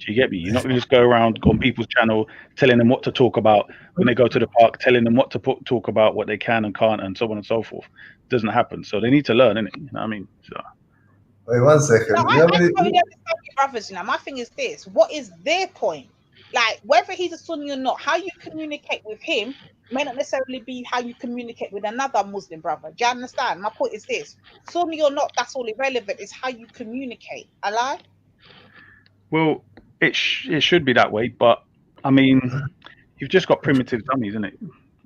Do you get me? You're not going to just go around on people's channel telling them what to talk about when they go to the park, telling them what to talk about, what they can and can't, and so on and so forth. It doesn't happen. So they need to learn, innit? You know what I mean? So. Wait 1 second. No, I totally understand your brothers. Now, my thing is this: what is their point? Like, whether he's a Sunni or not, how you communicate with him may not necessarily be how you communicate with another Muslim brother. Do you understand? My point is this: Sunni or not, that's all irrelevant. It's how you communicate. I lie? Well, it should be that way, but I mean, you've just got primitive dummies, isn't it?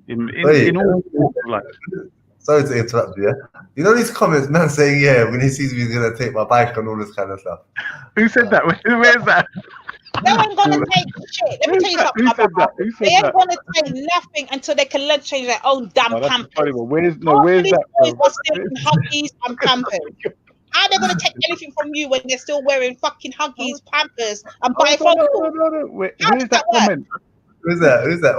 In all life. Sorry to interrupt you. Yeah? You know these comments, man, saying when he sees me, he's gonna take my bike and all this kind of stuff. Who said that? Where's that? They ain't gonna take shit. Let me tell you something about that. They ain't gonna take nothing until they can learn to change their own damn pampers. Where's that? What's still in Huggies and Pampers? How are they gonna take anything from you when they're still wearing fucking Huggies, Pampers, and bifocal? Where's that comment? Who's that? Who's this?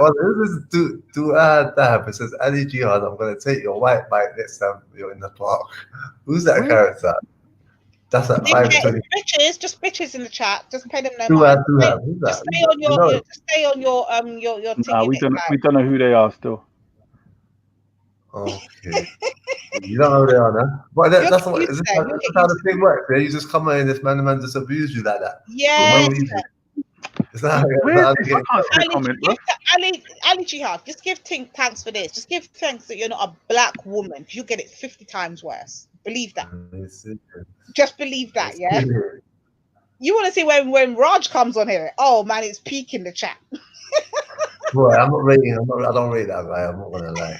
Dab. It says, Ali Jihad, I'm gonna take your white bike next time you're in the park. Who's that character? That's at 5:20. Bitches, just bitches in the chat. Just pay them no mind. Just stay on your thing. Nah, we don't know who they are still. Okay. You don't know who they are now. But that's how the thing works. You just come in, this man just abuse you like that. Yeah. Ali Jihad, just give thanks for this. Just give thanks that you're not a black woman. You get it 50 times worse. Believe that. Just believe that, yeah? You want to see when Raj comes on here? Oh man, it's peak in the chat. Boy, I'm not rating. I don't rate that guy. I'm not gonna lie.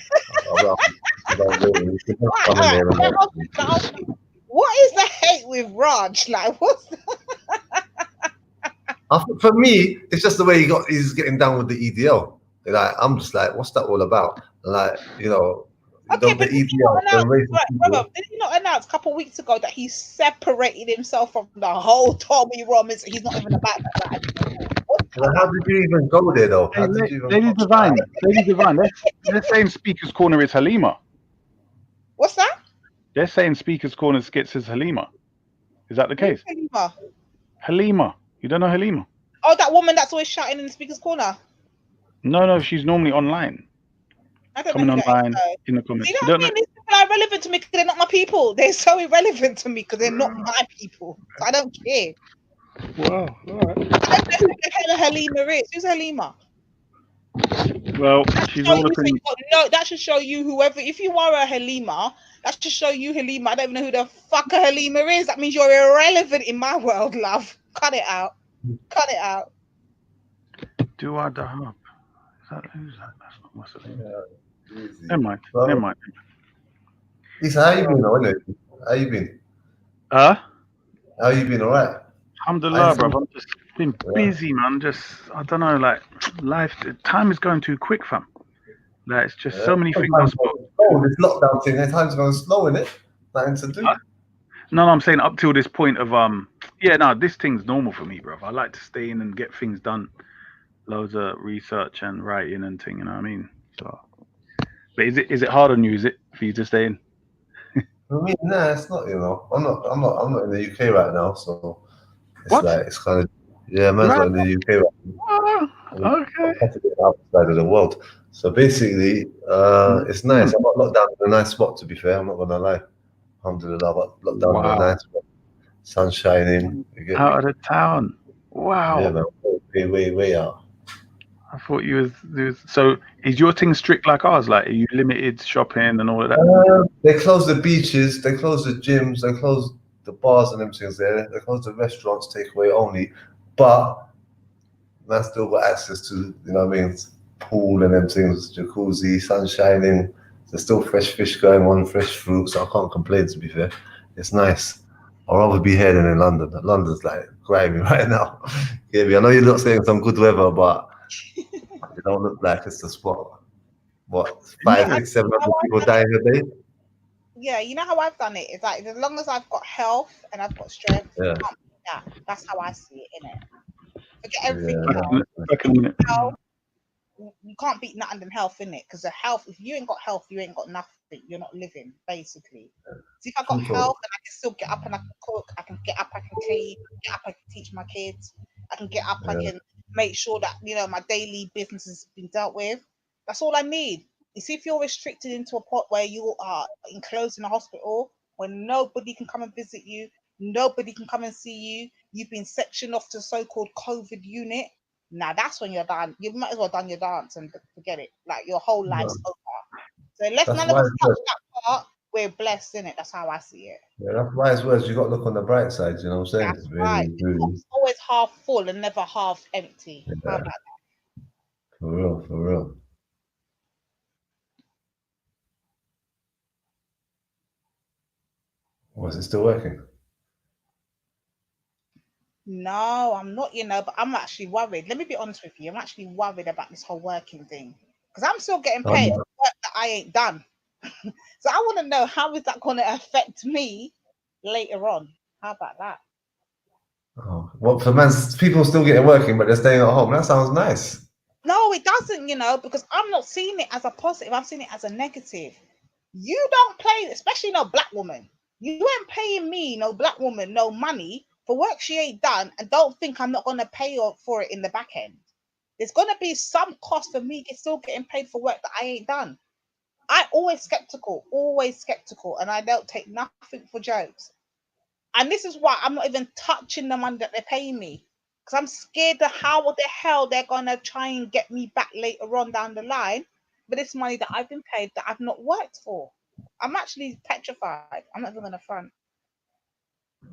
What is the hate with Raj? Like, what's for me, it's just the way he's getting down with the EDL. Like, I'm just like, what's that all about? Like, you know, okay, the but did he EDL. not announce a couple of weeks ago that he separated himself from the whole Tommy Robinson? He's not even about that. How did you even go there, though? How did you even Lady Divine, they're saying Speaker's Corner is Halima. What's that? They're saying Speaker's Corner skits is Halima. Is that the case? Halima. Halima. You don't know Halima? Oh, that woman that's always shouting in the Speaker's Corner. No, she's normally online. I don't Coming know who online that is, in the comments. you You know don't what I know? mean? These people are irrelevant to me because they're not my people. They're so irrelevant to me because they're not my people. So I don't care. Wow. All right. I don't know who the hell Halima is. Who's Halima? Well, she's all the things. No, that should show you whoever. If you are a Halima, that should show you Halima. I don't even know who the fuck a Halima is. That means you're irrelevant in my world, love. Cut it out. Cut it out. Dua Dahab. Who's that? That's not Muslim. Never mind. Never mind. Lisa, how you been? How you been? Huh? How you been? All right. Alhamdulillah, bro. I've just been busy, man. Just, I don't know, like, time is going too quick, fam. Like, it's just so many things I spoke. Oh, this lockdown thing, time's going slow, innit? Nothing to do. No, I'm saying up till this point of, this thing's normal for me, bro. I like to stay in and get things done. Loads of research and writing and thing, you know what I mean? So, but is it hard on you, is it, for you to stay in? I mean, nah, it's not, you know. I'm not in the UK right now, so it's like it's kind of man's not in the UK right now. Okay. Outside of the world. So basically, it's nice. I got locked down in a nice spot, to be fair. I'm not gonna lie. Alhamdulillah, I got locked down in a nice spot. Sun shining. Out of the town. Wow. Yeah, man. Way out. I thought you was so. Is your thing strict like ours? Like, are you limited shopping and all of that? They close the beaches, they close the gyms, they close the bars and everything there. They close the restaurants, takeaway only. But man still got access to, you know what I mean, pool and them things, jacuzzi, sun shining. There's still fresh fish going on, fresh fruit. So I can't complain, to be fair. It's nice. I'd rather be here than in London. London's like grimy right now. Yeah, I know you're not saying some good weather, but it don't look like it's the spot. What, 500, 700 people dying a day? Yeah, you know how I've done it? It's like, as long as I've got health and I've got strength, that's how I see it, innit? Forget everything else. You can't beat nothing than health, innit? Because the health, if you ain't got health, you ain't got nothing. You're not living, basically. So if I got health, then I can still get up and I can cook. I can get up, I can clean. Get up, I can teach my kids. I can get up, I can make sure that, you know, my daily business has been dealt with. That's all I need. You see, if you're restricted into a pot where you are enclosed in a hospital, where nobody can come and visit you, nobody can come and see you, you've been sectioned off to so-called COVID unit. Now that's when you're done. You might as well done your dance and forget it. Like, your whole life's over. So unless none of us touch that part, we're blessed, in it. That's how I see it. Yeah, that's wise words. You got to look on the bright side. You know what I'm saying? That's right. It's always half full and never half empty. How about that? For real. Was it still working? No, I'm not, but I'm actually worried. Let me be honest with you. I'm actually worried about this whole working thing because I'm still getting paid for work that I ain't done. So I want to know, how is that going to affect me later on? How about that? Oh, well, for man's people still getting working, but they're staying at home. That sounds nice. No, it doesn't, because I'm not seeing it as a positive. I'm seeing it as a negative. You don't pay, especially no black woman. You ain't paying me, no black woman, no money for work she ain't done, and don't think I'm not going to pay her for it in the back end. There's going to be some cost for me still getting paid for work that I ain't done. I'm always skeptical, and I don't take nothing for jokes. And this is why I'm not even touching the money that they're paying me, because I'm scared of how the hell they're going to try and get me back later on down the line with this money that I've been paid that I've not worked for. I'm actually petrified. I'm not even going to front.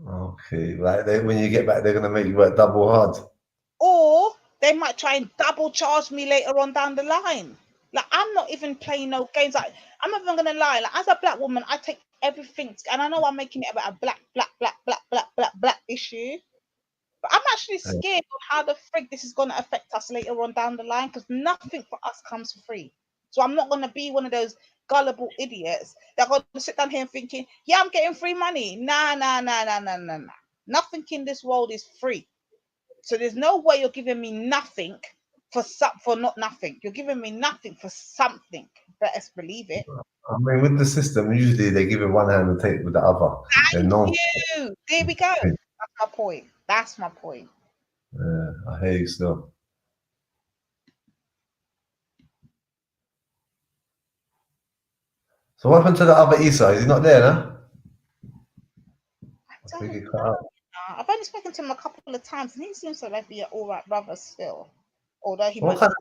Okay, like when you get back, they're going to make you work double hard. Or they might try and double charge me later on down the line. Like, I'm not even playing no games. Like, I'm not even gonna lie. Like, as a black woman, I take everything, and I know I'm making it about a black issue, but I'm actually scared on how the frig this is gonna affect us later on down the line, because nothing for us comes for free. So I'm not gonna be one of those gullible idiots that are gonna sit down here and thinking, yeah, I'm getting free money. Nah. Nothing in this world is free. So there's no way you're giving me nothing for not nothing. You're giving me nothing for something. Better believe it. I mean, with the system, usually they give it one hand and take it with the other. Thank you. There we go. That's my point. That's my point. Yeah, I hear you still. So what happened to the other Isa? Is he not there now? I think he cut out. I've only spoken to him a couple of times, and he seems to be an all right brother still. Although he what kind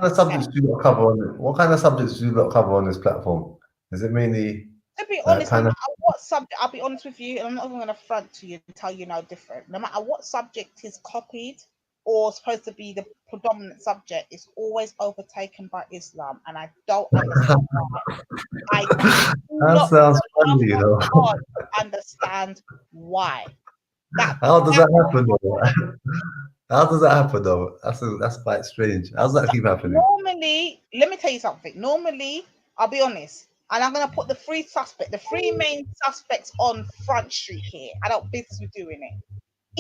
of subjects do you not cover on it? What kind of subjects do you not cover on this platform? Is it mainly? To be honest, no matter what subject, I'll be honest with you, and I'm not even going to front to you and tell you no different. No matter what subject is copied or supposed to be the predominant subject, it's always overtaken by Islam, and I don't understand why. That sounds funny, you know. Understand why? How does that happen though? How does that happen though? That's quite strange. How does that keep happening? Normally, let me tell you something. Normally, I'll be honest, and I'm gonna put the three main suspects on Front Street here. I don't business with doing it.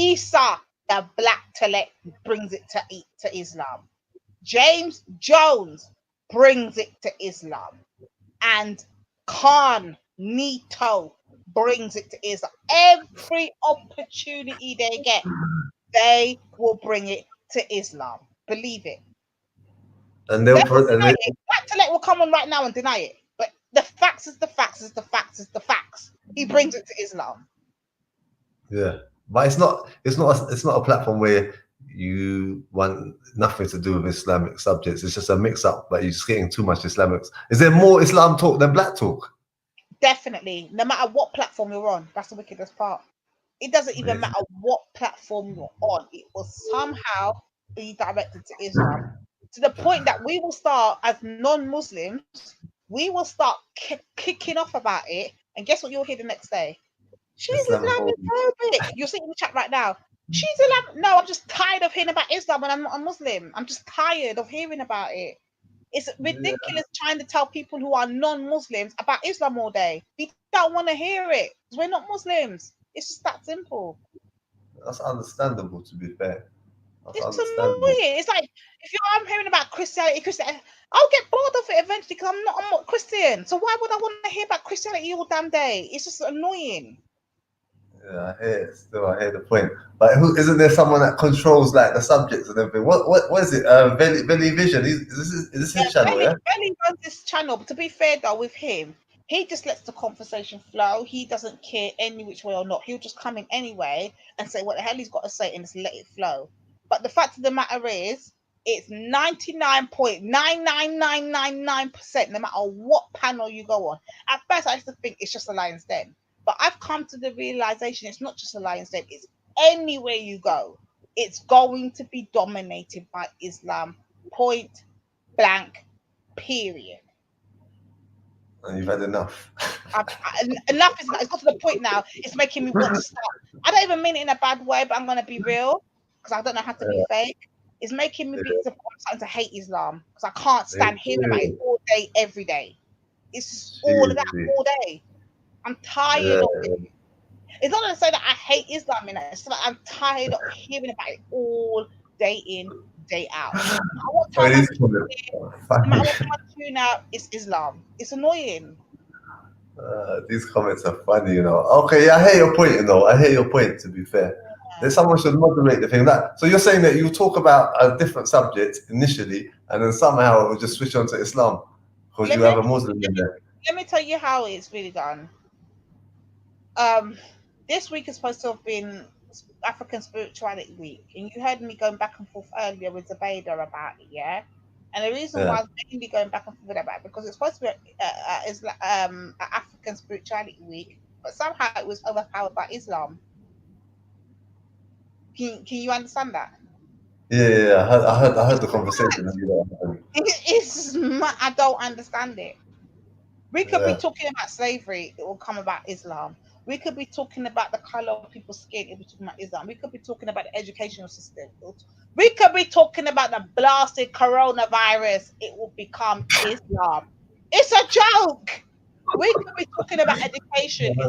Isa, the black Talek, brings it to Islam. James Jones brings it to Islam, and Khan Nito brings it to Islam. Every opportunity they get, they will bring it to Islam. Believe it. And they'll Black Talek will come on right now and deny it. But the facts is the facts is the facts is the facts. He brings it to Islam. Yeah, but it's not a platform where you want nothing to do with Islamic subjects. It's just a mix-up, but you're just getting too much Islamics. Is there more Islam talk than black talk? Definitely. No matter what platform you're on, that's the wickedest part. It doesn't even matter what platform you're on. It will somehow be directed to Islam. To the point that we will start, as non-Muslims, we will start kicking off about it. And guess what you'll hear the next day? She's Islamophobic. You're sitting in the chat right now. She's Islam. No, I'm just tired of hearing about Islam when I'm not a Muslim. I'm just tired of hearing about it. It's ridiculous trying to tell people who are non-Muslims about Islam all day. We don't want to hear it because we're not Muslims. It's just that simple. That's understandable, to be fair. It's annoying. It's like I'm hearing about Christianity, I'll get bored of it eventually because I'm not Christian. So why would I want to hear about Christianity all damn day? It's just annoying. Yeah, I hear it. Still, I hear the point. But isn't there someone that controls like the subjects and everything? What is it? Veli Vision. Is this his channel? Veli runs this channel. But to be fair though, with him, he just lets the conversation flow. He doesn't care any which way or not. He'll just come in anyway and say what the hell he's got to say and just let it flow. But the fact of the matter is, it's 99.99999%, no matter what panel you go on. At first, I used to think it's just a lion's den. But I've come to the realization it's not just a lion's den. It's anywhere you go. It's going to be dominated by Islam. Point blank, period. And you've had enough. Enough is it's got to the point now. It's making me want to stop. I don't even mean it in a bad way, but I'm going to be real because I don't know how to be fake. It's making me starting to hate Islam because I can't stand hearing about it all day, every day. It's just all of that all day. I'm tired of it. It's not to say that I hate Islam, it's like I'm tired of hearing about it all day in, day out. I want to tune out. It's Islam. It's annoying. These comments are funny, you know. Okay, yeah, I hear your point, you know. I hear your point, to be fair. Then someone should moderate the thing. So you're saying that you talk about a different subject initially, and then somehow it will just switch on to Islam because you have a Muslim in there. Let me tell you how it's really done. This week is supposed to have been African Spirituality Week, and you heard me going back and forth earlier with Zubaydah about it, yeah? And the reason why I was mainly going back and forth about it because it's supposed to be African Spirituality Week, but somehow it was overpowered by Islam. Can you understand that? Yeah, I heard the conversation. And you know, It's I don't understand it. We could be yeah. talking about slavery, it will come about Islam. We could be talking about the color of people's skin, it will be talking about Islam. We could be talking about the educational system. We could be talking about the blasted coronavirus, it will become Islam. It's a joke. We could be talking about education. We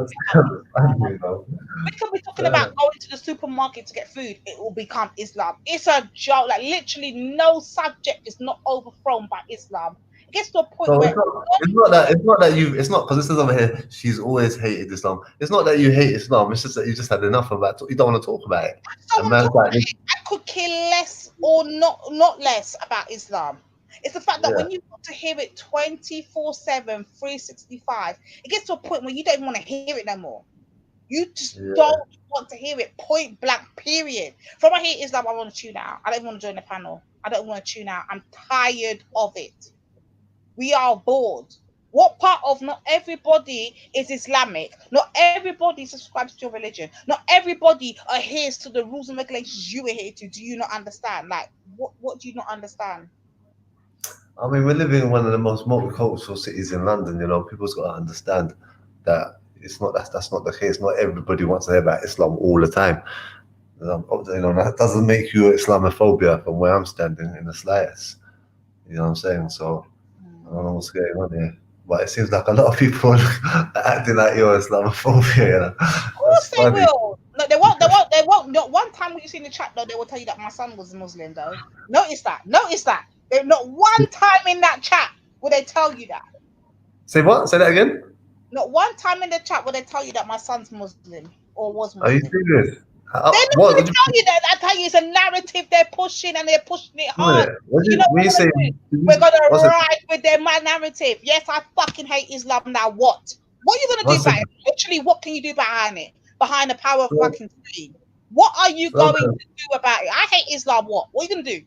could be talking about going to the supermarket to get food. It will become Islam. It's a joke. Like literally, no subject is not overthrown by Islam. It gets to a point So where it's not because this is over here. She's always hated Islam. It's not that you hate Islam. It's just that you just had enough about it. You don't want to talk about it. I could care less or not less about Islam. It's the fact that when you want to hear it 24/7, 365, it gets to a point where you don't even want to hear it no more. You just don't want to hear it. Point blank. Period. From I hear Islam, I want to tune out. I don't want to join the panel. I don't want to tune out. I'm tired of it. We are bored. What part of not everybody is Islamic? Not everybody subscribes to your religion. Not everybody adheres to the rules and regulations you adhere to. Do you not understand? Like, what do you not understand? I mean, we're living in one of the most multicultural cities in London. You know, people's got to understand that it's not that's not the case. Not everybody wants to hear about Islam all the time. You know, that doesn't make you Islamophobia from where I'm standing in the slightest. You know what I'm saying? So I don't know what's going on here, but it seems like a lot of people are acting like you're Islamophobia. You know? Of course they will. No, they won't. Not one time when you see in the chat though, they will tell you that my son was a Muslim though. Notice that. Not one time in that chat will they tell you that. Say what? Say that again. Not one time in the chat will they tell you that my son's Muslim or was Muslim. Are you serious? They're not going to tell you that. I tell you, it's a narrative they're pushing and they're pushing it hard. You know what we're going to ride with their narrative. Yes, I fucking hate Islam. Now what? What are you going to do about it? Literally, what can you do behind it? Behind the power of fucking screen? What are you going to do about it? I hate Islam. What? What are you going to do?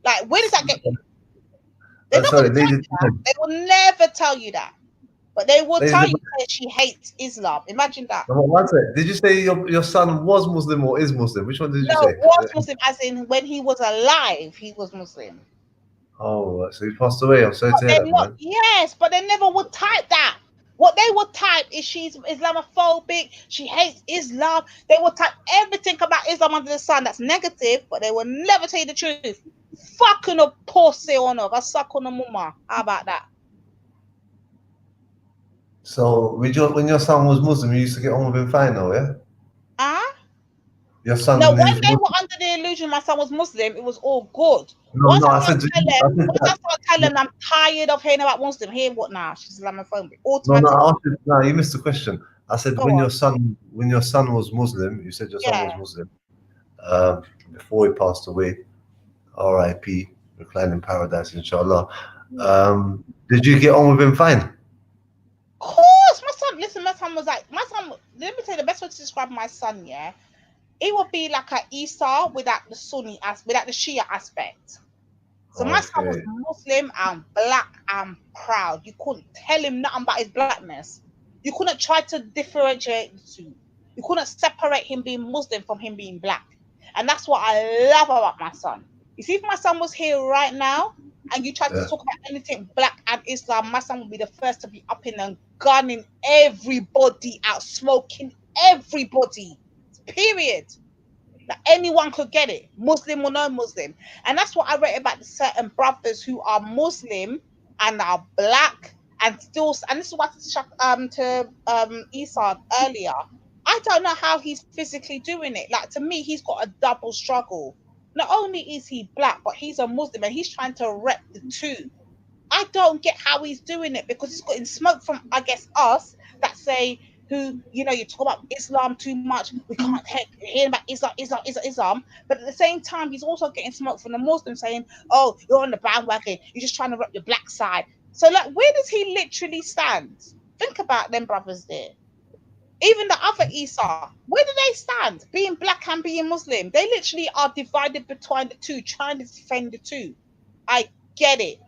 Like, where does that get you? They're not going to tell you that. They will never tell you that. But they will tell you that she hates Islam. Imagine that. No, one second. Did you say your son was Muslim or is Muslim? Which one did you say? No, was Muslim, as in when he was alive, he was Muslim. Oh, so he passed away. I'm sorry to hear that, man. Yes, but they never would type that. What they would type is she's Islamophobic, she hates Islam. They would type everything about Islam under the sun that's negative, but they will never tell you the truth. Fucking a pussy on her. I suck on a mama. How about that? So, when your son was Muslim, you used to get on with him fine, though, yeah? Your son. No, when they were under the illusion my son was Muslim, it was all good. Once I start telling them I'm tired of hearing about Muslim, hear what now? She's Islamophobic. No, you missed the question. I said when your son was Muslim, you said your son was Muslim. Before he passed away, R.I.P. recline in paradise, inshallah. Did you get on with him fine? Of course, my son was like, let me tell you the best way to describe my son, yeah? It would be like an Esau without the Sunni without the Shia aspect. So my son was Muslim and black and proud. You couldn't tell him nothing about his blackness. You couldn't try to differentiate the two. You couldn't separate him being Muslim from him being black. And that's what I love about my son. You see, if my son was here right now and you tried to talk about anything black and Islam, my son would be the first to be up in and gunning everybody out, smoking everybody. Period. Like anyone could get it, Muslim or no Muslim. And that's what I read about the certain brothers who are Muslim and are black and still, and this is what to Esau earlier. I don't know how he's physically doing it. Like, to me, he's got a double struggle. Not only is he black, but he's a Muslim and he's trying to rep the two. I don't get how he's doing it, because he's getting smoke from, I guess, us that say, who, you know, you talk about Islam too much, we can't hear about Islam. But at the same time, he's also getting smoke from the Muslims saying, oh, you're on the bandwagon, you're just trying to rep your black side. So, like, where does he literally stand? Think about them brothers there. Even the other Esau, where do they stand? Being black and being Muslim. They literally are divided between the two, trying to defend the two. I get it.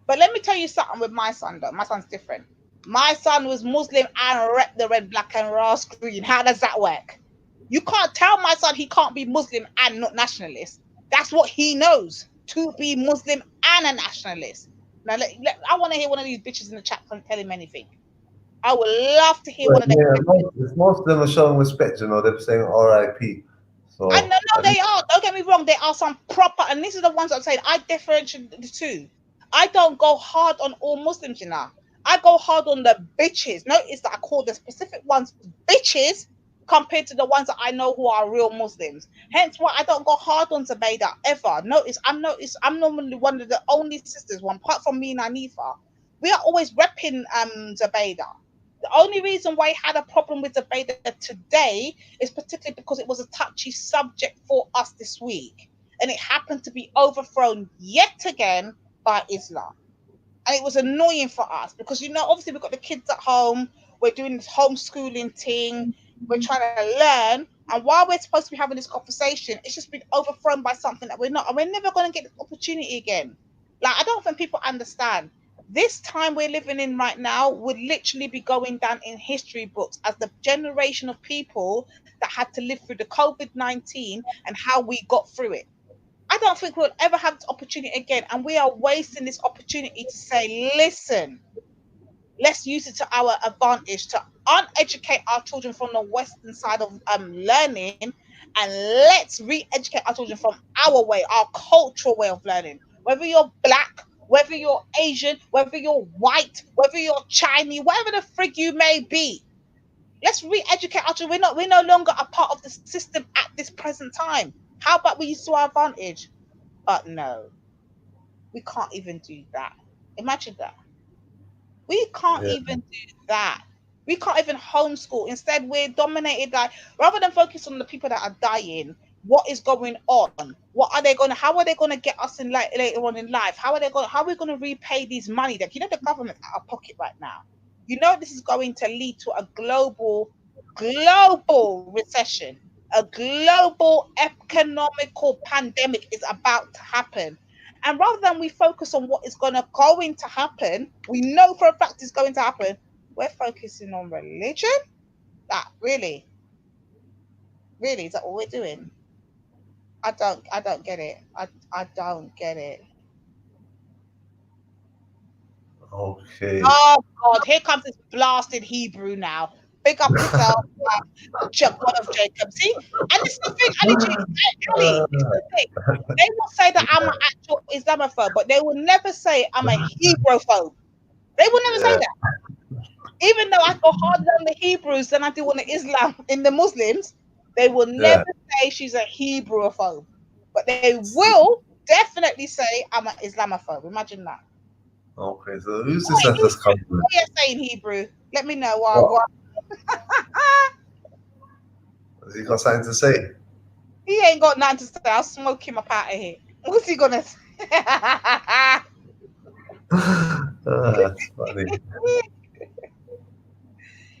But let me tell you something with my son, though. My son's different. My son was Muslim and rep the red, black, and Ras green. How does that work? You can't tell my son he can't be Muslim and not nationalist. That's what he knows, to be Muslim and a nationalist. Now, I want to hear one of these bitches in the chat tell him anything. I would love to hear one of them. Most of them are showing respect, you know. They're saying R.I.P. So I know they are. Don't get me wrong. There are some proper, and these are the ones I'm saying. I differentiate the two. I don't go hard on all Muslims, you know. I go hard on the bitches. Notice that I call the specific ones bitches compared to the ones that I know who are real Muslims. Hence why I don't go hard on Zubaydah ever. Notice I'm normally one of the only sisters, one apart from me and Anifa. We are always repping Zubaydah. The only reason why I had a problem with Zubaydah today is particularly because it was a touchy subject for us this week. And it happened to be overthrown yet again by Islam. And it was annoying for us because, you know, obviously we've got the kids at home. We're doing this homeschooling thing. We're trying to learn. And while we're supposed to be having this conversation, it's just been overthrown by something that we're not. And we're never going to get the opportunity again. Like, I don't think people understand. This time we're living in right now would literally be going down in history books as the generation of people that had to live through the COVID-19 and how we got through it. I don't think we'll ever have this opportunity again. And we are wasting this opportunity to say, listen, let's use it to our advantage to uneducate our children from the Western side of learning, and let's re-educate our children from our way, our cultural way of learning. Whether you're black, whether you're Asian, whether you're white, whether you're Chinese, whatever the frig you may be, let's re-educate our children. We're no longer a part of the system at this present time. How about we use to our advantage? But no, we can't even do that. Imagine that. We can't even do that. We can't even homeschool. Instead, we're dominated by, rather than focus on the people that are dying, what is going on? How are they going to get us in later on in life? How are we going to repay these money that, you know, the government's out of pocket right now? You know, this is going to lead to a global recession. A global economical pandemic is about to happen. And rather than we focus on what is going to happen, we know for a fact it's going to happen, we're focusing on religion? Really? Really? Is that what we're doing? I don't get it. I don't get it. Okay. Oh God, here comes this blasted Hebrew now. Pick up yourself, God of Jacob. See? And this is the thing, Ali, this is the thing. They will say that I'm an actual Islamophobe, but they will never say I'm a Hebrophobe. They will never say that. Even though I go harder on the Hebrews than I do on the Islam in the Muslims, they will never say she's a Hebrewophobe. But they will definitely say I'm an Islamophobe. Imagine that. Okay, so who's this that's just coming? What are you saying, Hebrew? Let me know what. Has he got something to say? He ain't got nothing to say. I'll smoke him up out of here. What's he gonna say? That's funny.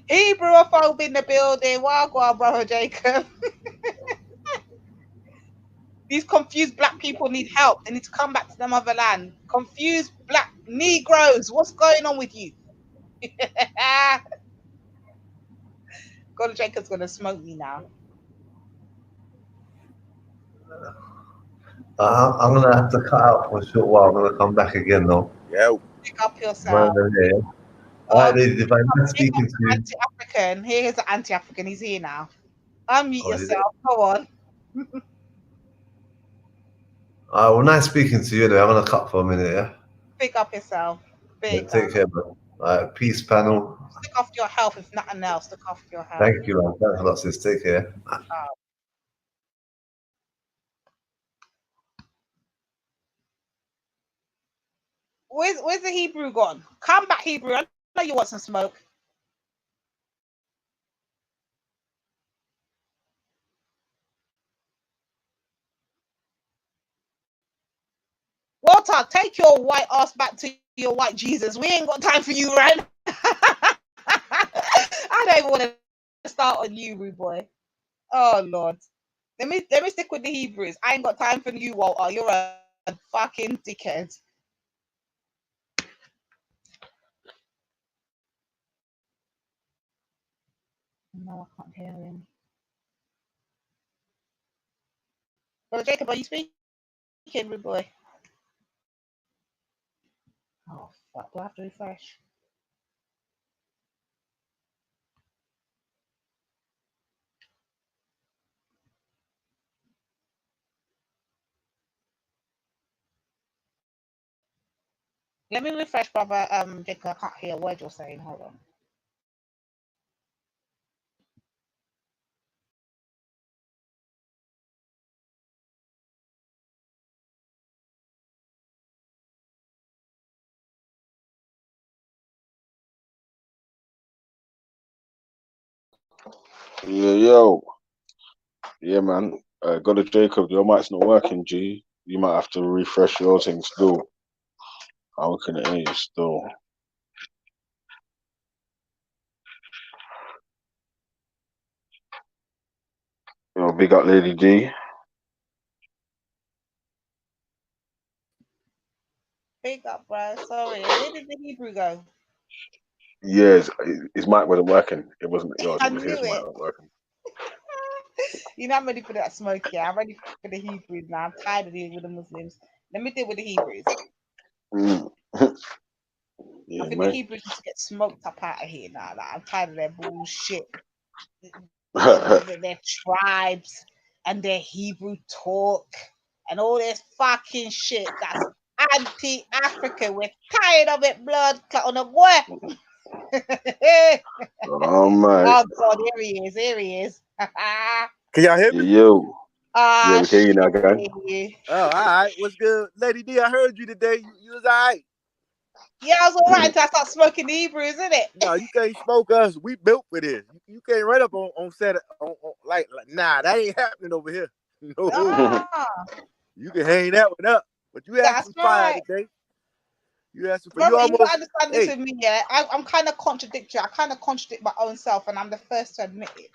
Hebrewophobe in the building. Wagwan, brother Jacob. These confused black people need help. They need to come back to the motherland. Confused black Negroes. What's going on with you? God, Jacob's gonna smoke me now. I'm gonna have to cut out for a short while. I'm gonna come back again though. Yeah. Pick up yourself. Alright, ladies, if I'm not speaking to you. Anti-African. Here's the anti-African. He's here now. Unmute yourself. Go on. Well, nice speaking to you. Anyway. I'm gonna cut for a minute. Yeah. Pick up yourself. Take care, bro. Peace, panel. Look after your health, if nothing else. Look after your health. Thank you, man. Thanks a lot, sis. Take care. Where's the Hebrew gone? Come back, Hebrew. I know you want some smoke. Walter, take your white ass back to your white Jesus. We ain't got time for you, right? I don't even want to start on you, rude boy. Oh Lord. Let me stick with the Hebrews. I ain't got time for you, Walter. You're a fucking dickhead. No, I can't hear him. Brother Jacob, are you speaking? speaking, rude boy? Oh fuck! Do I have to refresh? Let me refresh, brother. Jacob, I can't hear a word you're saying. Hold on. Yeah, yo. Yeah, man. Got a Jacob. Your mic's not working, G. You might have to refresh your thing still. I'm looking at you still. Yo, big up, Lady D. Big up, bro. Sorry. Where did the Hebrew go? Yeah, his mic wasn't working. It wasn't yours. I It was knew his mic it. wasn't working. You know, I'm ready for that smoke, yeah. I'm ready for the Hebrews now. I'm tired of dealing with the Muslims. Let me deal with the Hebrews. Mm. Yeah, I think the mate. Hebrews need to get smoked up out of here now. Like, I'm tired of their bullshit. Their tribes and their Hebrew talk and all this fucking shit that's anti-African. We're tired of it, blood clot on the boy. Oh, man. Oh God, here he is. Here he is. Can y'all hear me? Yo. Yeah, we can hear you now, gang. Oh, all right. What's good? Lady D, I heard you today. You was all right. Yeah, I was all right until I start smoking the Hebrews, isn't it? No, you can't smoke us. We built for this. You can't run up on Saturday. Like, nah, that ain't happening over here. No. You can hang that one up. But you had some fire today. You had some fire. Brother, you don't understand this with me, yeah? I'm kind of contradictory. I kind of contradict my own self, and I'm the first to admit it.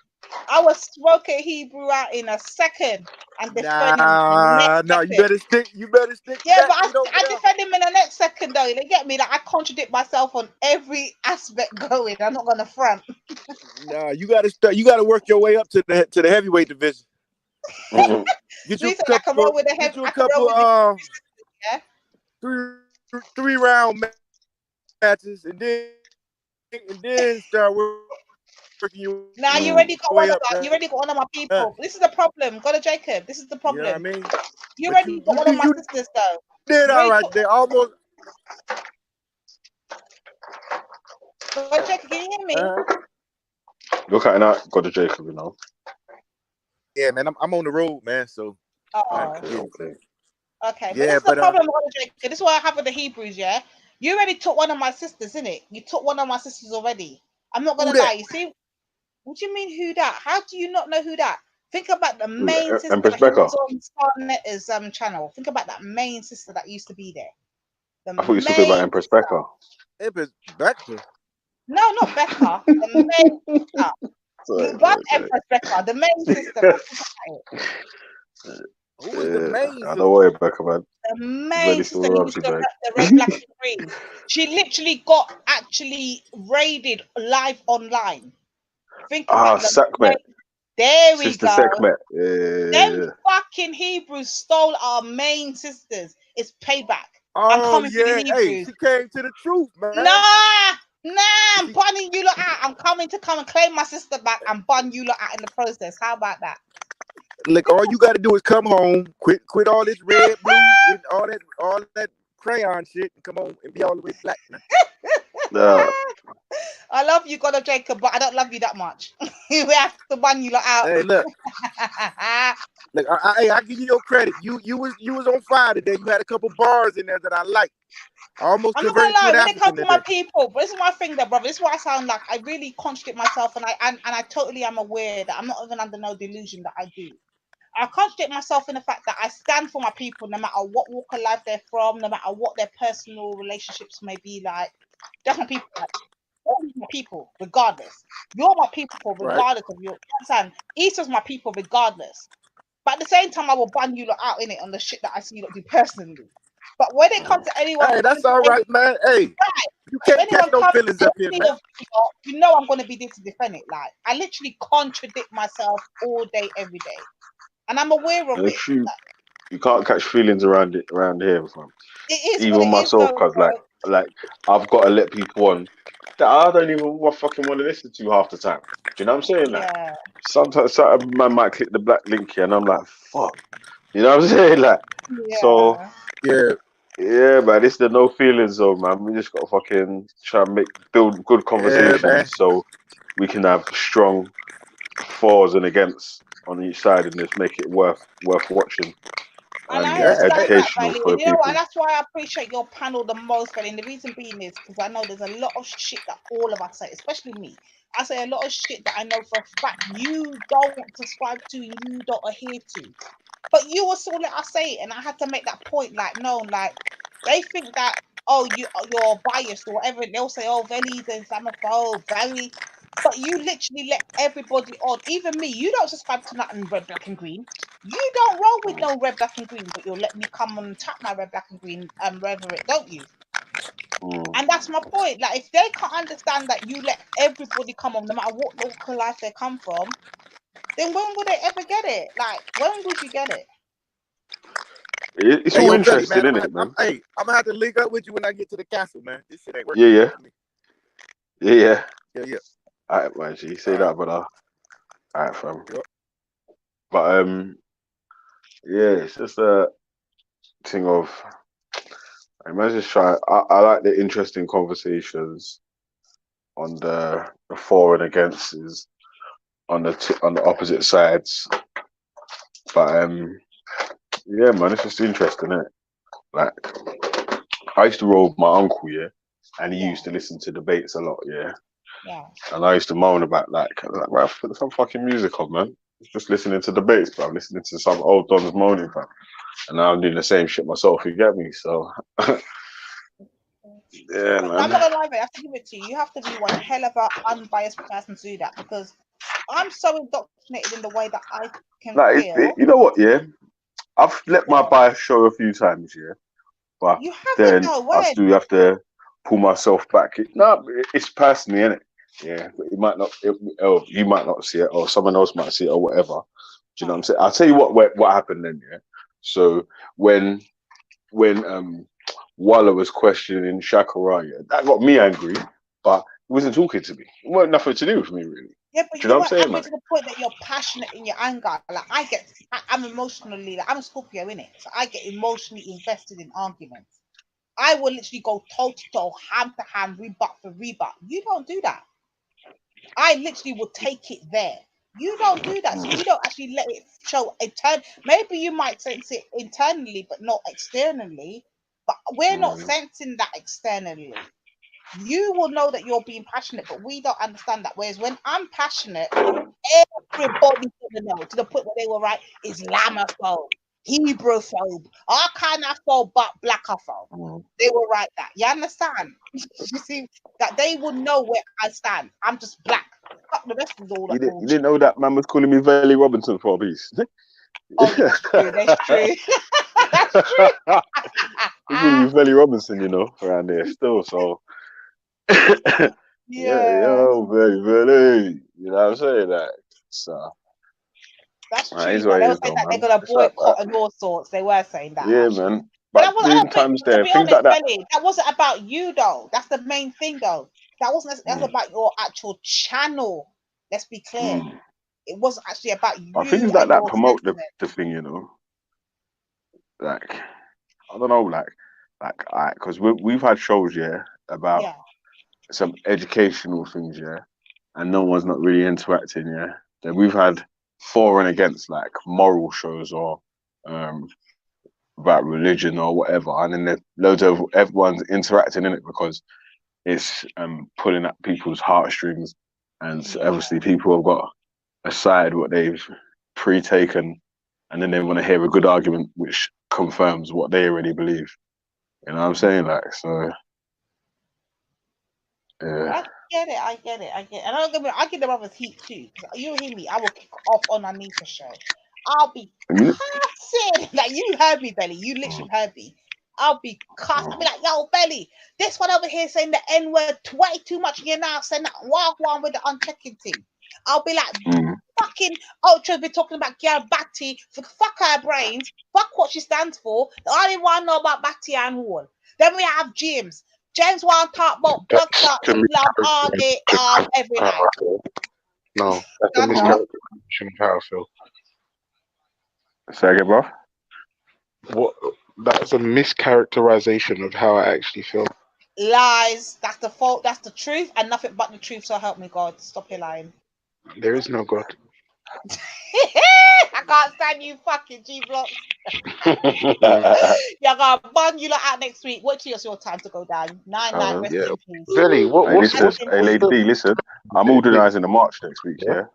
I was smoking Hebrew out in a second and defend him Nah, you better stick. You better stick. Yeah, but I defend him in the next second, though. They get me that I contradict myself on every aspect going. I'm not gonna front. Nah, you gotta start. You gotta work your way up to the heavyweight division. Get you a couple. Get you a couple. Yeah. Three round matches, and then start working you. Now you already got one of my, you already got one of my people. This is the problem. Go to Jacob. This is the problem. You know what I mean? You already got one of my sisters, though. Did all right. They almost. Go Jacob, can you hear me? Look at that. Got a Jacob, you know. Yeah, man. I'm on the road, man. So. Okay, but Yeah, this is the problem, Jacob. This is what I have with the Hebrews, yeah? You already took one of my sisters, innit? You took one of my sisters already. I'm not gonna lie. You see, what do you mean who that? How do you not know who that? Think about the main sister that was on Star Netter's channel. Think about that main sister that used to be there. I thought you were talking about Empress Becca. Empress Becca? No, not Becca. The main sister. You got Empress Becca, the main sister. Who was the main I know why Becca, man. The main sister who used to rep the red, black, and green. She literally got actually raided live online. Think about Sekhmet. There we Sister go. Sekhmet. Them fucking Hebrews stole our main sisters. It's payback. Oh, I'm coming for the Hey, Hebrews. she came to the truth, man. Nah, I'm bunning you lot out. I'm coming to come and claim my sister back and bun you lot out in the process. How about that? Look, all you gotta do is come home, quit all this red, blue, and all that crayon shit, and come on and be all the way black. I love you, God of Jacob, but I don't love you that much. We have to bun you lot out. Hey, look, I give you your credit. You was on fire today. You had a couple bars in there that I liked. I almost I'm not gonna converted lie, to an when it comes African to my people, but this is my thing there, brother. This is what I sound like. I really contradict myself, and I totally am aware that I'm not even under no delusion that I do. I contradict myself in the fact that I stand for my people, no matter what walk of life they're from, no matter what their personal relationships may be like. That's my people. All my people, regardless. You're my people, regardless of your. Understand? Esau's my people, regardless. But at the same time, I will ban you lot out in it on the shit that I see you lot do personally. But when it comes to anyone, hey, that's all right, man. Hey, you can't catch no feelings up here, man. You know I'm going to be there to defend it. Like I literally contradict myself all day, every day, and I'm aware of it. You can't catch feelings around here, fam. It is Even myself, cause like I've got to let people on that I don't even fucking want to listen to half the time. Do you know what I'm saying? Like, sometimes certain man might click the black link here, and I'm like, fuck. You know what I'm saying? Like, so yeah, man. It's the no feelings zone, man. We just got to fucking try and build good conversations so we can have strong fors and against on each side and just make it worth watching. And I educational understand that, for and you know people. what? And that's why I appreciate your panel the most, Belly. And the reason being is because I know there's a lot of shit that all of us say, especially me. I say a lot of shit that I know for a fact you don't subscribe to, you don't adhere to. But you will still let us say it, and I had to make that point. Like, no, like they think that you're biased or whatever. And they'll say, oh, Veli's an Islamophobe, Veli. But you literally let everybody on, even me. You don't subscribe to nothing red, black, and green. You don't roll with no red, black, and green, but you'll let me come on and tap my red, black, and green rhetoric, don't you? And that's my point. Like, if they can't understand that you let everybody come on, no matter what local life they come from, then when would they ever get it? Like, when would you get it? It's all interesting, isn't it, man? Hey, I'm gonna have to link up with you when I get to the castle, man. This shit ain't working. Yeah. Yeah. All right, man. G, say that, brother. All right, fam. But yeah, it's just a thing of. I'm just trying. I like the interesting conversations on the for and against is on the opposite sides. But yeah, man, it's just interesting, isn't it? Like, I used to roll with my uncle, yeah, and he used to listen to debates a lot, yeah. And I used to moan about right, put some fucking music on, man. Just listening to debates, but I'm listening to some old dons moaning, fam. And now I'm doing the same shit myself. You get me? So yeah, man. I'm not gonna lie, I have to give it to you. You have to be one hell of an unbiased person to do that, because I'm so indoctrinated in the way that I can feel. You know what? Yeah, I've let my bias show a few times, yeah, but then I still have to pull myself back. It's personally, innit? Yeah, but it might not. You might not see it, or someone else might see it, or whatever. Do you know what I'm saying? I'll tell you what happened then. Yeah. So when Walla was questioning Shakara, that got me angry, but he wasn't talking to me. It wasn't nothing to do with me, really. Yeah, but you know what I'm saying, to the point that you're passionate in your anger. Like I'm emotionally, I'm a Scorpio, innit? So I get emotionally invested in arguments. I will literally go toe to toe, hand to hand, rebut for rebut. You don't do that. I literally will take it there. You don't do that, so you don't actually let it show maybe you might sense it internally, but not externally. But we're not sensing that externally. You will know that you're being passionate, but we don't understand that. Whereas when I'm passionate, everybody's gonna know, to the point where they were right, Islamophobe, Hebrophobe, all kind of phobe, but blackophobe. They will write that. You understand? You see that they will know where I stand. I'm just black. Fuck the rest of all that. You didn't know that man was calling me Veli Robinson for a piece. Oh, that's true. That's true. That's true. He's calling me Veli Robinson, you know, around there still. So yo, Veli. You know what I'm saying? That so. That's true. They were saying that they're gonna boycott and all sorts. They were saying that. Yeah, actually. man. But doing times there, things honest, like that. Belly, that wasn't about you though. That's the main thing though. That wasn't. That's about your actual channel. Let's be clear. It wasn't actually about you. I things like that promote the thing, you know. Like, I don't know, like, because we've had shows, about some educational things, and no one's not really interacting, Then we've had for and against, like, moral shows or about religion or whatever, and then there's loads of everyone's interacting in it because it's pulling at people's heartstrings, and obviously people have got aside what they've pre-taken, and then they want to hear a good argument which confirms what they already believe. You know what I'm saying? Like, so yeah. I get it. And I get the brothers heat too. You hear me? I will kick off on Anita's show. I'll be cussing. Like, you heard me, Belly. You literally heard me. I'll be cussing. I'll be like, yo, Belly, this one over here saying the N-word way too much. You're now saying that one with the unchecking thing. I'll be like, fucking Ultra be talking about Gyal Batty. Fuck her brains. Fuck what she stands for. The only one know about Batty and Wall. Then we have James. James want to talk about blood clots, love, argue, every night. No, that's a mischaracterization of how I feel. Say again, bro. What? That's a mischaracterization of how I actually feel. Lies. That's the fault. That's the truth, and nothing but the truth. So help me God. Stop your lying. There is no God. I can't stand you, fucking G Block. You're gonna bun you lot out next week. Wait till it's your time to go down. 9-9. Rest in peace. Really? Hey, Lady D, listen. I'm organising a march next week. Yeah.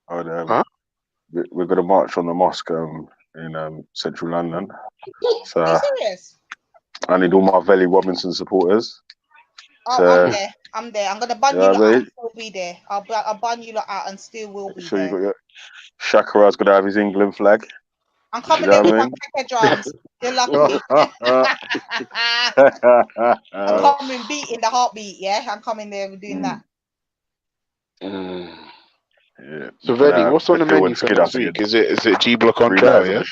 We're gonna march on the mosque in central London. So Are you serious? I need all my Velly Robinson supporters. Oh, I'm there. I'm gonna bun you lot out and still be there. I'll bun you lot out and still will be there. You got your Shakara's gonna have his England flag. I'm coming there with my Pekka drums. You're lucky. I'm coming beating the heartbeat. Yeah, I'm coming there doing that. Yeah. So, Velly, what's on the menu for next week? Is it G Block on trial? Yeah.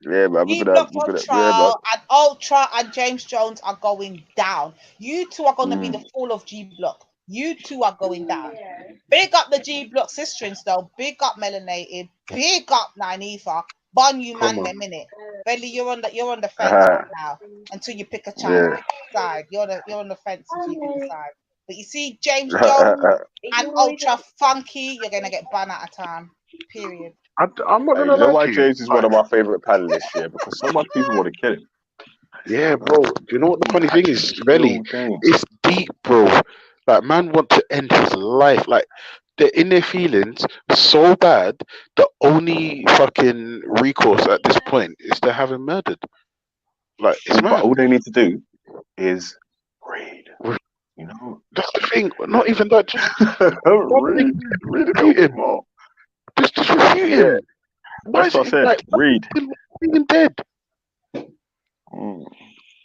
Yeah, man. G Block on trial and Ultra and James Jones are going down. You two are going to be the fall of G Block. You two are going down. Big up the G Block sisterings though. Big up Melanated. Big up Nynaeva. Bun you man them minute. Velly, you're on the fence right now until you pick a child. Pick a side. You're on the fence until you pick a side. But you see James Jones and Ultra Funky, you're gonna get banned out of time. Period. I'm not gonna you know lie why to you. James is one of my favourite panelists, yeah, because so much people want to kill him. Yeah, bro. Do you know what the funny thing is, Velly? It's deep, bro. Like, man want to end his life. Like, they're in their feelings so bad, the only fucking recourse at this point is to have him murdered. Like, it's mad. All they need to do is read. You know, that's the thing. Not even that. Just refute him. Just refute him. That's what I said. Like, read. Being dead.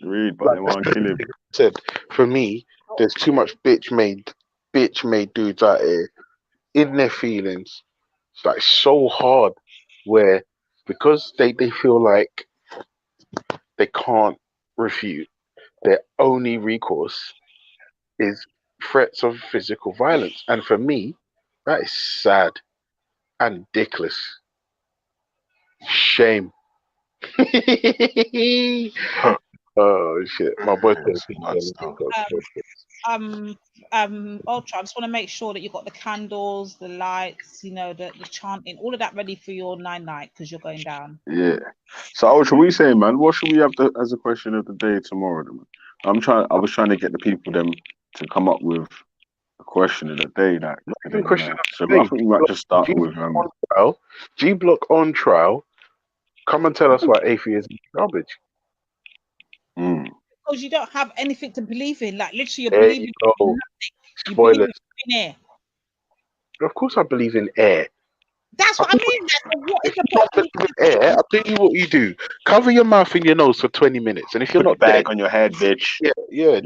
Read, but they won't kill him. Said for me, there's too much bitch made dudes out here in their feelings. It's like so hard where because they feel like they can't refute, their only recourse is threats of physical violence. And for me, that is sad and ridiculous. Shame. Oh shit, my boy. Ultra, I just want to make sure that you got the candles, the lights, you know, the chanting, all of that ready for your 9-night because you're going down. Yeah. So Ultra, what are you saying, man? What should we have as a question of the day tomorrow, then? I was trying to get the people them to come up with a question of the day. I think we might just start with G Block on trial. Come and tell us why atheism is garbage. Because you don't have anything to believe in. Like literally, you're believing in nothing. You Spoilers. believe in air. Of course, I believe in air. That's what I mean. What is the point? Air. I'll tell you what you do. Cover your mouth and your nose for 20 minutes, and if you're not bag on your head, bitch. Yeah.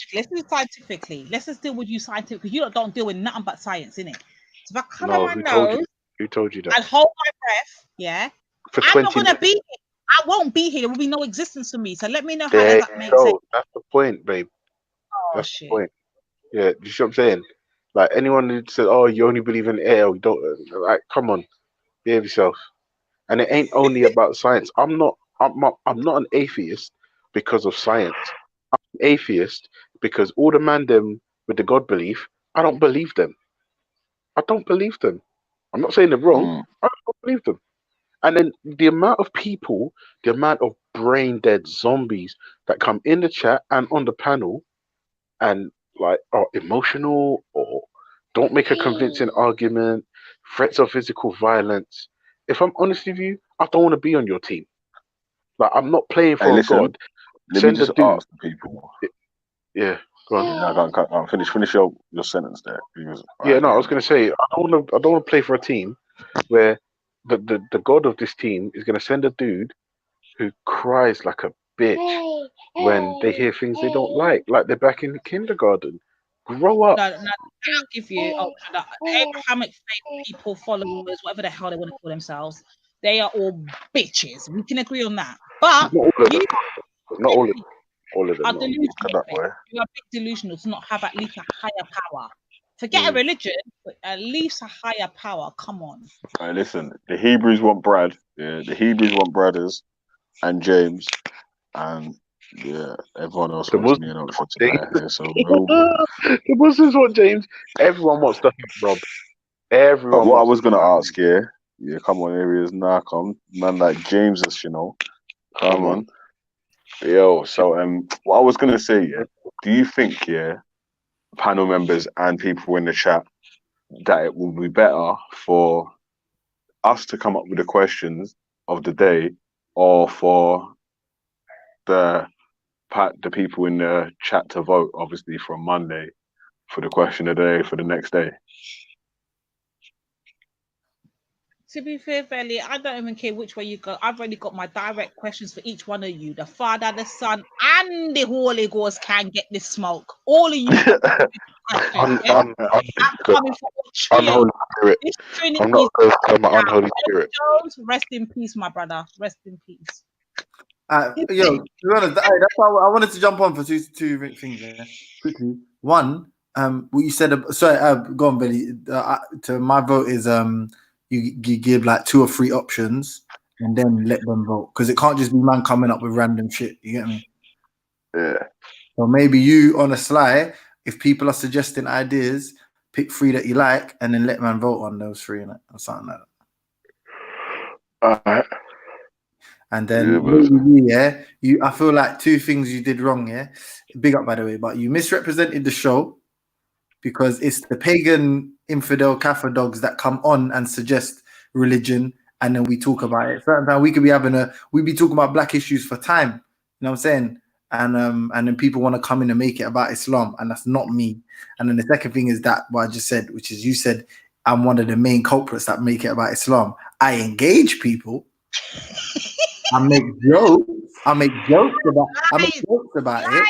Let's do scientifically. Let's just deal with you scientifically because you don't deal with nothing but science, innit? So if I cover my nose, who told you that? And hold my breath, yeah. I'm not gonna be here. I won't be here. There will be no existence for me. So let me know how does that make sense. That's the point, babe. That's shit. The point. Yeah, you see what I'm saying? Like anyone who said, "Oh, you only believe in air," or you don't. Like, come on, behave yourself. And it ain't only about science. I'm not an atheist because of science. I'm an atheist because all the man them with the God belief, I don't believe them. I don't believe them. I'm not saying they're wrong. I don't believe them. And then the amount of people, the amount of brain dead zombies that come in the chat and on the panel and like are emotional or don't make a convincing argument, threats of physical violence. If I'm honest with you, I don't want to be on your team. Like I'm not playing for God. Let me just ask the people. Yeah. Go on. No, finish your sentence there. I was gonna say I don't want to play for a team where the god of this team is gonna send a dude who cries like a bitch when they hear things they don't like they're back in kindergarten. Grow up. No, I'll give you the Abrahamic faith people, followers, whatever the hell they want to call themselves. They are all bitches. We can agree on that. But Not all of them. you Not all of them. All of them. are Not. delusional. Boy. You are a bit delusional to not have at least a higher power. Forget a religion, but at least a higher power. Come on. All right, listen. The Hebrews want Brad. Yeah, the Hebrews want brothers and James, and yeah, everyone else wants me and Oxford to die here. So the Muslims want James. Everyone wants to Rob. Everyone. What I was gonna ask, yeah, come on, areas now, come man like James, you know, come on, yo. So what I was gonna say, yeah, do you think, yeah, panel members and people in the chat, that it will be better for us to come up with the questions of the day, or for the people in the chat to vote, obviously from Monday, for the question of the day for the next day? To be fair, Belly, I don't even care which way you go. I've already got my direct questions for each one of you. The Father, the Son, and the Holy Ghost can get this smoke. All of you. I'm coming for Unholy Spirit. I'm not going to my unholy spirit. Jones, rest in peace, my brother. Rest in peace. Yo, to be honest, that's why I wanted to jump on for two things there. Quickly. One, what you said. Sorry, go on, Belly. To my vote is you give like 2 or 3 options and then let them vote, because it can't just be man coming up with random shit. You get me? Yeah. So maybe you on a sly, if people are suggesting ideas, pick 3 that you like and then let man vote on those 3 or something like that. All right. And then I feel like 2 things you did wrong. Yeah, big up by the way, but you misrepresented the show, because it's the pagan infidel Kaffir dogs that come on and suggest religion, and then we talk about it. Sometimes we could be we'd be talking about black issues for time. You know what I'm saying? And then people want to come in and make it about Islam, and that's not me. And then the second thing is that what I just said, which is you said I'm one of the main culprits that make it about Islam. I engage people. I make jokes about it.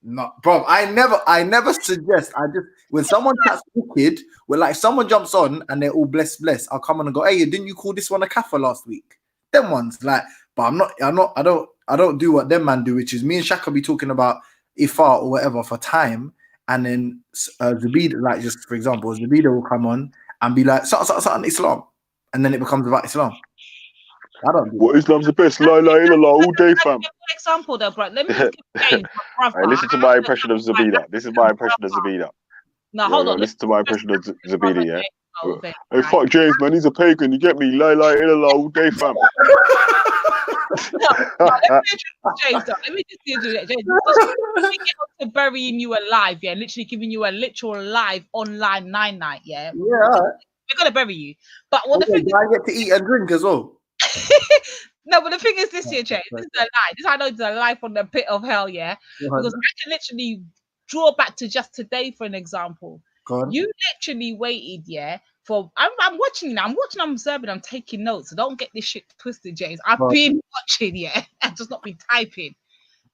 No, bro, I never suggest. I just, when someone chats wicked, when like someone jumps on and they're all blessed, I'll come on and go, hey, didn't you call this one a Kaffir last week? Them ones, like, but I don't do what them man do, which is me and Shaka be talking about Ifar or whatever for time, and then Zabida, like just for example, Zabida will come on and be like, something Islam, and then it becomes about Islam. I don't do what Islam's the best, la ilaha illallah all day, fam. Example though, bro. Let me just give Right, listen to my impression of Zabida. This is my impression of Zabida. No, hold on. Listen to my impression of Zabida, yeah? Hey, fuck James, man. He's a pagan. You get me? La ilaha illallah all day, fam. James, let me just do that. James, let me get on to burying you alive, yeah? Literally giving you a literal live online 9-night, yeah? Yeah. We're going to bury you. But what the thing is, I get to eat and drink as well. No, but the thing is this year, James, this is a lie. This I know it's a lie from the pit of hell, yeah? Because I can literally draw back to just today, for an example. You literally waited, yeah, for I'm watching now. I'm observing, I'm taking notes. So don't get this shit twisted, James. I've been watching, yeah, and just not been typing.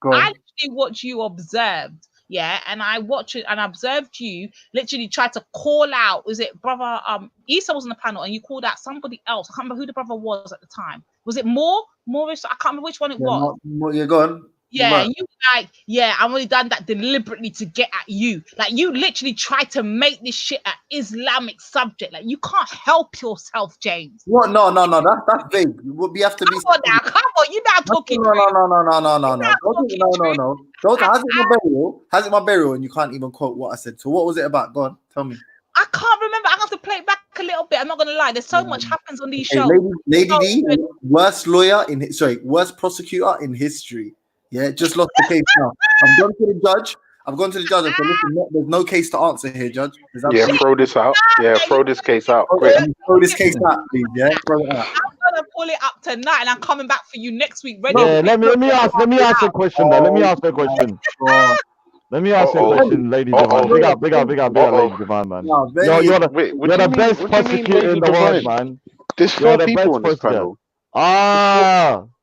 I literally watched you observed. Yeah, and I watched it and observed you literally try to call out. Was it brother? Issa was on the panel, and you called out somebody else. I can't remember who the brother was at the time. Was it Morris? I can't remember which one it was. You're gone. Yeah, you like, yeah, I've only done that deliberately to get at you. Like, you literally try to make this shit an Islamic subject. Like, you can't help yourself, James. What? No, that's vague. We have to be. Come on, you're not talking. No. How's it my burial? And you can't even quote what I said. So what was it about? Go on, tell me. I can't remember. I have to play it back a little bit. I'm not gonna lie. There's so much happens on these shows. Lady D, worst prosecutor in history. Yeah, just lost the case now. I've gone to the judge. And said, listen, there's no case to answer here, Judge. Throw this out. Yeah, throw this case out. Throw this case out, please. Yeah, throw it out. I'm gonna pull it up tonight, and I'm coming back for you next week. Ready? Yeah, let me ask a question. Let me ask a question. Let me ask you a question, Lady Divine. Big up, Lady Divine, man. You're the best prosecutor in the world, man. There's 4 people on this panel.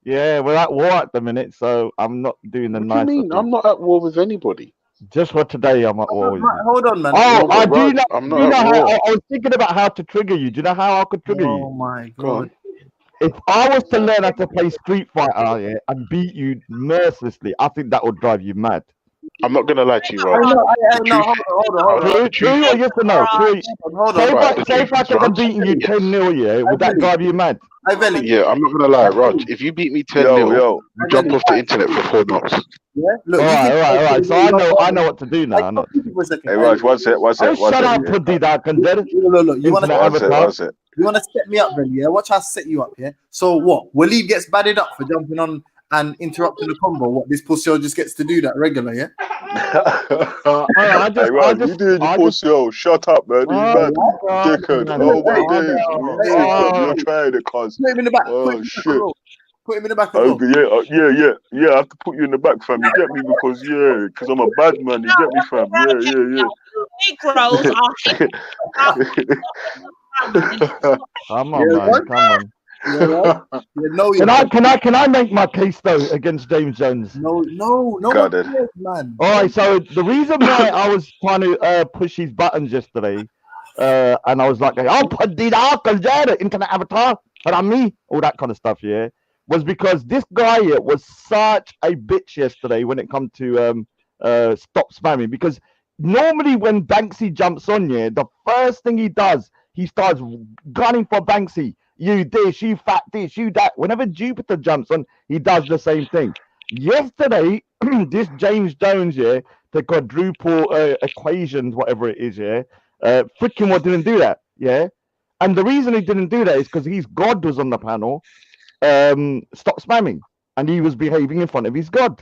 Yeah, we're at war at the minute, so I'm not doing the nice. What do you mean? I'm not at war with anybody. Just for today, I'm always. Hold on, man. Oh, I do know. I'm Do not you know at how war. I was thinking about how to trigger you? Do you know how I could trigger you? Oh my Go on. god. If I was to learn how to play Street Fighter, yeah, and beat you mercilessly, I think that would drive you mad. I'm not gonna lie to you, Raj. No, The truth hold on. True or yes or no? True. Hold Say on. if I say if I could have beaten you 10-0, yeah, would that drive you mad? Yeah, I'm not gonna lie, Raj. If you beat me 10-0, you jump off the internet for 4 months. Yeah, look. All right. So I know what to do now. Hey, Raj, one sec. Shut up, Puddy Darkin. Look. You want to You want to set me up, really? Yeah. Watch how I set you up. Yeah. So what? Waleed gets batted up for jumping on and interrupting the combo. What? This pussy just gets to do that regular, yeah? You doing your pussy? Shut up, man. You mad, dickhead. Oh my days. You're trying it, cuz. Put him in the back. Oh shit. Put him in the back. Yeah. I have to put you in the back, fam. You get me because I'm a bad man. You get me, fam. Yeah. Negroes Come on, man. Come on. Yeah, Can I make my case though against James Jones? No, man. All right. So the reason why I was trying to push his buttons yesterday, and I was like, "I'll put the internet avatar," and I'm me, all that kind of stuff, yeah, was because this guy here was such a bitch yesterday when it come to stop spamming. Because normally when Banksy jumps on, yeah, the first thing he does, he starts gunning for Banksy. You this, you fat this, you that. Whenever Jupiter jumps on, he does the same thing. Yesterday, this James Jones, yeah, the quadruple equations, whatever it is, yeah, freaking what didn't do that, yeah. And the reason he didn't do that is because his God was on the panel. Stop spamming, and he was behaving in front of his God.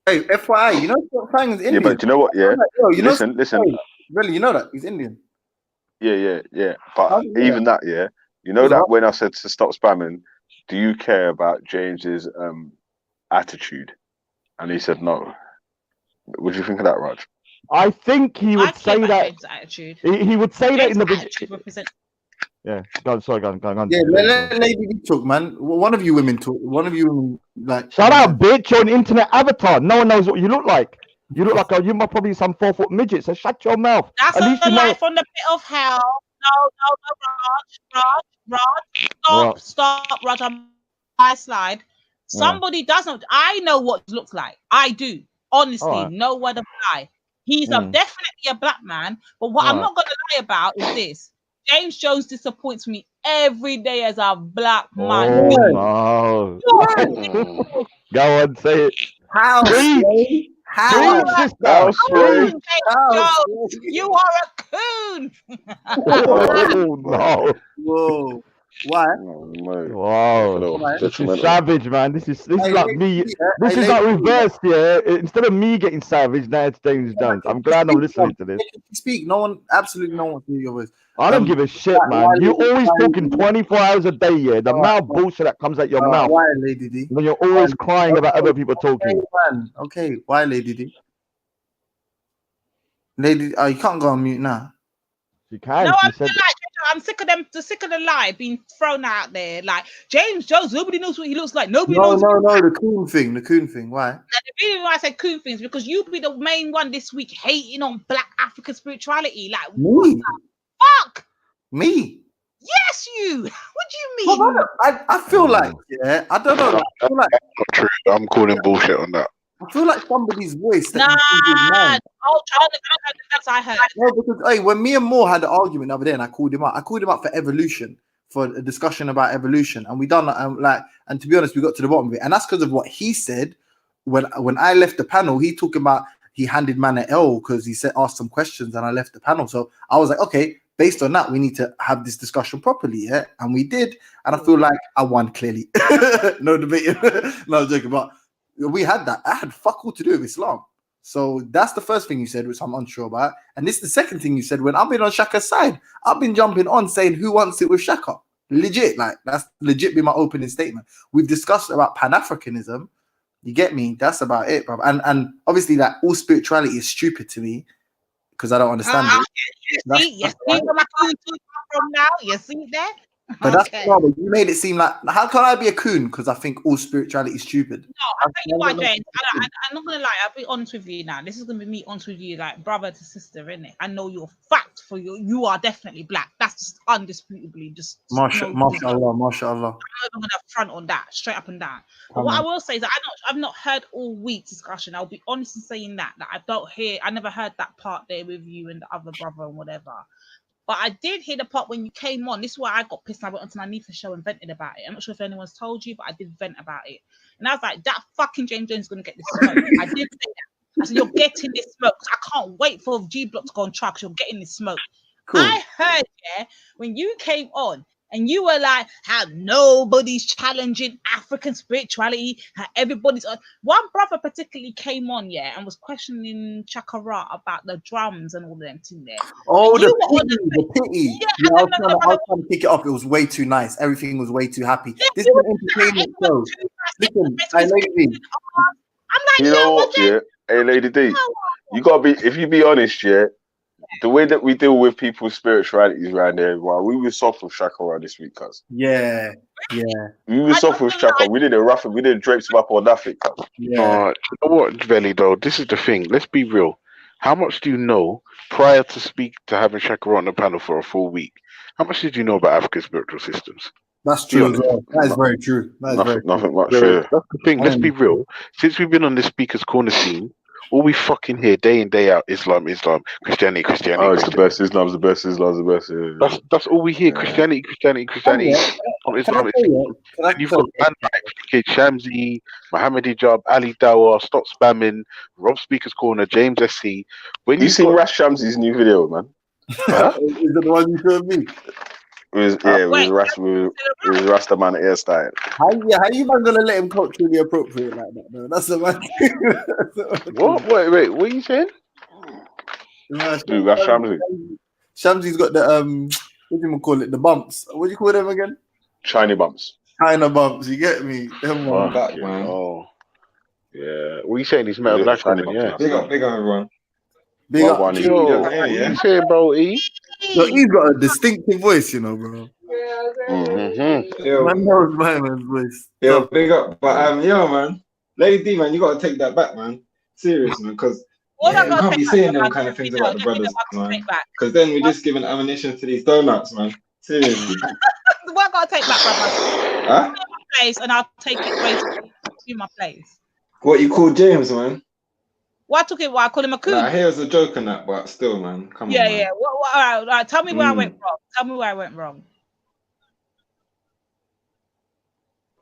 Hey, FYI, you know Stop Spamming is Indian. Yeah, but you know what? Yeah, listen. Really, you know that he's Indian. Yeah. But even that, yeah, you know that when I said to stop spamming, do you care about James's attitude? And he said no. What do you think of that, Raj? I think he would say that. Attitude. He would say that in the beginning. Yeah, go on. Yeah, let Lady D talk, man. One of you women talk. One of you like. Shut up, bitch! You're an internet avatar. No one knows what you look like. You look like you might probably some 4-foot midget. So shut your mouth. That's At least the you know. life on the pit of hell. No, Raj. Stop, Raj. On my slide. Somebody doesn't. I know what it looks like. I do. Honestly, no word of lie. He's definitely a black man. But what I'm not going to lie about is this. James Jones disappoints me every day as a black man. Oh, no. Go on, say it. How? You are a coon. Oh no! Whoa! Why? Wow! This is savage, man. This is like me. This is like reversed, yeah. Instead of me getting savage, now it's James Jones. I'm glad I'm listening to this. Speak. Absolutely no one to hear your voice. I don't give a shit, man. You're always talking 24 hours a day, yeah. The amount of bullshit that comes out your mouth. Why, Lady D? When you're always crying about other people talking. Okay, why, Lady D? Lady, you can't go on mute now. You can. No, I'm sick of them. Sick of the lie being thrown out there. Like James Jones, nobody knows what he looks like. Nobody knows. No, the coon thing. Why? Now, the reason why I said coon thing is because you be the main one this week hating on Black African spirituality. Like what the fuck? Me? Yes, you. What do you mean? I feel like, yeah, I don't know. I feel like that's not true. I'm calling bullshit on that. I feel like somebody's voice. That's I heard. No, because when me and Moore had an argument the other day, and I called him up for evolution, for a discussion about evolution, and we done and to be honest, we got to the bottom of it, and that's because of what he said. When I left the panel, he talking about he handed man an L because he asked some questions, and I left the panel. So I was like, okay, based on that, we need to have this discussion properly, yeah, and we did, and I feel like I won clearly. No debate. No joking, but we had that. I had fuck all to do with Islam. So that's the first thing you said, which I'm unsure about. And this is the second thing you said. When I've been on Shaka's side, I've been jumping on saying who wants it with Shaka. Legit, like that's legit been my opening statement. We've discussed about Pan-Africanism. You get me? That's about it, bro. And obviously that all spirituality is stupid to me because I don't understand it. You see where my coon from now? You see that? But that's no, but you made it seem like how can I be a coon? Because I think all spirituality is stupid. No, I'll tell you what, James. I'm not gonna lie. I'll be honest with you now. This is gonna be me honest with you, like brother to sister, innit? I know you're fact for you. You are definitely black. That's just undisputably just. Mashallah. I'm not even gonna front on that, straight up and down. But what I will say is that I've not heard all week's discussion. I'll be honest in saying that I never heard that part there with you and the other brother and whatever. But I did hear the part when you came on. This is why I got pissed. I went onto my Nifa show and vented about it. I'm not sure if anyone's told you, but I did vent about it. And I was like, that fucking James Jones is going to get this smoke. I did say that. I said, you're getting this smoke. I can't wait for G Block to go on track. You're getting this smoke. Cool. I heard, when you came on, and you were like, how nobody's challenging African spirituality, how everybody's on. One brother particularly came on, and was questioning Chakara about the drums and all them thing there. Oh, the pity. Yeah, I was trying to pick it up. It was way too nice. Everything was way too happy. This is an entertainment show. Listen, Lady D. I'm like, you know what, Hey, Lady D, you gotta be. If you be honest, the way that we deal with people's spiritualities around there, we were soft with Shakara this week, cuz. Yeah. We were soft with Shakara. We didn't rough him. We didn't drape him up or nothing, cuz. Yeah. You know what, Veli, though? This is the thing. Let's be real. How much do you know prior to having Shakara on the panel for a full week? How much did you know about African spiritual systems? That's true as well. That is very true. Nothing much. That's the thing. Let's be real. Since we've been on the Speaker's Corner scene, all we fucking hear day in, day out, Islam, Christianity. Oh, it's the best. Islam's the best. Yeah. That's all we hear. Christianity. Islam. You've got man like Shamsi, Muhammad Hijab, Ali Dawah, Stop Spamming, Rob Speaker's Corner, James SC. When you seen Rash Shamsi's new video, man? Huh? Is it the one you showed me? With Rasta man hairstyle. How you man gonna let him culturally appropriate like that, though? That's the man. What? Wait, what are you saying? Dude, that's Shamsi. Shamsi's got the what do you call it? The bumps. What do you call them again? China bumps. China bumps. You get me? Black man. Oh, yeah. What are you saying? He's met a black woman. Yeah. Big up, everyone. Big up. What you saying, bro? E? So he's got a distinctive voice, you know, bro. Man knows my man's voice. Yeah, big up. But man, Lady D, man, you gotta take that back, man. Serious, man, because you can't be saying them kind of things about the brothers, man. Because then we're just giving ammunition to these donuts, man. Seriously. What I gotta take back, brother? Huh? Place, and I'll take it to my place. What you call James, man? Why took it? Why I call him a coon? I hear it was a joke on that, but still, man, come on. Yeah. All right. Tell me where I went wrong.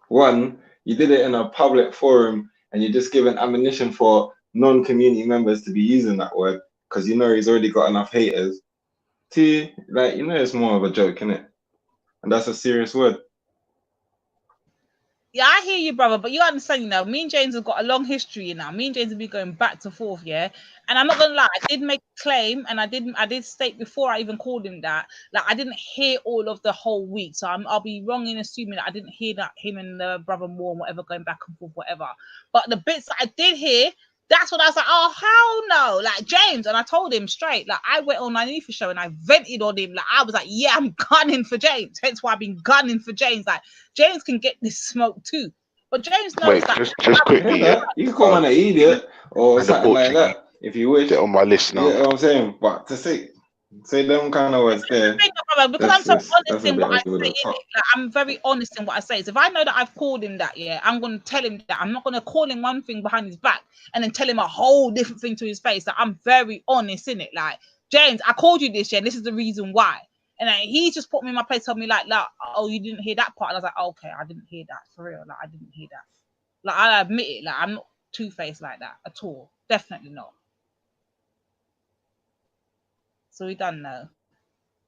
One, you did it in a public forum, and you're just giving ammunition for non-community members to be using that word because you know he's already got enough haters. Two, it's more of a joke, innit? And that's a serious word. Yeah, I hear you, brother, but you understand, me and James have got a long history, Me and James have been going back to forth, And I'm not gonna lie, I did make a claim, and I did state before I even called him that, I didn't hear all of the whole week, so I'll be wrong in assuming that I didn't hear that him and the brother Moore and whatever going back and forth, whatever. But the bits that I did hear, that's when I was like, oh hell no, James, and I told him straight, I went on Nifa show and I vented on him, I was like, yeah, I'm gunning for James. Hence why I've been gunning for James. James can get this smoke too, but James knows that. Just quickly, you can call man an idiot or something like that if you wish. Get on my list now. You know what I'm saying? But to say them kind of words there. Because I'm so honest in what I say. I'm very honest in what I say. So if I know that I've called him that, I'm going to tell him that. I'm not going to call him one thing behind his back and then tell him a whole different thing to his face. I'm very honest in it. James, I called you this, this is the reason why. And he just put me in my place, told me oh, you didn't hear that part. And I was like, oh, okay, I didn't hear that for real. I didn't hear that. I admit it. I'm not two-faced like that at all. Definitely not. So we done now.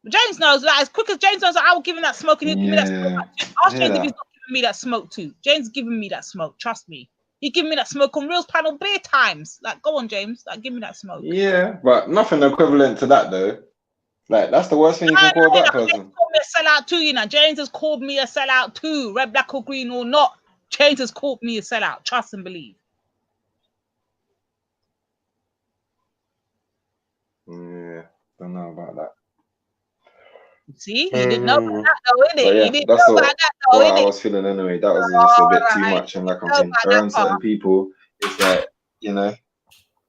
But James knows, as quick as James knows, I will give him that smoke and he'll give me that smoke. Ask James if he's not giving me that smoke too. James is giving me that smoke, trust me. He giving me that smoke on Reels panel bare times. Go on, James. Give me that smoke. Yeah, but nothing equivalent to that though. That's the worst thing you can call that person. James called me a sellout too, James has called me a sellout too. Red, black or green or not. James has called me a sellout. Trust and believe. Yeah. Don't know about that. See, he didn't know about that though, innit? But yeah, He didn't that's know about that though, what I innit? was feeling anyway. That was just a bit too Alright, much, and like I'm know saying, about that around certain part. people, it's like, you know,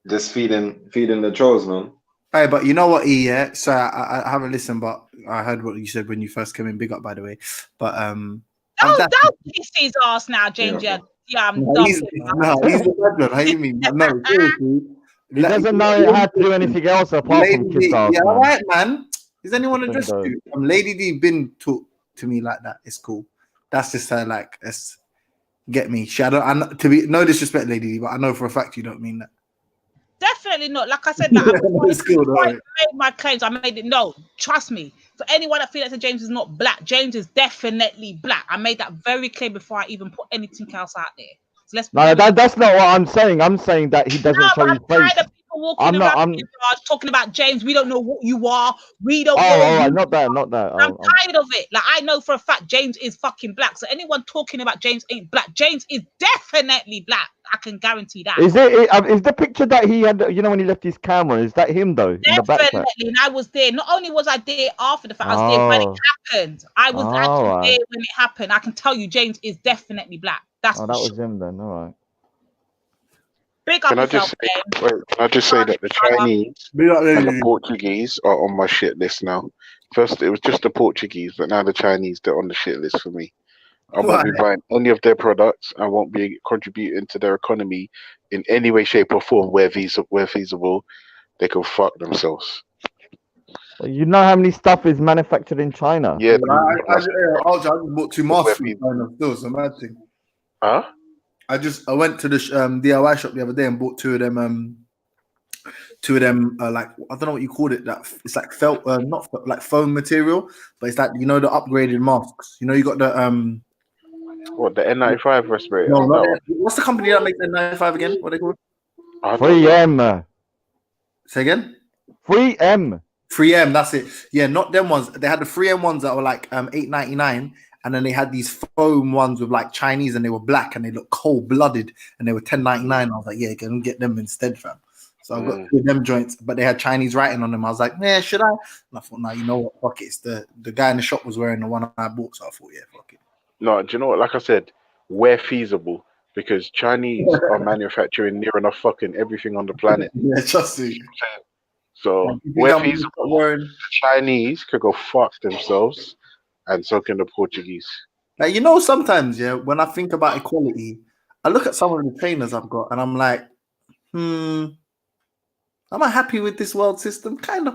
just feeding the trolls, man. Hey, but you know what, E? Yeah. So I haven't listened, but I heard what you said when you first came in. Big up, by the way. But Don't kiss his ass now, James. Yeah, I'm no, dumb. he's the bad one. How you mean? No, seriously. He doesn't know how to do anything else apart Lady from kiss D, ass, yeah, man. all right, man. Is anyone Fucking addressed dope. you? Lady D been talk to me like that. It's cool. That's just her, like, it's, get me. To be no disrespect, Lady D, but I know for a fact you don't mean that. Definitely not. Like I said, like, It's cool, before I though. made my claims, I made it known. Trust me. For anyone that feels that James is not black, James is definitely black. I made that very clear before I even put anything else out there. So let's No, that's not what I'm saying. I'm saying that he doesn't show his face. people walking around talking about James. We don't know what you are. We don't know. all right, you not that. I'm tired of it. Like, I know for a fact James is fucking black. So anyone talking about James ain't black. James is definitely black. I can guarantee that. Is the picture that he had? You know, when he left his camera, is that him though? In the backpack? Definitely, and I was there. Not only was I there after the fact, I was there when it happened. I was actually there when it happened. I can tell you, James is definitely black. That's that was him then. All right. Big up Can I just say that the Chinese and the Portuguese are on my shit list now. First, it was just the Portuguese, but now the Chinese, they're on the shit list for me. I won't be buying any of their products. I won't be contributing to their economy in any way, shape, or form where feasible. They can fuck themselves. Well, you know how many stuff is manufactured in China? Yeah, I just bought 2 masks from China. Still, it's a mad thing. Huh? I went to the DIY shop the other day and bought 2 of them. Like, I don't know what you called it. That it's like felt, not felt, like foam material, but it's like, you know, the upgraded masks. You know, you got the What, the N95 respirator? No, what's the company that makes the N95 again? What are they called? 3M. Say again? 3M. 3M, that's it. Yeah, not them ones. They had the 3M ones that were like $8.99, and then they had these foam ones with like Chinese, and they were black and they looked cold-blooded, and they were $10.99. I was like, yeah, can get them instead, fam. So I got 2 of them joints, but they had Chinese writing on them. I was like, yeah, should I? And I thought, no, you know what? Fuck it. It's the guy in the shop was wearing the one I bought, so I thought, yeah, fuck it. No, do you know what? Like I said, where feasible, because Chinese are manufacturing near enough fucking everything on the planet. Yeah, trust me. So where feasible, the Chinese could go fuck themselves, and so can the Portuguese. Like, you know, sometimes, yeah, when I think about equality, I look at some of the trainers I've got, and I'm like, am I happy with this world system? Kind of.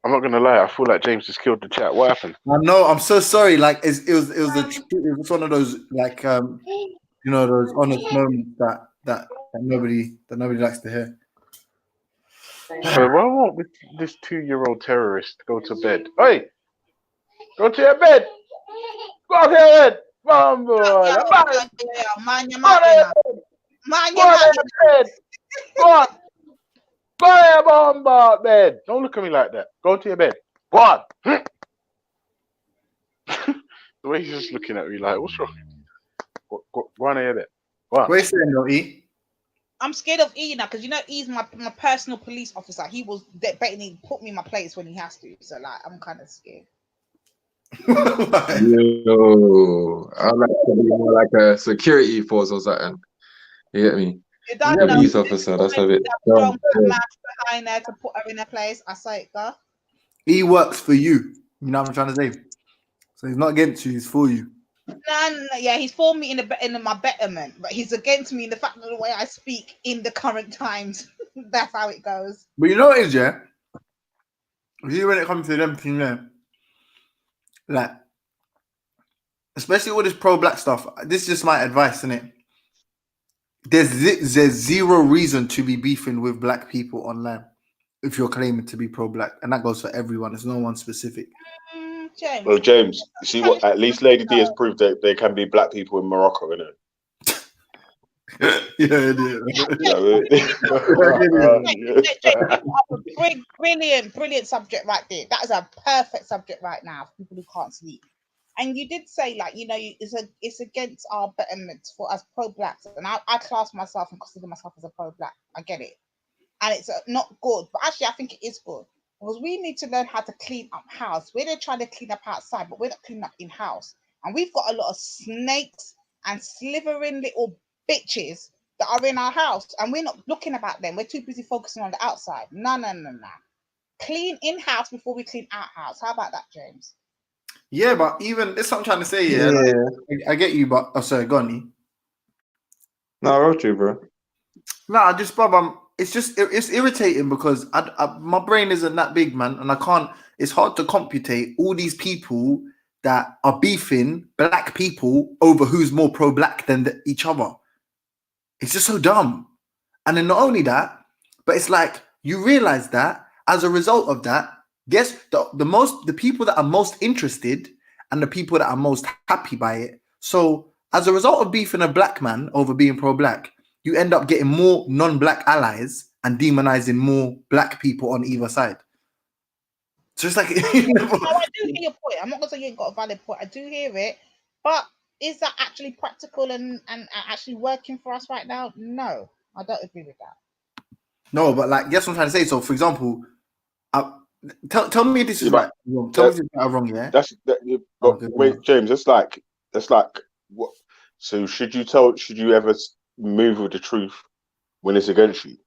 I'm not gonna lie. I feel like James just killed the chat. What happened? I know. I'm so sorry. Like, it was one of those, like, you know, those honest moments that nobody likes to hear. So why won't this 2-year-old terrorist go to bed? Hey, go to your bed. Go to your bed. Come on, Go to your bomb bed. Don't look at me like that. Go to your bed. Go on. The way he's just looking at me like, what's wrong? Go on to your bed. Go on. What are you saying, though, E? I'm scared of E now, because you know E's my personal police officer. He will debating put me in my place when he has to. So like, I'm kind of scared. Yo, I like to be more like a security force or something. You get me? Police officer, that's a bit dumb. Behind there to put her in her place. I say it, girl. He works for you. You know what I'm trying to say? So he's not against you, he's for you. No, yeah, he's for me in my betterment, but he's against me in the fact of the way I speak in the current times. That's how it goes. But you know what it is, yeah? You when it comes to them things there, like, especially all this pro-black stuff, this is just my advice, isn't it? There's 0 reason to be beefing with black people online if you're claiming to be pro-black, and that goes for everyone. There's no one specific. James. Well, James, you see what? At least Lady D has proved that there can be black people in Morocco, innit? Brilliant subject right there. That is a perfect subject right now for people who can't sleep. And you did say, like, you know, it's against our betterment for us pro-blacks, and I class myself and consider myself as a pro-black. I get it, and it's not good, but actually I think it is good, because we need to learn how to clean up house. We're trying to clean up outside, but we're not cleaning up in house, and we've got a lot of snakes and slithering little bitches that are in our house, and we're not looking about them. We're too busy focusing on the outside. No. Clean in house before we clean out house. How about that, James? Yeah, but even that's what I'm trying to say. Yeah, like, I get you, but sorry, go on. E. No, I wrote you, bro. No, Bob, it's irritating because my brain isn't that big, man, and I can't. It's hard to computate all these people that are beefing black people over who's more pro-black than each other. It's just so dumb. And then not only that, but it's like you realize that as a result of that, guess the people that are most interested and the people that are most happy by it. So as a result of beefing a black man over being pro-black, you end up getting more non-black allies and demonizing more black people on either side. So it's like I do hear your point. I'm not gonna say you ain't got a valid point. I do hear it, but is that actually practical and actually working for us right now? No, I don't agree with that. No, but like, guess what I'm trying to say. So, for example, tell me this is right. Tell me this is right or wrong. Yeah. Wait, James. That's like what? So should you ever move with the truth when it's against you?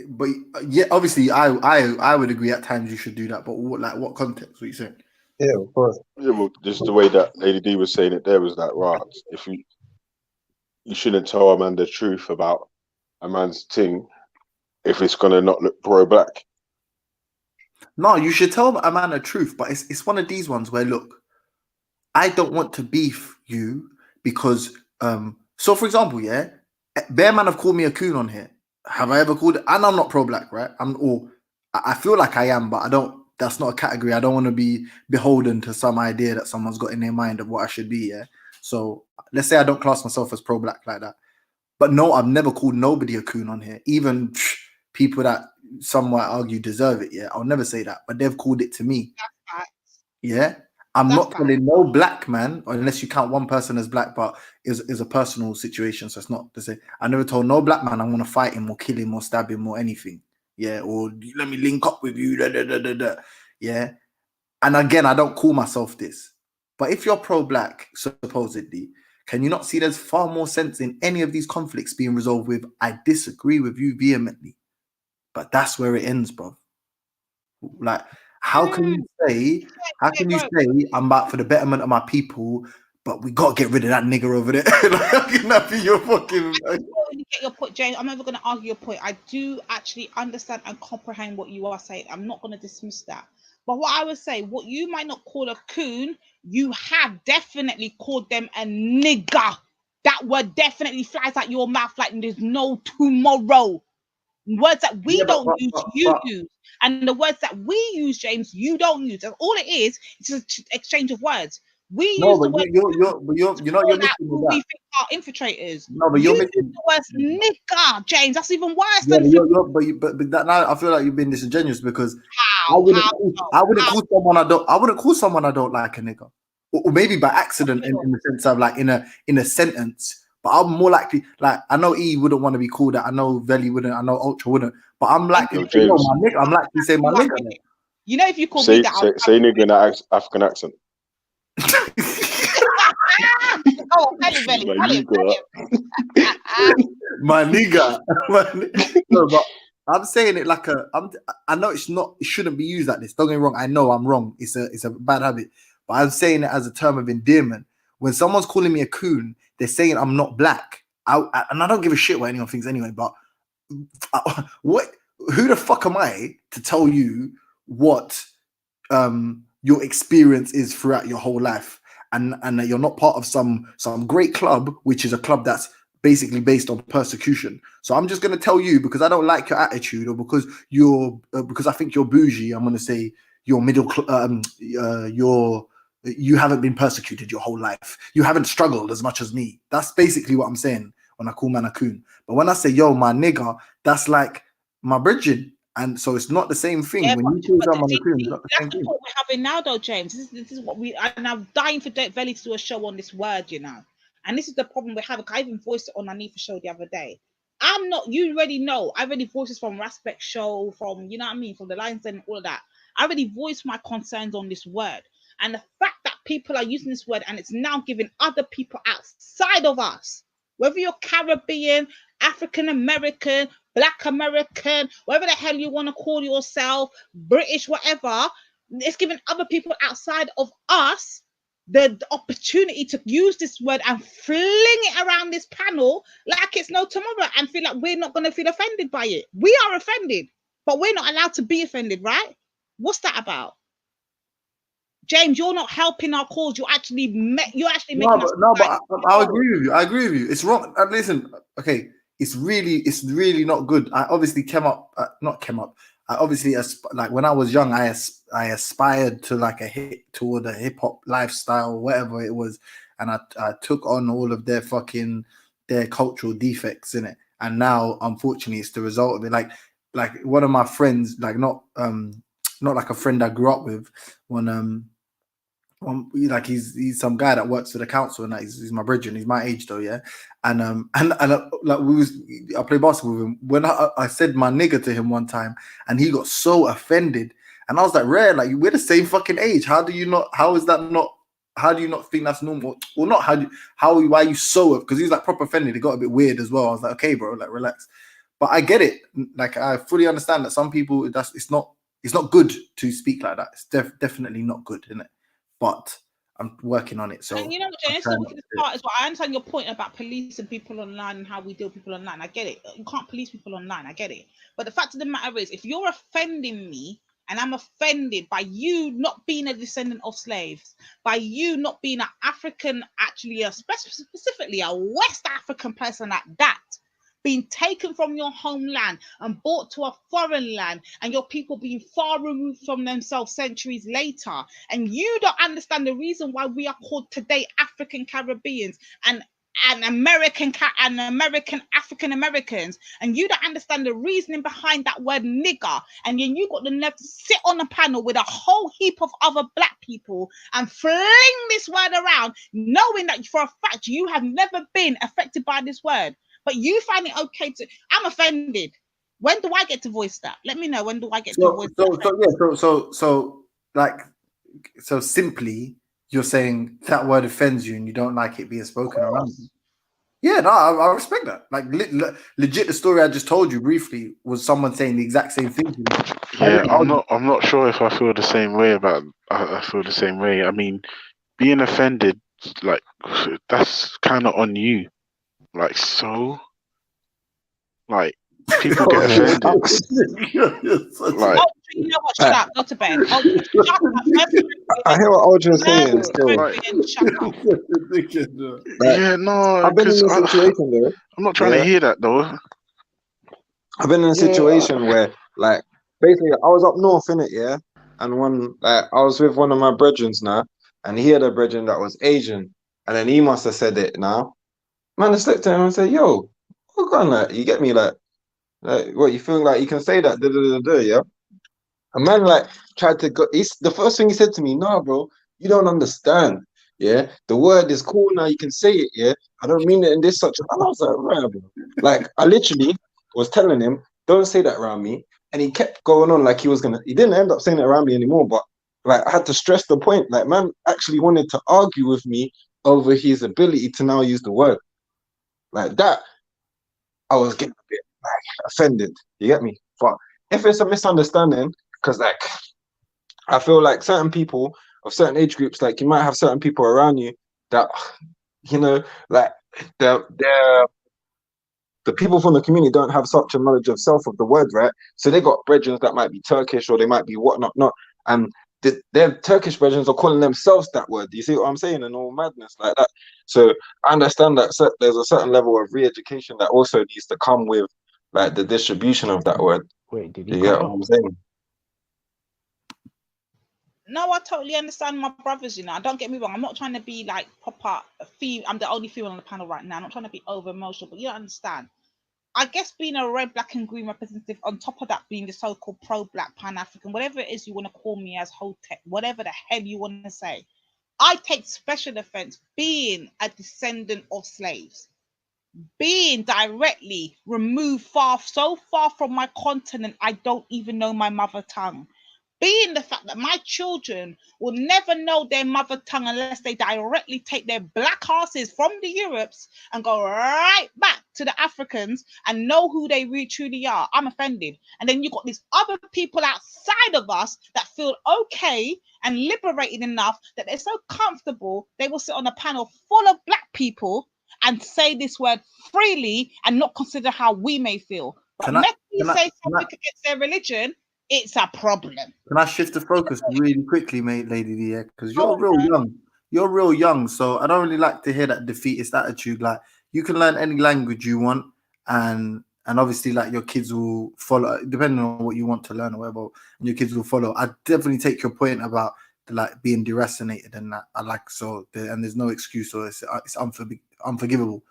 But yeah, obviously, I would agree at times you should do that. But what context? What you saying? Yeah, of course. Yeah, well, just the way that Lady D was saying it, there was that right. If you shouldn't tell a man the truth about a man's thing if it's gonna not look pro-black. No, you should tell a man the truth, but it's one of these ones where, look, I don't want to beef you because so for example, yeah, Bear Man have called me a coon on here. Have I ever called it? And I'm not pro-black, right? I feel like I am, but I don't. That's not a category. I don't want to be beholden to some idea that someone's got in their mind of what I should be. Yeah. So let's say I don't class myself as pro-black like that. But no, I've never called nobody a coon on here. Even people that some might argue deserve it. Yeah, I'll never say that. But they've called it to me. Yeah. I'm not telling no black man, unless you count one person as black, but is a personal situation. So it's not to say I never told no black man I want to fight him or kill him or stab him or anything. Yeah, or let me link up with you. Yeah. And again, I don't call myself this. But if you're pro-black, supposedly, can you not see there's far more sense in any of these conflicts being resolved with I disagree with you vehemently? But that's where it ends, bro. Like, how can you say I'm back for the betterment of my people, but we gotta get rid of that nigger over there? Like, that be your fucking. I get your point, James. I'm never gonna argue your point. I do actually understand and comprehend what you are saying. I'm not gonna dismiss that. But what I would say, what you might not call a coon, you have definitely called them a nigger. That word definitely flies out your mouth like there's no tomorrow. Words that we don't use, you use. And the words that we use, James, you don't use. That's all it is. It's an exchange of words. We use the word. You're missing who we think are infiltrators. No, but you're missing the words nigger, James. That's even worse than. But that now I feel like you've been disingenuous because I wouldn't call someone I don't like a nigger, or maybe by accident in the sense of like in a sentence. But I'm more likely, like, I know E wouldn't want to be called that. I know Veli wouldn't. I know Ultra wouldn't. But I'm likely to say, my nigga. I'm likely to say my nigga. You know, if you call me that, say nigga in an African accent. Oh, Veli. My nigga. No, but I'm saying it like I know it shouldn't be used like this. Don't get me wrong. I know I'm wrong. It's a bad habit. But I'm saying it as a term of endearment. When someone's calling me a coon, they're saying I'm not black. And I don't give a shit what anyone thinks anyway, but who the fuck am I to tell you what your experience is throughout your whole life and that you're not part of some great club, which is a club that's basically based on persecution. So I'm just going to tell you because I don't like your attitude or because because I think you're bougie, I'm going to say you're you haven't been persecuted your whole life. You haven't struggled as much as me. That's basically what I'm saying when I call man a coon. But when I say, yo, my nigga, that's like my bridging. And so it's not the same thing. Yeah, When you call someone a coon, it's not the same that's thing. what we're having now, though, James. This is what we. And I'm dying for Velly to do a show on this word, you know. And this is the problem we're having. I even voiced it on Anifa show the other day. I'm not. You already know. I already voiced this from Raspect show, from you know what I mean, from the Lions and all of that. I already voiced my concerns on this word, and the fact that people are using this word and it's now giving other people outside of us, whether you're Caribbean, African American, Black American, whatever the hell you want to call yourself, British, whatever, it's giving other people outside of us the opportunity to use this word and fling it around this panel like it's no tomorrow and feel like we're not going to feel offended by it. We are offended, but we're not allowed to be offended, right? What's that about? James, you're not helping our cause. You're actually making us. But I agree with you. I agree with you. It's wrong. Listen, okay, it's really not good. I obviously obviously, like when I was young, I aspired to like toward a hip hop lifestyle, whatever it was, and I took on all of their cultural defects in it. And now, unfortunately, it's the result of it. Like one of my friends, like not like a friend I grew up with, like he's some guy that works for the council, and he's my brethren. He's my age though, yeah. And like I play basketball with him. When I said my nigga to him one time, and he got so offended, and I was like, "Rare, like we're the same fucking age. How do you not think that's normal? Or not? Why are you so?" Because he was like proper offended. It got a bit weird as well. I was like, "Okay, bro, like relax." But I get it. Like I fully understand that some people it's not good to speak like that. It's definitely not good, isn't it? But I'm working on it. So and you know what, Jane, this part is what I understand your point about policing people online and how we deal with people online. I get it. You can't police people online. I get it. But the fact of the matter is, if you're offending me and I'm offended by you not being a descendant of slaves, by you not being an African, actually, specifically a West African person at that, being taken from your homeland and brought to a foreign land, and your people being far removed from themselves centuries later, and you don't understand the reason why we are called today African Caribbeans and American African Americans, and you don't understand the reasoning behind that word nigger, and then you got the nerve to sit on a panel with a whole heap of other black people and fling this word around, knowing that for a fact you have never been affected by this word. But you find it okay to. I'm offended. When do I get to voice that? Let me know. When do I get to voice that? So simply, you're saying that word offends you and you don't like it being spoken around you. Yeah, no, I respect that. Like legit, the story I just told you briefly was someone saying the exact same thing to me. Yeah, I'm not sure if I feel the same way about. I feel the same way. I mean, being offended, like that's kind of on you. Like so, like people get offended. Like, you know what? Shut up. Go to bed. I hear what Aldrin's saying. Still, yeah, no. I've been in a situation though. I'm not trying to hear that though. I've been in a situation where, like, basically, I was up north in it, yeah, and I was with one of my brethren now, and he had a brethren that was Asian, and then he must have said it now. Man, I stepped to him and said, "Yo, what on that? You get me? Like, what you feel like you can say that? Yeah." A man like tried to go. The first thing he said to me, "No, bro, you don't understand. Yeah, the word is cool now. You can say it. Yeah, I don't mean it in this such." And I was like, "Right, bro." Like, I literally was telling him, "Don't say that around me," and he kept going on like he was gonna. He didn't end up saying it around me anymore, but like I had to stress the point. Like, man actually wanted to argue with me over his ability to now use the word. Like that, I was getting a bit like offended. You get me? But if it's a misunderstanding, because like I feel like certain people of certain age groups, like you might have certain people around you that, you know, like the people from the community don't have such a knowledge of self of the word, right? So they got brethren that might be Turkish or they might be whatnot, and their Turkish brethren are calling themselves that word. Do you see what I'm saying? And all madness like that. So I understand that there's a certain level of re-education that also needs to come with like the distribution of that word. Wait, did you get what I'm saying? No, I totally understand my brothers, you know. Don't get me wrong. I'm not trying to be like proper female. I'm the only female on the panel right now. I'm not trying to be over emotional, but you don't understand. I guess being a red, black, and green representative, on top of that being the so-called pro-black, pan-African, whatever it is you want to call me as Hotep, whatever the hell you want to say, I take special offense being a descendant of slaves, being directly removed so far from my continent, I don't even know my mother tongue. Being the fact that my children will never know their mother tongue unless they directly take their black asses from the Europes and go right back to the Africans and know who they really truly are. I'm offended. And then you got these other people outside of us that feel okay and liberated enough that they're so comfortable they will sit on a panel full of black people and say this word freely and not consider how we may feel. But let me say something against their religion, it's a problem. Can I shift the focus really quickly, mate, Lady D? Because you're real young. You're real young, so I don't really like to hear that defeatist attitude. Like, you can learn any language you want, and obviously, like, your kids will follow, depending on what you want to learn or whatever, and your kids will follow. I definitely take your point about like being deracinated and that. I like and there's no excuse, so it's unforgivable.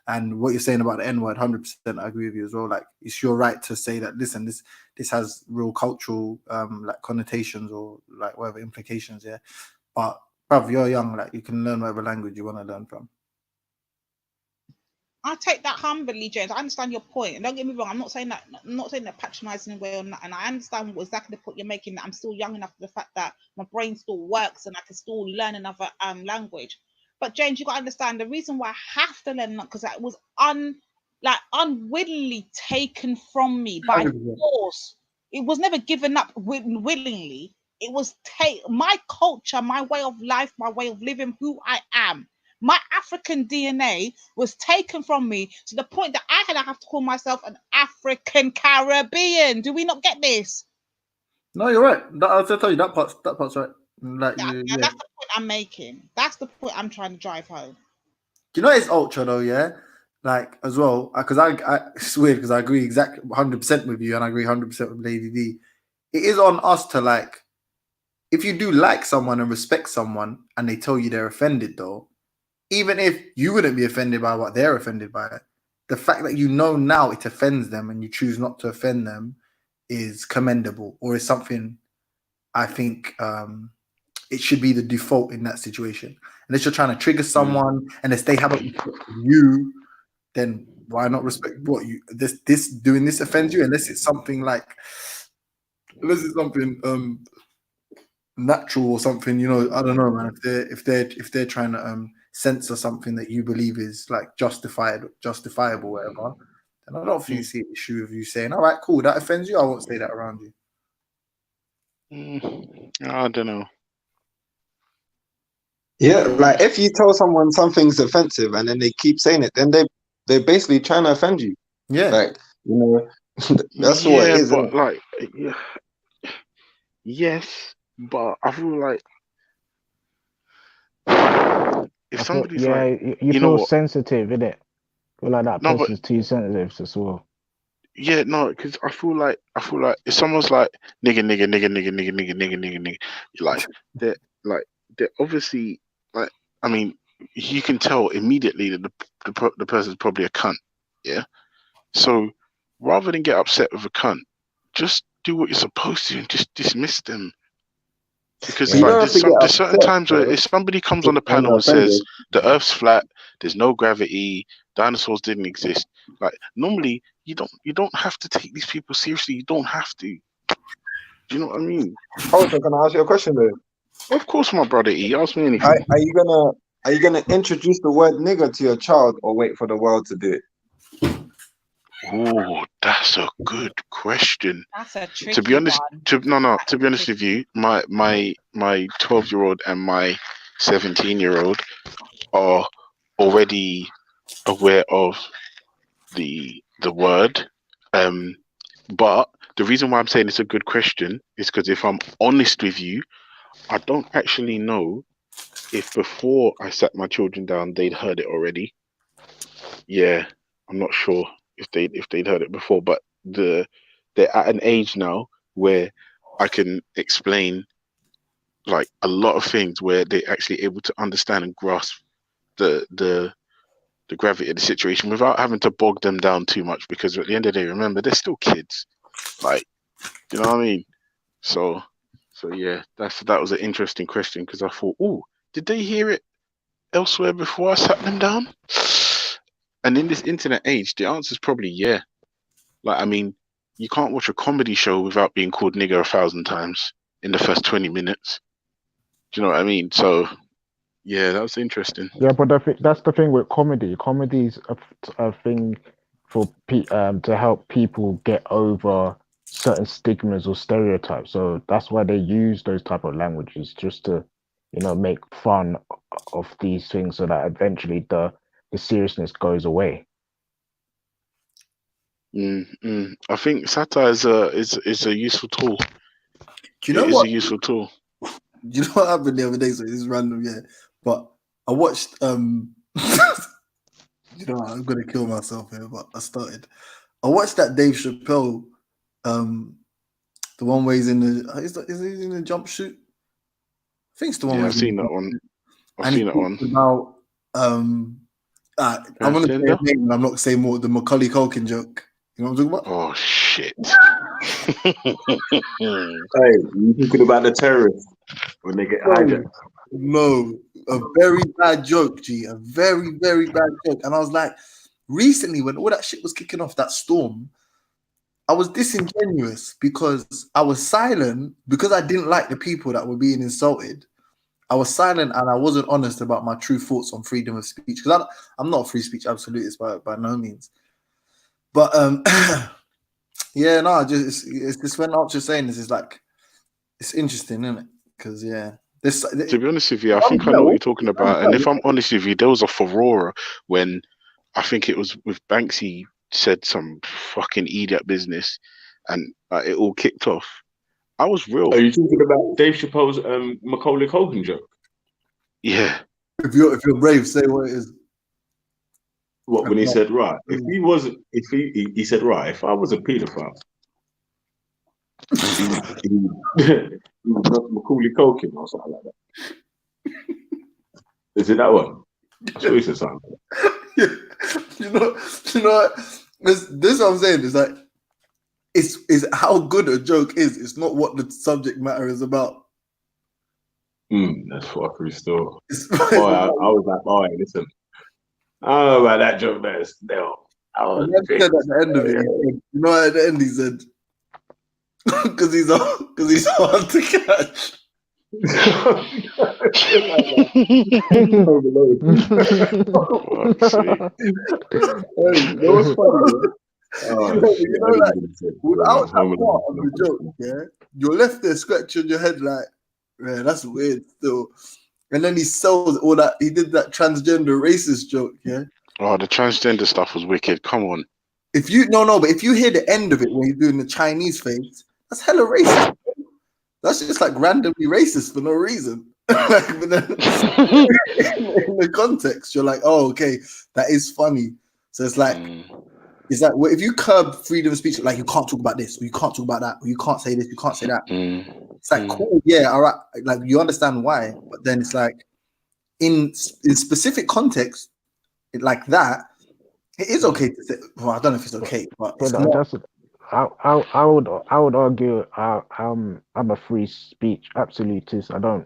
And what you're saying about the N-word, 100%, I agree with you as well. Like, it's your right to say that. Listen, this has real cultural like connotations or like whatever implications. Yeah, but bruv, you're young. Like, you can learn whatever language you want to learn from. I take that humbly, James. I understand your point, and don't get me wrong. I'm not saying that patronizing way or not. And I understand exactly the point you're making. That I'm still young enough for the fact that my brain still works and I can still learn another language. But James, you got to understand the reason why I have to learn that, because it was unwillingly taken from me by force. It was never given up willingly. It was my culture, my way of life, my way of living, who I am. My African DNA was taken from me to the point that I have to call myself an African Caribbean. Do we not get this? No, you're right. I'll tell you that part's right. Like, that's the point I'm making. That's the point I'm trying to drive home. Do you know it's ultra though? Yeah, like as well, because it's weird because I agree exactly 100% with you, and I agree 100% with Lady D. It is on us to, like, if you do like someone and respect someone, and they tell you they're offended though. Even if you wouldn't be offended by what they're offended by, the fact that you know now it offends them and you choose not to offend them is commendable, or is something I think it should be the default in that situation. Unless you're trying to trigger someone, and if they haven't respected you, then why not respect what you this doing this offends you? Unless it's something natural or something, you know. I don't know, man. If they're trying to censor something that you believe is like justifiable, whatever, then I don't think you see an issue with you saying, all right, cool, that offends you, I won't say that around you. I don't know. Yeah, like if you tell someone something's offensive and then they keep saying it, then they're basically trying to offend you. Yeah, like, you know, that's what it is. But like, yes, but I feel like if somebody's you feel sensitive, innit? Feel like that person's too sensitive as well. Yeah, no, because I feel like if someone's like nigga, like they're obviously, like, I mean, you can tell immediately that the person's probably a cunt. Yeah, so rather than get upset with a cunt, just do what you're supposed to and just dismiss them. Because there's certain times where if somebody comes on the panel and says the Earth's flat, there's no gravity, dinosaurs didn't exist, like normally you don't have to take these people seriously. You don't have to. Do you know what I mean? Oh, so can I ask you a question though? Of course, my brother E. Ask me anything. Are you gonna introduce the word nigger to your child, or wait for the world to do it? Oh, that's a good question. That's a tricky To be honest, one. to be honest with you, my 12-year-old and my 17-year-old are already aware of the word. But the reason why I'm saying it's a good question is because if I'm honest with you, I don't actually know if before I sat my children down they'd heard it already. Yeah, I'm not sure if they'd heard it before, but they're at an age now where I can explain like a lot of things where they're actually able to understand and grasp the the gravity of the situation without having to bog them down too much, because at the end of the day, remember, they're still kids. Like, you know what I mean? So yeah, that was an interesting question, because I thought, oh, did they hear it elsewhere before I sat them down? And in this internet age, the answer is probably yeah. Like, I mean, you can't watch a comedy show without being called nigger 1,000 times in the first 20 minutes. Do you know what I mean? So, yeah, that was interesting. Yeah, but that's the thing with comedy. Comedy's a thing for to help people get over certain stigmas or stereotypes. So that's why they use those type of languages, just to, make fun of these things, so that eventually the seriousness goes away. I think satire is a useful tool. Do you know what? It's a useful tool. Do you know what happened the other day? So this is random, yeah. But I watched I'm gonna kill myself here, but I watched that Dave Chappelle, the one where he's in the is he in the jump shoot? I think it's the one. Yeah, I've seen that one. I've seen that one. About I'm gonna say his name, and I'm not saying more the Macaulay Culkin joke. You know what I'm talking about? Oh shit! Hey, you thinking about the terrorists when they get hijacked? No, a very bad joke, G. A very, very bad joke. And I was like, recently when all that shit was kicking off, that storm, I was disingenuous because I was silent because I didn't like the people that were being insulted. I was silent and I wasn't honest about my true thoughts on freedom of speech, because I'm not a free speech absolutist by no means. But yeah, no, it's just when Archer's saying this, is like, it's interesting, isn't it? Because to be honest with you, I think I know what you're talking about. And if I'm honest with you, there was a furore when I think it was with Banksy said some fucking idiot business, and it all kicked off. I was real. Are you talking about Dave Chappelle's Macaulay Culkin joke? Yeah. If you're brave, say what it is. What, when he said, right, he said, right, if I was a paedophile, he was not Macaulay Culkin or something like that. Is it that one? I swear he said something like that. You know what? This is what I'm saying. Is like, it's how good a joke is. It's not what the subject matter is about. That's fuckery still. I was like, oh, listen. I don't know about that joke there still. At the end of it, at the end he said, because he's hard to catch. Without that part of the joke, yeah, you're left there scratching your head like, man, that's weird still. And then he sells all that. He did that transgender racist joke, yeah. Oh, the transgender stuff was wicked. Come on. But if you hear the end of it when he's doing the Chinese face, that's hella racist. That's just like randomly racist for no reason. But then, in the context, you're like, oh, okay, that is funny. So it's like, if you curb freedom of speech, like you can't talk about this, or you can't talk about that, or you can't say this, you can't say that. It's like, cool, yeah, all right. Like you understand why, but then it's like, in specific context, like that, it is okay to say. Well, I don't know if it's okay, but I would argue I'm a free speech absolutist. I don't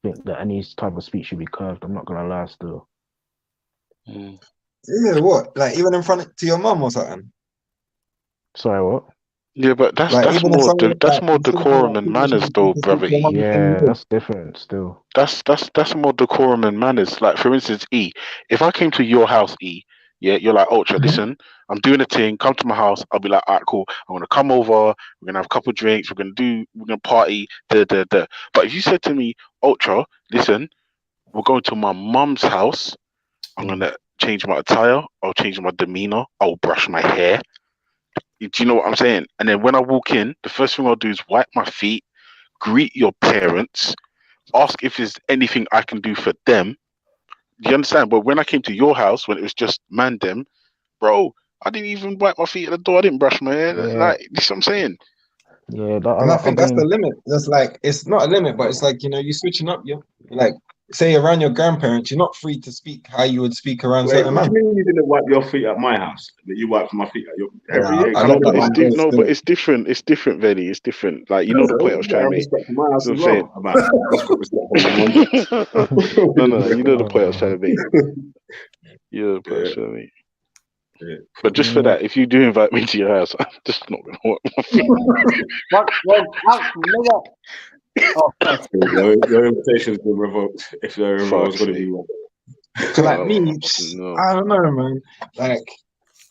think that any type of speech should be curved. I'm not gonna lie, still. Yeah, what? Like even in front to your mum or something? Sorry, what? Yeah, but that's more decorum and manners, though, brother. Yeah, that's different still. That's more decorum and manners. Like for instance, E, if I came to your house, E, yeah, you're like, Ultra, listen, I'm doing a thing, come to my house. I'll be like, all right, cool. I'm gonna come over, we're gonna have a couple of drinks, we're gonna party, But if you said to me, Ultra, listen, we're going to my mum's house, I'm gonna change my attire, I'll change my demeanor, I'll brush my hair. Do you know what I'm saying? And then when I walk in, the first thing I'll do is wipe my feet, greet your parents, ask if there's anything I can do for them. Do you understand? But when I came to your house, when it was just man them, bro, I didn't even wipe my feet at the door. I didn't brush my hair. Yeah. Like, you see what I'm saying? Yeah, and I think that's the limit. That's like, it's not a limit, but it's like, you're switching up. You're like, say around your grandparents, you're not free to speak how you would speak around Wait, certain what do men. you mean you didn't wipe your feet at my house? That you wiped my feet at your every Yeah, year? I No, let but that it's one go no, but still. it's different. It's different, Veli. It's different. Like you know the point I was You gotta trying to have make. respect for my house You as know what I'm well. About that's got respect for my mum. no, you know the point I was trying to make. You know the point I was trying to make. Yeah. But just for that, if you do invite me to your house, I'm just not gonna wipe my feet. Your invitation's been revoked. If your was going to be one. So like me, I don't know, man. Like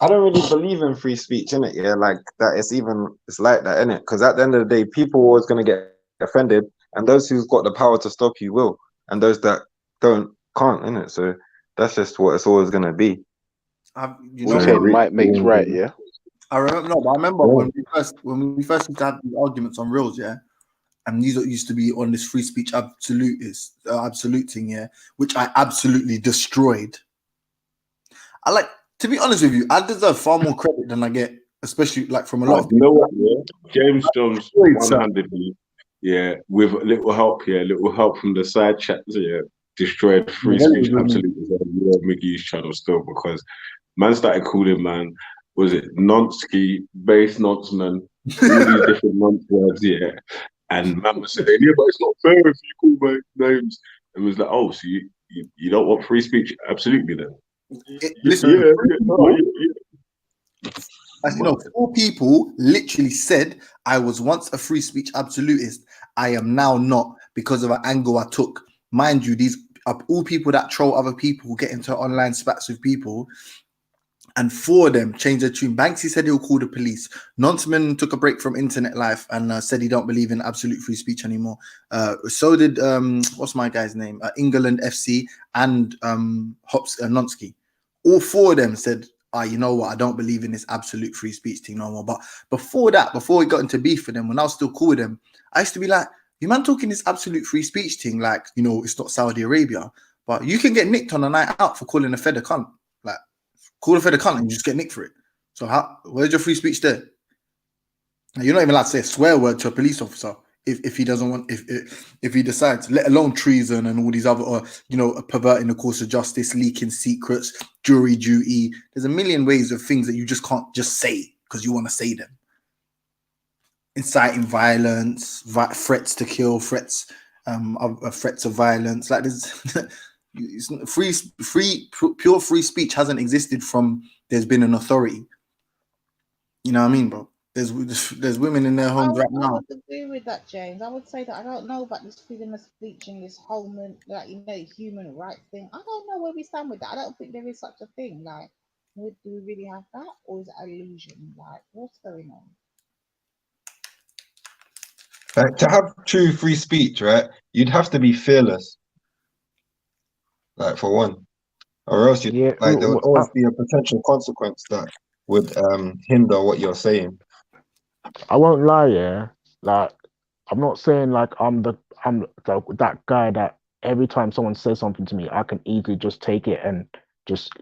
I don't really believe in free speech, innit? Yeah, like that. It's like that, innit? Because at the end of the day, people are always going to get offended, and those who've got the power to stop you will, and those that don't can't, innit? So that's just what it's always going to be. Might makes right, yeah. I remember when we first used to have these arguments on Reels, yeah, and these used to be on this free speech absolute thing, yeah, which I absolutely destroyed. To be honest with you, I deserve far more credit than I get, especially like from a lot of people. You know what? Yeah, James Jones, one-handedly, yeah, with little help from the side chats, yeah, destroyed free speech absolutely. Yeah, Mickey's channel still because man started calling was it Nonsky, base nonceman, all these different nonce words, yeah. And man was saying, yeah, but it's not fair if you call my names. And was like, oh, so you don't want free speech? Absolutely then. Listen, as you know, 4 people literally said I was once a free speech absolutist. I am now not because of an angle I took. Mind you, these are all people that troll other people, get into online spats with people. And 4 of them changed their tune. Banksy said he'll call the police. Nonsman took a break from internet life and said he don't believe in absolute free speech anymore. So did what's my guy's name? England FC and Nonsky. All 4 of them said, you know what? I don't believe in this absolute free speech thing no more. But before that, before we got into beef with them, when I was still cool with them, I used to be like, you man talking this absolute free speech thing, like, you know, it's not Saudi Arabia, but you can get nicked on a night out for calling a Fed a cunt. Like, call a Fed a cunt and you just get nicked for it. So where's your free speech there? You're not even allowed to say a swear word to a police officer if he doesn't want, if he decides, let alone treason and all these other, perverting the course of justice, leaking secrets, jury duty. There's a million ways of things that you just can't just say because you want to say them. Inciting violence, threats to kill, threats of violence. Like there's pure free speech hasn't existed from there's been an authority. You know what I mean, bro? There's women in their homes right now. I would agree with that, James. I would say that I don't know about this freedom of speech and this whole human rights thing. I don't know where we stand with that. I don't think there is such a thing. Like, do we really have that, or is it an illusion? Like, what's going on? To have true free speech, right? You'd have to be fearless. Like for one, or else there would always be a potential consequence that would hinder what you're saying. I won't lie, yeah. Like, I'm not saying like I'm that guy that every time someone says something to me, I can easily just take it and just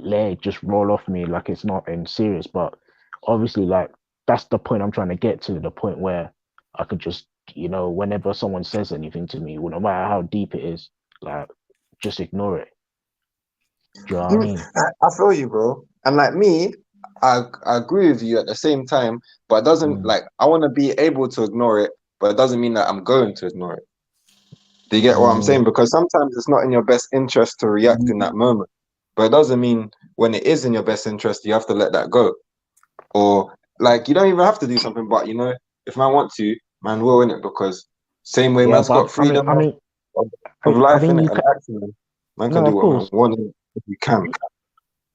roll off me like it's not serious. But obviously, like that's the point I'm trying to get to, the point where I could just, whenever someone says anything to me, no matter how deep it is, like just ignore it. Do you know what I mean? I feel you, bro. And like me, I agree with you at the same time, but it doesn't I want to be able to ignore it, but it doesn't mean that I'm going to ignore it. Do you get what I'm saying? Because sometimes it's not in your best interest to react in that moment, but it doesn't mean when it is in your best interest, you have to let that go. Or like, you don't even have to do something, but if man want to, man will, in it, because same way man's got freedom of life in it and action. Man can do what man wants if you can.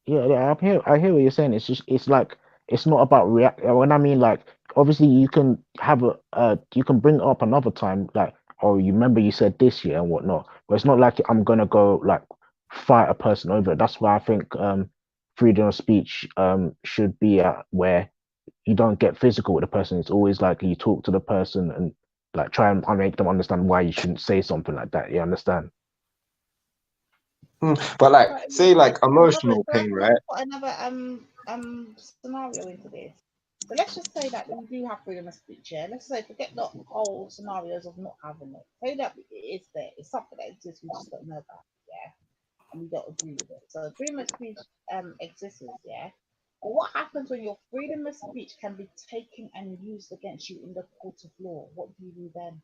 Yeah, I hear what you're saying. It's just, it's like, it's not about react. When I mean, like, obviously you can have you can bring it up another time, like, oh, you remember you said this year and whatnot. But it's not like I'm gonna go like fight a person over it. That's why I think freedom of speech should be where you don't get physical with the person. It's always like you talk to the person and like try and make them understand why you shouldn't say something like that. You understand? But like, say like emotional pain, right? Put another scenario into this. So let's just say that we do have freedom of speech. Yeah, let's say forget the whole scenarios of not having it. Say that it is there. It's something that exists. We just don't know about. we don't agree with it. So freedom of speech exists, yeah. But what happens when your freedom of speech can be taken and used against you in the court of law? What do you do then?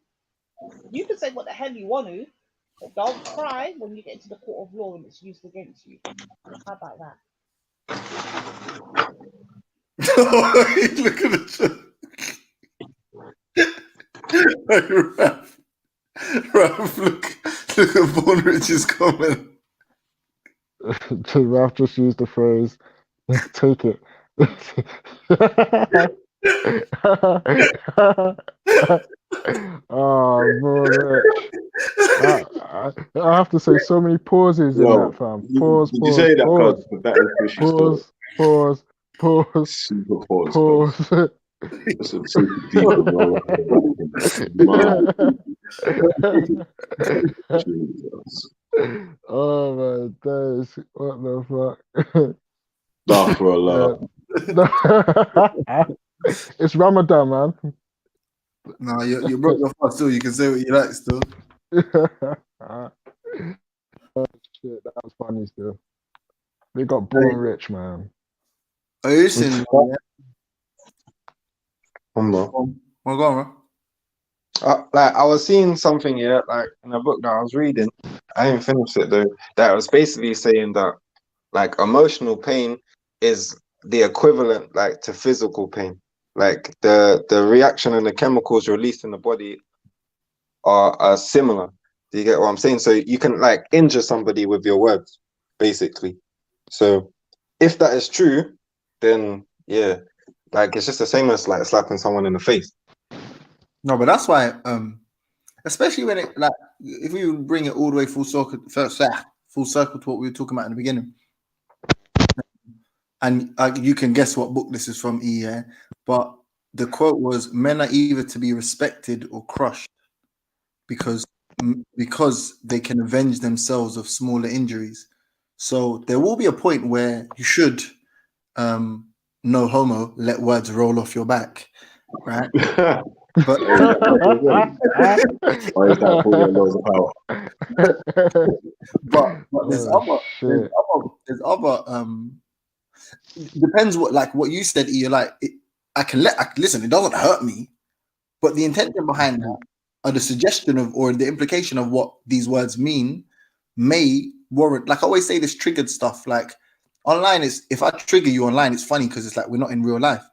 You can say what the hell you want to, but don't cry when you get into the court of law and it's used against you. How about that? Look at the Raph, look at Vaughn Rich's comment. Raph just used the phrase, take it. Oh, Vaughn Rich. I have to say so many pauses in that, fam. Pause, Did you say that? pause, Pause. pause. Super pause. Pause. That's a super deep one. Oh my days, what the fuck? Laugh for a laugh. It's Ramadan, man. No, you broke your fast still. You can say what you like still. Oh shit, that was funny still. They got born rich, man. Are you listening? Well, go on, like I was seeing something here, like in a book that I was reading. I didn't finish it though. That was basically saying that like emotional pain is the equivalent like to physical pain. Like the reaction and the chemicals released in the body are similar. Do you get what I'm saying? So you can like injure somebody with your words, basically. So if that is true, then yeah, like it's just the same as like slapping someone in the face. No, but that's why, especially when it like if we bring it all the way full circle to what we were talking about in the beginning, and you can guess what book this is from, yeah. But the quote was, "Men are either to be respected or crushed, because they can avenge themselves of smaller injuries." So there will be a point where you should, no homo, let words roll off your back, right? But there's other depends what you said. You're like, I can listen. It doesn't hurt me, but the intention behind that, or the suggestion of, or the implication of what these words mean, may warrant. Like I always say, this triggered stuff. Like online is, if I trigger you online, it's funny because it's like we're not in real life.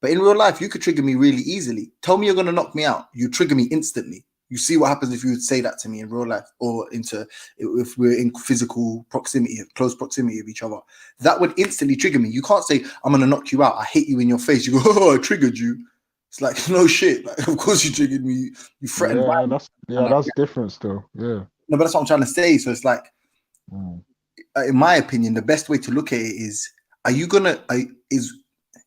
But in real life, you could trigger me really easily. Tell me you're going to knock me out. You trigger me instantly. You see what happens if you would say that to me in real life, or if we're in physical proximity, close proximity of each other. That would instantly trigger me. You can't say, I'm going to knock you out. I hit you in your face. You go, oh, I triggered you. It's like, no shit. Like, of course you triggered me. You threatened. That's different still. Yeah. No, but that's what I'm trying to say. So it's like, in my opinion, the best way to look at it is,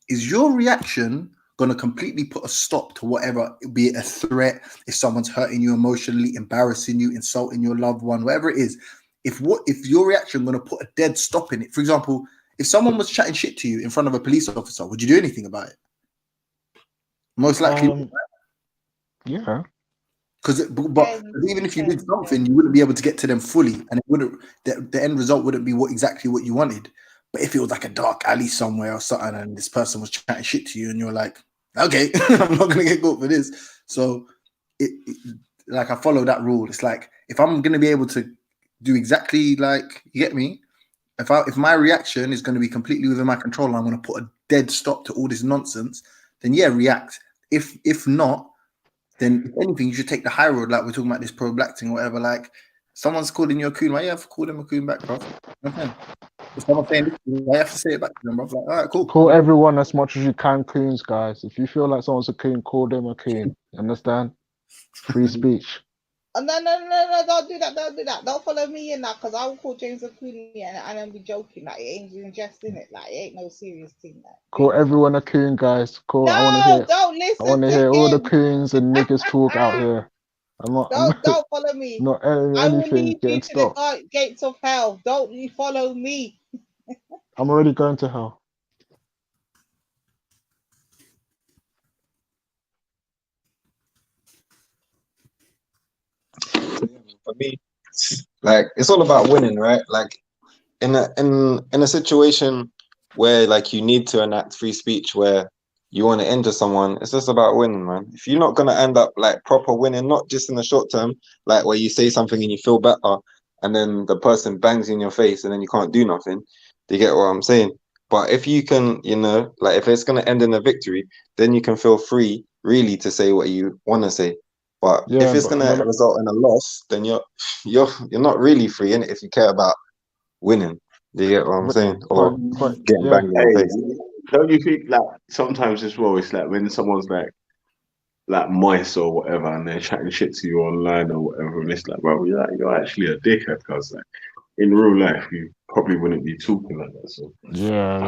is your reaction going to completely put a stop to whatever, be it a threat, if someone's hurting you emotionally, embarrassing you, insulting your loved one, whatever it is, if your reaction going to put a dead stop in it? For example, if someone was chatting shit to you in front of a police officer, would you do anything about it? Most likely, yeah. But even if you did something, you wouldn't be able to get to them fully, and it wouldn't. The end result wouldn't be exactly what you wanted. But if it was like a dark alley somewhere or something, and this person was chatting shit to you, and you're like, okay, I'm not gonna get caught for this. So, like I follow that rule. It's like, if I'm gonna be able to do exactly like, you get me, if my reaction is going to be completely within my control, and I'm going to put a dead stop to all this nonsense, then yeah, react. If not, then if anything, you should take the high road. Like we're talking about this pro-black thing or whatever. Like someone's calling you a coon, why you have to call them a coon back, bro? Okay. If someone's saying this, I have to say it back to them, bro. Like, all right, cool. Call everyone as much as you can coons, guys. If you feel like someone's a coon, call them a coon. Understand? Free speech. No, don't do that. Don't follow me in that, because I will call James a coon and I'll be joking. Like, it ain't even just in it. Like, it ain't no serious thing. Like, call everyone a coon, guys. Call. No, don't listen. I want to hear all the coons and niggas talk out here. Don't follow me. Not anything. I will lead you to stopped. the gates of hell. Don't you follow me. I'm already going to hell. For me, like, it's all about winning, right? Like, in a situation where like you need to enact free speech where you want to injure someone, it's just about winning, man. If you're not gonna end up like proper winning, not just in the short term, like where you say something and you feel better, and then the person bangs you in your face and then you can't do nothing. Do you get what I'm saying? But if you can, you know, like if it's gonna end in a victory, then you can feel free really to say what you want to say. But if it's gonna result in a loss, then you're not really free, innit, if you care about winning. Do you get what I'm saying? Or getting banged in the face. Don't you think like sometimes as well, it's like when someone's like moist or whatever and they're chatting shit to you online or whatever, and it's like, bro, you're actually a dickhead, because like in real life you probably wouldn't be talking like that. So I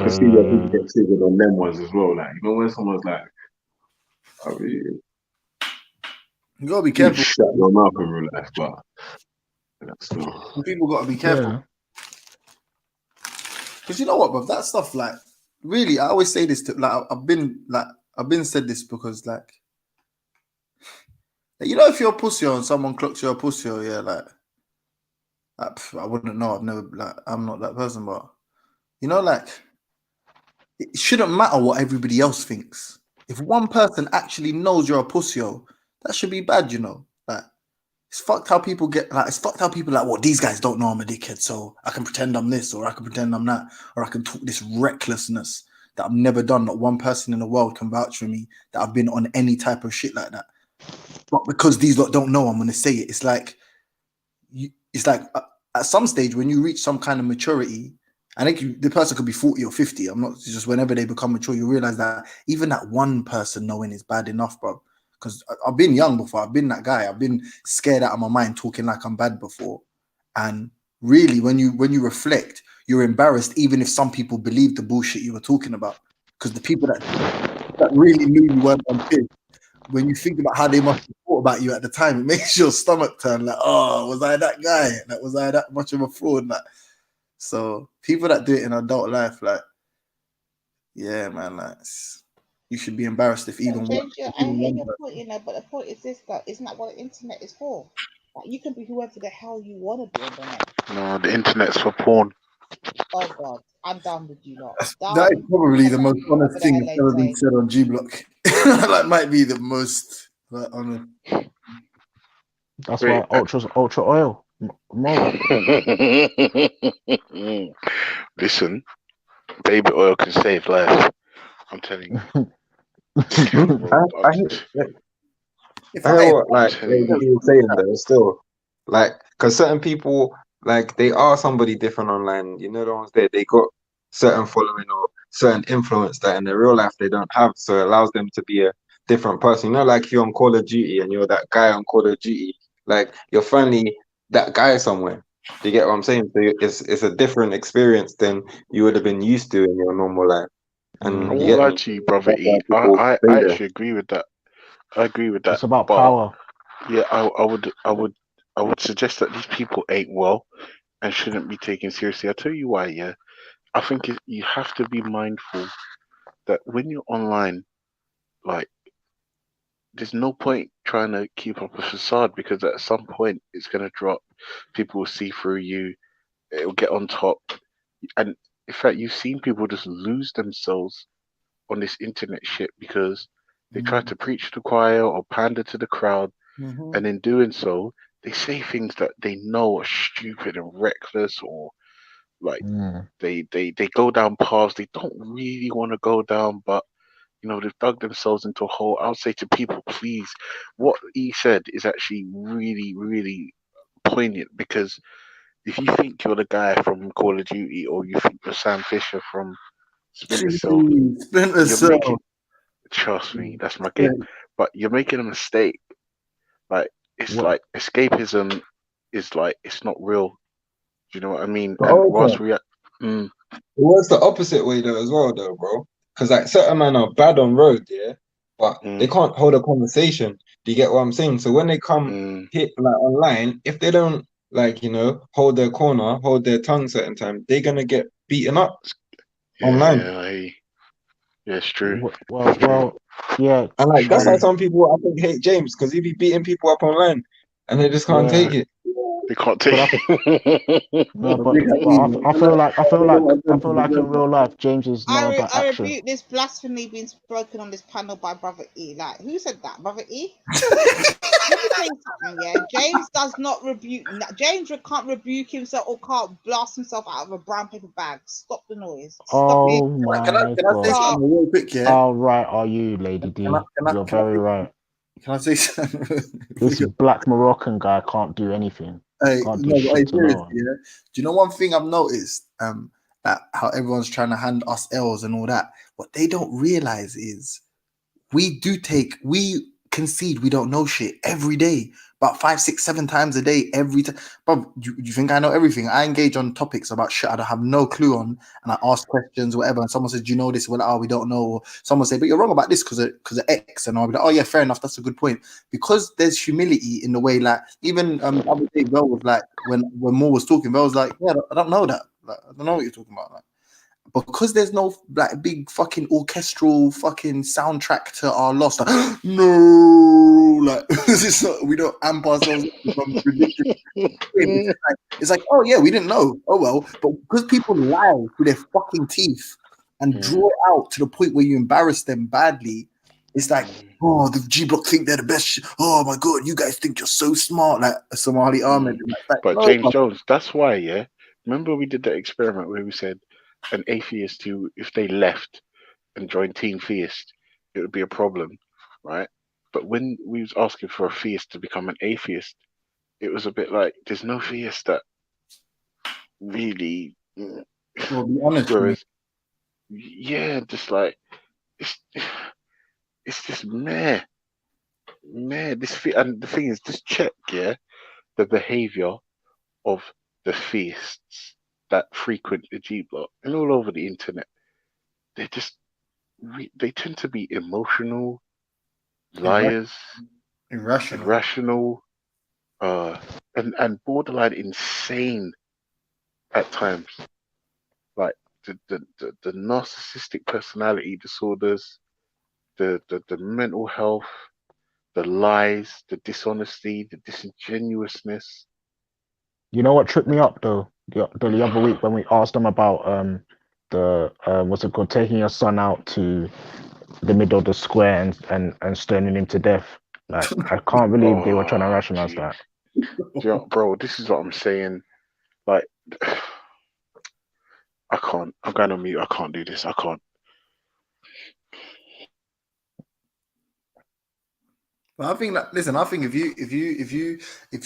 can see where people get triggered on them ones as well. Like, you know, when someone's like, I mean, you gotta be careful. Shut your mouth in real life, but people gotta be careful. Because you know what, bro, that stuff, like, really, I always say this to, like, I've been said this because, like, you know, if you're a pussy and someone clocks you a pussy, yeah, like, I wouldn't know. I've never, like, I'm not that person, but, you know, like, it shouldn't matter what everybody else thinks. If one person actually knows you're a pussy, that should be bad, you know. Like, it's fucked how people get, like, it's fucked how people like, well, these guys don't know I'm a dickhead, so I can pretend I'm this, or I can pretend I'm that, or I can talk this recklessness that I've never done. Not one person in the world can vouch for me that I've been on any type of shit like that. But because these lot don't know, I'm going to say it. It's like, at some stage when you reach some kind of maturity, I think the person could be 40 or 50. I'm not just, whenever they become mature, you realize that even that one person knowing is bad enough, bro. Because I've been young before. I've been that guy. I've been scared out of my mind talking like I'm bad before. And really, when you reflect, you're embarrassed even if some people believe the bullshit you were talking about. Because the people that really knew you weren't on piss, when you think about how they must have thought about you at the time, it makes your stomach turn like, oh, was I that guy? Like, was I that much of a fraud? Like, so people that do it in adult life, like, yeah, man, like, you should be embarrassed if even one. I hear your point, you know, but the point is this: that isn't that what the internet is for? Like, you can be whoever the hell you want to be on the net. No, the internet's for porn. Oh God, I'm down with you lot. That is probably the most honest thing that's ever been said on G Block. That might be the most honest. That's why ultra oil. More. Listen, baby oil can save lives. I'm telling you. I know what, like, you were saying though, still, like, because certain people, like, they are somebody different online. You know, the ones there, they got certain following or certain influence that in their real life they don't have, so it allows them to be a different person. You know, like, if you're on Call of Duty and you're that guy on Call of Duty, like, you're finally that guy somewhere. Do you get what I'm saying? So it's a different experience than you would have been used to in your normal life. And I won't lie to you, brother E. I actually agree with that. I agree with that. It's about power. Yeah, I would suggest that these people ain't well and shouldn't be taken seriously. I'll tell you why. Yeah, I think you have to be mindful that when you're online, like, there's no point trying to keep up a facade, because at some point it's gonna drop. People will see through you. It will get on top, and in fact, you've seen people just lose themselves on this internet shit because they try to preach to the choir or pander to the crowd, and in doing so, they say things that they know are stupid and reckless, or like they go down paths they don't really want to go down, but you know, they've dug themselves into a hole. I'll say to people, please, what he said is actually really, really poignant, because if you think you're the guy from Call of Duty, or you think you're Sam Fisher from Splinter Cell, trust me, that's my game. But you're making a mistake. Like, it's like escapism is like, it's not real. Do you know what I mean? And whilst it works the opposite way though as well, though, bro. Because like certain men are bad on road, yeah, but they can't hold a conversation. Do you get what I'm saying? So when they come hit like online, if they don't, like, you know, hold their corner, hold their tongue certain time, they're gonna get beaten up online. Yeah, it's true. Well, yeah. And like that's why some people I think hate James, because he be beating people up online and they just can't take it. They can't take. No, but I feel like in real life, James is not about I action. rebuke this blasphemy being spoken on this panel by Brother E. Like, who said that? Brother E? Let me tell you something, yeah. James does not rebuke. James can't rebuke himself or can't blast himself out of a brown paper bag. Stop the noise. Stop it. My Can I say God. something real quick? Yeah. How right are you, Lady D? You're very right. Can I say something? This black Moroccan guy can't do anything. Hey, Can't do no, shit but to no one. do you know one thing I've noticed? That how everyone's trying to hand us L's and all that. What they don't realize is we concede we don't know shit every day, about 5, 6, 7 times a day, every time. But you think I know everything? I engage on topics about shit I don't have no clue on, and I ask questions, whatever. And someone says, "Do you know this?" Well, oh, we don't know. Or someone say, "But you're wrong about this because of X," and I'll be like, "Oh yeah, fair enough. That's a good point." Because there's humility in the way, like even the other day, Bell was like, when Mo was talking, Bell was like, "Yeah, I don't know that. Like, I don't know what you're talking about." Like, because there's no like big fucking orchestral fucking soundtrack to our loss. Like, no, like this is not, we don't amp ourselves from ridiculous. It's like, oh yeah, we didn't know. Oh well, but because people lie through their fucking teeth and draw it out to the point where you embarrass them badly, it's like, oh, the G Block think they're the best. Oh my god, you guys think you're so smart, like a Somali Ahmed. But no, James Jones, that's why, yeah. Remember we did that experiment where we said an atheist who, if they left and joined Team Theist, it would be a problem, right? But when we was asking for a theist to become an atheist, it was a bit like there's no theist that really. Well, be honest with yeah, just like it's just meh. And the thing is, just check, yeah, the behavior of the theists that frequent the G Block and all over the internet. They they tend to be emotional, liars, irrational, and borderline insane at times. Like the narcissistic personality disorders, the mental health, the lies, the dishonesty, the disingenuousness. You know what tripped me up though? The other week when we asked them about what's it called, taking your son out to the middle of the square and stoning him to death. Like, I can't believe they were trying to rationalize that. Yeah, bro, this is what I'm saying. Like, I can't. I'm going on mute. I can't do this. I can't. But I think that, listen, I think if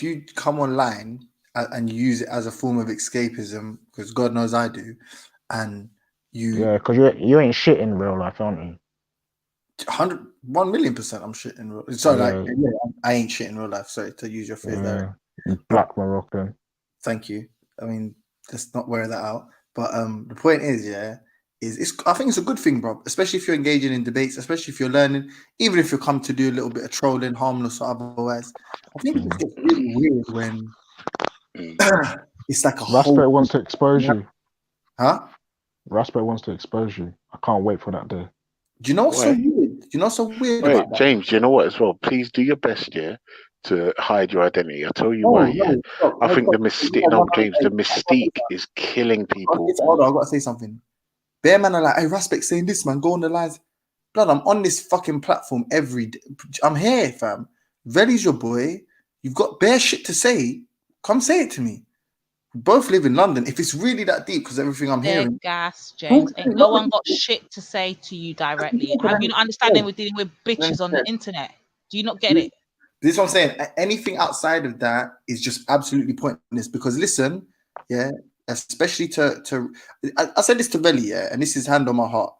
you come online and you use it as a form of escapism, because God knows I do, and because you ain't shit in real life, aren't you? 1,000,000% I'm shit in real life. Sorry, I ain't shit in real life. Sorry to use your phrase there. Black Moroccan. Thank you. I mean, let's not wear that out. But the point is, I think it's a good thing, bro. Especially if you're engaging in debates, especially if you're learning, even if you come to do a little bit of trolling, harmless or otherwise. I think it gets really weird when it's like a Rasper wants to expose you. Huh? Rasper wants to expose you. I can't wait for that day. Do you know what's so weird? Do you know what's so weird Wait, about that? James, you know what as well? Please do your best, to hide your identity. I'll tell you why, I think the mystique is killing people. Hold on, I've got to say something. Bear man are like, hey, Raspek saying this, man, go on the lives. Blood, I'm on this fucking platform every day. I'm here, fam. Veli's your boy. You've got bare shit to say. Come say it to me. We both live in London. If it's really that deep, because everything I'm hearing. Gas, James. Ain't no one got shit to say to you directly. Have you not understanding we're dealing with bitches on the internet? Do you not get it? This is what I'm saying. Anything outside of that is just absolutely pointless. Because listen, especially to I said this to Veli, and this is hand on my heart.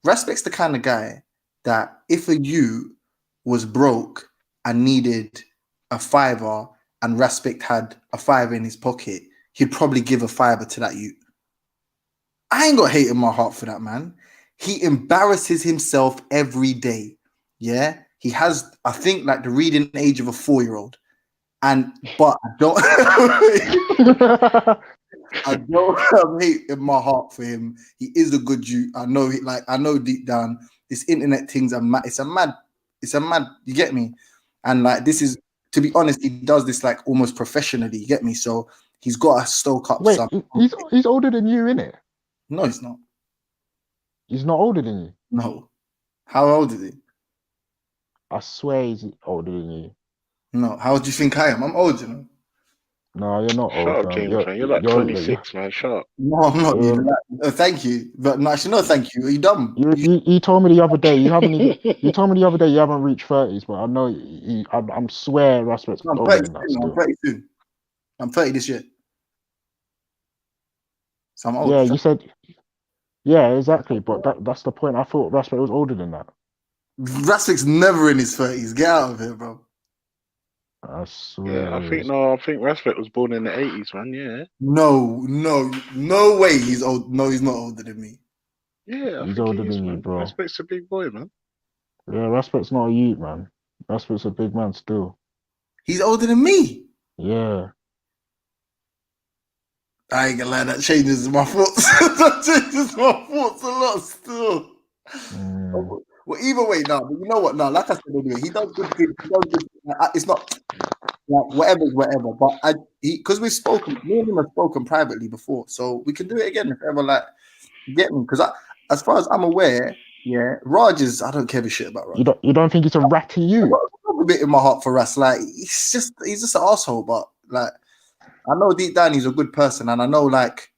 Raspek's the kind of guy that if a you was broke and needed a $5 and Raspek had a $5 in his pocket, he'd probably give a $5 to that you. I ain't got hate in my heart for that man. He embarrasses himself every day. Yeah. He has, I think, like the reading age of a 4-year-old. But I don't I don't have hate in my heart for him. He is a good Jew. I know deep down this internet things are mad. It's a mad, you get me? And like this is to be honest, he does this like almost professionally. You get me? So he's got to stoke up Wait, some. he's older than you, innit? No, he's not. He's not older than you. No. How old is he? I swear he's older than you. No. How old do you think I am? I'm old, you know. No, you're not Shut old. up, James, man. You're like 26, man. Shut up. No, I'm not. Thank you, but no, actually, no, thank you. Are you dumb? You told me the other day you haven't even. You told me the other day you haven't reached 30s, but I know I'm swear Raspbert's I'm older 30 than that soon, still. I'm 30 soon. I'm 30 this year. So I'm old. Yeah, you said. Yeah, exactly. But that's the point. I thought Raspberry was older than that. Raspber's never in his 30s. Get out of here, bro. I swear. Yeah, I think Raspberry was born in the 80s, man. Yeah. No way. He's old. No, he's not older than me. Yeah, He's older than you, bro. Raspberry's a big boy, man. Yeah, Raspbert's not a youth, man. Raspbert's a big man still. He's older than me. Yeah. I ain't gonna lie, that changes my thoughts. That changes my thoughts a lot still. Well, either way, now, but you know what? Now, like I said anyway, he does good things. It's not like whatever's whatever, but because we've spoken, me and him have spoken privately before, so we can do it again if ever, like, you get me? Because as far as I'm aware, yeah, Raj is, I don't care a shit about Raj. You don't think it's a ratty you? I've got a bit in my heart for Ras. Like, he's just an asshole, but like, I know deep down he's a good person, and I know, like,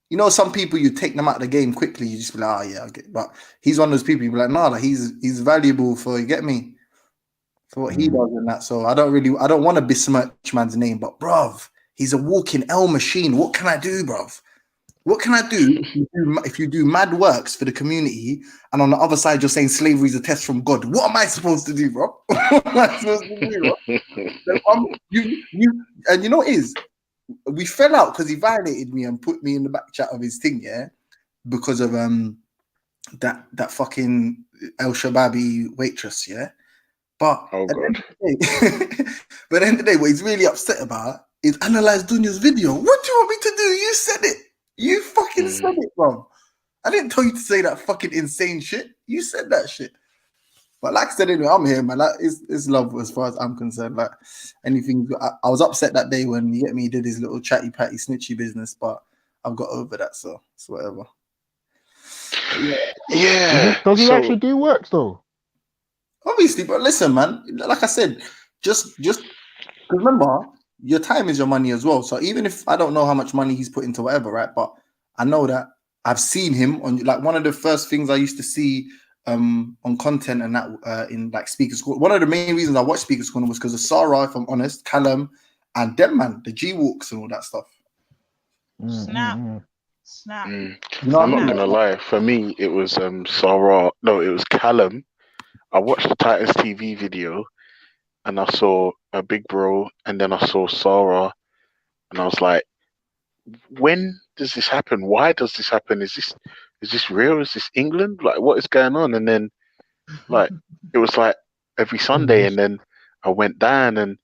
you know, some people you take them out of the game quickly, you just be like, oh yeah, okay. But he's one of those people you be like, nah, like, he's valuable for, you get me, for what he does and that. So I don't want to besmirch man's name, but bruv, he's a walking L machine. What can I do, bruv? What can I do if you do mad works for the community, and on the other side you're saying slavery is a test from God? What am I supposed to do, bro? What am I supposed to do, bro? And you know what it is? We fell out because he violated me and put me in the back chat of his thing, yeah, because of that fucking El Shababi waitress, yeah. But at the end of the day, what he's really upset about is Analyze Dunya's video. What do you want me to do? You said it. You fucking said it, bro. I didn't tell you to say that fucking insane shit. You said that shit. But like I said, anyway, I'm here, man. Like, it's love as far as I'm concerned. Like, anything. I was upset that day when, you get me, he did his little chatty patty snitchy business, but I've got over that, so it's whatever. Yeah. Does he actually do works though? Obviously, but listen, man. Like I said, just remember, your time is your money as well. So even if I don't know how much money he's put into whatever, right? But I know that I've seen him on, like, one of the first things I used to see on content and that in like Speaker's Corner. One of the main reasons I watched Speaker's Corner was because of Sarah, if I'm honest, Callum, and them, man, the G walks and all that stuff. Snap. I'm not gonna lie. For me, it was Sarah. No, it was Callum. I watched the Titans TV video, and I saw a big bro, and then I saw Sarah, and I was like, when does this happen? Why does this happen? Is this real? Is this England? Like, what is going on? And then, like, it was like every Sunday, and then I went down, and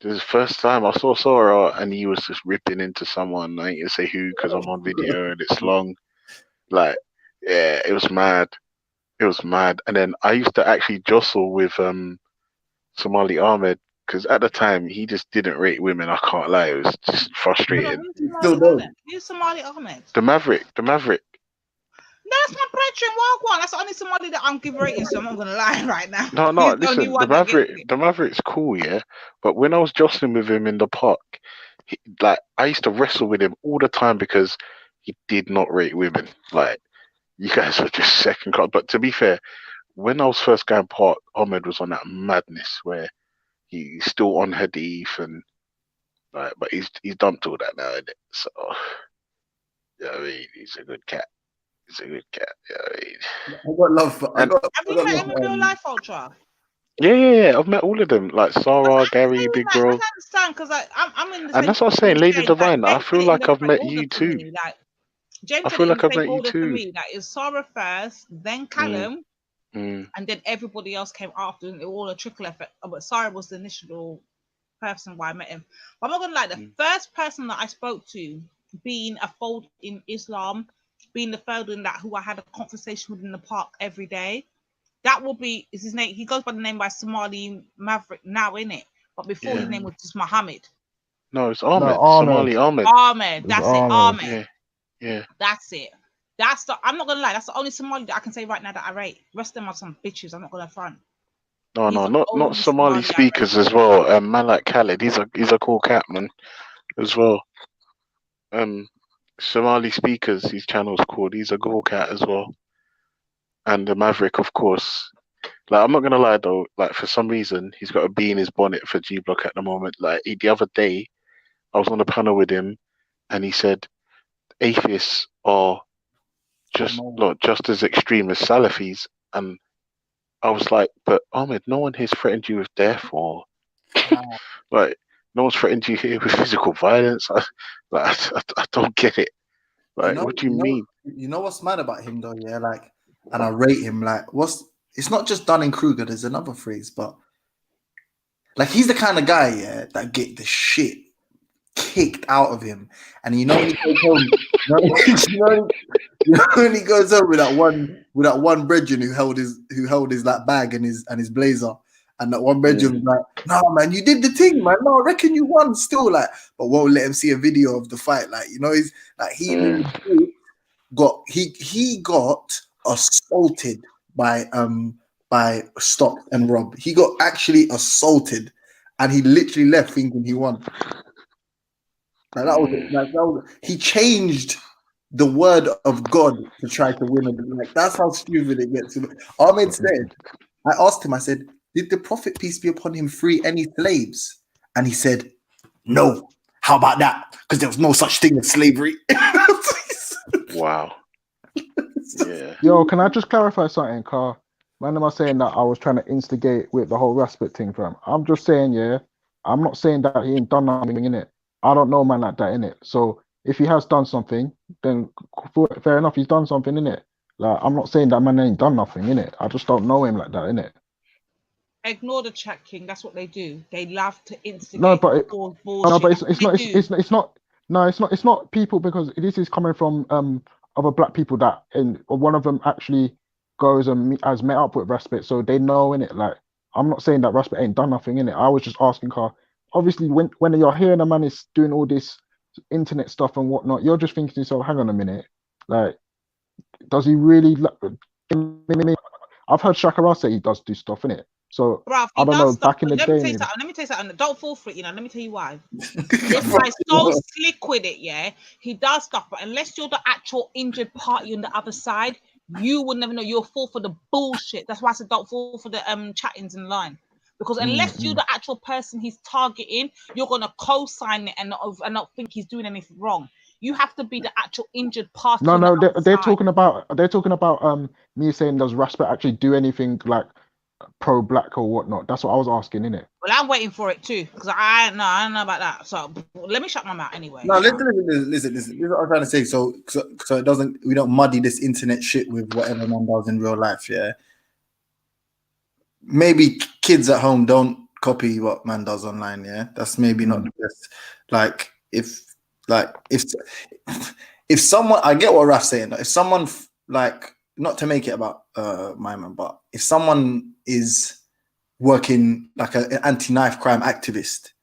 this is the first time I saw Sarah, and he was just ripping into someone. I ain't gonna say who because I'm on video and it's long. Like, yeah, it was mad. It was mad. And then I used to actually jostle with Somali Ahmed, because at the time he just didn't rate women. I can't lie, it was just frustrating. Who's Somali Ahmed? The Maverick. That's my brethren. Walk one. That's the only Somali that I'm giving ratings, so I'm not gonna lie right now. No, listen, the Maverick's cool, yeah. But when I was jostling with him in the park, I used to wrestle with him all the time because he did not rate women. Like, you guys are just second class. But to be fair, when I was first going part, Ahmed was on that madness where he's still on Hadith and like, but he's dumped all that now, isn't it? So yeah, I mean, he's a good cat. He's a good cat. Yeah, I mean, I got love for. Have you met him in real life, Ultra? Yeah. I've met all of them, like Sarah, Gary, Big Bro. I understand because I'm in the. And that's what I'm saying, Lady Divine. I feel like I've met you too. I feel like I've met you too. Like, it's Sarah first, then Callum, and then everybody else came after, and it all a trickle effect. But Sarah was the initial person why I met him. But I'm not gonna lie, the first person that I spoke to, being a fold in Islam, being the third in that who I had a conversation with in the park every day, that will be is his name. He goes by the name by Somali Maverick now, innit? But before his name was just Muhammad. No, it's Ahmed. No, Ahmed. Somali Ahmed. Ahmed, that's it. Ahmed. Yeah. Yeah. That's it. That's the. I'm not gonna lie. That's the only Somali that I can say right now that I rate. The rest of them are some bitches. I'm not gonna front. No, not Somali speakers as well. Man like Khaled, he's a cool cat, man, as well. Somali speakers, his channel's called. He's a cool cat as well. And the Maverick, of course. Like, I'm not gonna lie though. Like, for some reason, he's got a bee in his bonnet for G Block at the moment. Like, the other day, I was on a panel with him, and he said atheists are just as extreme as Salafis, and I was like, but Ahmed, no one has threatened you with death or like no one's threatened you here with physical violence. I don't get it. Like, what do you mean? You know what's mad about him though, yeah? Like, and I rate him. Like, it's not just Dunning-Kruger. There's another phrase, but like he's the kind of guy, yeah, that get the shit kicked out of him, and you know when he goes home, when he goes home with that one brethren who held his like bag and his blazer, and that one brethren was like, "No man, you did the thing, man. No, I reckon you won still." Like, but won't let him see a video of the fight. Like, you know, he's like he got assaulted by Stock and Rob. He got actually assaulted, and he literally left thinking he won. He changed the word of God to try to win. Like, that's how stupid it gets. Ahmed said, I asked him, I said, did the Prophet, peace be upon him, free any slaves? And he said, no. How about that? Because there was no such thing as slavery. Wow. Yeah. Yo, can I just clarify something, Carl? Man, am I saying that I was trying to instigate with the whole Raspet thing, fam? I'm just saying, yeah, I'm not saying that he ain't done nothing in it. I don't know man like that, innit? So if he has done something, then fair enough, he's done something, innit? Like, I'm not saying that man ain't done nothing, innit? I just don't know him like that, innit? Ignore the chat king. That's what they do. They love to instigate. No, but it's not people, because this is coming from other black people that one of them actually goes and has met up with Raspet, so they know, innit? Like, I'm not saying that Raspet ain't done nothing, innit? I was just asking Carl. Obviously, when you're hearing a man is doing all this internet stuff and whatnot, you're just thinking to yourself, hang on a minute, like, does he really? I've heard Shakara say he does do stuff, innit? So Bruv, I don't know. Back in the let day, me tell you something. Don't fall for it. Let me tell you why. This guy's so slick with it. Yeah, he does stuff, but unless you're the actual injured party on the other side, you will never know. You'll fall for the bullshit. That's why I said don't fall for the chattings in line. Because unless you're the actual person he's targeting, you're gonna co-sign it and not think he's doing anything wrong. You have to be the actual injured party. No, they're talking about me saying, does Raspet actually do anything like pro-black or whatnot? That's what I was asking, innit? Well, I'm waiting for it too, because I don't know about that. So let me shut my mouth anyway. No, listen. This is what I'm trying to say. So it doesn't, we don't muddy this internet shit with whatever man does in real life. Yeah. Maybe kids at home don't copy what man does online. Yeah, that's maybe not the best. Like if someone, I get what Raf's saying. If someone, like, not to make it about my man, but if someone is working like an anti-knife crime activist,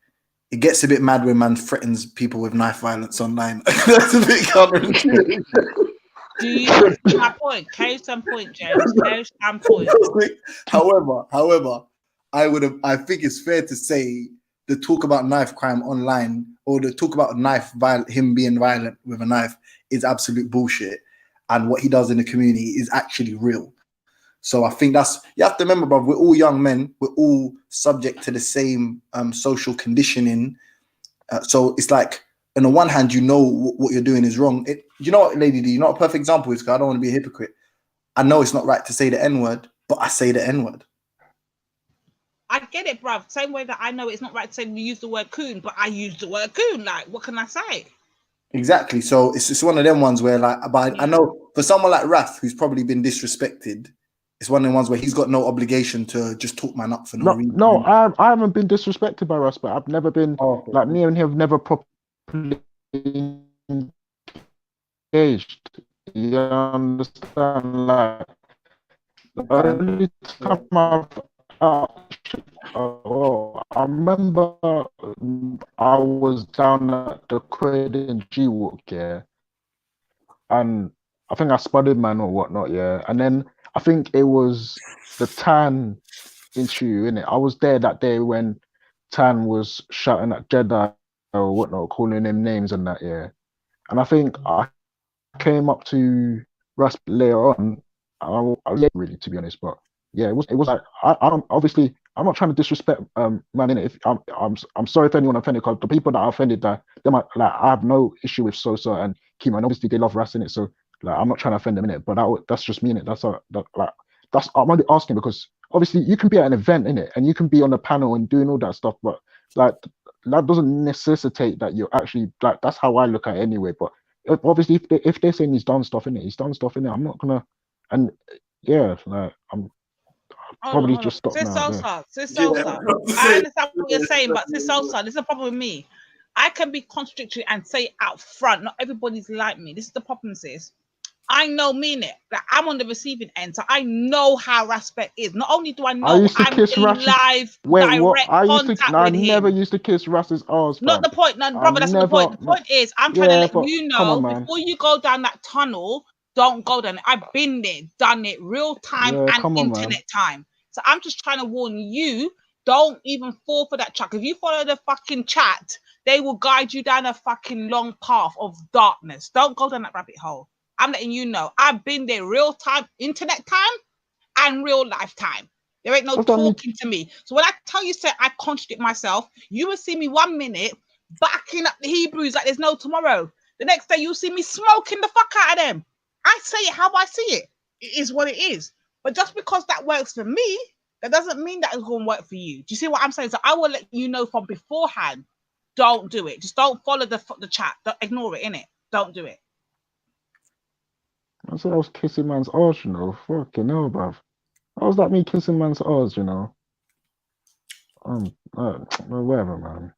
it gets a bit mad when man threatens people with knife violence online. That's a bit counterintuitive. Do you see my point? Case and point, James. Case and point. However, I think it's fair to say the talk about knife crime online, or the talk about him being violent with a knife, is absolute bullshit, and what he does in the community is actually real. So I think you have to remember, bro, we're all young men, we're all subject to the same social conditioning. So it's like, on the one hand, you know what you're doing is wrong. You know what, Lady D, you know what a perfect example is, because I don't want to be a hypocrite. I know it's not right to say the N-word, but I say the N-word. I get it, bruv. Same way that I know it's not right to say you use the word coon, but I use the word coon. Like, what can I say? Exactly. So it's one of them ones where, like, but I know for someone like Raf, who's probably been disrespected, it's one of the ones where he's got no obligation to just talk man up for no reason. No, I haven't been disrespected by Russ, but I've never been like, me and him have never properly engaged. You understand? Like, Only time I remember I was down at the Croydon G Walk, yeah, and I think I spotted man or whatnot, yeah, and then I think it was the Tan issue, innit? I was there that day when Tan was shouting at Jedi or whatnot, calling him names and that, yeah, and I think I came up to Russ later on. I was late, really, to be honest, but yeah, it was like I'm obviously I'm not trying to disrespect man in it. If I'm sorry if anyone offended, because the people that are offended, that they might like I have no issue with Sosa and Kimo, and obviously they love Russ in it, so like I'm not trying to offend them in it, but that's just me in it. That's I'm only asking because obviously you can be at an event in it and you can be on the panel and doing all that stuff, but like that doesn't necessitate that you're actually like that's how I look at it anyway. But obviously if they're saying he's done stuff in it, he's done stuff in it. I'm not gonna and yeah, like I'm probably just stop now. Sis Sosa. I understand what you're saying, but Sis Sosa, this is the problem with me. I can be contradictory and say out front, not everybody's like me. This is the problem, sis. I know mean it. Like I'm on the receiving end, so I know how Raspet is. Not only do I know, I'm in live direct contact with him. I never used to kiss Russ's arse. Not the point, no, brother. That's not the point. The point is, I'm trying to let you know before you go down that tunnel. Don't go down it. I've been there, done it, real time and internet time. So I'm just trying to warn you. Don't even fall for that trap. If you follow the fucking chat, they will guide you down a fucking long path of darkness. Don't go down that rabbit hole. I'm letting you know. I've been there real time, internet time, and real life time. There ain't no talking to me. So when I tell you, say I contradict myself, you will see me 1 minute backing up the Hebrews like there's no tomorrow. The next day you'll see me smoking the fuck out of them. I say it how I see it. It is what it is. But just because that works for me, that doesn't mean that it's going to work for you. Do you see what I'm saying? So I will let you know from beforehand. Don't do it. Just don't follow the chat. Don't ignore it, innit? Don't do it. I said I was kissing man's arse, you know. Fucking hell, bruv. How was that me kissing man's arse, you know? Whatever, man.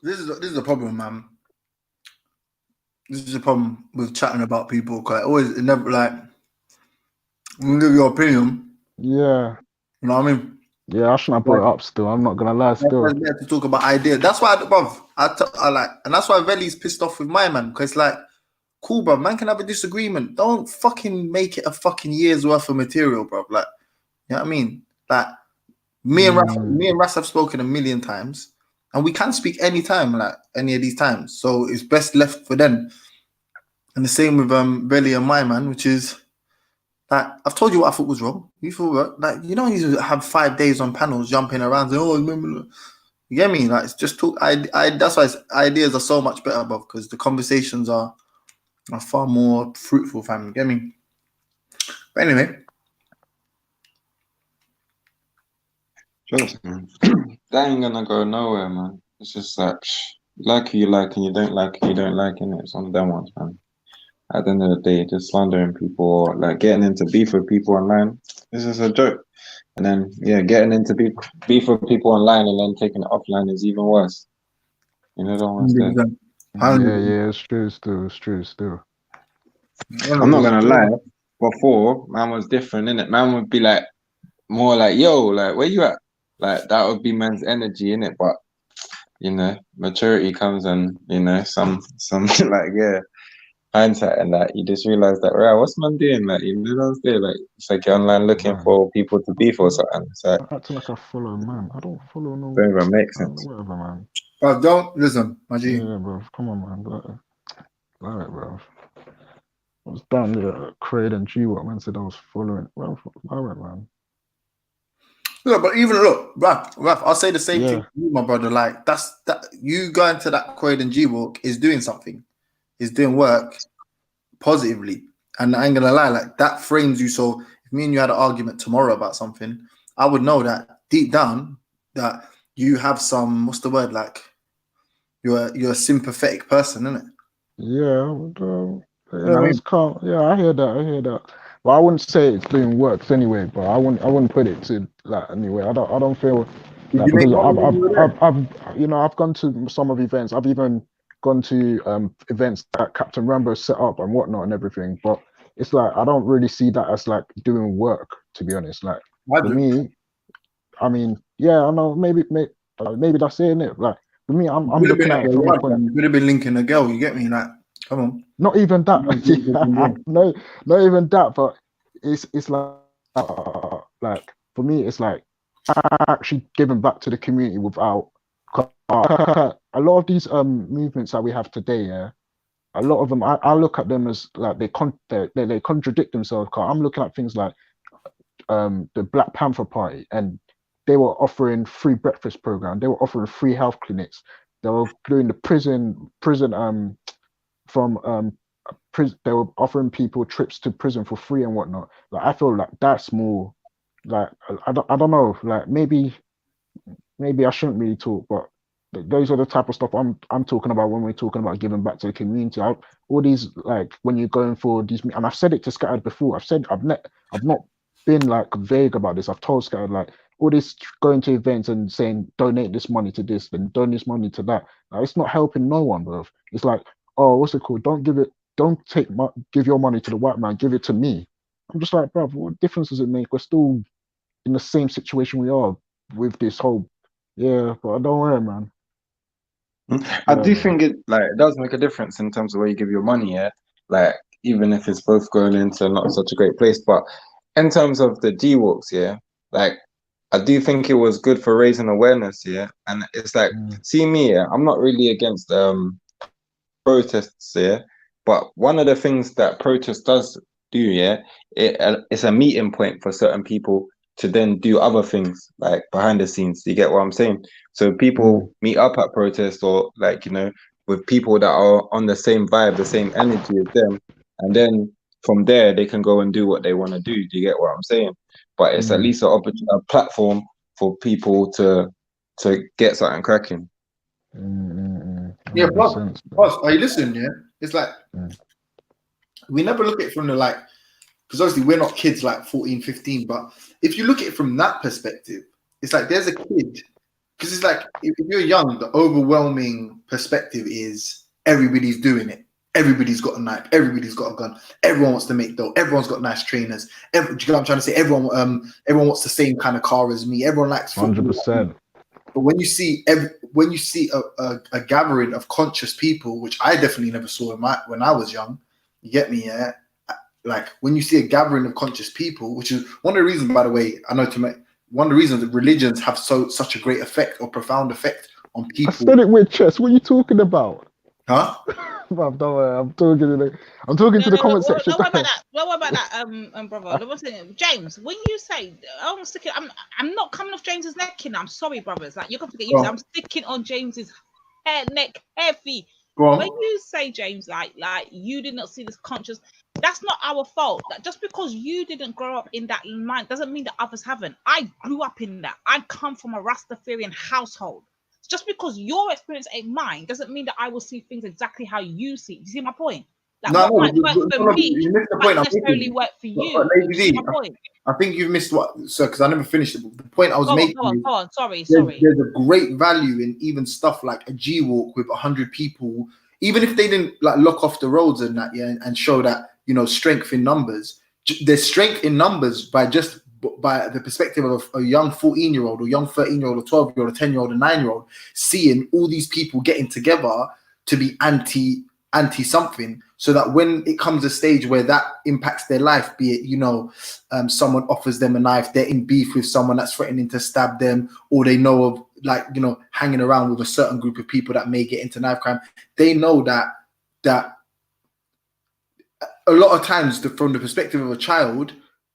This is a problem, man. This is a problem with chatting about people. Cause it never like you give your opinion. Yeah. You know what I mean? Yeah, I shouldn't have brought it up still. I'm not gonna lie still. We have to talk about ideas. That's why, bruv, I like, and that's why Veli's pissed off with my man, because like, cool, bruv, man can have a disagreement. Don't fucking make it a fucking year's worth of material, bruv. Like, you know what I mean? Like, me and Ras have spoken a million times. And we can speak anytime, like any of these times. So it's best left for them. And the same with Belly and my man, which is like I've told you what I thought was wrong. You thought like you don't need to have 5 days on panels jumping around saying, you get me? Like it's just talk. That's why ideas are so much better, above because the conversations are far more fruitful, fam. You get me? But anyway. Just, man. That ain't gonna go nowhere, man. It's just like who you like and you don't like who you don't like, innit? It's one of them ones, man. At the end of the day, just slandering people or like getting into beef with people online, this is a joke. And then getting into beef with people online and then taking it offline is even worse. You know what I'm saying? Yeah, it's true still. I'm not gonna lie. Before, man was different, innit? Man would be like more like, yo, like where you at? Like that would be man's energy in it, but you know, maturity comes and you know, some like hindsight and that you just realize that right, what's man doing? Like you know what I'm saying? Like it's like you're online looking for people to beef or something. It's like acting like I follow man. I don't follow no. Don't even make sense. Whatever, man. But don't listen, my G. Yeah, bro. Come on, man. Alright, bro. I was down there at Croydon G Walk, man said I was following. Well, alright, man. Yeah, but even look, Raf, I'll say the same thing to you, my brother. Like that you going to that Croydon G Walk is doing something, is doing work positively. And I ain't gonna lie, like that frames you. So if me and you had an argument tomorrow about something, I would know that deep down that you have some, what's the word, like you're a sympathetic person, isn't it? It's calm. Yeah, I hear that. Well, I wouldn't say it's doing works anyway, but I wouldn't put it to that anyway. I don't feel like, because I've gone to some of events. I've even gone to events that Captain Rambo set up and whatnot and everything. But it's like I don't really see that as like doing work, to be honest. Like for me, I mean, yeah, I know maybe that's it, innit? Like for me, I'm looking at it from a point. You could have been linking a girl. You get me? Like, come on. Not even that. No, not even that. But it's like for me, it's like actually giving back to the community without a lot of these movements that we have today. Yeah, a lot of them I look at them as like they contradict themselves. Cause I'm looking at things like the Black Panther Party, and they were offering free breakfast program. They were offering free health clinics. They were doing the prison they were offering people trips to prison for free and whatnot. Like I feel like that's more like I don't know, like maybe I shouldn't really talk, but those are the type of stuff I'm talking about when we're talking about giving back to the community. All these, like when you're going for these, and I've said it to Scattered before. I've not been like vague about this. I've told Scattered like all this going to events and saying donate this money to this and donate this money to that. Like, it's not helping no one, bro. It's like, oh, what's it called? Don't give your money to the white man. Give it to me. I'm just like, bro, what difference does it make? We're still in the same situation we are with this whole, yeah. But don't worry, man. I do think it does make a difference in terms of where you give your money, yeah. Like even if it's both going into not such a great place, but in terms of the G walks, yeah, like I do think it was good for raising awareness, yeah. And it's like, see me, yeah, I'm not really against protests, yeah. But one of the things that protest does do, yeah, it's a meeting point for certain people to then do other things like behind the scenes. You get what I'm saying? So people meet up at protests or like, you know, with people that are on the same vibe, the same energy as them. And then from there, they can go and do what they want to do. Do you get what I'm saying? But it's at least a platform for people to get something cracking. Yeah, plus, are you listening? Yeah, it's like we never look at it from the like, because obviously we're not kids like 14, 15, but if you look at it from that perspective, it's like there's a kid, because it's like if you're young, the overwhelming perspective is everybody's doing it. Everybody's got a knife. Everybody's got a gun. Everyone wants to make dough. Everyone's got nice trainers. Do you know what I'm trying to say? Everyone wants the same kind of car as me. Everyone likes 100%. But when you see a gathering of conscious people, which I definitely never saw when I was young, you get me, yeah. Like when you see a gathering of conscious people, which is one of the reasons, by the way, I know one of the reasons that religions have such a great effect or profound effect on people. I said it with chest. What are you talking about? Huh? I'm talking to the comment section. What about that, brother? James, when you say I'm sticking, I'm not coming off James's neck. I'm sorry, brothers. Like you're gonna forget. I'm sticking on James's neck heavy. When you say, James, like you did not see this conscious, that's not our fault. That just because you didn't grow up in that mind doesn't mean that others haven't. I grew up in that. I come from a Rastafarian household. Just because your experience ain't mine doesn't mean that I will see things exactly how you see. You see my point? Like what might work for me might necessarily work for you. I think you've missed because I never finished it. The point I was making. Go on. Sorry. There's a great value in even stuff like a G walk with 100 people, even if they didn't like lock off the roads and that, yeah, and show that, you know, strength in numbers. There's strength in numbers by the perspective of a young 14-year-old or young 13-year-old or 12-year-old or 10-year-old or 9-year-old seeing all these people getting together to be anti something, so that when it comes a stage where that impacts their life, be it, you know, someone offers them a knife, they're in beef with someone that's threatening to stab them, or they know of, like, you know, hanging around with a certain group of people that may get into knife crime, they know that a lot of times from the perspective of a child,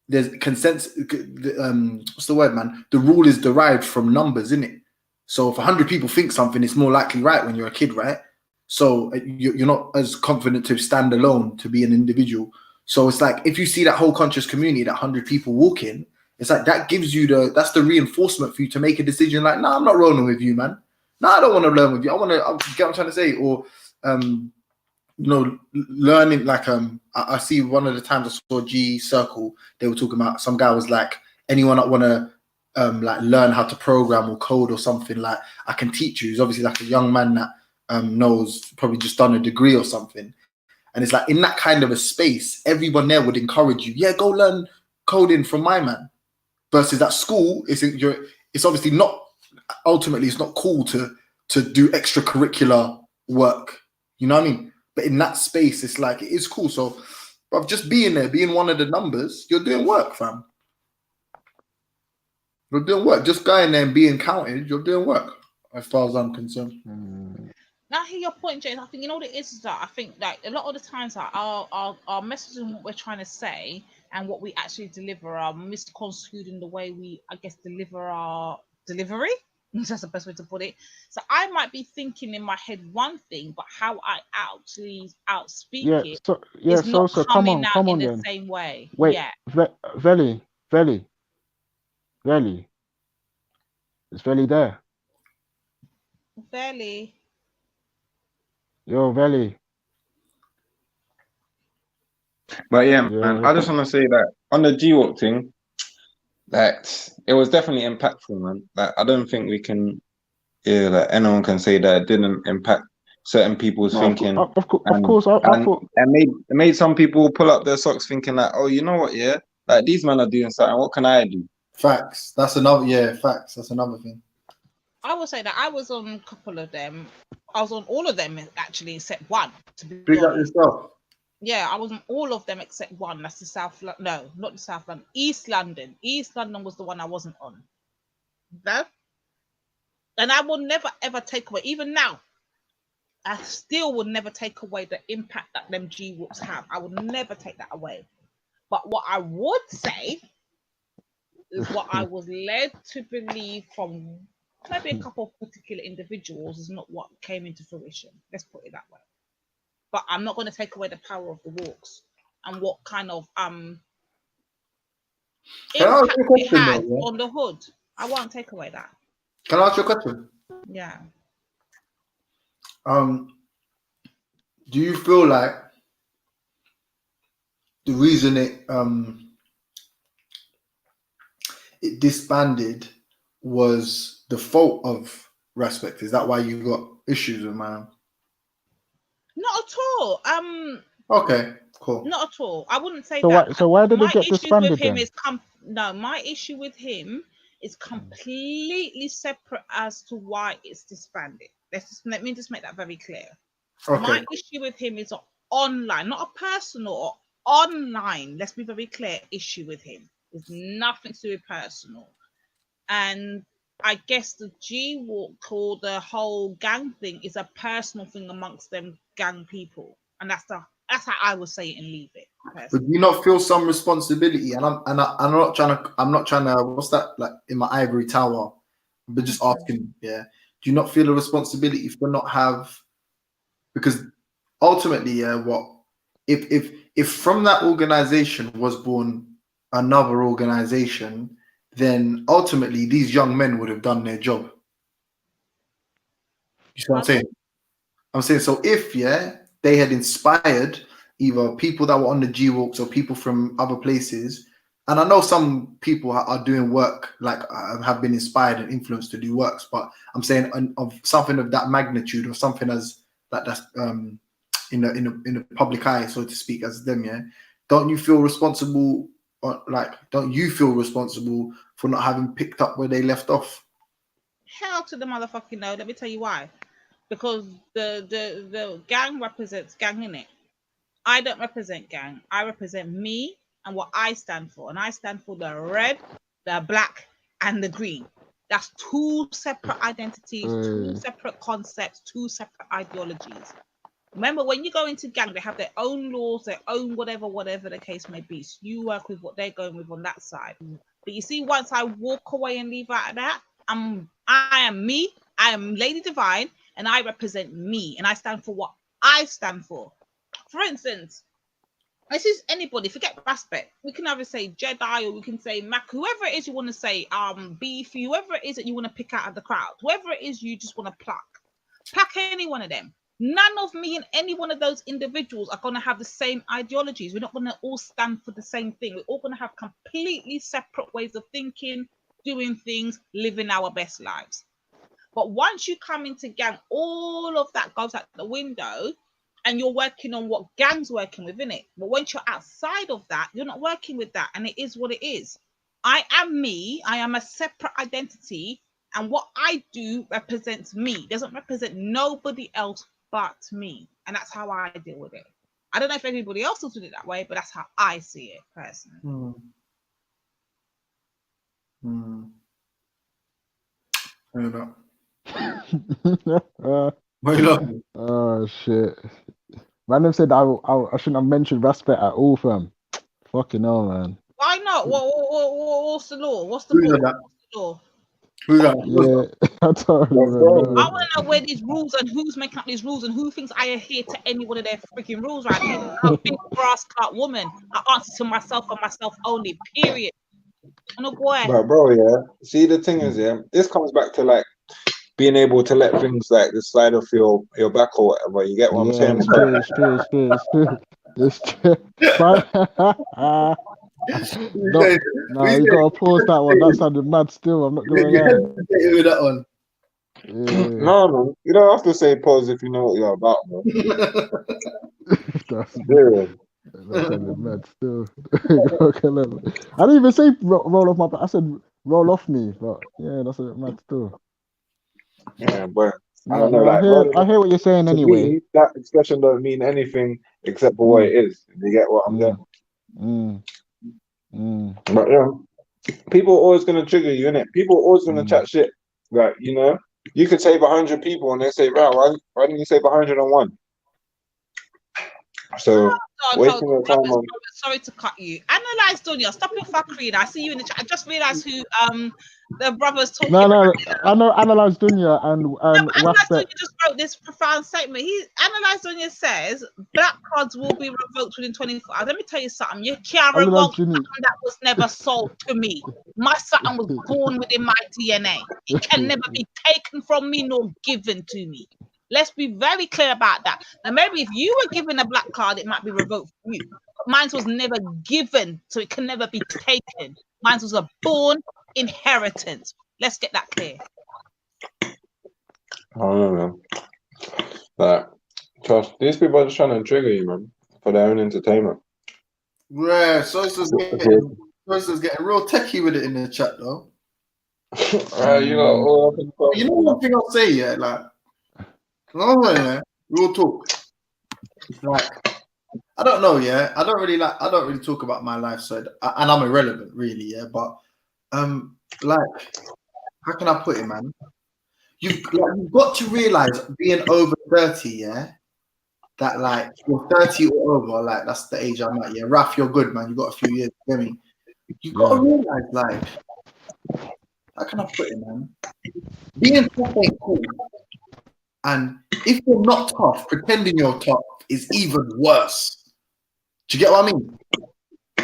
there's consensus. What's the word, man? The rule is derived from numbers, isn't it? So if 100 people think something, it's more likely right when you're a kid, right? So you're not as confident to stand alone to be an individual. So it's like if you see that whole conscious community, that 100 people walking, it's like that gives you that's the reinforcement for you to make a decision. Like, no, I'm not rolling with you, man. No, I don't want to learn with you. I get what I'm trying to say. Or you know, learning, like I see one of the times I saw G Circle, they were talking about, some guy was like, anyone that want to like learn how to program or code or something, like I can teach you. He's obviously like a young man that knows, probably just done a degree or something, And it's like in that kind of a space, everyone there would encourage you. Yeah, go learn coding from my man. Versus at school, it's obviously not. Ultimately, it's not cool to do extracurricular work. You know what I mean? But in that space, it's like it is cool. So, but just being there, being one of the numbers, you're doing work, fam. You're doing work. Just going there and being counted, you're doing work, as far as I'm concerned. Now, I hear your point, James. I think you know what it is that I think like a lot of the times that our message and what we're trying to say and what we actually deliver are misconstrued in the way we, I guess, deliver our delivery. That's the best way to put it. So I might be thinking in my head one thing, but how I actually outspeak it is not coming out in the same way. Wait, yeah. Veli. Is Veli there? Veli. Yo, Veli. But yeah, man, I just want to say that on the G-Walk thing, that it was definitely impactful, man. Like I don't think we can, like anyone can say that it didn't impact certain people's thinking. Of course, I thought it made some people pull up their socks thinking like, oh, you know what, yeah, like these men are doing something. What can I do? Facts. That's another. Facts. That's another thing. I will say that I was on a couple of them. I was on all of them actually, except one. To be Big up yourself. Yeah, I was on all of them except one. That's the South. No, not the South London. East London. East London was the one I wasn't on. That, and I will never ever take away. Even now, I still will never take away the impact that them G-Walks have. I will never take that away. But what I would say is what I was led to believe from maybe a couple of particular individuals is not what came into fruition. Let's put it that way. But I'm not going to take away the power of the walks and what kind of impact it had on the hood. I won't take away that. Can I ask you a question? Yeah. Do you feel like the reason it disbanded was the fault of Respect? Is that why you got issues with man? Not at all. Okay, cool. Not at all. I wouldn't say So that. why did it get issue disbanded with him then? is my issue with him is completely separate as to why it's disbanded. Let me just make that very clear. Okay. My issue with him is online, not a personal or online. Let's be very clear. Issue with him is nothing to do with personal, and I guess the G-Walk or the whole gang thing is a personal thing amongst them gang people, and that's how I would say it and leave it. But do you not feel some responsibility? And I'm not trying to what's that, like in my ivory tower, but just asking, yeah. Do you not feel a responsibility for not have, because ultimately, yeah, what if from that organization was born another organization, then ultimately these young men would have done their job. You see what I'm saying? I'm saying, so if they had inspired either people that were on the G-Walks or people from other places, and I know some people are doing work, like have been inspired and influenced to do works, but I'm saying of something of that magnitude, or something as that's in the public eye, so to speak, as them, yeah. Don't you feel responsible? Don't you feel responsible for not having picked up where they left off? Hell to the motherfucking no. Let me tell you why. Because the gang represents gang, innit? I don't represent gang. I represent me and what I stand for. And I stand for the red, the black, and the green. That's two separate identities, two separate concepts, two separate ideologies. Remember, when you go into gang, they have their own laws, their own whatever the case may be. So you work with what they're going with on that side. But you see, once I walk away and leave out of that, I am me. I am Lady Divine, and I represent me, and I stand for what I stand for. For instance, this is anybody. Forget Respect. We can either say Jedi, or we can say Mac. Whoever it is you want to say, Beefy. Whoever it is that you want to pick out of the crowd. Whoever it is you just want to pluck any one of them. None of me and any one of those individuals are going to have the same ideologies. We're not going to all stand for the same thing. We're all going to have completely separate ways of thinking, doing things, living our best lives. But once you come into gang, all of that goes out the window, and you're working on what gang's working with, innit? But once you're outside of that, you're not working with that, and it is what it is. I am me. I am a separate identity, and what I do represents me. It doesn't represent nobody else but me, and that's how I deal with it. I don't know if everybody else will do it that way, but that's how I see it personally. Oh shit! Random said I shouldn't have mentioned respect at all, fam. Fucking hell, man. Why not? What's the law? What's the law? Yeah, I don't know. I want to know where these rules and who's making up these rules and who thinks I adhere to any one of their freaking rules right now. I'm a big brass clout woman. I answer to myself and myself only. Period. No boy. But bro, yeah. See, the thing is, yeah, this comes back to like being able to let things like the slide off your back or whatever. You get what I'm saying? It's true. No, you gotta pause that one. That sounded mad still. I'm not gonna lie. With that one. Yeah. No, man. You don't have to say pause if you know what you're about, man. That sounded mad still. I didn't even say roll off my back. I said roll off me, but yeah, that's a bit mad still. Yeah, but I No, don't know. Like, I hear what you're saying to anyway. me, that expression don't mean anything except for what it is. You get what I'm saying? But yeah, people are always gonna trigger you, innit? People are always gonna chat shit. Like, you know, you could save 100 people and they say, "Wow, why didn't you save 101?" So wasting your time on. Sorry to cut you. Analyze Dunya. Stop your fuckery. I see you in the chat. I just realized who the brothers talking No, about. I know Analyze Dunya and Analyze Dunya Respect. just wrote this profound statement. Analyze Dunya says black cards will be revoked within 24 hours. Let me tell you something. You can't revoke something that was never sold to me. My son was born within my DNA. It can never be taken from me nor given to me. Let's be very clear about that. Now, maybe if you were given a black card, it might be revoked for you. But mine was never given, so it can never be taken. Mine was a born inheritance. Let's get that clear. I don't know. Like, trust these people are just trying to trigger you, man, for their own entertainment. Yeah, Sosa's getting real techie with it in the chat though. You know, you know one thing I'll say, yeah, like, yeah, real talk. Like, I don't know, yeah. I don't really talk about my life, so and I'm irrelevant, really, yeah. But like, how can I put it, man? You've got to realize being over 30, yeah, that like you're 30 or over, like that's the age I'm at, yeah. Raf, you're good, man. You got a few years, you get me? You got to realize, like, how can I put it, man? Being tough ain't cool. And if you're not tough, pretending you're tough is even worse. Do you get what I mean?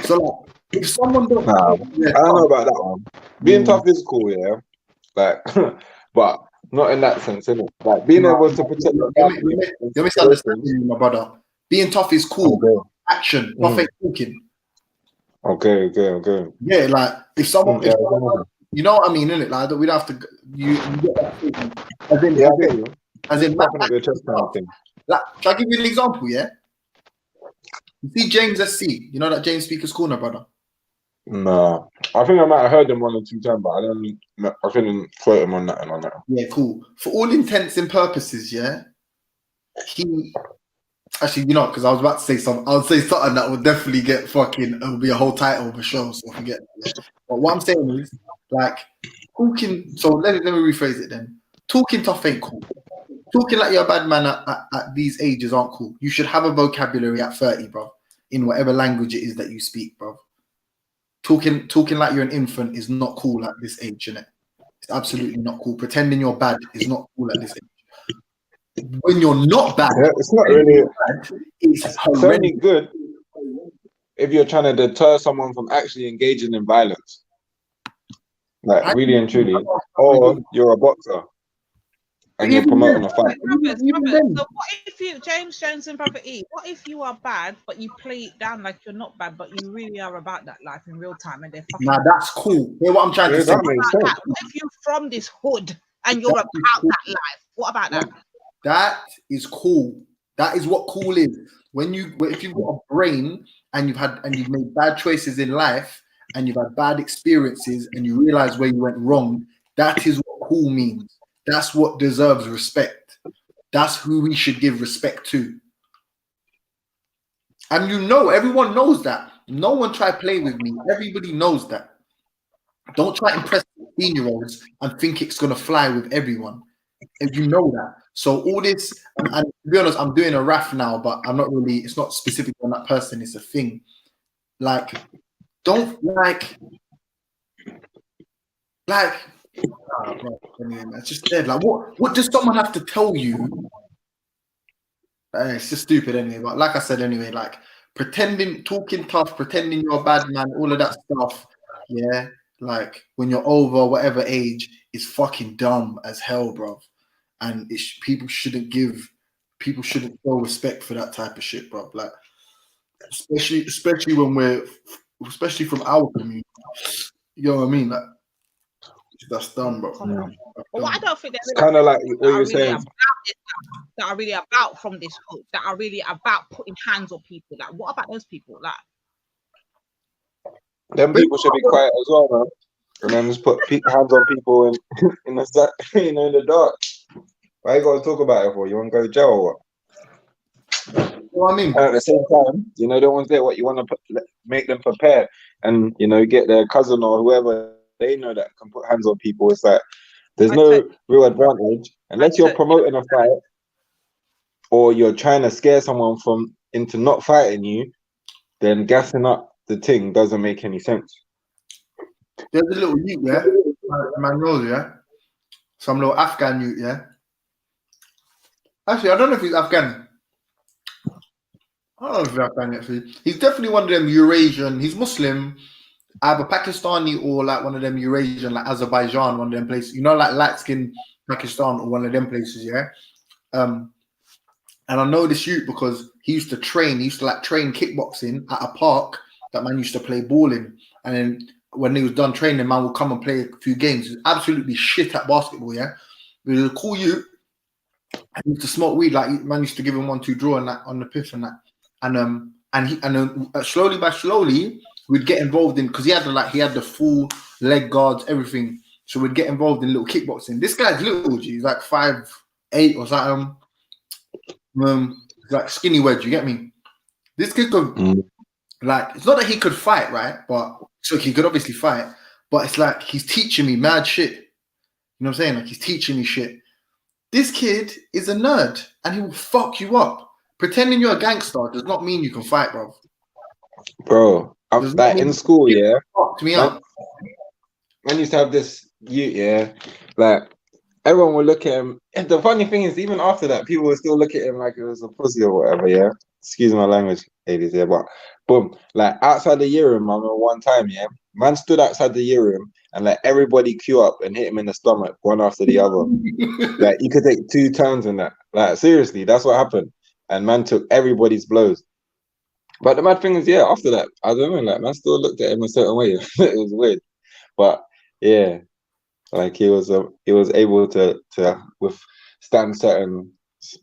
So, like, if someone don't, I don't know about that one. Being tough is cool, yeah. Like, but not in that sense, innit? Like being able to protect. You're misunderstanding, my brother. Being tough is cool. Okay. Action, tough ain't talking. Okay. Yeah, like if someone, you know what I mean, innit? Like we don't have to. You get that feeling. As in, like, shall I give you an example? Yeah. You see James SC. You know that James Speaker's Corner, brother. No, I think I might have heard him 1 or 2 times, but I couldn't quote him on that and on that. Yeah, cool. For all intents and purposes, yeah. He actually, you know, because I was about to say something. I would say something that would definitely get fucking. It would be a whole title of a show, so I forget. But what I'm saying is, like, talking. So let me rephrase it then. Talking tough ain't cool. Talking like you're a bad man at these ages aren't cool. You should have a vocabulary at 30, bro, in whatever language it is that you speak, bro. Talking like you're an infant is not cool at this age, innit? It's absolutely not cool. Pretending you're bad is not cool at this age. When you're not bad, it's not really. It's only good if you're trying to deter someone from actually engaging in violence, like really and truly, or you're a boxer. And you're promoting a fight. Robert, so what if you, James Jones and Brother E, what if you are bad, but you play it down like you're not bad, but you really are about that life in real time and they're fucking... Nah, that's cool. Hear what I'm trying to say? What if you're from this hood and you're about that life? What about that? That is cool. That is what cool is. If you've got a brain and you've made bad choices in life and you've had bad experiences and you realize where you went wrong, that is what cool means. That's what deserves respect. That's who we should give respect to. And everyone knows that. No one try to play with me. Everybody knows that. Don't try to impress 15-year-olds and think it's going to fly with everyone. And you know that. So all this, and to be honest, I'm doing a raf now, but I'm not really, it's not specific on that person, it's a thing. Like, don't it's just dead. Like, what does someone have to tell you? It's just stupid anyway. But like I said, anyway, like pretending, talking tough, pretending you're a bad man, all of that stuff. Yeah, like when you're over whatever age, is fucking dumb as hell, bro. And people shouldn't show respect for that type of shit, bro. Like, especially when especially from our community. You know what I mean? Like, that's dumb, bro. Well, I don't think it's kind of like what you're saying. That are really about from this cult, that are really about putting hands on people. Like, what about those people? Like, them people should be quiet as well, man. And then just put hands on people in the in the dark. Why you gotta talk about it for? You want to go to jail or what? Well, I mean, and at the same time, don't want to say what you want to make them prepare, and get their cousin or whoever they know that can put hands on people. It's like there's no real advantage unless you're promoting a fight or you're trying to scare someone into not fighting you. Then gassing up the thing doesn't make any sense. There's a little youth, yeah, man knows, yeah, some little Afghan youth, yeah. Actually, I don't know if he's Afghan. I don't know if he's Afghan actually. He's definitely one of them Eurasian. He's Muslim, either Pakistani or like one of them Eurasian, like Azerbaijan, one of them places. Like light skin Pakistan or one of them places, yeah. And I know this youth because he used to train. He used to train kickboxing at a park that man used to play ball in. And then when he was done training, man would come and play a few games. He was absolutely shit at basketball, yeah. But he was a cool youth. I used to smoke weed, like man used to give him 1-2 draw and that on the piff and that, and slowly by slowly we'd get involved in, because he had the full leg guards, everything. So we'd get involved in little kickboxing. This guy's little, he's like 5'8" or something, like skinny wedge. You get me? This kid could it's not that he could fight, right? But so he could obviously fight, but it's like he's teaching me mad shit. You know what I'm saying? Like he's teaching me shit. This kid is a nerd and he will fuck you up. Pretending you're a gangster does not mean you can fight, bro. Bro, I'm like in school, yeah. Fucked me up. I used to have this youth, yeah. Like everyone would look at him. And the funny thing is, even after that, people would still look at him like it was a pussy or whatever, yeah. Excuse my language, ladies, yeah. But boom, like outside the year room, I remember one time, yeah, man stood outside the year room and like everybody queue up and hit him in the stomach, one after the other. Like you could take 2 turns in that. Like seriously, that's what happened. And man took everybody's blows. But the mad thing is, yeah, after that, I don't know, like man still looked at him a certain way. It was weird. But yeah, like he was able to withstand certain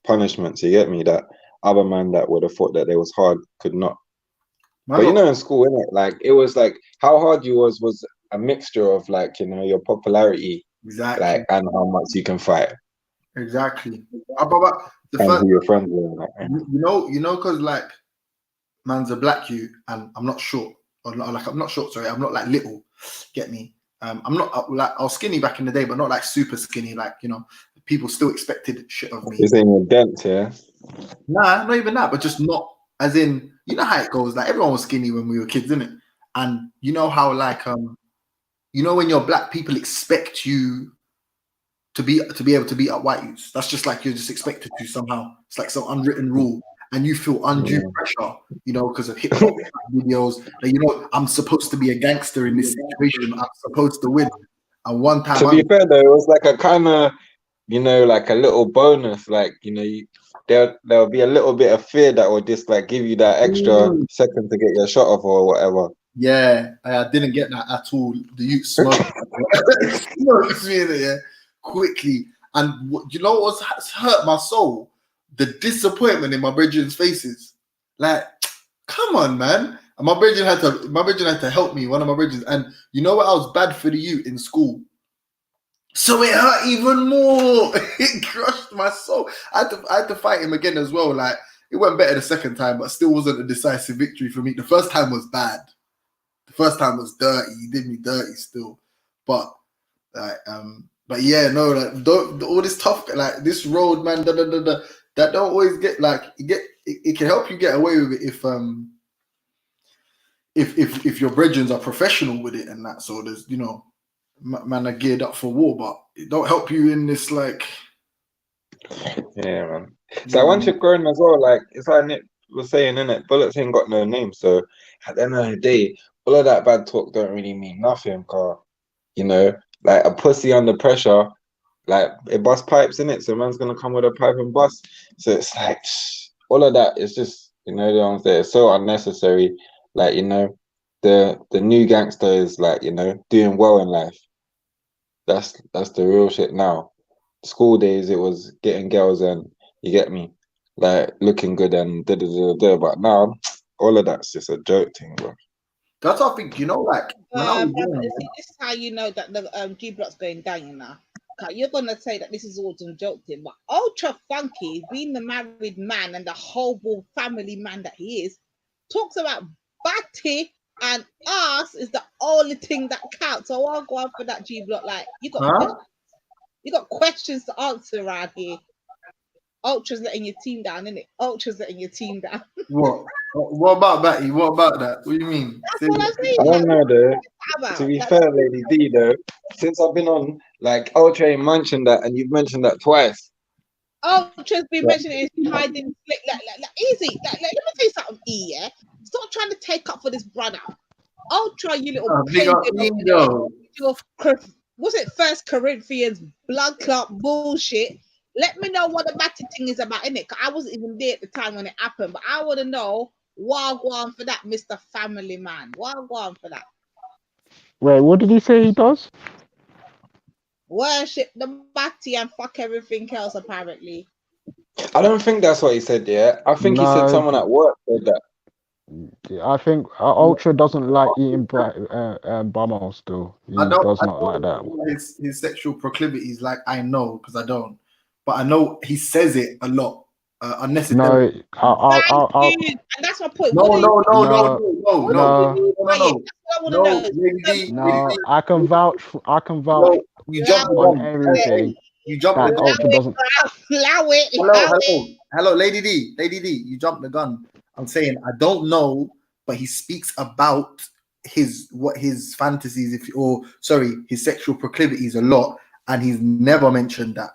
punishments. You get me? That other man that would have thought that they was hard could not. But in school, innit? Like it was like how hard you was a mixture of like your popularity, exactly, like and how much you can fight. Exactly. But the and first, who your friends were. Like. Because like man's a black youth and I'm not short, or like I'm not short. Sorry, I'm not like little. Get me? I'm not like I was skinny back in the day, but not like super skinny. Like people still expected shit of me. You're saying you're dense, yeah? Nah, not even that, but just not as in how it goes. Like everyone was skinny when we were kids, didn't it? And you know how like when you're black, people expect you to be able to beat up white youths. That's just like you're just expected to somehow. It's like some unwritten rule, and you feel undue pressure, because of hip hop videos. Like, I'm supposed to be a gangster in this situation. I'm supposed to win. And one time, to be fair though, it was like a kind of, like a little bonus. Like there'll be a little bit of fear that will just like give you that extra second to get your shot off or whatever. Yeah, I didn't get that at all. The youth smoked. Yeah, quickly. And what hurt my soul? the disappointment in my brethren's faces. Like, come on, man. And my brethren had to help me, one of my brethren. And you know what? I was bad for the youth in school. So it hurt even more. It crushed my soul. I had to fight him again as well. Like, it went better the second time, but still wasn't a decisive victory for me. The first time was bad. The first time was dirty. He did me dirty still. But yeah, no, like all this tough, like this road, man, that don't always get like it can help you get away with it if your brethren are professional with it and that. So there's, you know, man are geared up for war, but it don't help you in this like. Yeah, man. So once you're grown as well, like it's like Nick was saying, innit? Bullets ain't got no name. So at the end of the day, all of that bad talk don't really mean nothing, car. You know, like a pussy under pressure, like it bust pipes in it. So man's gonna come with a pipe and bust. So it's like all of that is just, you know, the ones that are so unnecessary. Like, you know, the new gangster is like, you know, doing well in life. That's the real shit now. School days, it was getting girls and, you get me, like looking good and da. But now, all of that's just a joke thing, bro. That's what I think, you know, like when I was young, this is how you know that the G Block's going down, you know. You're gonna say that this is all some joke thing, but Ultra Funky, being the married man and the whole family man that he is, talks about batty and ass is the only thing that counts. So I'll go on for that G Block. Like you got questions to answer around here. Ultra's letting your team down, isn't it? Ultra's letting your team down. What about Batty? What about that? What do you mean? That's what I'm saying. I don't know though. To be fair, Lady D though, since I've been on, like Ultra mentioned that, and you've mentioned that twice. Ultra's been mentioning it, hiding like easy. Like, let me tell you something, E. Yeah, stop trying to take up for this brother. Ultra, you little what's it? 1 Corinthians blood clot bullshit. Let me know what the batty thing is about, innit? Because I wasn't even there at the time when it happened, but I want to know what go on for that, Mr. Family Man. What go on for that? Wait, what did he say he does? Worship the batty and fuck everything else, apparently. I don't think that's what he said, yeah. I think he said someone at work said that. I think Ultra doesn't like eating bumhole still. He does not like that. His sexual proclivities, like I know, because I don't. But I know he says it a lot, unnecessarily. No, and that's my point. No. I can vouch. You jumped on everything. You jumped the gun. Hello, Lady D. You jumped the gun. I'm saying I don't know, but he speaks about his fantasies, his sexual proclivities a lot, and he's never mentioned that.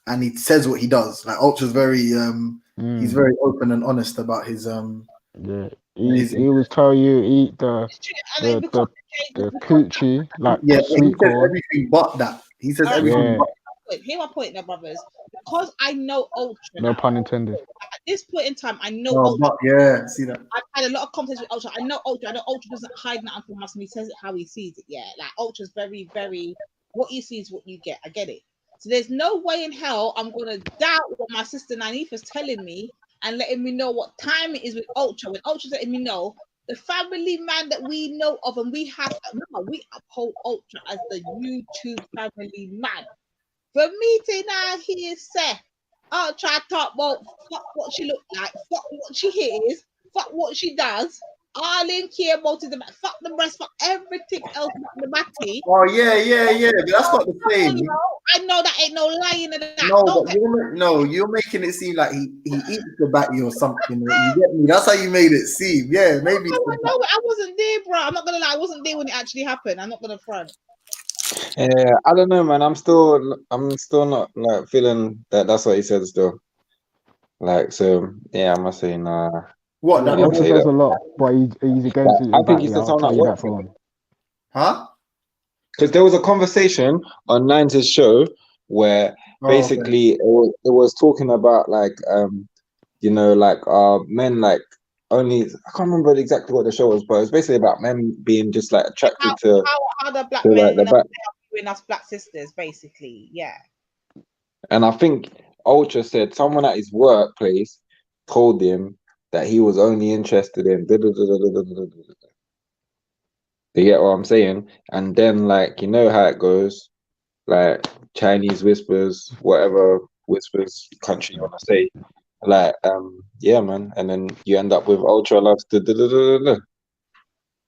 And he says what he does. Like Ultra's very he's very open and honest about his he always tell you eat the coochie, like he sweet says corn. everything but that. He says everything but. Here's my point now, brothers. Because I know Ultra. No pun intended. At this point in time, I know Ultra. Yeah, see that. I've had a lot of conversations with Ultra. I know Ultra doesn't hide nothing from us, and he says it how he sees it. Yeah, like Ultra's very, very. What you see is what you get. I get it. So there's no way in hell I'm gonna doubt what my sister Nanif is telling me and letting me know what time it is with Ultra. When Ultra's letting me know the family man that we know of, and we uphold Ultra as the YouTube family man. For me to now hear say, Ultra talk about fuck what she look like, fuck what she hears, fuck what she does. All in care about is about fuck the breast, fuck everything else about the batty. Oh yeah. That's not the same. I know that ain't no lying in that. You're making it seem like he eats the batty or something. You get me? That's how you made it seem. Yeah, maybe. I wasn't there, bro. I'm not gonna lie. I wasn't there when it actually happened. I'm not gonna front. Yeah, I don't know, man. I'm still not like feeling that that's what he said still. Like, so yeah, I must say nah. What? He does a lot, but he's against it. I think he said something like that. Huh? Because there was a conversation on Nines' show where basically it was talking about like men like only, I can't remember exactly what the show was, but it was basically about men being just like attracted to how the black men doing us black sisters, basically, yeah. And I think Ultra said someone at his workplace told him that he was only interested in. You get what I'm saying? And then, like, you know how it goes, like Chinese whispers, whatever whispers country you want to say, like, yeah, man. And then you end up with Ultra loves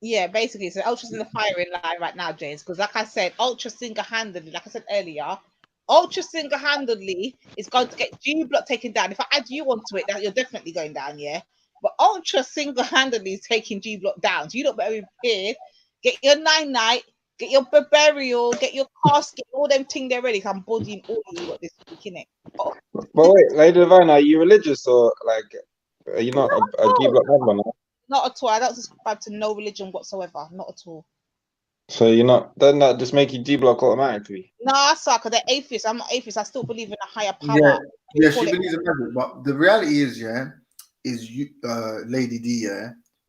Yeah, basically, so Ultra's in the firing line right now, James, because like I said, Ultra single-handedly, like I said earlier, Ultra single-handedly is going to get G Block taken down. If I add you onto it, you're definitely going down, yeah? But Ultra single-handedly is taking G Block down. So you don't better be prepared. Get your 9-night, get your burial, get your casket, all them things there ready. I'm bodying all of you got this week, innit? Oh. But wait, Lady Divine, are you religious or like are you not a G Block member now? Not at all. I don't subscribe to no religion whatsoever. Not at all. So you're not, doesn't that just make you G Block automatically? No, I suck, because they're atheists. I'm not atheist. I still believe in a higher power. Yeah, she believes in magic. But the reality is, you, Lady D,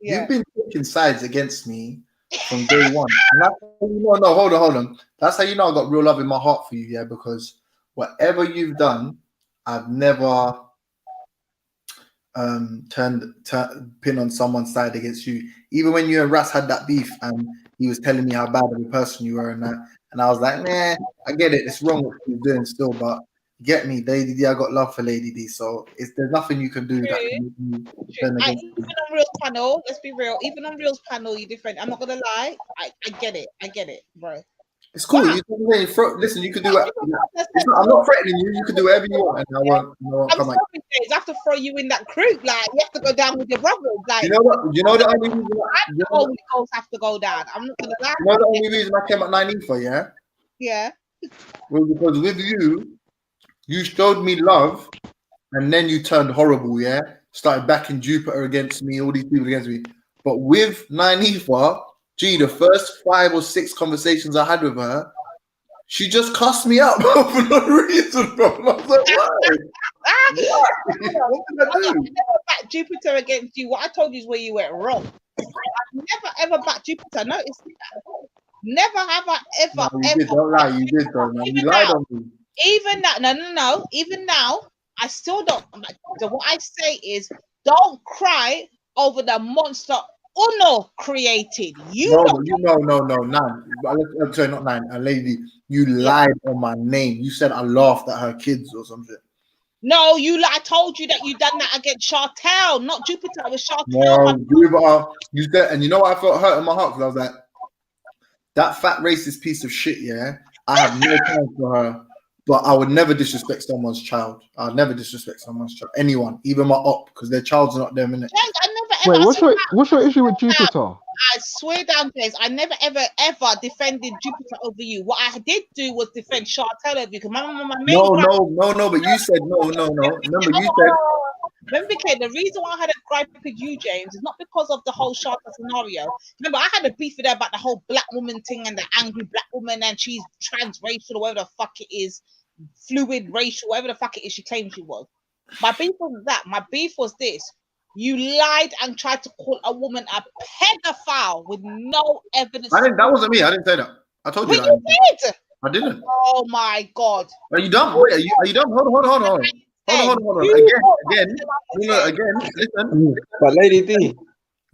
you've been taking sides against me from day one. And that's how you know, no, hold on. That's how you know I got real love in my heart for you, because whatever you've done, I've never pin on someone's side against you. Even when you and Ras had that beef and he was telling me how bad of a person you were and that, and I was like, nah, I get it, it's wrong what you're doing still, but get me, Lady D, I got love for Lady D, so there's nothing you can do that can make me turn against even on Real's panel, let's be real, even on Real's panel, you're different. I'm not gonna lie, I get it, bro. It's cool. Listen, you can do it. I'm not threatening you. You can do whatever you want, and I won't I'm come sorry, James, I have to throw you in that group. Like, you have to go down with your brothers. Like, you know what? You know the only reason the Holy Ghost have to go down. I'm not gonna lie. You know the only reason I came at 9 for, Yeah. Well, because with you showed me love, and then you turned horrible. Started backing Jupiter against me, all these people against me. But with 9 the first 5 or 6 conversations I had with her, she just cussed me out for no reason, bro. And I was like, why? What did I do? I never backed Jupiter against you. What I told you is where you went wrong. I've never ever backed Jupiter. Notice that. Never have I ever. Don't lie. You did, though, man. You lied on me. Even now, no. Even now, I still don't. So what I say is, don't cry over the monster Uno created. No, 9. I'm sorry, not 9. A lady, you lied on my name. You said I laughed at her kids or something. No, I told you that you done that against Chartel, not Jupiter. It was Chartel. No, you said, and you know what I felt hurt in my heart because I was like, that fat racist piece of shit. I have no time for her, but I would never disrespect someone's child. I'd never disrespect someone's child, anyone, even my op, because their child's not them, innit? Wait, what's your issue with Jupiter? I swear down, James, I never ever defended Jupiter over you. What I did do was defend Chartel over you. Because my main no, but you said no. Remember, you said. Remember, the reason why I had a gripe with you, James, is not because of the whole Chartel scenario. Remember, I had a beef with her about the whole black woman thing and the angry black woman, and she's transracial or whatever the fuck it is, fluid racial, whatever the fuck it is she claimed she was. My beef wasn't that. My beef was this. You lied and tried to call a woman a pedophile with no evidence. That wasn't me. I didn't say that. I told you that. You did. I didn't. Oh my God. Are you dumb? Wait, are you dumb? Hold on. Again. Listen. But Lady D.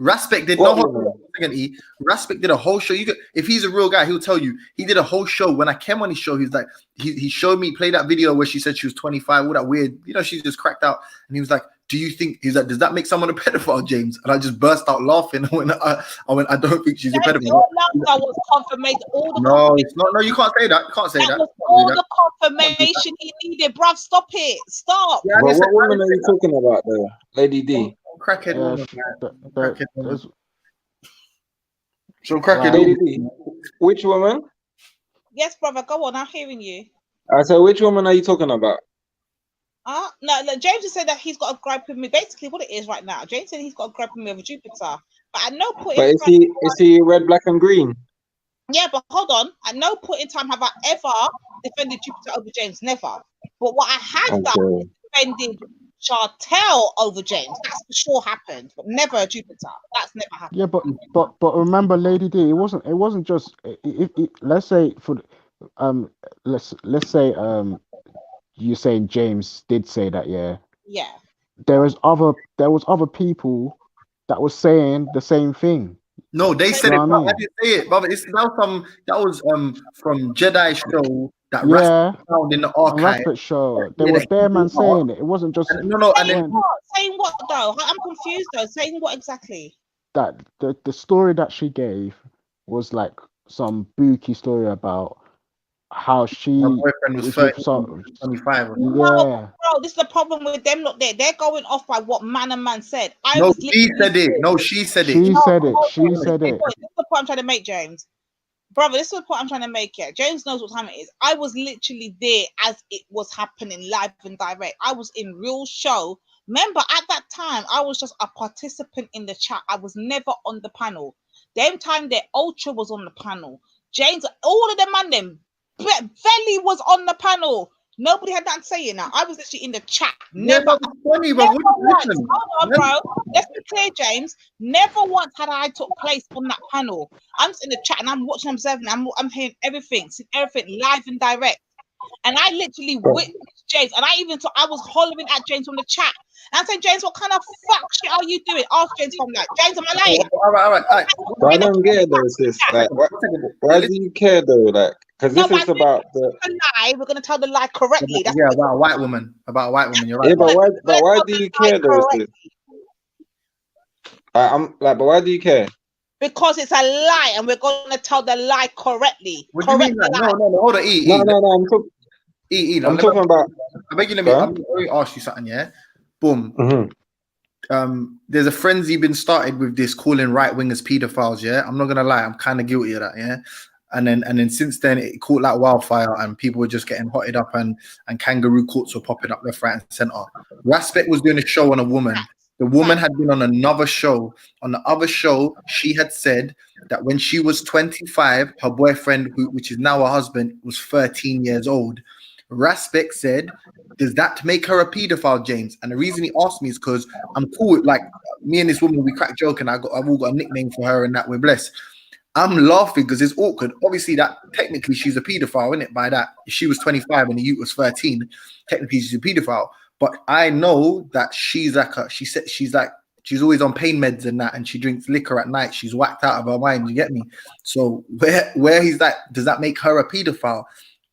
Raspek did Raspek did a whole show. If he's a real guy, he'll tell you he did a whole show. When I came on his show, he's like, he showed me, play that video where she said she was 25, all that weird, she just cracked out, and he was like, do you think he's like, does that make someone a pedophile, James? And I just burst out laughing when I don't think she's a pedophile. Your laughter was confirmation. No, it's not. No, you can't say that. You can't say that. Was all the confirmation he needed, bruv. Stop it. Stop. Yeah, what woman are you talking about, though, Lady D? Crackhead woman. Lady D. Which woman? Yes, brother. Go on. I'm hearing you. So which woman are you talking about? No, James has said that he's got a gripe with me. Basically, what it is right now, James said he's got a gripe with me over Jupiter. But at no point. But is he red, black, and green? Yeah, but hold on. At no point in time have I ever defended Jupiter over James. Never. But what I had done is defended Chartel over James. That's for sure happened, but never Jupiter. That's never happened. Yeah, but remember, Lady D, it wasn't just. Let's say for let's say you're saying James did say that, yeah. Yeah. There was other people that was saying the same thing. No, they said You it. know what I I mean? didn't say it, brother. That was from Jedi show that Yeah, Rascal found in the on archive. Raspberry show, there Yeah, was that bare he man brought saying it. It wasn't just and then Saying what though? I'm confused though. Saying what exactly? that the story that she gave was like some booky story about how she her boyfriend was is with 25. yeah. Bro, this is the problem with them. Look, they're going off by what man and man said. I No, was she literally said it. No, she said it. She said it. hold She on. said it. This is the point I'm trying to make, James. Brother, this is the point I'm trying to make here. James knows what time it is. I was literally there as it was happening live and direct. I was in real show. Remember, at that time, I was just a participant in the chat. I was never on the panel. Them time that Ultra was on the panel. James, all of them and them. Velly was on the panel. Nobody had that saying that. I was actually in the chat. Never. Funny, Never bro. once. Listen. Hold on, bro. Let's be clear, James. Never once had I took place on that panel. I'm just in the chat and I'm watching, I'm observing, I'm hearing everything, seeing everything live and direct. And I literally witnessed James, and I was hollering at James from the chat. And I said, James, what kind of fuck shit are you doing? Ask James from that. James, am I lying? All right. But I don't get it though, sis. Like, why do you care though? Like, because this is about the lie. We're gonna tell the lie correctly. That's about a white woman. About a white woman. You're right. yeah, but why do you care though, sis? I'm like, but why do you care? Because it's a lie, and we're gonna tell the lie correctly. What do you mean? Like, no, hold on, I'm talking about. I beg you, let me ask you something. Yeah, boom. There's a frenzy been started with this calling right wingers pedophiles. Yeah, I'm not gonna lie, I'm kind of guilty of that. Yeah, and then since then it caught like wildfire, and people were just getting hotted up, and kangaroo courts were popping up left, right, and center. Raspek was doing a show on a woman. The woman had been on another show. On the other show, she had said that when she was 25, her boyfriend, which is now her husband, was 13 years old. Raspek said, does that make her a pedophile, James? And the reason he asked me is because I'm cool with, like, me and this woman, we crack joke, and I've all got a nickname for her, and that we're blessed. I'm laughing because it's awkward. Obviously, that technically she's a pedophile, isn't it? By that, if she was 25 and the youth was 13, technically she's a pedophile. But I know that she's always on pain meds and that, and she drinks liquor at night. She's whacked out of her mind. You get me? So where he's that, does that make her a pedophile?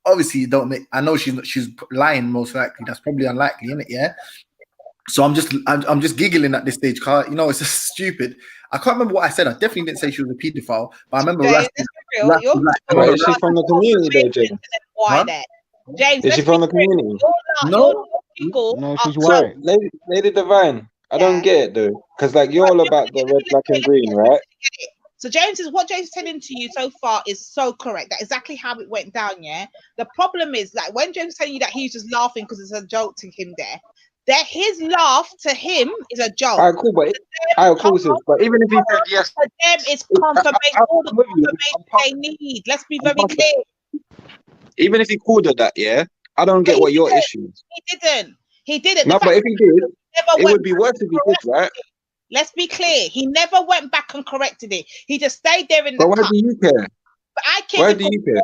Obviously, you don't make. I know she's lying most likely. That's probably unlikely, isn't it? Yeah. So I'm just giggling at this stage, Carl. You know, it's just stupid. I can't remember what I said. I definitely didn't say she was a pedophile, but I remember. Is she from the community though, James? Huh? James, is she from the community? No, she's white. Lady Divine, I don't get it though, because like you're all about the red, black, and green, right? So what James is telling to you so far is so correct. That's exactly how it went down. Yeah. The problem is, like, when James is telling you that he's just laughing because it's a joke to him, that his laugh to him is a joke. Alright, cool, but but even if he said yes, for them it's confirmation. All the confirmation they need. Let's be very clear. Even if he called her that, yeah, I don't get what your issue is. He didn't. No, but if he did, it would be worse if he did, right? Let's be clear. He never went back and corrected it. He just stayed there in the. But why do you care? But I care. Why do you care?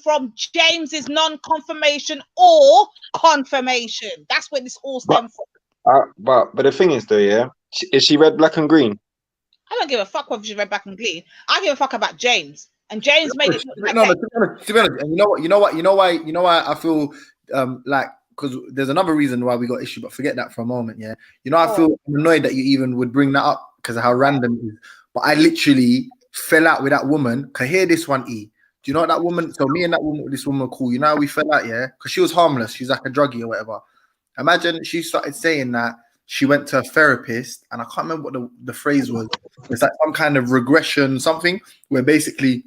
From James's non-confirmation or confirmation. That's where this all stems from. But the thing is, though, yeah, is she red, black, and green? I don't give a fuck whether she's red, black, and green. I give a fuck about James. And James made it. To be honest, and you know why I feel like, because there's another reason why we got issue, but forget that for a moment. Yeah, I feel annoyed that you even would bring that up because of how random it is. But I literally fell out with that woman. Can hear this one, E. Do you know what that woman? So me and this woman were cool. You know how we fell out, yeah? Because she was harmless. She's like a druggie or whatever. Imagine she started saying that she went to a therapist, and I can't remember what the phrase was. It's like some kind of regression, something where basically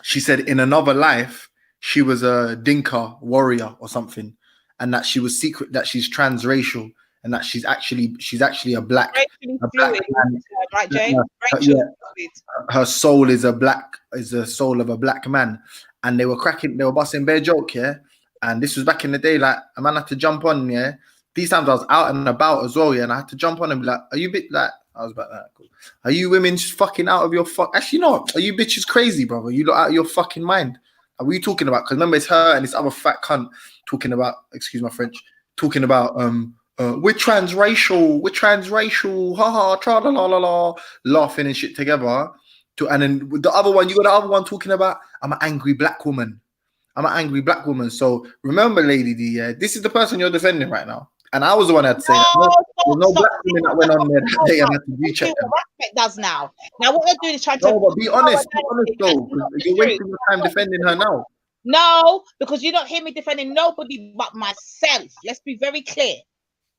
she said in another life she was a Dinka warrior or something, and that she was secret, that she's transracial, and that she's actually a black man. Right, James? Her soul is the soul of a black man. And they were busting bare joke, yeah. And this was back in the day, like a man had to jump on, yeah. These times I was out and about as well, yeah, and I had to jump on and be like, are you bit like, I was about that, cool. Are you women just fucking out of your fuck? Actually, no, are you bitches crazy, brother? You lot out of your fucking mind. Are we talking about? Because remember, it's her and this other fat cunt talking about. Excuse my French. Talking about we're transracial, haha, tra la la la la, laughing and shit together. And then with the other one, you got the other one talking about, I'm an angry black woman. So remember, Lady D, this is the person you're defending right now. And I was the one that said there's no black women that went on there that day and had to recheck them. Respect does now. Now what they're doing is trying to. No, but be honest though. You're wasting your time defending her now. No, because you don't hear me defending nobody but myself. Let's be very clear.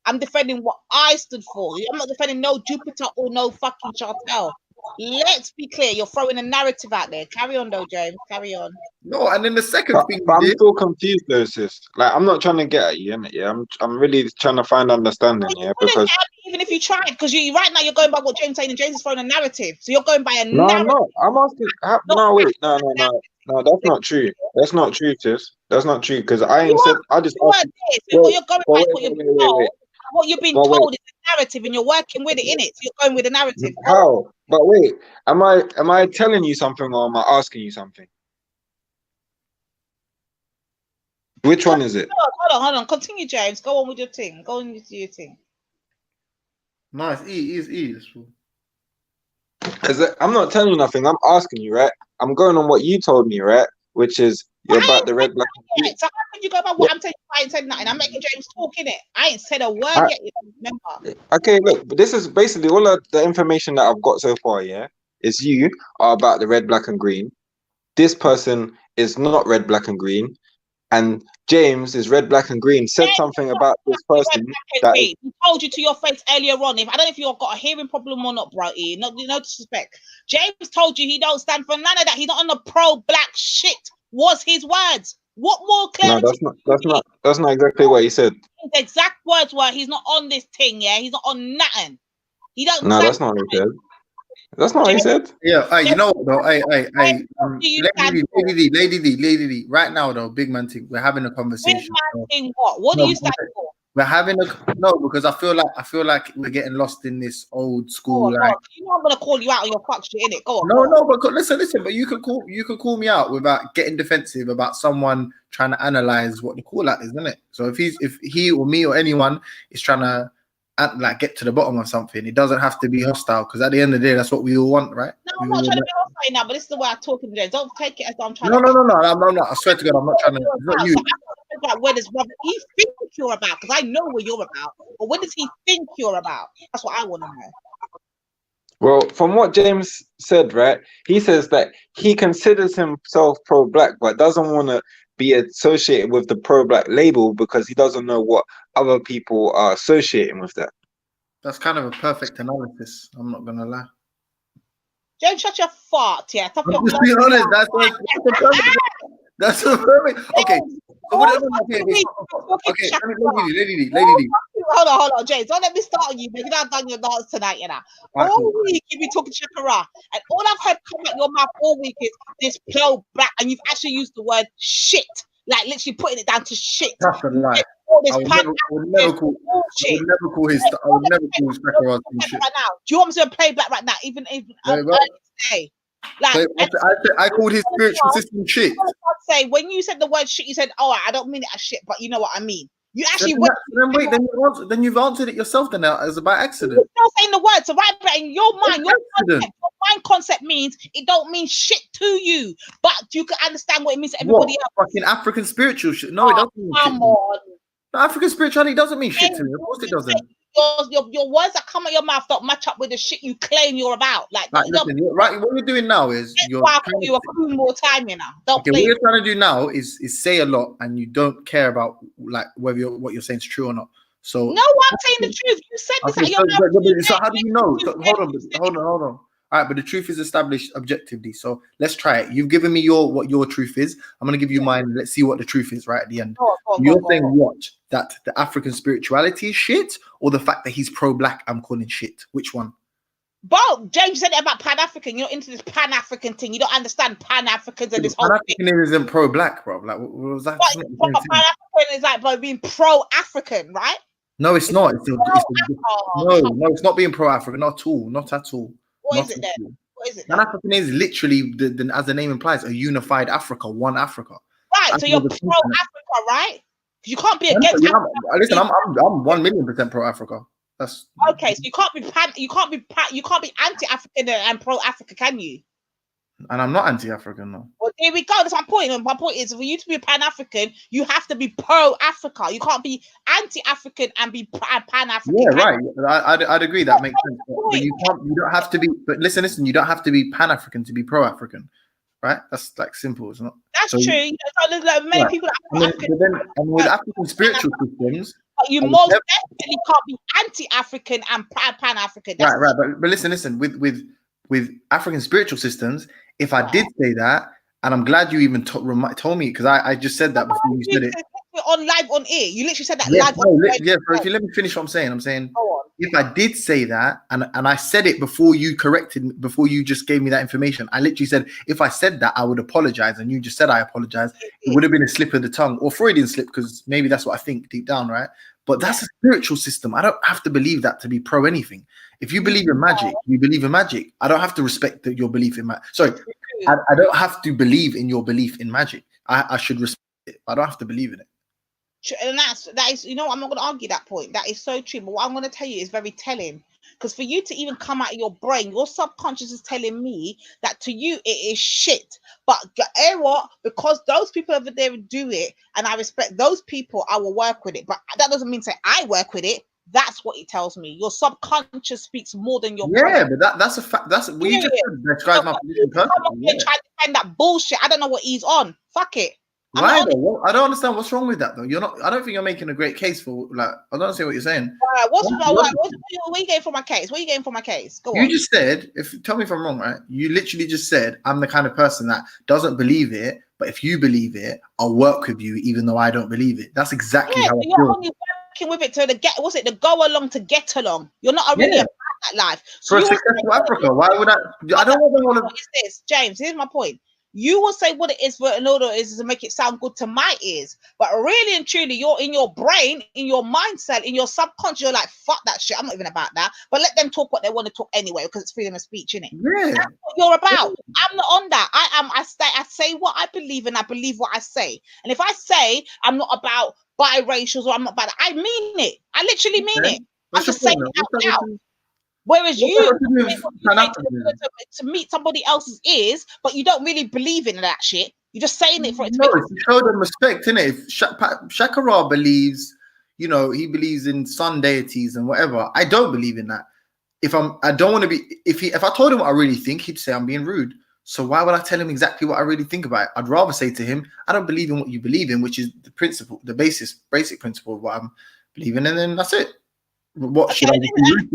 I'm defending what I stood for. I'm not defending no Jupiter or no fucking Chantel. Let's be clear. You're throwing a narrative out there. Carry on, though, James. Carry on. No, and then the second thing. But I'm still confused, though, sis. Like, I'm not trying to get at you, innit? Yeah, I'm really trying to find understanding. Yeah, because even if you tried, because right now you're going by what James is saying, and James is throwing a narrative. So you're going by a no, narrative. No, I'm asking. No, wait, no, that's not true. That's not true, sis. That's not true. Because I ain't said. I just. What you're going by is what you've been told. What you've been told is the narrative, and you're working with it, innit? So you're going with the narrative. How? But wait, am I telling you something or am I asking you something? Which one is it? Hold on. Continue, James. Go on with your thing. Go on with your thing. Nice. E. I'm not telling you nothing. I'm asking you, right? I'm going on what you told me, right? Which is you're about the red, black, and green. So how can you go about what I'm telling you? I ain't said nothing. I'm making James talk in it. I ain't said a word yet. Remember? Okay, look, but this is basically all of the information that I've got so far. Yeah, is you are about the red, black, and green. This person is not red, black, and green, and James is red, black, and green. Said something about this person that he told you to your face earlier on. I don't know if you've got a hearing problem or not, bro. No disrespect. James told you he don't stand for none of that. He's not on the pro-black shit. Was his words? What more clarity? No, that's not exactly what he said. His exact words were, he's not on this thing. Yeah, he's not on nothing. He don't. No, that's not what he said. That's not what he said. Yeah, you know what though? Lady D. Right now though, big man thing. We're having a conversation. Big man thing. What do you stand for? We're having because I feel like we're getting lost in this old school. You know I'm gonna call you out on your fuck shit, innit? Go on. No, but listen. But you can call me out without getting defensive about someone trying to analyze what the call out is, isn't it? So if he or me or anyone is trying to get to the bottom of something, it doesn't have to be hostile. Because at the end of the day, that's what we all want, right? No, I'm not trying to be hostile now, but this is the way I talk to them. Don't take it as I'm trying. No. I'm not. I swear to God, I'm not trying to. It's not you. About where does Robert he think you're about? Because I know where you're about, but what does he think you're about? That's what I want to know. Well, from what James said, right, he says that he considers himself pro-black, but doesn't want to be associated with the pro-black label because he doesn't know what other people are associating with that. That's kind of a perfect analysis. I'm not gonna lie. James, shut your fart, yeah. I'm just being honest. That's a perfect. Okay. So whatever. Okay. Lady D. Hold on, James. Don't let me start on you, because I've done your dance tonight, you know. All week you've been talking Shakara, and all I've heard come out your mouth all week is this pro-black, and you've actually used the word shit, like literally putting it down to shit. That's a lie. I would never call his Shakara shit. Right now, do you want me to play black right now? Even today. Like, I called his spiritual system shit. Say when you said the word shit, you said, "Oh, I don't mean it as shit," but you know what I mean. You actually then you've answered it yourself. Then as by accident. You're not saying the word. So right in your mind, your mind concept means it don't mean shit to you, but you can understand what it means to everybody else. Fucking African spiritual shit. No, it doesn't mean shit. Come on. The African spirituality doesn't mean shit to me. Of course it doesn't. Your words that come out your mouth don't match up with the shit you claim you're about. Listen, right, what you're doing now is you're you a cool more time, you know. What you're trying to do now is say a lot, and you don't care about like whether what you're saying is true or not. So no, I'm saying the truth. You said this out your mouth. So how do you know? Hold on. All right, but the truth is established objectively. So let's try it. You've given me what your truth is. I'm going to give you mine. Let's see what the truth is right at the end. You're saying what? That the African spirituality is shit, or the fact that he's pro-black, I'm calling shit? Which one? Both. James said it about Pan-African. You're into this Pan-African thing. You don't understand Pan-Africans and this whole thing. Pan-Africanism isn't pro-black, bro. Like, what was that? Pan-African is like by being pro-African, right? No, it's not. No, it's not being pro-African. Not at all. What is it then? What is it? Pan-African is literally, as the name implies, a unified Africa, one Africa. Right, so you're pro-Africa, right? You can't be against. Listen, I'm 1,000,000% pro-Africa. That's okay. So you can't be anti-African and pro-Africa, can you? And I'm not anti-African, no. Well, there we go. That's my point. And my point is, for you to be Pan-African, you have to be pro-Africa. You can't be anti-African and be Pan-African. Yeah, right. I'd agree. That makes sense. But you don't have to be. But listen. You don't have to be Pan-African to be pro-African, right? That's like simple, isn't it? That's true. Many people. And with African spiritual systems, but you most definitely can't be anti-African and Pan-African. Right. But listen. With African spiritual systems, if I did say that, and I'm glad you even told me, because I just said that before you said it. On live on air, you literally said that live on air. Yeah, so if you let me finish what I'm saying, if I did say that, and I said it before you corrected me, before you just gave me that information, I literally said, if I said that, I would apologize, and you just said I apologize. It would have been a slip of the tongue, or Freudian slip, because maybe that's what I think deep down, right? But that's a spiritual system. I don't have to believe that to be pro anything. If you believe in magic, you believe in magic. I don't have to respect your belief in magic. Sorry, I don't have to believe in your belief in magic. I should respect it. I don't have to believe in it. And that is, you know, I'm not going to argue that point. That is so true. But what I'm going to tell you is very telling. Because for you to even come out of your brain, your subconscious is telling me that to you it is shit. But you know what? Because those people over there do it, and I respect those people, I will work with it. But that doesn't mean to say I work with it. That's what it tells me. Your subconscious speaks more than your brain. But that's a fact. That's what you just described my position perfectly. Trying to defend that bullshit. I don't know what he's on. Fuck it. Why though? I don't understand what's wrong with that though. You're not. I don't think you're making a great case for like. I don't understand what you're saying. What are you getting for my case? What are you getting for my case? Go on. You just said. Tell me if I'm wrong, right? You literally just said I'm the kind of person that doesn't believe it, but if you believe it, I'll work with you even though I don't believe it. That's exactly how I feel. You're only working with it to go along to get along. You're not really about that life. So for a successful Africa, why would I don't want to. Is this, James? Here's my point. You will say what it is for in order is to make it sound good to my ears. But really and truly, you're in your brain, in your mindset, in your subconscious, you're like, fuck that shit. I'm not even about that. But let them talk what they want to talk anyway, because it's freedom of speech, innit? Yeah. That's what you're about. I'm not on that. I say what I believe and I believe what I say. And if I say I'm not about biracials or I'm not about it, I mean it. I literally mean it. I'm just saying it out loud. Whereas you to meet somebody else's ears, but you don't really believe in that shit. You're just saying it for it to to show them respect, innit? If Shakara believes, you know, he believes in sun deities and whatever. I don't believe in that. I don't want to be. If I told him what I really think, he'd say I'm being rude. So why would I tell him exactly what I really think about it? I'd rather say to him, I don't believe in what you believe in, which is the principle, the basic principle of what I'm believing, and then that's it. What should I do?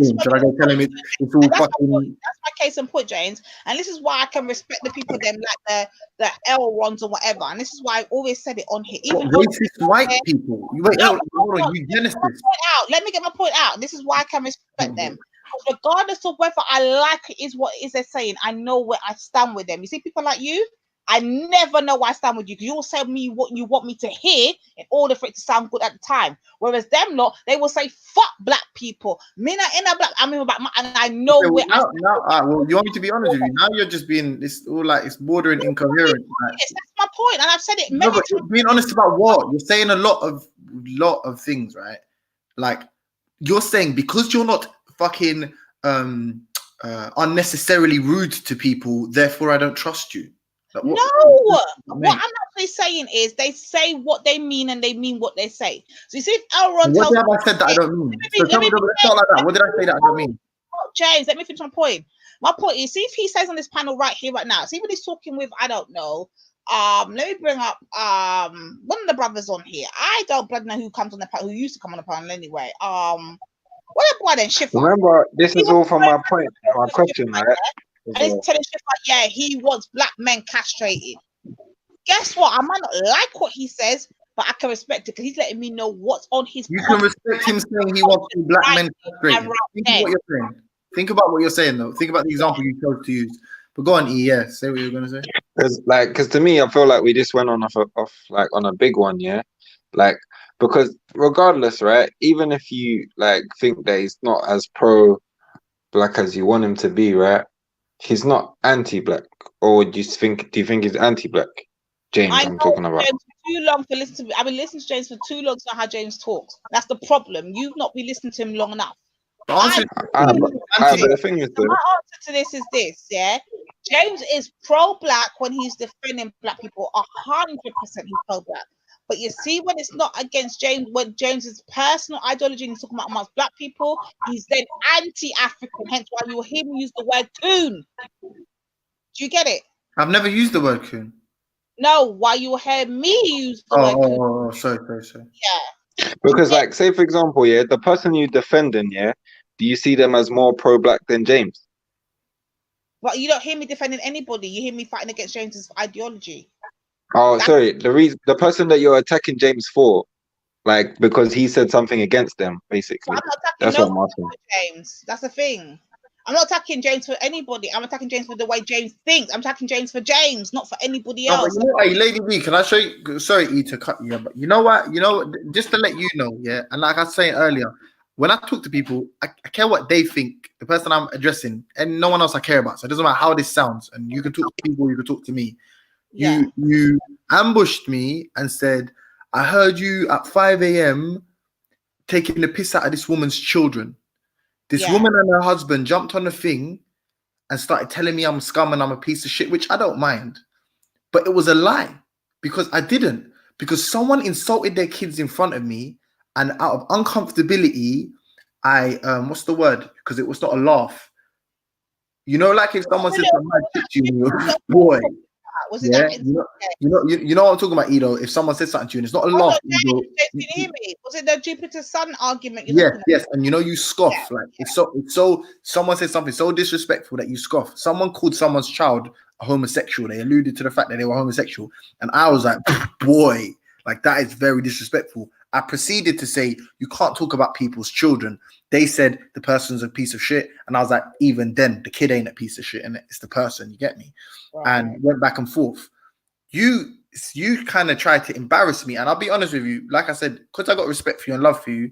Should I go tell him it's all fucking? That's my case in point, James. And this is why I can respect the people them like the Elrons or whatever. And this is why I always said it on here. Even racist white people. Hold on, let me get my point out. This is why I can respect them. Regardless of whether I like it is what is they're saying, I know where I stand with them. You see, people like you, I never know where I stand with you because you'll say me what you want me to hear in order for it to sound good at the time. Whereas them lot, they will say fuck black people. Me not in a black, I'm in black, and I know where. Well, you want me to be honest with you? Now you're just being it's all like it's bordering incoherent. Yes, that's my point, and I've said it many times. Being honest about what you're saying, a lot of things, right? Like you're saying because you're not fucking unnecessarily rude to people, therefore I don't trust you. Like, what I'm actually saying is they say what they mean and they mean what they say. So you see, if Elron what have I said that I don't mean? So tell me, not like that. What did I say that I don't mean? James, let me finish my point. My point is, see if he says on this panel right here, right now. See when he's talking with, I don't know. Let me bring up one of the brothers on here. I don't bloody know who comes on the panel, who used to come on the panel anyway. What a boy then Schiffer. Remember, this is all from my point, my question, right? And he's telling Schiffer, yeah, he wants black men castrated. Guess what? I might not like what he says, but I can respect it because he's letting me know what's on his. You can respect him saying he wants black men castrated. Think about what you're saying, though. Think about the example you chose to use. But go on, E. Yeah, say what you're gonna say. Because to me, I feel like we just went on off like on a big one, yeah. Like because regardless, right? Even if you like think that he's not as pro black as you want him to be, right? he's not anti-black, or do you think he's anti-black? James, I'm talking about. James for too long to listen to. I've been listening to James for too long to know how James talks. That's the problem. You've not been listening to him long enough. But the thing is, my answer to this is this: yeah, James is pro-black when he's defending black people. 100% he's pro-black. But you see, when it's not against James, when James's personal ideology and he's talking about amongst black people, he's then anti-African. Hence why you will hear me use the word coon. Do you get it? I've never used the word coon. No, why you will hear me use the word coon. Oh, sorry. Yeah. Because, like, say for example, yeah, the person you defending, yeah, do you see them as more pro-black than James? But you don't hear me defending anybody. You hear me fighting against James's ideology. Oh, sorry. The person that you're attacking James for, like, because he said something against them, basically. I'm not attacking That's what I'm asking. James. That's the thing. I'm not attacking James for anybody. I'm attacking James for the way James thinks. I'm attacking James for James, not for anybody else. No, hey, Lady B, can I show you? Sorry, E, to cut you, but you know what? Just to let you know, yeah. And like I was saying earlier, when I talk to people, I care what they think. The person I'm addressing, and no one else I care about. So it doesn't matter how this sounds. And you can talk to people, you can talk to me. Yeah. You ambushed me and said, I heard you at 5 a.m. taking the piss out of this woman's children. This woman and her husband jumped on the thing and started telling me I'm scum and I'm a piece of shit, which I don't mind. But it was a lie because I didn't. Because someone insulted their kids in front of me, and out of uncomfortability, I what's the word? Because it was not a laugh. You know, like if someone said some mad shit to you, boy. Was it you know what I'm talking about, Edo? If someone says something to you and it's not a laugh, Can you hear me? Was it the Jupiter Sun argument? Yes, and you scoff. Like it's so someone says something so disrespectful that you scoff. Someone called someone's child a homosexual. They alluded to the fact that they were homosexual, and I was like, boy, like that is very disrespectful. I proceeded to say you can't talk about people's children. They said the person's a piece of shit, and I was like, even then, the kid ain't a piece of shit, and it's the person. You get me? Right. And went back and forth. You kind of tried to embarrass me, and I'll be honest with you. Like I said, because I got respect for you and love for you,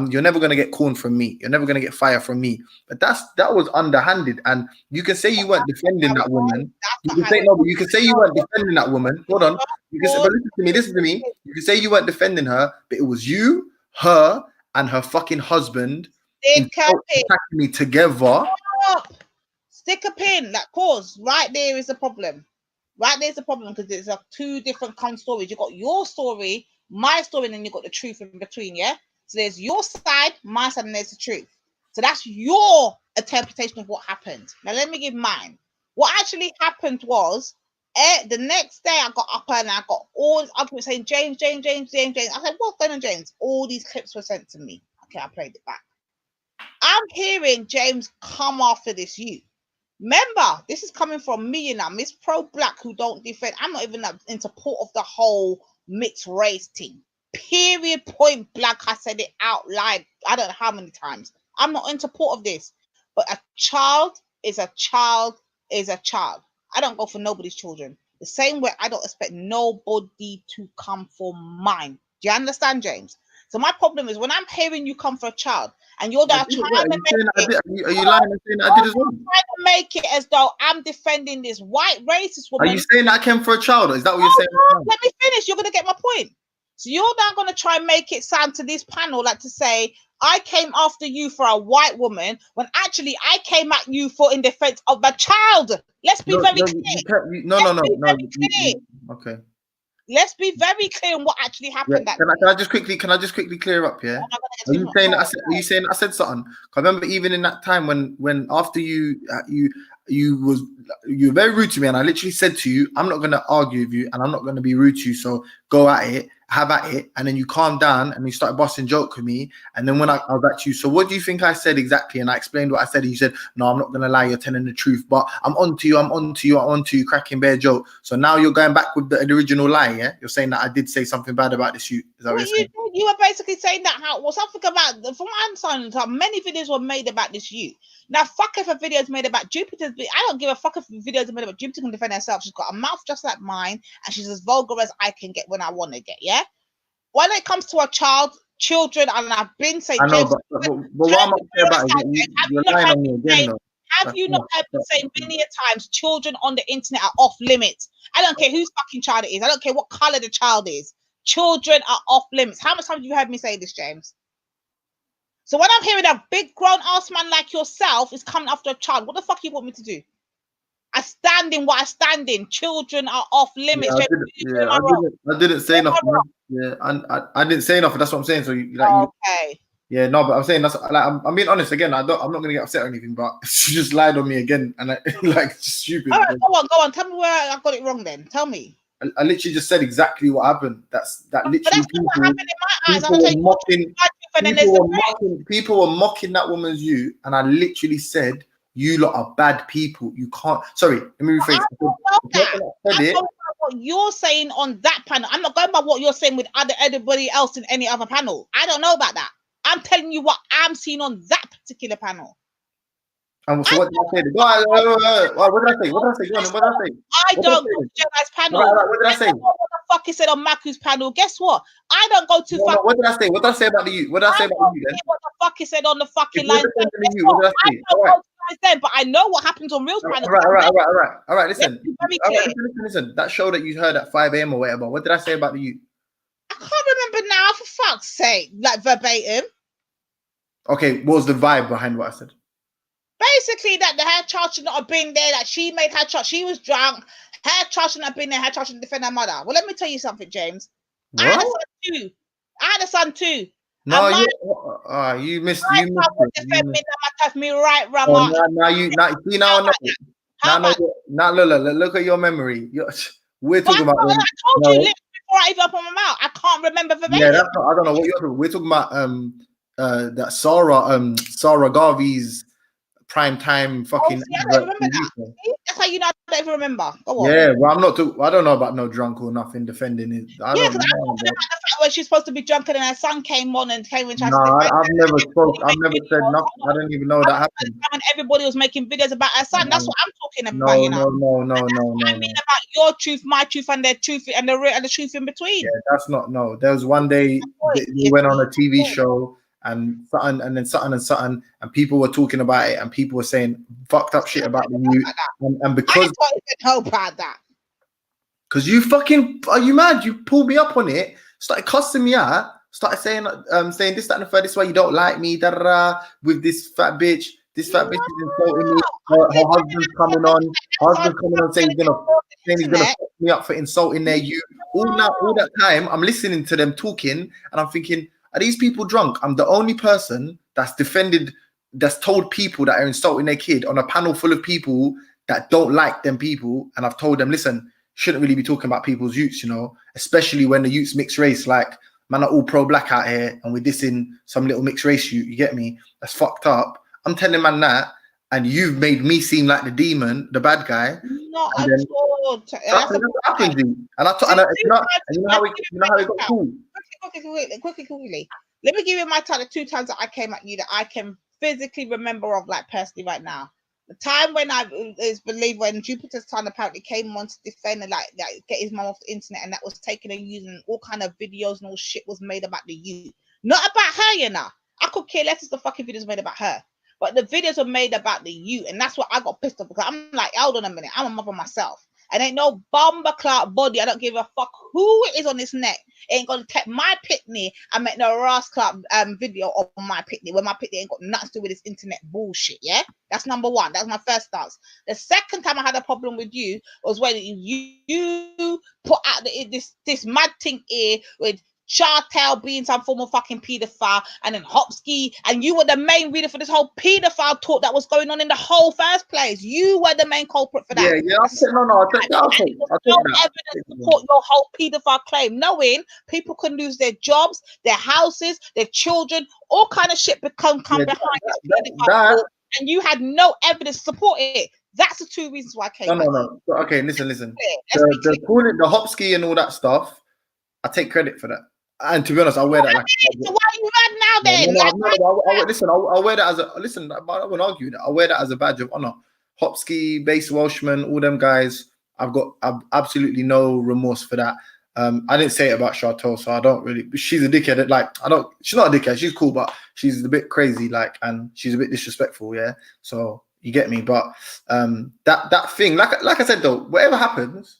you're never gonna get corn from me. You're never gonna get fire from me. But that was underhanded, and you can say you weren't defending that woman. You can say you weren't defending that woman. Hold on. You can say, but listen to me. You can say you weren't defending her, but it was you, her, and her fucking husband attacking me together. Stick a pin. That cause right there is the problem. Right there's the problem because there's two different stories. You got your story, my story, and then you got the truth in between. Yeah. So there's your side, my side, and there's the truth. So that's your interpretation of what happened. Now let me give mine. What actually happened was the next day I got up and I got all these arguments saying James. I said, what's going on, James? All these clips were sent to me. Okay, I played it back. I'm hearing James come after this youth. Remember, this is coming from me and I'm Miss Pro-Black who don't defend. I'm not even in support of the whole mixed race thing. Period, point blank. I said it out loud. I don't know how many times. I'm not in support of this. But a child is a child is a child. I don't go for nobody's children. The same way I don't expect nobody to come for mine. Do you understand, James? So my problem is when I'm hearing you come for a child and you're there trying to make it as though I'm defending this white racist woman. Are you saying I came for a child? Is that what you're saying? No, let me finish. You're going to get my point. So you're now going to try and make it sound to this panel like to say, I came after you for a white woman when actually I came at you for in defense of a child. Let's be very clear. No. Okay. Let's be very clear on what actually happened. Can I just quickly clear up? Yeah. Are you saying I said something? I remember even in that time when after you were very rude to me, and I literally said to you, I'm not going to argue with you, and I'm not going to be rude to you. So go at it, have at it, and then you calmed down and you started busting joke with me. And then when I was back to you, so what do you think I said exactly? And I explained what I said. And you said, no, I'm not going to lie, you're telling the truth. But I'm on to you, cracking bare joke. So now you're going back with the original lie, yeah? You're saying that I did say something bad about this. Is that what you're saying? You were basically saying that something about, from my understanding, many videos were made about this you. Now, fuck if a video is made about Jupiter's. I don't give a fuck if videos are made about Jupiter can defend herself. She's got a mouth just like mine, and she's as vulgar as I can get when I want to get. Yeah. When it comes to a children, and I've been saying, I know, but what I'm upset about is you're lying on me again, though. have you not heard me say many a times, children on the internet are off limits? I don't care whose fucking child it is. I don't care what color the child is. Children are off limits. How much times have you heard me say this, James? So when I'm hearing a big grown ass man like yourself is coming after a child, what the fuck you want me to do? I stand in what I stand in. Children are off limits. I didn't say nothing. Yeah, I didn't say nothing. That's what I'm saying. So okay. Yeah, no, but I'm saying that's like I'm being honest again. I'm not gonna get upset or anything, but she just lied on me again, and like just stupid. All right, go on. Tell me where I got it wrong. Then tell me. I literally just said exactly what happened. That's literally what happened in my eyes. People were mocking that woman's you, and I literally said, "You lot are bad people. You can't." Sorry, let me rephrase. I'm going by what you're saying on that panel. I'm not going by what you're saying with anybody else in any other panel. I don't know about that. I'm telling you what I'm seeing on that particular panel. So what did I say? What did I say? What did I say? What did I say? I don't go to Jedi's panel. What did I say? What the fuck he said on Maku's panel? Guess what? I don't go to. What did I say? What did I say about the youth? What did I say about you then? What the fuck he said on the fucking line? What did I say? All right. But I know what happens on Real's panel. All right. Listen. Listen. That show that you heard at 5 a.m. or whatever. What did I say about the youth? I can't remember now. For fuck's sake, like verbatim. Okay, what was the vibe behind what I said? Basically, that the hair child should not have been there, that she made her child, she was drunk, her child should not have been there, her child should defend her mother. Well, let me tell you something, James. What? I had a son too. No, you missed it. Defend me, me right, Rama. Now look at your memory. We're talking about. I told you before I even opened my mouth. I can't remember verbatim. Yeah, I don't know what you're talking about. We're talking about that Sarah Garvey's prime time fucking. I don't remember that. That's how you know I don't even remember. Go on. Yeah, well, I don't know about no drunk or nothing defending it. I don't know about the fact where she's supposed to be drunk and her son came on and came and tried to. I've never said nothing. I don't even know that happened. And everybody was making videos about her son. That's what I'm talking about. No. I mean about your truth, my truth, and their truth, and the truth in between. Yeah, that's not There was one day they went on a TV show. And something, and people were talking about it, and people were saying fucked up shit about the youth, and because I don't even know about that. Because you fucking are you mad? You pulled me up on it, started cussing me out, started saying this, that, and the third. This is why you don't like me, with this fat bitch. This fat bitch is insulting me. Her husband's coming on, saying he's gonna fuck me up for insulting their youth. All that time, I'm listening to them talking, and I'm thinking, are these people drunk? I'm the only person that's told people that are insulting their kid on a panel full of people that don't like them people. And I've told them, listen, shouldn't really be talking about people's youths, especially when the youths mixed race, like, man, are all pro-black out here and we're dissing some little mixed race youth, you get me? That's fucked up. I'm telling man that, and you've made me seem like the demon, the bad guy. Not at all. And you know how it got cool. Quickly. Let me give you my time. The 2 times that I came at you that I can physically remember of, like personally right now. The time when when Jupiter's son apparently came on to defend and like get his mom off the internet, and that was taken and using all kind of videos and all shit was made about the youth, not about her. I could care less if the fucking videos made about her, but the videos were made about the youth, and that's what I got pissed off because I'm like, hold on a minute, I'm a mother myself. And ain't no bomber clout body. I don't give a fuck who it is on this neck. Ain't gonna take my pitney and make no Ross Club video of my pitney when my pitney ain't got nothing to do with this internet bullshit. Yeah, that's number one. That's my first stance. The second time I had a problem with you was when you put out this mad thing here with Chartel being some form of fucking paedophile, and then Hopsky, and you were the main reader for this whole paedophile talk that was going on in the whole first place. You were the main culprit for that. Yeah. I take that. No evidence to support your whole paedophile claim, knowing people can lose their jobs, their houses, their children, all kind of shit come behind that, and you had no evidence to support it. That's the 2 reasons why I came. No. Okay, listen. The Hopsky and all that stuff, I take credit for that. And to be honest, I wear that. So why are you mad now then? Listen, I wear that as a listen. I won't argue that. I wear that as a badge of honor. Hopsky, Base Welshman, all them guys. I've absolutely no remorse for that. I didn't say it about Chartel, so I don't really. She's a dickhead. She's not a dickhead. She's cool, but she's a bit crazy. And she's a bit disrespectful. Yeah. So You get me? But that thing, like I said though, whatever happens,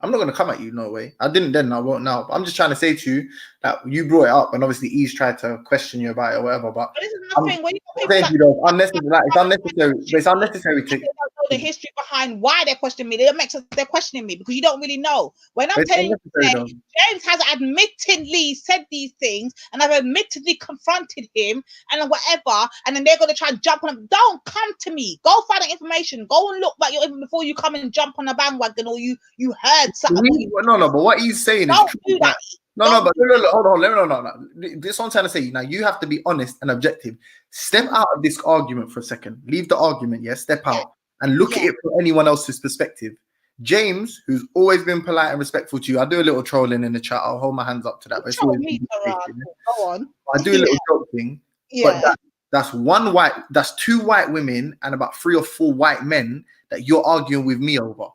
I'm not gonna come at you, no way. I didn't then, I won't now. But I'm just trying to say to you that you brought it up, and obviously Ease tried to question you about it or whatever. But this is the thing, when you saying to you though, unnecessary. Like, it's unnecessary. But it's unnecessary to the history behind why they're questioning me. They're questioning me because you don't really know. When I'm telling you, James has admittedly said these things, and I've admittedly confronted him, and whatever, and then they're gonna try and jump on him. Don't come to me. Go find the information. Go and look back even before you come and jump on a bandwagon or you heard something. No, but what he's saying don't is true. do that. But hold on, no. This is what I'm trying to say. Now you have to be honest and objective. Step out of this argument for a second. Leave the argument, step out and look at it from anyone else's perspective. James, who's always been polite and respectful to you, I do a little trolling in the chat. I'll hold my hands up to that. But it's always Go on. I do a little joke thing. But that's two white women and about 3 or 4 white men that you're arguing with me over.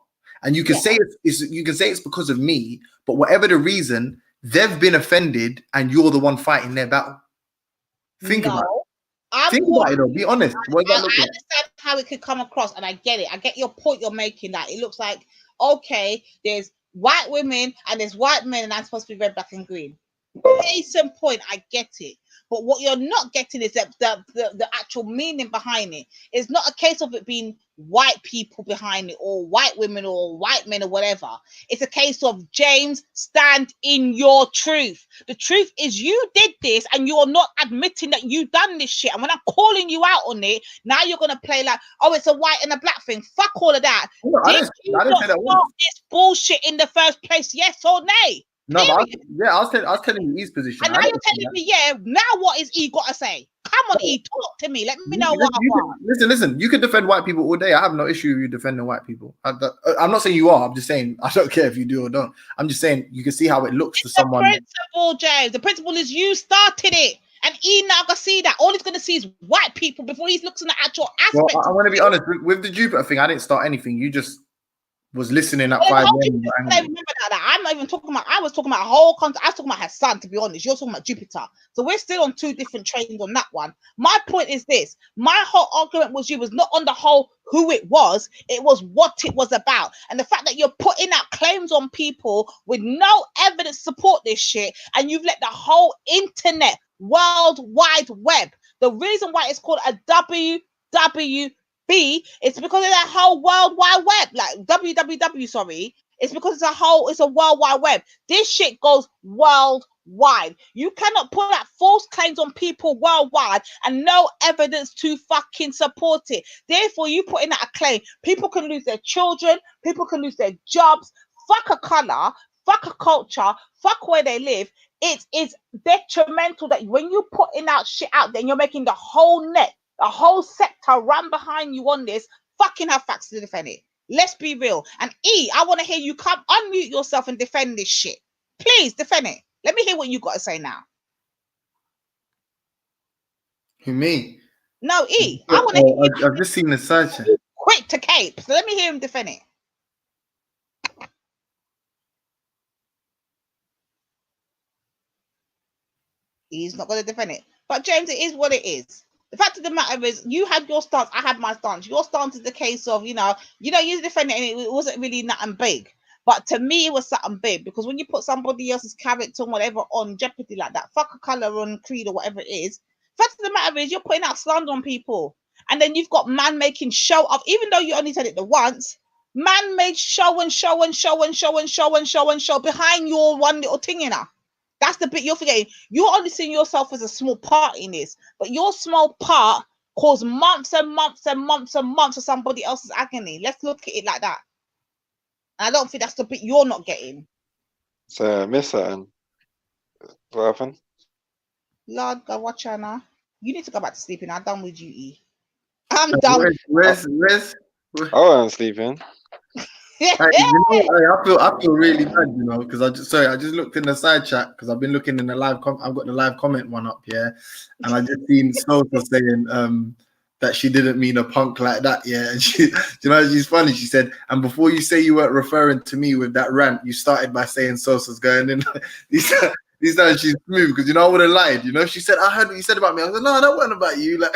And you can say it's because of me, but whatever the reason, they've been offended and you're the one fighting their battle. Think about it. Think about it though. Be honest. I understand how it could come across, and I get it. I get your point you're making. That it looks like, okay, there's white women and there's white men, and I'm supposed to be red, black, and green. Case in point, I get it. But what you're not getting is that the actual meaning behind it. It's not a case of it being white people behind it or white women or white men or whatever. It's a case of, James, stand in your truth. The truth is you did this and you're not admitting that you done this shit. And when I'm calling you out on it, now you're going to play like, oh, it's a white and a black thing. Fuck all of that. I didn't say that start this bullshit in the first place, yes or nay? No, but I was telling you E's position. And now you're telling me, now what is E got to say? Come on, E, talk to me. Let me know what I want. Listen, you can defend white people all day. I have no issue with you defending white people. I'm not saying you are. I'm just saying I don't care if you do or don't. I'm just saying you can see how it looks to someone. The principle, James. The principle is you started it. And E now gonna see that. All he's gonna see is white people before he looks in the actual aspect. Well, I want to be honest with the Jupiter thing. I didn't start anything. You just was listening at 5 a.m. I remember that. I'm not even talking about. I was talking about a whole concept. I was talking about her son. To be honest, you're talking about Jupiter. So we're still on 2 different trains on that one. My point is this: my whole argument was not on the whole who it was. It was what it was about, and the fact that you're putting out claims on people with no evidence to support this shit, and you've let the whole internet, World Wide Web. The reason why it's called a WWB, it's because of that whole World Wide Web, like www. Sorry, it's because it's a World Wide Web. This shit goes worldwide. You cannot put out false claims on people worldwide and no evidence to fucking support it. Therefore, you put in that a claim. People can lose their children. People can lose their jobs. Fuck a color. Fuck a culture. Fuck where they live. It is detrimental that when you putting out shit out there and you're making the whole net, the whole sector run behind you on this, fucking have facts to defend it. Let's be real. And E, I want to hear you come unmute yourself and defend this shit. Please defend it. Let me hear what you got to say now. Who, me? No, E. I want to hear I've just seen the search. Quick to Cape. So let me hear him defend it. He's not going to defend it. But James, it is what it is. The fact of the matter is, you had your stance, I had my stance. Your stance is the case of, you defend it and it wasn't really nothing big. But to me, it was something big because when you put somebody else's character and whatever on jeopardy like that, fuck a color on creed or whatever it is. The fact of the matter is, you're putting out slander on people. And then you've got man making show of, even though you only said it the once, man made show behind your one little thing in her. That's the bit you're forgetting. You're only seeing yourself as a small part in this, but your small part caused months and months and months and months of somebody else's agony. Let's look at it like that. And I don't think that's the bit you're not getting. So, miss something. What happened? Lord, go watch her now. You need to go back to sleeping. I'm done with you, E. I'm done. Where's? I wasn't sleeping. I feel really bad, because I just looked in the side chat because I've been looking in the live. I've got the live comment one up here, and I just seen Sosa saying that she didn't mean a punk like that. Yeah, and she's funny. She said, and before you say you weren't referring to me with that rant, you started by saying Sosa's going in. These This time she's smooth because I would have lied. She said, "I heard what you said about me." I was like, "No, that wasn't about you." Like,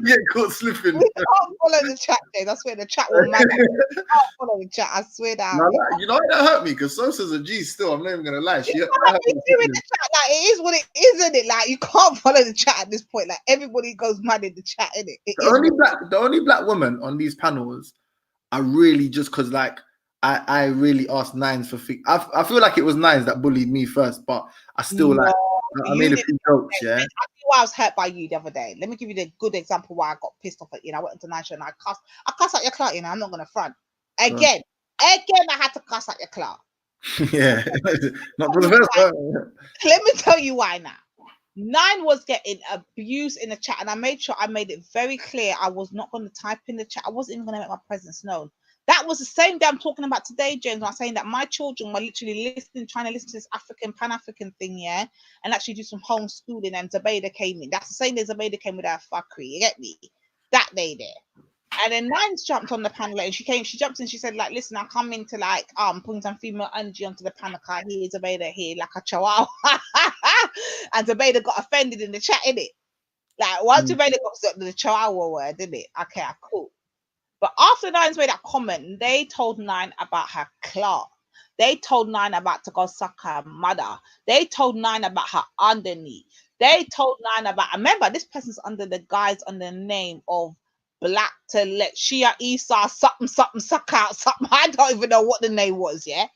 get caught slipping. We can't follow the chat, James. I swear the chat will mad. We can't follow the chat. I swear that. No, that hurt me because Sosa's a G still. I'm not even gonna lie. Me too in the chat. Like, it is what it is, isn't it? Like, you can't follow the chat at this point. Like, everybody goes mad in the chat, isn't it? The only black woman on these panels, I really just because like. I really asked Nines for things. I feel like it was Nines that bullied me first, but I still I made a few jokes, yeah. I knew I was hurt by you the other day. Let me give you the good example why I got pissed off at you. I went into Nines and I cussed at your clout, I'm not gonna front. Again, I had to cuss at your clout. Yeah, not for the first time. Let me tell you why now. Nine was getting abused in the chat, and I made sure I made it very clear I was not going to type in the chat. I wasn't even going to make my presence known. That was the same day I'm talking about today, James. I'm saying that my children were literally trying to listen to this Pan-African thing, yeah, and actually do some homeschooling, and Zabeda came in. That's the same day Zabeda came with her fuckery, you get me? That day there. And then Nines jumped on the panel and she jumped in, she said, like, listen, I come in to like putting some female energy onto the panel car. Here's Zabeda here, like a chihuahua. And Zabeda got offended in the chat, innit? Like, once Zabeda got the chihuahua word, innit? Okay, cool. But after Nines made that comment, they told Nine about her clout. They told Nine about to go suck her mother. They told Nine about her underneath. They told Nine about, remember, this person's under the name of Black to let Shia Isa something suck out something. I don't even know what the name was, yeah.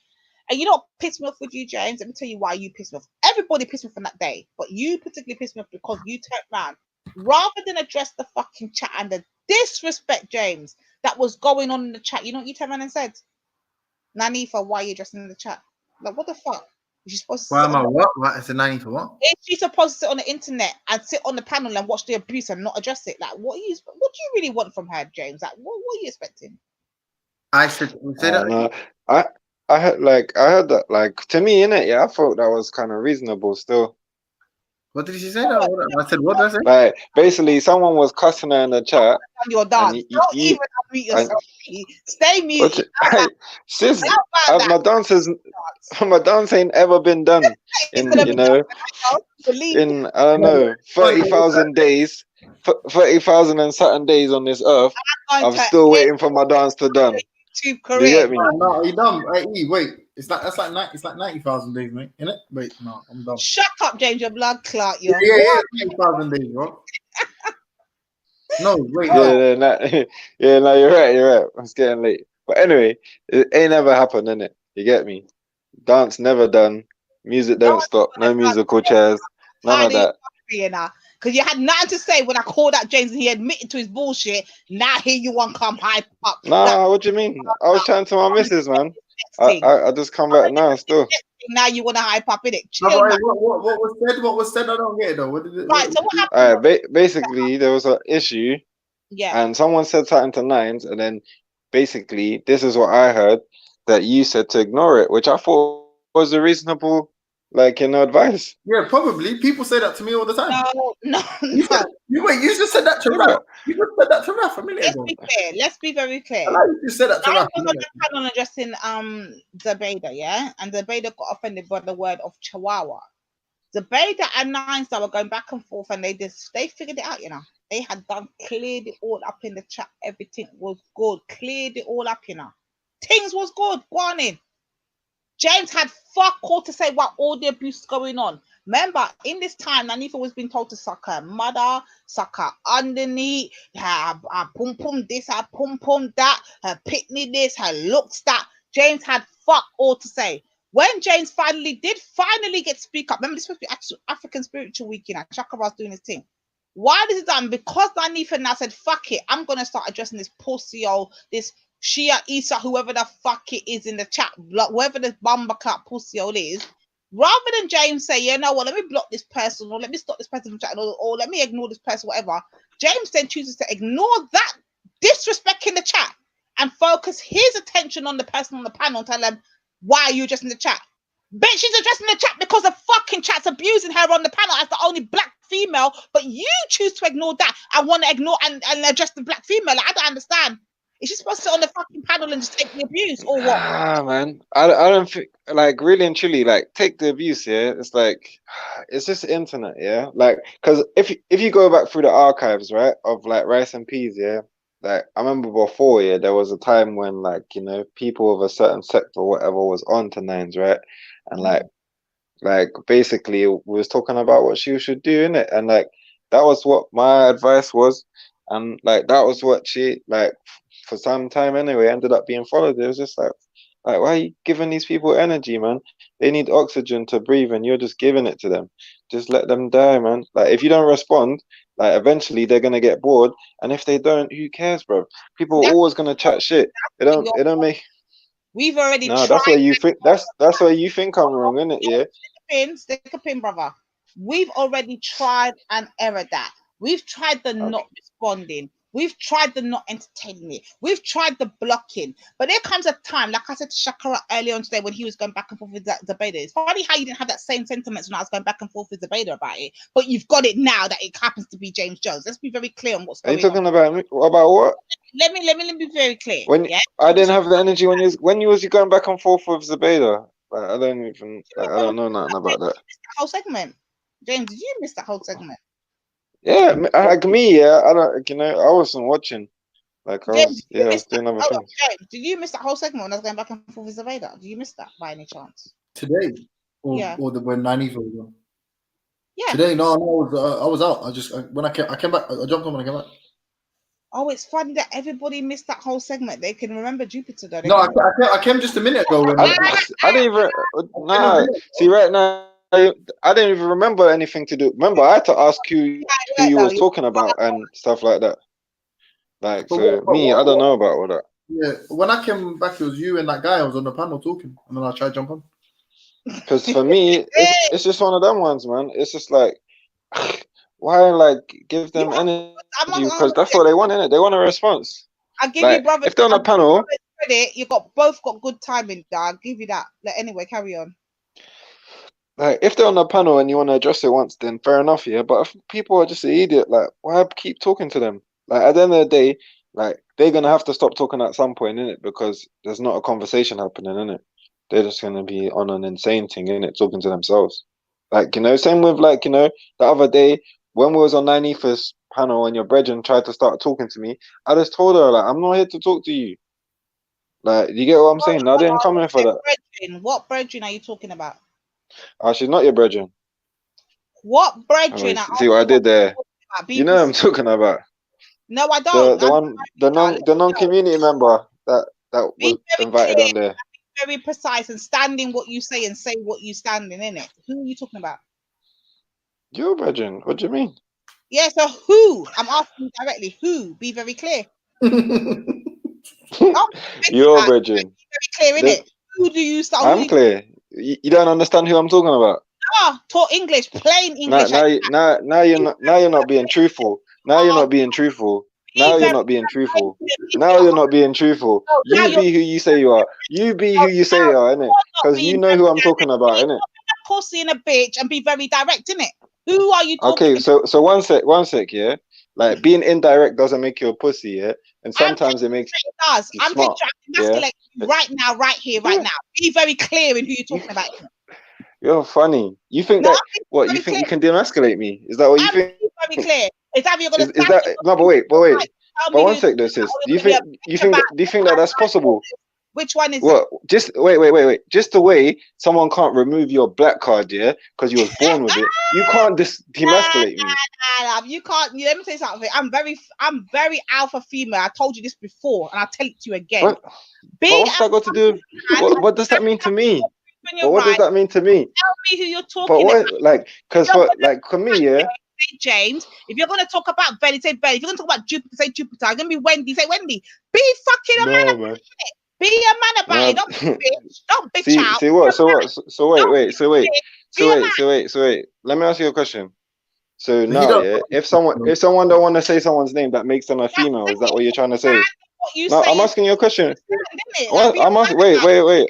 And you know what pissed me off with you, James? Let me tell you why you pissed me off. Everybody pissed me off on that day, but you particularly pissed me off because you turned around rather than address the fucking chat and the disrespect, James, that was going on in the chat. You know what you turned around and said? Nanifa, why are you addressing the chat? Like, what the fuck? Is she supposed to? Why am I what? It's a Nanifa what? Is she supposed to sit on the internet and sit on the panel and watch the abuse and not address it? Like, what do you really want from her, James? Like, what are you expecting? I should say that. I heard that, like, to me, innit? Yeah, I thought that was kind of reasonable still. What did she say? I said, what did I say? Like, basically, someone was cussing her in the chat. Your dance. Don't even unmute yourself. Stay muted. Sis, my dance ain't ever been done in, I don't know, 30,000 days, 30,000 and certain days on this earth. I'm still waiting for my dance to done. You get me? No, are you dumb? Hey, wait. It's like 90,000 days, mate. Innit? Wait, no, I'm dumb. Shut up, James. Your blood clot. Yeah, 90,000 days, bro. No, wait. No, you're right. It's getting late. But anyway, it ain't never happened, innit? You get me? Dance never done. Music don't stop. No musical chairs. None of that. Because you had nothing to say when I called out James and he admitted to his bullshit. Now here you want to come hype up. Nah, what do you mean? I was chatting to my missus, man. I just come back now still. Now you want to hype up in it. Chill, what was said? What was said? I don't get it though. What did it? Right. So what happened? Basically, there was an issue. Yeah. And someone said something to Nines, and then basically, this is what I heard that you said to ignore it, which I thought was a reasonable, advice. Yeah, probably. People say that to me all the time. No. You just said that to Raf. You just said that to Raf a minute ago. Let's be very clear. You just said that to Raf. I was on addressing Zabeda, yeah, and Zabeda got offended by the word of Chihuahua. Zabeda and Nines were going back and forth, and they figured it out. They had cleared it all up in the chat. Everything was good. Cleared it all up. Things was good. Go on in. James had fuck all to say about all the abuse going on. Remember, in this time, Nanifa was being told to suck her mother, suck her underneath, her pum pum this, her pum pum that, her pitney this, her looks that. James had fuck all to say. When James finally get speak up, remember this was African Spiritual Week, Chaka was doing his thing. Why did it done? Because Nanifa now said, fuck it, I'm going to start addressing this pussy this Shia Isa, whoever the fuck it is in the chat, whoever this bumper clap pussy is, rather than James say, you know what, let me block this person, or let me stop this person from chatting, or let me ignore this person, whatever. James then chooses to ignore that disrespect in the chat and focus his attention on the person on the panel and tell them, why are you addressing the chat? Bitch, she's addressing the chat because the fucking chat's abusing her on the panel as the only black female, but you choose to ignore that and want to ignore and address the black female. I don't understand. Is she supposed to sit on the fucking panel and just take the abuse or what? Ah, man, I don't think like really and truly like take the abuse. Yeah, it's like it's just internet. Yeah, like because if you go back through the archives, right, of like Rice and Peas, yeah, like I remember before, yeah, there was a time when like people of a certain sect or whatever was on to Nines, right, and like basically we was talking about what she should do in it, and like that was what my advice was, and like that was what she like. For some time anyway, ended up being followed. It was just like why are you giving these people energy, man? They need oxygen to breathe, and you're just giving it to them. Just let them die, man. Like if you don't respond, like eventually they're gonna get bored, and if they don't, who cares, bro? People are always gonna chat shit. It don't make. We've already No, tried. that's where you think that's where you think I'm wrong, isn't it? Yeah. Stick a pin, brother. We've already tried and errored that. We've tried the not responding. We've tried the not entertaining it. We've tried the blocking. But there comes a time, like I said to Shakara earlier on today when he was going back and forth with that Zabeda. It's funny how you didn't have that same sentiments when I was going back and forth with Zabeda about it. But you've got it now that it happens to be James Jones. Let's be very clear on what's Are you going talking on. about me? About what? Let me be very clear. When yeah? I didn't have the energy when you was going back and forth with Zabeda. Like, I don't know nothing about that. Whole segment. James, did you miss that whole segment? Yeah, like me, yeah. I don't, I wasn't watching. Like I was, James, I was doing other things. James, did you miss that whole segment when I was going back and forth with Zabeda? Did you miss that by any chance? Today, or the when Nanifa was on. Yeah. Today, no, I was out. When I came back. I jumped on when I came back. Oh, it's funny that everybody missed that whole segment. They can remember Jupiter though. No, I came just a minute ago. When I didn't even. Nah, see, right now I didn't even remember anything to do. Remember, I had to ask who you was talking about and stuff like that. Like, so me, I don't know about all that. Yeah, when I came back, it was you and that guy. I was on the panel talking, and then I tried to jump on. Because for me, it's just one of them ones, man. It's just like, why like give them energy? Because that's what they want, innit? They want a response. I'll give like, you, brother. If they're on a panel, credit, you both got good timing. I'll give you that. Anyway, carry on. Like, if they're on a panel and you want to address it once, then fair enough, yeah. But if people are just an idiot, like, why keep talking to them? Like, at the end of the day, like, they're gonna have to stop talking at some point, innit? Because there's not a conversation happening, innit? They're just gonna be on an insane thing, innit? Talking to themselves. Like, same with like, the other day when we was on 91st panel and your brethren tried to start talking to me, I just told her, like, I'm not here to talk to you. Like, you get what I'm saying? I didn't come here for that. What brethren are you talking about? Oh, she's not your brethren. What brethren? See what I did there? You know what I'm talking about. No, I don't. The non-community member that was invited on there. Be very precise and stand in what you say and say what you stand in it. Who are you talking about? Your brethren. What do you mean? Yeah, so who? I'm asking directly. Who? Be very clear. Your brethren. Be very clear, innit? Who do you start? I'm clear. You don't understand who I'm talking about. Talk English, plain English. Now you're not being truthful. Now you're not being truthful. Now you're not being truthful. Now you're not being truthful. You be who you say you are. You be who you say you are, innit? Because you know who I'm talking about, innit? Pussy and a bitch and be very direct, innit? Who are you talking Okay, so one sec, yeah? Like, being indirect doesn't make you a pussy, yeah? And sometimes it makes it does. I'm smart, emasculating you right now, right here, right now. Be very clear in who you're talking about. You're funny. You think that what you think you can demasculate me? Is that what you think? Very clear. Is that you're gonna? Is that no? But wait. But one sec, though, sis. Do you think that that's possible? Which one is what? Just wait. Just the way someone can't remove your black card, yeah, because you was born with it. You can't demasculate me. You can't. Let me tell you something. I'm very alpha female. I told you this before, and I'll tell it to you again. But what's that got to do? What does that mean to me? But what does that mean to me? Tell me who you're talking about. Like, because for me, yeah. Say James, if you're gonna talk about Benny, say Benny. If you're gonna talk about Jupiter, say Jupiter. It's gonna be Wendy, say Wendy. Be fucking a man about it. Be a man about it. Don't bitch. Don't bitch out. See what? So wait. Let me ask you a question. So now, yeah, if someone don't want to say someone's name, that makes them a female. Is that what you're trying to say? No, I'm asking you a question. Wait.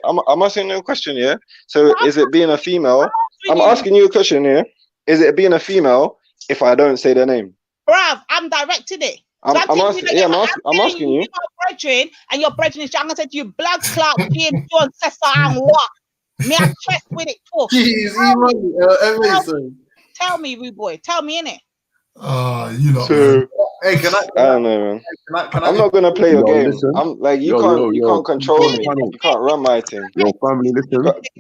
I'm asking you a question, yeah? So is it being a female? I'm asking you a question, yeah? Is it being a female if I don't say their name? Bruv, I'm directing it. I'm asking you. brethren, and your brethren is, I'm gonna say to you, blood clot, James Jones, Cesar, and what? Me, I chest with it too. Tell me, rude boy. Tell me, innit? You lot. Hey, can I don't know, man. I'm not gonna play your game. Listen. I'm like you can't control me. You can't run my thing. Yo, family,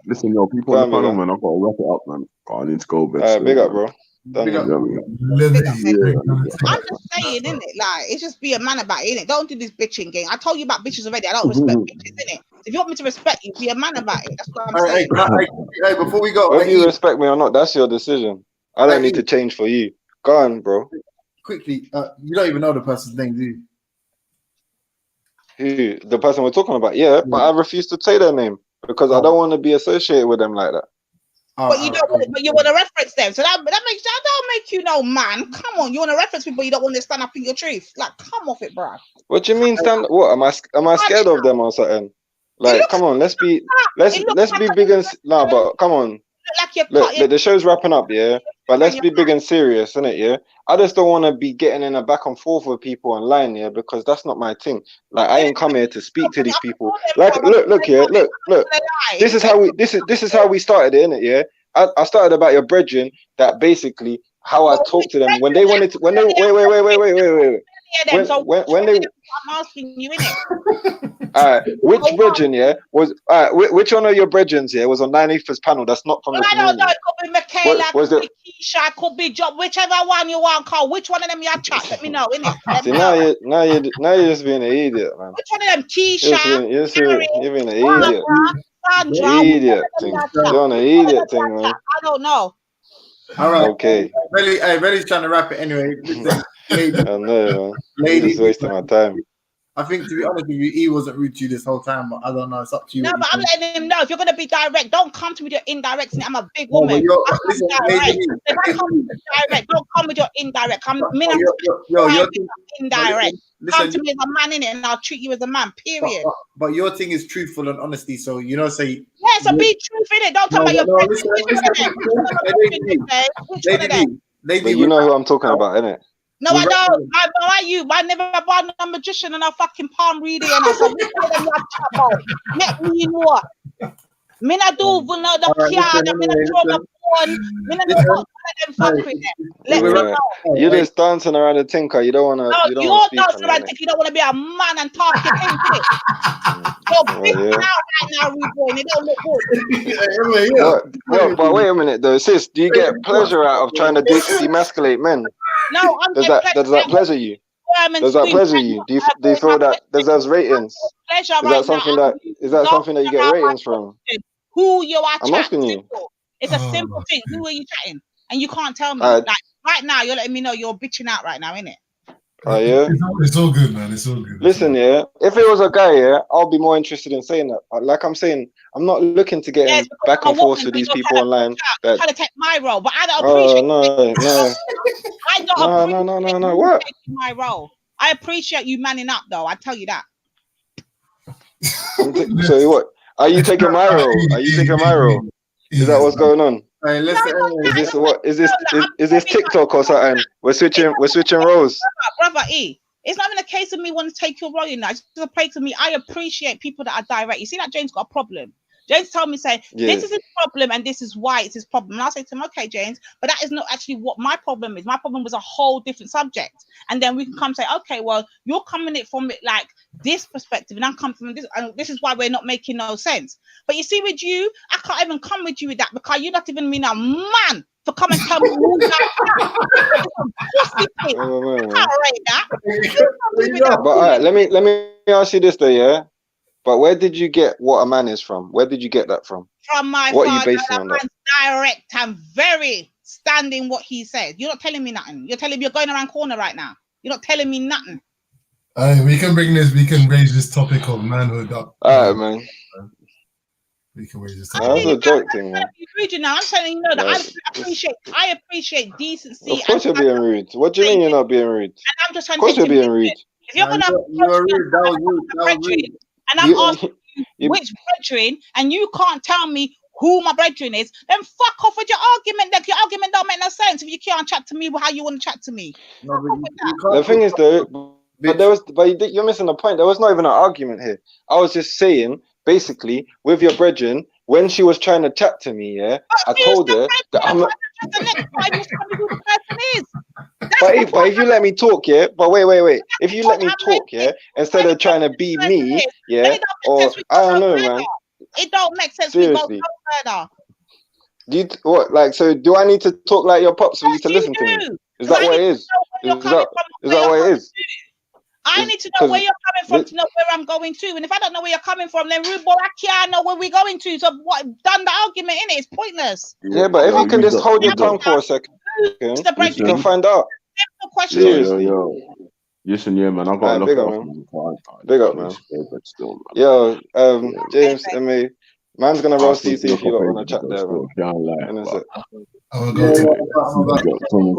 listen, yo, people on the panel, man. I've got to wrap it up, man. I need to go bed. Alright, big up, bro. I'm just saying, innit? Like, it's just be a man about it, innit? Don't do this bitching game. I told you about bitches already. I don't respect bitches, innit? If you want me to respect you, be a man about it. That's what I'm saying. Hey, before we go, whether you respect me or not, that's your decision. I don't need to change for you. Go on, bro. Quickly, you don't even know the person's name, do you? Who? The person we're talking about? Yeah, but I refuse to say their name because I don't want to be associated with them like that. But you don't want, but you want to reference them, so that don't make you no man. Come on, you want to reference people, you don't want to stand up in your truth. Like, come off it, bro. What do you mean stand? What am I scared of them or something? Like, come on, let's be big and but come on. Look, the show's wrapping up, yeah. But let's be big and serious, innit? Yeah. I just don't want to be getting in a back and forth with people online, yeah, because that's not my thing. Like, I ain't come here to speak to these people. Like, look here, look. This is how we started it, innit? Yeah. I started about your brethren, that basically how I talk to them when they wanted to. When they wait. When they. I'm asking you, innit? Which brethren, yeah, was which one of your brethren, yeah, was on 9/8's panel? That's not from the community. I don't know. It could be Michaela, it could be Keisha, it could be Job, whichever one you want, call. Which one of them you have chat? Let me know, innit? See, now you're just being an idiot, man. Which one of them, Keisha? You're being an idiot. Idiot thing. You're on an idiot thing, man. I don't know. All right. Okay. Relly's trying to wrap it anyway. I know, man. Lady, just wasting my time. I think, to be honest with you, he wasn't rude to you this whole time, but I don't know. It's up to you. No, but I'm letting him know. If you're going to be direct, don't come to me with your indirect. I'm a big woman. If I come with direct, don't come with your indirect. Indirect. Come to me as a man in it, and I'll treat you as a man, period. But your thing is truthful and honesty, so you know, say... Yeah, so be truthful in it. Don't talk about your... But you know who I'm talking about, innit? No, I don't. I never bought a magician and a fucking palm reader and I said, let me know. Me not do the card, me not throw the phone, me not do what them fuck with them. Let me know. You're just dancing around the tinker. You don't want to. No, you're dancing around if you don't want to be a man and talk your thing. You're big now, right now, rude boy, and it don't look good. But wait a minute, though, sis. Do you get pleasure out of trying to demasculate men? No, does that pleasure you? Does that pleasure you? Do you feel that deserves ratings? Is that something that you get ratings from? Who you are I'm asking you. It's a simple thing. Who are you chatting? And you can't tell me. Like right now, you're letting me know you're bitching out right now, innit? Oh yeah. It's all good, man. It's all good. Listen, yeah. If it was a guy, yeah, I'll be more interested in saying that. Like I'm saying, I'm not looking to get in back and forth with these people online. Trying to take my role, but I don't appreciate. No. What? My role. I appreciate you manning up, though. I tell you that. So what? Are you taking my role? Is that what's going on? Hey, is this TikTok or something? We're switching roles. Brother E, it's not even a case of me wanting to take your role in that. It's just a place of me. I appreciate people that are direct. You see that James got a problem. James told me, this is his problem and this is why it's his problem. And I'll say to him, okay, James, but that is not actually what my problem is. My problem was a whole different subject. And then we can come say, okay, well, you're coming it from it like this perspective and I'm coming from this. And this is why we're not making no sense. But you see, with you, I can't even come with you with that because you're not even mean a man for coming and tell me who that. I can't rate that. But all right, let me ask you this though, yeah? But where did you get what a man is from? Where did you get that from? From my what father. Are you basing on that? Direct and very standing what he said. You're not telling me nothing. You're telling me you're going around corner right now. You're not telling me nothing. We can raise this topic of manhood up. All right, man. We can raise this topic. That's a joke thing, man. Now I'm telling you that I appreciate decency. Of course you're being rude. What do you mean you're not being rude? And I'm just trying of course you're being rude. If you're gonna and I'm asking you which brethren, and you can't tell me who my brethren is, then fuck off with your argument. Like your argument don't make no sense if you can't chat to me how you want to chat to me. The thing is though, But you're missing the point. There was not even an argument here. I was just saying, basically, with your brethren, when she was trying to chat to me, yeah, I told her that I'm not. But if you let me talk, yeah. But wait. If you let me talk, yeah, instead of trying to be me, yeah, or I don't know, man. It don't make sense. Seriously. We go no further. So do I need to talk like your pops for you to listen to me? Is that what it is? Is that what it is? I need to know where you're coming from to know where I'm going to. And if I don't know where you're coming from, then Rude Boy, I can't know where we're going to. So what? Done the argument, innit? It's pointless. Yeah, but if you can just hold your tongue for a second, you can find out. Yo. Listen, yeah, man, I got to look up. Big up, man. Yo, James, MA, man's gonna roast you if you got on a chat there, man.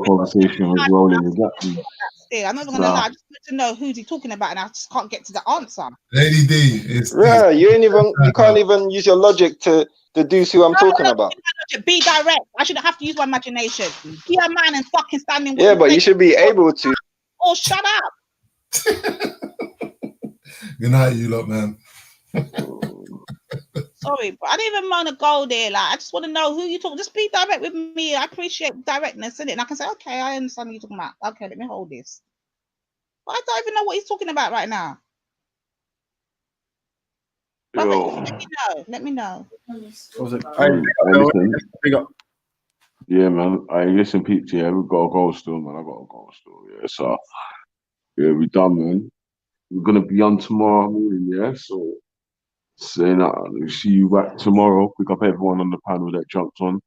Conversation was rolling exactly. I'm not gonna lie. I just want to know who's he talking about, and I just can't get to the answer. Lady D, is you can't even use your logic to deduce who I'm talking about. Be direct. I shouldn't have to use my imagination. Be a man and fucking standing. Yeah, but you should be able to. Oh, shut up. Good night, you lot, man. Sorry, but I didn't even want to go there. Like, I just want to know who you talking. Just be direct with me. I appreciate directness in it, and I can say, okay, I understand what you're talking about. Okay, let me hold this. But I don't even know what he's talking about right now. Let me know. Yeah, man. Listen, Pete. Yeah, we got a goal still, man. I got a goal still. Yeah, so yeah, we done, man. We're gonna be on tomorrow morning. Yeah, so saying that, we'll see you back tomorrow. Pick up everyone on the panel that jumped on.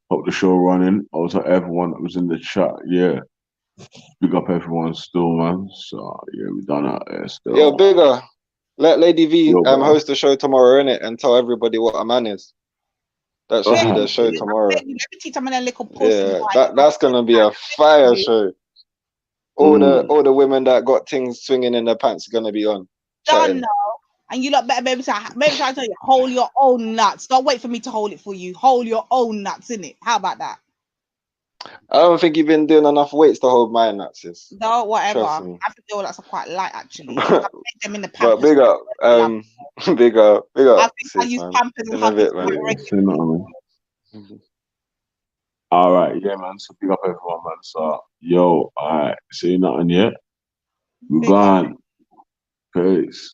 Hope the show running. Also, everyone that was in the chat. Yeah, pick up everyone still, man. So yeah, we done out there still. Yo, bigger. Let Lady V host the show tomorrow, innit, and tell everybody what a man is. That should be the show tomorrow. Yeah, that's gonna be a fire show. All the women that got things swinging in their pants are gonna be on. Done now. And you lot better maybe try to tell you, hold your own nuts. Don't wait for me to hold it for you. Hold your own nuts, innit? How about that? I don't think you've been doing enough weights to hold my nuts, sis. No, whatever. I feel that's quite light, actually. Them in the but big up, big up. I think I use pampers and bit, man. All right, yeah, man. So big up everyone, man. So yo, all right, say nothing yet. We're gone. Peace.